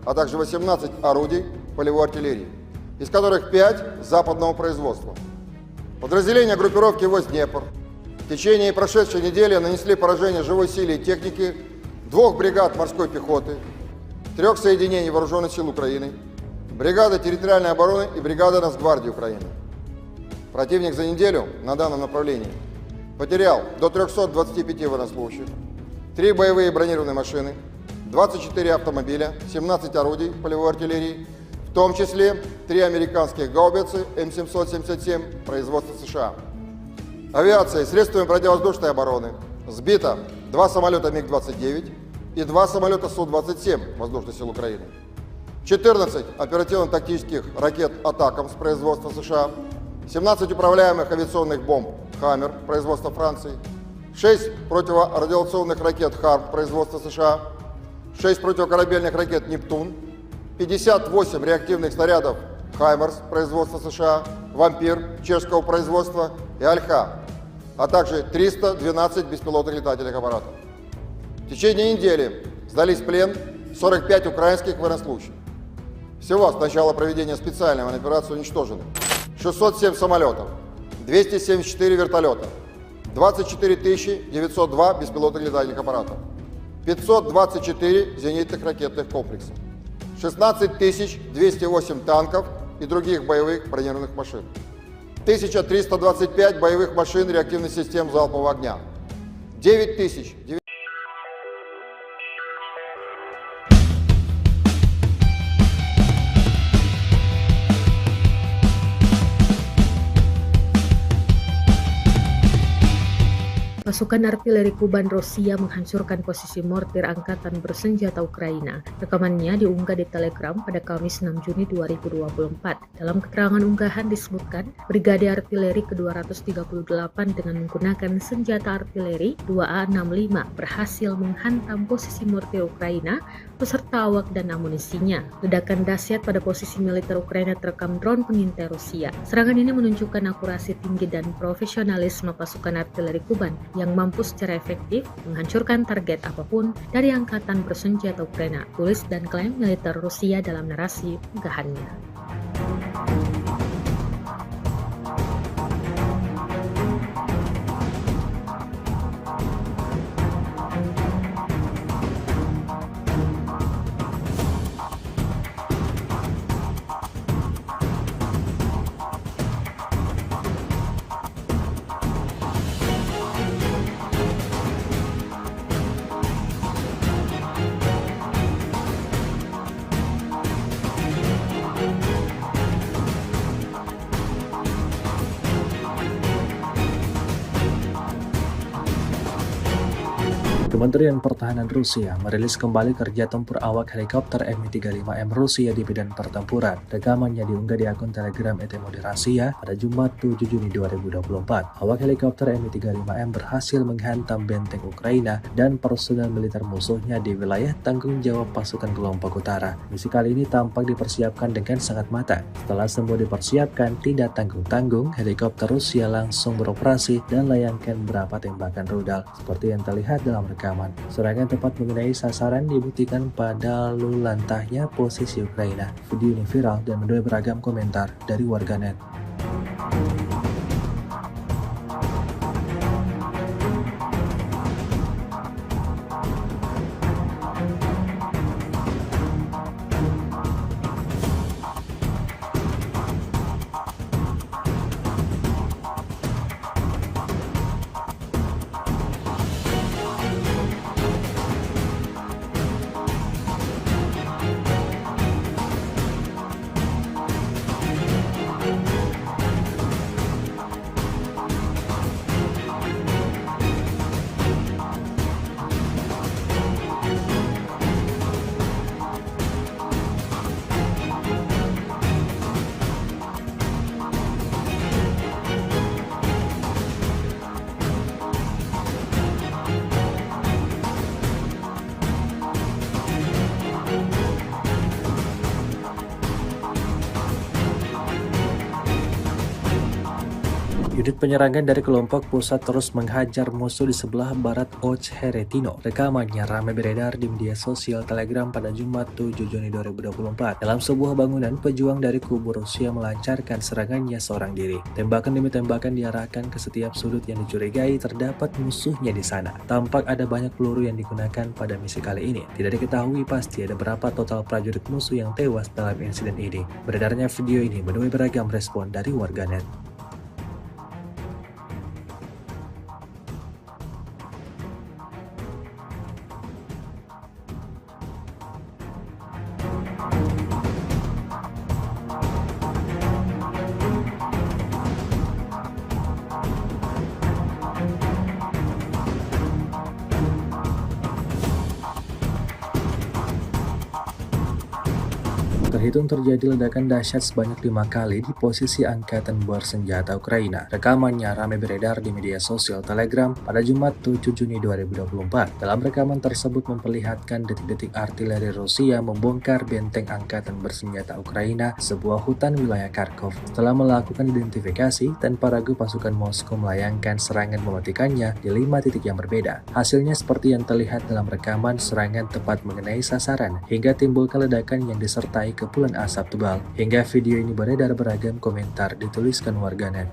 а также 18 орудий полевой артиллерии, из которых 5 западного производства. Подразделения группировки войск «Днепр» в течение прошедшей недели нанесли поражение живой силе и технике 2 бригад морской пехоты, 3 соединений Вооруженных сил Украины, бригады территориальной обороны и бригады Нацгвардии Украины. Противник за неделю на данном направлении потерял до 325 военнослужащих, 3 боевые бронированные машины, 24 автомобиля, 17 орудий полевой артиллерии, в том числе 3 американских гаубицы М777 производства США. Авиацией, средствами противовоздушной обороны сбито 2 самолета МиГ-29 и 2 самолета Су-27 Воздушных сил Украины, 14 оперативно-тактических ракет «Атакамс» производства США, 17 управляемых авиационных бомб «Хаммер» производства Франции, 6 противорадиационных ракет «Харм» производства США, 6 противокорабельных ракет «Нептун», 58 реактивных снарядов «Хаймерс» производства США, «Вампир» чешского производства и «Альха», а также 312 беспилотных летательных аппаратов. В течение недели сдались в плен 45 украинских военнослужащих. Всего с начала проведения специальной военной операции уничтожено 607 самолетов, 274 вертолета, 24 902 беспилотных летательных аппаратов, 524 зенитных ракетных комплексов, 16 208 танков и других боевых бронированных машин, 1325 боевых машин реактивных систем залпового огня, 9000Pasukan artileri Kuban Rusia menghancurkan posisi mortir angkatan bersenjata Ukraina. Rekamannya diunggah di Telegram pada Kamis 6 Juni 2024. Dalam keterangan unggahan disebutkan, Brigade Artileri ke-238 dengan menggunakan senjata artileri 2A65 berhasil menghantam posisi mortir Ukraina beserta awak dan amunisinya. Ledakan dahsyat pada posisi militer Ukraina terekam drone pengintai Rusia. Serangan ini menunjukkan akurasi tinggi dan profesionalisme pasukan artileri Kuban yang mampu secara efektif menghancurkan target apapun dari angkatan bersenjata Ukraina, tulis dan klaim militer Rusia dalam narasi unggahannya. Kementerian Pertahanan Rusia merilis kembali kerja tempur awak helikopter Mi-35M Rusia di medan pertempuran. Rekamannya diunggah di akun Telegram ET Moderasiya pada Jumat 7 Juni 2024. Awak helikopter Mi-35M berhasil menghantam benteng Ukraina dan personel militer musuhnya di wilayah tanggung jawab pasukan kelompok utara. Misi kali ini tampak dipersiapkan dengan sangat matang. Setelah semua dipersiapkan, tidak tanggung-tanggung, helikopter Rusia langsung beroperasi dan layangkan beberapa tembakan rudal. Seperti yang terlihat dalam rekaman, serangan tepat mengenai sasaran dibuktikan pada lalu lantahnya posisi Ukraina. Video ini viral dan menuai beragam komentar dari warganet. Unit penyerangan dari kelompok pusat terus menghajar musuh di sebelah barat Ocheretino. Rekamannya ramai beredar di media sosial Telegram pada Jumat 7 Juni 2024. Dalam sebuah bangunan, pejuang dari kubu Rusia melancarkan serangannya seorang diri. Tembakan demi tembakan diarahkan ke setiap sudut yang dicurigai terdapat musuhnya di sana. Tampak ada banyak peluru yang digunakan pada misi kali ini. Tidak diketahui pasti ada berapa total prajurit musuh yang tewas dalam insiden ini. Beredarnya video ini menuai beragam respon dari warganet. Terhitung terjadi ledakan dahsyat sebanyak 5 kali di posisi angkatan bersenjata Ukraina. Rekamannya ramai beredar di media sosial Telegram pada Jumat 7 Juni 2024. Dalam rekaman tersebut memperlihatkan detik-detik artileri Rusia membongkar benteng angkatan bersenjata Ukraina, sebuah hutan wilayah Kharkov. Setelah melakukan identifikasi, tanpa ragu pasukan Moskow melayangkan serangan mematikannya di 5 titik yang berbeda. Hasilnya seperti yang terlihat dalam rekaman, serangan tepat mengenai sasaran hingga timbulkan ledakan yang disertai kepulan asap tebal. Hingga video ini beredar beragam komentar dituliskan warganet.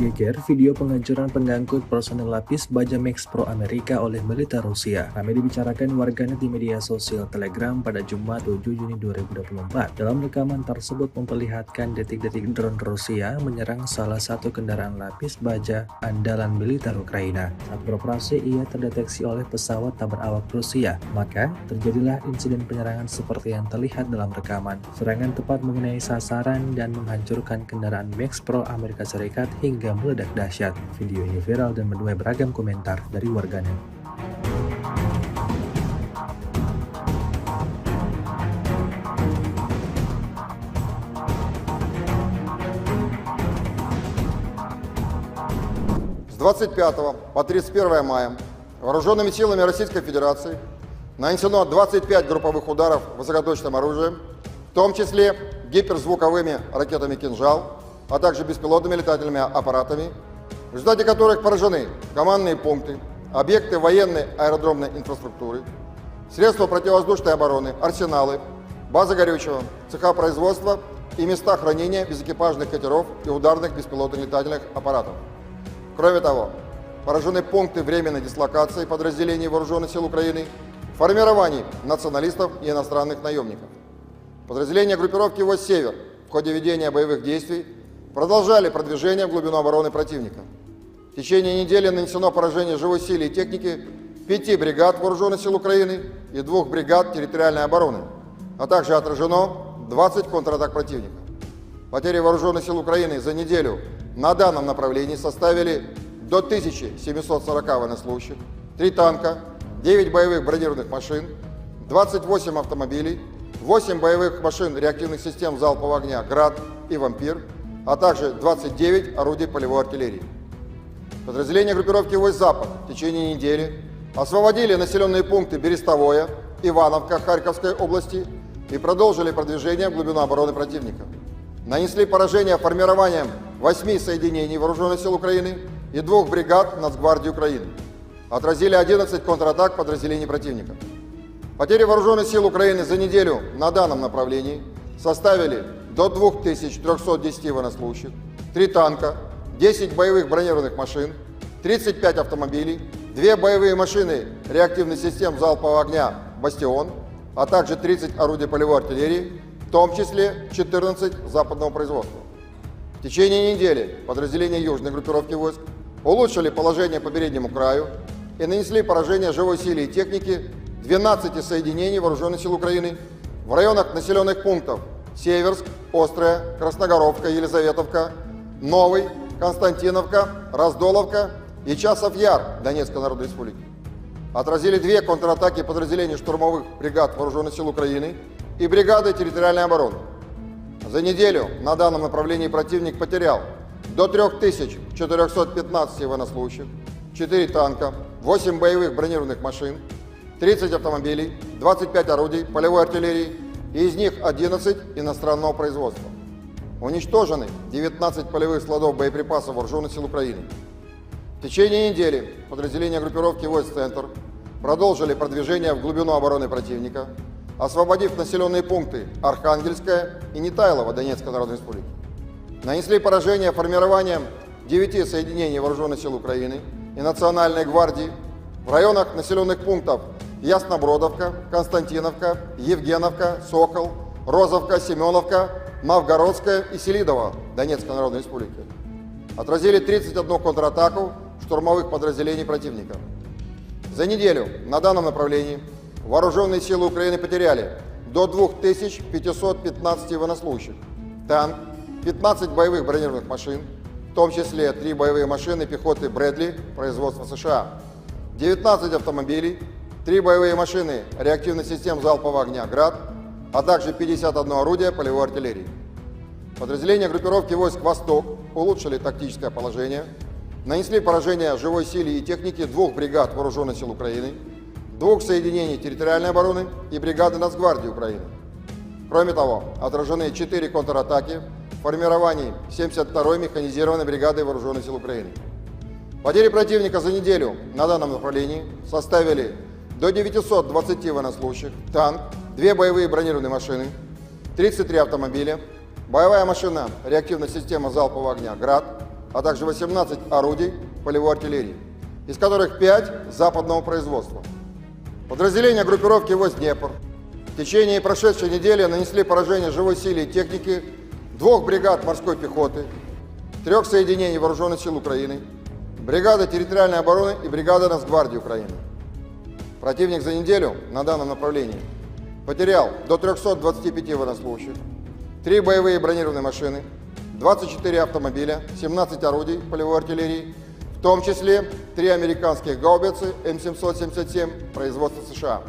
Geger video penghancuran pengangkut personel lapis baja Max Pro Amerika oleh militer Rusia. Ramai dibicarakan warganet di media sosial Telegram pada Jumat 7 Juni 2024. Dalam rekaman tersebut memperlihatkan detik-detik drone Rusia menyerang salah satu kendaraan lapis baja andalan militer Ukraina. Saat beroperasi, ia terdeteksi oleh pesawat tak berawak Rusia. Maka, terjadilah insiden penyerangan seperti yang terlihat dalam rekaman. Serangan tepat mengenai sasaran dan menghancurkan kendaraan Max Pro Amerika Serikat hingga meledak dahsyat. Video ini viral dan menuai beragam komentar dari warganet. С 25 по 31 мая вооруженными силами Российской Федерации нанесено 25 групповых ударов высокоточным оружием, в том числе гиперзвуковыми ракетами «Кинжал», а также беспилотными летательными аппаратами, в результате которых поражены командные пункты, объекты военной аэродромной инфраструктуры, средства противовоздушной обороны, арсеналы, базы горючего, цеха производства и места хранения безэкипажных катеров и ударных беспилотных летательных аппаратов. Кроме того, поражены пункты временной дислокации подразделений Вооруженных сил Украины, формирований националистов и иностранных наемников. Подразделения группировки войск «Север» в ходе ведения боевых действий продолжали продвижение в глубину обороны противника. В течение недели нанесено поражение живой силе и техники 5 бригад Вооруженных сил Украины и 2 бригад территориальной обороны, а также отражено 20 контратак противника. Потери Вооруженных сил Украины за неделю на данном направлении составили до 1740 военнослужащих, 3 танка, 9 боевых бронированных машин, 28 автомобилей, 8 боевых машин реактивных систем залпового огня «Град» и «Вампир», а также 29 орудий полевой артиллерии. Подразделения группировки войск «Запад» в течение недели освободили населенные пункты Берестовое, Ивановка Харьковской области и продолжили продвижение в глубину обороны противника. Нанесли поражение формированием 8 соединений Вооруженных сил Украины и 2 бригад Нацгвардии Украины. Отразили 11 контратак подразделений противника. Потери Вооруженных сил Украины за неделю на данном направлении составили до 2310 военнослужащих, 3 танка, 10 боевых бронированных машин, 35 автомобилей, 2 боевые машины реактивных систем залпового огня «Бастион», а также 30 орудий полевой артиллерии, в том числе 14 западного производства. В течение недели подразделения южной группировки войск улучшили положение по переднему краю и нанесли поражение живой силе и технике 12 соединений Вооруженных сил Украины в районах населенных пунктов Северск, Острая, Красногоровка, Елизаветовка, Новый, Константиновка, Раздоловка и Часов-Яр Донецкой Народной Республики. Отразили 2 контратаки подразделений штурмовых бригад Вооруженных сил Украины и бригады территориальной обороны. За неделю на данном направлении противник потерял до 3415 военнослужащих, 4 танка, 8 боевых бронированных машин, 30 автомобилей, 25 орудий полевой артиллерии, и из них 11 иностранного производства. Уничтожены 19 полевых складов боеприпасов Вооруженных сил Украины. В течение недели подразделения группировки войск «Центр» продолжили продвижение в глубину обороны противника, освободив населенные пункты Архангельская и Нетайлово Донецкой Народной Республики. Нанесли поражение формированием 9 соединений Вооруженных сил Украины и Национальной гвардии в районах населенных пунктов Яснобродовка, Константиновка, Евгеновка, Сокол, Розовка, Семеновка, Новгородская и Селидово Донецкой Народной Республики. Отразили 31 контратаку штурмовых подразделений противника. За неделю на данном направлении Вооруженные силы Украины потеряли до 2515 военнослужащих, танк, 15 боевых бронированных машин, в том числе 3 боевые машины пехоты «Брэдли» производства США, 19 автомобилей, 3 боевые машины реактивных систем залпового огня «Град», а также 51 орудие полевой артиллерии. Подразделения группировки войск «Восток» улучшили тактическое положение, нанесли поражение живой силе и технике 2 бригад Вооруженных сил Украины, 2 соединений территориальной обороны и бригады Нацгвардии Украины. Кроме того, отражены 4 контратаки в формировании 72-й механизированной бригады Вооруженных сил Украины. Потери противника за неделю на данном направлении составили до 920 военнослужащих, танк, 2 боевые бронированные машины, 33 автомобиля, боевая машина реактивная система залпового огня «Град», а также 18 орудий полевой артиллерии, из которых 5 западного производства. Подразделения группировки войск «Днепр» в течение прошедшей недели нанесли поражение живой силе и технике 2 бригад морской пехоты, 3 соединений Вооруженных сил Украины, бригады территориальной обороны и бригады Нацгвардии Украины. Противник за неделю на данном направлении потерял до 325 военнослужащих, 3 боевые бронированные машины, 24 автомобиля, 17 орудий полевой артиллерии, в том числе 3 американских гаубицы М777 производства США.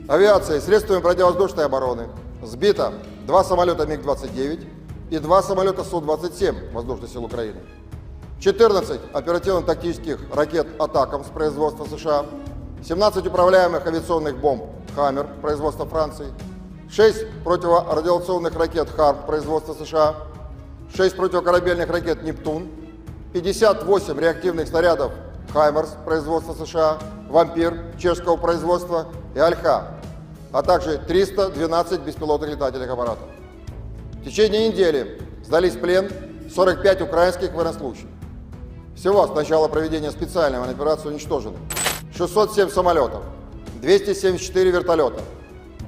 Авиацией, средствами противовоздушной обороны сбито 2 самолета МиГ-29 и 2 самолета Су-27 Воздушных сил Украины, 14 оперативно-тактических ракет «Атакамс» производства США, 17 управляемых авиационных бомб «Хаммер» производства Франции, 6 противорадиационных ракет «Харп» производства США, 6 противокорабельных ракет «Нептун», 58 реактивных снарядов «Хаймерс» производства США, «Вампир» чешского производства и «Альха», а также 312 беспилотных летательных аппаратов. В течение недели сдались в плен 45 украинских военнослужащих. Всего с начала проведения специальной военной операции уничтожены 607 самолетов, 274 вертолета,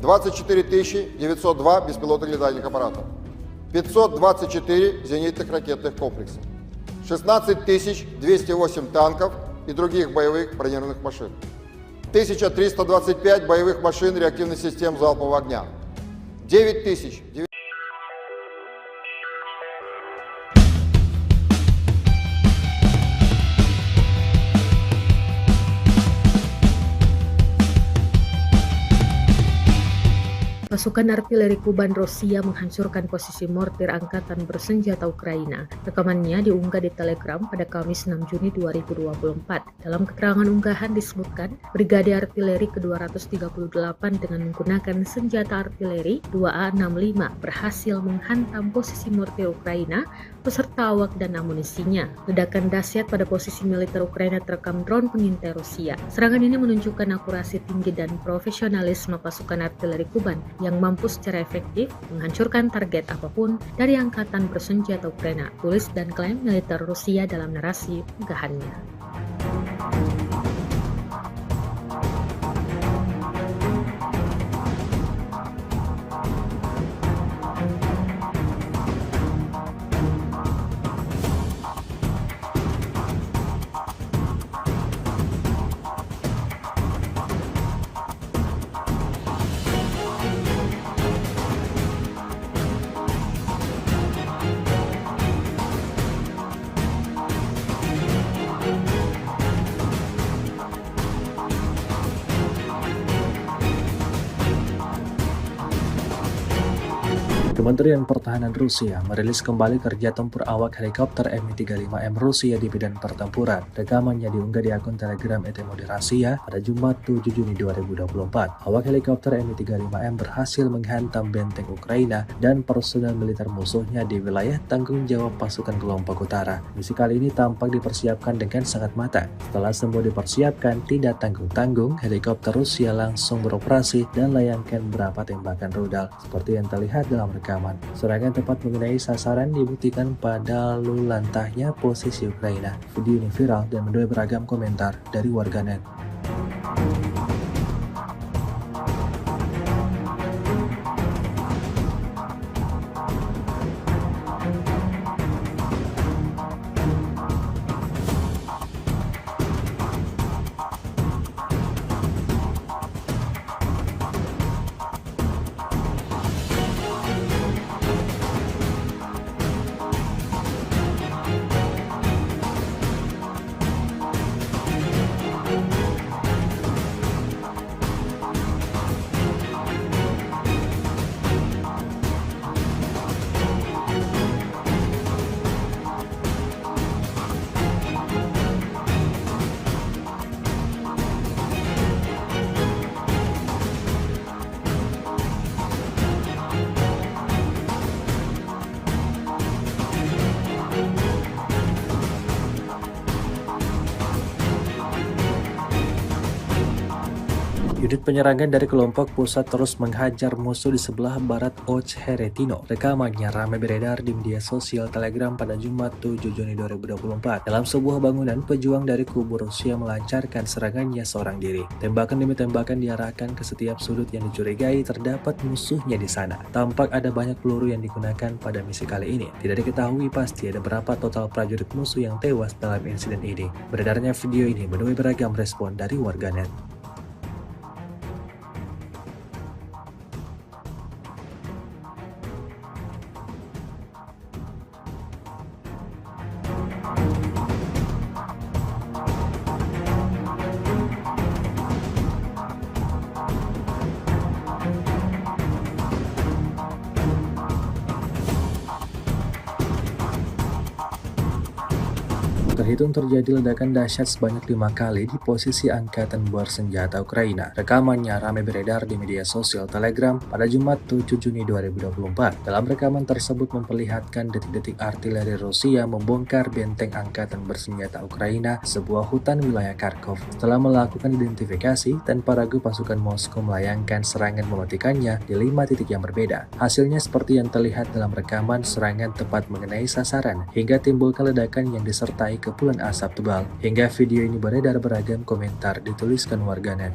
24 902 беспилотных летательных аппаратов, 524 зенитных ракетных комплекса, 16 208 танков и других боевых бронированных машин, 1325 боевых машин реактивных систем залпового огня, 9000. Pasukan artileri Kuban Rusia menghancurkan posisi mortir angkatan bersenjata Ukraina. Rekamannya diunggah di Telegram pada Kamis 6 Juni 2024. Dalam keterangan unggahan disebutkan, Brigade Artileri ke-238 dengan menggunakan senjata artileri 2A65 berhasil menghantam posisi mortir Ukraina beserta awak dan amunisinya. Ledakan dahsyat pada posisi militer Ukraina terekam drone pengintai Rusia. Serangan ini menunjukkan akurasi tinggi dan profesionalisme pasukan artileri Kuban yang mampu secara efektif menghancurkan target apapun dari angkatan bersenjata Ukraina, tulis dan klaim militer Rusia dalam narasi unggahannya. Kementerian Pertahanan Rusia merilis kembali kerja tempur awak helikopter Mi-35M Rusia di medan pertempuran. Rekamannya diunggah di akun Telegram ETMOD Rasia pada Jumat 7 Juni 2024. Awak helikopter Mi-35M berhasil menghantam benteng Ukraina dan personel militer musuhnya di wilayah tanggung jawab pasukan kelompok utara. Misi kali ini tampak dipersiapkan dengan sangat matang. Setelah semua dipersiapkan, tidak tanggung-tanggung, helikopter Rusia langsung beroperasi dan layangkan beberapa tembakan rudal. Seperti yang terlihat dalam rekaman, serangan tepat mengenai sasaran dibuktikan pada lalu lantahnya posisi Ukraina. Video ini viral dan menuai beragam komentar dari warganet. Unit penyerangan dari kelompok pusat terus menghajar musuh di sebelah barat Ocheretino. Rekamannya ramai beredar di media sosial Telegram pada Jumat 7 Juni 2024. Dalam sebuah bangunan, pejuang dari kubu Rusia melancarkan serangannya seorang diri. Tembakan demi tembakan diarahkan ke setiap sudut yang dicurigai terdapat musuhnya di sana. Tampak ada banyak peluru yang digunakan pada misi kali ini. Tidak diketahui pasti ada berapa total prajurit musuh yang tewas dalam insiden ini. Beredarnya video ini menuai beragam respon dari warganet. Terhitung terjadi ledakan dahsyat sebanyak 5 kali di posisi angkatan bersenjata Ukraina. Rekamannya ramai beredar di media sosial Telegram pada Jumat 7 Juni 2024. Dalam rekaman tersebut memperlihatkan detik-detik artileri Rusia membongkar benteng angkatan bersenjata Ukraina, sebuah hutan wilayah Kharkov. Setelah melakukan identifikasi, tanpa ragu pasukan Moskow melayangkan serangan mematikannya di 5 titik yang berbeda. Hasilnya seperti yang terlihat dalam rekaman, serangan tepat mengenai sasaran hingga timbulkan ledakan yang disertai kepungan kepulan asap tebal. Hingga video ini beredar, beragam komentar dituliskan warganet.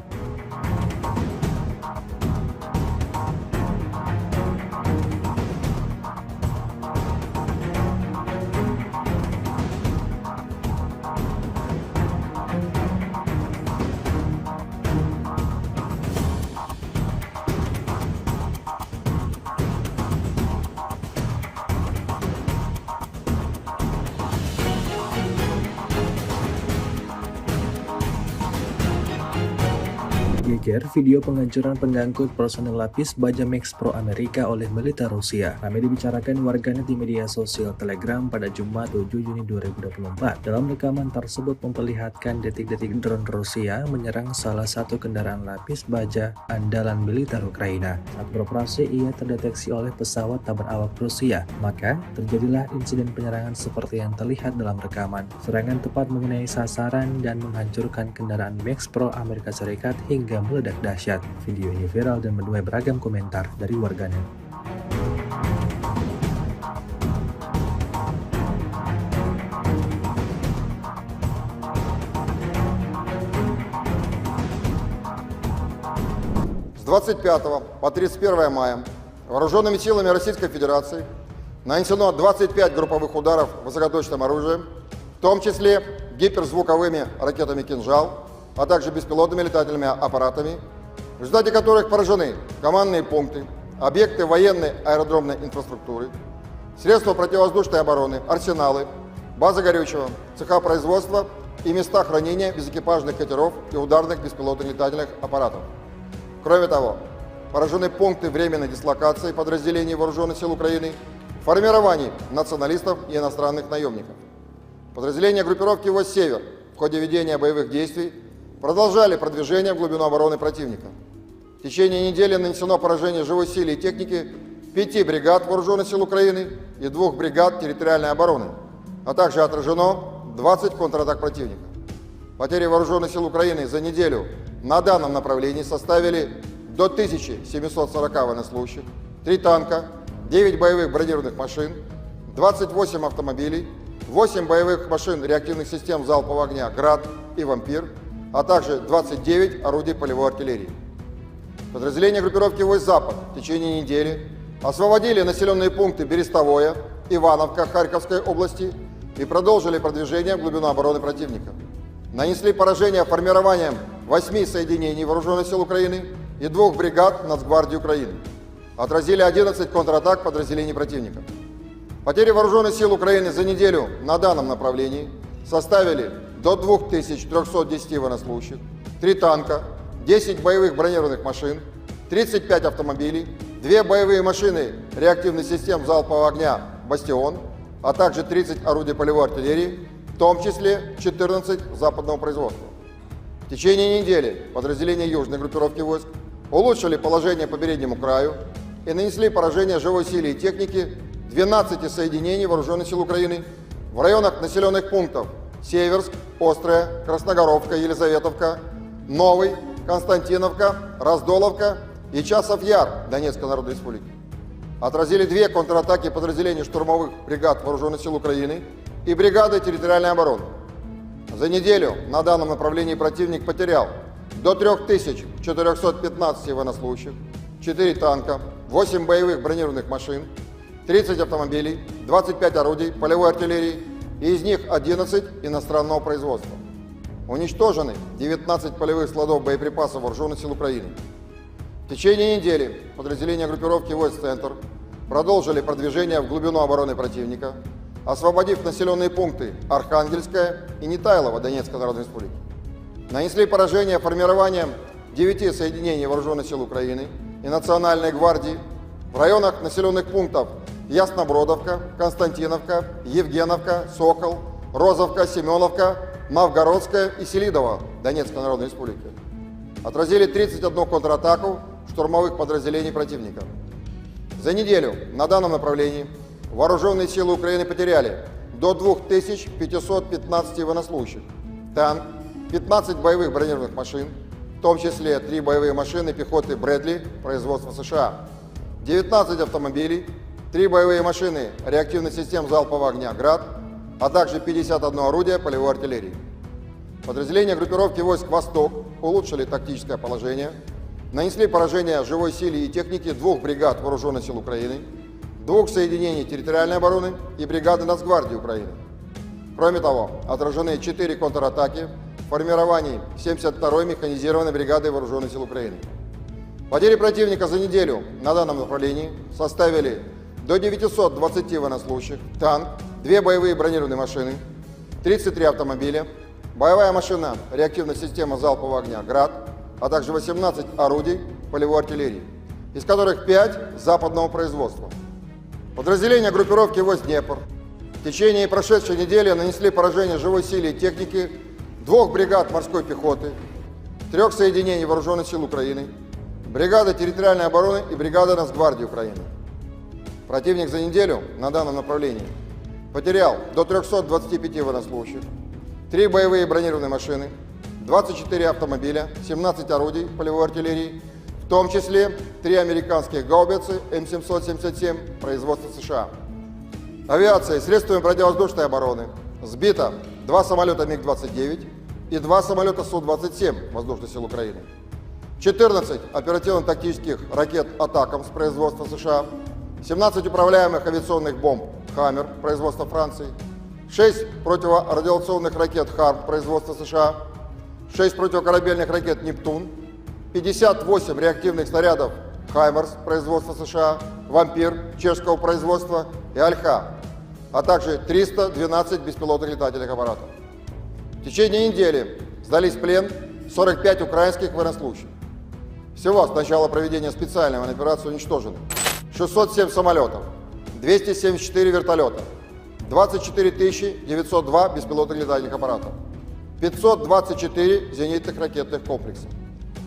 Geger video penghancuran pengangkut personel lapis baja Max Pro Amerika oleh militer Rusia. Ramai dibicarakan warganet di media sosial Telegram pada Jumat 7 Juni 2024. Dalam rekaman tersebut memperlihatkan detik-detik drone Rusia menyerang salah satu kendaraan lapis baja andalan militer Ukraina. Saat beroperasi, ia terdeteksi oleh pesawat tak berawak Rusia. Maka terjadilah insiden penyerangan seperti yang terlihat dalam rekaman. Serangan tepat mengenai sasaran dan menghancurkan kendaraan Max Pro Amerika Serikat hingga meledak dahsyat. Video ini viral dan menuai beragam komentar dari warganet. С 25 по 31 мая вооруженными силами Российской Федерации нанесено 25 групповых ударов высокоточным оружием, в том числе гиперзвуковыми ракетами «Кинжал», а также беспилотными летательными аппаратами, в результате которых поражены командные пункты, объекты военной аэродромной инфраструктуры, средства противовоздушной обороны, арсеналы, базы горючего, цеха производства и места хранения безэкипажных катеров и ударных беспилотных летательных аппаратов. Кроме того, поражены пункты временной дислокации подразделений Вооруженных сил Украины, формирований националистов и иностранных наемников. Подразделения группировки войск «Север» в ходе ведения боевых действий продолжали продвижение в глубину обороны противника. В течение недели нанесено поражение живой силе и технике 5 бригад Вооруженных сил Украины и 2 бригад территориальной обороны, а также отражено 20 контратак противника. Потери Вооруженных сил Украины за неделю на данном направлении составили до 1740 военнослужащих, 3 танка, 9 боевых бронированных машин, 28 автомобилей, 8 боевых машин реактивных систем залпового огня «Град» и «Вампир», а также 29 орудий полевой артиллерии. Подразделения группировки войск «Запад» в течение недели освободили населенные пункты Берестовое, Ивановка Харьковской области и продолжили продвижение в глубину обороны противника. Нанесли поражение формированием 8 соединений Вооруженных сил Украины и 2 бригад Нацгвардии Украины. Отразили 11 контратак подразделений противника. Потери Вооруженных сил Украины за неделю на данном направлении составили до 2310 военнослужащих, 3 танка, 10 боевых бронированных машин, 35 автомобилей, 2 боевые машины реактивных систем залпового огня «Бастион», а также 30 орудий полевой артиллерии, в том числе 14 западного производства. В течение недели подразделения южной группировки войск улучшили положение по переднему краю и нанесли поражение живой силе и технике 12 соединений Вооруженных сил Украины в районах населенных пунктов Северск, Острая, Красногоровка, Елизаветовка, Новый, Константиновка, Раздоловка и Часов Яр Донецкой Народной Республики. Отразили 2 контратаки подразделений штурмовых бригад Вооруженных сил Украины и бригады территориальной обороны. За неделю на данном направлении противник потерял до 3415 военнослужащих, 4 танка, 8 боевых бронированных машин, 30 автомобилей, 25 орудий полевой артиллерии, и из них 11 иностранного производства. Уничтожены 19 полевых складов боеприпасов Вооруженных сил Украины. В течение недели подразделения группировки войск «Центр» продолжили продвижение в глубину обороны противника, освободив населенные пункты Архангельская и Нетайлово Донецкой Народной Республики. Нанесли поражение формированием 9 соединений Вооруженных сил Украины и Национальной гвардии в районах населенных пунктов Яснобродовка, Константиновка, Евгеновка, Сокол, Розовка, Семеновка, Новгородская и Селидово Донецкой Народной Республики. Отразили 31 контратаку штурмовых подразделений противника. За неделю на данном направлении Вооруженные силы Украины потеряли до 2515 военнослужащих, танк, 15 боевых бронированных машин, в том числе 3 боевые машины пехоты Брэдли производства США, 19 автомобилей, 3 боевые машины реактивных систем залпового огня «Град», а также 51 орудие полевой артиллерии. Подразделения группировки войск «Восток» улучшили тактическое положение, нанесли поражение живой силе и технике 2 бригад Вооруженных сил Украины, 2 соединений территориальной обороны и бригады Нацгвардии Украины. Кроме того, отражены 4 контратаки в формировании 72-й механизированной бригады Вооруженных сил Украины. Потери противника за неделю на данном направлении составили до 920 военнослужащих, танк, 2 боевые бронированные машины, 33 автомобиля, боевая машина реактивная система залпового огня «Град», а также 18 орудий полевой артиллерии, из которых 5 западного производства. Подразделения группировки войск «Днепр» в течение прошедшей недели нанесли поражение живой силе и технике 2 бригад морской пехоты, 3 соединений Вооруженных сил Украины, бригады территориальной обороны и бригады Нацгвардии Украины. Противник за неделю на данном направлении потерял до 325 военнослужащих, 3 боевые бронированные машины, 24 автомобиля, 17 орудий полевой артиллерии, в том числе 3 американских гаубицы М777 производства США. Авиацией, средствами противовоздушной обороны сбито 2 самолета МиГ-29 и 2 самолета Су-27 Воздушных сил Украины, 14 оперативно-тактических ракет «Атакамс» производства США, 17 управляемых авиационных бомб «Хаммер» производства Франции, 6 противорадиационных ракет «Харм» производства США, 6 противокорабельных ракет «Нептун», 58 реактивных снарядов «Хаймерс» производства США, «Вампир» чешского производства и «Альха», а также 312 беспилотных летательных аппаратов. В течение недели сдались в плен 45 украинских военнослужащих. Всего с начала проведения специальной военной операции уничтожено 607 самолетов, 274 вертолета, 24 902 беспилотных летательных аппаратов, 524 зенитных ракетных комплексов,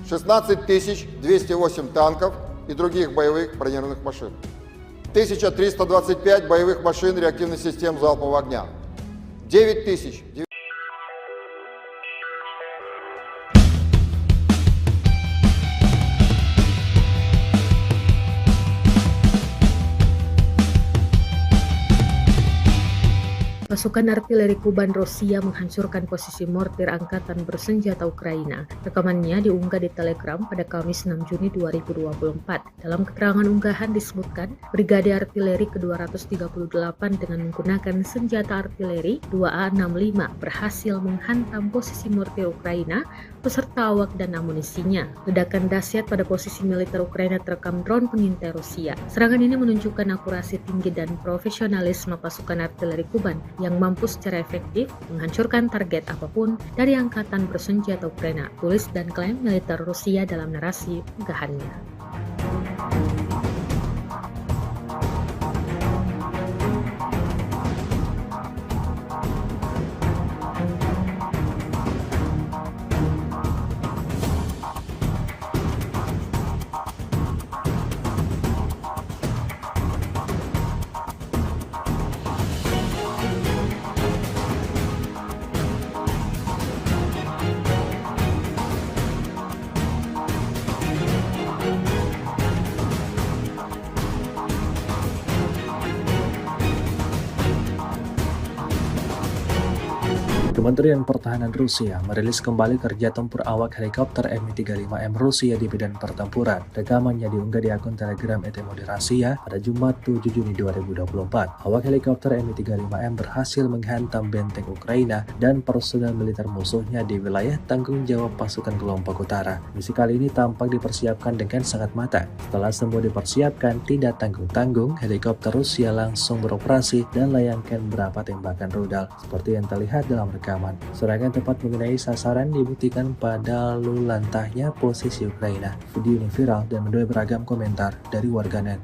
16 208 танков и других боевых бронированных машин, 1325 боевых машин реактивных систем залпового огня, 9000. Pasukan artileri Kuban Rusia menghancurkan posisi mortir angkatan bersenjata Ukraina. Rekamannya diunggah di Telegram pada Kamis 6 Juni 2024. Dalam keterangan unggahan disebutkan, Brigade Artileri ke-238 dengan menggunakan senjata artileri 2A65 berhasil menghantam posisi mortir Ukraina beserta awak dan amunisinya. Ledakan dahsyat pada posisi militer Ukraina terekam drone pengintai Rusia. Serangan ini menunjukkan akurasi tinggi dan profesionalisme pasukan artileri Kuban yang mampu secara efektif menghancurkan target apapun dari angkatan bersenjata Ukraina, tulis dan klaim militer Rusia dalam narasi unggahannya. Kementerian Pertahanan Rusia merilis kembali kerja tempur awak helikopter Mi-35M Rusia di medan pertempuran. Rekamannya diunggah di akun Telegram Rasia pada Jumat 7 Juni 2024. Awak helikopter Mi-35M berhasil menghantam benteng Ukraina dan personel militer musuhnya di wilayah tanggung jawab pasukan kelompok utara. Misi kali ini tampak dipersiapkan dengan sangat matang. Setelah semua dipersiapkan, tidak tanggung-tanggung, helikopter Rusia langsung beroperasi dan layangkan beberapa tembakan rudal seperti yang terlihat dalam rekaman. Serangan tepat mengenai sasaran dibuktikan pada lalu lantahnya posisi Ukraina. Video ini viral dan menuai beragam komentar dari warganet.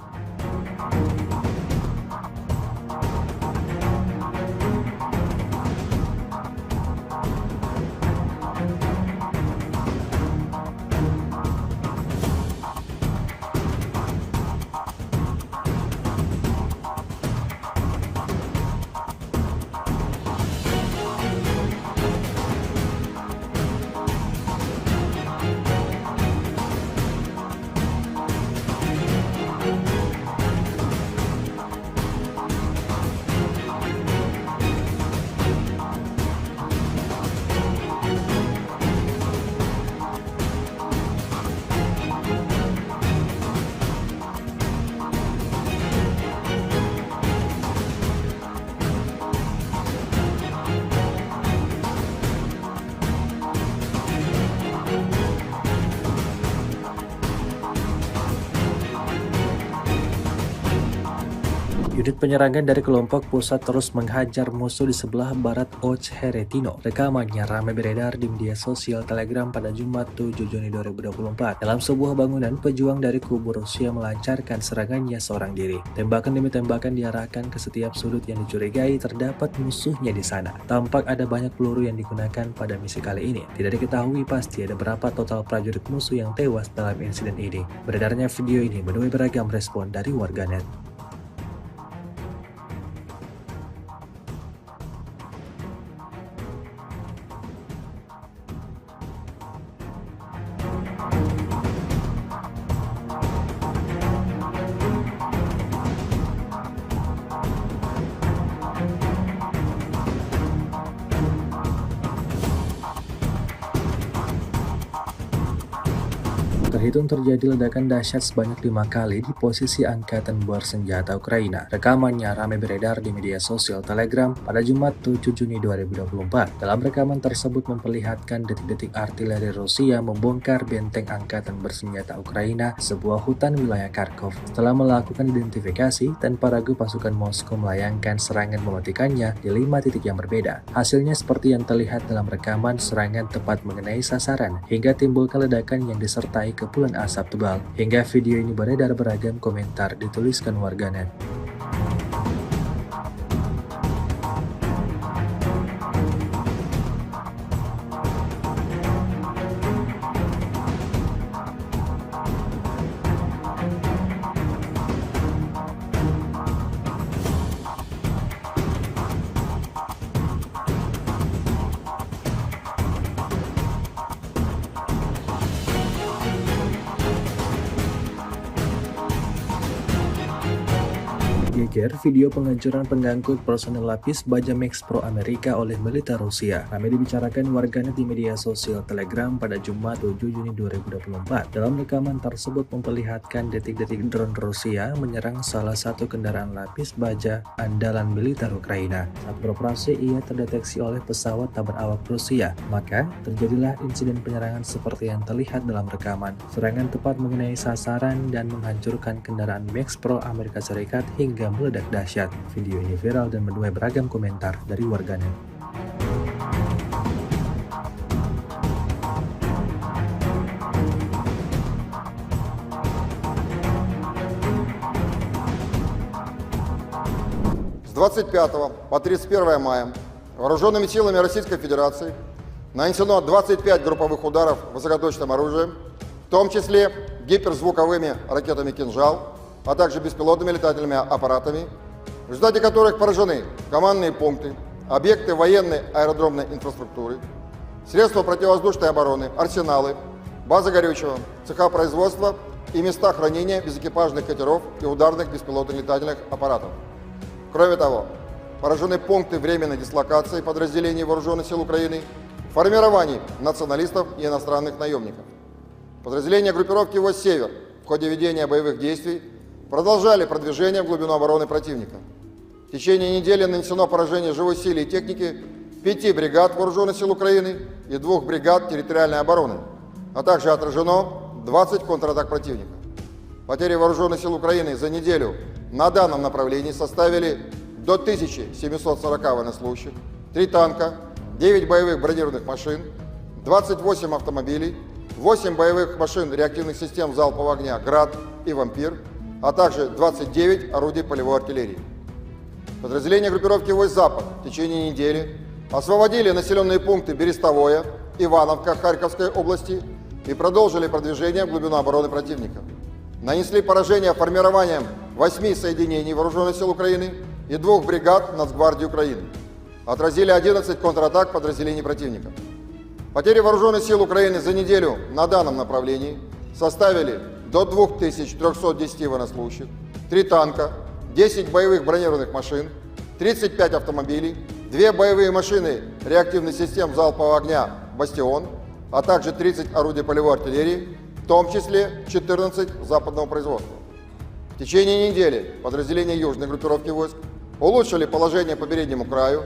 Unit penyerangan dari kelompok pusat terus menghajar musuh di sebelah barat Ocheretino. Rekamannya ramai beredar di media sosial Telegram pada Jumat 7 Juni 2024. Dalam sebuah bangunan, pejuang dari kubu Rusia melancarkan serangannya seorang diri. Tembakan demi tembakan diarahkan ke setiap sudut yang dicurigai terdapat musuhnya di sana. Tampak ada banyak peluru yang digunakan pada misi kali ini. Tidak diketahui pasti ada berapa total prajurit musuh yang tewas dalam insiden ini. Beredarnya video ini menuai beragam respon dari warganet. Terhitung terjadi ledakan dahsyat sebanyak 5 kali di posisi angkatan bersenjata Ukraina. Rekamannya ramai beredar di media sosial Telegram pada Jumat 7 Juni 2024. Dalam rekaman tersebut memperlihatkan detik-detik artileri Rusia membongkar benteng angkatan bersenjata Ukraina, sebuah hutan wilayah Kharkov. Setelah melakukan identifikasi, tanpa ragu pasukan Moskow melayangkan serangan mematikannya di 5 titik yang berbeda. Hasilnya seperti yang terlihat dalam rekaman, serangan tepat mengenai sasaran hingga timbulkan ledakan yang disertai kepulan asap tebal. Hingga video ini beredar, beragam komentar dituliskan warganet. Geger video penghancuran pengangkut personel lapis baja Max Pro Amerika oleh militer Rusia. Ramai dibicarakan warganet di media sosial Telegram pada Jumat 7 Juni 2024. Dalam rekaman tersebut memperlihatkan detik-detik drone Rusia menyerang salah satu kendaraan lapis baja andalan militer Ukraina. Saat beroperasi, ia terdeteksi oleh pesawat tak berawak Rusia. Maka terjadilah insiden penyerangan seperti yang terlihat dalam rekaman. Serangan tepat mengenai sasaran dan menghancurkan kendaraan Max Pro Amerika Serikat hingga meledak dahsyat. Video ini viral dan menuai beragam komentar dari warganet. С 25 по 31 мая вооруженными силами Российской Федерации нанесено 25 групповых ударов высокоточным оружием, в том числе гиперзвуковыми ракетами «Кинжал», а также беспилотными летательными аппаратами, в результате которых поражены командные пункты, объекты военной аэродромной инфраструктуры, средства противовоздушной обороны, арсеналы, базы горючего, цеха производства и места хранения безэкипажных катеров и ударных беспилотных летательных аппаратов. Кроме того, поражены пункты временной дислокации подразделений Вооруженных сил Украины, формирований националистов и иностранных наемников. Подразделения группировки войск «Север» в ходе ведения боевых действий продолжали продвижение в глубину обороны противника. В течение недели нанесено поражение живой силе и технике 5 бригад Вооруженных сил Украины и 2 бригад территориальной обороны, а также отражено 20 контратак противника. Потери Вооруженных сил Украины за неделю на данном направлении составили до 1740 военнослужащих, 3 танка, 9 боевых бронированных машин, 28 автомобилей, 8 боевых машин реактивных систем залпового огня «Град» и «Вампир», а также 29 орудий полевой артиллерии. Подразделения группировки войск «Запад» в течение недели освободили населенные пункты Берестовое, Ивановка Харьковской области и продолжили продвижение в глубину обороны противника. Нанесли поражение формированием 8 соединений Вооруженных сил Украины и 2 бригад Нацгвардии Украины. Отразили 11 контратак подразделений противника. Потери Вооруженных сил Украины за неделю на данном направлении составили до 2310 военнослужащих, 3 танка, 10 боевых бронированных машин, 35 автомобилей, 2 боевые машины реактивных систем залпового огня «Бастион», а также 30 орудий полевой артиллерии, в том числе 14 западного производства. В течение недели подразделения южной группировки войск улучшили положение по переднему краю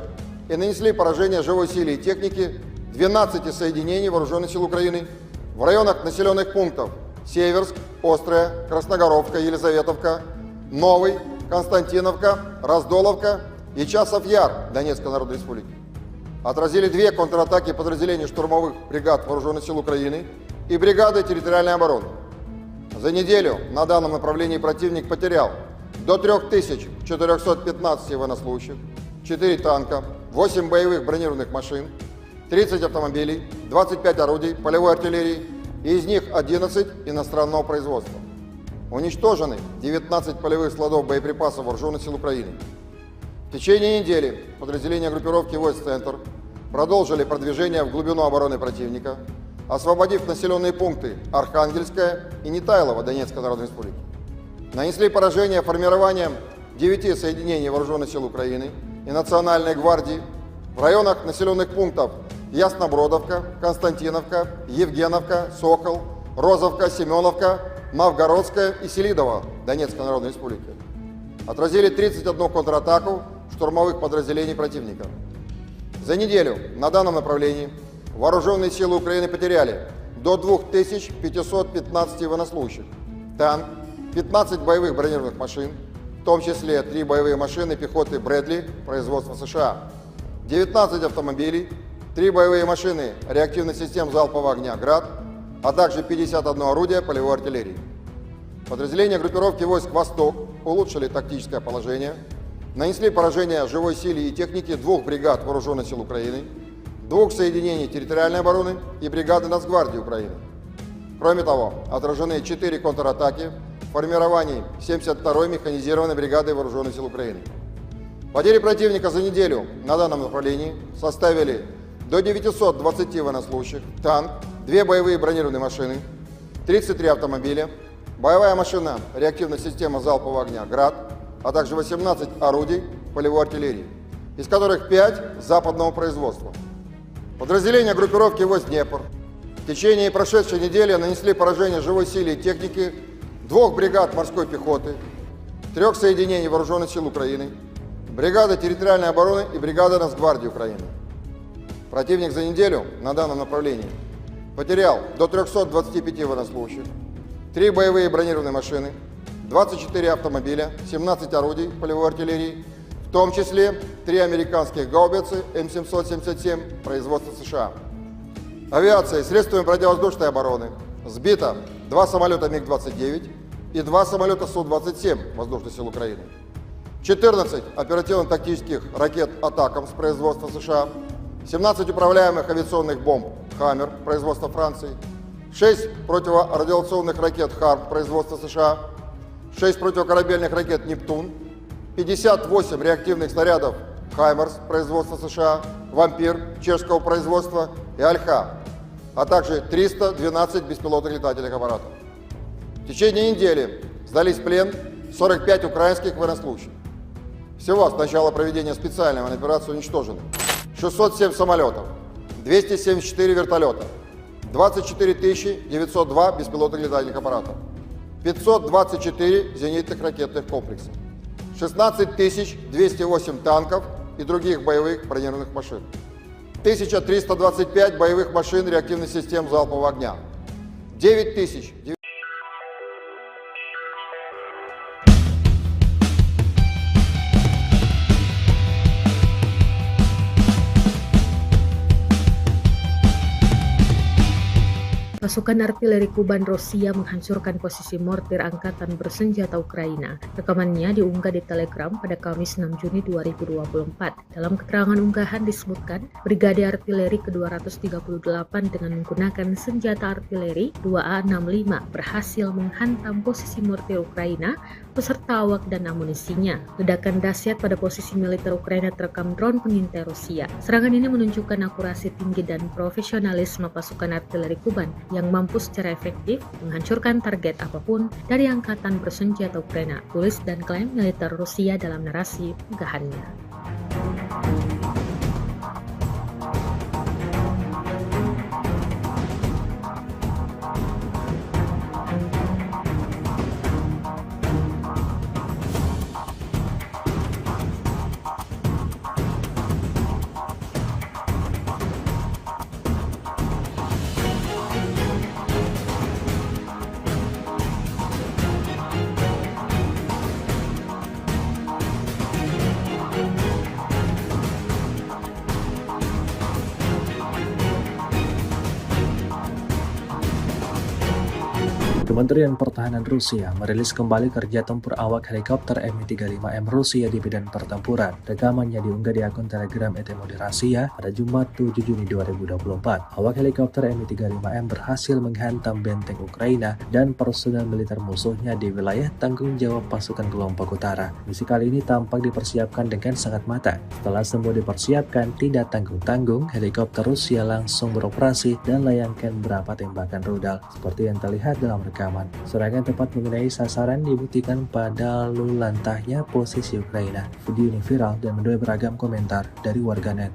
и нанесли поражение живой силе и технике 12 соединений Вооруженных сил Украины в районах населенных пунктов Северск, Острая, Красногоровка, Елизаветовка, Новый, Константиновка, Раздоловка и Часов Яр Донецкой Народной Республики. Отразили 2 контратаки подразделений штурмовых бригад Вооруженных сил Украины и бригады территориальной обороны. За неделю на данном направлении противник потерял до 3415 военнослужащих, 4 танка, 8 боевых бронированных машин, 30 автомобилей, 25 орудий полевой артиллерии, и из них 11 иностранного производства. Уничтожены 19 полевых складов боеприпасов Вооруженных сил Украины. В течение недели подразделения группировки войск «Центр» продолжили продвижение в глубину обороны противника, освободив населенные пункты Архангельская и Нетайлово Донецкой Народной Республики. Нанесли поражение формированием 9 соединений Вооруженных сил Украины и Национальной гвардии в районах населенных пунктов Яснобродовка, Константиновка, Евгеновка, Сокол, Розовка, Семеновка, Новгородская и Селидово Донецкой Народной Республики. Отразили 31 контратаку штурмовых подразделений противника. За неделю на данном направлении Вооруженные силы Украины потеряли до 2515 военнослужащих, танк, 15 боевых бронированных машин, в том числе 3 боевые машины пехоты Брэдли производства США, 19 автомобилей, 3 боевые машины реактивных систем залпового огня «Град», а также 51 орудие полевой артиллерии. Подразделения группировки войск «Восток» улучшили тактическое положение, нанесли поражение живой силе и технике 2 бригад Вооруженных сил Украины, 2 соединений территориальной обороны и бригады Нацгвардии Украины. Кроме того, отражены 4 контратаки в формировании 72-й механизированной бригады Вооруженных сил Украины. Потери противника за неделю на данном направлении составили до 920 военнослужащих, танк, 2 боевые бронированные машины, 33 автомобиля, боевая машина реактивной системы залпового огня «Град», а также 18 орудий полевой артиллерии, из которых 5 западного производства. Подразделения группировки войск «Днепр» в течение прошедшей недели нанесли поражение живой силе и технике 2 бригад морской пехоты, 3 соединений Вооруженных сил Украины, бригады территориальной обороны и бригады Нацгвардии Украины. Противник за неделю на данном направлении потерял до 325 военнослужащих, 3 боевые бронированные машины, 24 автомобиля, 17 орудий полевой артиллерии, в том числе 3 американских гаубицы М777 производства США. Авиацией, средствами противовоздушной обороны сбито 2 самолета МиГ-29 и 2 самолета Су-27 Воздушных сил Украины, 14 оперативно-тактических ракет «Атакамс» производства США, 17 управляемых авиационных бомб «Хаммер» производства Франции, 6 противорадиационных ракет «Харм» производства США, 6 противокорабельных ракет «Нептун», 58 реактивных снарядов «Хаймерс» производства США, «Вампир» чешского производства и «Альха», а также 312 беспилотных летательных аппаратов. В течение недели сдались в плен 45 украинских военнослужащих. Всего с начала проведения специальной военной операции уничтожено 607 самолетов, 274 вертолета, 24 902 беспилотных летательных аппаратов, 524 зенитных ракетных комплексов, 16 208 танков и других боевых бронированных машин, 1325 боевых машин реактивных систем залпового огня, 9000Pasukan artileri Kuban Rusia menghancurkan posisi mortir angkatan bersenjata Ukraina. Rekamannya diunggah di Telegram pada Kamis 6 Juni 2024. Dalam keterangan unggahan disebutkan, Brigade Artileri ke-238 dengan menggunakan senjata artileri 2A65 berhasil menghantam posisi mortir Ukraina beserta awak dan amunisinya. Ledakan dahsyat pada posisi militer Ukraina terekam drone pengintai Rusia. Serangan ini menunjukkan akurasi tinggi dan profesionalisme pasukan artileri Kuban yang mampu secara efektif menghancurkan target apapun dari angkatan bersenjata Ukraina, tulis dan klaim militer Rusia dalam narasi unggahannya. Kementerian Pertahanan Rusia merilis kembali kerja tempur awak helikopter Mi-35M Rusia di medan pertempuran. Rekamannya diunggah di akun Telegram ET Moderasiya pada Jumat 7 Juni 2024. Awak helikopter Mi-35M berhasil menghantam benteng Ukraina dan personel militer musuhnya di wilayah tanggung jawab pasukan kelompok utara. Misi kali ini tampak dipersiapkan dengan sangat matang. Setelah semua dipersiapkan, tidak tanggung-tanggung, helikopter Rusia langsung beroperasi dan layangkan beberapa tembakan rudal. Seperti yang terlihat dalam rekaman, serangan tepat mengenai sasaran dibuktikan pada lalu lantahnya posisi Ukraina. Video ini viral dan menuai beragam komentar dari warganet.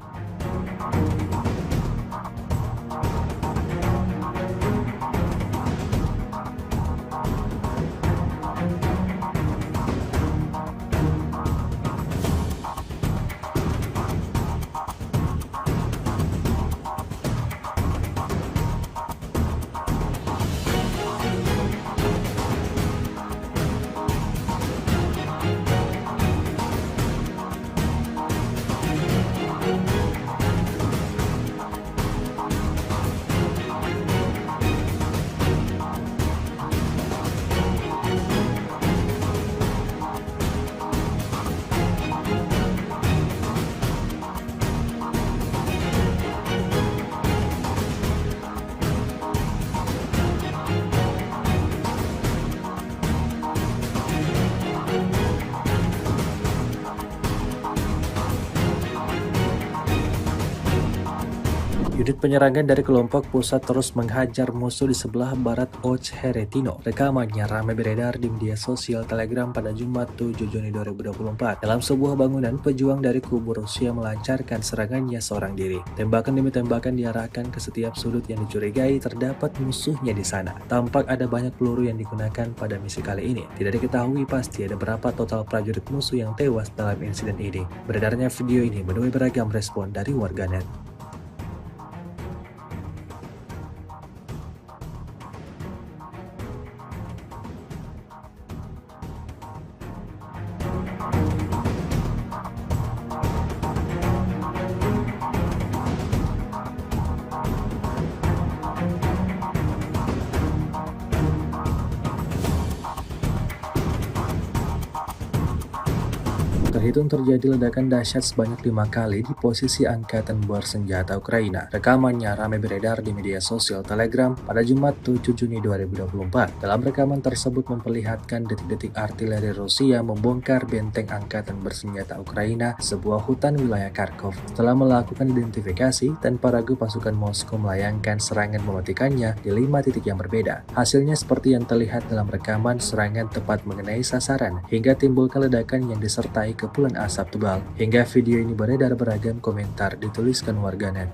Unit penyerangan dari kelompok pusat terus menghajar musuh di sebelah barat Ocheretino. Rekamannya ramai beredar di media sosial Telegram pada Jumat 7 Juni 2024. Dalam sebuah bangunan, pejuang dari kubu Rusia melancarkan serangannya seorang diri. Tembakan demi tembakan diarahkan ke setiap sudut yang dicurigai terdapat musuhnya di sana. Tampak ada banyak peluru yang digunakan pada misi kali ini. Tidak diketahui pasti ada berapa total prajurit musuh yang tewas dalam insiden ini. Beredarnya video ini menuai beragam respon dari warganet. Terhitung terjadi ledakan dahsyat sebanyak 5 kali di posisi angkatan bersenjata Ukraina. Rekamannya ramai beredar di media sosial Telegram pada Jumat 7 Juni 2024. Dalam rekaman tersebut memperlihatkan detik-detik artileri Rusia membongkar benteng angkatan bersenjata Ukraina, sebuah hutan wilayah Kharkov. Setelah melakukan identifikasi, tanpa ragu pasukan Moskow melayangkan serangan mematikannya di 5 titik yang berbeda. Hasilnya seperti yang terlihat dalam rekaman, serangan tepat mengenai sasaran hingga timbulkan ledakan yang disertai kepulan asap tebal. Hingga video ini beredar beragam komentar dituliskan warganet.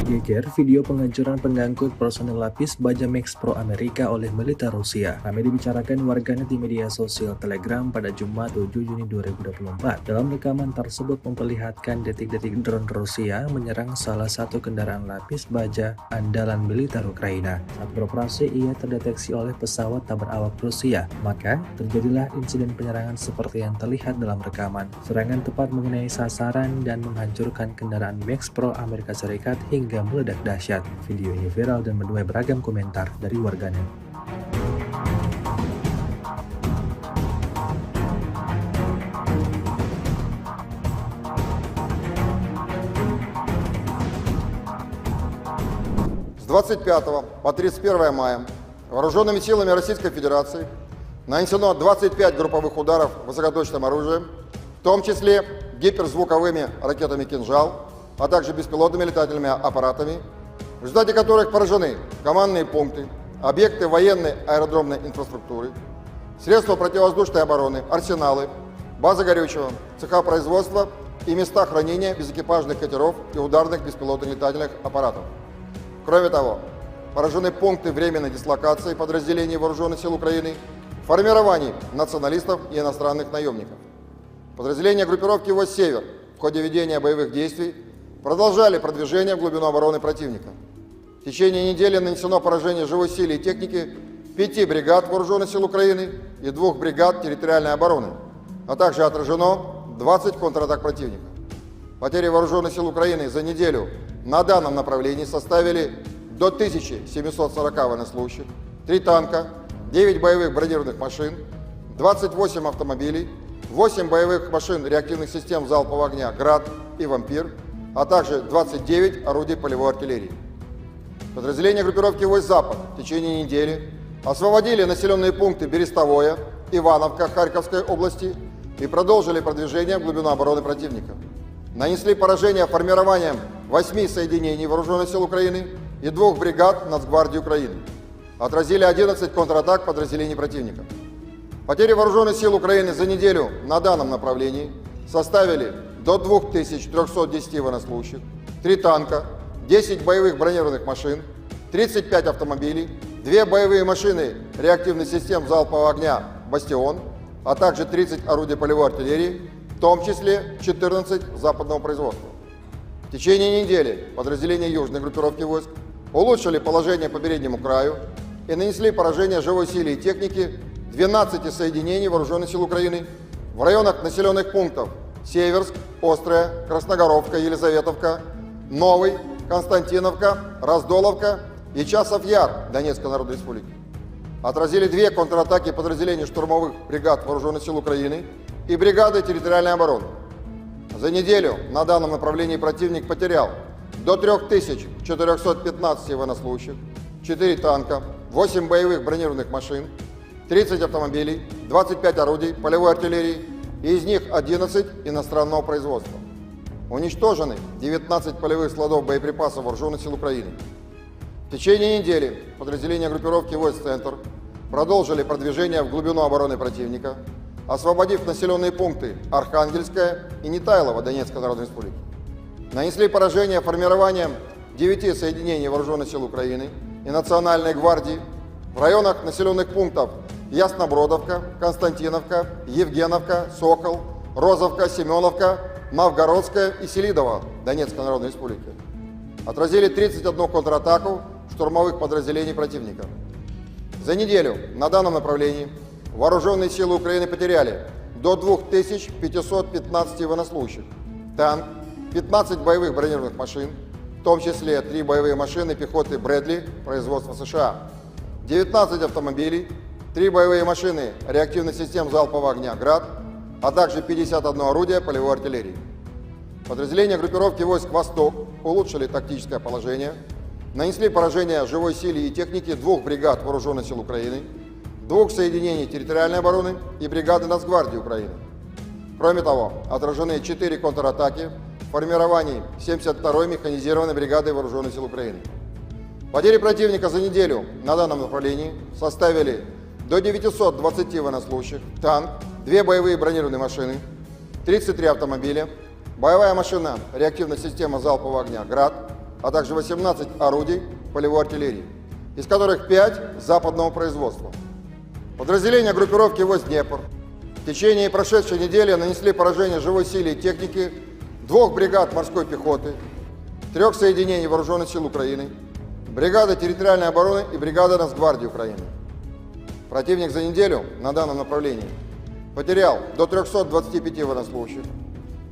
Geger video penghancuran pengangkut personel lapis baja Max Pro Amerika oleh militer Rusia. Ramai dibicarakan warganet di media sosial Telegram pada Jumat 7 Juni 2024. Dalam rekaman tersebut memperlihatkan detik-detik drone Rusia menyerang salah satu kendaraan lapis baja andalan militer Ukraina. Saat beroperasi, ia terdeteksi oleh pesawat tak berawak Rusia. Maka, terjadilah insiden penyerangan seperti yang terlihat dalam rekaman. Serangan tepat mengenai sasaran dan menghancurkan kendaraan Max Pro Amerika Serikat hingga meledak dahsyat. Video ini viral dan menuai beragam komentar dari warganet. С 25 по 31 мая вооруженными силами Российской Федерации нанесено 25 групповых ударов высокоточным оружием, в том числе гиперзвуковыми ракетами «Кинжал», а также беспилотными летательными аппаратами, в результате которых поражены командные пункты, объекты военной аэродромной инфраструктуры, средства противовоздушной обороны, арсеналы, базы горючего, цеха производства и места хранения безэкипажных катеров и ударных беспилотных летательных аппаратов. Кроме того, поражены пункты временной дислокации подразделений Вооруженных сил Украины, формирований националистов и иностранных наемников. Подразделения группировки войск «Север» в ходе ведения боевых действий продолжали продвижение в глубину обороны противника. В течение недели нанесено поражение живой силе и техники 5 бригад Вооруженных сил Украины и 2 бригад территориальной обороны, а также отражено 20 контратак противника. Потери Вооруженных сил Украины за неделю на данном направлении составили до 1740 военнослужащих, 3 танка, 9 боевых бронированных машин, 28 автомобилей, 8 боевых машин реактивных систем залпового огня «Град» и «Вампир», а также 29 орудий полевой артиллерии. Подразделения группировки войск «Запад» в течение недели освободили населенные пункты Берестовое, Ивановка Харьковской области и продолжили продвижение в глубину обороны противника. Нанесли поражение формированием 8 соединений Вооруженных сил Украины и 2 бригад Нацгвардии Украины. Отразили 11 контратак подразделений противника. Потери Вооруженных сил Украины за неделю на данном направлении составили до 2310 военнослужащих, 3 танка, 10 боевых бронированных машин, 35 автомобилей, 2 боевые машины реактивных систем залпового огня «Бастион», а также 30 орудий полевой артиллерии, в том числе 14 западного производства. В течение недели подразделения южной группировки войск улучшили положение по переднему краю и нанесли поражение живой силе и технике 12 соединений Вооруженных сил Украины в районах населенных пунктов Северск, Острая, Красногоровка, Елизаветовка, Новый, Константиновка, Раздоловка и Часов-Яр Донецкой Народной Республики. Отразили 2 контратаки подразделений штурмовых бригад Вооруженных сил Украины и бригады территориальной обороны. За неделю на данном направлении противник потерял до 3415 военнослужащих, 4 танка, 8 боевых бронированных машин, 30 автомобилей, 25 орудий полевой артиллерии, и из них 11 иностранного производства. Уничтожены 19 полевых складов боеприпасов Вооруженных сил Украины. В течение недели подразделения группировки войск «Центр» продолжили продвижение в глубину обороны противника, освободив населенные пункты Архангельская и Нетайлово Донецкой Народной Республики. Нанесли поражение формированием 9 соединений Вооруженных сил Украины и Национальной гвардии в районах населенных пунктов Яснобродовка, Константиновка, Евгеновка, Сокол, Розовка, Семеновка, Новгородская и Селидово Донецкой Народной Республики. Отразили 31 контратаку штурмовых подразделений противника. За неделю на данном направлении Вооруженные силы Украины потеряли до 2515 военнослужащих, танк, 15 боевых бронированных машин, в том числе 3 боевые машины пехоты «Брэдли» производства США, 19 автомобилей, 3 боевые машины реактивных систем залпового огня «Град», а также 51 орудие полевой артиллерии. Подразделения группировки войск «Восток» улучшили тактическое положение, нанесли поражение живой силе и технике 2 бригад Вооруженных сил Украины, 2 соединений территориальной обороны и бригады Нацгвардии Украины. Кроме того, отражены 4 контратаки в формировании 72-й механизированной бригады Вооруженных сил Украины. Потери противника за неделю на данном направлении составили до 920 военнослужащих, танк, 2 боевые бронированные машины, 33 автомобиля, боевая машина реактивная система залпового огня «Град», а также 18 орудий полевой артиллерии, из которых 5 западного производства. Подразделения группировки войск «Днепр» в течение прошедшей недели нанесли поражение живой силе и технике 2 бригад морской пехоты, 3 соединений Вооруженных сил Украины, бригады территориальной обороны и бригады Нацгвардии Украины. Противник за неделю на данном направлении потерял до 325 военнослужащих,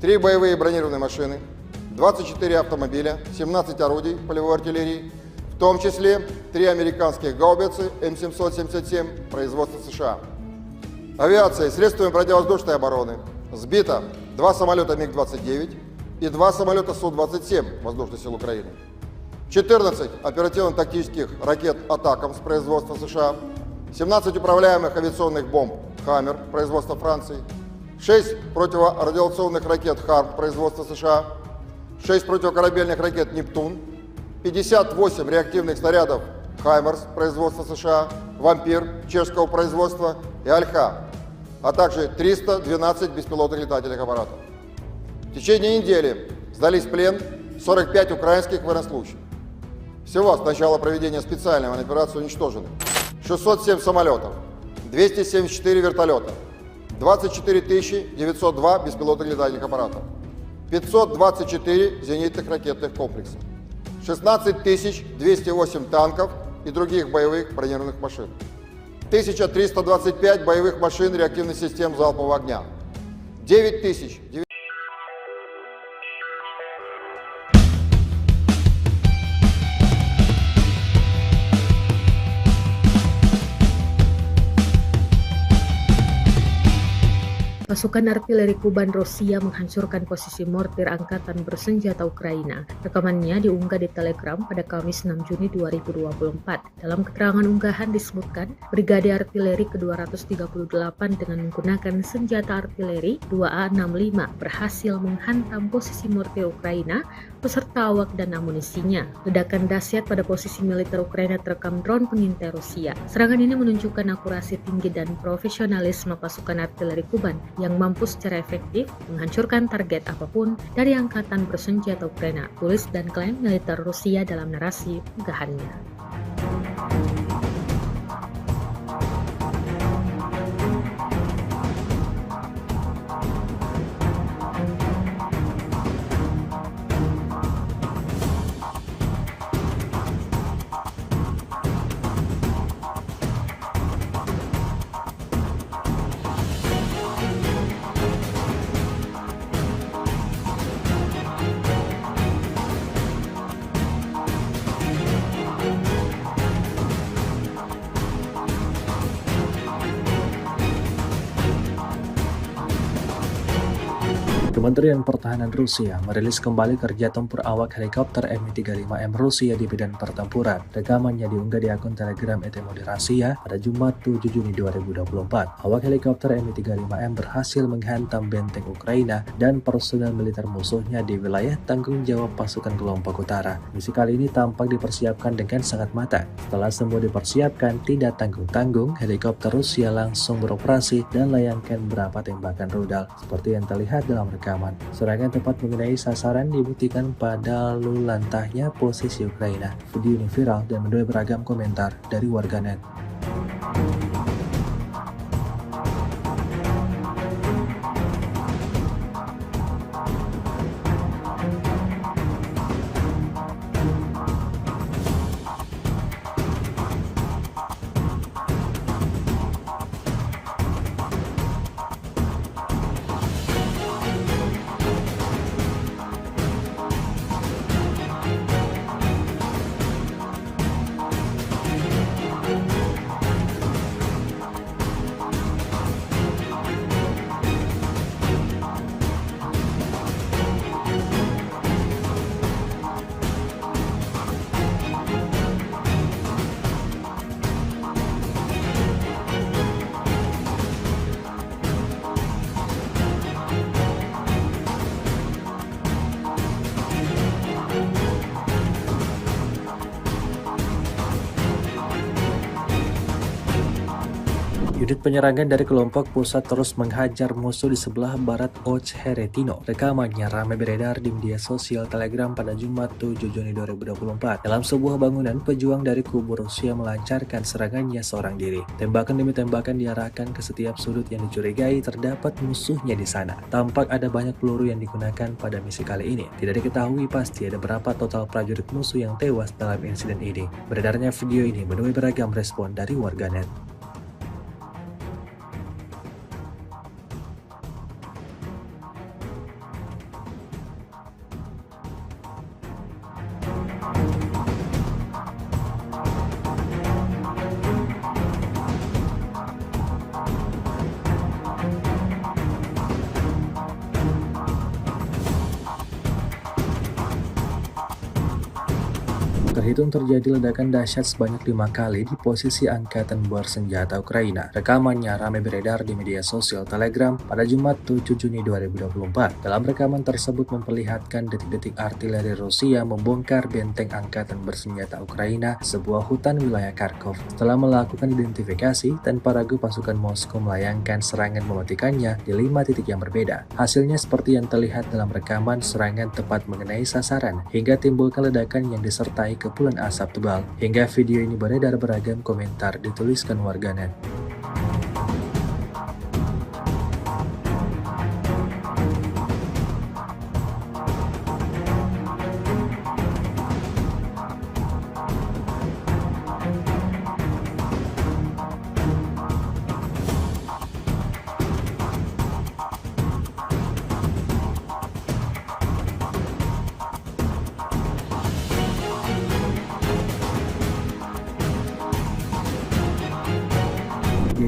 3 боевые бронированные машины, 24 автомобиля, 17 орудий полевой артиллерии, в том числе 3 американских гаубицы М777 производства США. Авиацией, средствами противовоздушной обороны сбито 2 самолета МиГ-29 и 2 самолета Су-27 Воздушных сил Украины, 14 оперативно-тактических ракет «Атакамс» производства США, 17 управляемых авиационных бомб «Хаммер» производства Франции, 6 противорадиационных ракет «Харм» производства США, 6 противокорабельных ракет «Нептун», 58 реактивных снарядов «Хаймерс» производства США, «Вампир» чешского производства и «Альха», а также 312 беспилотных летательных аппаратов. В течение недели сдались в плен 45 украинских военнослужащих. Всего с начала проведения специальной военной операции уничтожены 607 самолетов, 274 вертолета, 24 902 беспилотных летательных аппаратов, 524 зенитных ракетных комплекса, 16 208 танков и других боевых бронированных машин, 1325 боевых машин реактивных систем залпового огня, 9000. Pasukan artileri Kuban Rusia menghancurkan posisi mortir angkatan bersenjata Ukraina. Rekamannya diunggah di Telegram pada Kamis 6 Juni 2024. Dalam keterangan unggahan disebutkan, Brigade Artileri ke-238 dengan menggunakan senjata artileri 2A65 berhasil menghantam posisi mortir Ukraina beserta awak dan amunisinya. Ledakan dahsyat pada posisi militer Ukraina terekam drone pengintai Rusia. Serangan ini menunjukkan akurasi tinggi dan profesionalisme pasukan artileri Kuban yang mampu secara efektif menghancurkan target apapun dari angkatan bersenjata Ukraina, tulis dan klaim militer Rusia dalam narasi unggahannya. Kementerian Pertahanan Rusia merilis kembali kerja tempur awak helikopter Mi-35M Rusia di medan pertempuran. Rekamannya diunggah di akun Telegram ET Rasia pada Jumat 7 Juni 2024. Awak helikopter Mi-35M berhasil menghantam benteng Ukraina dan personel militer musuhnya di wilayah tanggung jawab pasukan kelompok utara. Misi kali ini tampak dipersiapkan dengan sangat matang. Setelah semua dipersiapkan, tidak tanggung-tanggung, helikopter Rusia langsung beroperasi dan layangkan beberapa tembakan rudal seperti yang terlihat dalam rekaman. Serangan tepat mengenai sasaran dibuktikan pada lalu lantahnya posisi Ukraina. Video ini viral dan menuai beragam komentar dari warganet. Unit penyerangan dari kelompok pusat terus menghajar musuh di sebelah barat Ocheretino. Rekamannya ramai beredar di media sosial Telegram pada Jumat 7 Juni 2024. Dalam sebuah bangunan, pejuang dari kubu Rusia melancarkan serangannya seorang diri. Tembakan demi tembakan diarahkan ke setiap sudut yang dicurigai terdapat musuhnya di sana. Tampak ada banyak peluru yang digunakan pada misi kali ini. Tidak diketahui pasti ada berapa total prajurit musuh yang tewas dalam insiden ini. Beredarnya video ini menuai beragam respon dari warganet. Terhitung terjadi ledakan dahsyat sebanyak 5 kali di posisi angkatan bersenjata Ukraina. Rekamannya ramai beredar di media sosial Telegram pada Jumat 7 Juni 2024. Dalam rekaman tersebut memperlihatkan detik-detik artileri Rusia membongkar benteng angkatan bersenjata Ukraina, sebuah hutan wilayah Kharkov. Setelah melakukan identifikasi, tanpa ragu pasukan Moskow melayangkan serangan mematikannya di 5 titik yang berbeda. Hasilnya seperti yang terlihat dalam rekaman, serangan tepat mengenai sasaran hingga timbulkan ledakan yang disertai kepulan asap tebal. Hingga video ini beredar, beragam komentar dituliskan warganet.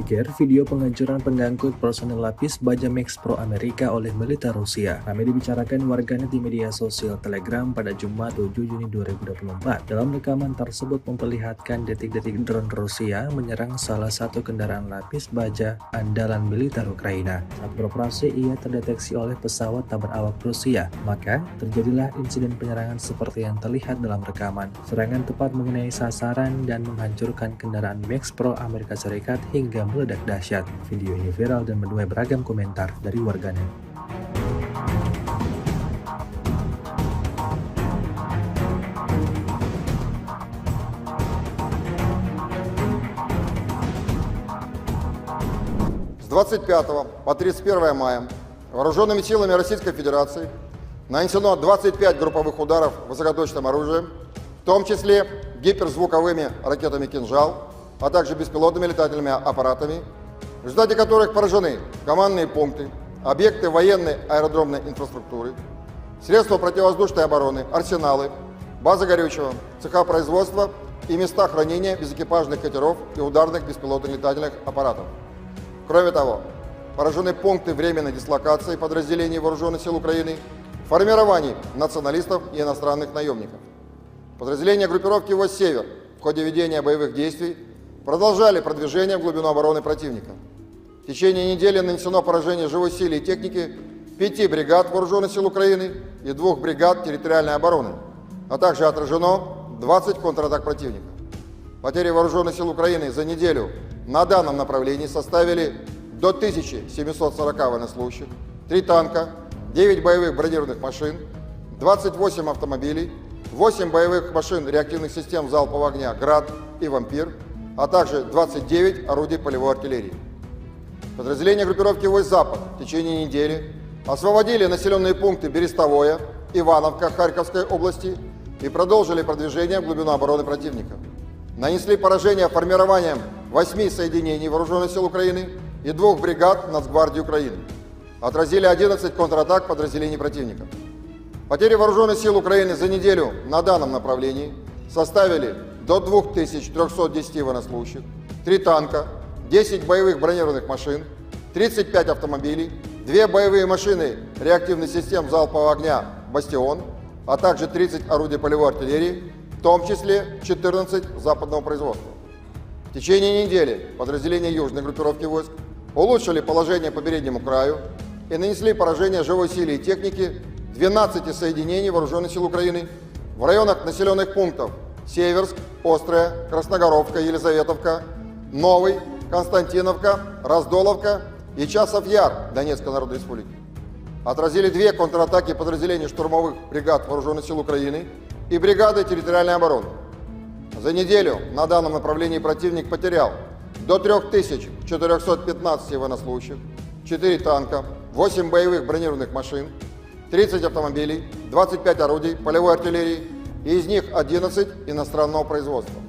Geger video penghancuran pengangkut personel lapis baja Max Pro Amerika oleh militer Rusia. Ramai dibicarakan warganet di media sosial Telegram pada Jumat 7 Juni 2024. Dalam rekaman tersebut memperlihatkan detik-detik drone Rusia menyerang salah satu kendaraan lapis baja andalan militer Ukraina. Saat beroperasi, ia terdeteksi oleh pesawat tak berawak Rusia. Maka terjadilah insiden penyerangan seperti yang terlihat dalam rekaman. Serangan tepat mengenai sasaran dan menghancurkan kendaraan Max Pro Amerika Serikat hingga meledak dahsyat. Video ini viral dan menuai beragam komentar dari warganet. С 25 по 31 мая вооруженными силами Российской Федерации нанесено 25 групповых ударов высокоточным оружием, в том числе гиперзвуковыми ракетами «Кинжал», а также беспилотными летательными аппаратами, в результате которых поражены командные пункты, объекты военной аэродромной инфраструктуры, средства противовоздушной обороны, арсеналы, базы горючего, цеха производства и места хранения безэкипажных катеров и ударных беспилотных летательных аппаратов. Кроме того, поражены пункты временной дислокации подразделений Вооруженных сил Украины, формирований националистов и иностранных наемников. Подразделения группировки «Войск Север» в ходе ведения боевых действий продолжали продвижение в глубину обороны противника. В течение недели нанесено поражение живой силе и техники 5 бригад Вооруженных сил Украины и 2 бригад территориальной обороны, а также отражено 20 контратак противника. Потери Вооруженных сил Украины за неделю на данном направлении составили до 1740 военнослужащих, 3 танка, 9 боевых бронированных машин, 28 автомобилей, 8 боевых машин реактивных систем залпового огня «Град» и «Вампир», а также 29 орудий полевой артиллерии. Подразделения группировки «Войск Запад» в течение недели освободили населенные пункты Берестовое, Ивановка Харьковской области и продолжили продвижение в глубину обороны противника. Нанесли поражение формированием 8 соединений Вооруженных сил Украины и 2 бригад Нацгвардии Украины. Отразили 11 контратак подразделений противника. Потери Вооруженных сил Украины за неделю на данном направлении составили до 2310 военнослужащих, 3 танка, 10 боевых бронированных машин, 35 автомобилей, 2 боевые машины реактивных систем залпового огня «Бастион», а также 30 орудий полевой артиллерии, в том числе 14 западного производства. В течение недели подразделения южной группировки войск улучшили положение по переднему краю и нанесли поражение живой силе и технике 12 соединений Вооруженных сил Украины в районах населенных пунктов Северск, Острая, Красногоровка, Елизаветовка, Новый, Константиновка, Раздоловка и Часов-Яр Донецкой Народной Республики. Отразили 2 контратаки подразделений штурмовых бригад Вооруженных сил Украины и бригады территориальной обороны. За неделю на данном направлении противник потерял до 3415 военнослужащих, 4 танка, 8 боевых бронированных машин, 30 автомобилей, 25 орудий полевой артиллерии, и из них 11 иностранного производства.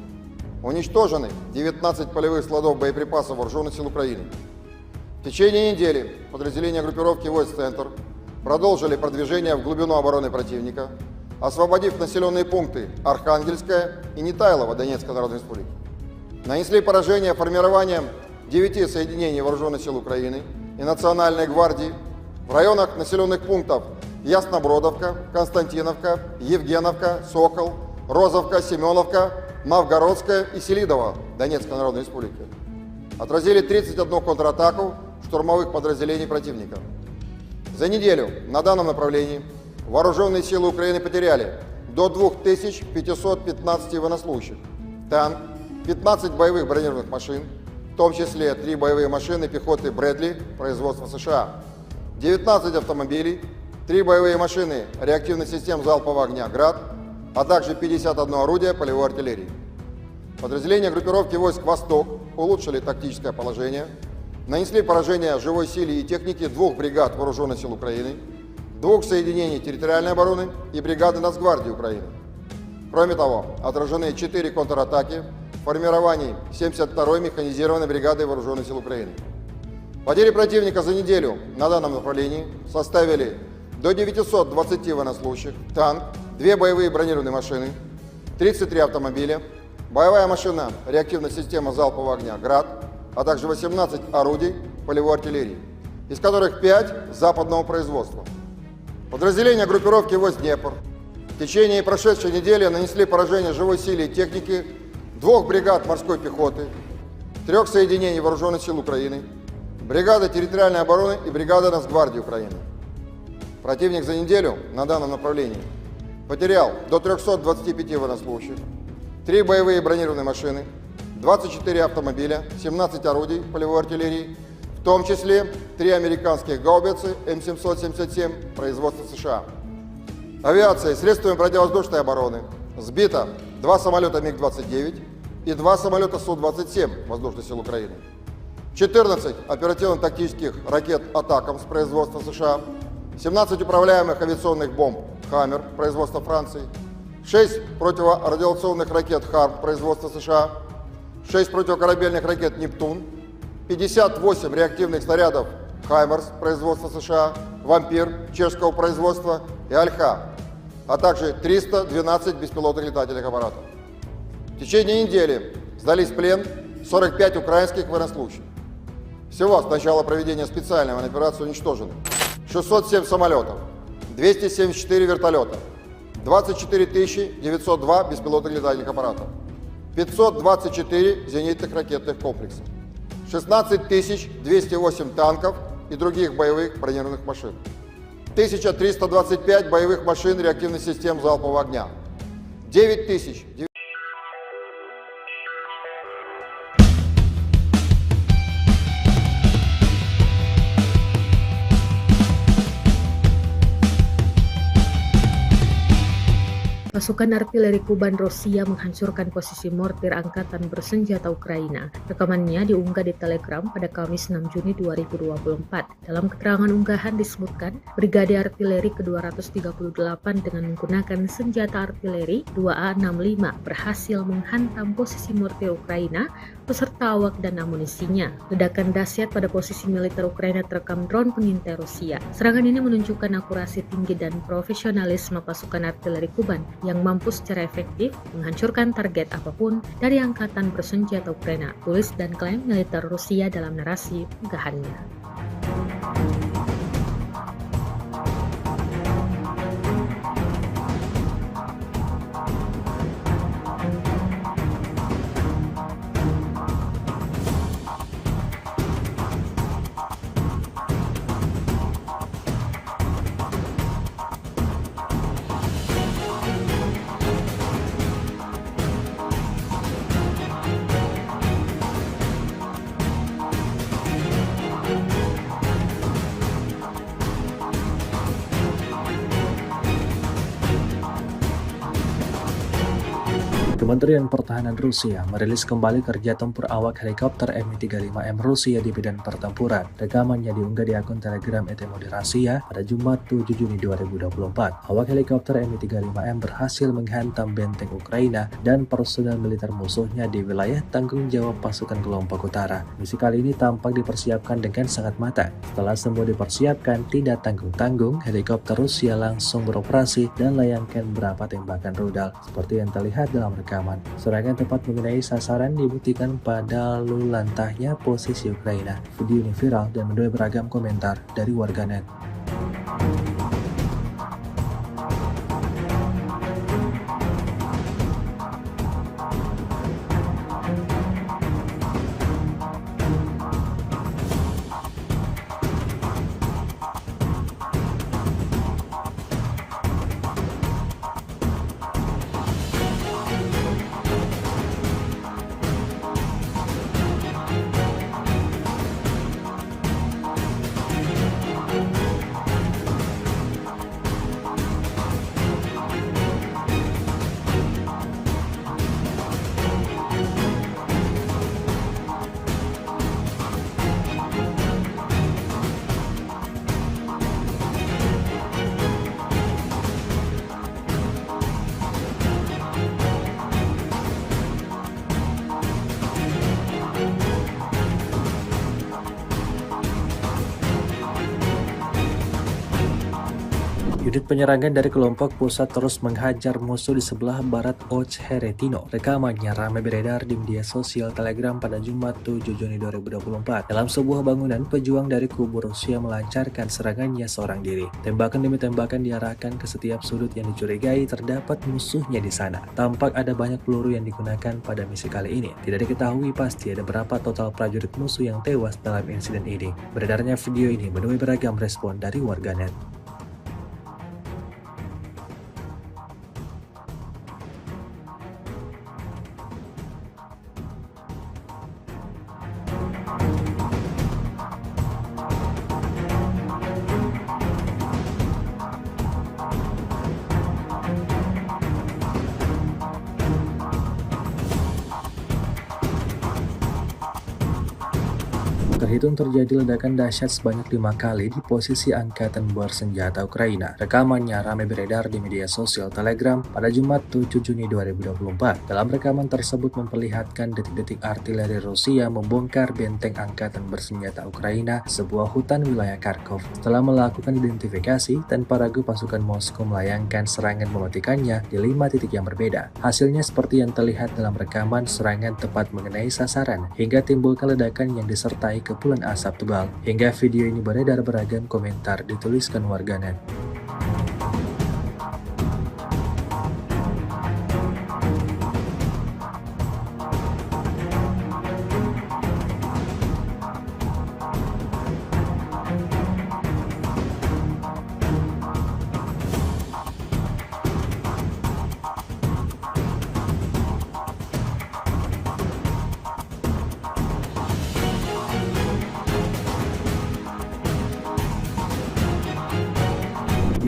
Уничтожены 19 полевых складов боеприпасов Вооруженных сил Украины. В течение недели подразделения группировки «Войск Центр» продолжили продвижение в глубину обороны противника, освободив населенные пункты Архангельская и Нетайлово Донецкой Народной Республики. Нанесли поражение формированием 9 соединений Вооруженных сил Украины и Национальной гвардии в районах населенных пунктов Яснобродовка, Константиновка, Евгеновка, Сокол, Розовка, Семеновка, Новгородская и Селидово Донецкой Народной Республики. Отразили 31 контратаку штурмовых подразделений противника. За неделю на данном направлении вооруженные силы Украины потеряли до 2515 военнослужащих, танк, 15 боевых бронированных машин, в том числе 3 боевые машины пехоты Брэдли производства США, 19 автомобилей, 3 боевые машины реактивных систем залпового огня «Град», а также 51 орудие полевой артиллерии. Подразделения группировки войск «Восток» улучшили тактическое положение, нанесли поражение живой силе и технике 2 бригад Вооруженных сил Украины, 2 соединений территориальной обороны и бригады Нацгвардии Украины. Кроме того, отражены 4 контратаки в формировании 72-й механизированной бригады Вооруженных сил Украины. Потери противника за неделю на данном направлении составили до 920 военнослужащих, танк, 2 боевые бронированные машины, 33 автомобиля, боевая машина реактивная система залпового огня «Град», а также 18 орудий полевой артиллерии, из которых 5 западного производства. Подразделения группировки войск «Днепр» в течение прошедшей недели нанесли поражение живой силе и технике 2 бригад морской пехоты, 3 соединений Вооруженных сил Украины, бригады территориальной обороны и бригады Нацгвардии Украины. Противник за неделю на данном направлении потерял до 325 военнослужащих, 3 боевые бронированные машины, 24 автомобиля, 17 орудий полевой артиллерии, в том числе 3 американских гаубицы М777 производства США. Авиацией, средствами противовоздушной обороны сбито 2 самолета МиГ-29 и 2 самолета Су-27 Воздушных сил Украины, 14 оперативно-тактических ракет «Атакамс» производства США, 17 управляемых авиационных бомб «Хаммер» производства Франции, 6 противорадиационных ракет «Харм» производства США, 6 противокорабельных ракет «Нептун», 58 реактивных снарядов «Хаймерс» производства США, «Вампир» чешского производства и «Альха», а также 312 беспилотных летательных аппаратов. В течение недели сдались в плен 45 украинских военнослужащих. Всего с начала проведения специальной военной операции уничтожено 607 самолетов, 274 вертолета, 24 902 беспилотных летательных аппаратов, 524 зенитных ракетных комплексов, 16 208 танков и других боевых бронированных машин, 1325 боевых машин реактивных систем залпового огня, 9000Pasukan artileri Kuban Rusia menghancurkan posisi mortir angkatan bersenjata Ukraina. Rekamannya diunggah di Telegram pada Kamis 6 Juni 2024. Dalam keterangan unggahan disebutkan, Brigade Artileri ke-238 dengan menggunakan senjata artileri 2A65 berhasil menghantam posisi mortir Ukraina beserta awak dan amunisinya. Ledakan dahsyat pada posisi militer Ukraina terekam drone pengintai Rusia. Serangan ini menunjukkan akurasi tinggi dan profesionalisme pasukan artileri Kuban yang mampu secara efektif menghancurkan target apapun dari angkatan bersenjata Ukraina, tulis dan klaim militer Rusia dalam narasi unggahannya. Kementerian Pertahanan Rusia merilis kembali kerja tempur awak helikopter Mi-35M Rusia di medan pertempuran. Rekamannya diunggah di akun Telegram ET Moderasia pada Jumat 7 Juni 2024. Awak helikopter Mi-35M berhasil menghantam benteng Ukraina dan personel militer musuhnya di wilayah tanggung jawab pasukan kelompok utara. Misi kali ini tampak dipersiapkan dengan sangat matang. Setelah semua dipersiapkan, tidak tanggung-tanggung, helikopter Rusia langsung beroperasi dan layangkan beberapa tembakan rudal, seperti yang terlihat dalam rekaman. Serangan tepat mengenai sasaran dibuktikan pada lalu lantahnya posisi Ukraina. Video ini viral dan menuai beragam komentar dari warganet. Unit penyerangan dari kelompok pusat terus menghajar musuh di sebelah barat Ocheretino. Rekamannya ramai beredar di media sosial Telegram pada Jumat 7 Juni 2024. Dalam sebuah bangunan, pejuang dari kubu Rusia melancarkan serangannya seorang diri. Tembakan demi tembakan diarahkan ke setiap sudut yang dicurigai terdapat musuhnya di sana. Tampak ada banyak peluru yang digunakan pada misi kali ini. Tidak diketahui pasti ada berapa total prajurit musuh yang tewas dalam insiden ini. Beredarnya video ini menuai beragam respon dari warganet. Terhitung terjadi ledakan dahsyat sebanyak 5 kali di posisi angkatan bersenjata Ukraina. Rekamannya ramai beredar di media sosial Telegram pada Jumat 7 Juni 2024. Dalam rekaman tersebut memperlihatkan detik-detik artileri Rusia membongkar benteng angkatan bersenjata Ukraina, sebuah hutan wilayah Kharkov. Setelah melakukan identifikasi, tanpa ragu pasukan Moskow melayangkan serangan mematikannya di 5 titik yang berbeda. Hasilnya seperti yang terlihat dalam rekaman, serangan tepat mengenai sasaran hingga timbulkan ledakan yang disertai kepulan asap tebal. Hingga video ini beredar, beragam komentar dituliskan warganet.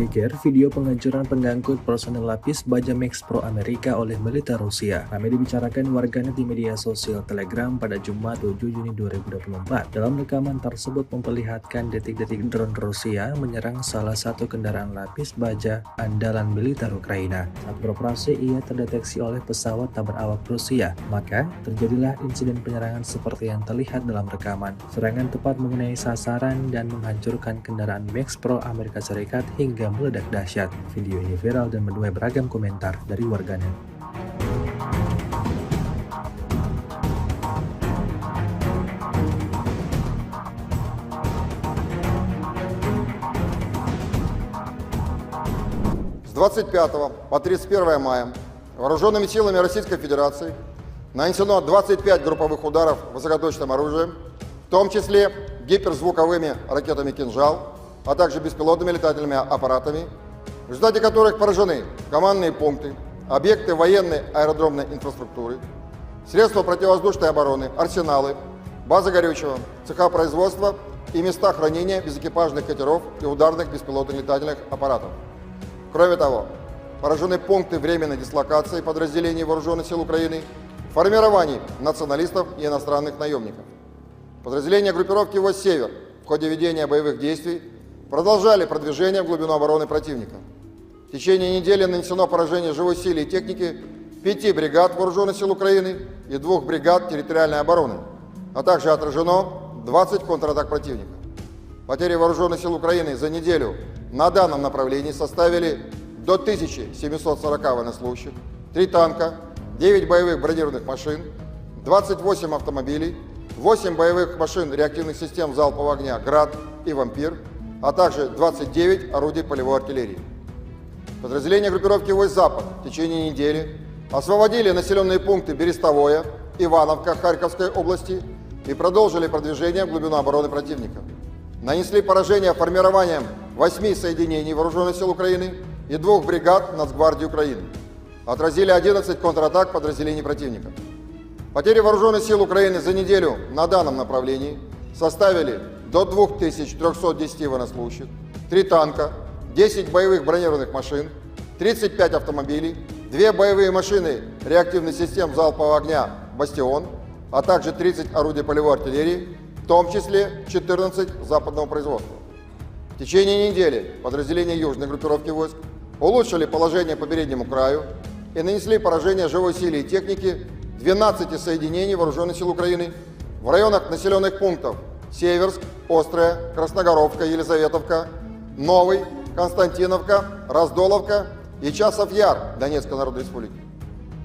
Geger video penghancuran pengangkut personel lapis baja Max Pro Amerika oleh militer Rusia. Ramai dibicarakan warganet di media sosial Telegram pada Jumat 7 Juni 2024. Dalam rekaman tersebut memperlihatkan detik-detik drone Rusia menyerang salah satu kendaraan lapis baja andalan militer Ukraina. Saat beroperasi, ia terdeteksi oleh pesawat tak berawak Rusia. Maka terjadilah insiden penyerangan seperti yang terlihat dalam rekaman. Serangan tepat mengenai sasaran dan menghancurkan kendaraan Max Pro Amerika Serikat hingga meledak dahsyat. Video ini viral dan menuai beragam komentar dari warganet. С 25 по 31 мая вооруженными силами Российской Федерации нанесено 25 групповых ударов высокоточным оружием, в том числе гиперзвуковыми ракетами «Кинжал», а также беспилотными летательными аппаратами, в результате которых поражены командные пункты, объекты военной аэродромной инфраструктуры, средства противовоздушной обороны, арсеналы, базы горючего, цеха производства и места хранения безэкипажных катеров и ударных беспилотных летательных аппаратов. Кроме того, поражены пункты временной дислокации подразделений Вооруженных сил Украины, формирований националистов и иностранных наемников. Подразделения группировки войск «Север» в ходе ведения боевых действий продолжали продвижение в глубину обороны противника. В течение недели нанесено поражение живой силе и техники 5 бригад Вооруженных сил Украины и 2 бригад территориальной обороны, а также отражено 20 контратак противника. Потери Вооруженных сил Украины за неделю на данном направлении составили до 1740 военнослужащих, 3 танка, 9 боевых бронированных машин, 28 автомобилей, 8 боевых машин реактивных систем залпового огня «Град» и «Вампир», а также 29 орудий полевой артиллерии. Подразделения группировки войск «Запад» в течение недели освободили населенные пункты Берестовое, Ивановка Харьковской области и продолжили продвижение в глубину обороны противника. Нанесли поражение формированием 8 соединений Вооруженных сил Украины и 2 бригад Нацгвардии Украины. Отразили 11 контратак подразделений противника. Потери Вооруженных сил Украины за неделю на данном направлении составили до 2310 военнослужащих, 3 танка, 10 боевых бронированных машин, 35 автомобилей, 2 боевые машины реактивных систем залпового огня «Бастион», а также 30 орудий полевой артиллерии, в том числе 14 западного производства. В течение недели подразделения южной группировки войск улучшили положение по переднему краю и нанесли поражение живой силе и технике 12 соединений Вооруженных сил Украины в районах населенных пунктов Северск, Острая, Красногоровка, Елизаветовка, Новый, Константиновка, Раздоловка и Часов Яр Донецкой Народной Республики.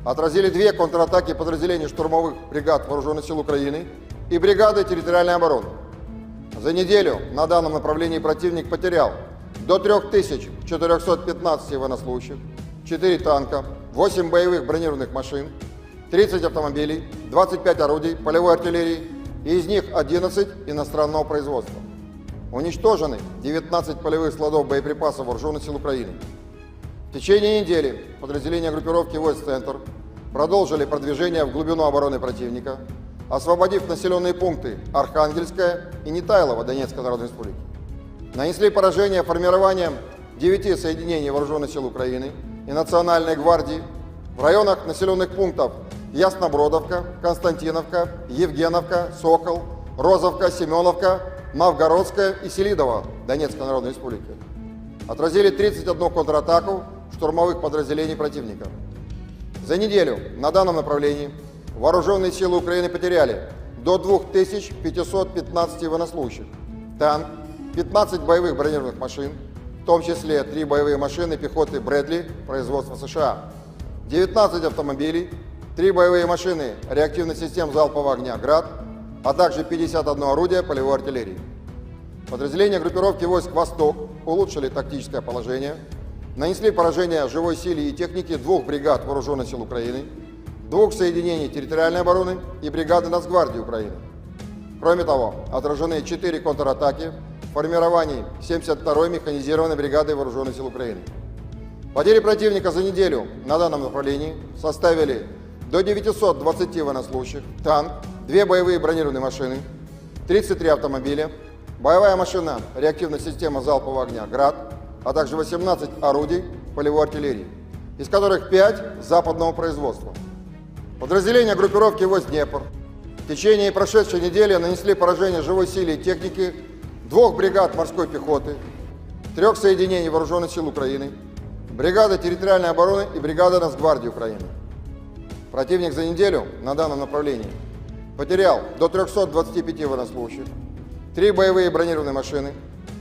Отразили 2 контратаки подразделений штурмовых бригад Вооруженных сил Украины и бригады территориальной обороны. За неделю на данном направлении противник потерял до 3415 военнослужащих, 4 танка, 8 боевых бронированных машин, 30 автомобилей, 25 орудий полевой артиллерии, и из них 11 иностранного производства. Уничтожены 19 полевых складов боеприпасов Вооруженных сил Украины. В течение недели подразделения группировки войск «Центр» продолжили продвижение в глубину обороны противника, освободив населенные пункты Архангельская и Нетайлово Донецкой Народной Республики. Нанесли поражение формированием 9 соединений Вооруженных сил Украины и Национальной гвардии в районах населенных пунктов Яснобродовка, Константиновка, Евгеновка, Сокол, Розовка, Семеновка, Новгородская и Селидово Донецкой Народной Республики. Отразили 31 контратаку штурмовых подразделений противника. За неделю на данном направлении Вооруженные силы Украины потеряли до 2515 военнослужащих, танк, 15 боевых бронированных машин, в том числе 3 боевые машины пехоты Брэдли производства США, 19 автомобилей, 3 боевые машины реактивных систем залпового огня «Град», а также 51 орудие полевой артиллерии. Подразделения группировки войск «Восток» улучшили тактическое положение, нанесли поражение живой силе и технике 2 бригад Вооруженных сил Украины, 2 соединений территориальной обороны и бригады Нацгвардии Украины. Кроме того, отражены 4 контратаки в формировании 72-й механизированной бригады Вооруженных сил Украины. Потери противника за неделю на данном направлении составили до 920 военнослужащих, танк, 2 боевые бронированные машины, 33 автомобиля, боевая машина реактивной системы залпового огня «Град», а также 18 орудий полевой артиллерии, из которых 5 западного производства. Подразделения группировки войск «Днепр» в течение прошедшей недели нанесли поражение живой силе и технике 2 бригад морской пехоты, 3 соединений Вооруженных сил Украины, бригады территориальной обороны и бригады Нацгвардии Украины. Противник за неделю на данном направлении потерял до 325 военнослужащих, 3 боевые бронированные машины,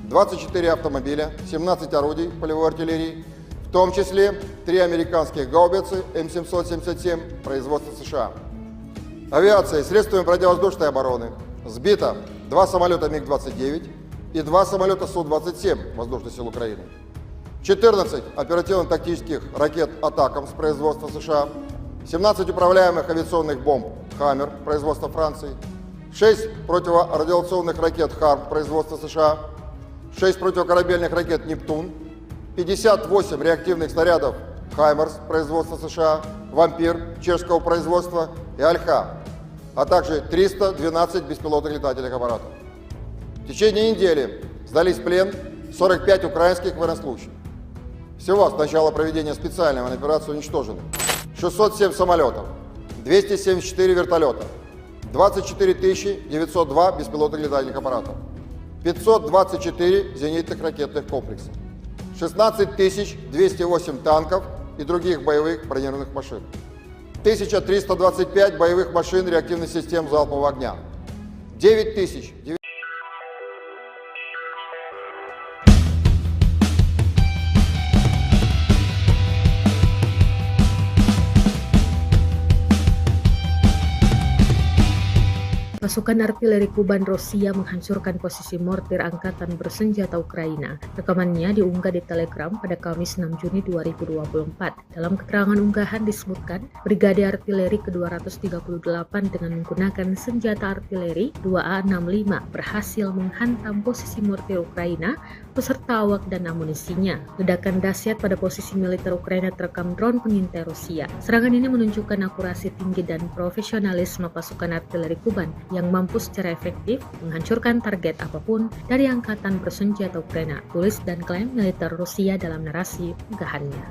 24 автомобиля, 17 орудий полевой артиллерии, в том числе 3 американских гаубицы М777 производства США. Авиацией, средствами противовоздушной обороны сбито 2 самолета МиГ-29 и 2 самолета Су-27 Воздушных сил Украины, 14 оперативно-тактических ракет «Атакамс» производства США, 17 управляемых авиационных бомб «Хаммер» производства Франции, 6 противорадиационных ракет «Харм» производства США, 6 противокорабельных ракет «Нептун», 58 реактивных снарядов «Хаймерс» производства США, «Вампир» чешского производства и «Альха», а также 312 беспилотных летательных аппаратов. В течение недели сдались в плен 45 украинских военнослужащих. Всего с начала проведения специальной военной операции уничтожены 607 самолетов, 274 вертолета, 24 902 беспилотных летательных аппаратов, 524 зенитных ракетных комплексов, 16 208 танков и других боевых бронированных машин, 1325 боевых машин реактивных систем залпового огня, 9000Pasukan artileri Kuban Rusia menghancurkan posisi mortir angkatan bersenjata Ukraina. Rekamannya diunggah di Telegram pada Kamis 6 Juni 2024. Dalam keterangan unggahan disebutkan, Brigade Artileri ke-238 dengan menggunakan senjata artileri 2A65 berhasil menghantam posisi mortir Ukraina beserta awak dan amunisinya. Ledakan dahsyat pada posisi militer Ukraina terekam drone pengintai Rusia. Serangan ini menunjukkan akurasi tinggi dan profesionalisme pasukan artileri Kuban yang mampu secara efektif menghancurkan target apapun dari angkatan bersenjata Ukraina, tulis dan klaim militer Rusia dalam narasi unggahannya.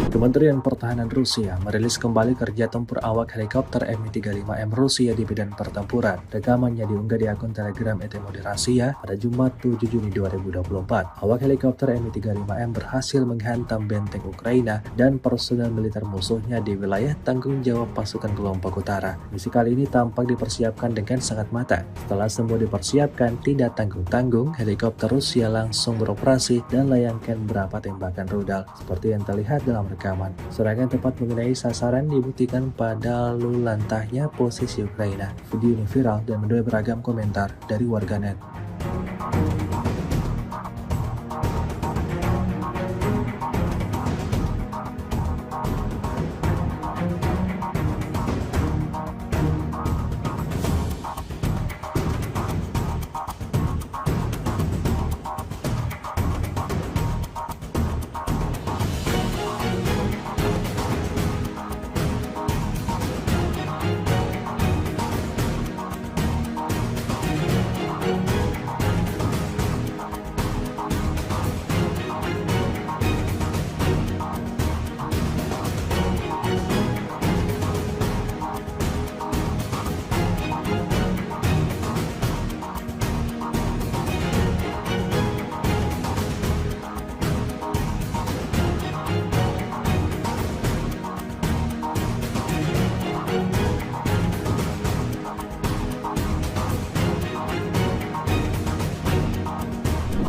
Kementerian Pertahanan Rusia merilis kembali kerja tempur awak helikopter Mi-35M Rusia di medan pertempuran. Rekamannya diunggah di akun Telegram ET Moderasiya pada Jumat 7 Juni 2024. Awak helikopter Mi-35M berhasil menghantam benteng Ukraina dan personel militer musuhnya di wilayah tanggung jawab pasukan kelompok utara. Misi kali ini tampak dipersiapkan dengan sangat matang. Setelah semua dipersiapkan, tidak tanggung-tanggung, helikopter Rusia langsung beroperasi dan layangkan beberapa tembakan rudal. Seperti yang terlihat dalam rekaman, serangan tepat mengenai sasaran dibuktikan pada lalu lantahnya posisi Ukraina. Video ini viral dan menuai beragam komentar dari warganet.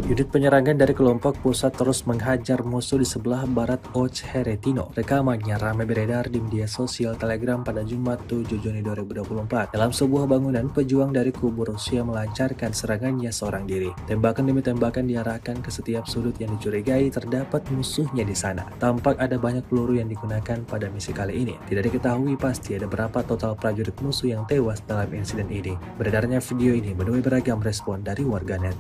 Unit penyerangan dari kelompok pusat terus menghajar musuh di sebelah barat Ocheretino. Rekamannya ramai beredar di media sosial Telegram pada Jumat 7 Juni 2024. Dalam sebuah bangunan, pejuang dari kubu Rusia melancarkan serangannya seorang diri. Tembakan demi tembakan diarahkan ke setiap sudut yang dicurigai terdapat musuhnya di sana. Tampak ada banyak peluru yang digunakan pada misi kali ini. Tidak diketahui pasti ada berapa total prajurit musuh yang tewas dalam insiden ini. Beredarnya video ini menuai beragam respon dari warganet.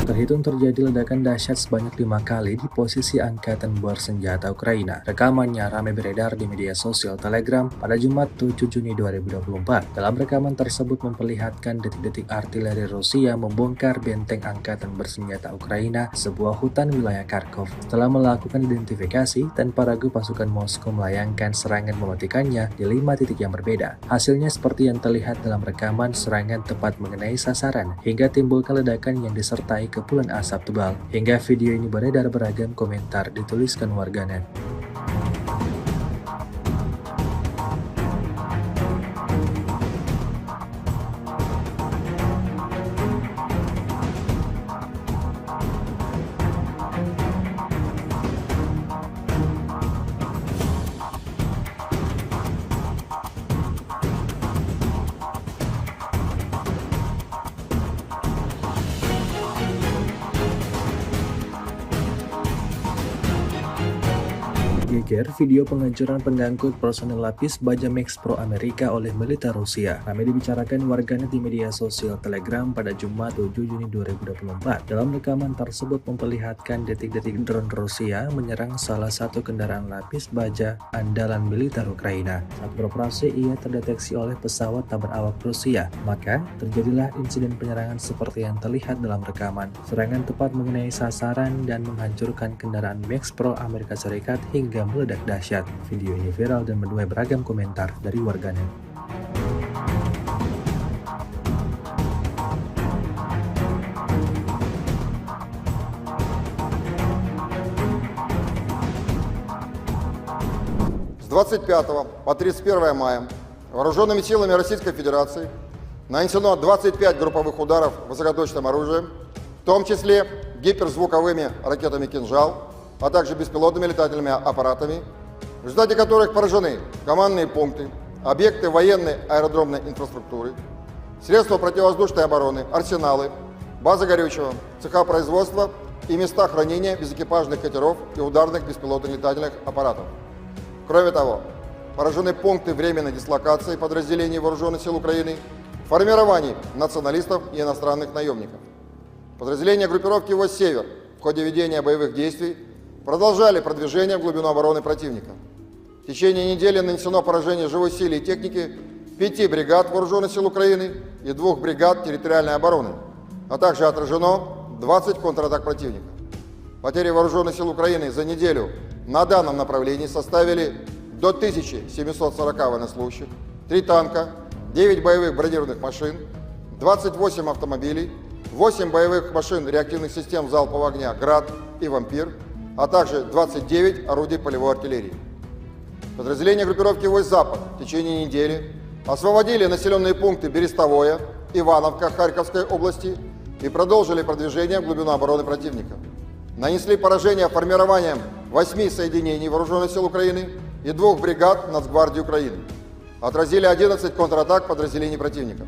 Terhitung terjadi ledakan dahsyat sebanyak 5 kali di posisi angkatan bersenjata Ukraina. Rekamannya ramai beredar di media sosial Telegram pada Jumat 7 Juni 2024. Dalam rekaman tersebut memperlihatkan detik-detik artileri Rusia membongkar benteng angkatan bersenjata Ukraina, sebuah hutan wilayah Kharkov. Setelah melakukan identifikasi, tanpa ragu pasukan Moskow melayangkan serangan mematikannya di 5 titik yang berbeda. Hasilnya seperti yang terlihat dalam rekaman, serangan tepat mengenai sasaran hingga timbulkan ledakan yang disertai kepulan asap tebal. Hingga video ini beredar beragam komentar dituliskan warganet. Geger video penghancuran pengangkut personel lapis baja Max Pro Amerika oleh militer Rusia. Ramai dibicarakan warganet di media sosial Telegram pada Jumat 7 Juni 2024. Dalam rekaman tersebut memperlihatkan detik-detik drone Rusia menyerang salah satu kendaraan lapis baja andalan militer Ukraina. Saat beroperasi, ia terdeteksi oleh pesawat tak berawak Rusia. Maka, terjadilah insiden penyerangan seperti yang terlihat dalam rekaman. Serangan tepat mengenai sasaran dan menghancurkan kendaraan Max Pro Amerika Serikat hingga meledak dahsyat. Video ini viral dan menuai beragam komentar dari warganet. С 25 по 31 мая вооруженными силами Российской Федерации нанесено 25 групповых ударов высокоточным оружием, в том числе гиперзвуковыми ракетами «Кинжал», а также беспилотными летательными аппаратами, в результате которых поражены командные пункты, объекты военной аэродромной инфраструктуры, средства противовоздушной обороны, арсеналы, базы горючего, цеха производства и места хранения безэкипажных катеров и ударных беспилотных летательных аппаратов. Кроме того, поражены пункты временной дислокации подразделений Вооруженных сил Украины, формирований националистов и иностранных наемников. Подразделения группировки войск «Север» в ходе ведения боевых действий продолжали продвижение в глубину обороны противника. В течение недели нанесено поражение живой силе и технике 5 бригад Вооруженных сил Украины и 2 бригад территориальной обороны, а также отражено 20 контратак противника. Потери Вооруженных сил Украины за неделю на данном направлении составили до 1740 военнослужащих, 3 танка, 9 боевых бронированных машин, 28 автомобилей, 8 боевых машин реактивных систем залпового огня «Град» и «Вампир», а также 29 орудий полевой артиллерии. Подразделения группировки войск «Запад» в течение недели освободили населенные пункты Берестовое, Ивановка Харьковской области и продолжили продвижение в глубину обороны противника. Нанесли поражение формированием 8 соединений Вооруженных сил Украины и 2 бригад Нацгвардии Украины. Отразили 11 контратак подразделений противника.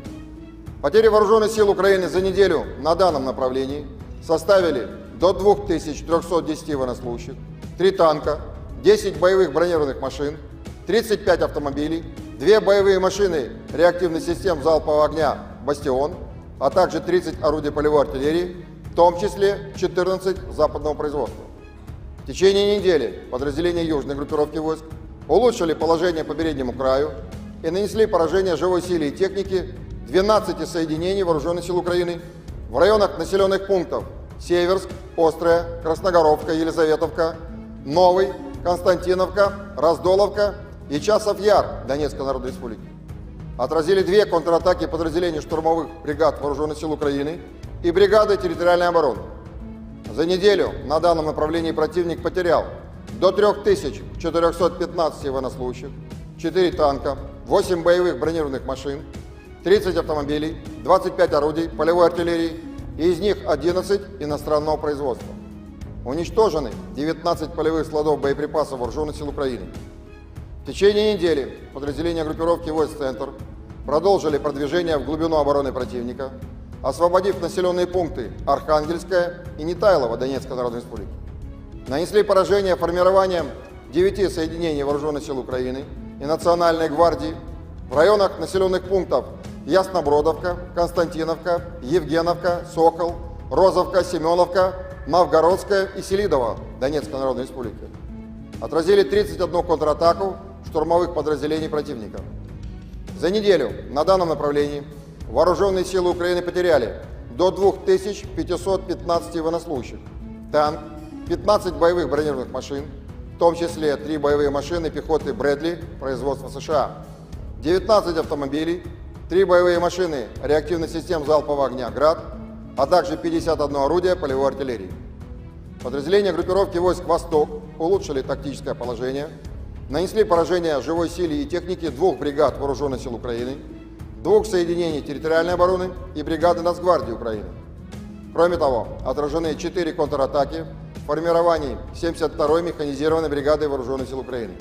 Потери Вооруженных сил Украины за неделю на данном направлении составили до 2310 военнослужащих, 3 танка, 10 боевых бронированных машин, 35 автомобилей, 2 боевые машины реактивных систем залпового огня «Бастион», а также 30 орудий полевой артиллерии, в том числе 14 западного производства. В течение недели подразделения южной группировки войск улучшили положение по переднему краю и нанесли поражение живой силе и технике 12 соединений Вооруженных сил Украины в районах населенных пунктов Северск, Острая, Красногоровка, Елизаветовка, Новый, Константиновка, Раздоловка и Часов-Яр Донецкой Народной Республики. Отразили 2 контратаки подразделений штурмовых бригад Вооруженных сил Украины и бригады территориальной обороны. За неделю на данном направлении противник потерял до 3415 военнослужащих, 4 танка, 8 боевых бронированных машин, 30 автомобилей, 25 орудий полевой артиллерии, и из них 11 иностранного производства. Уничтожены 19 полевых складов боеприпасов Вооруженных сил Украины. В течение недели подразделения группировки войск «Центр» продолжили продвижение в глубину обороны противника, освободив населенные пункты Архангельская и Нетайлово Донецкой Народной Республики. Нанесли поражение формированием 9 соединений Вооруженных сил Украины и Национальной гвардии в районах населенных пунктов Яснобродовка, Константиновка, Евгеновка, Сокол, Розовка, Семеновка, Новгородская и Селидово Донецкой Народной Республики. Отразили 31 контратаку штурмовых подразделений противника. За неделю на данном направлении Вооруженные силы Украины потеряли до 2515 военнослужащих, танк, 15 боевых бронированных машин, в том числе 3 боевые машины пехоты «Брэдли» производства США, 19 автомобилей, 3 боевые машины реактивных систем залпового огня «Град», а также 51 орудие полевой артиллерии. Подразделения группировки войск «Восток» улучшили тактическое положение, нанесли поражение живой силе и технике 2 бригад Вооруженных сил Украины, 2 соединений территориальной обороны и бригады Нацгвардии Украины. Кроме того, отражены 4 контратаки в формировании 72-й механизированной бригады Вооруженных сил Украины.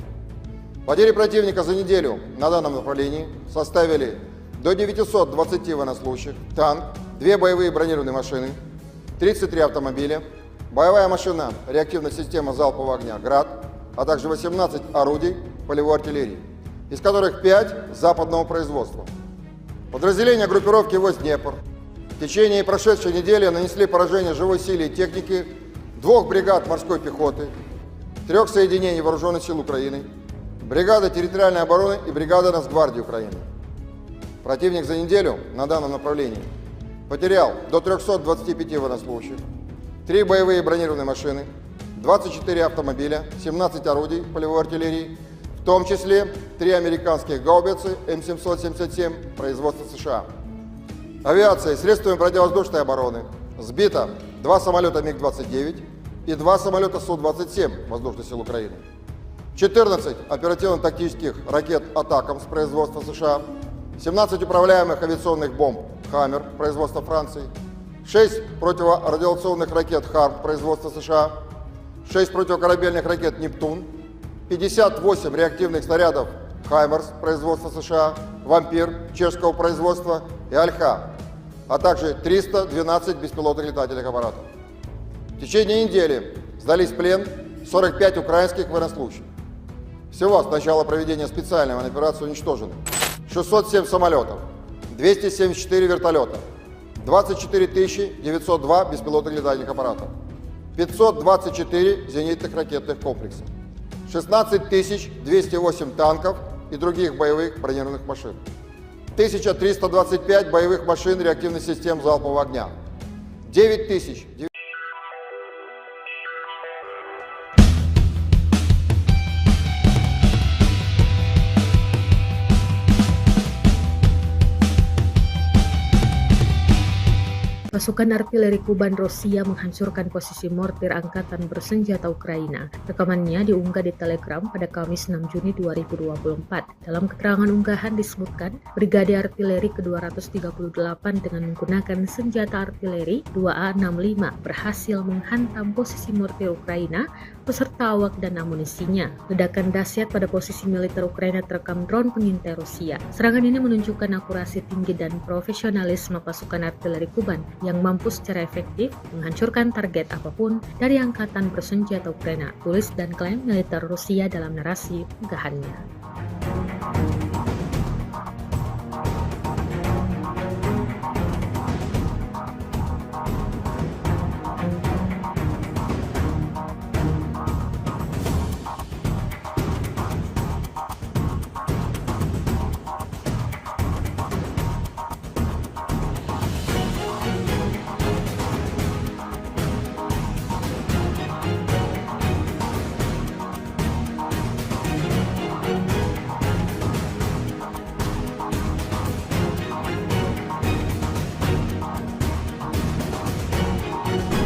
Потери противника за неделю на данном направлении составили до 920 военнослужащих, танк, 2 боевые бронированные машины, 33 автомобиля, боевая машина реактивная система залпового огня «Град», а также 18 орудий полевой артиллерии, из которых 5 западного производства. Подразделения группировки войск «Днепр» в течение прошедшей недели нанесли поражение живой силе и технике 2 бригад морской пехоты, 3 соединений Вооруженных сил Украины, бригады территориальной обороны и бригады Нацгвардии Украины. Противник за неделю на данном направлении потерял до 325 военнослужащих, 3 боевые бронированные машины, 24 автомобиля, 17 орудий полевой артиллерии, в том числе 3 американских гаубицы М777 производства США. Авиацией, средствами противовоздушной обороны сбито 2 самолета МиГ-29 и 2 самолета Су-27 Воздушных сил Украины, 14 оперативно-тактических ракет «Атакамс» производства США, 17 управляемых авиационных бомб «Хаммер» производства Франции, 6 противорадиационных ракет «Харм» производства США, 6 противокорабельных ракет «Нептун», 58 реактивных снарядов «Хаймерс» производства США, «Вампир» чешского производства и «Альха», а также 312 беспилотных летательных аппаратов. В течение недели сдались в плен 45 украинских военнослужащих. Всего с начала проведения специальной военной операции уничтожены 607 самолетов, 274 вертолета, 24 902 беспилотных летательных аппаратов, 524 зенитных ракетных комплекса, 16 208 танков и других боевых бронированных машин, 1325 боевых машин реактивных систем залпового огня, 9000. Pasukan artileri Kuban Rusia menghancurkan posisi mortir angkatan bersenjata Ukraina. Rekamannya diunggah di Telegram pada Kamis 6 Juni 2024. Dalam keterangan unggahan disebutkan, Brigade Artileri ke-238 dengan menggunakan senjata artileri 2A65 berhasil menghantam posisi mortir Ukraina beserta awak dan amunisinya. Ledakan dahsyat pada posisi militer Ukraina terekam drone pengintai Rusia. Serangan ini menunjukkan akurasi tinggi dan profesionalisme pasukan artileri Kuban yang mampu secara efektif menghancurkan target apapun dari angkatan bersenjata Ukraina, tulis dan klaim militer Rusia dalam narasi unggahannya.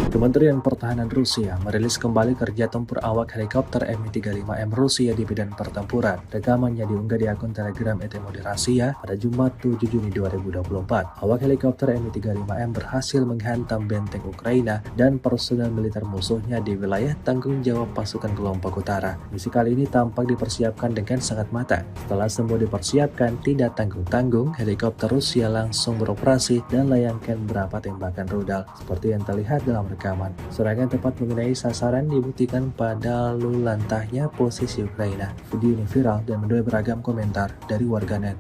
Kementerian Pertahanan Rusia merilis kembali kerja tempur awak helikopter Mi-35M Rusia di medan pertempuran. Rekamannya diunggah di akun Telegram ETMOD Rusia pada Jumat 7 Juni 2024. Awak helikopter Mi-35M berhasil menghantam benteng Ukraina dan personel militer musuhnya di wilayah tanggung jawab pasukan kelompok utara. Misi kali ini tampak dipersiapkan dengan sangat matang. Setelah semua dipersiapkan, tidak tanggung-tanggung, helikopter Rusia langsung beroperasi dan layangkan beberapa tembakan rudal. Seperti yang terlihat dalam rekaman, serangan tepat mengenai sasaran dibuktikan pada lulantahnya posisi Ukraina. Video ini viral dan menuai beragam komentar dari warganet.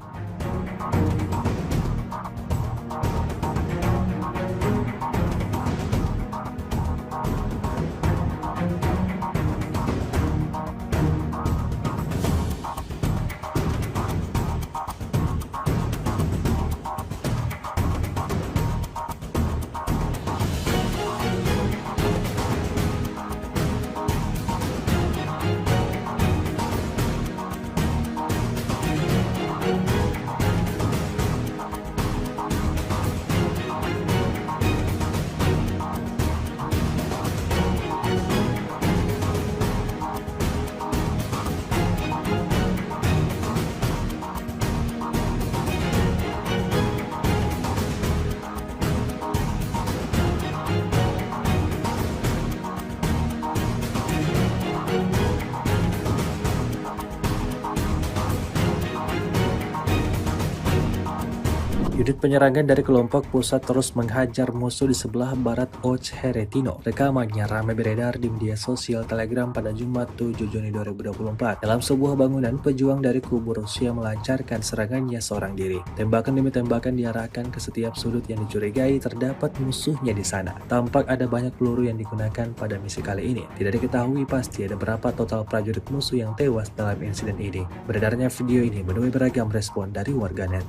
Unit penyerangan dari kelompok pusat terus menghajar musuh di sebelah barat Ocheretino. Rekamannya ramai beredar di media sosial Telegram pada Jumat 7 Juni 2024. Dalam sebuah bangunan, pejuang dari kubu Rusia melancarkan serangannya seorang diri. Tembakan demi tembakan diarahkan ke setiap sudut yang dicurigai terdapat musuhnya di sana. Tampak ada banyak peluru yang digunakan pada misi kali ini. Tidak diketahui pasti ada berapa total prajurit musuh yang tewas dalam insiden ini. Beredarnya video ini menuai beragam respon dari warganet.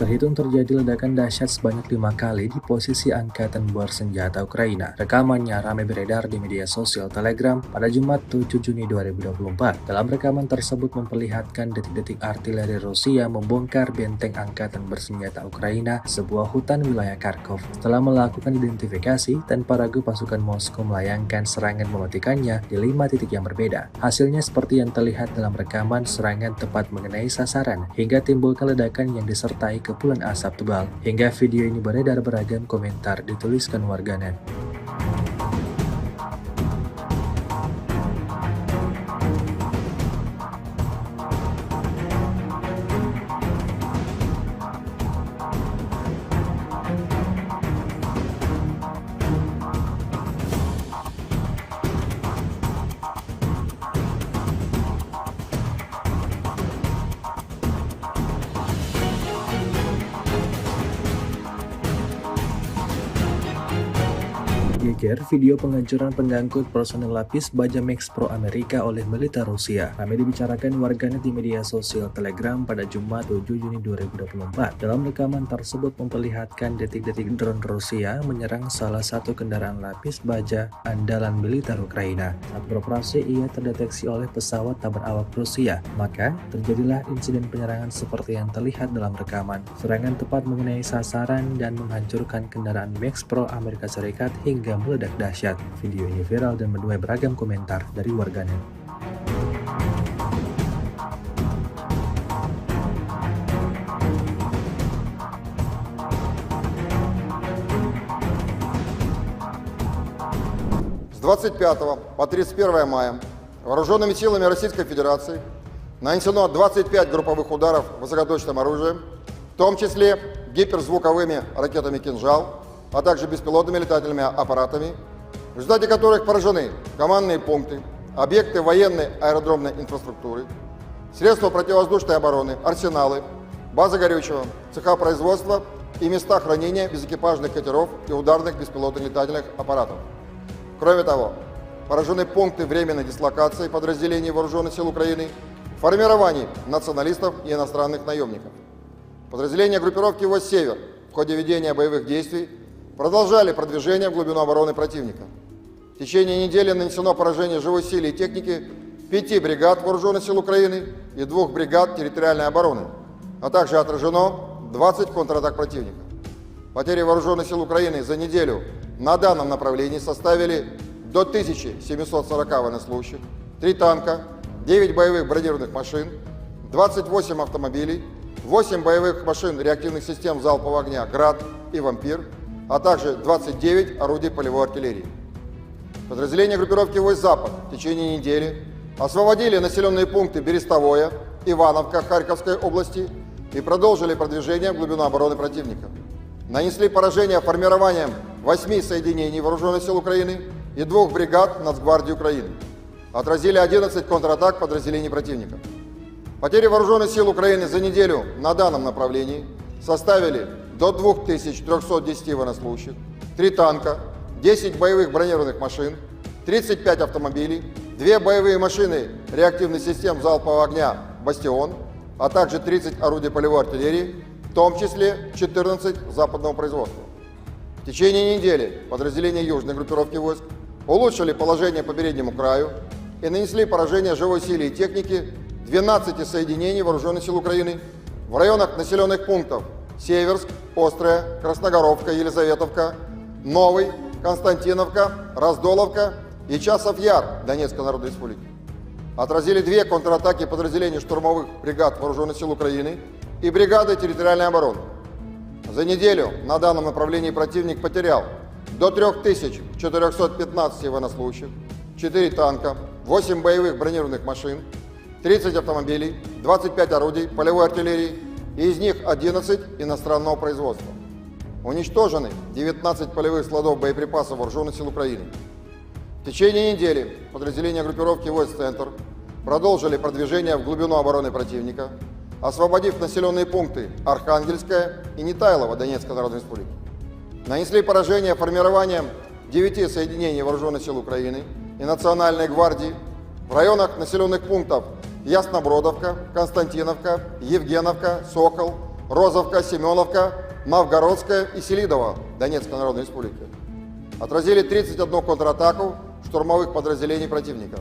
Terhitung terjadi ledakan dahsyat sebanyak 5 kali di posisi angkatan bersenjata Ukraina. Rekamannya ramai beredar di media sosial Telegram pada Jumat 7 Juni 2024. Dalam rekaman tersebut memperlihatkan detik-detik artileri Rusia membongkar benteng angkatan bersenjata Ukraina, sebuah hutan wilayah Kharkov. Setelah melakukan identifikasi, tanpa ragu pasukan Moskow melayangkan serangan mematikannya di 5 titik yang berbeda. Hasilnya seperti yang terlihat dalam rekaman, serangan tepat mengenai sasaran hingga timbulkan ledakan yang disertai kepunahan kepulan asap tebal. Hingga video ini beredar, beragam komentar dituliskan warganet. Geger video penghancuran pengangkut personel lapis baja Max Pro Amerika oleh militer Rusia. Kami dibicarakan warganet di media sosial Telegram pada Jumat 7 Juni 2024. Dalam rekaman tersebut memperlihatkan detik-detik drone Rusia menyerang salah satu kendaraan lapis baja andalan militer Ukraina. Saat beroperasi, ia terdeteksi oleh pesawat tak berawak Rusia. Maka terjadilah insiden penyerangan seperti yang terlihat dalam rekaman. Serangan tepat mengenai sasaran dan menghancurkan kendaraan Max Pro Amerika Serikat hingga meledak dahsyat. Video ini viral dan menuai beragam komentar dari warganet. С 25 по 31 мая вооруженными силами Российской Федерации нанесено 25 групповых ударов высокоточным оружием, в том числе гиперзвуковыми ракетами «Кинжал», а также беспилотными летательными аппаратами, в результате которых поражены командные пункты, объекты военной аэродромной инфраструктуры, средства противовоздушной обороны, арсеналы, базы горючего, цеха производства и места хранения безэкипажных катеров и ударных беспилотных летательных аппаратов. Кроме того, поражены пункты временной дислокации подразделений Вооруженных сил Украины, формирований националистов и иностранных наемников. Подразделения группировки войск «Север» в ходе ведения боевых действий продолжали продвижение в глубину обороны противника. В течение недели нанесено поражение живой силе и технике 5 бригад Вооруженных сил Украины и 2 бригад территориальной обороны, а также отражено 20 контратак противника. Потери Вооруженных сил Украины за неделю на данном направлении составили до 1740 военнослужащих, 3 танка, 9 боевых бронированных машин, 28 автомобилей, 8 боевых машин реактивных систем залпового огня «Град» и «Вампир», а также 29 орудий полевой артиллерии. Подразделения группировки войск «Запад» в течение недели освободили населенные пункты Берестовое, Ивановка Харьковской области и продолжили продвижение в глубину обороны противника. Нанесли поражение формированием 8 соединений Вооруженных сил Украины и 2 бригад Нацгвардии Украины. Отразили 11 контратак подразделений противника. Потери Вооруженных сил Украины за неделю на данном направлении составили до 2310 военнослужащих, 3 танка, 10 боевых бронированных машин, 35 автомобилей, 2 боевые машины реактивных систем залпового огня «Бастион», а также 30 орудий полевой артиллерии, в том числе 14 западного производства. В течение недели подразделения южной группировки войск улучшили положение по переднему краю и нанесли поражение живой силе и технике 12 соединений Вооруженных сил Украины в районах населенных пунктов Северск, Острая, Красногоровка, Елизаветовка, Новый, Константиновка, Раздоловка и Часов-Яр Донецкой Народной Республики. Отразили 2 контратаки подразделений штурмовых бригад Вооруженных сил Украины и бригады территориальной обороны. За неделю на данном направлении противник потерял до 3415 военнослужащих, 4 танка, 8 боевых бронированных машин, 30 автомобилей, 25 орудий полевой артиллерии, и из них 11 иностранного производства. Уничтожены 19 полевых складов боеприпасов Вооруженных сил Украины. В течение недели подразделения группировки войск «Центр» продолжили продвижение в глубину обороны противника, освободив населенные пункты Архангельская и Нетайлово Донецкой Народной Республики. Нанесли поражение формированием 9 соединений Вооруженных сил Украины и Национальной гвардии в районах населенных пунктов Яснобродовка, Константиновка, Евгеновка, Сокол, Розовка, Семеновка, Новгородская и Селидово Донецкой Народной Республики. Отразили 31 контратаку штурмовых подразделений противника.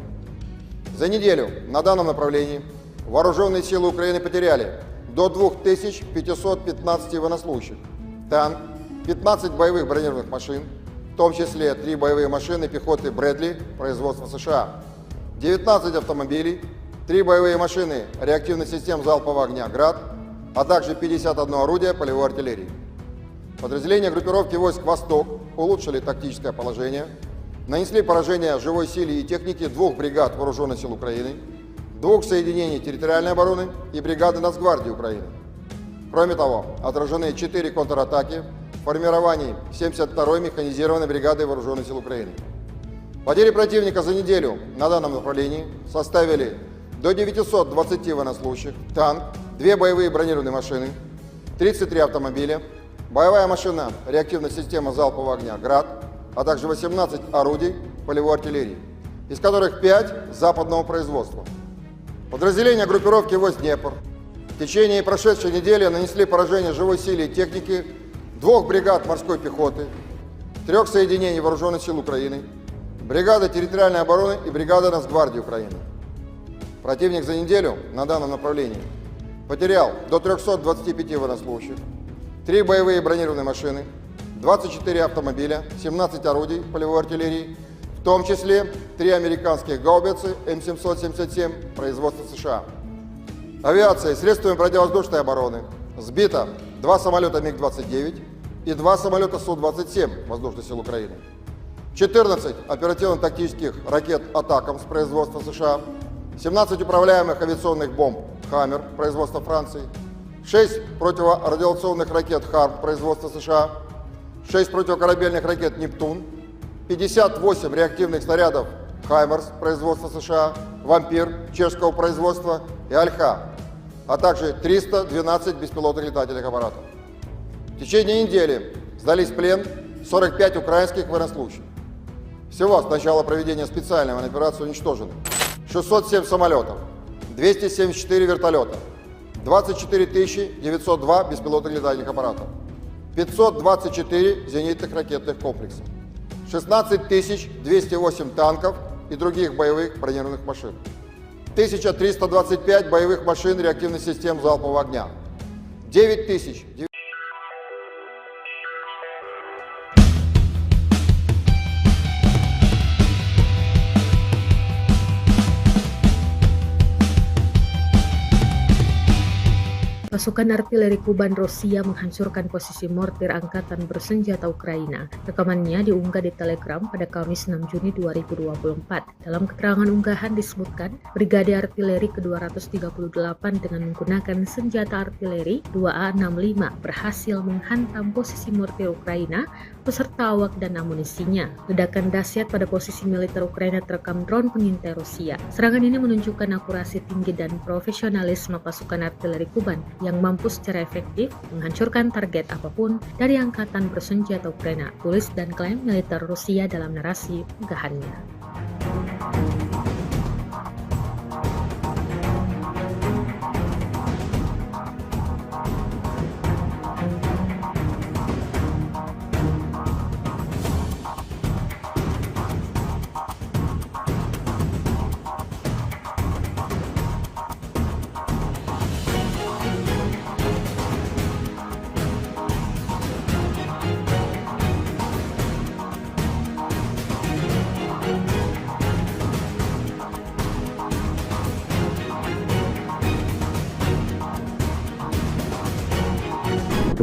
За неделю на данном направлении Вооруженные силы Украины потеряли до 2515 военнослужащих, танк, 15 боевых бронированных машин, в том числе 3 боевые машины пехоты «Брэдли» производства США, 19 автомобилей, 3 боевые машины реактивных систем залпового огня «Град», а также 51 орудие полевой артиллерии. Подразделения группировки войск «Восток» улучшили тактическое положение, нанесли поражение живой силе и технике 2 бригад Вооруженных сил Украины, 2 соединений территориальной обороны и бригады Нацгвардии Украины. Кроме того, отражены 4 контратаки в формировании 72-й механизированной бригады Вооруженных сил Украины. Потери противника за неделю на данном направлении составили до 920 военнослужащих, танк, 2 боевые бронированные машины, 33 автомобиля, боевая машина реактивная система залпового огня «Град», а также 18 орудий полевой артиллерии, из которых 5 западного производства. Подразделения группировки войск «Днепр» в течение прошедшей недели нанесли поражение живой силе и технике 2 бригад морской пехоты, 3 соединений Вооруженных сил Украины, бригады территориальной обороны и бригады Нацгвардии Украины. Противник за неделю на данном направлении потерял до 325 военнослужащих, 3 боевые бронированные машины, 24 автомобиля, 17 орудий полевой артиллерии, в том числе 3 американских гаубицы М777 производства США. Авиацией, средствами противовоздушной обороны сбито 2 самолета МиГ-29 и 2 самолета Су-27 Воздушных сил Украины, 14 оперативно-тактических ракет «Атакамс» производства США, 17 управляемых авиационных бомб «Хаммер» производства Франции, 6 противорадиационных ракет «Харм» производства США, 6 противокорабельных ракет «Нептун», 58 реактивных снарядов «Хаймерс» производства США, «Вампир» чешского производства и «Альха», а также 312 беспилотных летательных аппаратов. В течение недели сдались в плен 45 украинских военнослужащих. Всего с начала проведения специальной военной операции уничтожены 607 самолетов, 274 вертолета, 24 902 беспилотных летательных аппаратов, 524 зенитных ракетных комплексов, 16 208 танков и других боевых бронированных машин, 1325 боевых машин реактивных систем залпового огня, 9000. Pasukan artileri Kuban Rusia menghancurkan posisi mortir angkatan bersenjata Ukraina. Rekamannya diunggah di Telegram pada Kamis 6 Juni 2024. Dalam keterangan unggahan disebutkan, Brigade Artileri ke-238 dengan menggunakan senjata artileri 2A65 berhasil menghantam posisi mortir Ukraina beserta awak dan amunisinya. Ledakan dahsyat pada posisi militer Ukraina terekam drone pengintai Rusia. Serangan ini menunjukkan akurasi tinggi dan profesionalisme pasukan artileri Kuban yang mampu secara efektif menghancurkan target apapun dari angkatan bersenjata Ukraina, tulis dan klaim militer Rusia dalam narasi unggahannya.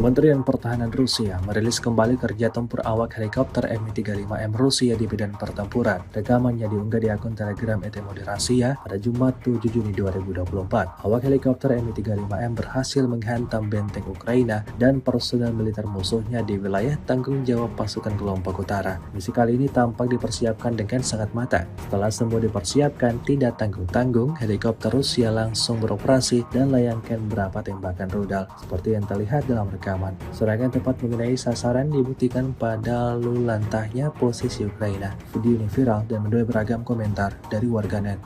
Kementerian Pertahanan Rusia merilis kembali kerja tempur awak helikopter Mi-35M Rusia di medan pertempuran. Rekamannya diunggah di akun Telegram ET Moderasiya pada Jumat 7 Juni 2024. Awak helikopter Mi-35M berhasil menghantam benteng Ukraina dan personel militer musuhnya di wilayah tanggung jawab pasukan kelompok utara. Misi kali ini tampak dipersiapkan dengan sangat matang. Setelah semua dipersiapkan, tidak tanggung-tanggung, helikopter Rusia langsung beroperasi dan layangkan beberapa tembakan rudal, seperti yang terlihat dalam rekaman. Serangan tepat mengenai sasaran dibuktikan pada lulantahnya posisi Ukraina. Video ini viral dan menuai beragam komentar dari warganet.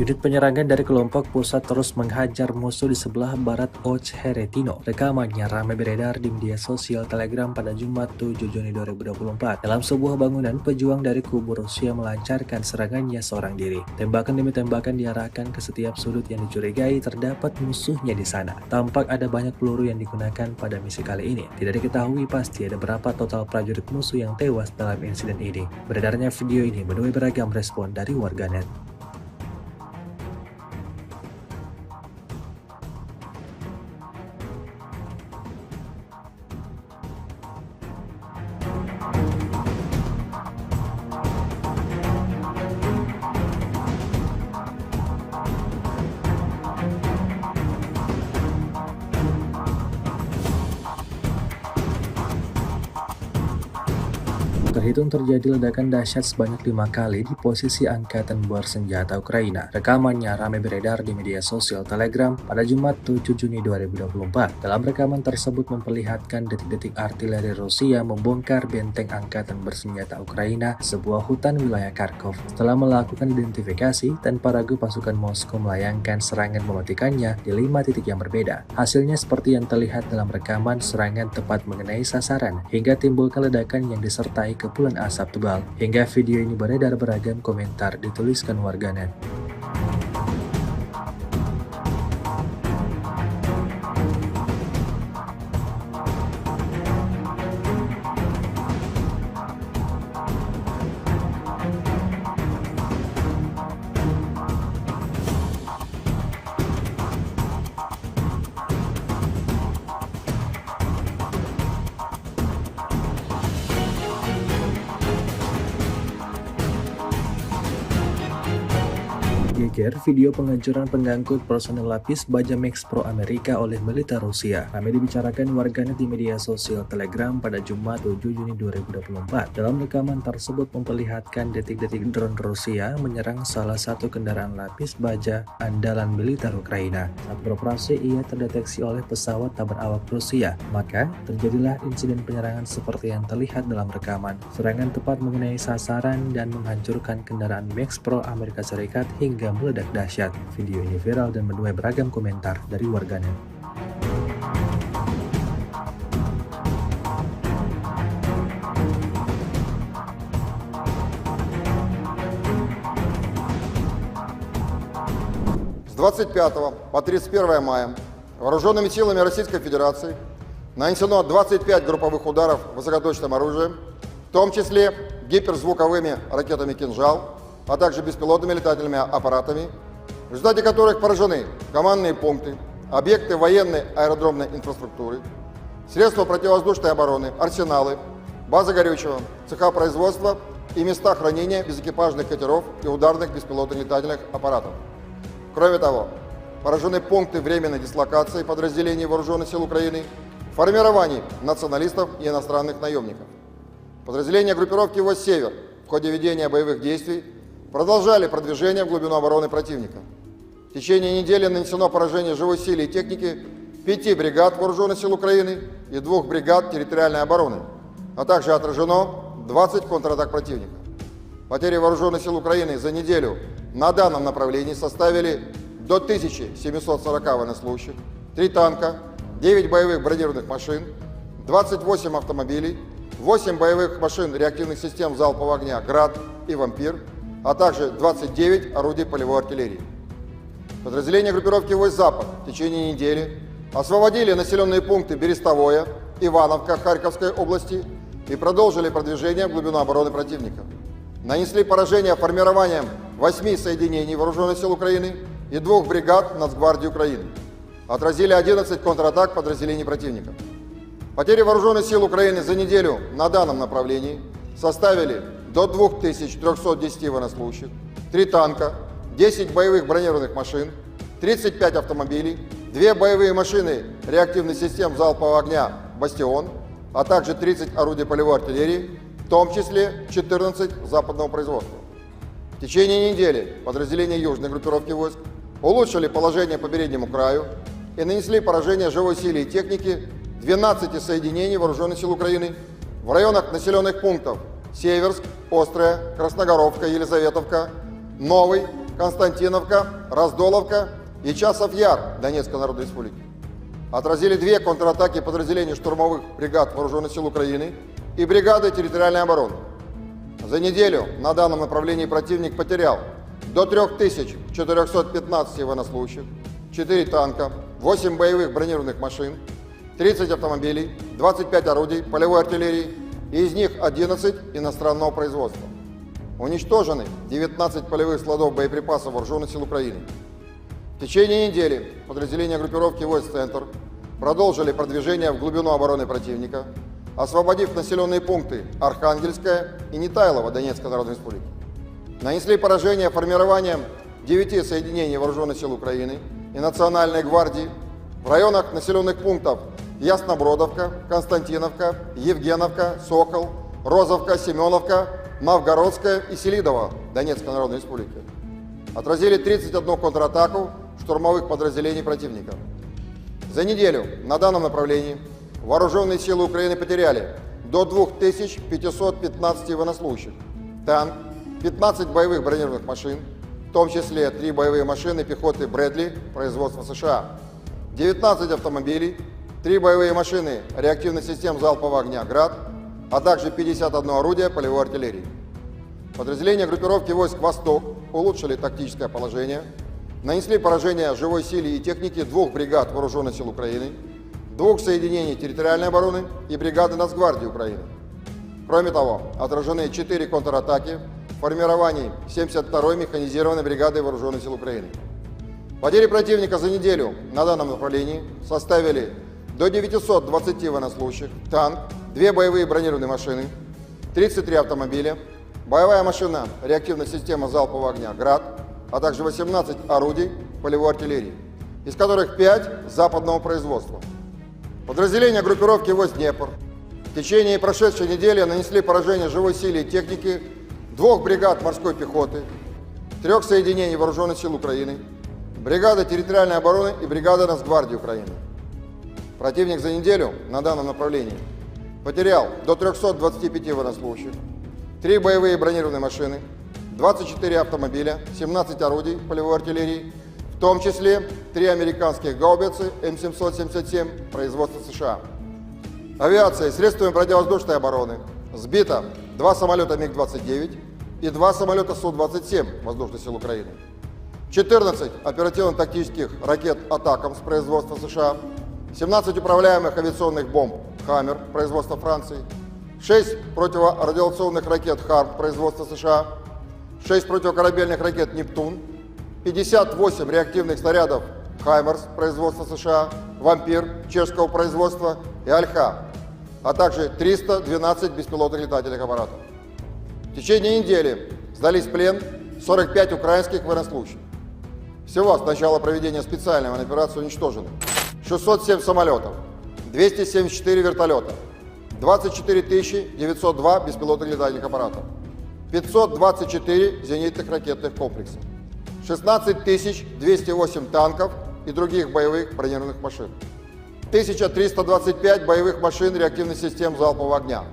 Unit penyerangan dari kelompok pusat terus menghajar musuh di sebelah barat Ocheretino. Rekamannya ramai beredar di media sosial Telegram pada Jumat 7 Juni 2024. Dalam sebuah bangunan, pejuang dari kubu Rusia melancarkan serangannya seorang diri. Tembakan demi tembakan diarahkan ke setiap sudut yang dicurigai terdapat musuhnya di sana. Tampak ada banyak peluru yang digunakan pada misi kali ini. Tidak diketahui pasti ada berapa total prajurit musuh yang tewas dalam insiden ini. Beredarnya video ini menuai beragam respon dari warganet. Terhitung terjadi ledakan dahsyat sebanyak 5 kali di posisi angkatan bersenjata Ukraina. Rekamannya ramai beredar di media sosial Telegram pada Jumat 7 Juni 2024. Dalam rekaman tersebut memperlihatkan detik-detik artileri Rusia membongkar benteng angkatan bersenjata Ukraina di sebuah hutan wilayah Kharkov. Setelah melakukan identifikasi, tanpa ragu pasukan Moskow melayangkan serangan mematikannya di 5 titik yang berbeda. Hasilnya seperti yang terlihat dalam rekaman, serangan tepat mengenai sasaran hingga timbulkan ledakan yang disertai kepulan asap tebal. Hingga video ini beredar, beragam komentar dituliskan warganet. Geger video penghancuran pengangkut personel lapis baja Max Pro Amerika oleh militer Rusia. Ramai dibicarakan warganet di media sosial Telegram pada Jumat 7 Juni 2024. Dalam rekaman tersebut memperlihatkan detik-detik drone Rusia menyerang salah satu kendaraan lapis baja andalan militer Ukraina. Saat beroperasi, ia terdeteksi oleh pesawat tak berawak Rusia. Maka terjadilah insiden penyerangan seperti yang terlihat dalam rekaman. Serangan tepat mengenai sasaran dan menghancurkan kendaraan Max Pro Amerika Serikat hingga meledak dahsyat. Video ini viral dan menuai beragam komentar dari warganet. С 25 по 31 мая вооруженными силами Российской Федерации нанесено 25 групповых ударов высокоточным оружием, в том числе гиперзвуковыми ракетами «Кинжал», а также беспилотными летательными аппаратами, в результате которых поражены командные пункты, объекты военной аэродромной инфраструктуры, средства противовоздушной обороны, арсеналы, базы горючего, цеха производства и места хранения безэкипажных катеров и ударных беспилотных летательных аппаратов. Кроме того, поражены пункты временной дислокации подразделений Вооруженных сил Украины, формирований националистов и иностранных наемников. Подразделения группировки войск «Север» в ходе ведения боевых действий продолжали продвижение в глубину обороны противника. В течение недели нанесено поражение живой силе и технике 5 бригад Вооруженных сил Украины и 2 бригад территориальной обороны, а также отражено 20 контратак противника. Потери Вооруженных сил Украины за неделю на данном направлении составили до 1740 военнослужащих, 3 танка, 9 боевых бронированных машин, 28 автомобилей, 8 боевых машин реактивных систем залпового огня «Град» и «Вампир», а также 29 орудий полевой артиллерии. Подразделения группировки войск «Запад» в течение недели освободили населенные пункты Берестовое, Ивановка Харьковской области и продолжили продвижение в глубину обороны противника. Нанесли поражение формированием 8 соединений Вооруженных сил Украины и 2 бригад Нацгвардии Украины. Отразили 11 контратак подразделений противника. Потери Вооруженных сил Украины за неделю на данном направлении составили до 2310 военнослужащих, 3 танка, 10 боевых бронированных машин, 35 автомобилей, 2 боевые машины реактивных систем залпового огня «Бастион», а также 30 орудий полевой артиллерии, в том числе 14 западного производства. В течение недели подразделения южной группировки войск улучшили положение по переднему краю и нанесли поражение живой силе и технике 12 соединений Вооруженных сил Украины в районах населенных пунктов Северск, Острая, Красногоровка, Елизаветовка, Новый, Константиновка, Раздоловка и Часов Яр Донецкой Народной Республики. Отразили 2 контратаки подразделений штурмовых бригад Вооруженных сил Украины и бригады территориальной обороны. За неделю на данном направлении противник потерял до 3415 военнослужащих, 4 танка, 8 боевых бронированных машин, 30 автомобилей, 25 орудий полевой артиллерии, и из них 11 иностранного производства. Уничтожены 19 полевых складов боеприпасов Вооруженных сил Украины. В течение недели подразделения группировки войск «Центр» продолжили продвижение в глубину обороны противника, освободив населенные пункты Архангельская и Нетайлово Донецкой Народной Республики. Нанесли поражение формированием 9 соединений Вооруженных сил Украины и Национальной гвардии в районах населенных пунктов Яснобродовка, Константиновка, Евгеновка, Сокол, Розовка, Семеновка, Мавгородская и Селидово Донецкой Народной Республики. Отразили 31 контратаку штурмовых подразделений противника. За неделю на данном направлении вооруженные силы Украины потеряли до 2515 военнослужащих, танк, 15 боевых бронированных машин, в том числе 3 боевые машины пехоты Брэдли производства США, 19 автомобилей, 3 боевые машины реактивных систем залпового огня «Град», а также 51 орудие полевой артиллерии. Подразделения группировки войск «Восток» улучшили тактическое положение, нанесли поражение живой силе и технике 2 бригад Вооруженных сил Украины, 2 соединений территориальной обороны и бригады Нацгвардии Украины. Кроме того, отражены 4 контратаки в формировании 72-й механизированной бригады Вооруженных сил Украины. Потери противника за неделю на данном направлении составили до 920 военнослужащих, танк, 2 боевые бронированные машины, 33 автомобиля, боевая машина реактивной системы залпового огня «Град», а также 18 орудий полевой артиллерии, из которых 5 западного производства. Подразделения группировки войск «Днепр» в течение прошедшей недели нанесли поражение живой силе и технике 2 бригад морской пехоты, 3 соединений Вооруженных сил Украины, бригады территориальной обороны и бригады Нацгвардии Украины. Противник за неделю на данном направлении потерял до 325 военнослужащих, 3 боевые бронированные машины, 24 автомобиля, 17 орудий полевой артиллерии, в том числе 3 американских гаубицы М777 производства США. Авиация и средствами противовоздушной обороны сбито 2 самолета МиГ-29 и 2 самолета Су-27 Воздушных сил Украины, 14 оперативно-тактических ракет «Атакамс» производства США, 17 управляемых авиационных бомб «Хаммер» производства Франции, 6 противорадиационных ракет «Харм» производства США, 6 противокорабельных ракет «Нептун», 58 реактивных снарядов «Хаймерс» производства США, «Вампир» чешского производства и «Альха», а также 312 беспилотных летательных аппаратов. В течение недели сдались в плен 45 украинских военнослужащих. Всего с начала проведения специальной военной операции уничтожено 607 самолетов, 274 вертолета, 24 902 беспилотных летательных аппаратов, 524 зенитных ракетных комплексов, 16 208 танков и других боевых бронированных машин, 1325 боевых машин реактивных систем залпового огня,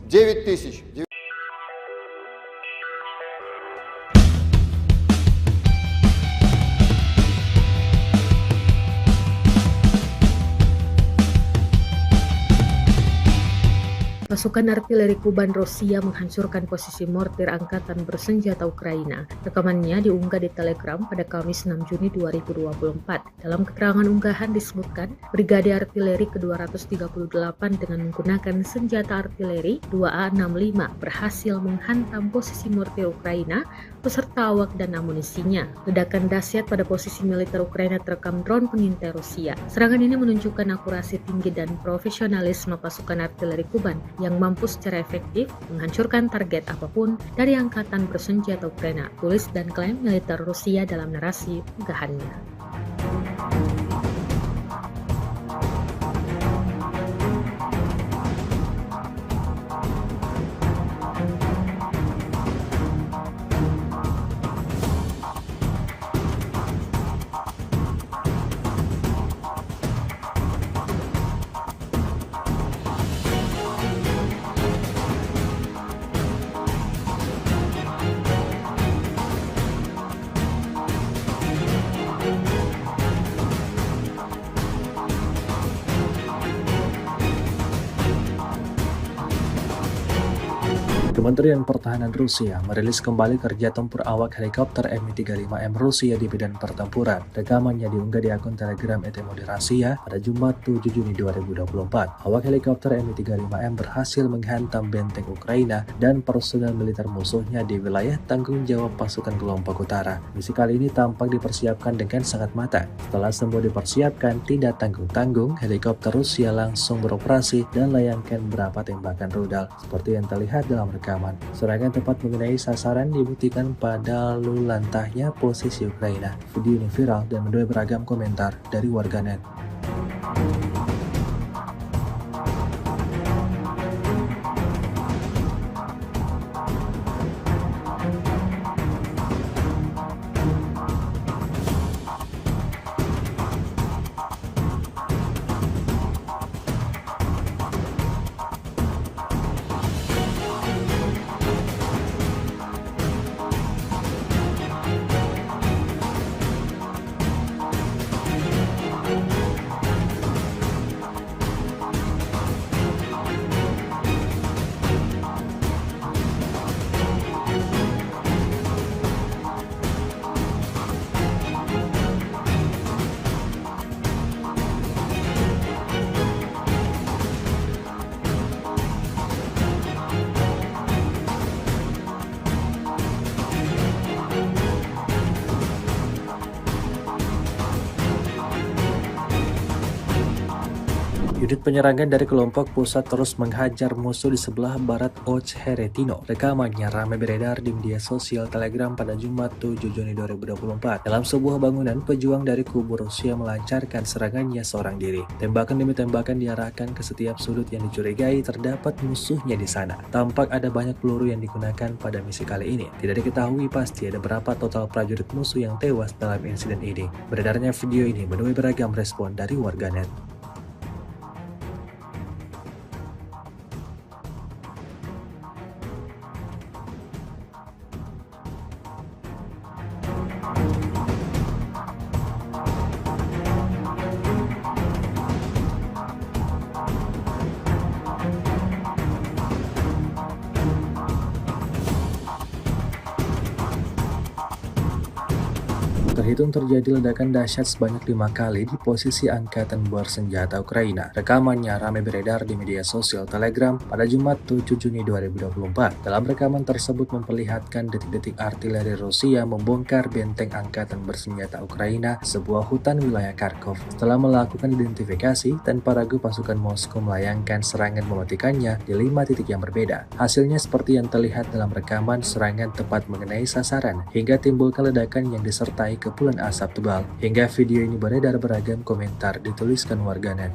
9000Pasukan artileri Kuban Rusia menghancurkan posisi mortir angkatan bersenjata Ukraina. Rekamannya diunggah di Telegram pada Kamis 6 Juni 2024. Dalam keterangan unggahan disebutkan, Brigade Artileri ke-238 dengan menggunakan senjata artileri 2A65 berhasil menghantam posisi mortir Ukraina beserta awak dan amunisinya. Ledakan dahsyat pada posisi militer Ukraina terekam drone pengintai Rusia. Serangan ini menunjukkan akurasi tinggi dan profesionalisme pasukan artileri Kuban yang mampu secara efektif menghancurkan target apapun dari angkatan bersenjata Ukraina, tulis dan klaim militer Rusia dalam narasi unggahannya. Kementerian Pertahanan Rusia merilis kembali kerja tempur awak helikopter Mi-35M Rusia di medan pertempuran. Rekamannya diunggah di akun Telegram ET Moderasiya pada Jumat 7 Juni 2024. Awak helikopter Mi-35M berhasil menghantam benteng Ukraina dan personel militer musuhnya di wilayah tanggung jawab pasukan kelompok utara. Misi kali ini tampak dipersiapkan dengan sangat matang. Setelah semua dipersiapkan, tidak tanggung-tanggung, helikopter Rusia langsung beroperasi dan layangkan beberapa tembakan rudal. Seperti yang terlihat dalam rekaman, serangan tepat mengenai sasaran dibuktikan pada lalu lantahnya posisi Ukraina. Video ini viral dan menuai beragam komentar dari warganet. Unit penyerangan dari kelompok pusat terus menghajar musuh di sebelah barat Ocheretino. Rekamannya ramai beredar di media sosial Telegram pada Jumat 7 Juni 2024. Dalam sebuah bangunan, pejuang dari kubu Rusia melancarkan serangannya seorang diri. Tembakan demi tembakan diarahkan ke setiap sudut yang dicurigai terdapat musuhnya di sana. Tampak ada banyak peluru yang digunakan pada misi kali ini. Tidak diketahui pasti ada berapa total prajurit musuh yang tewas dalam insiden ini. Beredarnya video ini menuai beragam respon dari warganet. Terhitung terjadi ledakan dahsyat sebanyak 5 kali di posisi angkatan bersenjata Ukraina. Rekamannya ramai beredar di media sosial Telegram pada Jumat 7 Juni 2024. Dalam rekaman tersebut memperlihatkan detik-detik artileri Rusia membongkar benteng angkatan bersenjata Ukraina, sebuah hutan wilayah Kharkov. Setelah melakukan identifikasi, tanpa ragu pasukan Moskow melayangkan serangan mematikannya di 5 titik yang berbeda. Hasilnya seperti yang terlihat dalam rekaman, serangan tepat mengenai sasaran hingga timbulkan ledakan yang disertai kepulan asap tebal. Hingga video ini beredar beragam komentar dituliskan warganet.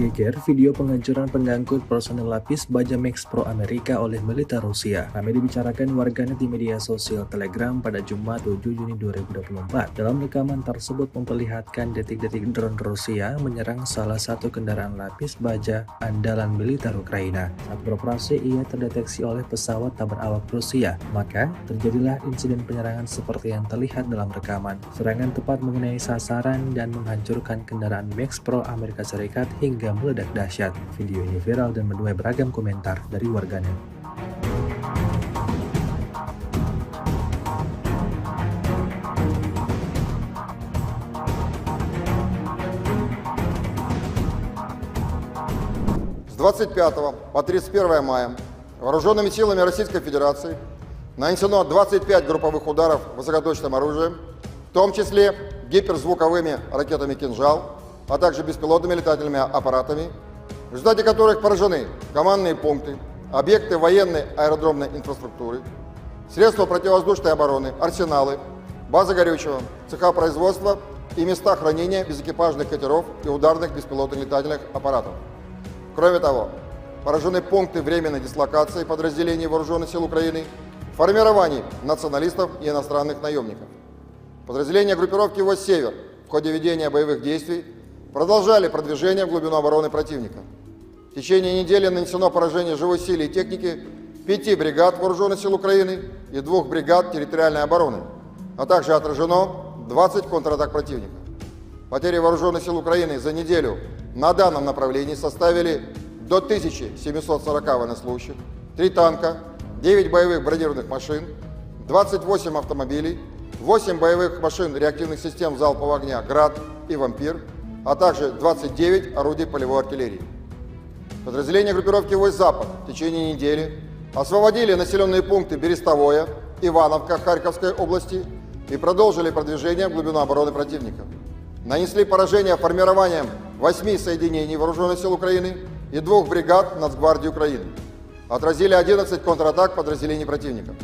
Geger video penghancuran pengangkut personel lapis baja Max Pro Amerika oleh militer Rusia. Ramai dibicarakan warganet di media sosial Telegram pada Jumat 7 Juni 2024. Dalam rekaman tersebut memperlihatkan detik-detik drone Rusia menyerang salah satu kendaraan lapis baja andalan militer Ukraina. Saat beroperasi, ia terdeteksi oleh pesawat tak berawak Rusia. Maka, terjadilah insiden penyerangan seperti yang terlihat dalam rekaman. Serangan tepat mengenai sasaran dan menghancurkan kendaraan Max Pro Amerika Serikat hingga meledak dahsyat. Video ini viral dan menuai beragam komentar dari warganet. С 25 по 31 мая вооруженными силами Российской Федерации нанесено 25 групповых ударов высокоточным оружием, в том числе гиперзвуковыми ракетами «Кинжал», а также беспилотными летательными аппаратами, в результате которых поражены командные пункты, объекты военной аэродромной инфраструктуры, средства противовоздушной обороны, арсеналы, базы горючего, цеха производства и места хранения безэкипажных катеров и ударных беспилотных летательных аппаратов. Кроме того, поражены пункты временной дислокации подразделений Вооруженных сил Украины, формирований националистов и иностранных наемников. Подразделения группировки войск «Север» в ходе ведения боевых действий продолжали продвижение в глубину обороны противника. В течение недели нанесено поражение живой силе и технике 5 бригад Вооруженных сил Украины и 2 бригад территориальной обороны, а также отражено 20 контратак противника. Потери Вооруженных сил Украины за неделю на данном направлении составили до 1740 военнослужащих, 3 танка, 9 боевых бронированных машин, 28 автомобилей, 8 боевых машин реактивных систем залпового огня «Град» и «Вампир», а также 29 орудий полевой артиллерии. Подразделения группировки войск «Запад» в течение недели освободили населенные пункты Берестовое, Ивановка Харьковской области и продолжили продвижение в глубину обороны противника. Нанесли поражение формированием 8 соединений Вооруженных сил Украины и 2 бригад Нацгвардии Украины. Отразили 11 контратак подразделений противника.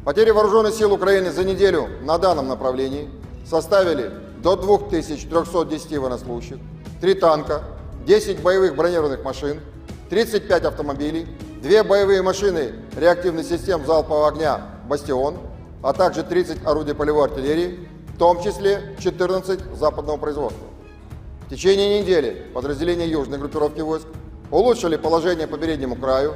Потери Вооруженных сил Украины за неделю на данном направлении составили до 2310 военнослужащих, 3 танка, 10 боевых бронированных машин, 35 автомобилей, 2 боевые машины реактивных систем залпового огня «Бастион», а также 30 орудий полевой артиллерии, в том числе 14 западного производства. В течение недели подразделения южной группировки войск улучшили положение по переднему краю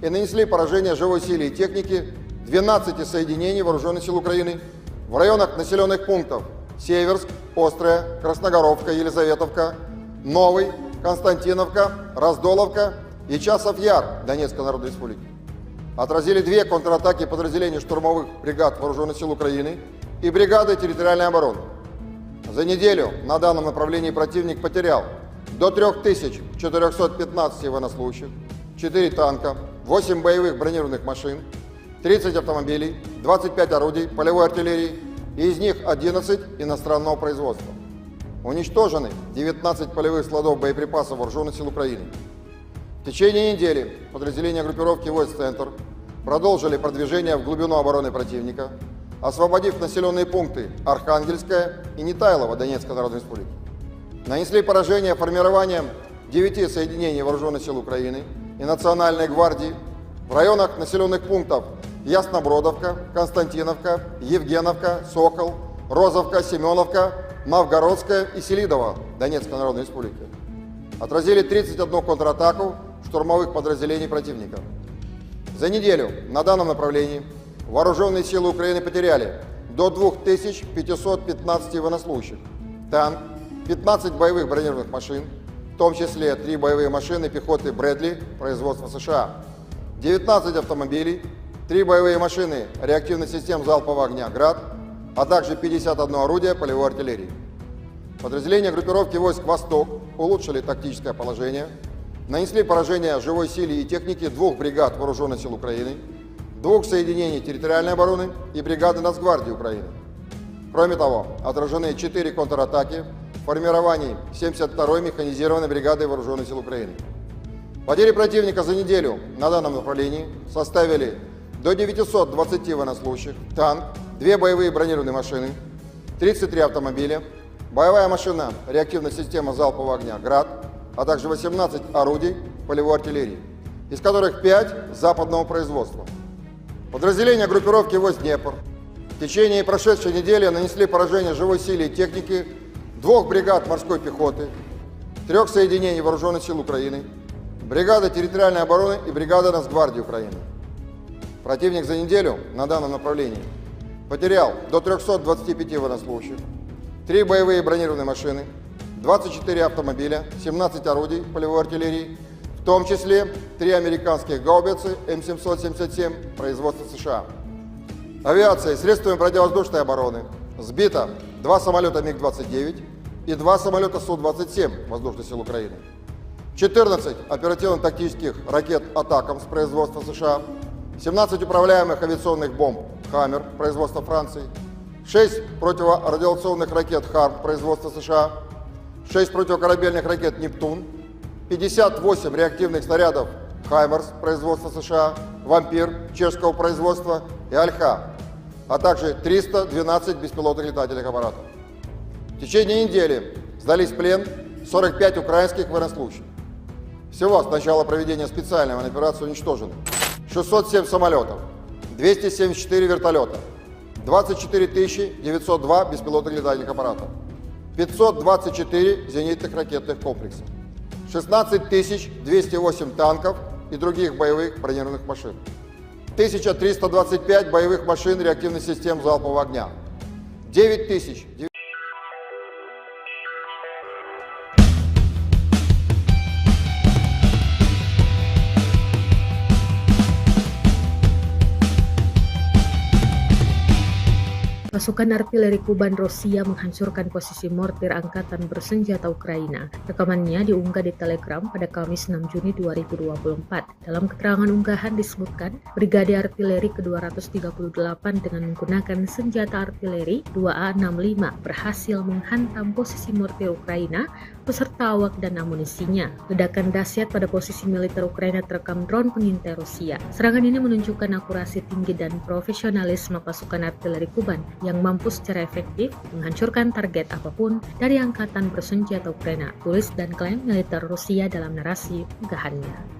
и нанесли поражение живой силе и технике 12 соединений Вооруженных сил Украины в районах населенных пунктов Северск, Острая, Красногоровка, Елизаветовка, Новый, Константиновка, Раздоловка и Часов-Яр Донецкой Народной Республики. Отразили 2 контратаки подразделений штурмовых бригад Вооруженных сил Украины и бригады территориальной обороны. За неделю на данном направлении противник потерял до 3415 военнослужащих, 4 танка, 8 боевых бронированных машин, 30 автомобилей, 25 орудий полевой артиллерии, и из них 11 иностранного производства. Уничтожены 19 полевых складов боеприпасов Вооруженных сил Украины. В течение недели подразделения группировки войск «Центр» продолжили продвижение в глубину обороны противника, освободив населенные пункты Архангельская и Нетайлово Донецкой Народной Республики. Нанесли поражение формированием 9 соединений Вооруженных сил Украины и Национальной гвардии в районах населенных пунктов Яснобродовка, Константиновка, Евгеновка, Сокол, Розовка, Семеновка, Новгородская и Селидово Донецкой Народной Республики. Отразили 31 контратаку штурмовых подразделений противника. За неделю на данном направлении Вооруженные силы Украины потеряли до 2515 военнослужащих, танк, 15 боевых бронированных машин, в том числе 3 боевые машины пехоты «Брэдли» производства США, 19 автомобилей, 3 боевые машины реактивных систем залпового огня «Град», а также 51 орудие полевой артиллерии. Подразделения группировки войск «Восток» улучшили тактическое положение, нанесли поражение живой силе и технике 2 бригад Вооруженных сил Украины, 2 соединений территориальной обороны и бригады Нацгвардии Украины. Кроме того, отражены 4 контратаки в формировании 72-й механизированной бригады Вооруженных сил Украины. Потери противника за неделю на данном направлении составили до 920 военнослужащих, танк, 2 боевые бронированные машины, 33 автомобиля, боевая машина реактивная система залпового огня «Град», а также 18 орудий полевой артиллерии, из которых 5 западного производства. Подразделения группировки войск «Днепр» в течение прошедшей недели нанесли поражение живой силе и технике 2 бригад морской пехоты, 3 соединений Вооруженных сил Украины, бригады территориальной обороны и бригады Нацгвардии Украины. Противник за неделю на данном направлении потерял до 325 военнослужащих, 3 боевые бронированные машины, 24 автомобиля, 17 орудий полевой артиллерии, в том числе 3 американских гаубицы М777 производства США. Авиацией, средствами противовоздушной обороны сбито 2 самолета МиГ-29 и 2 самолета Су-27 Воздушных сил Украины, 14 оперативно-тактических ракет «Атакамс» производства США, 17 управляемых авиационных бомб «Хаммер» производства Франции, 6 противорадиационных ракет «Харм» производства США, 6 противокорабельных ракет «Нептун», 58 реактивных снарядов «Хаймерс» производства США, «Вампир» чешского производства и «Альха», а также 312 беспилотных летательных аппаратов. В течение недели сдались в плен 45 украинских военнослужащих. Всего с начала проведения специальной военной операции уничтожено 607 самолетов, 274 вертолета, 24 902 беспилотных летательных аппаратов, 524 зенитных ракетных комплексов, 16 208 танков и других боевых бронированных машин, 1325 боевых машин реактивных систем залпового огня, 9000 Pasukan artileri Kuban Rusia menghancurkan posisi mortir angkatan bersenjata Ukraina. Rekamannya diunggah di Telegram pada Kamis 6 Juni 2024. Dalam keterangan unggahan disebutkan, Brigade Artileri ke-238 dengan menggunakan senjata artileri 2A65 berhasil menghantam posisi mortir Ukraina beserta awak dan amunisinya. Ledakan dahsyat pada posisi militer Ukraina terekam drone pengintai Rusia. Serangan ini menunjukkan akurasi tinggi dan profesionalisme pasukan artileri Kuban yang mampu secara efektif menghancurkan target apapun dari angkatan bersenjata Ukraina, tulis dan klaim militer Rusia dalam narasi unggahannya.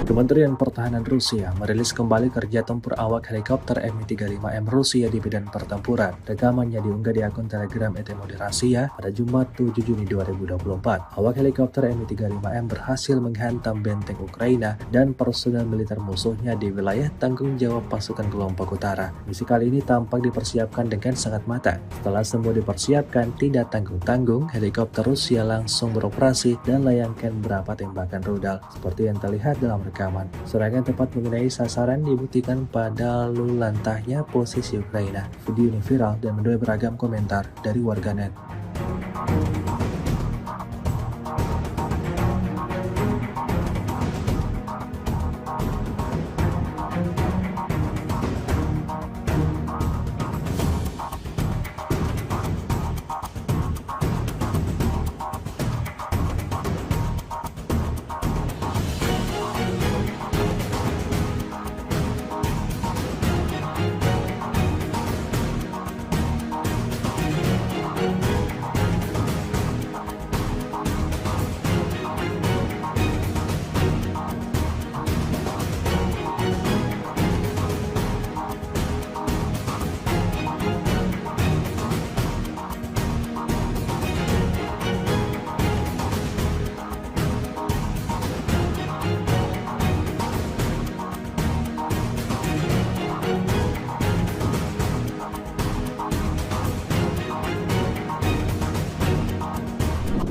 Kementerian Pertahanan Rusia merilis kembali kerja tempur awak helikopter Mi-35M Rusia di medan pertempuran. Rekamannya diunggah di akun Telegram ETMOD Rusia pada Jumat 7 Juni 2024. Awak helikopter Mi-35M berhasil menghantam benteng Ukraina dan personel militer musuhnya di wilayah tanggung jawab pasukan kelompok utara. Misi kali ini tampak dipersiapkan dengan sangat matang. Setelah semua dipersiapkan, tidak tanggung-tanggung, helikopter Rusia langsung beroperasi dan layangkan beberapa tembakan rudal. Seperti yang terlihat dalam rekaman, serangan tepat mengenai sasaran dibuktikan pada lulantahnya posisi Ukraina. Video ini viral dan menuai beragam komentar dari warganet.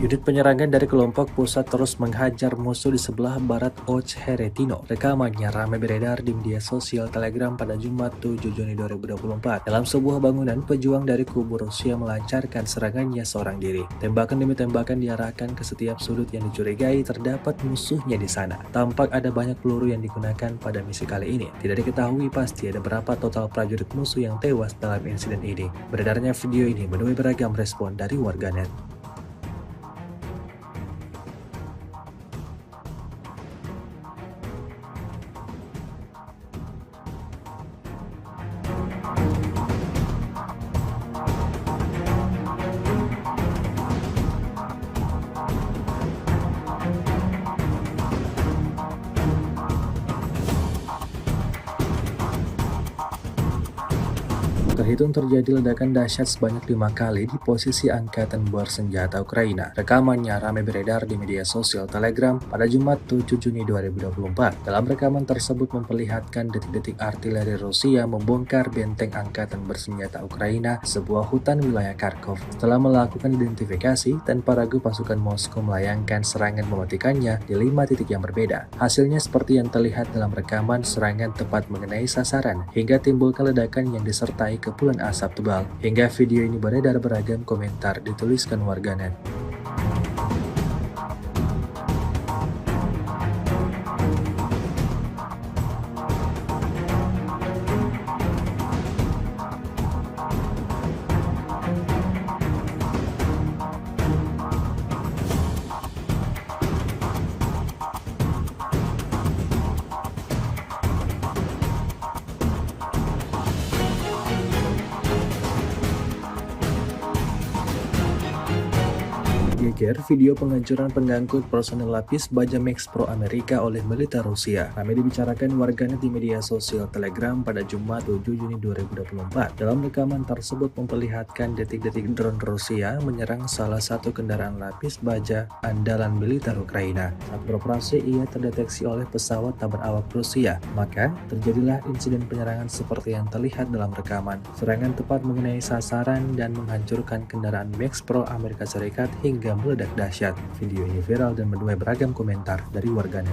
Unit penyerangan dari kelompok pusat terus menghajar musuh di sebelah barat Ocheretino. Rekamannya ramai beredar di media sosial Telegram pada Jumat 7 Juni 2024. Dalam sebuah bangunan, pejuang dari kubu Rusia melancarkan serangannya seorang diri. Tembakan demi tembakan diarahkan ke setiap sudut yang dicurigai terdapat musuhnya di sana. Tampak ada banyak peluru yang digunakan pada misi kali ini. Tidak diketahui pasti ada berapa total prajurit musuh yang tewas dalam insiden ini. Beredarnya video ini menuai beragam respon dari warganet. Terhitung terjadi ledakan dahsyat sebanyak 5 kali di posisi angkatan bersenjata Ukraina. Rekamannya ramai beredar di media sosial Telegram pada Jumat 7 Juni 2024. Dalam rekaman tersebut memperlihatkan detik-detik artileri Rusia membongkar benteng angkatan bersenjata Ukraina, sebuah hutan wilayah Kharkov. Setelah melakukan identifikasi, tanpa ragu pasukan Moskow melayangkan serangan mematikannya di 5 titik yang berbeda. Hasilnya seperti yang terlihat dalam rekaman, serangan tepat mengenai sasaran hingga timbulkan ledakan yang disertai kepunahan kepulan asap tebal. Hingga video ini beredar, beragam komentar dituliskan warganet. Geger video penghancuran pengangkut personel lapis baja Max Pro Amerika oleh militer Rusia. Ramai dibicarakan warganet di media sosial Telegram pada Jumat 7 Juni 2024. Dalam rekaman tersebut memperlihatkan detik-detik drone Rusia menyerang salah satu kendaraan lapis baja andalan militer Ukraina. Saat beroperasi, ia terdeteksi oleh pesawat tak berawak Rusia. Maka terjadilah insiden penyerangan seperti yang terlihat dalam rekaman. Serangan tepat mengenai sasaran dan menghancurkan kendaraan Max Pro Amerika Serikat hingga meledak dahsyat. Video ini viral dan menuai beragam komentar dari warganet.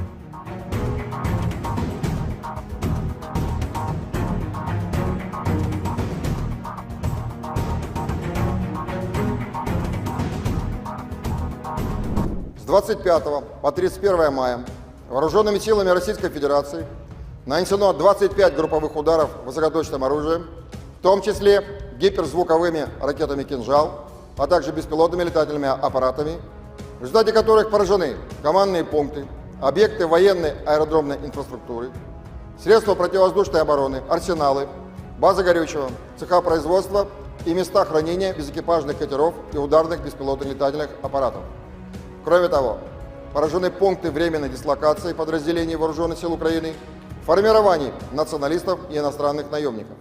С 25 по 31 мая вооруженными силами Российской Федерации нанесено 25 групповых ударов высокоточным оружием, в том числе гиперзвуковыми ракетами «Кинжал», а также беспилотными летательными аппаратами, в результате которых поражены командные пункты, объекты военной аэродромной инфраструктуры, средства противовоздушной обороны, арсеналы, базы горючего, цеха производства и места хранения безэкипажных катеров и ударных беспилотных летательных аппаратов. Кроме того, поражены пункты временной дислокации подразделений Вооруженных сил Украины, формирований националистов и иностранных наемников.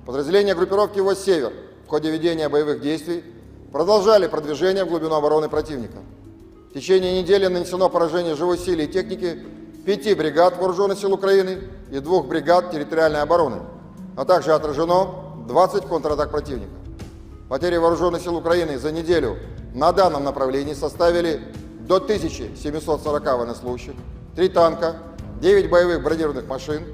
Подразделения группировки войск «Север» в ходе ведения боевых действий продолжали продвижение в глубину обороны противника. В течение недели нанесено поражение живой силе и техники 5 бригад Вооруженных сил Украины и 2 бригад территориальной обороны, а также отражено 20 контратак противника. Потери Вооруженных сил Украины за неделю на данном направлении составили до 1740 военнослужащих, 3 танка, 9 боевых бронированных машин,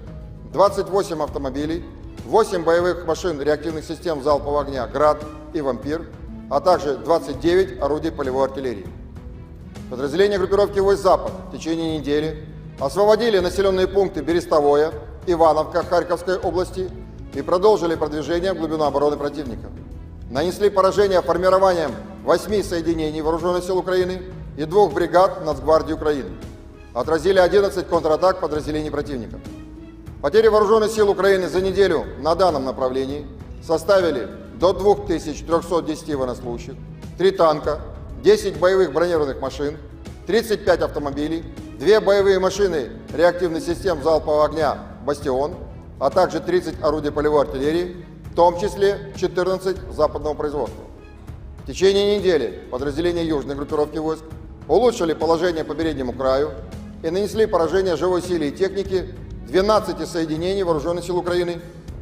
28 автомобилей, 8 боевых машин реактивных систем залпового огня «Град» и «Вампир», а также 29 орудий полевой артиллерии. Подразделения группировки войск «Запад» в течение недели освободили населенные пункты Берестовое, Ивановка Харьковской области и продолжили продвижение в глубину обороны противника. Нанесли поражение формированием 8 соединений Вооруженных сил Украины и 2 бригад Нацгвардии Украины. Отразили 11 контратак подразделений противника. Потери Вооруженных сил Украины за неделю на данном направлении составили до 2310 военнослужащих, 3 танка, 10 боевых бронированных машин, 35 автомобилей, 2 боевые машины реактивных систем залпового огня «Бастион», а также 30 орудий полевой артиллерии, в том числе 14 западного производства. В течение недели подразделения южной группировки войск улучшили положение по переднему краю и нанесли поражение живой силе и технике 12 соединений Вооруженных сил Украины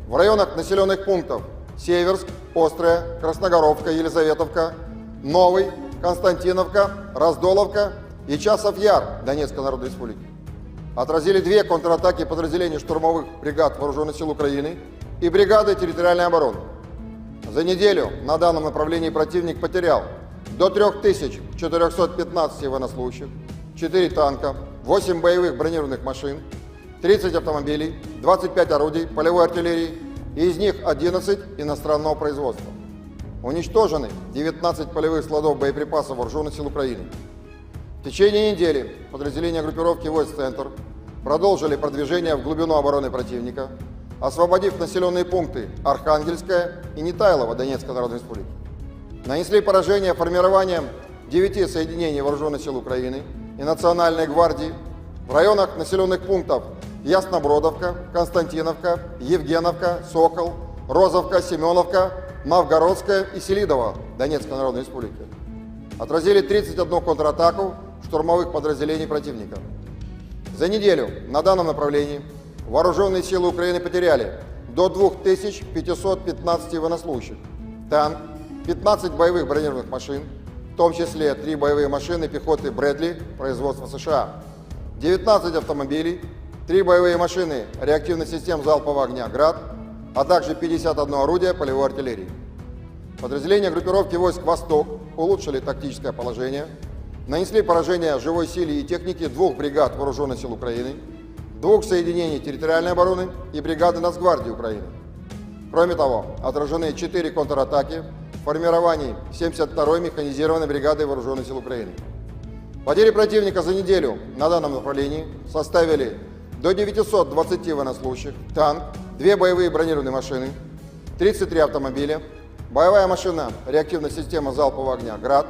в районах населенных пунктов Северск, Острая, Красногоровка, Елизаветовка, Новый, Константиновка, Раздоловка и Часов-Яр Донецкой Народной Республики. Отразили 2 контратаки подразделений штурмовых бригад Вооруженных сил Украины и бригады территориальной обороны. За неделю на данном направлении противник потерял до 3415 военнослужащих, 4 танка, 8 боевых бронированных машин, 30 автомобилей, 25 орудий полевой артиллерии, и из них 11 иностранного производства. Уничтожены 19 полевых складов боеприпасов Вооруженных сил Украины. В течение недели подразделения группировки войск «Центр» продолжили продвижение в глубину обороны противника, освободив населенные пункты Архангельская и Нетайлово Донецкой Народной Республики. Нанесли поражение формированием 9 соединений Вооруженных сил Украины и Национальной гвардии в районах населенных пунктов Яснобродовка, Константиновка, Евгеновка, Сокол, Розовка, Семеновка, Новгородская и Селидово Донецкой Народной Республики. Отразили 31 контратаку штурмовых подразделений противника. За неделю на данном направлении Вооруженные силы Украины потеряли до 2515 военнослужащих, танк, 15 боевых бронированных машин, в том числе 3 боевые машины пехоты «Брэдли» производства США, 19 автомобилей, 3 боевые машины реактивных систем залпового огня «Град», а также 51 орудие полевой артиллерии. Подразделения группировки войск «Восток» улучшили тактическое положение, нанесли поражение живой силе и технике 2 бригад Вооруженных сил Украины, 2 соединений территориальной обороны и бригады Нацгвардии Украины. Кроме того, отражены 4 контратаки в формировании 72-й механизированной бригады Вооруженных сил Украины. Потери противника за неделю на данном направлении составили до 920 военнослужащих, танк, 2 боевые бронированные машины, 33 автомобиля, боевая машина реактивная система залпового огня «Град»,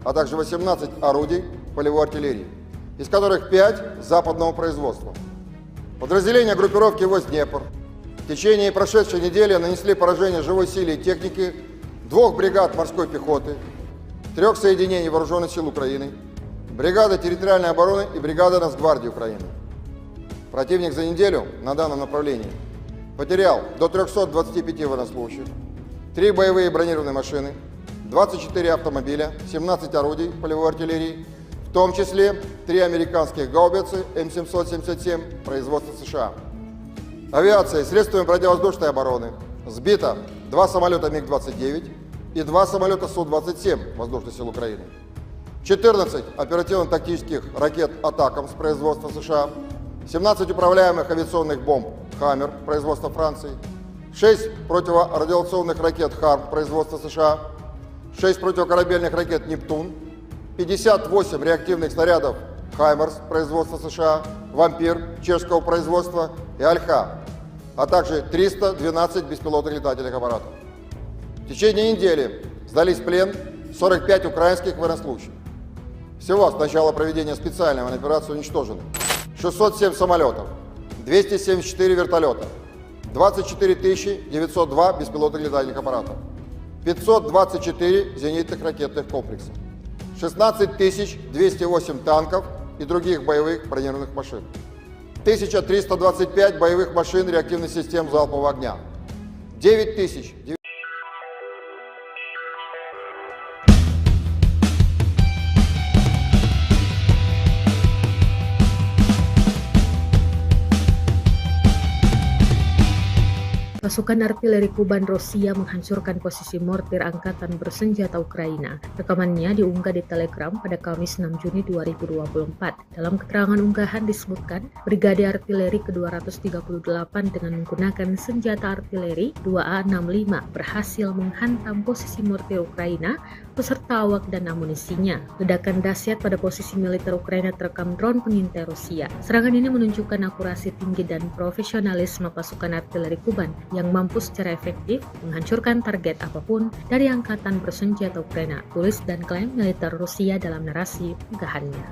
а также 18 орудий полевой артиллерии, из которых 5 западного производства. Подразделения группировки войск «Днепр» в течение прошедшей недели нанесли поражение живой силе и технике 2 бригад морской пехоты, 3 соединений Вооруженных сил Украины, бригады территориальной обороны и бригады Нацгвардии Украины. Противник за неделю на данном направлении потерял до 325 военнослужащих, 3 боевые бронированные машины, 24 автомобиля, 17 орудий полевой артиллерии, в том числе 3 американских гаубицы М777 производства США. Авиация и средствами противовоздушной обороны сбито 2 самолета МиГ-29 и 2 самолета Су-27 Воздушных сил Украины, 14 оперативно-тактических ракет «Атакамс» производства США, 17 управляемых авиационных бомб «Хаммер» производства Франции, 6 противорадиационных ракет «Харм» производства США, 6 противокорабельных ракет «Нептун», 58 реактивных снарядов «Хаймерс» производства США, «Вампир» чешского производства и «Альха», а также 312 беспилотных летательных аппаратов. В течение недели сдались в плен 45 украинских военнослужащих. Всего с начала проведения специальной военной операции уничтожено 607 самолетов, 274 вертолета, 24 902 беспилотных летательных аппаратов, 524 зенитных ракетных комплексов, 16 208 танков и других боевых бронированных машин, 1325 боевых машин реактивных систем залпового огня, 9000Pasukan artileri Kuban Rusia menghancurkan posisi mortir angkatan bersenjata Ukraina. Rekamannya diunggah di Telegram pada Kamis 6 Juni 2024. Dalam keterangan unggahan disebutkan, Brigade Artileri ke-238 dengan menggunakan senjata artileri 2A65 berhasil menghantam posisi mortir Ukraina beserta awak dan amunisinya. Ledakan dahsyat pada posisi militer Ukraina terekam drone pengintai Rusia. Serangan ini menunjukkan akurasi tinggi dan profesionalisme pasukan artileri Kuban yang mampu secara efektif menghancurkan target apapun dari angkatan bersenjata Ukraina, tulis dan klaim militer Rusia dalam narasi unggahannya.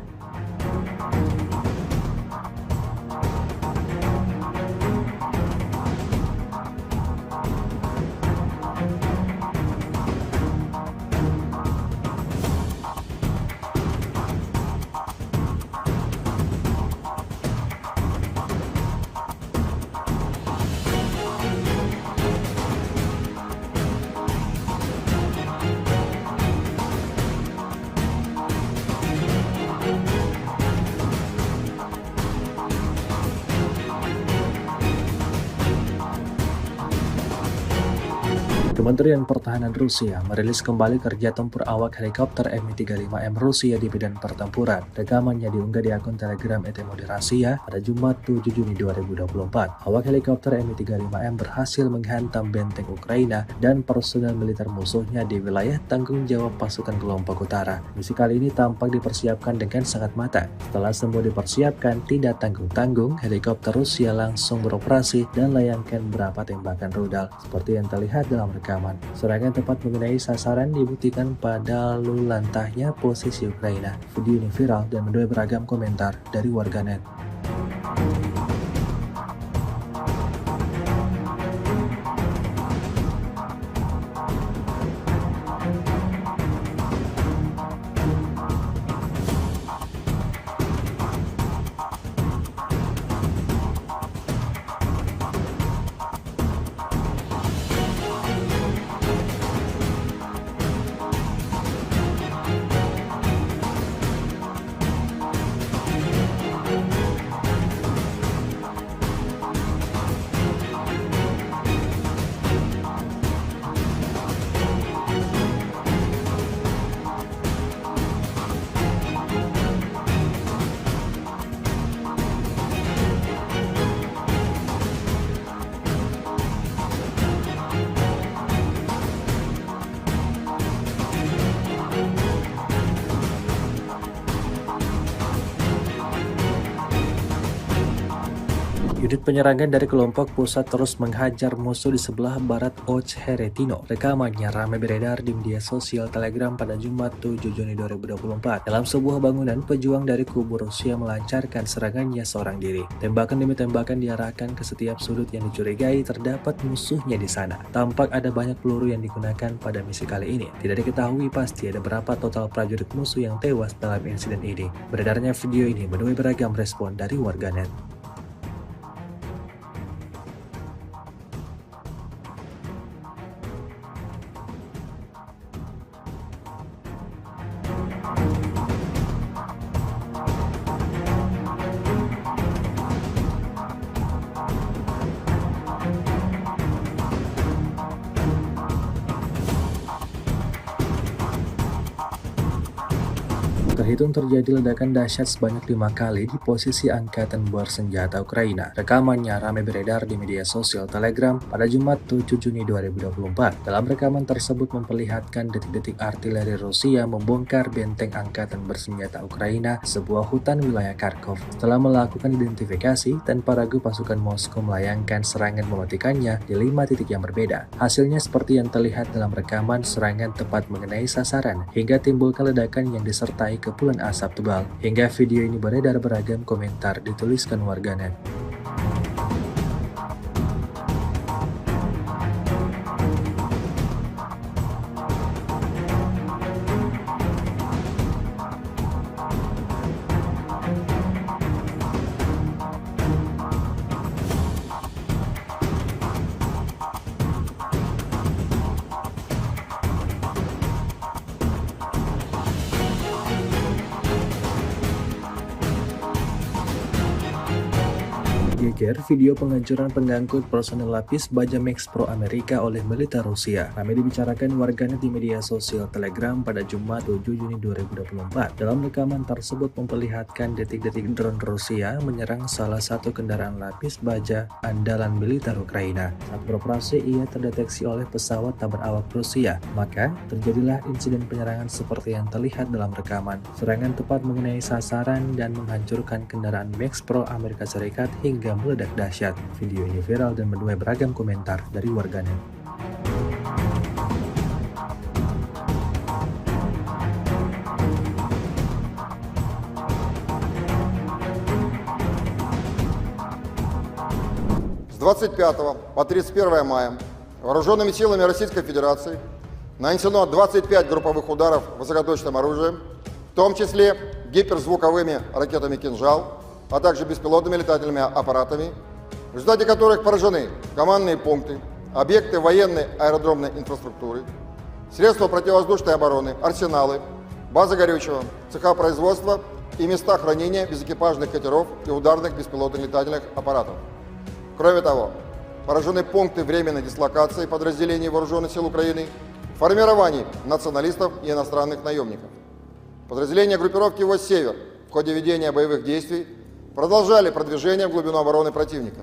Kementerian Pertahanan Rusia merilis kembali kerja tempur awak helikopter Mi-35M Rusia di medan pertempuran. Rekamannya diunggah di akun Telegram ETMOD Rusia pada Jumat 7 Juni 2024. Awak helikopter Mi-35M berhasil menghantam benteng Ukraina dan personel militer musuhnya di wilayah tanggung jawab pasukan kelompok utara. Misi kali ini tampak dipersiapkan dengan sangat matang. Setelah semua dipersiapkan, tidak tanggung-tanggung, helikopter Rusia langsung beroperasi dan layangkan beberapa tembakan rudal seperti yang terlihat dalam rekaman. Serangan tepat mengenai sasaran dibuktikan pada lalu lantahnya posisi Ukraina. Video ini viral dan menuai beragam komentar dari warganet. Unit penyerangan dari kelompok pusat terus menghajar musuh di sebelah barat Ocheretino. Rekamannya ramai beredar di media sosial Telegram pada Jumat 7 Juni 2024. Dalam sebuah bangunan, pejuang dari kubu Rusia melancarkan serangannya seorang diri. Tembakan demi tembakan diarahkan ke setiap sudut yang dicurigai terdapat musuhnya di sana. Tampak ada banyak peluru yang digunakan pada misi kali ini. Tidak diketahui pasti ada berapa total prajurit musuh yang tewas dalam insiden ini. Beredarnya video ini menuai beragam respon dari warganet. Terhitung terjadi ledakan dahsyat sebanyak 5 kali di posisi angkatan bersenjata Ukraina. Rekamannya ramai beredar di media sosial Telegram pada Jumat 7 Juni 2024. Dalam rekaman tersebut memperlihatkan detik-detik artileri Rusia membongkar benteng angkatan bersenjata Ukraina, sebuah hutan wilayah Kharkov. Setelah melakukan identifikasi, tanpa ragu pasukan Moskow melayangkan serangan mematikannya di 5 titik yang berbeda. Hasilnya seperti yang terlihat dalam rekaman, serangan tepat mengenai sasaran hingga timbulkan ledakan yang disertai kepulan asap tebal. Hingga video ini beredar, beragam komentar dituliskan warganet. Geger video penghancuran pengangkut personel lapis baja Max Pro Amerika oleh militer Rusia. Ramai dibicarakan warganet di media sosial Telegram pada Jumat 7 Juni 2024. Dalam rekaman tersebut memperlihatkan detik-detik drone Rusia menyerang salah satu kendaraan lapis baja andalan militer Ukraina. Saat beroperasi, ia terdeteksi oleh pesawat tak berawak Rusia. Maka terjadilah insiden penyerangan seperti yang terlihat dalam rekaman. Serangan tepat mengenai sasaran dan menghancurkan kendaraan Max Pro Amerika Serikat hingga meledak dahsyat. Video ini viral dan menuai beragam komentar dari warganet. С 25 по 31 мая вооруженными силами Российской Федерации нанесено 25 групповых ударов высокоточным оружием, в том числе гиперзвуковыми ракетами «Кинжал», а также беспилотными летательными аппаратами, в результате которых поражены командные пункты, объекты военной аэродромной инфраструктуры, средства противовоздушной обороны, арсеналы, базы горючего, цеха производства и места хранения безэкипажных катеров и ударных беспилотных летательных аппаратов. Кроме того, поражены пункты временной дислокации подразделений Вооруженных сил Украины, формирований националистов и иностранных наемников. Подразделения группировки войск «Север» в ходе ведения боевых действий продолжали продвижение в глубину обороны противника.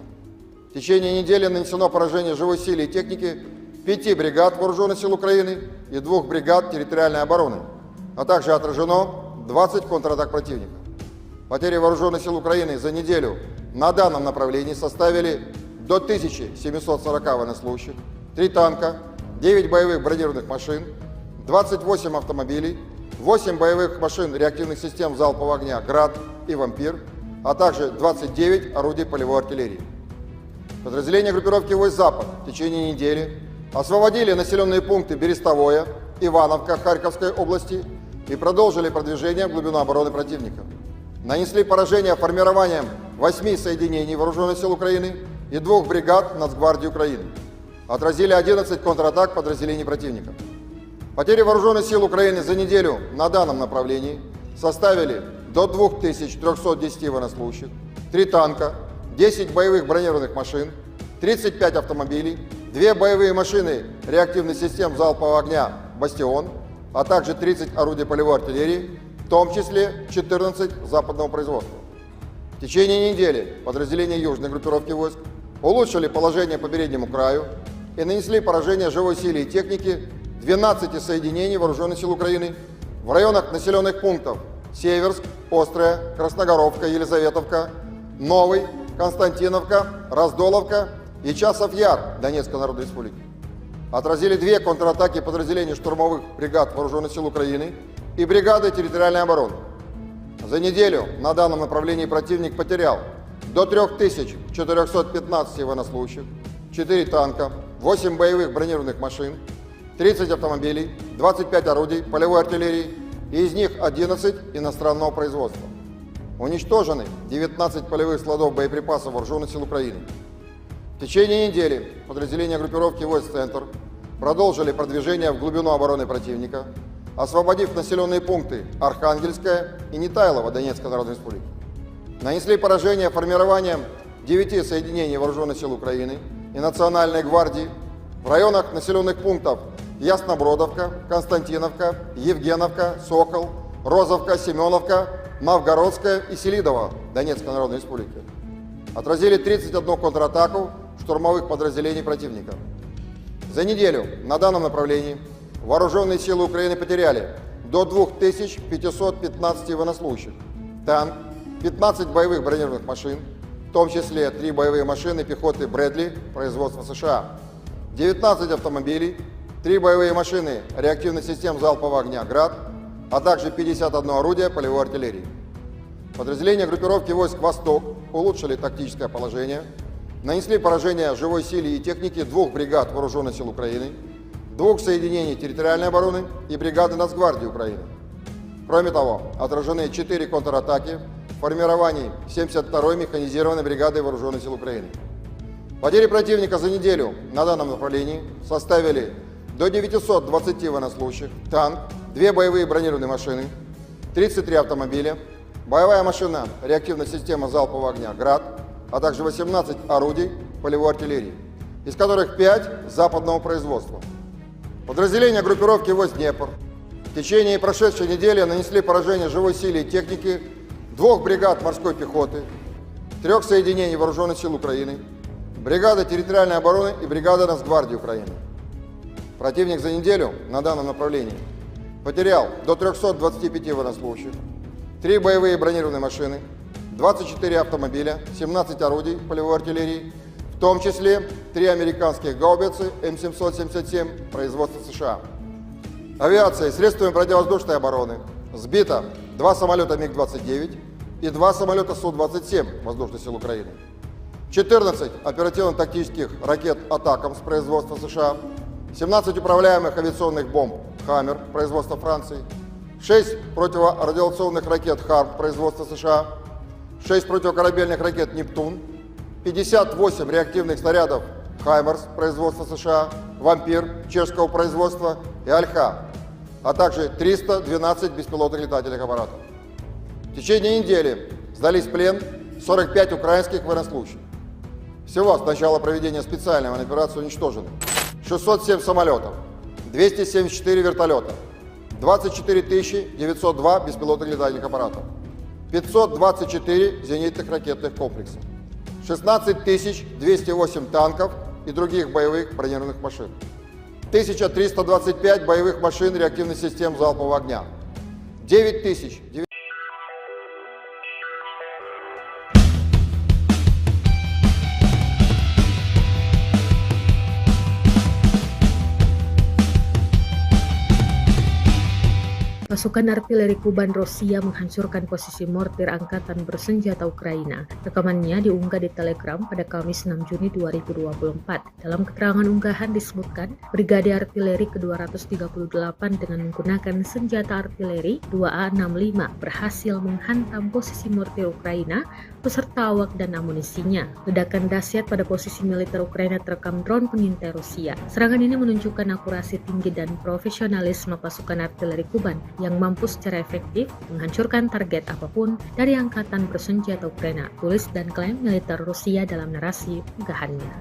В течение недели нанесено поражение живой силе и технике 5 бригад Вооруженных сил Украины и 2 бригад территориальной обороны, а также отражено 20 контратак противника. Потери Вооруженных сил Украины за неделю на данном направлении составили до 1740 военнослужащих, 3 танка, 9 боевых бронированных машин, 28 автомобилей, 8 боевых машин реактивных систем залпового огня «Град» и «Вампир», а также 29 орудий полевой артиллерии. Подразделения группировки войск «Запад» в течение недели освободили населенные пункты Берестовое, Ивановка Харьковской области и продолжили продвижение в глубину обороны противника. Нанесли поражение формированием 8 соединений Вооруженных сил Украины и 2 бригад Нацгвардии Украины. Отразили 11 контратак подразделений противника. Потери Вооруженных сил Украины за неделю на данном направлении составили до 2310 военнослужащих, 3 танка, 10 боевых бронированных машин, 35 автомобилей, 2 боевые машины реактивных систем залпового огня «Бастион», а также 30 орудий полевой артиллерии, в том числе 14 западного производства. В течение недели подразделения южной группировки войск улучшили положение по переднему краю и нанесли поражение живой силе и технике 12 соединений Вооруженных сил Украины в районах населенных пунктов Северск, Острая, Красногоровка, Елизаветовка, Новый, Константиновка, Раздоловка и Часов Яр Донецкой Народной Республики. Отразили две контратаки подразделений штурмовых бригад Вооруженных сил Украины и бригады территориальной обороны. За неделю на данном направлении противник потерял до 3415 военнослужащих, 4 танка, 8 боевых бронированных машин, 30 автомобилей, 25 орудий полевой артиллерии, и из них 11 иностранного производства. Уничтожены 19 полевых складов боеприпасов Вооруженных сил Украины. В течение недели подразделения группировки войск «Центр» продолжили продвижение в глубину обороны противника, освободив населенные пункты Архангельская и Нетайлово Донецкой Народной Республики. Нанесли поражение формированием 9 соединений Вооруженных сил Украины и Национальной гвардии в районах населенных пунктов Яснобродовка, Константиновка, Евгеновка, Сокол, Розовка, Семеновка, Новгородская и Селидово Донецкой Народной Республики. Отразили 31 контратаку штурмовых подразделений противника. За неделю на данном направлении Вооруженные силы Украины потеряли до 2515 военнослужащих, танк, 15 боевых бронированных машин, в том числе 3 боевые машины пехоты Брэдли производства США, 19 автомобилей, 3 боевые машины реактивных систем залпового огня «Град», а также 51 орудие полевой артиллерии. Подразделения группировки войск «Восток» улучшили тактическое положение, нанесли поражение живой силе и технике 2 бригад Вооруженных сил Украины, 2 соединений территориальной обороны и бригады Нацгвардии Украины. Кроме того, отражены 4 контратаки в формировании 72-й механизированной бригады Вооруженных сил Украины. Потери противника за неделю на данном направлении составили до 920 военнослужащих, танк, 2 боевые бронированные машины, 33 автомобиля, боевая машина реактивной системы залпового огня «Град», а также 18 орудий полевой артиллерии, из которых 5 западного производства. Подразделения группировки войск «Днепр» в течение прошедшей недели нанесли поражение живой силе и технике 2 бригад морской пехоты, 3 соединений Вооруженных сил Украины, бригады территориальной обороны и бригады Нацгвардии Украины. Противник за неделю на данном направлении потерял до 325 военнослужащих, 3 боевые бронированные машины, 24 автомобиля, 17 орудий полевой артиллерии, в том числе 3 американских гаубицы М777 производства США. Авиацией, средствами противовоздушной обороны сбито 2 самолета МиГ-29 и 2 самолета Су-27 Воздушных сил Украины, 14 оперативно-тактических ракет «Атакамс» производства США, 17 управляемых авиационных бомб «Хаммер» производства Франции, 6 противорадиационных ракет «Харп» производства США, 6 противокорабельных ракет «Нептун», 58 реактивных снарядов «Хаймерс» производства США, «Вампир» чешского производства и «Альха», а также 312 беспилотных летательных аппаратов. В течение недели сдались в плен 45 украинских военнослужащих. Всего с начала проведения специальной военной операции уничтожены 607 самолетов, 274 вертолета, 24 902 беспилотных летательных аппаратов, 524 зенитных ракетных комплексов, 16 208 танков и других боевых бронированных машин, 1325 боевых машин реактивных систем залпового огня, 9000Pasukan artileri Kuban Rusia menghancurkan posisi mortir angkatan bersenjata Ukraina. Rekamannya diunggah di Telegram pada Kamis 6 Juni 2024. Dalam keterangan unggahan disebutkan, Brigade Artileri ke-238 dengan menggunakan senjata artileri 2A65 berhasil menghantam posisi mortir Ukraina beserta awak dan amunisinya. Ledakan dahsyat pada posisi militer Ukraina terekam drone pengintai Rusia. Serangan ini menunjukkan akurasi tinggi dan profesionalisme pasukan artileri Kuban yang mampu secara efektif menghancurkan target apapun dari angkatan bersenjata Ukraina, tulis dan klaim militer Rusia dalam narasi unggahannya.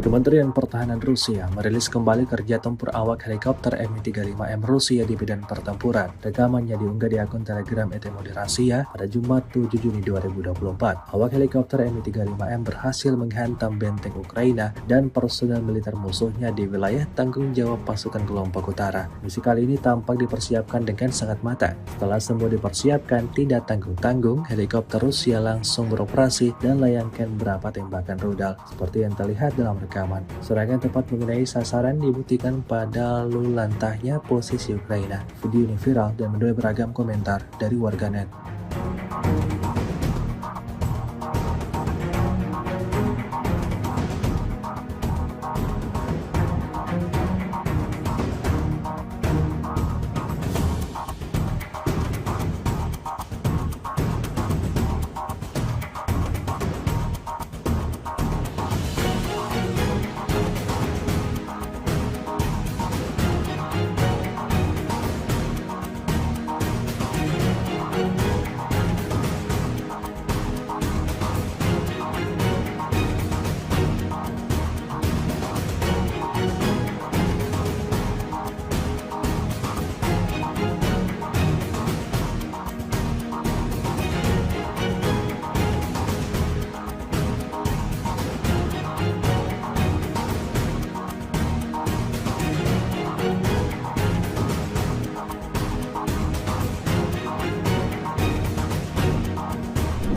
Kementerian Pertahanan Rusia merilis kembali kerja tempur awak helikopter Mi-35M Rusia di medan pertempuran. Rekamannya diunggah di akun Telegram ET Moderasiya pada Jumat 7 Juni 2024. Awak helikopter Mi-35M berhasil menghantam benteng Ukraina dan personel militer musuhnya di wilayah tanggung jawab pasukan kelompok utara. Misi kali ini tampak dipersiapkan dengan sangat matang. Setelah semua dipersiapkan, tidak tanggung-tanggung, helikopter Rusia langsung beroperasi dan layangkan beberapa tembakan rudal. Seperti yang terlihat dalam rekaman, serangan tepat mengenai sasaran dibuktikan pada lalu lantahnya posisi Ukraina. Video ini viral dan menuai beragam komentar dari warganet.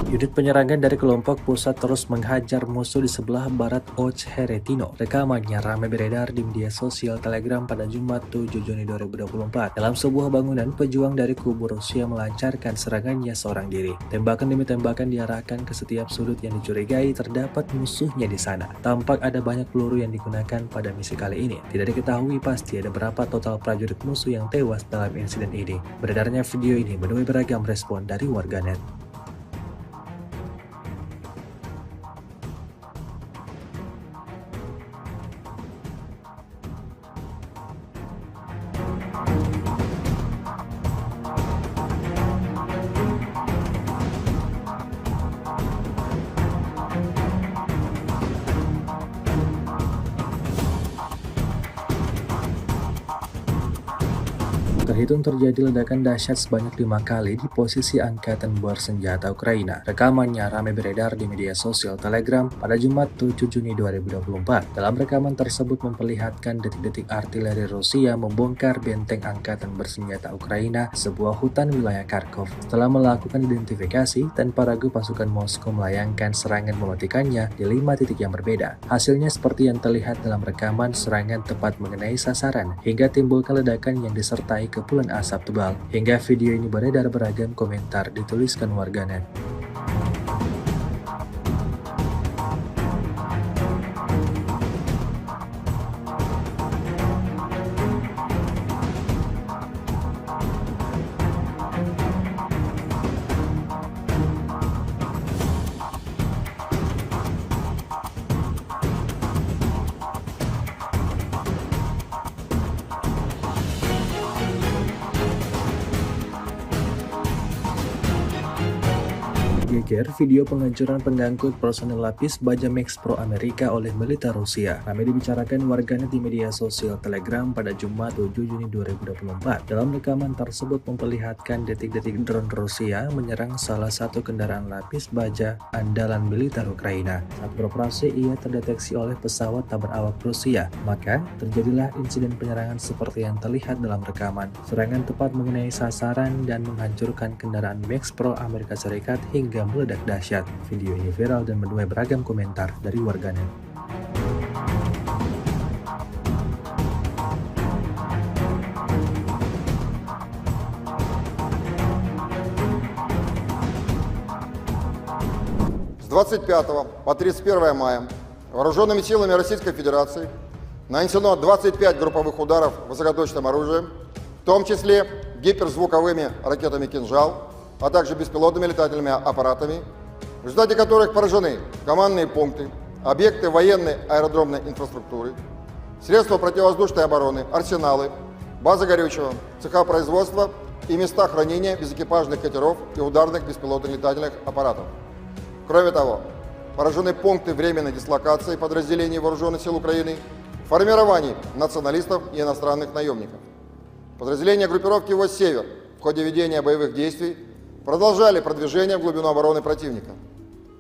Unit penyerangan dari kelompok pusat terus menghajar musuh di sebelah barat Ocheretino. Rekamannya ramai beredar di media sosial Telegram pada Jumat 7 Juni 2024. Dalam sebuah bangunan, pejuang dari kubu Rusia melancarkan serangannya seorang diri. Tembakan demi tembakan diarahkan ke setiap sudut yang dicurigai terdapat musuhnya di sana. Tampak ada banyak peluru yang digunakan pada misi kali ini. Tidak diketahui pasti ada berapa total prajurit musuh yang tewas dalam insiden ini. Beredarnya video ini menuai beragam respon dari warganet. Terhitung terjadi ledakan dahsyat sebanyak 5 kali di posisi Angkatan Bersenjata Ukraina. Rekamannya ramai beredar di media sosial Telegram pada Jumat 7 Juni 2024. Dalam rekaman tersebut memperlihatkan detik-detik artileri Rusia membongkar benteng Angkatan Bersenjata Ukraina, sebuah hutan wilayah Kharkov. Setelah melakukan identifikasi, tanpa ragu pasukan Moskow melayangkan serangan mematikannya di 5 titik yang berbeda. Hasilnya seperti yang terlihat dalam rekaman, serangan tepat mengenai sasaran hingga timbulkan ledakan yang disertai kepulan asap tebal. Hingga video ini beredar beragam komentar dituliskan warganet. Geger video penghancuran pengangkut personel lapis baja Max Pro Amerika oleh militer Rusia. Ramai dibicarakan warganet di media sosial Telegram pada Jumat 7 Juni 2024. Dalam rekaman tersebut memperlihatkan detik-detik drone Rusia menyerang salah satu kendaraan lapis baja andalan militer Ukraina. Saat beroperasi, ia terdeteksi oleh pesawat tak berawak Rusia. Maka, terjadilah insiden penyerangan seperti yang terlihat dalam rekaman. Serangan tepat mengenai sasaran dan menghancurkan kendaraan Max Pro Amerika Serikat hingga meledak dahsyat. Video ini viral dan menuai beragam komentar dari warganet. С 25 по 31 мая вооруженными силами Российской Федерации нанесено 25 групповых ударов высокоточным оружием, в том числе гиперзвуковыми ракетами «Кинжал», а также беспилотными летательными аппаратами, в результате которых поражены командные пункты, объекты военной аэродромной инфраструктуры, средства противовоздушной обороны, арсеналы, базы горючего, цеха производства и места хранения безэкипажных катеров и ударных беспилотных летательных аппаратов. Кроме того, поражены пункты временной дислокации подразделений Вооруженных сил Украины, формирований националистов и иностранных наемников. Подразделения группировки войск «Север» в ходе ведения боевых действий продолжали продвижение в глубину обороны противника.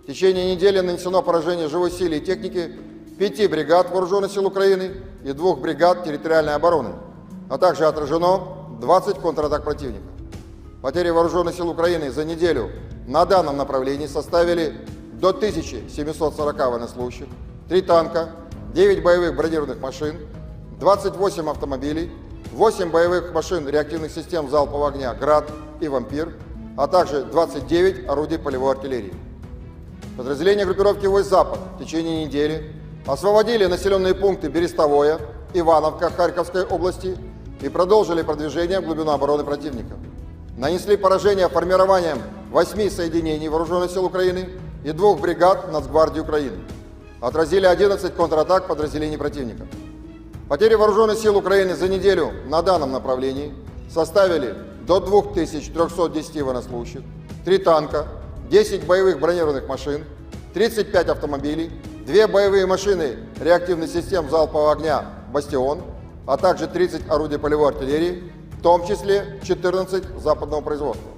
В течение недели нанесено поражение живой силе и техники 5 бригад Вооруженных сил Украины и 2 бригад территориальной обороны, а также отражено 20 контратак противника. Потери Вооруженных сил Украины за неделю на данном направлении составили до 1740 военнослужащих, 3 танка, 9 боевых бронированных машин, 28 автомобилей, 8 боевых машин реактивных систем залпового огня «Град» и «Вампир», а также 29 орудий полевой артиллерии. Подразделения группировки войск «Запад» в течение недели освободили населенные пункты Берестовое, Ивановка Харьковской области и продолжили продвижение в глубину обороны противника. Нанесли поражение формированием 8 соединений Вооруженных сил Украины и 2 бригад Нацгвардии Украины. Отразили 11 контратак подразделений противника. Потери Вооруженных сил Украины за неделю на данном направлении составили до 2310 военнослужащих, 3 танка, 10 боевых бронированных машин, 35 автомобилей, 2 боевые машины реактивных систем залпового огня «Бастион», а также 30 орудий полевой артиллерии, в том числе 14 западного производства.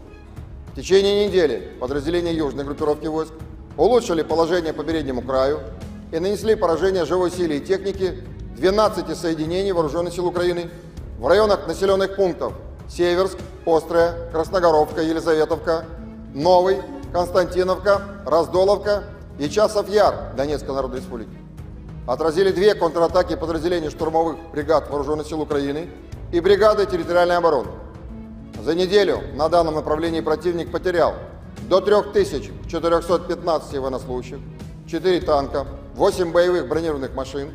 В течение недели подразделения южной группировки войск улучшили положение по переднему краю и нанесли поражение живой силе и технике 12 соединений Вооруженных сил Украины в районах населенных пунктов Северск, Острая, Красногоровка, Елизаветовка, Новый, Константиновка, Раздоловка и Часов-Яр Донецкой Народной Республики. Отразили 2 контратаки подразделений штурмовых бригад Вооруженных сил Украины и бригады территориальной обороны. За неделю на данном направлении противник потерял до 3415 военнослужащих, 4 танка, 8 боевых бронированных машин,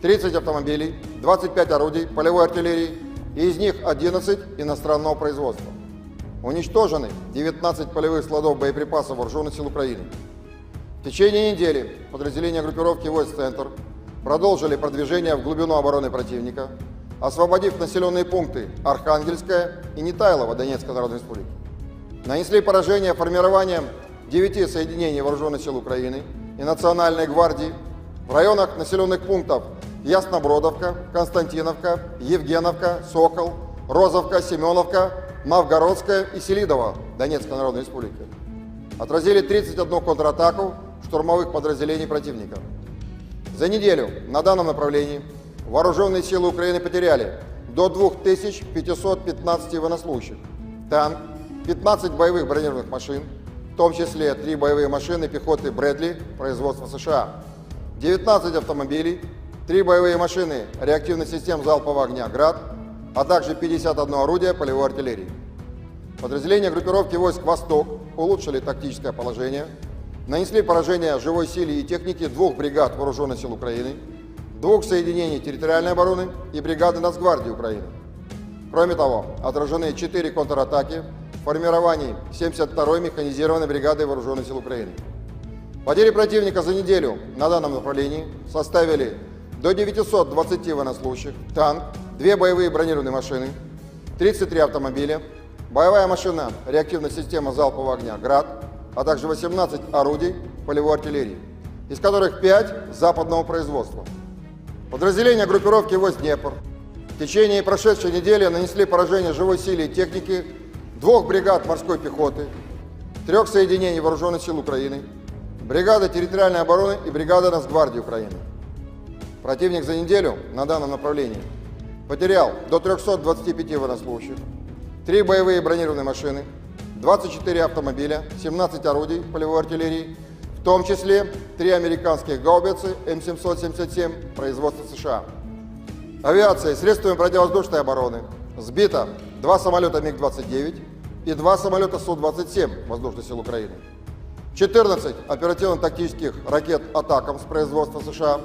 30 автомобилей, 25 орудий полевой артиллерии, и из них 11 иностранного производства. Уничтожены 19 полевых складов боеприпасов Вооруженных сил Украины. В течение недели подразделения группировки войск «Центр» продолжили продвижение в глубину обороны противника, освободив населенные пункты Архангельская и Нетайлово Донецкой Народной Республики. Нанесли поражение формированием 9 соединений Вооруженных сил Украины и Национальной гвардии в районах населенных пунктов Яснобродовка, Константиновка, Евгеновка, Сокол, Розовка, Семеновка, Новгородская и Селидово Донецкой Народной Республики. Отразили 31 контратаку штурмовых подразделений противника. За неделю на данном направлении Вооруженные силы Украины потеряли до 2515 военнослужащих, танк, 15 боевых бронированных машин, в том числе 3 боевые машины пехоты «Брэдли» производства США, 19 автомобилей, 3 боевые машины реактивных систем залпового огня «Град», а также 51 орудие полевой артиллерии. Подразделения группировки войск «Восток» улучшили тактическое положение, нанесли поражение живой силе и технике 2 бригад Вооруженных сил Украины, 2 соединений территориальной обороны и бригады Нацгвардии Украины. Кроме того, отражены 4 контратаки в формировании 72-й механизированной бригады Вооруженных сил Украины. Потери противника за неделю на данном направлении составили до 920 военнослужащих, танк, 2 боевые бронированные машины, 33 автомобиля, боевая машина реактивной системы залпового огня «Град», а также 18 орудий полевой артиллерии, из которых 5 западного производства. Подразделения группировки войск «Днепр» в течение прошедшей недели нанесли поражение живой силе и технике 2 бригад морской пехоты, 3 соединений Вооруженных сил Украины, бригады территориальной обороны и бригады Нацгвардии Украины. Противник за неделю на данном направлении потерял до 325 военнослужащих, 3 боевые бронированные машины, 24 автомобиля, 17 орудий полевой артиллерии, в том числе 3 американских гаубицы М777 производства США. Авиацией, средствами противовоздушной обороны сбито 2 самолета МиГ-29 и 2 самолета Су-27 Воздушных сил Украины, 14 оперативно-тактических ракет «Атакамс» производства США,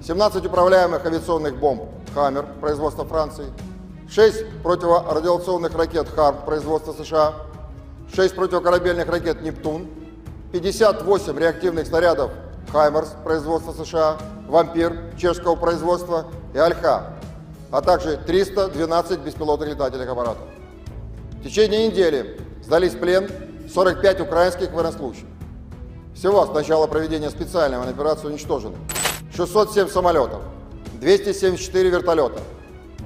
17 управляемых авиационных бомб «Хаммер» производства Франции, 6 противорадиационных ракет «Харм» производства США, 6 противокорабельных ракет «Нептун», 58 реактивных снарядов «Хаймерс» производства США, «Вампир» чешского производства и «Альха», а также 312 беспилотных летательных аппаратов. В течение недели сдались в плен 45 украинских военнослужащих. Всего с начала проведения специальной операции уничтожены 607 самолетов, 274 вертолета,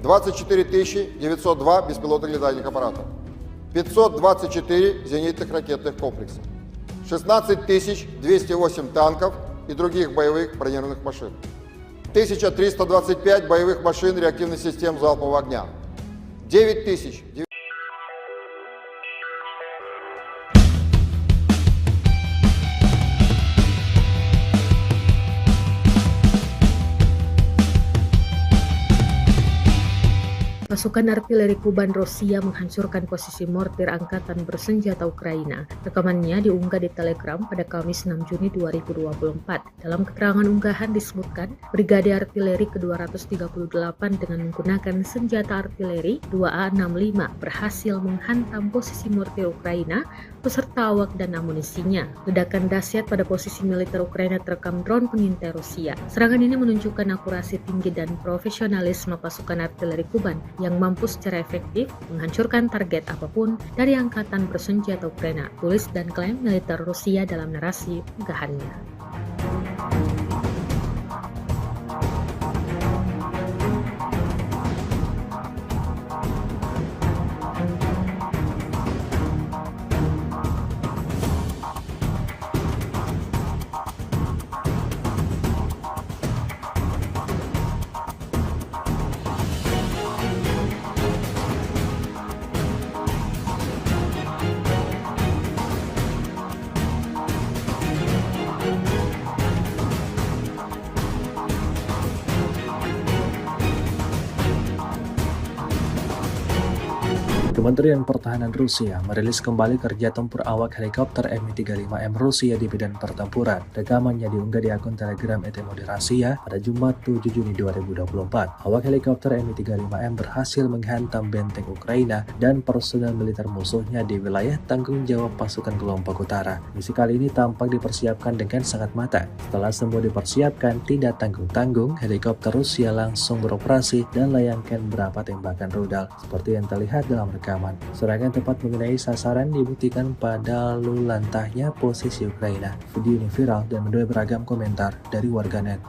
24 902 беспилотных летательных аппаратов, 524 зенитных ракетных комплекса, 16 208 танков и других боевых бронированных машин, 1325 боевых машин реактивных систем залпового огня, 9000. Pasukan artileri Kuban Rusia menghancurkan posisi mortir angkatan bersenjata Ukraina. Rekamannya diunggah di Telegram pada Kamis 6 Juni 2024. Dalam keterangan unggahan disebutkan, Brigade Artileri ke-238 dengan menggunakan senjata artileri 2A65 berhasil menghantam posisi mortir Ukraina beserta awak dan amunisinya. Ledakan dahsyat pada posisi militer Ukraina terekam drone pengintai Rusia. Serangan ini menunjukkan akurasi tinggi dan profesionalisme pasukan artileri Kuban yang mampu secara efektif menghancurkan target apapun dari angkatan bersenjata Ukraina, tulis dan klaim militer Rusia dalam narasi unggahannya. Kementerian Pertahanan Rusia merilis kembali kerja tempur awak helikopter Mi-35M Rusia di medan pertempuran. Rekamannya diunggah di akun Telegram Rasia pada Jumat 7 Juni 2024. Awak helikopter Mi-35M berhasil menghantam benteng Ukraina dan personel militer musuhnya di wilayah tanggung jawab pasukan kelompok utara. Misi kali ini tampak dipersiapkan dengan sangat matang. Setelah semua dipersiapkan, tidak tanggung-tanggung, helikopter Rusia langsung beroperasi dan layangkan beberapa tembakan rudal seperti yang terlihat dalam rekaman. Serangan tepat mengenai sasaran dibuktikan pada lalu lantahnya posisi Ukraina. Video ini viral dan menuai beragam komentar dari warganet.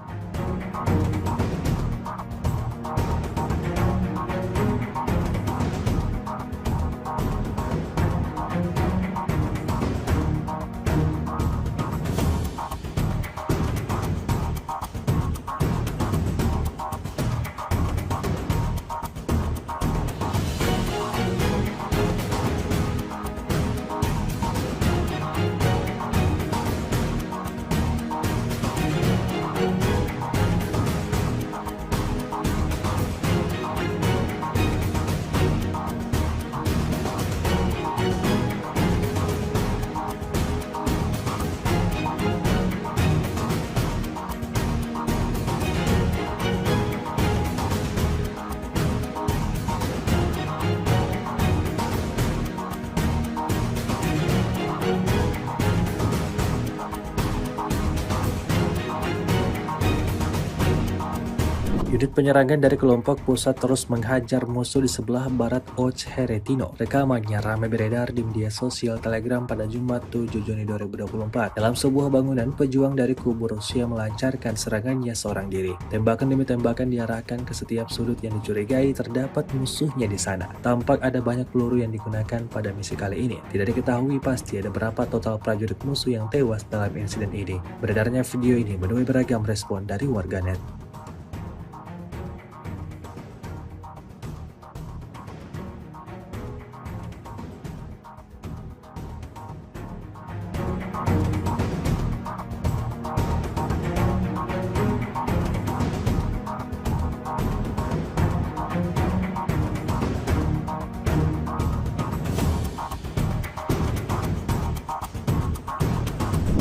Unit penyerangan dari kelompok pusat terus menghajar musuh di sebelah barat Ocheretino. Rekamannya ramai beredar di media sosial Telegram pada Jumat 7 Juni 2024. Dalam sebuah bangunan, pejuang dari kubu Rusia melancarkan serangannya seorang diri. Tembakan demi tembakan diarahkan ke setiap sudut yang dicurigai terdapat musuhnya di sana. Tampak ada banyak peluru yang digunakan pada misi kali ini. Tidak diketahui pasti ada berapa total prajurit musuh yang tewas dalam insiden ini. Beredarnya video ini menuai beragam respon dari warganet.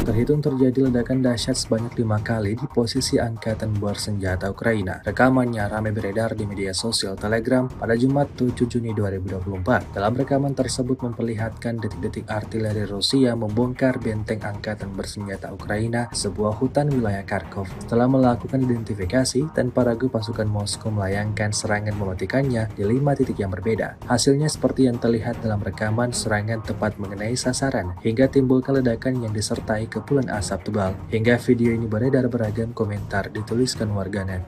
Terhitung terjadi ledakan dahsyat sebanyak 5 kali di posisi angkatan bersenjata Ukraina. Rekamannya ramai beredar di media sosial Telegram pada Jumat 7 Juni 2024. Dalam rekaman tersebut memperlihatkan detik-detik artileri Rusia membongkar benteng angkatan bersenjata Ukraina, sebuah hutan wilayah Kharkov. Setelah melakukan identifikasi, tanpa ragu pasukan Moskow melayangkan serangan mematikannya di 5 titik yang berbeda. Hasilnya seperti yang terlihat dalam rekaman, serangan tepat mengenai sasaran hingga timbulkan ledakan yang disertai kepulan asap tebal. Hingga video ini beredar, beragam komentar dituliskan warganet.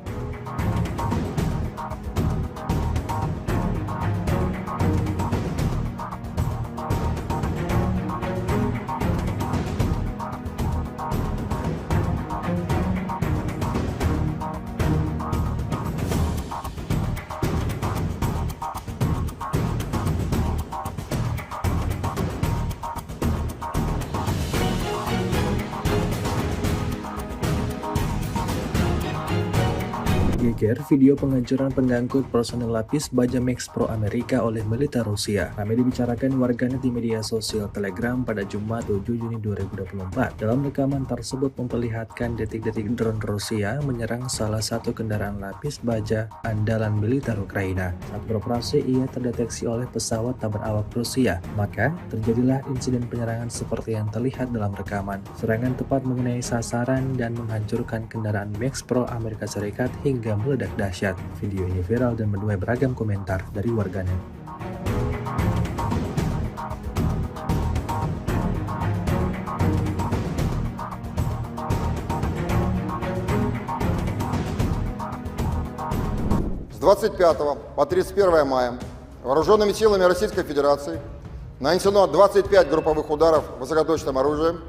Geger video penghancuran pengangkut personel lapis baja Max Pro Amerika oleh militer Rusia. Ramai dibicarakan warganet di media sosial Telegram pada Jumat 7 Juni 2024. Dalam rekaman tersebut memperlihatkan detik-detik drone Rusia menyerang salah satu kendaraan lapis baja andalan militer Ukraina. Saat beroperasi, ia terdeteksi oleh pesawat tak berawak Rusia. Maka terjadilah insiden penyerangan seperti yang terlihat dalam rekaman. Serangan tepat mengenai sasaran dan menghancurkan kendaraan Max Pro Amerika Serikat hingga meledak dahsyat. Video ini viral dan menuai beragam komentar dari warganet. С 25 по 31 мая вооруженными силами Российской Федерации нанесено 25 групповых ударов высокоточным оружием,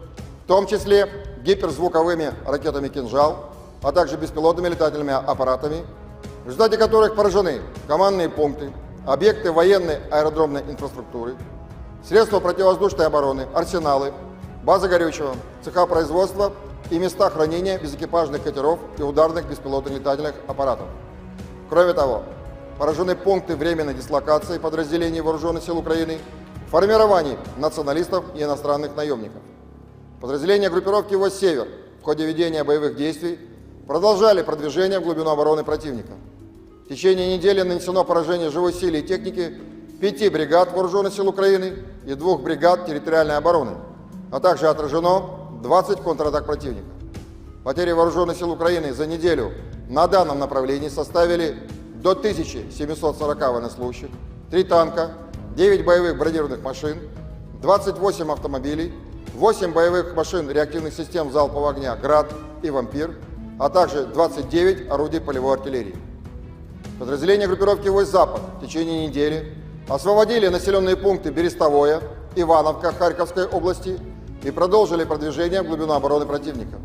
в том числе гиперзвуковыми ракетами «Кинжал», а также беспилотными летательными аппаратами, в результате которых поражены командные пункты, объекты военной аэродромной инфраструктуры, средства противовоздушной обороны, арсеналы, базы горючего, цеха производства и места хранения безэкипажных катеров и ударных беспилотных летательных аппаратов. Кроме того, поражены пункты временной дислокации подразделений Вооруженных сил Украины, формирований националистов и иностранных наемников. Подразделения группировки «Войск Север» в ходе ведения боевых действий продолжали продвижение в глубину обороны противника. В течение недели нанесено поражение живой силе и техники 5 бригад Вооруженных сил Украины и 2 бригад территориальной обороны, а также отражено 20 контратак противника. Потери Вооруженных сил Украины за неделю на данном направлении составили до 1740 военнослужащих, 3 танка, 9 боевых бронированных машин, 28 автомобилей, 8 боевых машин реактивных систем залпового огня «Град» и «Вампир», а также 29 орудий полевой артиллерии. Подразделения группировки «Войск Запад» в течение недели освободили населенные пункты Берестовое, Ивановка Харьковской области и продолжили продвижение в глубину обороны противника.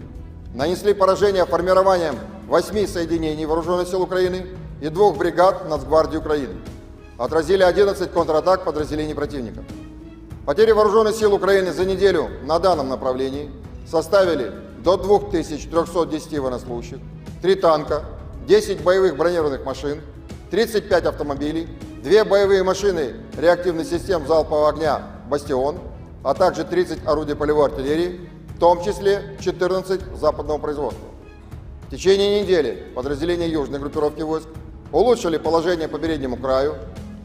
Нанесли поражение формированием 8 соединений Вооруженных сил Украины и 2 бригад Нацгвардии Украины. Отразили 11 контратак подразделений противника. Потери Вооруженных сил Украины за неделю на данном направлении составили до 2310 военнослужащих, 3 танка, 10 боевых бронированных машин, 35 автомобилей, 2 боевые машины реактивных систем залпового огня «Бастион», а также 30 орудий полевой артиллерии, в том числе 14 западного производства. В течение недели подразделения южной группировки войск улучшили положение по переднему краю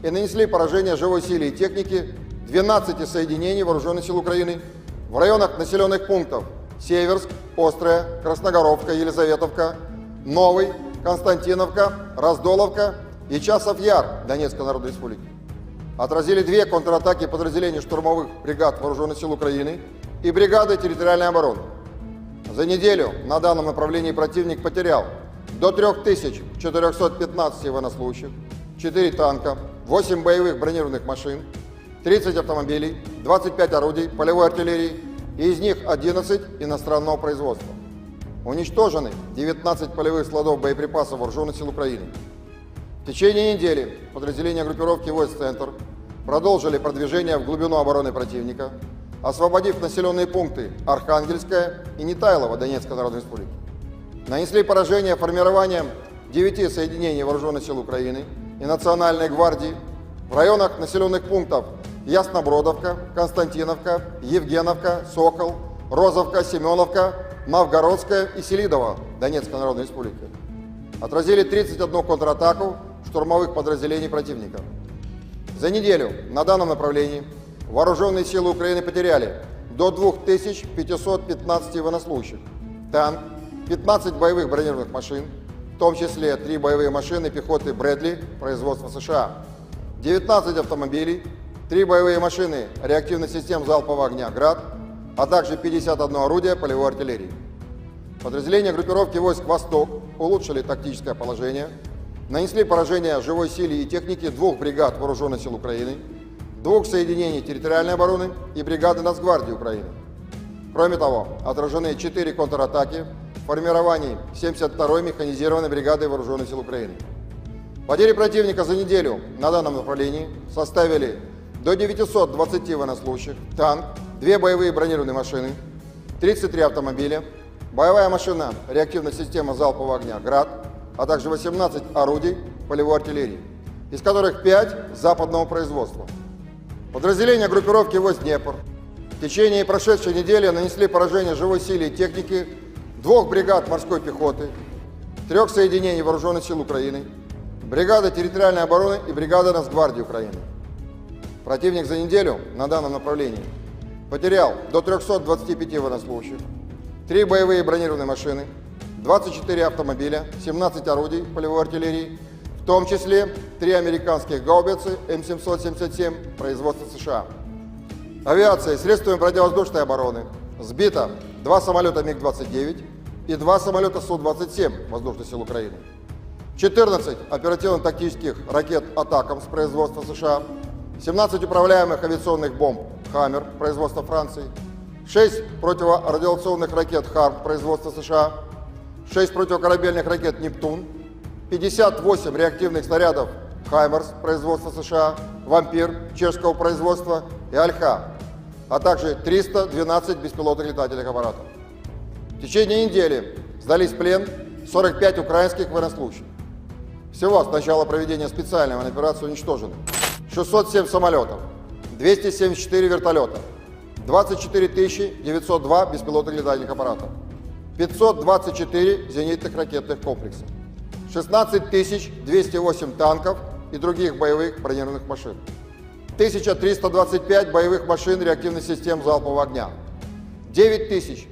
и нанесли поражение живой силе и технике 12 соединений Вооруженных сил Украины в районах населенных пунктов Северск, Острая, Красногоровка, Елизаветовка, Новый, Константиновка, Раздоловка и Часов-Яр Донецкой Народной Республики. Отразили 2 контратаки подразделений штурмовых бригад Вооруженных сил Украины и бригады территориальной обороны. За неделю на данном направлении противник потерял до 3415 военнослужащих, 4 танка, 8 боевых бронированных машин, 30 автомобилей, 25 орудий полевой артиллерии, и из них 11 иностранного производства. Уничтожены 19 полевых складов боеприпасов Вооруженных сил Украины. В течение недели подразделения группировки «Войск Центр» продолжили продвижение в глубину обороны противника, освободив населенные пункты Архангельская и Нетайлово Донецкой Народной Республики. Нанесли поражение формированием 9 соединений Вооруженных сил Украины и Национальной гвардии в районах населенных пунктов Яснобродовка, Константиновка, Евгеновка, Сокол, Розовка, Семеновка, Новгородская и Селидово Донецкой Народной Республики. Отразили 31 контратаку штурмовых подразделений противника. За неделю на данном направлении Вооруженные силы Украины потеряли до 2515 военнослужащих, танк, 15 боевых бронированных машин, в том числе 3 боевые машины пехоты «Брэдли» производства США, 19 автомобилей, 3 боевые машины реактивных систем залпового огня «Град», а также 51 орудие полевой артиллерии. Подразделения группировки войск «Восток» улучшили тактическое положение, нанесли поражение живой силе и технике 2 бригад Вооруженных сил Украины, 2 соединений территориальной обороны и бригады Нацгвардии Украины. Кроме того, отражены 4 контратаки в формировании 72-й механизированной бригады Вооруженных сил Украины. Потери противника за неделю на данном направлении составили до 920 военнослужащих, танк, 2 боевые бронированные машины, 33 автомобиля, боевая машина реактивная система залпового огня «Град», а также 18 орудий полевой артиллерии, из которых 5 западного производства. Подразделения группировки войск «Днепр» в течение прошедшей недели нанесли поражение живой силе и технике 2 бригад морской пехоты, 3 соединений Вооруженных сил Украины, бригады территориальной обороны и бригады Нацгвардии Украины. Противник за неделю на данном направлении потерял до 325 военнослужащих, 3 боевые бронированные машины, 24 автомобиля, 17 орудий полевой артиллерии, в том числе 3 американских гаубицы М777 производства США. Авиацией, средствами противовоздушной обороны сбито 2 самолета МиГ-29 и 2 самолета Су-27 Воздушных сил Украины, 14 оперативно-тактических ракет «Атакамс» производства США, 17 управляемых авиационных бомб «Хаммер» производства Франции, 6 противорадиационных ракет «Харм» производства США, 6 противокорабельных ракет «Нептун», 58 реактивных снарядов «Хаймерс» производства США, «Вампир» чешского производства и «Альха», а также 312 беспилотных летательных аппаратов. В течение недели сдались в плен 45 украинских военнослужащих. Всего с начала проведения специальной военной операции уничтожено 607 самолетов, 274 вертолета, 24 902 беспилотных летательных аппаратов, 524 зенитных ракетных комплекса, 16 208 танков и других боевых бронированных машин, 1325 боевых машин реактивных систем залпового огня, 9000.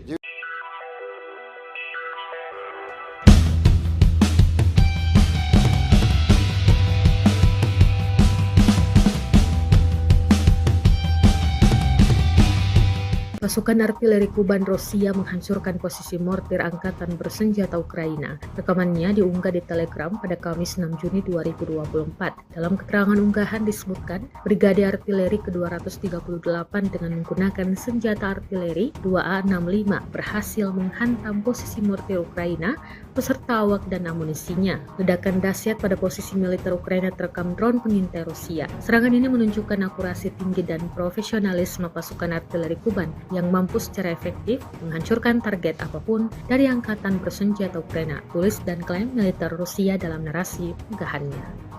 Pasukan artileri Kuban Rusia menghancurkan posisi mortir angkatan bersenjata Ukraina. Rekamannya diunggah di Telegram pada Kamis 6 Juni 2024. Dalam keterangan unggahan disebutkan, Brigade Artileri ke-238 dengan menggunakan senjata artileri 2A65 berhasil menghantam posisi mortir Ukraina beserta awak dan amunisinya. Ledakan dahsyat pada posisi militer Ukraina terekam drone pengintai Rusia. Serangan ini menunjukkan akurasi tinggi dan profesionalisme pasukan artileri Kuban yang mampu secara efektif menghancurkan target apapun dari angkatan bersenjata Ukraina, tulis dan klaim militer Rusia dalam narasi unggahannya.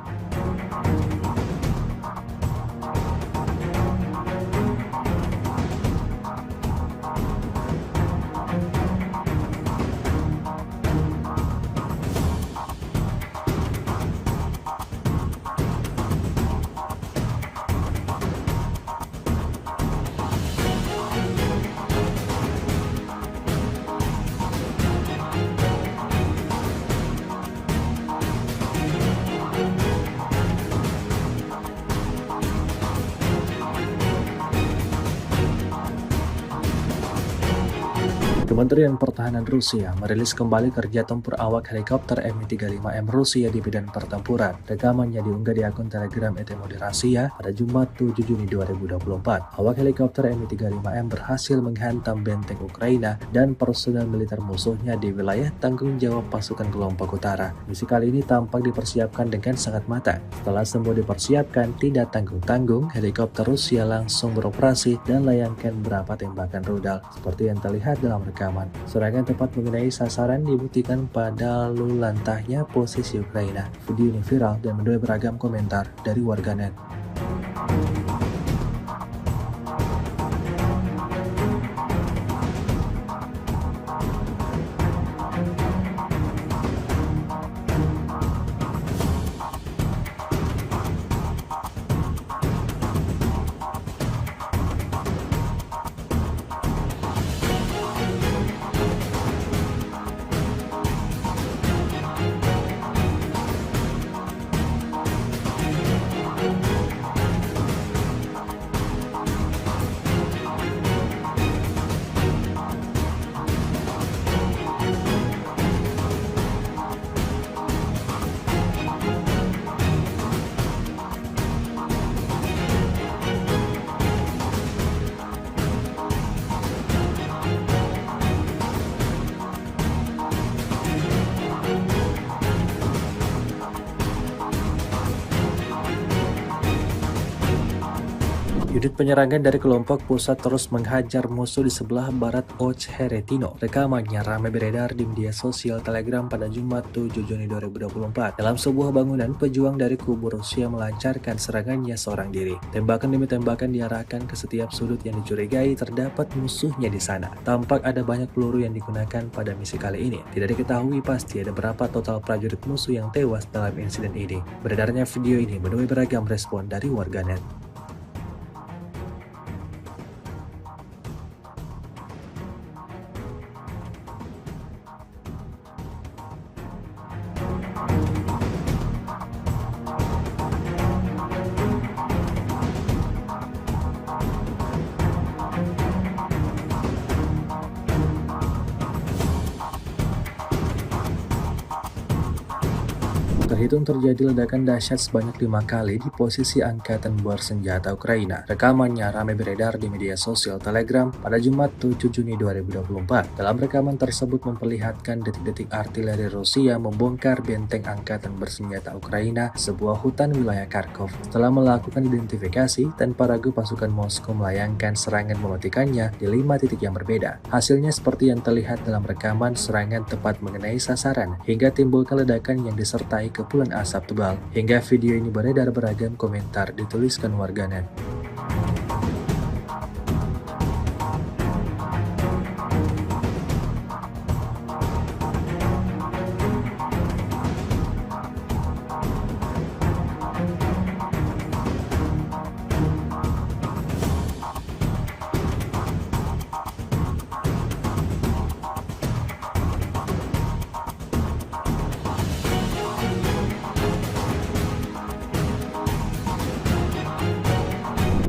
Kementerian Pertahanan Rusia merilis kembali kerja tempur awak helikopter Mi-35M Rusia di medan pertempuran. Rekamannya diunggah di akun Telegram ET Moderasia pada Jumat 7 Juni 2024. Awak helikopter Mi-35M berhasil menghantam benteng Ukraina dan personel militer musuhnya di wilayah tanggung jawab pasukan kelompok utara. Misi kali ini tampak dipersiapkan dengan sangat matang. Setelah semua dipersiapkan, tidak tanggung-tanggung, helikopter Rusia langsung beroperasi dan layangkan beberapa tembakan rudal seperti yang terlihat dalam rekaman. Serangan tepat mengenai sasaran dibuktikan pada lalu lantahnya posisi Ukraina. Video ini viral dan menuai beragam komentar dari warganet. Unit penyerangan dari kelompok pusat terus menghajar musuh di sebelah barat Ocheretino. Rekamannya ramai beredar di media sosial Telegram pada Jumat 7 Juni 2024. Dalam sebuah bangunan, pejuang dari kubu Rusia melancarkan serangannya seorang diri. Tembakan demi tembakan diarahkan ke setiap sudut yang dicurigai terdapat musuhnya di sana. Tampak ada banyak peluru yang digunakan pada misi kali ini. Tidak diketahui pasti ada berapa total prajurit musuh yang tewas dalam insiden ini. Beredarnya video ini menuai beragam respon dari warganet. Terhitung terjadi ledakan dahsyat sebanyak 5 kali di posisi Angkatan Bersenjata Ukraina. Rekamannya ramai beredar di media sosial Telegram pada Jumat 7 Juni 2024. Dalam rekaman tersebut memperlihatkan detik-detik artileri Rusia membongkar benteng Angkatan Bersenjata Ukraina, sebuah hutan wilayah Kharkov. Setelah melakukan identifikasi, tanpa ragu pasukan Moskow melayangkan serangan mematikannya di 5 titik yang berbeda. Hasilnya seperti yang terlihat dalam rekaman, serangan tepat mengenai sasaran hingga timbulkan ledakan yang disertai kepulan asap tebal. Hingga video ini beredar beragam komentar dituliskan warganet.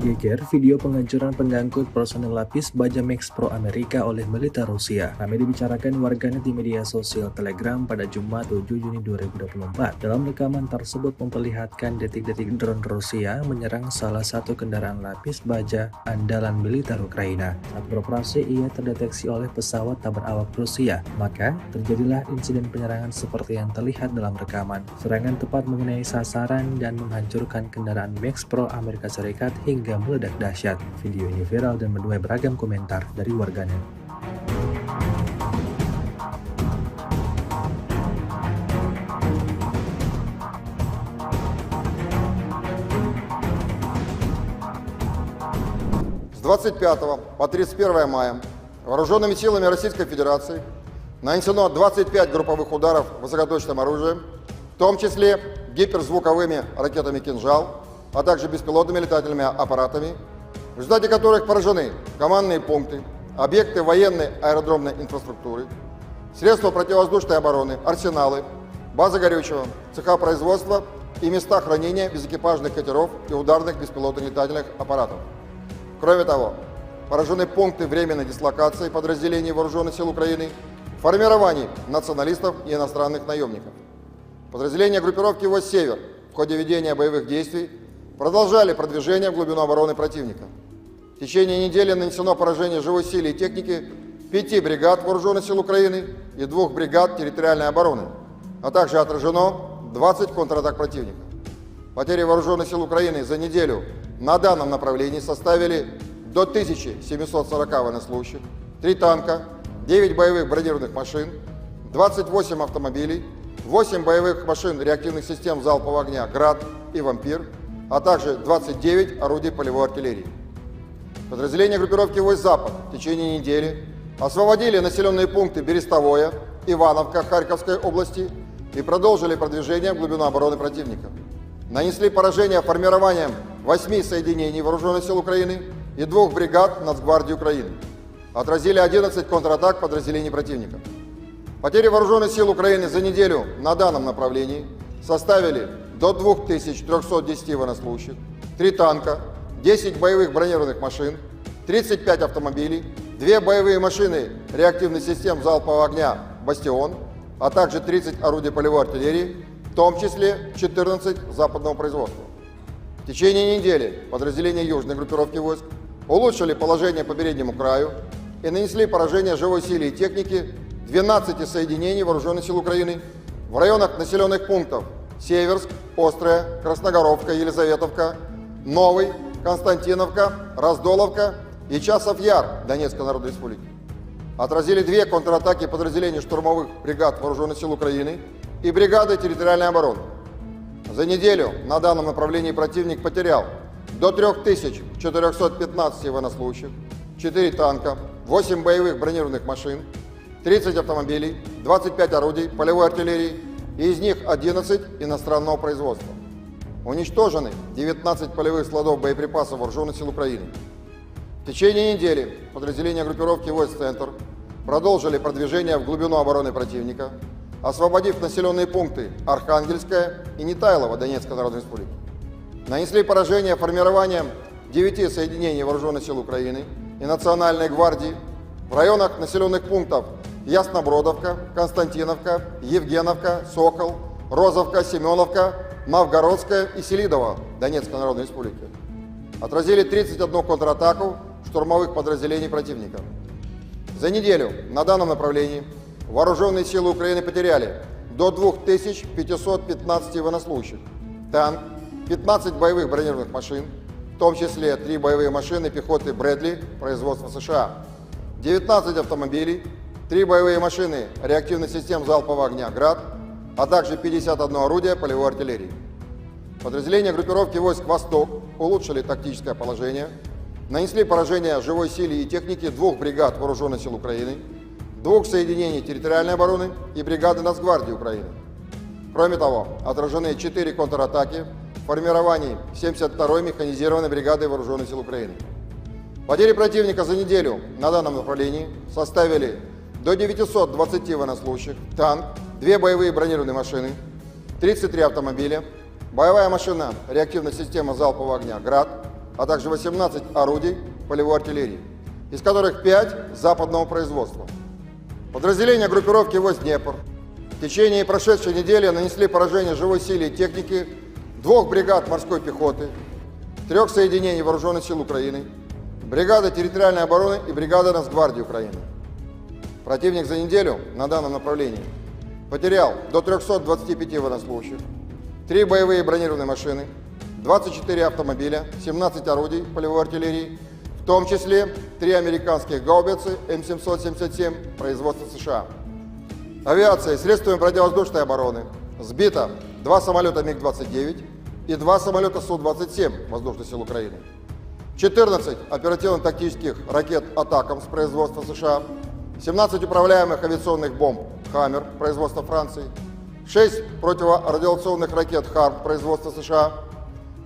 Geger video penghancuran pengangkut personel lapis baja Max Pro Amerika oleh militer Rusia. Ramai dibicarakan warganet di media sosial Telegram pada Jumat 7 Juni 2024. Dalam rekaman tersebut memperlihatkan detik-detik drone Rusia menyerang salah satu kendaraan lapis baja andalan militer Ukraina. Saat beroperasi, ia terdeteksi oleh pesawat tak berawak Rusia. Maka, terjadilah insiden penyerangan seperti yang terlihat dalam rekaman. Serangan tepat mengenai sasaran dan menghancurkan kendaraan Max Pro Amerika Serikat hingga meledak dahsyat. Video ini viral dan menuai beragam komentar dari warganet. С 25 по 31 мая вооруженными силами Российской Федерации нанесено 25 групповых ударов высокоточным оружием, в том числе гиперзвуковыми ракетами «Кинжал», а также беспилотными летательными аппаратами, в результате которых поражены командные пункты, объекты военной аэродромной инфраструктуры, средства противовоздушной обороны, арсеналы, базы горючего, цеха производства и места хранения безэкипажных катеров и ударных беспилотных летательных аппаратов. Кроме того, поражены пункты временной дислокации подразделений Вооруженных сил Украины, формирований националистов и иностранных наемников. Подразделения группировки «Войск Север» в ходе ведения боевых действий продолжали продвижение в глубину обороны противника. В течение недели нанесено поражение живой силе и техники 5 бригад Вооруженных сил Украины и 2 бригад территориальной обороны, а также отражено 20 контратак противника. Потери Вооруженных сил Украины за неделю на данном направлении составили до 1740 военнослужащих, 3 танка, 9 боевых бронированных машин, 28 автомобилей, 8 боевых машин реактивных систем залпового огня «Град» и «Вампир», а также 29 орудий полевой артиллерии. Подразделения группировки «Войск Запад» в течение недели освободили населенные пункты Берестовое, Ивановка Харьковской области и продолжили продвижение в глубину обороны противника. Нанесли поражение формированием 8 соединений Вооруженных сил Украины и 2 бригад Нацгвардии Украины. Отразили 11 контратак подразделений противника. Потери Вооруженных сил Украины за неделю на данном направлении составили до 2310 военнослужащих, 3 танка, 10 боевых бронированных машин, 35 автомобилей, 2 боевые машины реактивных систем залпового огня «Бастион», а также 30 орудий полевой артиллерии, в том числе 14 западного производства. В течение недели подразделения южной группировки войск улучшили положение по переднему краю и нанесли поражение живой силе и технике 12 соединений Вооруженных сил Украины в районах населенных пунктов Северск, Острая, Красногоровка, Елизаветовка, Новый, Константиновка, Раздоловка и Часов Яр Донецкой Народной Республики. Отразили 2 контратаки подразделений штурмовых бригад Вооруженных сил Украины и бригады территориальной обороны. За неделю на данном направлении противник потерял до 3415 военнослужащих, 4 танка, 8 боевых бронированных машин, 30 автомобилей, 25 орудий полевой артиллерии, и из них 11 иностранного производства. Уничтожены 19 полевых складов боеприпасов Вооруженных сил Украины. В течение недели подразделения группировки войск «Центр» продолжили продвижение в глубину обороны противника, освободив населенные пункты Архангельская и Нетайлово Донецкой Народной Республики. Нанесли поражение формированием 9 соединений Вооруженных сил Украины и Национальной гвардии в районах населенных пунктов Яснобродовка, Константиновка, Евгеновка, Сокол, Розовка, Семеновка, Мавгородская и Селидово Донецкой Народной Республики. Отразили 31 контратаку штурмовых подразделений противника. За неделю на данном направлении Вооруженные силы Украины потеряли до 2515 военнослужащих, танк, 15 боевых бронированных машин, в том числе 3 боевые машины пехоты Брэдли производства США, 19 автомобилей, 3 боевые машины реактивных систем залпового огня «Град», а также 51 орудие полевой артиллерии. Подразделения группировки войск «Восток» улучшили тактическое положение, нанесли поражение живой силе и технике 2 бригад Вооруженных сил Украины, 2 соединений территориальной обороны и бригады Нацгвардии Украины. Кроме того, отражены 4 контратаки в формировании 72-й механизированной бригады Вооруженных сил Украины. Потери противника за неделю на данном направлении составили до 920 военнослужащих, танк, 2 боевые бронированные машины, 33 автомобиля, боевая машина реактивной системы залпового огня «Град», а также 18 орудий полевой артиллерии, из которых 5 западного производства. Подразделения группировки войск «Днепр» в течение прошедшей недели нанесли поражение живой силе и технике 2 бригад морской пехоты, 3 соединений Вооруженных сил Украины, бригады территориальной обороны и бригады Нацгвардии Украины. Противник за неделю на данном направлении потерял до 325 военнослужащих, 3 боевые бронированные машины, 24 автомобиля, 17 орудий полевой артиллерии, в том числе 3 американских гаубицы М777 производства США. Авиацией, средствами противовоздушной обороны сбито 2 самолета МиГ-29 и 2 самолета Су-27 Воздушных сил Украины, 14 оперативно-тактических ракет «Атакамс» производства США, 17 управляемых авиационных бомб «Хаммер» производства Франции, 6 противорадиационных ракет «Харм» производства США,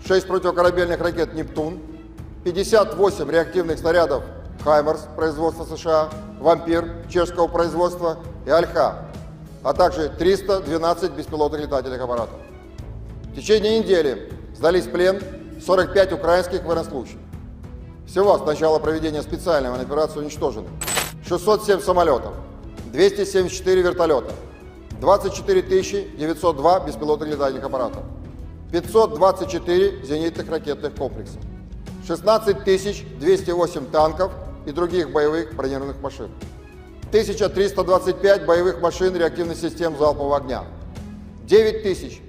6 противокорабельных ракет «Нептун», 58 реактивных снарядов «Хаймерс» производства США, «Вампир» чешского производства и «Альха», а также 312 беспилотных летательных аппаратов. В течение недели сдались в плен 45 украинских военнослужащих. Всего с начала проведения специальной военной операции уничтожено 607 самолетов, 274 вертолета, 24 902 беспилотных летательных аппаратов, 524 зенитных ракетных комплекса, 16 208 танков и других боевых бронированных машин, 1325 боевых машин реактивных систем залпового огня, 9000.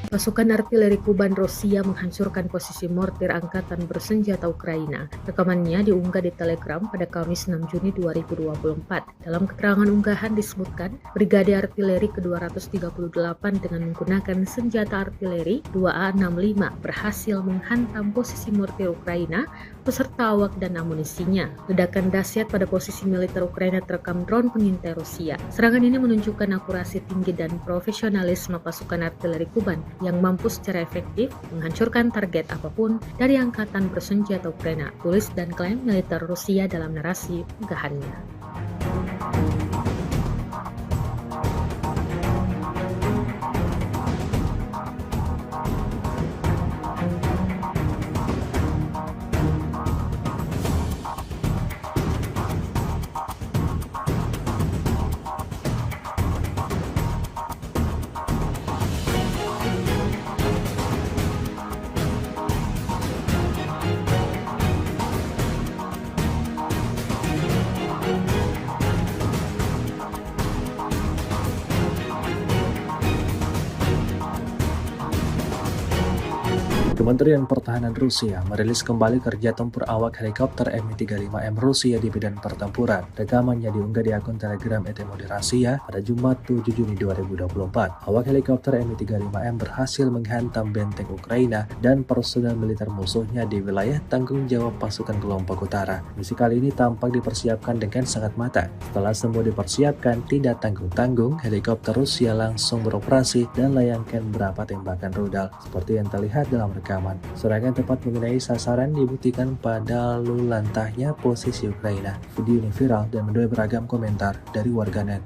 Pasukan artileri Kuban Rusia menghancurkan posisi mortir angkatan bersenjata Ukraina. Rekamannya diunggah di Telegram pada Kamis 6 Juni 2024. Dalam keterangan unggahan disebutkan, Brigade Artileri ke-238 dengan menggunakan senjata artileri 2A65 berhasil menghantam posisi mortir Ukraina beserta awak dan amunisinya. Ledakan dahsyat pada posisi militer Ukraina terekam drone pengintai Rusia. Serangan ini menunjukkan akurasi tinggi dan profesionalisme pasukan artileri Kuban yang mampu secara efektif menghancurkan target apapun dari angkatan bersenjata Ukraina, tulis dan klaim militer Rusia dalam narasi unggahannya. Kementerian Pertahanan Rusia merilis kembali kerja tempur awak helikopter Mi-35M Rusia di medan pertempuran. Rekamannya diunggah di akun Telegram ET Moderasiya pada Jumat 7 Juni 2024. Awak helikopter Mi-35M berhasil menghantam benteng Ukraina dan personel militer musuhnya di wilayah tanggung jawab pasukan kelompok utara. Misi kali ini tampak dipersiapkan dengan sangat matang. Setelah semua dipersiapkan, tidak tanggung-tanggung, helikopter Rusia langsung beroperasi dan layangkan beberapa tembakan rudal seperti yang terlihat dalam rekaman. Serangan tepat mengenai sasaran dibuktikan pada lalu lantahnya posisi Ukraina. Video ini viral dan menuai beragam komentar dari warganet.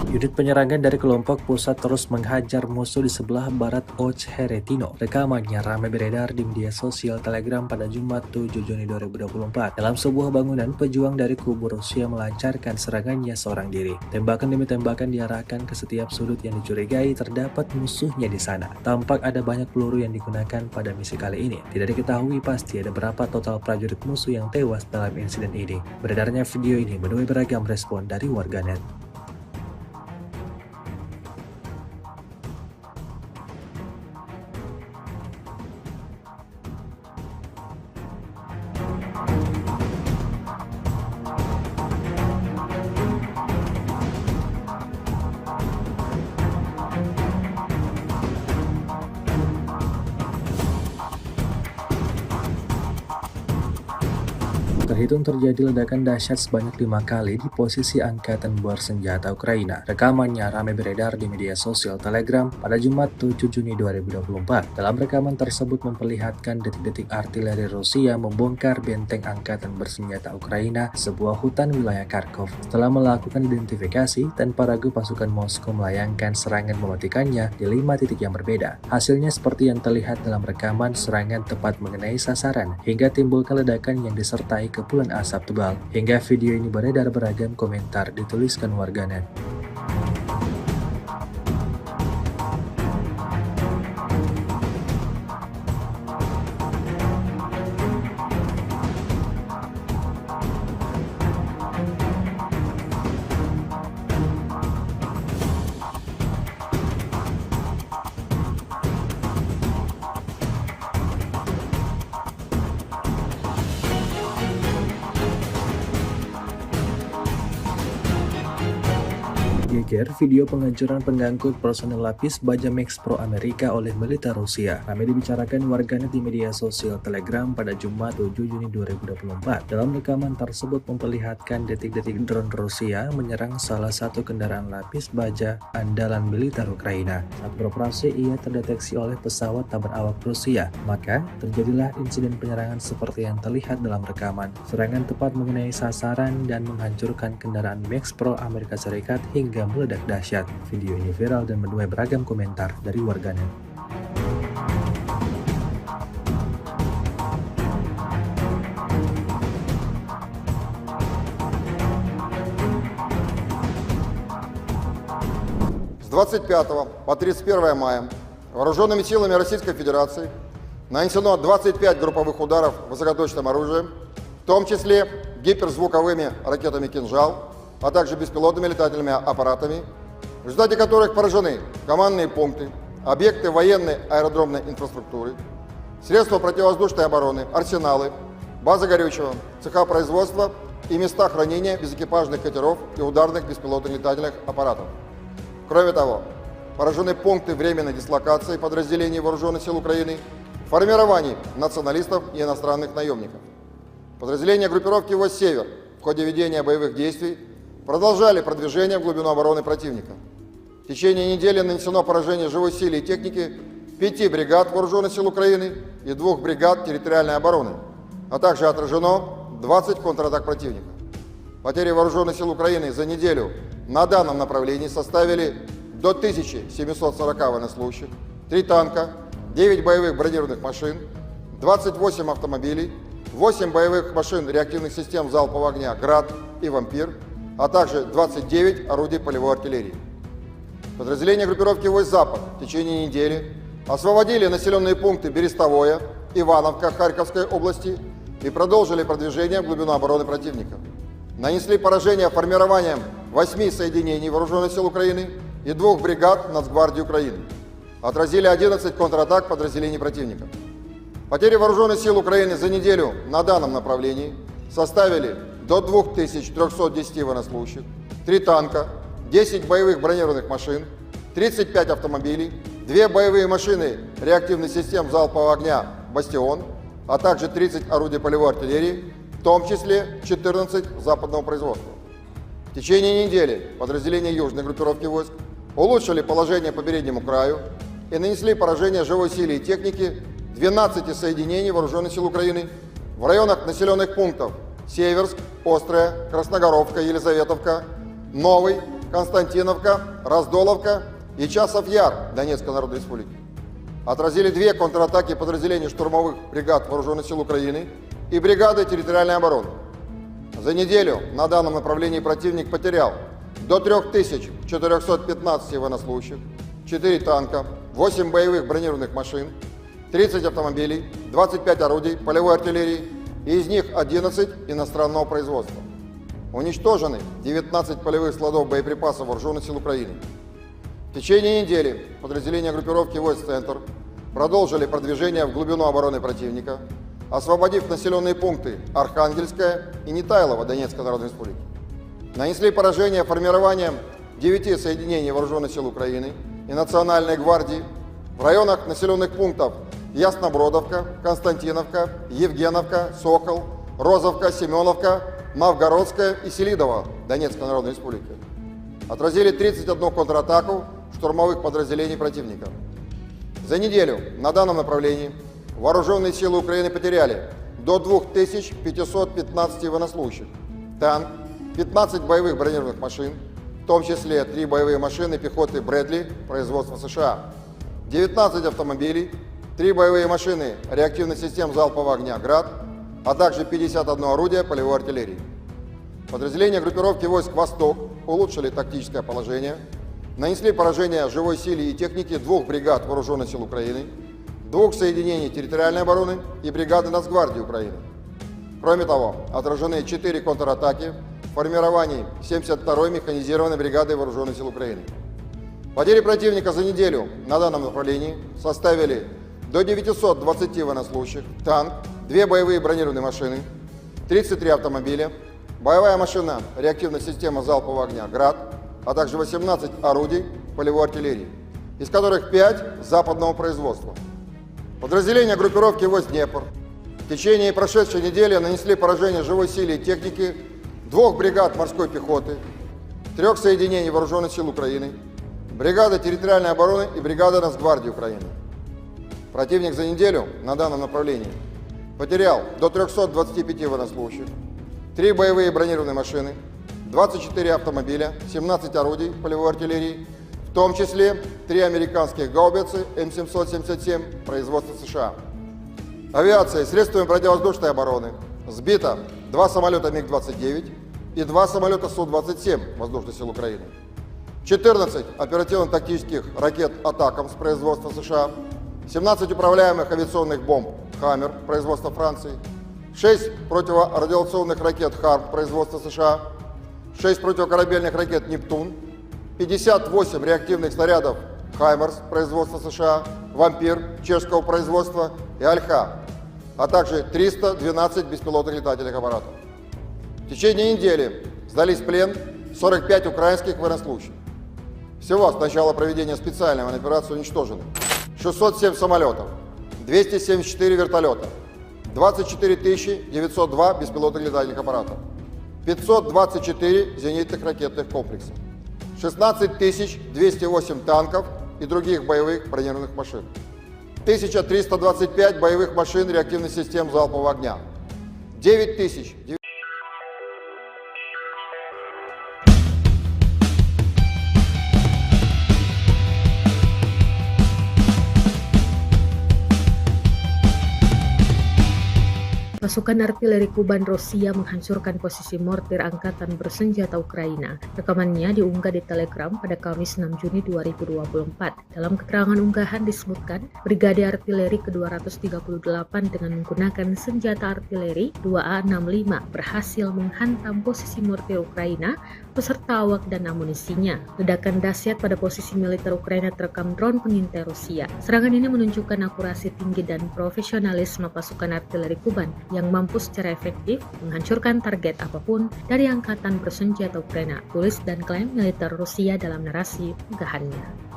Unit penyerangan dari kelompok pusat terus menghajar musuh di sebelah barat Ocheretino. Rekamannya ramai beredar di media sosial Telegram pada Jumat 7 Juni 2024. Dalam sebuah bangunan, pejuang dari kubu Rusia melancarkan serangannya seorang diri. Tembakan demi tembakan diarahkan ke setiap sudut yang dicurigai terdapat musuhnya di sana. Tampak ada banyak peluru yang digunakan pada misi kali ini. Tidak diketahui pasti ada berapa total prajurit musuh yang tewas dalam insiden ini. Beredarnya video ini menuai beragam respon dari warganet. Terhitung terjadi ledakan dahsyat sebanyak 5 kali di posisi Angkatan Bersenjata Ukraina. Rekamannya ramai beredar di media sosial Telegram pada Jumat 7 Juni 2024. Dalam rekaman tersebut memperlihatkan detik-detik artileri Rusia membongkar benteng Angkatan Bersenjata Ukraina, sebuah hutan wilayah Kharkov. Setelah melakukan identifikasi, tanpa ragu pasukan Moskow melayangkan serangan mematikannya di 5 titik yang berbeda. Hasilnya seperti yang terlihat dalam rekaman, serangan tepat mengenai sasaran hingga timbulkan ledakan yang disertai kepulan asap tebal. Hingga video ini beredar beragam komentar dituliskan warganet. Geger video penghancuran pengangkut personel lapis baja Max Pro Amerika oleh militer Rusia. Ramai dibicarakan warganet di media sosial Telegram pada Jumat 7 Juni 2024. Dalam rekaman tersebut memperlihatkan detik-detik drone Rusia menyerang salah satu kendaraan lapis baja andalan militer Ukraina. Saat beroperasi, ia terdeteksi oleh pesawat tak berawak Rusia. Maka, terjadilah insiden penyerangan seperti yang terlihat dalam rekaman. Serangan tepat mengenai sasaran dan menghancurkan kendaraan Max Pro Amerika Serikat hingga meledak dahsyat. Video ini viral dan menuai beragam komentar dari warganet. С 25 по 31 мая вооруженными силами Российской Федерации нанесено 25 групповых ударов высокоточным оружием, в том числе гиперзвуковыми ракетами «Кинжал», а также беспилотными летательными аппаратами, в результате которых поражены командные пункты, объекты военной аэродромной инфраструктуры, средства противовоздушной обороны, арсеналы, базы горючего, цеха производства и места хранения безэкипажных катеров и ударных беспилотных летательных аппаратов. Кроме того, поражены пункты временной дислокации подразделений Вооруженных сил Украины, формирований националистов и иностранных наемников. Подразделения группировки войск «Север» в ходе ведения боевых действий продолжали продвижение в глубину обороны противника. В течение недели нанесено поражение живой силе и техники 5 бригад Вооруженных сил Украины и 2 бригад территориальной обороны, а также отражено 20 контратак противника. Потери Вооруженных сил Украины за неделю на данном направлении составили до 1740 военнослужащих, 3 танка, 9 боевых бронированных машин, 28 автомобилей, 8 боевых машин реактивных систем залпового огня «Град» и «Вампир», а также 29 орудий полевой артиллерии. Подразделения группировки войск «Запад» в течение недели освободили населенные пункты Берестовое, Ивановка Харьковской области и продолжили продвижение в глубину обороны противника. Нанесли поражение формированием 8 соединений Вооруженных сил Украины и 2 бригад Нацгвардии Украины. Отразили 11 контратак подразделений противника. Потери Вооруженных сил Украины за неделю на данном направлении составили до 2310 военнослужащих, 3 танка, 10 боевых бронированных машин, 35 автомобилей, 2 боевые машины реактивных систем залпового огня «Бастион», а также 30 орудий полевой артиллерии, в том числе 14 западного производства. В течение недели подразделения южной группировки войск улучшили положение по переднему краю и нанесли поражение живой силе и технике 12 соединений Вооруженных сил Украины в районах населенных пунктов Северск, Острая, Красногоровка, Елизаветовка, Новый, Константиновка, Раздоловка и Часов-Яр Донецкой Народной Республики. Отразили 2 контратаки подразделений штурмовых бригад Вооруженных сил Украины и бригады территориальной обороны. За неделю на данном направлении противник потерял до 3415 военнослужащих, 4 танка, 8 боевых бронированных машин, 30 автомобилей, 25 орудий полевой артиллерии, и из них 11 иностранного производства. Уничтожены 19 полевых складов боеприпасов Вооруженных сил Украины. В течение недели подразделения группировки войск «Центр» продолжили продвижение в глубину обороны противника, освободив населенные пункты Архангельская и Нетайлово Донецкой Народной Республики. Нанесли поражение формированием 9 соединений Вооруженных сил Украины и Национальной гвардии в районах населенных пунктов Яснобродовка, Константиновка, Евгеновка, Сокол, Розовка, Семеновка, Новгородская и Селидово Донецкой Народной Республики. Отразили 31 контратаку штурмовых подразделений противника. За неделю на данном направлении Вооруженные силы Украины потеряли до 2515 военнослужащих, танк, 15 боевых бронированных машин, в том числе 3 боевые машины пехоты «Брэдли» производства США, 19 автомобилей, 3 боевые машины реактивных систем залпового огня «Град», а также 51 орудие полевой артиллерии. Подразделения группировки войск «Восток» улучшили тактическое положение, нанесли поражение живой силе и технике 2 бригад Вооруженных сил Украины, 2 соединений территориальной обороны и бригады Нацгвардии Украины. Кроме того, отражены 4 контратаки в формировании 72-й механизированной бригады Вооруженных сил Украины. Потери противника за неделю на данном направлении составили до 920 военнослужащих, танк, 2 боевые бронированные машины, 33 автомобиля, боевая машина реактивной системы залпового огня «Град», а также 18 орудий полевой артиллерии, из которых 5 западного производства. Подразделения группировки войск «Днепр» в течение прошедшей недели нанесли поражение живой силе и технике 2 бригад морской пехоты, 3 соединений Вооруженных сил Украины, бригады территориальной обороны и бригады Нацгвардии Украины. Противник за неделю на данном направлении потерял до 325 военнослужащих, 3 боевые бронированные машины, 24 автомобиля, 17 орудий полевой артиллерии, в том числе 3 американских гаубицы М777 производства США. Авиацией, средствами противовоздушной обороны сбито 2 самолета МиГ-29 и 2 самолета Су-27 Воздушных сил Украины, 14 оперативно-тактических ракет «Атакамс» производства США, 17 управляемых авиационных бомб «Хаммер» производства Франции, 6 противорадиационных ракет «Харм» производства США, 6 противокорабельных ракет «Нептун», 58 реактивных снарядов «Хаймерс» производства США, «Вампир» чешского производства и «Альха», а также 312 беспилотных летательных аппаратов. В течение недели сдались в плен 45 украинских военнослужащих. Всего с начала проведения специальной операции уничтожено 607 самолетов, 274 вертолета, 24 902 беспилотных летательных аппаратов, 524 зенитных ракетных комплекса, 16 208 танков и других боевых бронированных машин, 1325 боевых машин реактивных систем залпового огня, 9000. Pasukan artileri Kuban Rusia menghancurkan posisi mortir angkatan bersenjata Ukraina. Rekamannya diunggah di Telegram pada Kamis 6 Juni 2024. Dalam keterangan unggahan disebutkan, Brigade Artileri ke-238 dengan menggunakan senjata artileri 2A65 berhasil menghantam posisi mortir Ukraina beserta awak dan amunisinya. Ledakan dahsyat pada posisi militer Ukraina terekam drone pengintai Rusia. Serangan ini menunjukkan akurasi tinggi dan profesionalisme pasukan artileri Kuban yang mampu secara efektif menghancurkan target apapun dari angkatan bersenjata Ukraina, tulis dan klaim militer Rusia dalam narasi unggahannya.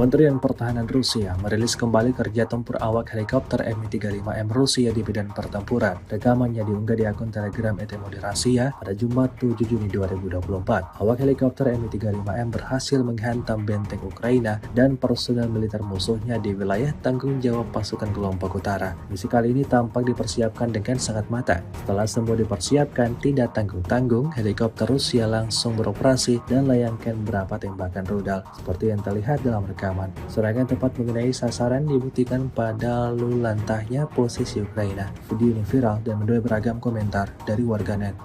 Kementerian Pertahanan Rusia merilis kembali kerja tempur awak helikopter Mi-35M Rusia di medan pertempuran. Rekamannya diunggah di akun Telegram Rusia pada Jumat 7 Juni 2024. Awak helikopter Mi-35M berhasil menghantam benteng Ukraina dan personel militer musuhnya di wilayah tanggung jawab pasukan kelompok utara. Misi kali ini tampak dipersiapkan dengan sangat matang. Setelah semua dipersiapkan, tidak tanggung-tanggung, helikopter Rusia langsung beroperasi dan layangkan beberapa tembakan rudal seperti yang terlihat dalam rekaman. Serangan tepat mengenai sasaran dibuktikan pada lalu lantahnya posisi Ukraina. Video ini viral dan menuai beragam komentar dari warganet.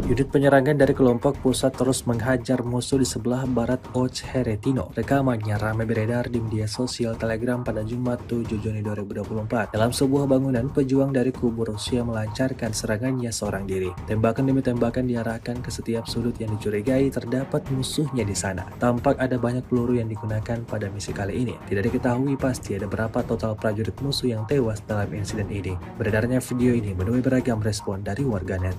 Unit penyerangan dari kelompok pusat terus menghajar musuh di sebelah barat Ocheretino. Rekamannya ramai beredar di media sosial Telegram pada Jumat 7 Juni 2024. Dalam sebuah bangunan, pejuang dari kubu Rusia melancarkan serangannya seorang diri. Tembakan demi tembakan diarahkan ke setiap sudut yang dicurigai terdapat musuhnya di sana. Tampak ada banyak peluru yang digunakan pada misi kali ini. Tidak diketahui pasti ada berapa total prajurit musuh yang tewas dalam insiden ini. Beredarnya video ini menuai beragam respon dari warganet.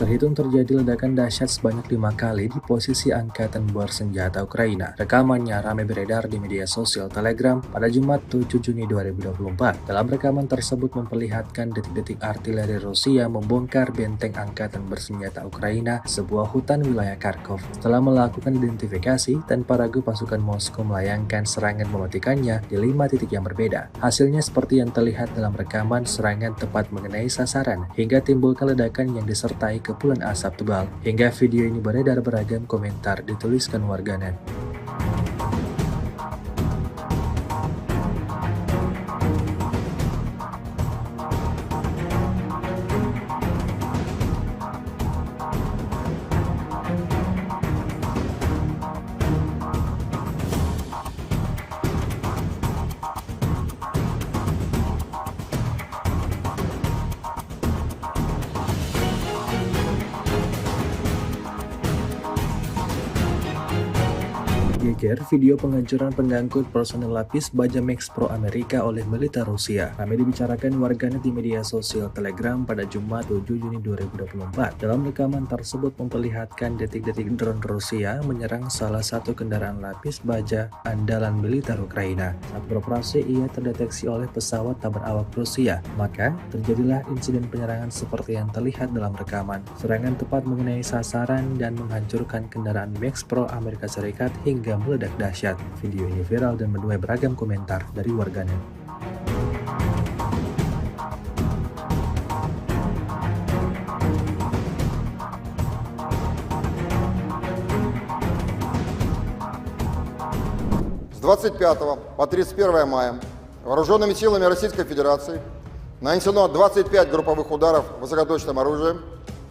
Terhitung terjadi ledakan dahsyat sebanyak 5 kali di posisi angkatan bersenjata Ukraina. Rekamannya ramai beredar di media sosial Telegram pada Jumat 7 Juni 2024. Dalam rekaman tersebut memperlihatkan detik-detik artileri Rusia membongkar benteng angkatan bersenjata Ukraina, sebuah hutan wilayah Kharkov. Setelah melakukan identifikasi, tanpa ragu pasukan Moskow melayangkan serangan mematikannya di 5 titik yang berbeda. Hasilnya seperti yang terlihat dalam rekaman, serangan tepat mengenai sasaran hingga timbulkan ledakan yang disertai kepulan asap tebal. Hingga video ini beredar, beragam komentar dituliskan warganet. Geger video penghancuran pengangkut personel lapis baja Max Pro Amerika oleh militer Rusia. Kami dibicarakan warganet di media sosial Telegram pada Jumat 7 Juni 2024. Dalam rekaman tersebut memperlihatkan detik-detik drone Rusia menyerang salah satu kendaraan lapis baja andalan militer Ukraina. Saat beroperasi, ia terdeteksi oleh pesawat tak berawak Rusia. Maka terjadilah insiden penyerangan seperti yang terlihat dalam rekaman. Serangan tepat mengenai sasaran dan menghancurkan kendaraan Max Pro Amerika Serikat hingga meledak dahsyat. Video ini viral dan menuai beragam komentar dari warganet. С 25 по 31 мая вооруженными силами Российской Федерации нанесено 25 групповых ударов высокоточным оружием,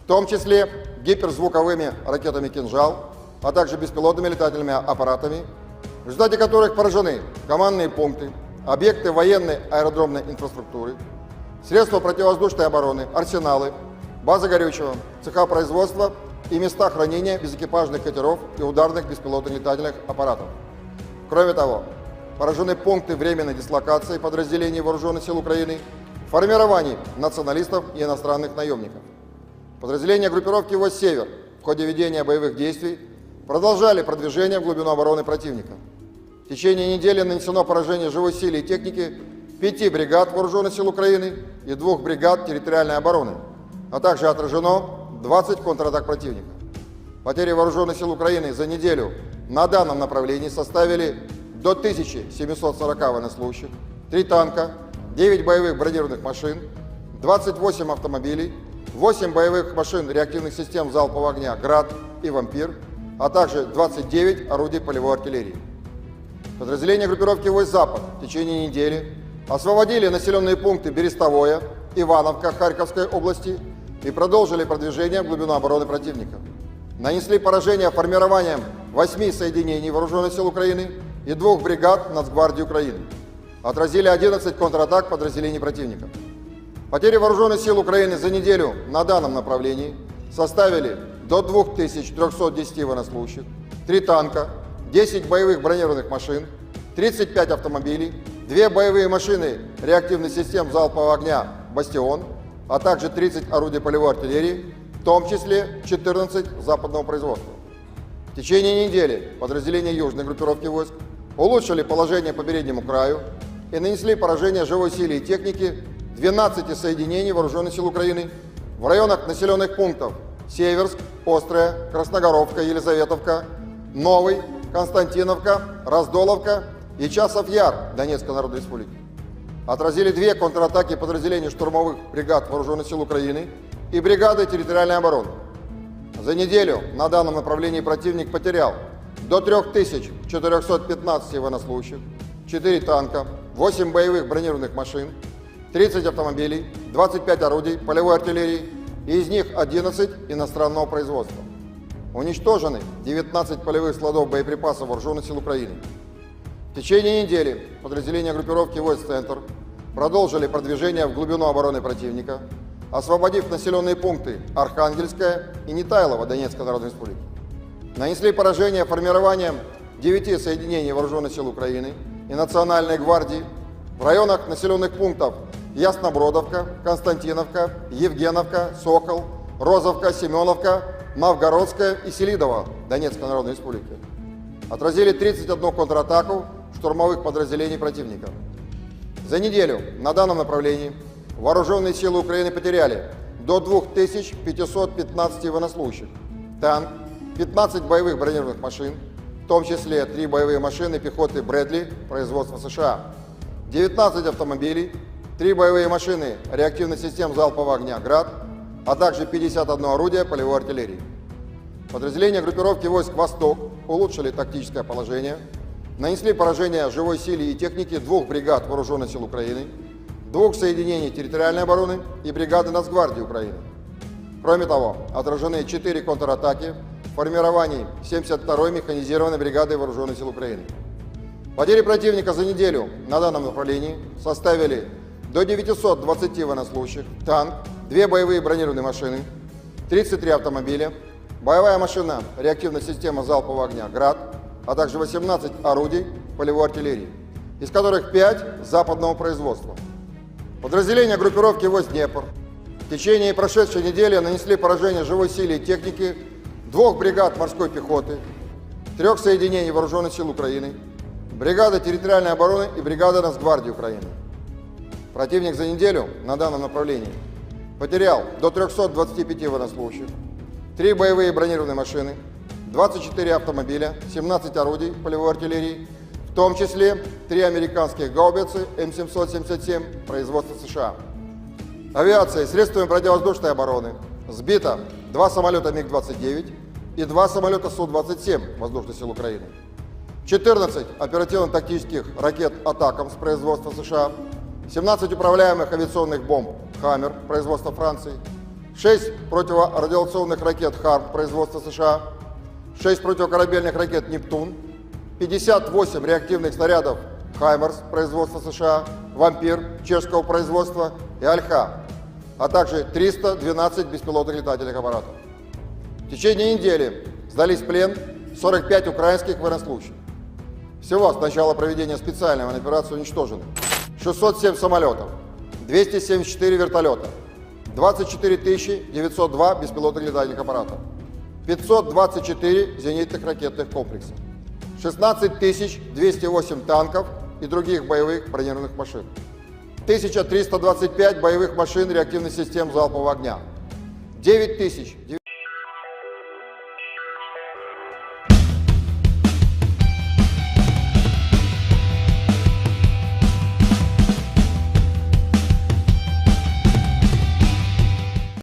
в том числе гиперзвуковыми ракетами «Кинжал», а также беспилотными летательными аппаратами, в результате которых поражены командные пункты, объекты военной аэродромной инфраструктуры, средства противовоздушной обороны, арсеналы, базы горючего, цеха производства и места хранения безэкипажных катеров и ударных беспилотных летательных аппаратов. Кроме того, поражены пункты временной дислокации подразделений Вооруженных сил Украины, формирований националистов и иностранных наемников. Подразделения группировки «Войск Север» в ходе ведения боевых действий продолжали продвижение в глубину обороны противника. В течение недели нанесено поражение живой силе и техники 5 бригад Вооруженных сил Украины и 2 бригад территориальной обороны, а также отражено 20 контратак противника. Потери Вооруженных сил Украины за неделю на данном направлении составили до 1740 военнослужащих, 3 танка, 9 боевых бронированных машин, 28 автомобилей, 8 боевых машин реактивных систем залпового огня «Град» и «Вампир», а также 29 орудий полевой артиллерии. Подразделения группировки «Войск Запад» в течение недели освободили населенные пункты Берестовое, Ивановка Харьковской области и продолжили продвижение в глубину обороны противника. Нанесли поражение формированием 8 соединений Вооруженных сил Украины и 2 бригад Нацгвардии Украины. Отразили 11 контратак подразделений противника. Потери Вооруженных сил Украины за неделю на данном направлении составили до 2310 военнослужащих, 3 танка, 10 боевых бронированных машин, 35 автомобилей, 2 боевые машины реактивных систем залпового огня «Бастион», а также 30 орудий полевой артиллерии, в том числе 14 западного производства. В течение недели подразделения южной группировки войск улучшили положение по переднему краю и нанесли поражение живой силе и технике 12 соединений Вооруженных сил Украины в районах населенных пунктов Северск, Острая, Красногоровка, Елизаветовка, Новый, Константиновка, Раздоловка и Часов-Яр Донецкой Народной Республики. Отразили 2 контратаки подразделений штурмовых бригад Вооруженных сил Украины и бригады территориальной обороны. За неделю на данном направлении противник потерял до 3415 военнослужащих, 4 танка, 8 боевых бронированных машин, 30 автомобилей, 25 орудий полевой артиллерии, и из них 11 иностранного производства. Уничтожены 19 полевых складов боеприпасов Вооруженных сил Украины. В течение недели подразделения группировки «Войск Центр» продолжили продвижение в глубину обороны противника, освободив населенные пункты Архангельская и Нетайлово Донецкой Народной Республики. Нанесли поражение формированием 9 соединений Вооруженных сил Украины и Национальной гвардии в районах населенных пунктов Яснобродовка, Константиновка, Евгеновка, Сокол, Розовка, Семеновка, Новгородская и Селидово Донецкой Народной Республики. Отразили 31 контратаку штурмовых подразделений противника. За неделю на данном направлении Вооруженные силы Украины потеряли до 2515 военнослужащих, танк, 15 боевых бронированных машин, в том числе 3 боевые машины пехоты Брэдли производства США, 19 автомобилей, 3 боевые машины реактивных систем залпового огня «Град», а также 51 орудие полевой артиллерии. Подразделения группировки войск «Восток» улучшили тактическое положение, нанесли поражение живой силе и технике 2 бригад Вооруженных сил Украины, 2 соединений территориальной обороны и бригады Нацгвардии Украины. Кроме того, отражены 4 контратаки в формировании 72-й механизированной бригады Вооруженных сил Украины. Потери противника за неделю на данном направлении составили до 920 военнослужащих, танк, 2 боевые бронированные машины, 33 автомобиля, боевая машина реактивная система залпового огня «Град», а также 18 орудий полевой артиллерии, из которых 5 западного производства. Подразделения группировки войск «Днепр» в течение прошедшей недели нанесли поражение живой силе и технике 2 бригад морской пехоты, 3 соединений Вооруженных сил Украины, бригады территориальной обороны и бригады Нацгвардии Украины. Противник за неделю на данном направлении потерял до 325 военнослужащих, 3 боевые бронированные машины, 24 автомобиля, 17 орудий полевой артиллерии, в том числе 3 американских гаубицы М777 производства США. Авиацией, средствами противовоздушной обороны сбито 2 самолета МиГ-29 и 2 самолета Су-27 Воздушных сил Украины, 14 оперативно-тактических ракет «Атакамс» производства США, 17 управляемых авиационных бомб «Хаммер» производства Франции, 6 противорадиационных ракет «Харм» производства США, 6 противокорабельных ракет «Нептун», 58 реактивных снарядов «Хаймерс» производства США, «Вампир» чешского производства и «Альха», а также 312 беспилотных летательных аппаратов. В течение недели сдались в плен 45 украинских военнослужащих. Всего с начала проведения специальной военной операции уничтожено 607 самолетов, 274 вертолета, 24 902 беспилотных летательных аппаратов, 524 зенитных ракетных комплекса, 16 208 танков и других боевых бронированных машин, 1325 боевых машин реактивных систем залпового огня, 9000.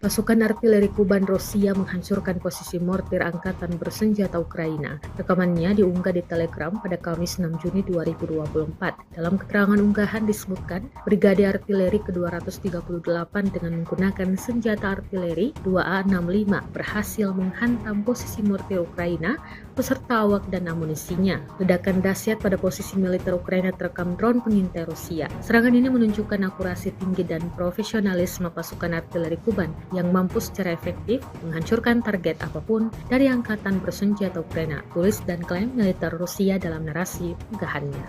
Pasukan artileri Kuban Rusia menghancurkan posisi mortir angkatan bersenjata Ukraina. Rekamannya diunggah di Telegram pada Kamis 6 Juni 2024. Dalam keterangan unggahan disebutkan, Brigade Artileri ke-238 dengan menggunakan senjata artileri 2A65 berhasil menghantam posisi mortir Ukraina beserta awak dan amunisinya. Ledakan dahsyat pada posisi militer Ukraina terekam drone pengintai Rusia. Serangan ini menunjukkan akurasi tinggi dan profesionalisme pasukan artileri Kuban yang mampu secara efektif menghancurkan target apapun dari angkatan bersenjata Ukraina, tulis dan klaim militer Rusia dalam narasi unggahannya.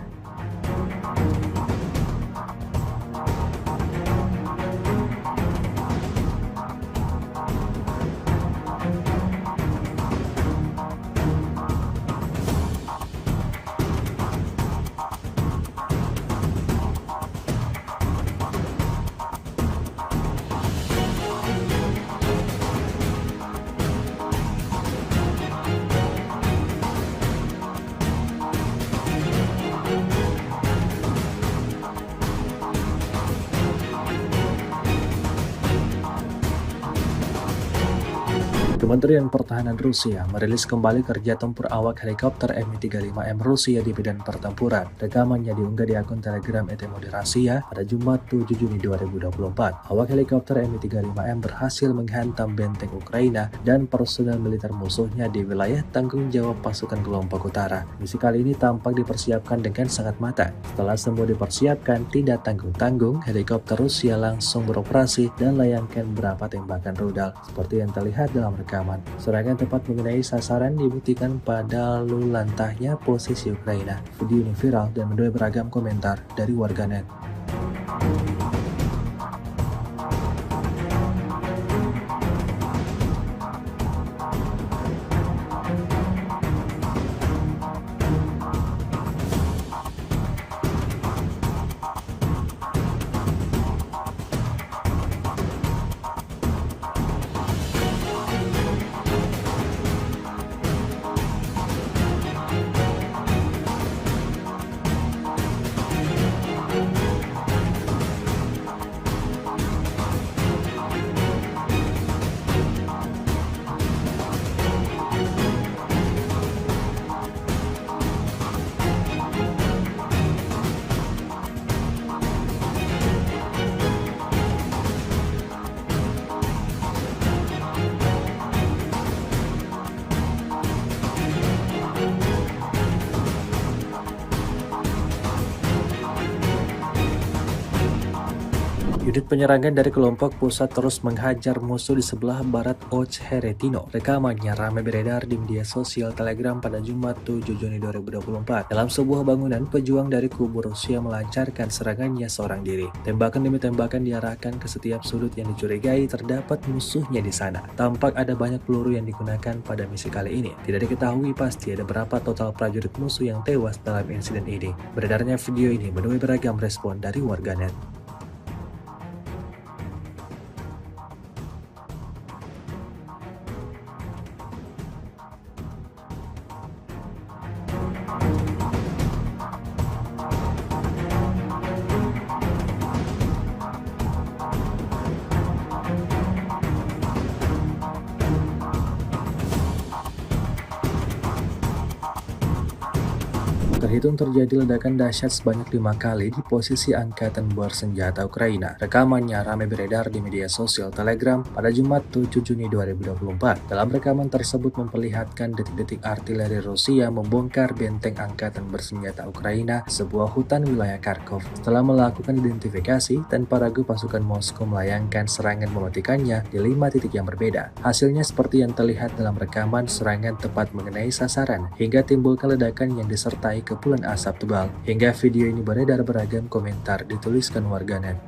Kementerian Pertahanan Rusia merilis kembali kerja tempur awak helikopter Mi-35M Rusia di medan pertempuran. Rekamannya diunggah di akun Telegram ET Rasia pada Jumat 7 Juni 2024. Awak helikopter Mi-35M berhasil menghantam benteng Ukraina dan personel militer musuhnya di wilayah tanggung jawab pasukan kelompok utara. Misi kali ini tampak dipersiapkan dengan sangat matang. Setelah semua dipersiapkan, tidak tanggung-tanggung, helikopter Rusia langsung beroperasi dan layangkan beberapa tembakan rudal seperti yang terlihat dalam rekaman. Serangan tepat mengenai sasaran dibuktikan pada lalu lantahnya posisi Ukraina. Video ini viral dan menuai beragam komentar dari warganet. Unit penyerangan dari kelompok pusat terus menghajar musuh di sebelah barat Ocheretino. Rekamannya ramai beredar di media sosial Telegram pada Jumat 7 Juni 2024. Dalam sebuah bangunan, pejuang dari kubu Rusia melancarkan serangannya seorang diri. Tembakan demi tembakan diarahkan ke setiap sudut yang dicurigai terdapat musuhnya di sana. Tampak ada banyak peluru yang digunakan pada misi kali ini. Tidak diketahui pasti ada berapa total prajurit musuh yang tewas dalam insiden ini. Beredarnya video ini menuai beragam respon dari warganet. Terhitung terjadi ledakan dahsyat sebanyak 5 kali di posisi angkatan bersenjata Ukraina. Rekamannya ramai beredar di media sosial Telegram pada Jumat 7 Juni 2024. Dalam rekaman tersebut memperlihatkan detik-detik artileri Rusia membongkar benteng angkatan bersenjata Ukraina, sebuah hutan wilayah Kharkov. Setelah melakukan identifikasi, tanpa ragu pasukan Moskow melayangkan serangan mematikannya di 5 titik yang berbeda. Hasilnya seperti yang terlihat dalam rekaman, serangan tepat mengenai sasaran hingga timbulkan ledakan yang disertai kepulan asap tebal. Hingga video ini beredar beragam komentar dituliskan warganet.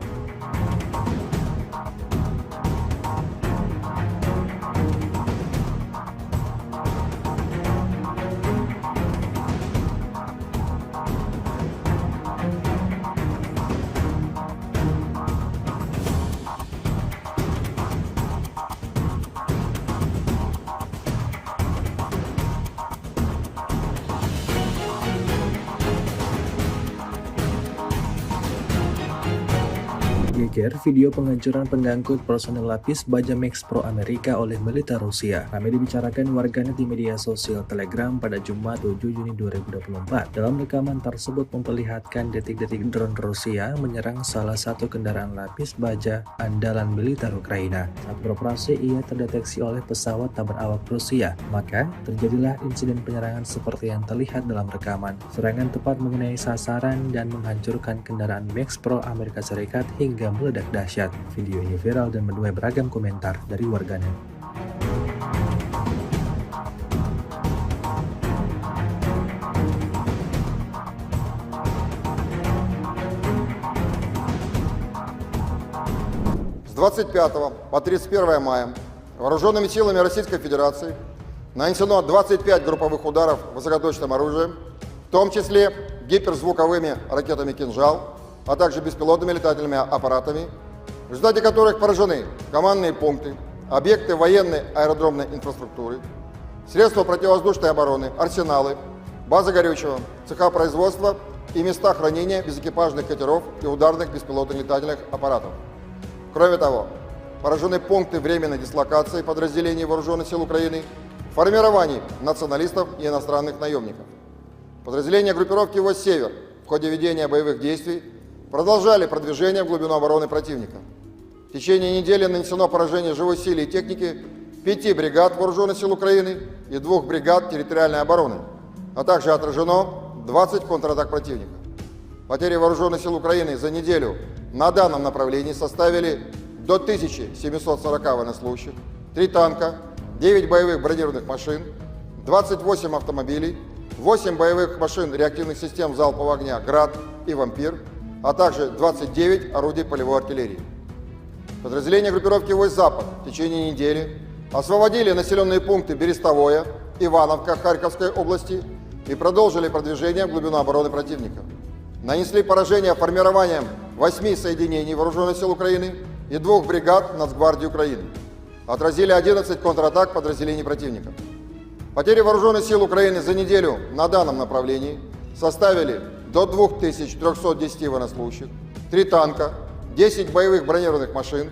Geger video penghancuran pengangkut personel lapis baja Max Pro Amerika oleh militer Rusia. Ramai dibicarakan warganet di media sosial Telegram pada Jumat 7 Juni 2024. Dalam rekaman tersebut memperlihatkan detik-detik drone Rusia menyerang salah satu kendaraan lapis baja andalan militer Ukraina. Saat beroperasi, ia terdeteksi oleh pesawat tak berawak Rusia. Maka, terjadilah insiden penyerangan seperti yang terlihat dalam rekaman. Serangan tepat mengenai sasaran dan menghancurkan kendaraan Max Pro Amerika Serikat hingga meledak dahsyat. Video ini viral dan menuai beragam komentar dari warganet. С 25 по 31 мая вооруженными силами Российской Федерации нанесено 25 групповых ударов высокоточным оружием, в том числе гиперзвуковыми ракетами «Кинжал», а также беспилотными летательными аппаратами, в результате которых поражены командные пункты, объекты военной аэродромной инфраструктуры, средства противовоздушной обороны, арсеналы, базы горючего, цеха производства и места хранения безэкипажных катеров и ударных беспилотных летательных аппаратов. Кроме того, поражены пункты временной дислокации подразделений Вооруженных сил Украины, формирований националистов и иностранных наемников. Подразделения группировки «Войск Север» в ходе ведения боевых действий продолжали продвижение в глубину обороны противника. В течение недели нанесено поражение живой силе и техники 5 бригад Вооруженных сил Украины и 2 бригад территориальной обороны, а также отражено 20 контратак противника. Потери Вооруженных сил Украины за неделю на данном направлении составили до 1740 военнослужащих, 3 танка, 9 боевых бронированных машин, 28 автомобилей, 8 боевых машин реактивных систем залпового огня «Град» и «Вампир», а также 29 орудий полевой артиллерии. Подразделения группировки «Войск Запад» в течение недели освободили населенные пункты Берестовое, Ивановка Харьковской области и продолжили продвижение в глубину обороны противника. Нанесли поражение формированием 8 соединений Вооруженных сил Украины и 2 бригад Нацгвардии Украины. Отразили 11 контратак подразделений противника. Потери Вооруженных сил Украины за неделю на данном направлении составили до 2310 военнослужащих, 3 танка, 10 боевых бронированных машин,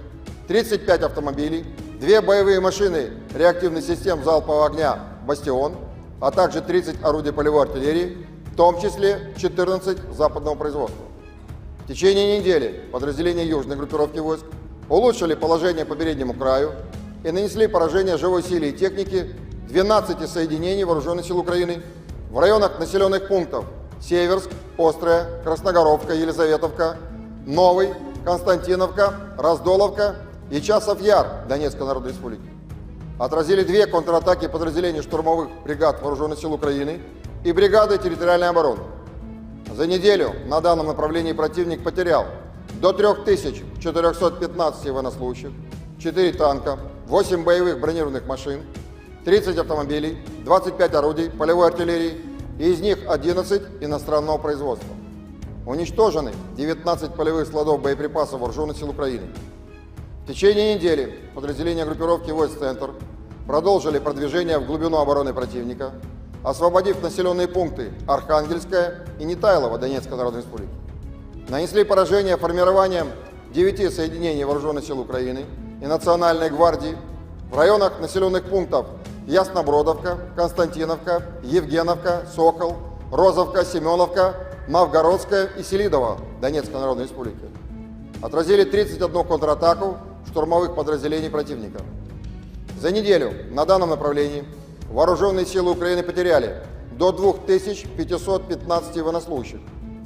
35 автомобилей, 2 боевые машины реактивных систем залпового огня «Бастион», а также 30 орудий полевой артиллерии, в том числе 14 западного производства. В течение недели подразделения южной группировки войск улучшили положение по переднему краю и нанесли поражение живой силе и технике 12 соединений Вооруженных сил Украины в районах населенных пунктов Северск, Острая, Красногоровка, Елизаветовка, Новый, Константиновка, Раздоловка и Часов-Яр Донецкой Народной Республики. Отразили две контратаки подразделений штурмовых бригад Вооруженных сил Украины и бригады территориальной обороны. За неделю на данном направлении противник потерял до 3415 военнослужащих, 4 танка, 8 боевых бронированных машин, 30 автомобилей, 25 орудий полевой артиллерии, и из них 11 иностранного производства. Уничтожены 19 полевых складов боеприпасов Вооруженных сил Украины. В течение недели подразделения группировки войск «Центр» продолжили продвижение в глубину обороны противника, освободив населенные пункты Архангельская и Нетайлово Донецкой Народной Республики. Нанесли поражение формированием 9 соединений Вооруженных сил Украины и Национальной гвардии в районах населенных пунктов Яснобродовка, Константиновка, Евгеновка, Сокол, Розовка, Семеновка, Новгородская и Селидово Донецкой Народной Республики. Отразили 31 контратаку штурмовых подразделений противника. За неделю на данном направлении Вооруженные силы Украины потеряли до 2515 военнослужащих,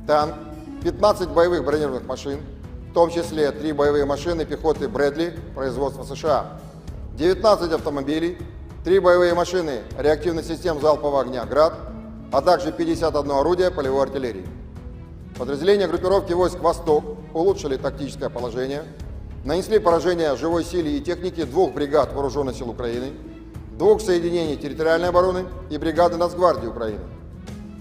танк, 15 боевых бронированных машин, в том числе 3 боевые машины пехоты Брэдли производства США, 19 автомобилей, 3 боевые машины реактивных систем залпового огня «Град», а также 51 орудие полевой артиллерии. Подразделения группировки войск «Восток» улучшили тактическое положение, нанесли поражение живой силе и технике 2 бригад Вооруженных сил Украины, 2 соединений территориальной обороны и бригады Нацгвардии Украины.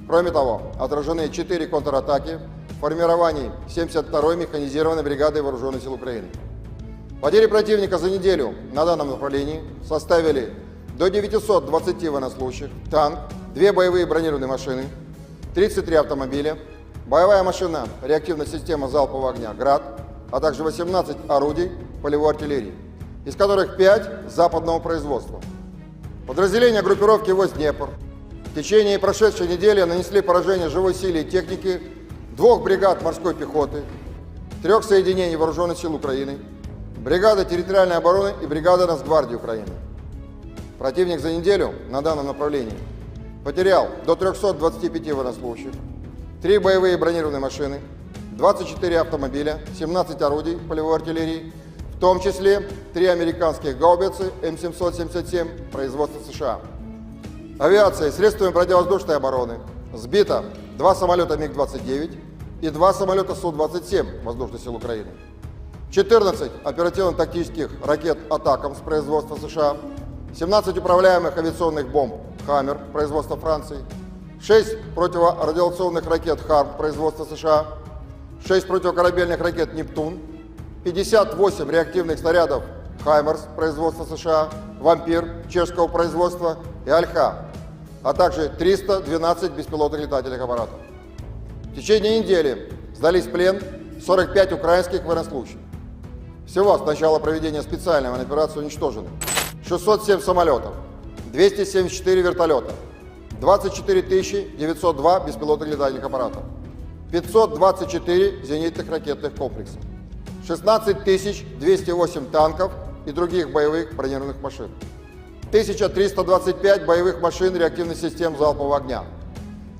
Кроме того, отражены 4 контратаки в формировании 72-й механизированной бригады Вооруженных сил Украины. Потери противника за неделю на данном направлении составили до 920 военнослужащих, танк, 2 боевые бронированные машины, 33 автомобиля, боевая машина реактивной системы залпового огня «Град», а также 18 орудий полевой артиллерии, из которых 5 западного производства. Подразделения группировки войск «Днепр» в течение прошедшей недели нанесли поражение живой силе и технике 2 бригад морской пехоты, 3 соединений Вооруженных сил Украины, бригады территориальной обороны и бригады Нацгвардии Украины. Противник за неделю на данном направлении потерял до 325 военнослужащих, 3 боевые бронированные машины, 24 автомобиля, 17 орудий полевой артиллерии, в том числе 3 американских гаубицы М777 производства США. Авиацией, средствами противовоздушной обороны сбито 2 самолета МиГ-29 и 2 самолета Су-27 Воздушных сил Украины, 14 оперативно-тактических ракет «Атакамс» производства США, 17 управляемых авиационных бомб «Хаммер» производства Франции, 6 противорадиационных ракет «Харм» производства США, 6 противокорабельных ракет «Нептун», 58 реактивных снарядов «Хаймерс» производства США, «Вампир» чешского производства и «Альха», а также 312 беспилотных летательных аппаратов. В течение недели сдались в плен 45 украинских военнослужащих. Всего с начала проведения специальной военной операции уничтожено 607 самолетов, 274 вертолета, 24 902 беспилотных летательных аппаратов, 524 зенитных ракетных комплексов, 16 208 танков и других боевых бронированных машин, 1325 боевых машин реактивных систем залпового огня,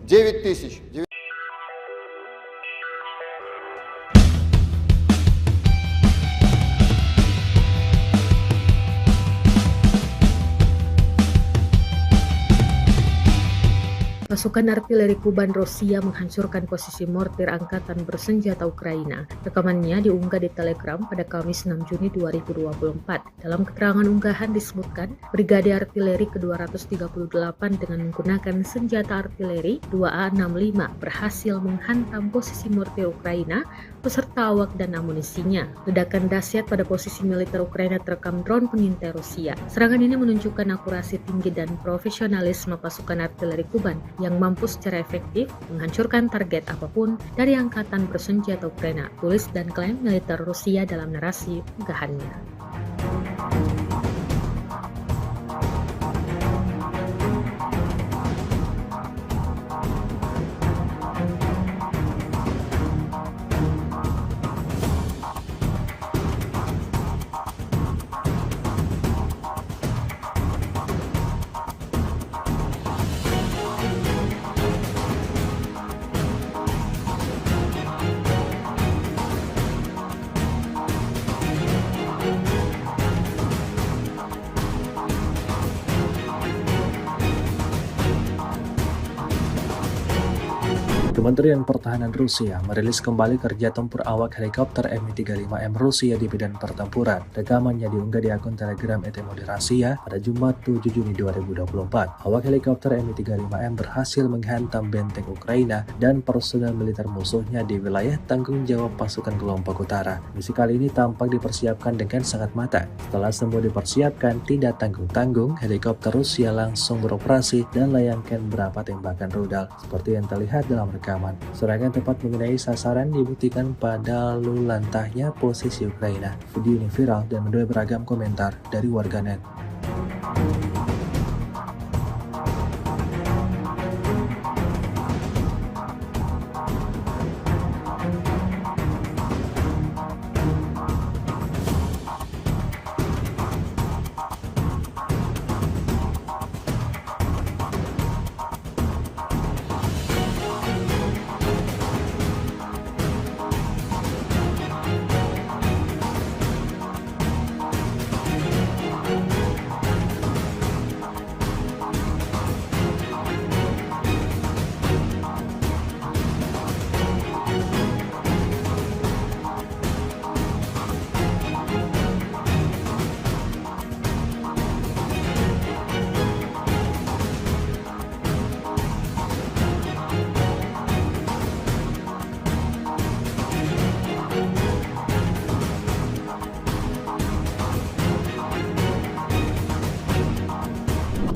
9000Pasukan artileri Kuban Rusia menghancurkan posisi mortir angkatan bersenjata Ukraina. Rekamannya diunggah di Telegram pada Kamis 6 Juni 2024. Dalam keterangan unggahan disebutkan, Brigade Artileri ke-238 dengan menggunakan senjata artileri 2A65 berhasil menghantam posisi mortir Ukraina beserta awak dan amunisinya. Ledakan dahsyat pada posisi militer Ukraina terekam drone pengintai Rusia. Serangan ini menunjukkan akurasi tinggi dan profesionalisme pasukan artileri Kuban yang mampu secara efektif menghancurkan target apapun dari angkatan bersenjata Ukraina, tulis dan klaim militer Rusia dalam narasi unggahannya. Kementerian Pertahanan Rusia merilis kembali kerja tempur awak helikopter Mi-35M Rusia di medan pertempuran. Rekamannya diunggah di akun Telegram ET Moderasiya pada Jumat 7 Juni 2024. Awak helikopter Mi-35M berhasil menghantam benteng Ukraina dan personel militer musuhnya di wilayah tanggung jawab pasukan kelompok utara. Misi kali ini tampak dipersiapkan dengan sangat matang. Setelah semua dipersiapkan, tidak tanggung-tanggung, helikopter Rusia langsung beroperasi dan layangkan beberapa tembakan rudal. Seperti yang terlihat dalam rekaman, serangan tepat mengenai sasaran dibuktikan pada lalu lantahnya posisi Ukraina. Video ini viral dan menuai beragam komentar dari warganet.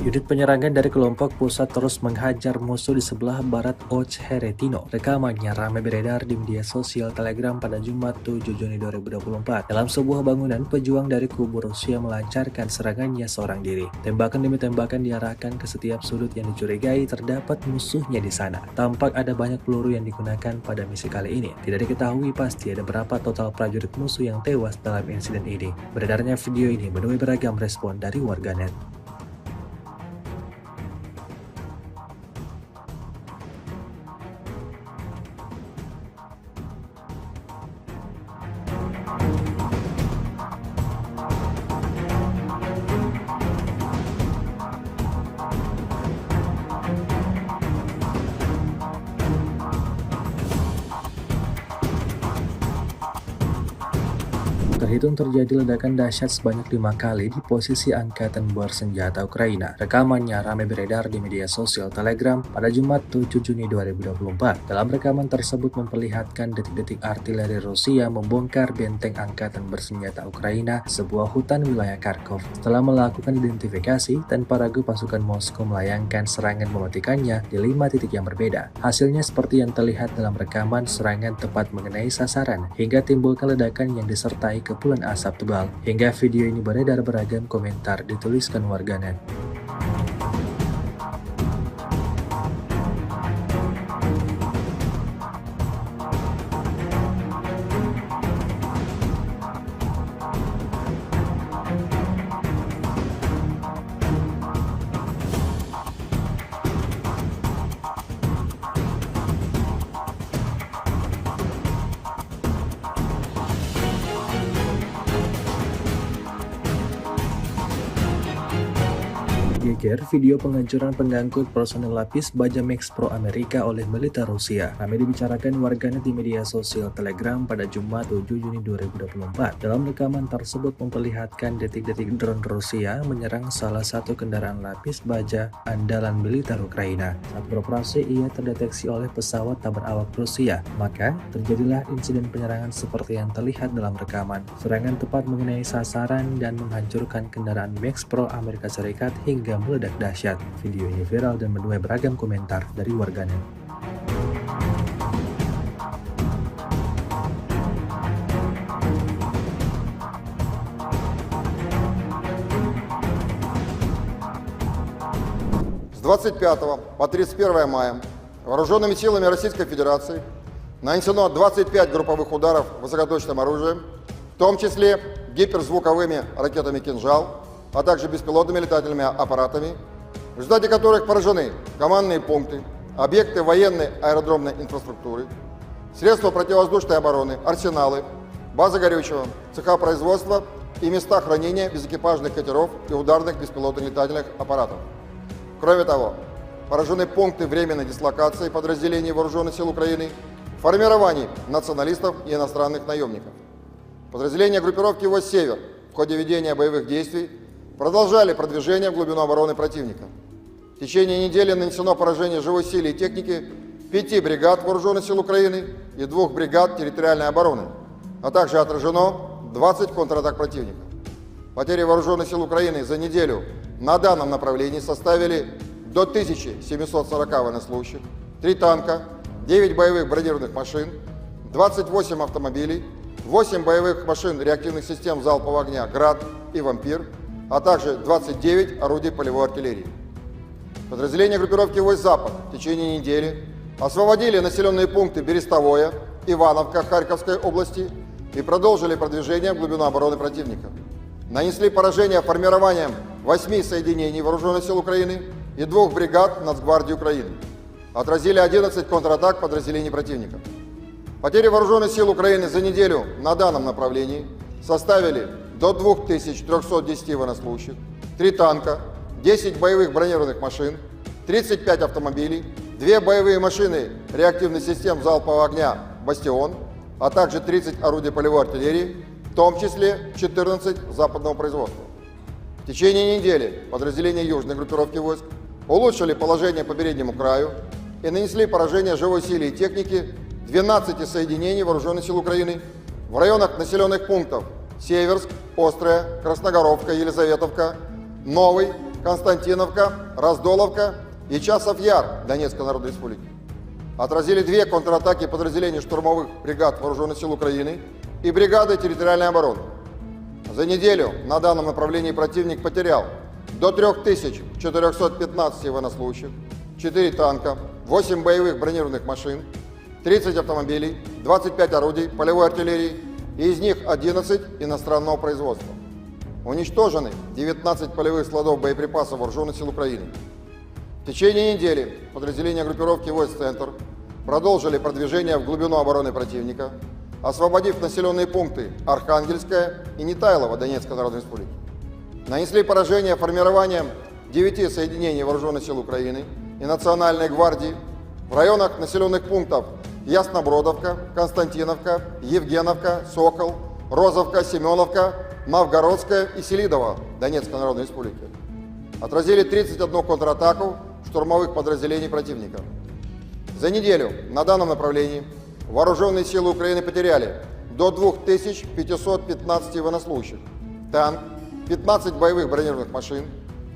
Unit penyerangan dari kelompok pusat terus menghajar musuh di sebelah barat Ochheretino. Rekamannya ramai beredar di media sosial Telegram pada Jumat 7 Juni 2024. Dalam sebuah bangunan, pejuang dari kubu Rusia melancarkan serangannya seorang diri. Tembakan demi tembakan diarahkan ke setiap sudut yang dicurigai terdapat musuhnya di sana. Tampak ada banyak peluru yang digunakan pada misi kali ini. Tidak diketahui pasti ada berapa total prajurit musuh yang tewas dalam insiden ini. Beredarnya video ini menuai beragam respon dari warganet. Terhitung terjadi ledakan dahsyat sebanyak 5 kali di posisi angkatan bersenjata Ukraina. Rekamannya ramai beredar di media sosial Telegram pada Jumat 7 Juni 2024. Dalam rekaman tersebut memperlihatkan detik-detik artileri Rusia membongkar benteng angkatan bersenjata Ukraina, sebuah hutan wilayah Kharkov. Setelah melakukan identifikasi, tanpa ragu pasukan Moskow melayangkan serangan mematikannya di 5 titik yang berbeda. Hasilnya seperti yang terlihat dalam rekaman, serangan tepat mengenai sasaran hingga timbulkan ledakan yang disertai kepulan asap tebal. Hingga video ini beredar beragam komentar dituliskan warganet. Geger video penghancuran pengangkut personel lapis baja Max Pro Amerika oleh militer Rusia. Ramai dibicarakan warganet di media sosial Telegram pada Jumat 7 Juni 2024. Dalam rekaman tersebut memperlihatkan detik-detik drone Rusia menyerang salah satu kendaraan lapis baja andalan militer Ukraina. Saat beroperasi, ia terdeteksi oleh pesawat tak berawak Rusia. Maka, terjadilah insiden penyerangan seperti yang terlihat dalam rekaman. Serangan tepat mengenai sasaran dan menghancurkan kendaraan Max Pro Amerika Serikat hingga meledak dahsyat. Video ini viral dan menuai beragam komentar dari warganet. С 25 по 31 мая вооруженными силами Российской Федерации нанесено 25 групповых ударов высокоточным оружием, в том числе гиперзвуковыми ракетами «Кинжал», а также беспилотными летательными аппаратами, в результате которых поражены командные пункты, объекты военной аэродромной инфраструктуры, средства противовоздушной обороны, арсеналы, базы горючего, цеха производства и места хранения безэкипажных катеров и ударных беспилотных летательных аппаратов. Кроме того, поражены пункты временной дислокации подразделений Вооруженных сил Украины, формирований националистов и иностранных наемников. Подразделения группировки войск «Север» в ходе ведения боевых действий продолжали продвижение в глубину обороны противника. В течение недели нанесено поражение живой силе и техники 5 бригад Вооруженных сил Украины и 2 бригад территориальной обороны, а также отражено 20 контратак противника. Потери Вооруженных сил Украины за неделю на данном направлении составили до 1740 военнослужащих, 3 танка, 9 боевых бронированных машин, 28 автомобилей, 8 боевых машин реактивных систем залпового огня «Град» и «Вампир», а также 29 орудий полевой артиллерии. Подразделения группировки войск «Запад» в течение недели освободили населенные пункты Берестовое, Ивановка Харьковской области и продолжили продвижение в глубину обороны противника. Нанесли поражение формированием 8 соединений Вооруженных сил Украины и 2 бригад Нацгвардии Украины. Отразили 11 контратак подразделений противника. Потери Вооруженных сил Украины за неделю на данном направлении составили до 2310 военнослужащих, 3 танка, 10 боевых бронированных машин, 35 автомобилей, 2 боевые машины реактивных систем залпового огня «Бастион», а также 30 орудий полевой артиллерии, в том числе 14 западного производства. В течение недели подразделения южной группировки войск улучшили положение по переднему краю и нанесли поражение живой силе и технике 12 соединений Вооруженных сил Украины в районах населенных пунктов Северск, Острая, Красногоровка, Елизаветовка, Новый, Константиновка, Раздоловка и Часов-Яр Донецкой Народной Республики. Отразили 2 контратаки подразделений штурмовых бригад Вооруженных сил Украины и бригады территориальной обороны. За неделю на данном направлении противник потерял до 3415 военнослужащих, 4 танка, 8 боевых бронированных машин, 30 автомобилей, 25 орудий полевой артиллерии, и из них 11 иностранного производства. Уничтожены 19 полевых складов боеприпасов Вооруженных сил Украины. В течение недели подразделения группировки войск «Центр» продолжили продвижение в глубину обороны противника, освободив населенные пункты Архангельская и Нетайлово Донецкой Народной Республики. Нанесли поражение формированием 9 соединений Вооруженных сил Украины и Национальной гвардии в районах населенных пунктов Яснобродовка, Константиновка, Евгеновка, Сокол, Розовка, Семеновка, Новгородская и Селидово Донецкой Народной Республики. Отразили 31 контратаку штурмовых подразделений противника. За неделю на данном направлении Вооруженные силы Украины потеряли до 2515 военнослужащих, танк, 15 боевых бронированных машин,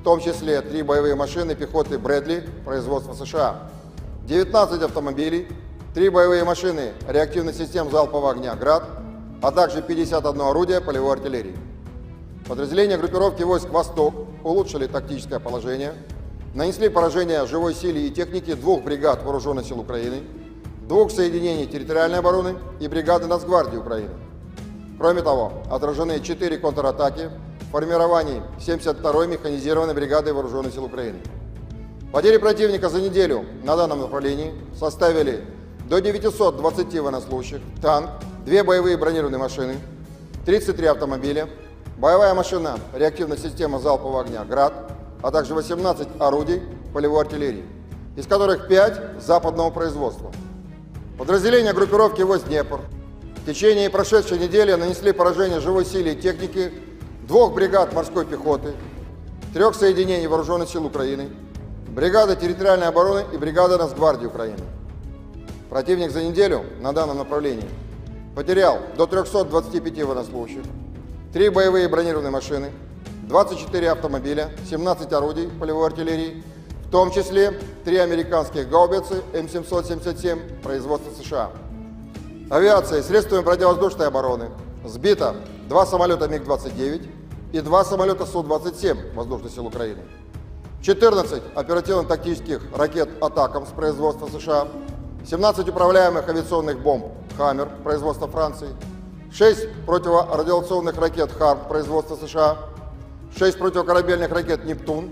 в том числе 3 боевые машины пехоты «Брэдли» производства США, 19 автомобилей, 3 боевые машины реактивных систем залпового огня «Град», а также 51 орудие полевой артиллерии. Подразделения группировки войск «Восток» улучшили тактическое положение, нанесли поражение живой силе и технике 2 бригад Вооруженных сил Украины, 2 соединений территориальной обороны и бригады Нацгвардии Украины. Кроме того, отражены 4 контратаки в формировании 72-й механизированной бригады Вооруженных сил Украины. Потери противника за неделю на данном направлении составили до 920 военнослужащих, танк, 2 боевые бронированные машины, 33 автомобиля, боевая машина реактивной системы залпового огня «Град», а также 18 орудий полевой артиллерии, из которых 5 западного производства. Подразделения группировки войск «Днепр» в течение прошедшей недели нанесли поражение живой силе и технике 2 бригад морской пехоты, 3 соединений Вооруженных сил Украины, бригады территориальной обороны и бригады Нацгвардии Украины. Противник за неделю на данном направлении потерял до 325 военнослужащих, 3 боевые бронированные машины, 24 автомобиля, 17 орудий полевой артиллерии, в том числе 3 американских гаубицы М777 производства США. Авиацией, средствами противовоздушной обороны сбито 2 самолета МиГ-29 и 2 самолета Су-27 Воздушных сил Украины, 14 оперативно-тактических ракет «Атакамс» производства США, 17 управляемых авиационных бомб «Хаммер» производства Франции, 6 противорадиационных ракет «Харм» производства США, 6 противокорабельных ракет «Нептун»,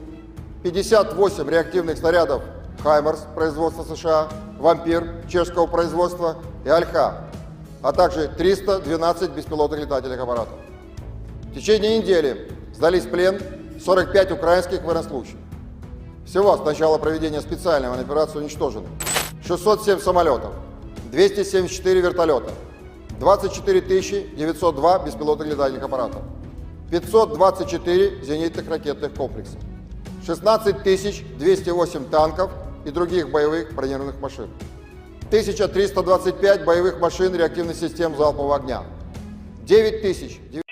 58 реактивных снарядов «Хаймерс» производства США, «Вампир» чешского производства и «Альха», а также 312 беспилотных летательных аппаратов. В течение недели сдались в плен 45 украинских военнослужащих. Всего с начала проведения специальной военной операции уничтожены 607 самолетов, 274 вертолета, 24 902 беспилотных летательных аппаратов, 524 зенитных ракетных комплекса, 16 208 танков и других боевых бронированных машин, 1325 боевых машин реактивных систем залпового огня, 9000.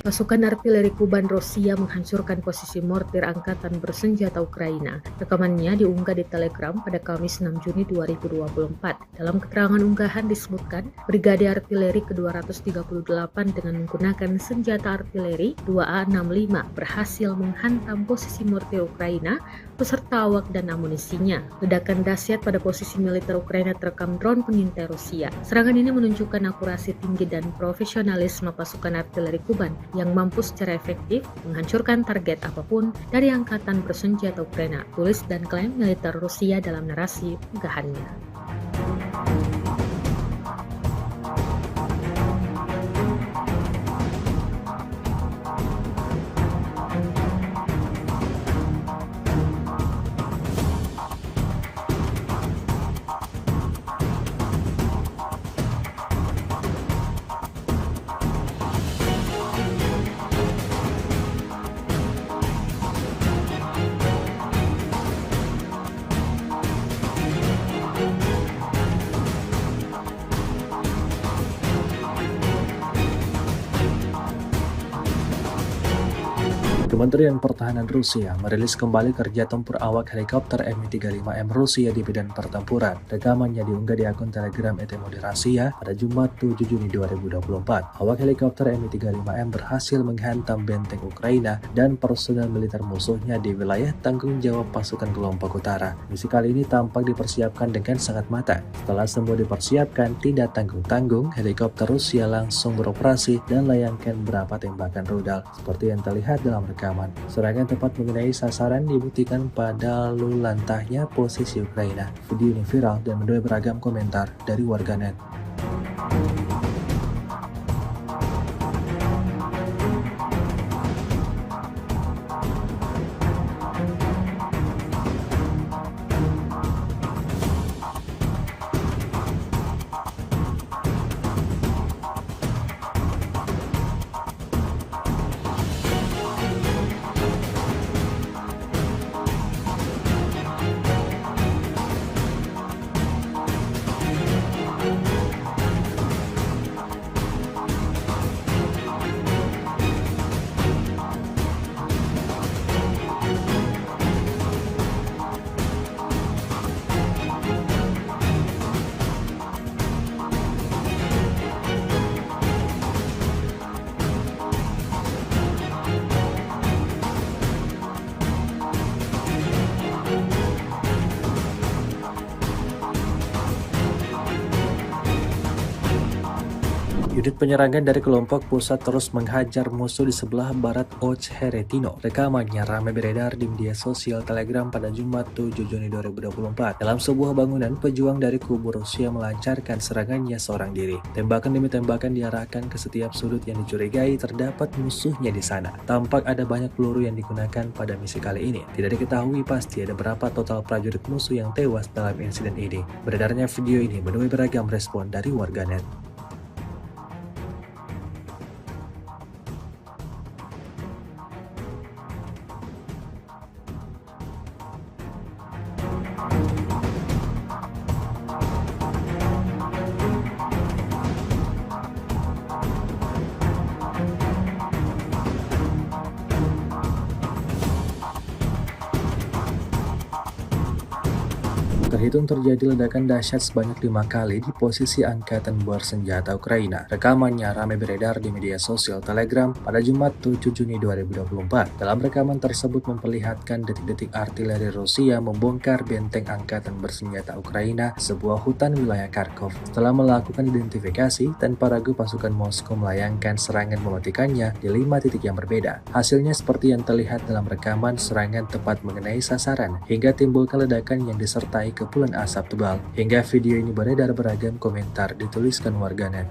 Pasukan artileri Kuban Rusia menghancurkan posisi mortir angkatan bersenjata Ukraina. Rekamannya diunggah di Telegram pada Kamis 6 Juni 2024. Dalam keterangan unggahan disebutkan, Brigade Artileri ke-238 dengan menggunakan senjata artileri 2A65 berhasil menghantam posisi mortir Ukraina beserta awak dan amunisinya. Ledakan dahsyat pada posisi militer Ukraina terekam drone pengintai Rusia. Serangan ini menunjukkan akurasi tinggi dan profesionalisme pasukan artileri Kuban yang mampu secara efektif menghancurkan target apapun dari angkatan bersenjata Ukraina, tulis dan klaim militer Rusia dalam narasi unggahannya. Kementerian Pertahanan Rusia merilis kembali kerja tempur awak helikopter Mi-35M Rusia di medan pertempuran. Rekamannya diunggah di akun Telegram ET Rasia pada Jumat 7 Juni 2024. Awak helikopter Mi-35M berhasil menghantam benteng Ukraina dan personel militer musuhnya di wilayah tanggung jawab pasukan kelompok utara. Misi kali ini tampak dipersiapkan dengan sangat matang. Setelah semua dipersiapkan, tidak tanggung-tanggung, helikopter Rusia langsung beroperasi dan layangkan beberapa tembakan rudal. Seperti yang terlihat dalam rekaman, serangan tepat mengenai sasaran dibuktikan pada lalu lantahnya posisi Ukraina. Video ini viral dan menuai beragam komentar dari warganet. Unit penyerangan dari kelompok pusat terus menghajar musuh di sebelah barat Ocheretino. Rekamannya ramai beredar di media sosial Telegram pada Jumat 7 Juni 2024. Dalam sebuah bangunan, pejuang dari kubu Rusia melancarkan serangannya seorang diri. Tembakan demi tembakan diarahkan ke setiap sudut yang dicurigai terdapat musuhnya di sana. Tampak ada banyak peluru yang digunakan pada misi kali ini. Tidak diketahui pasti ada berapa total prajurit musuh yang tewas dalam insiden ini. Beredarnya video ini menuai beragam respon dari warganet. Terhitung terjadi ledakan dahsyat sebanyak 5 kali di posisi angkatan bersenjata Ukraina. Rekamannya ramai beredar di media sosial Telegram pada Jumat 7 Juni 2024. Dalam rekaman tersebut memperlihatkan detik-detik artileri Rusia membongkar benteng angkatan bersenjata Ukraina, sebuah hutan wilayah Kharkov. Setelah melakukan identifikasi, tanpa ragu pasukan Moskow melayangkan serangan mematikannya di 5 titik yang berbeda. Hasilnya seperti yang terlihat dalam rekaman, serangan tepat mengenai sasaran hingga timbulkan ledakan yang disertai kepulan asap tebal. Hingga video ini beredar, beragam komentar dituliskan warganet.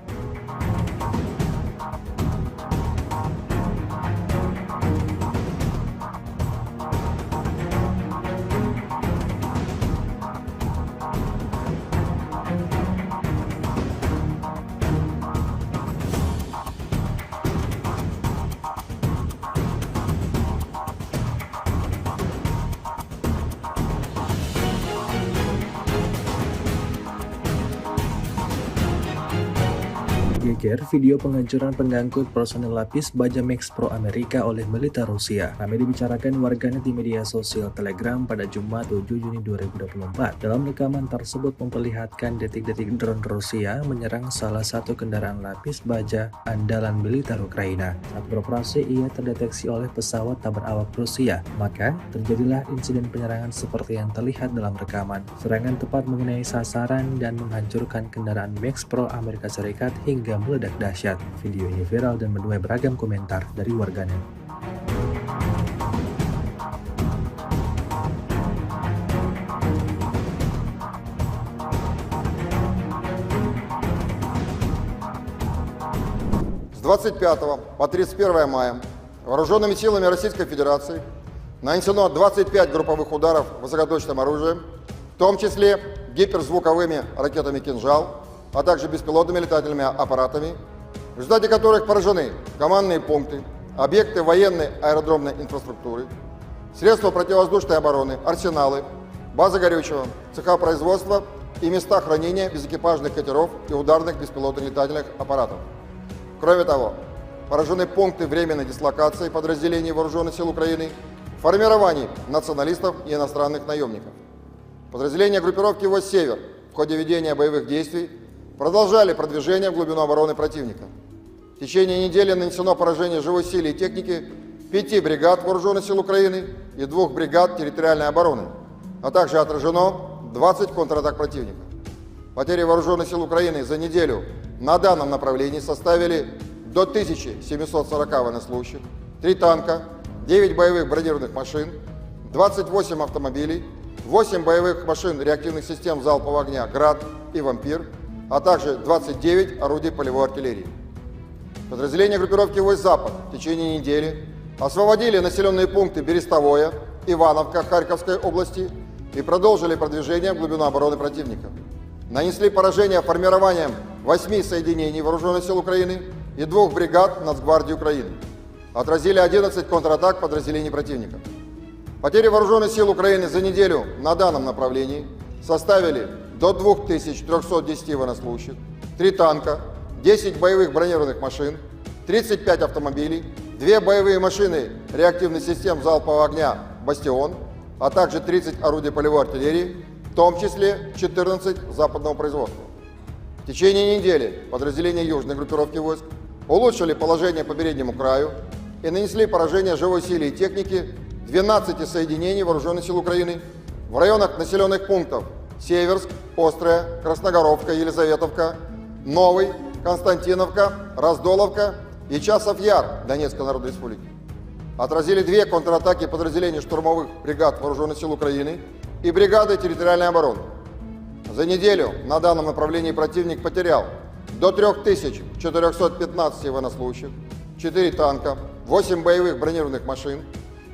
Geger video penghancuran pengangkut personel lapis baja Max Pro Amerika oleh militer Rusia. Ramai dibicarakan warganet di media sosial Telegram pada Jumat 7 Juni 2024. Dalam rekaman tersebut memperlihatkan detik-detik drone Rusia menyerang salah satu kendaraan lapis baja andalan militer Ukraina. Saat beroperasi, ia terdeteksi oleh pesawat tak berawak Rusia. Maka terjadilah insiden penyerangan seperti yang terlihat dalam rekaman. Serangan tepat mengenai sasaran dan menghancurkan kendaraan Max Pro Amerika Serikat hingga meledak dahsyat. Video ini viral dan menuai beragam komentar dari warganet. С 25 по 31 мая вооруженными силами Российской Федерации нанесено 25 групповых ударов высокоточным оружием, в том числе гиперзвуковыми ракетами «Кинжал», а также беспилотными летательными аппаратами, в результате которых поражены командные пункты, объекты военной аэродромной инфраструктуры, средства противовоздушной обороны, арсеналы, базы горючего, цеха производства и места хранения безэкипажных катеров и ударных беспилотных летательных аппаратов. Кроме того, поражены пункты временной дислокации подразделений Вооруженных сил Украины, формирований националистов и иностранных наемников. Подразделения группировки войск «Север» в ходе ведения боевых действий продолжали продвижение в глубину обороны противника. В течение недели нанесено поражение живой силе и техники 5 бригад Вооруженных сил Украины и 2 бригад территориальной обороны, а также отражено 20 контратак противника. Потери Вооруженных сил Украины за неделю на данном направлении составили до 1740 военнослужащих, 3 танка, 9 боевых бронированных машин, 28 автомобилей, 8 боевых машин реактивных систем залпового огня «Град» и «Вампир», а также 29 орудий полевой артиллерии. Подразделения группировки войск «Запад» в течение недели освободили населенные пункты Берестовое, Ивановка Харьковской области и продолжили продвижение в глубину обороны противника. Нанесли поражение формированием 8 соединений Вооруженных сил Украины и 2 бригад Нацгвардии Украины. Отразили 11 контратак подразделений противника. Потери Вооруженных сил Украины за неделю на данном направлении составили до 2310 военнослужащих, 3 танка, 10 боевых бронированных машин, 35 автомобилей, 2 боевые машины реактивных систем залпового огня «Бастион», а также 30 орудий полевой артиллерии, в том числе 14 западного производства. В течение недели подразделения южной группировки войск улучшили положение по переднему краю и нанесли поражение живой силе и технике 12 соединений Вооруженных сил Украины в районах населенных пунктов Северск, Острая, Красногоровка, Елизаветовка, Новый, Константиновка, Раздоловка и Часов-Яр Донецкой Народной Республики. Отразили 2 контратаки подразделений штурмовых бригад Вооруженных сил Украины и бригады территориальной обороны. За неделю на данном направлении противник потерял до 3415 военнослужащих, 4 танка, 8 боевых бронированных машин,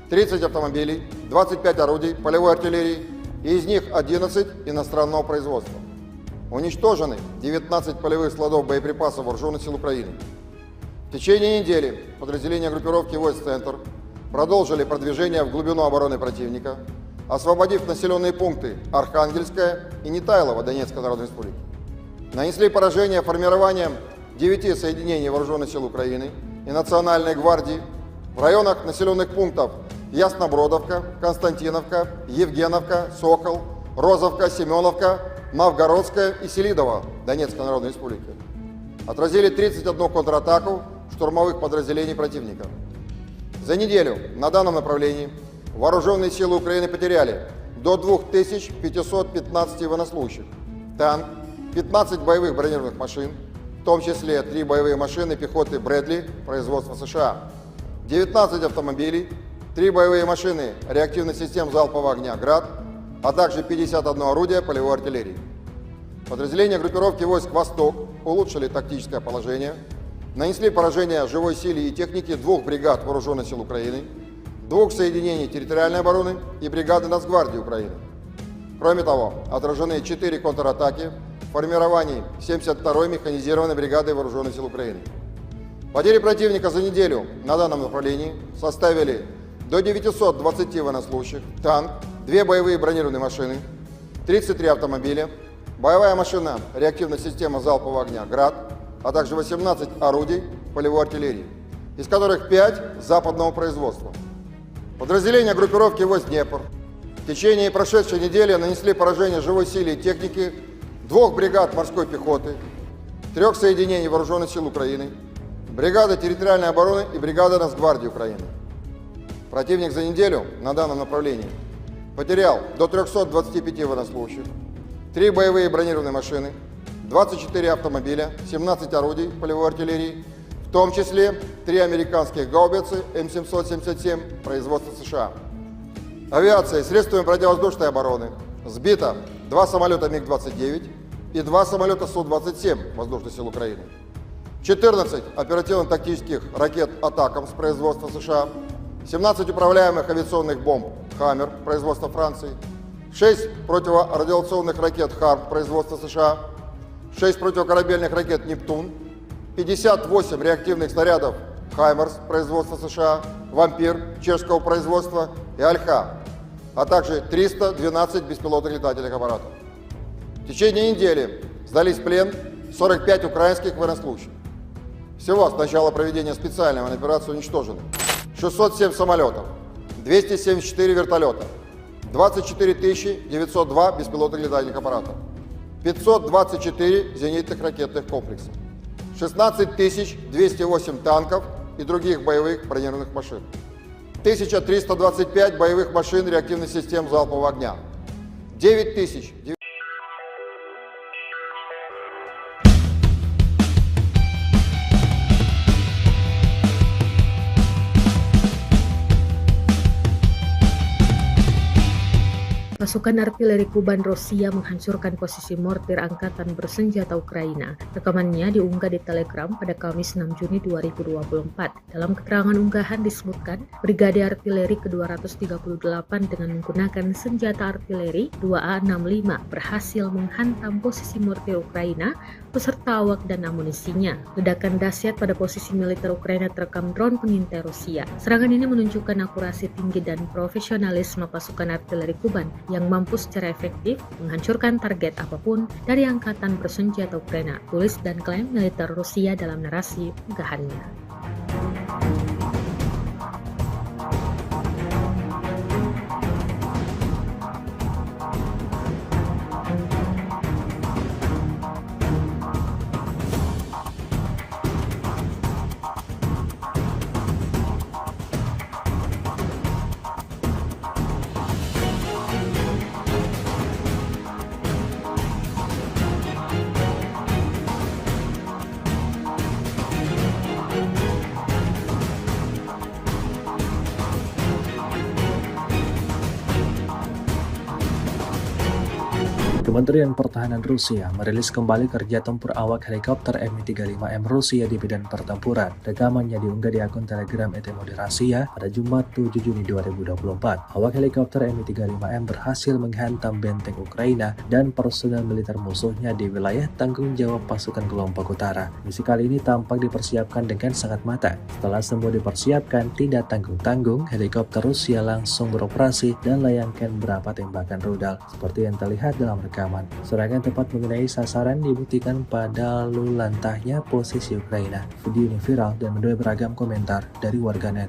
30 автомобилей, 25 орудий полевой артиллерии, и из них 11 иностранного производства. Уничтожены 19 полевых складов боеприпасов Вооруженных сил Украины. В течение недели подразделения группировки войск «Центр» продолжили продвижение в глубину обороны противника, освободив населенные пункты Архангельская и Нетайлово Донецкой Народной Республики. Нанесли поражение формированием 9 соединений Вооруженных сил Украины и Национальной гвардии в районах населенных пунктов Яснобродовка, Константиновка, Евгеновка, Сокол, Розовка, Семеновка, Новгородская и Селидово Донецкой Народной Республики. Отразили 31 контратаку штурмовых подразделений противника. За неделю на данном направлении вооруженные силы Украины потеряли до 2515 военнослужащих, танк, 15 боевых бронированных машин, в том числе 3 боевые машины пехоты Брэдли производства США, 19 автомобилей, 3 боевые машины реактивных систем залпового огня «Град», а также 51 орудие полевой артиллерии. Подразделения группировки войск «Восток» улучшили тактическое положение, нанесли поражение живой силе и технике 2 бригад Вооруженных сил Украины, 2 соединений территориальной обороны и бригады Нацгвардии Украины. Кроме того, отражены 4 контратаки в формировании 72-й механизированной бригады Вооруженных сил Украины. Потери противника за неделю на данном направлении составили до 920 военнослужащих, танк, 2 боевые бронированные машины, 33 автомобиля, боевая машина реактивная система залпового огня «Град», а также 18 орудий полевой артиллерии, из которых 5 западного производства. Подразделения группировки войск «Днепр» в течение прошедшей недели нанесли поражение живой силе и технике 2 бригад морской пехоты, 3 соединений Вооруженных сил Украины, бригады территориальной обороны и бригады Нацгвардии Украины. Противник за неделю на данном направлении потерял до 325 военнослужащих, 3 боевые бронированные машины, 24 автомобиля, 17 орудий полевой артиллерии, в том числе 3 американских гаубицы М777 производства США. Авиацией, средствами противовоздушной обороны сбито 2 самолета МиГ-29 и 2 самолета Су-27 Воздушных сил Украины, 14 оперативно-тактических ракет «Атакамс» производства США, 17 управляемых авиационных бомб «Хаммер» производства Франции, 6 противорадиационных ракет «Харм» производства США, 6 противокорабельных ракет «Нептун», 58 реактивных снарядов «Хаймерс» производства США, «Вампир» чешского производства и «Альха», а также 312 беспилотных летательных аппаратов. В течение недели сдались в плен 45 украинских военнослужащих. Всего с начала проведения специальной военной операции уничтожено 607 самолетов, 274 вертолета, 24 902 беспилотных летательных аппаратов, 524 зенитных ракетных комплексов, 16 208 танков и других боевых бронированных машин, 1325 боевых машин реактивных систем залпового огня, 9000. Pasukan artileri Kuban Rusia menghancurkan posisi mortir angkatan bersenjata Ukraina. Rekamannya diunggah di Telegram pada Kamis 6 Juni 2024. Dalam keterangan unggahan disebutkan, Brigade Artileri ke-238 dengan menggunakan senjata artileri 2A65 berhasil menghantam posisi mortir Ukraina beserta awak dan amunisinya. Ledakan dahsyat pada posisi militer Ukraina terekam drone pengintai Rusia. Serangan ini menunjukkan akurasi tinggi dan profesionalisme pasukan artileri Kuban yang mampu secara efektif menghancurkan target apapun dari angkatan bersenjata Ukraina, tulis dan klaim militer Rusia dalam narasi unggahannya. Kementerian Pertahanan Rusia merilis kembali kerja tempur awak helikopter Mi-35M Rusia di medan pertempuran. Rekamannya diunggah di akun Telegram ET Moderasia pada Jumat 7 Juni 2024. Awak helikopter Mi-35M berhasil menghantam benteng Ukraina dan personel militer musuhnya di wilayah tanggung jawab pasukan kelompok utara. Misi kali ini tampak dipersiapkan dengan sangat matang. Setelah semua dipersiapkan, tidak tanggung-tanggung, helikopter Rusia langsung beroperasi dan layangkan beberapa tembakan rudal, seperti yang terlihat dalam rekaman. Serangan tepat mengenai sasaran dibuktikan pada lalu lantahnya posisi Ukraina. Video ini viral dan menuai beragam komentar dari warganet.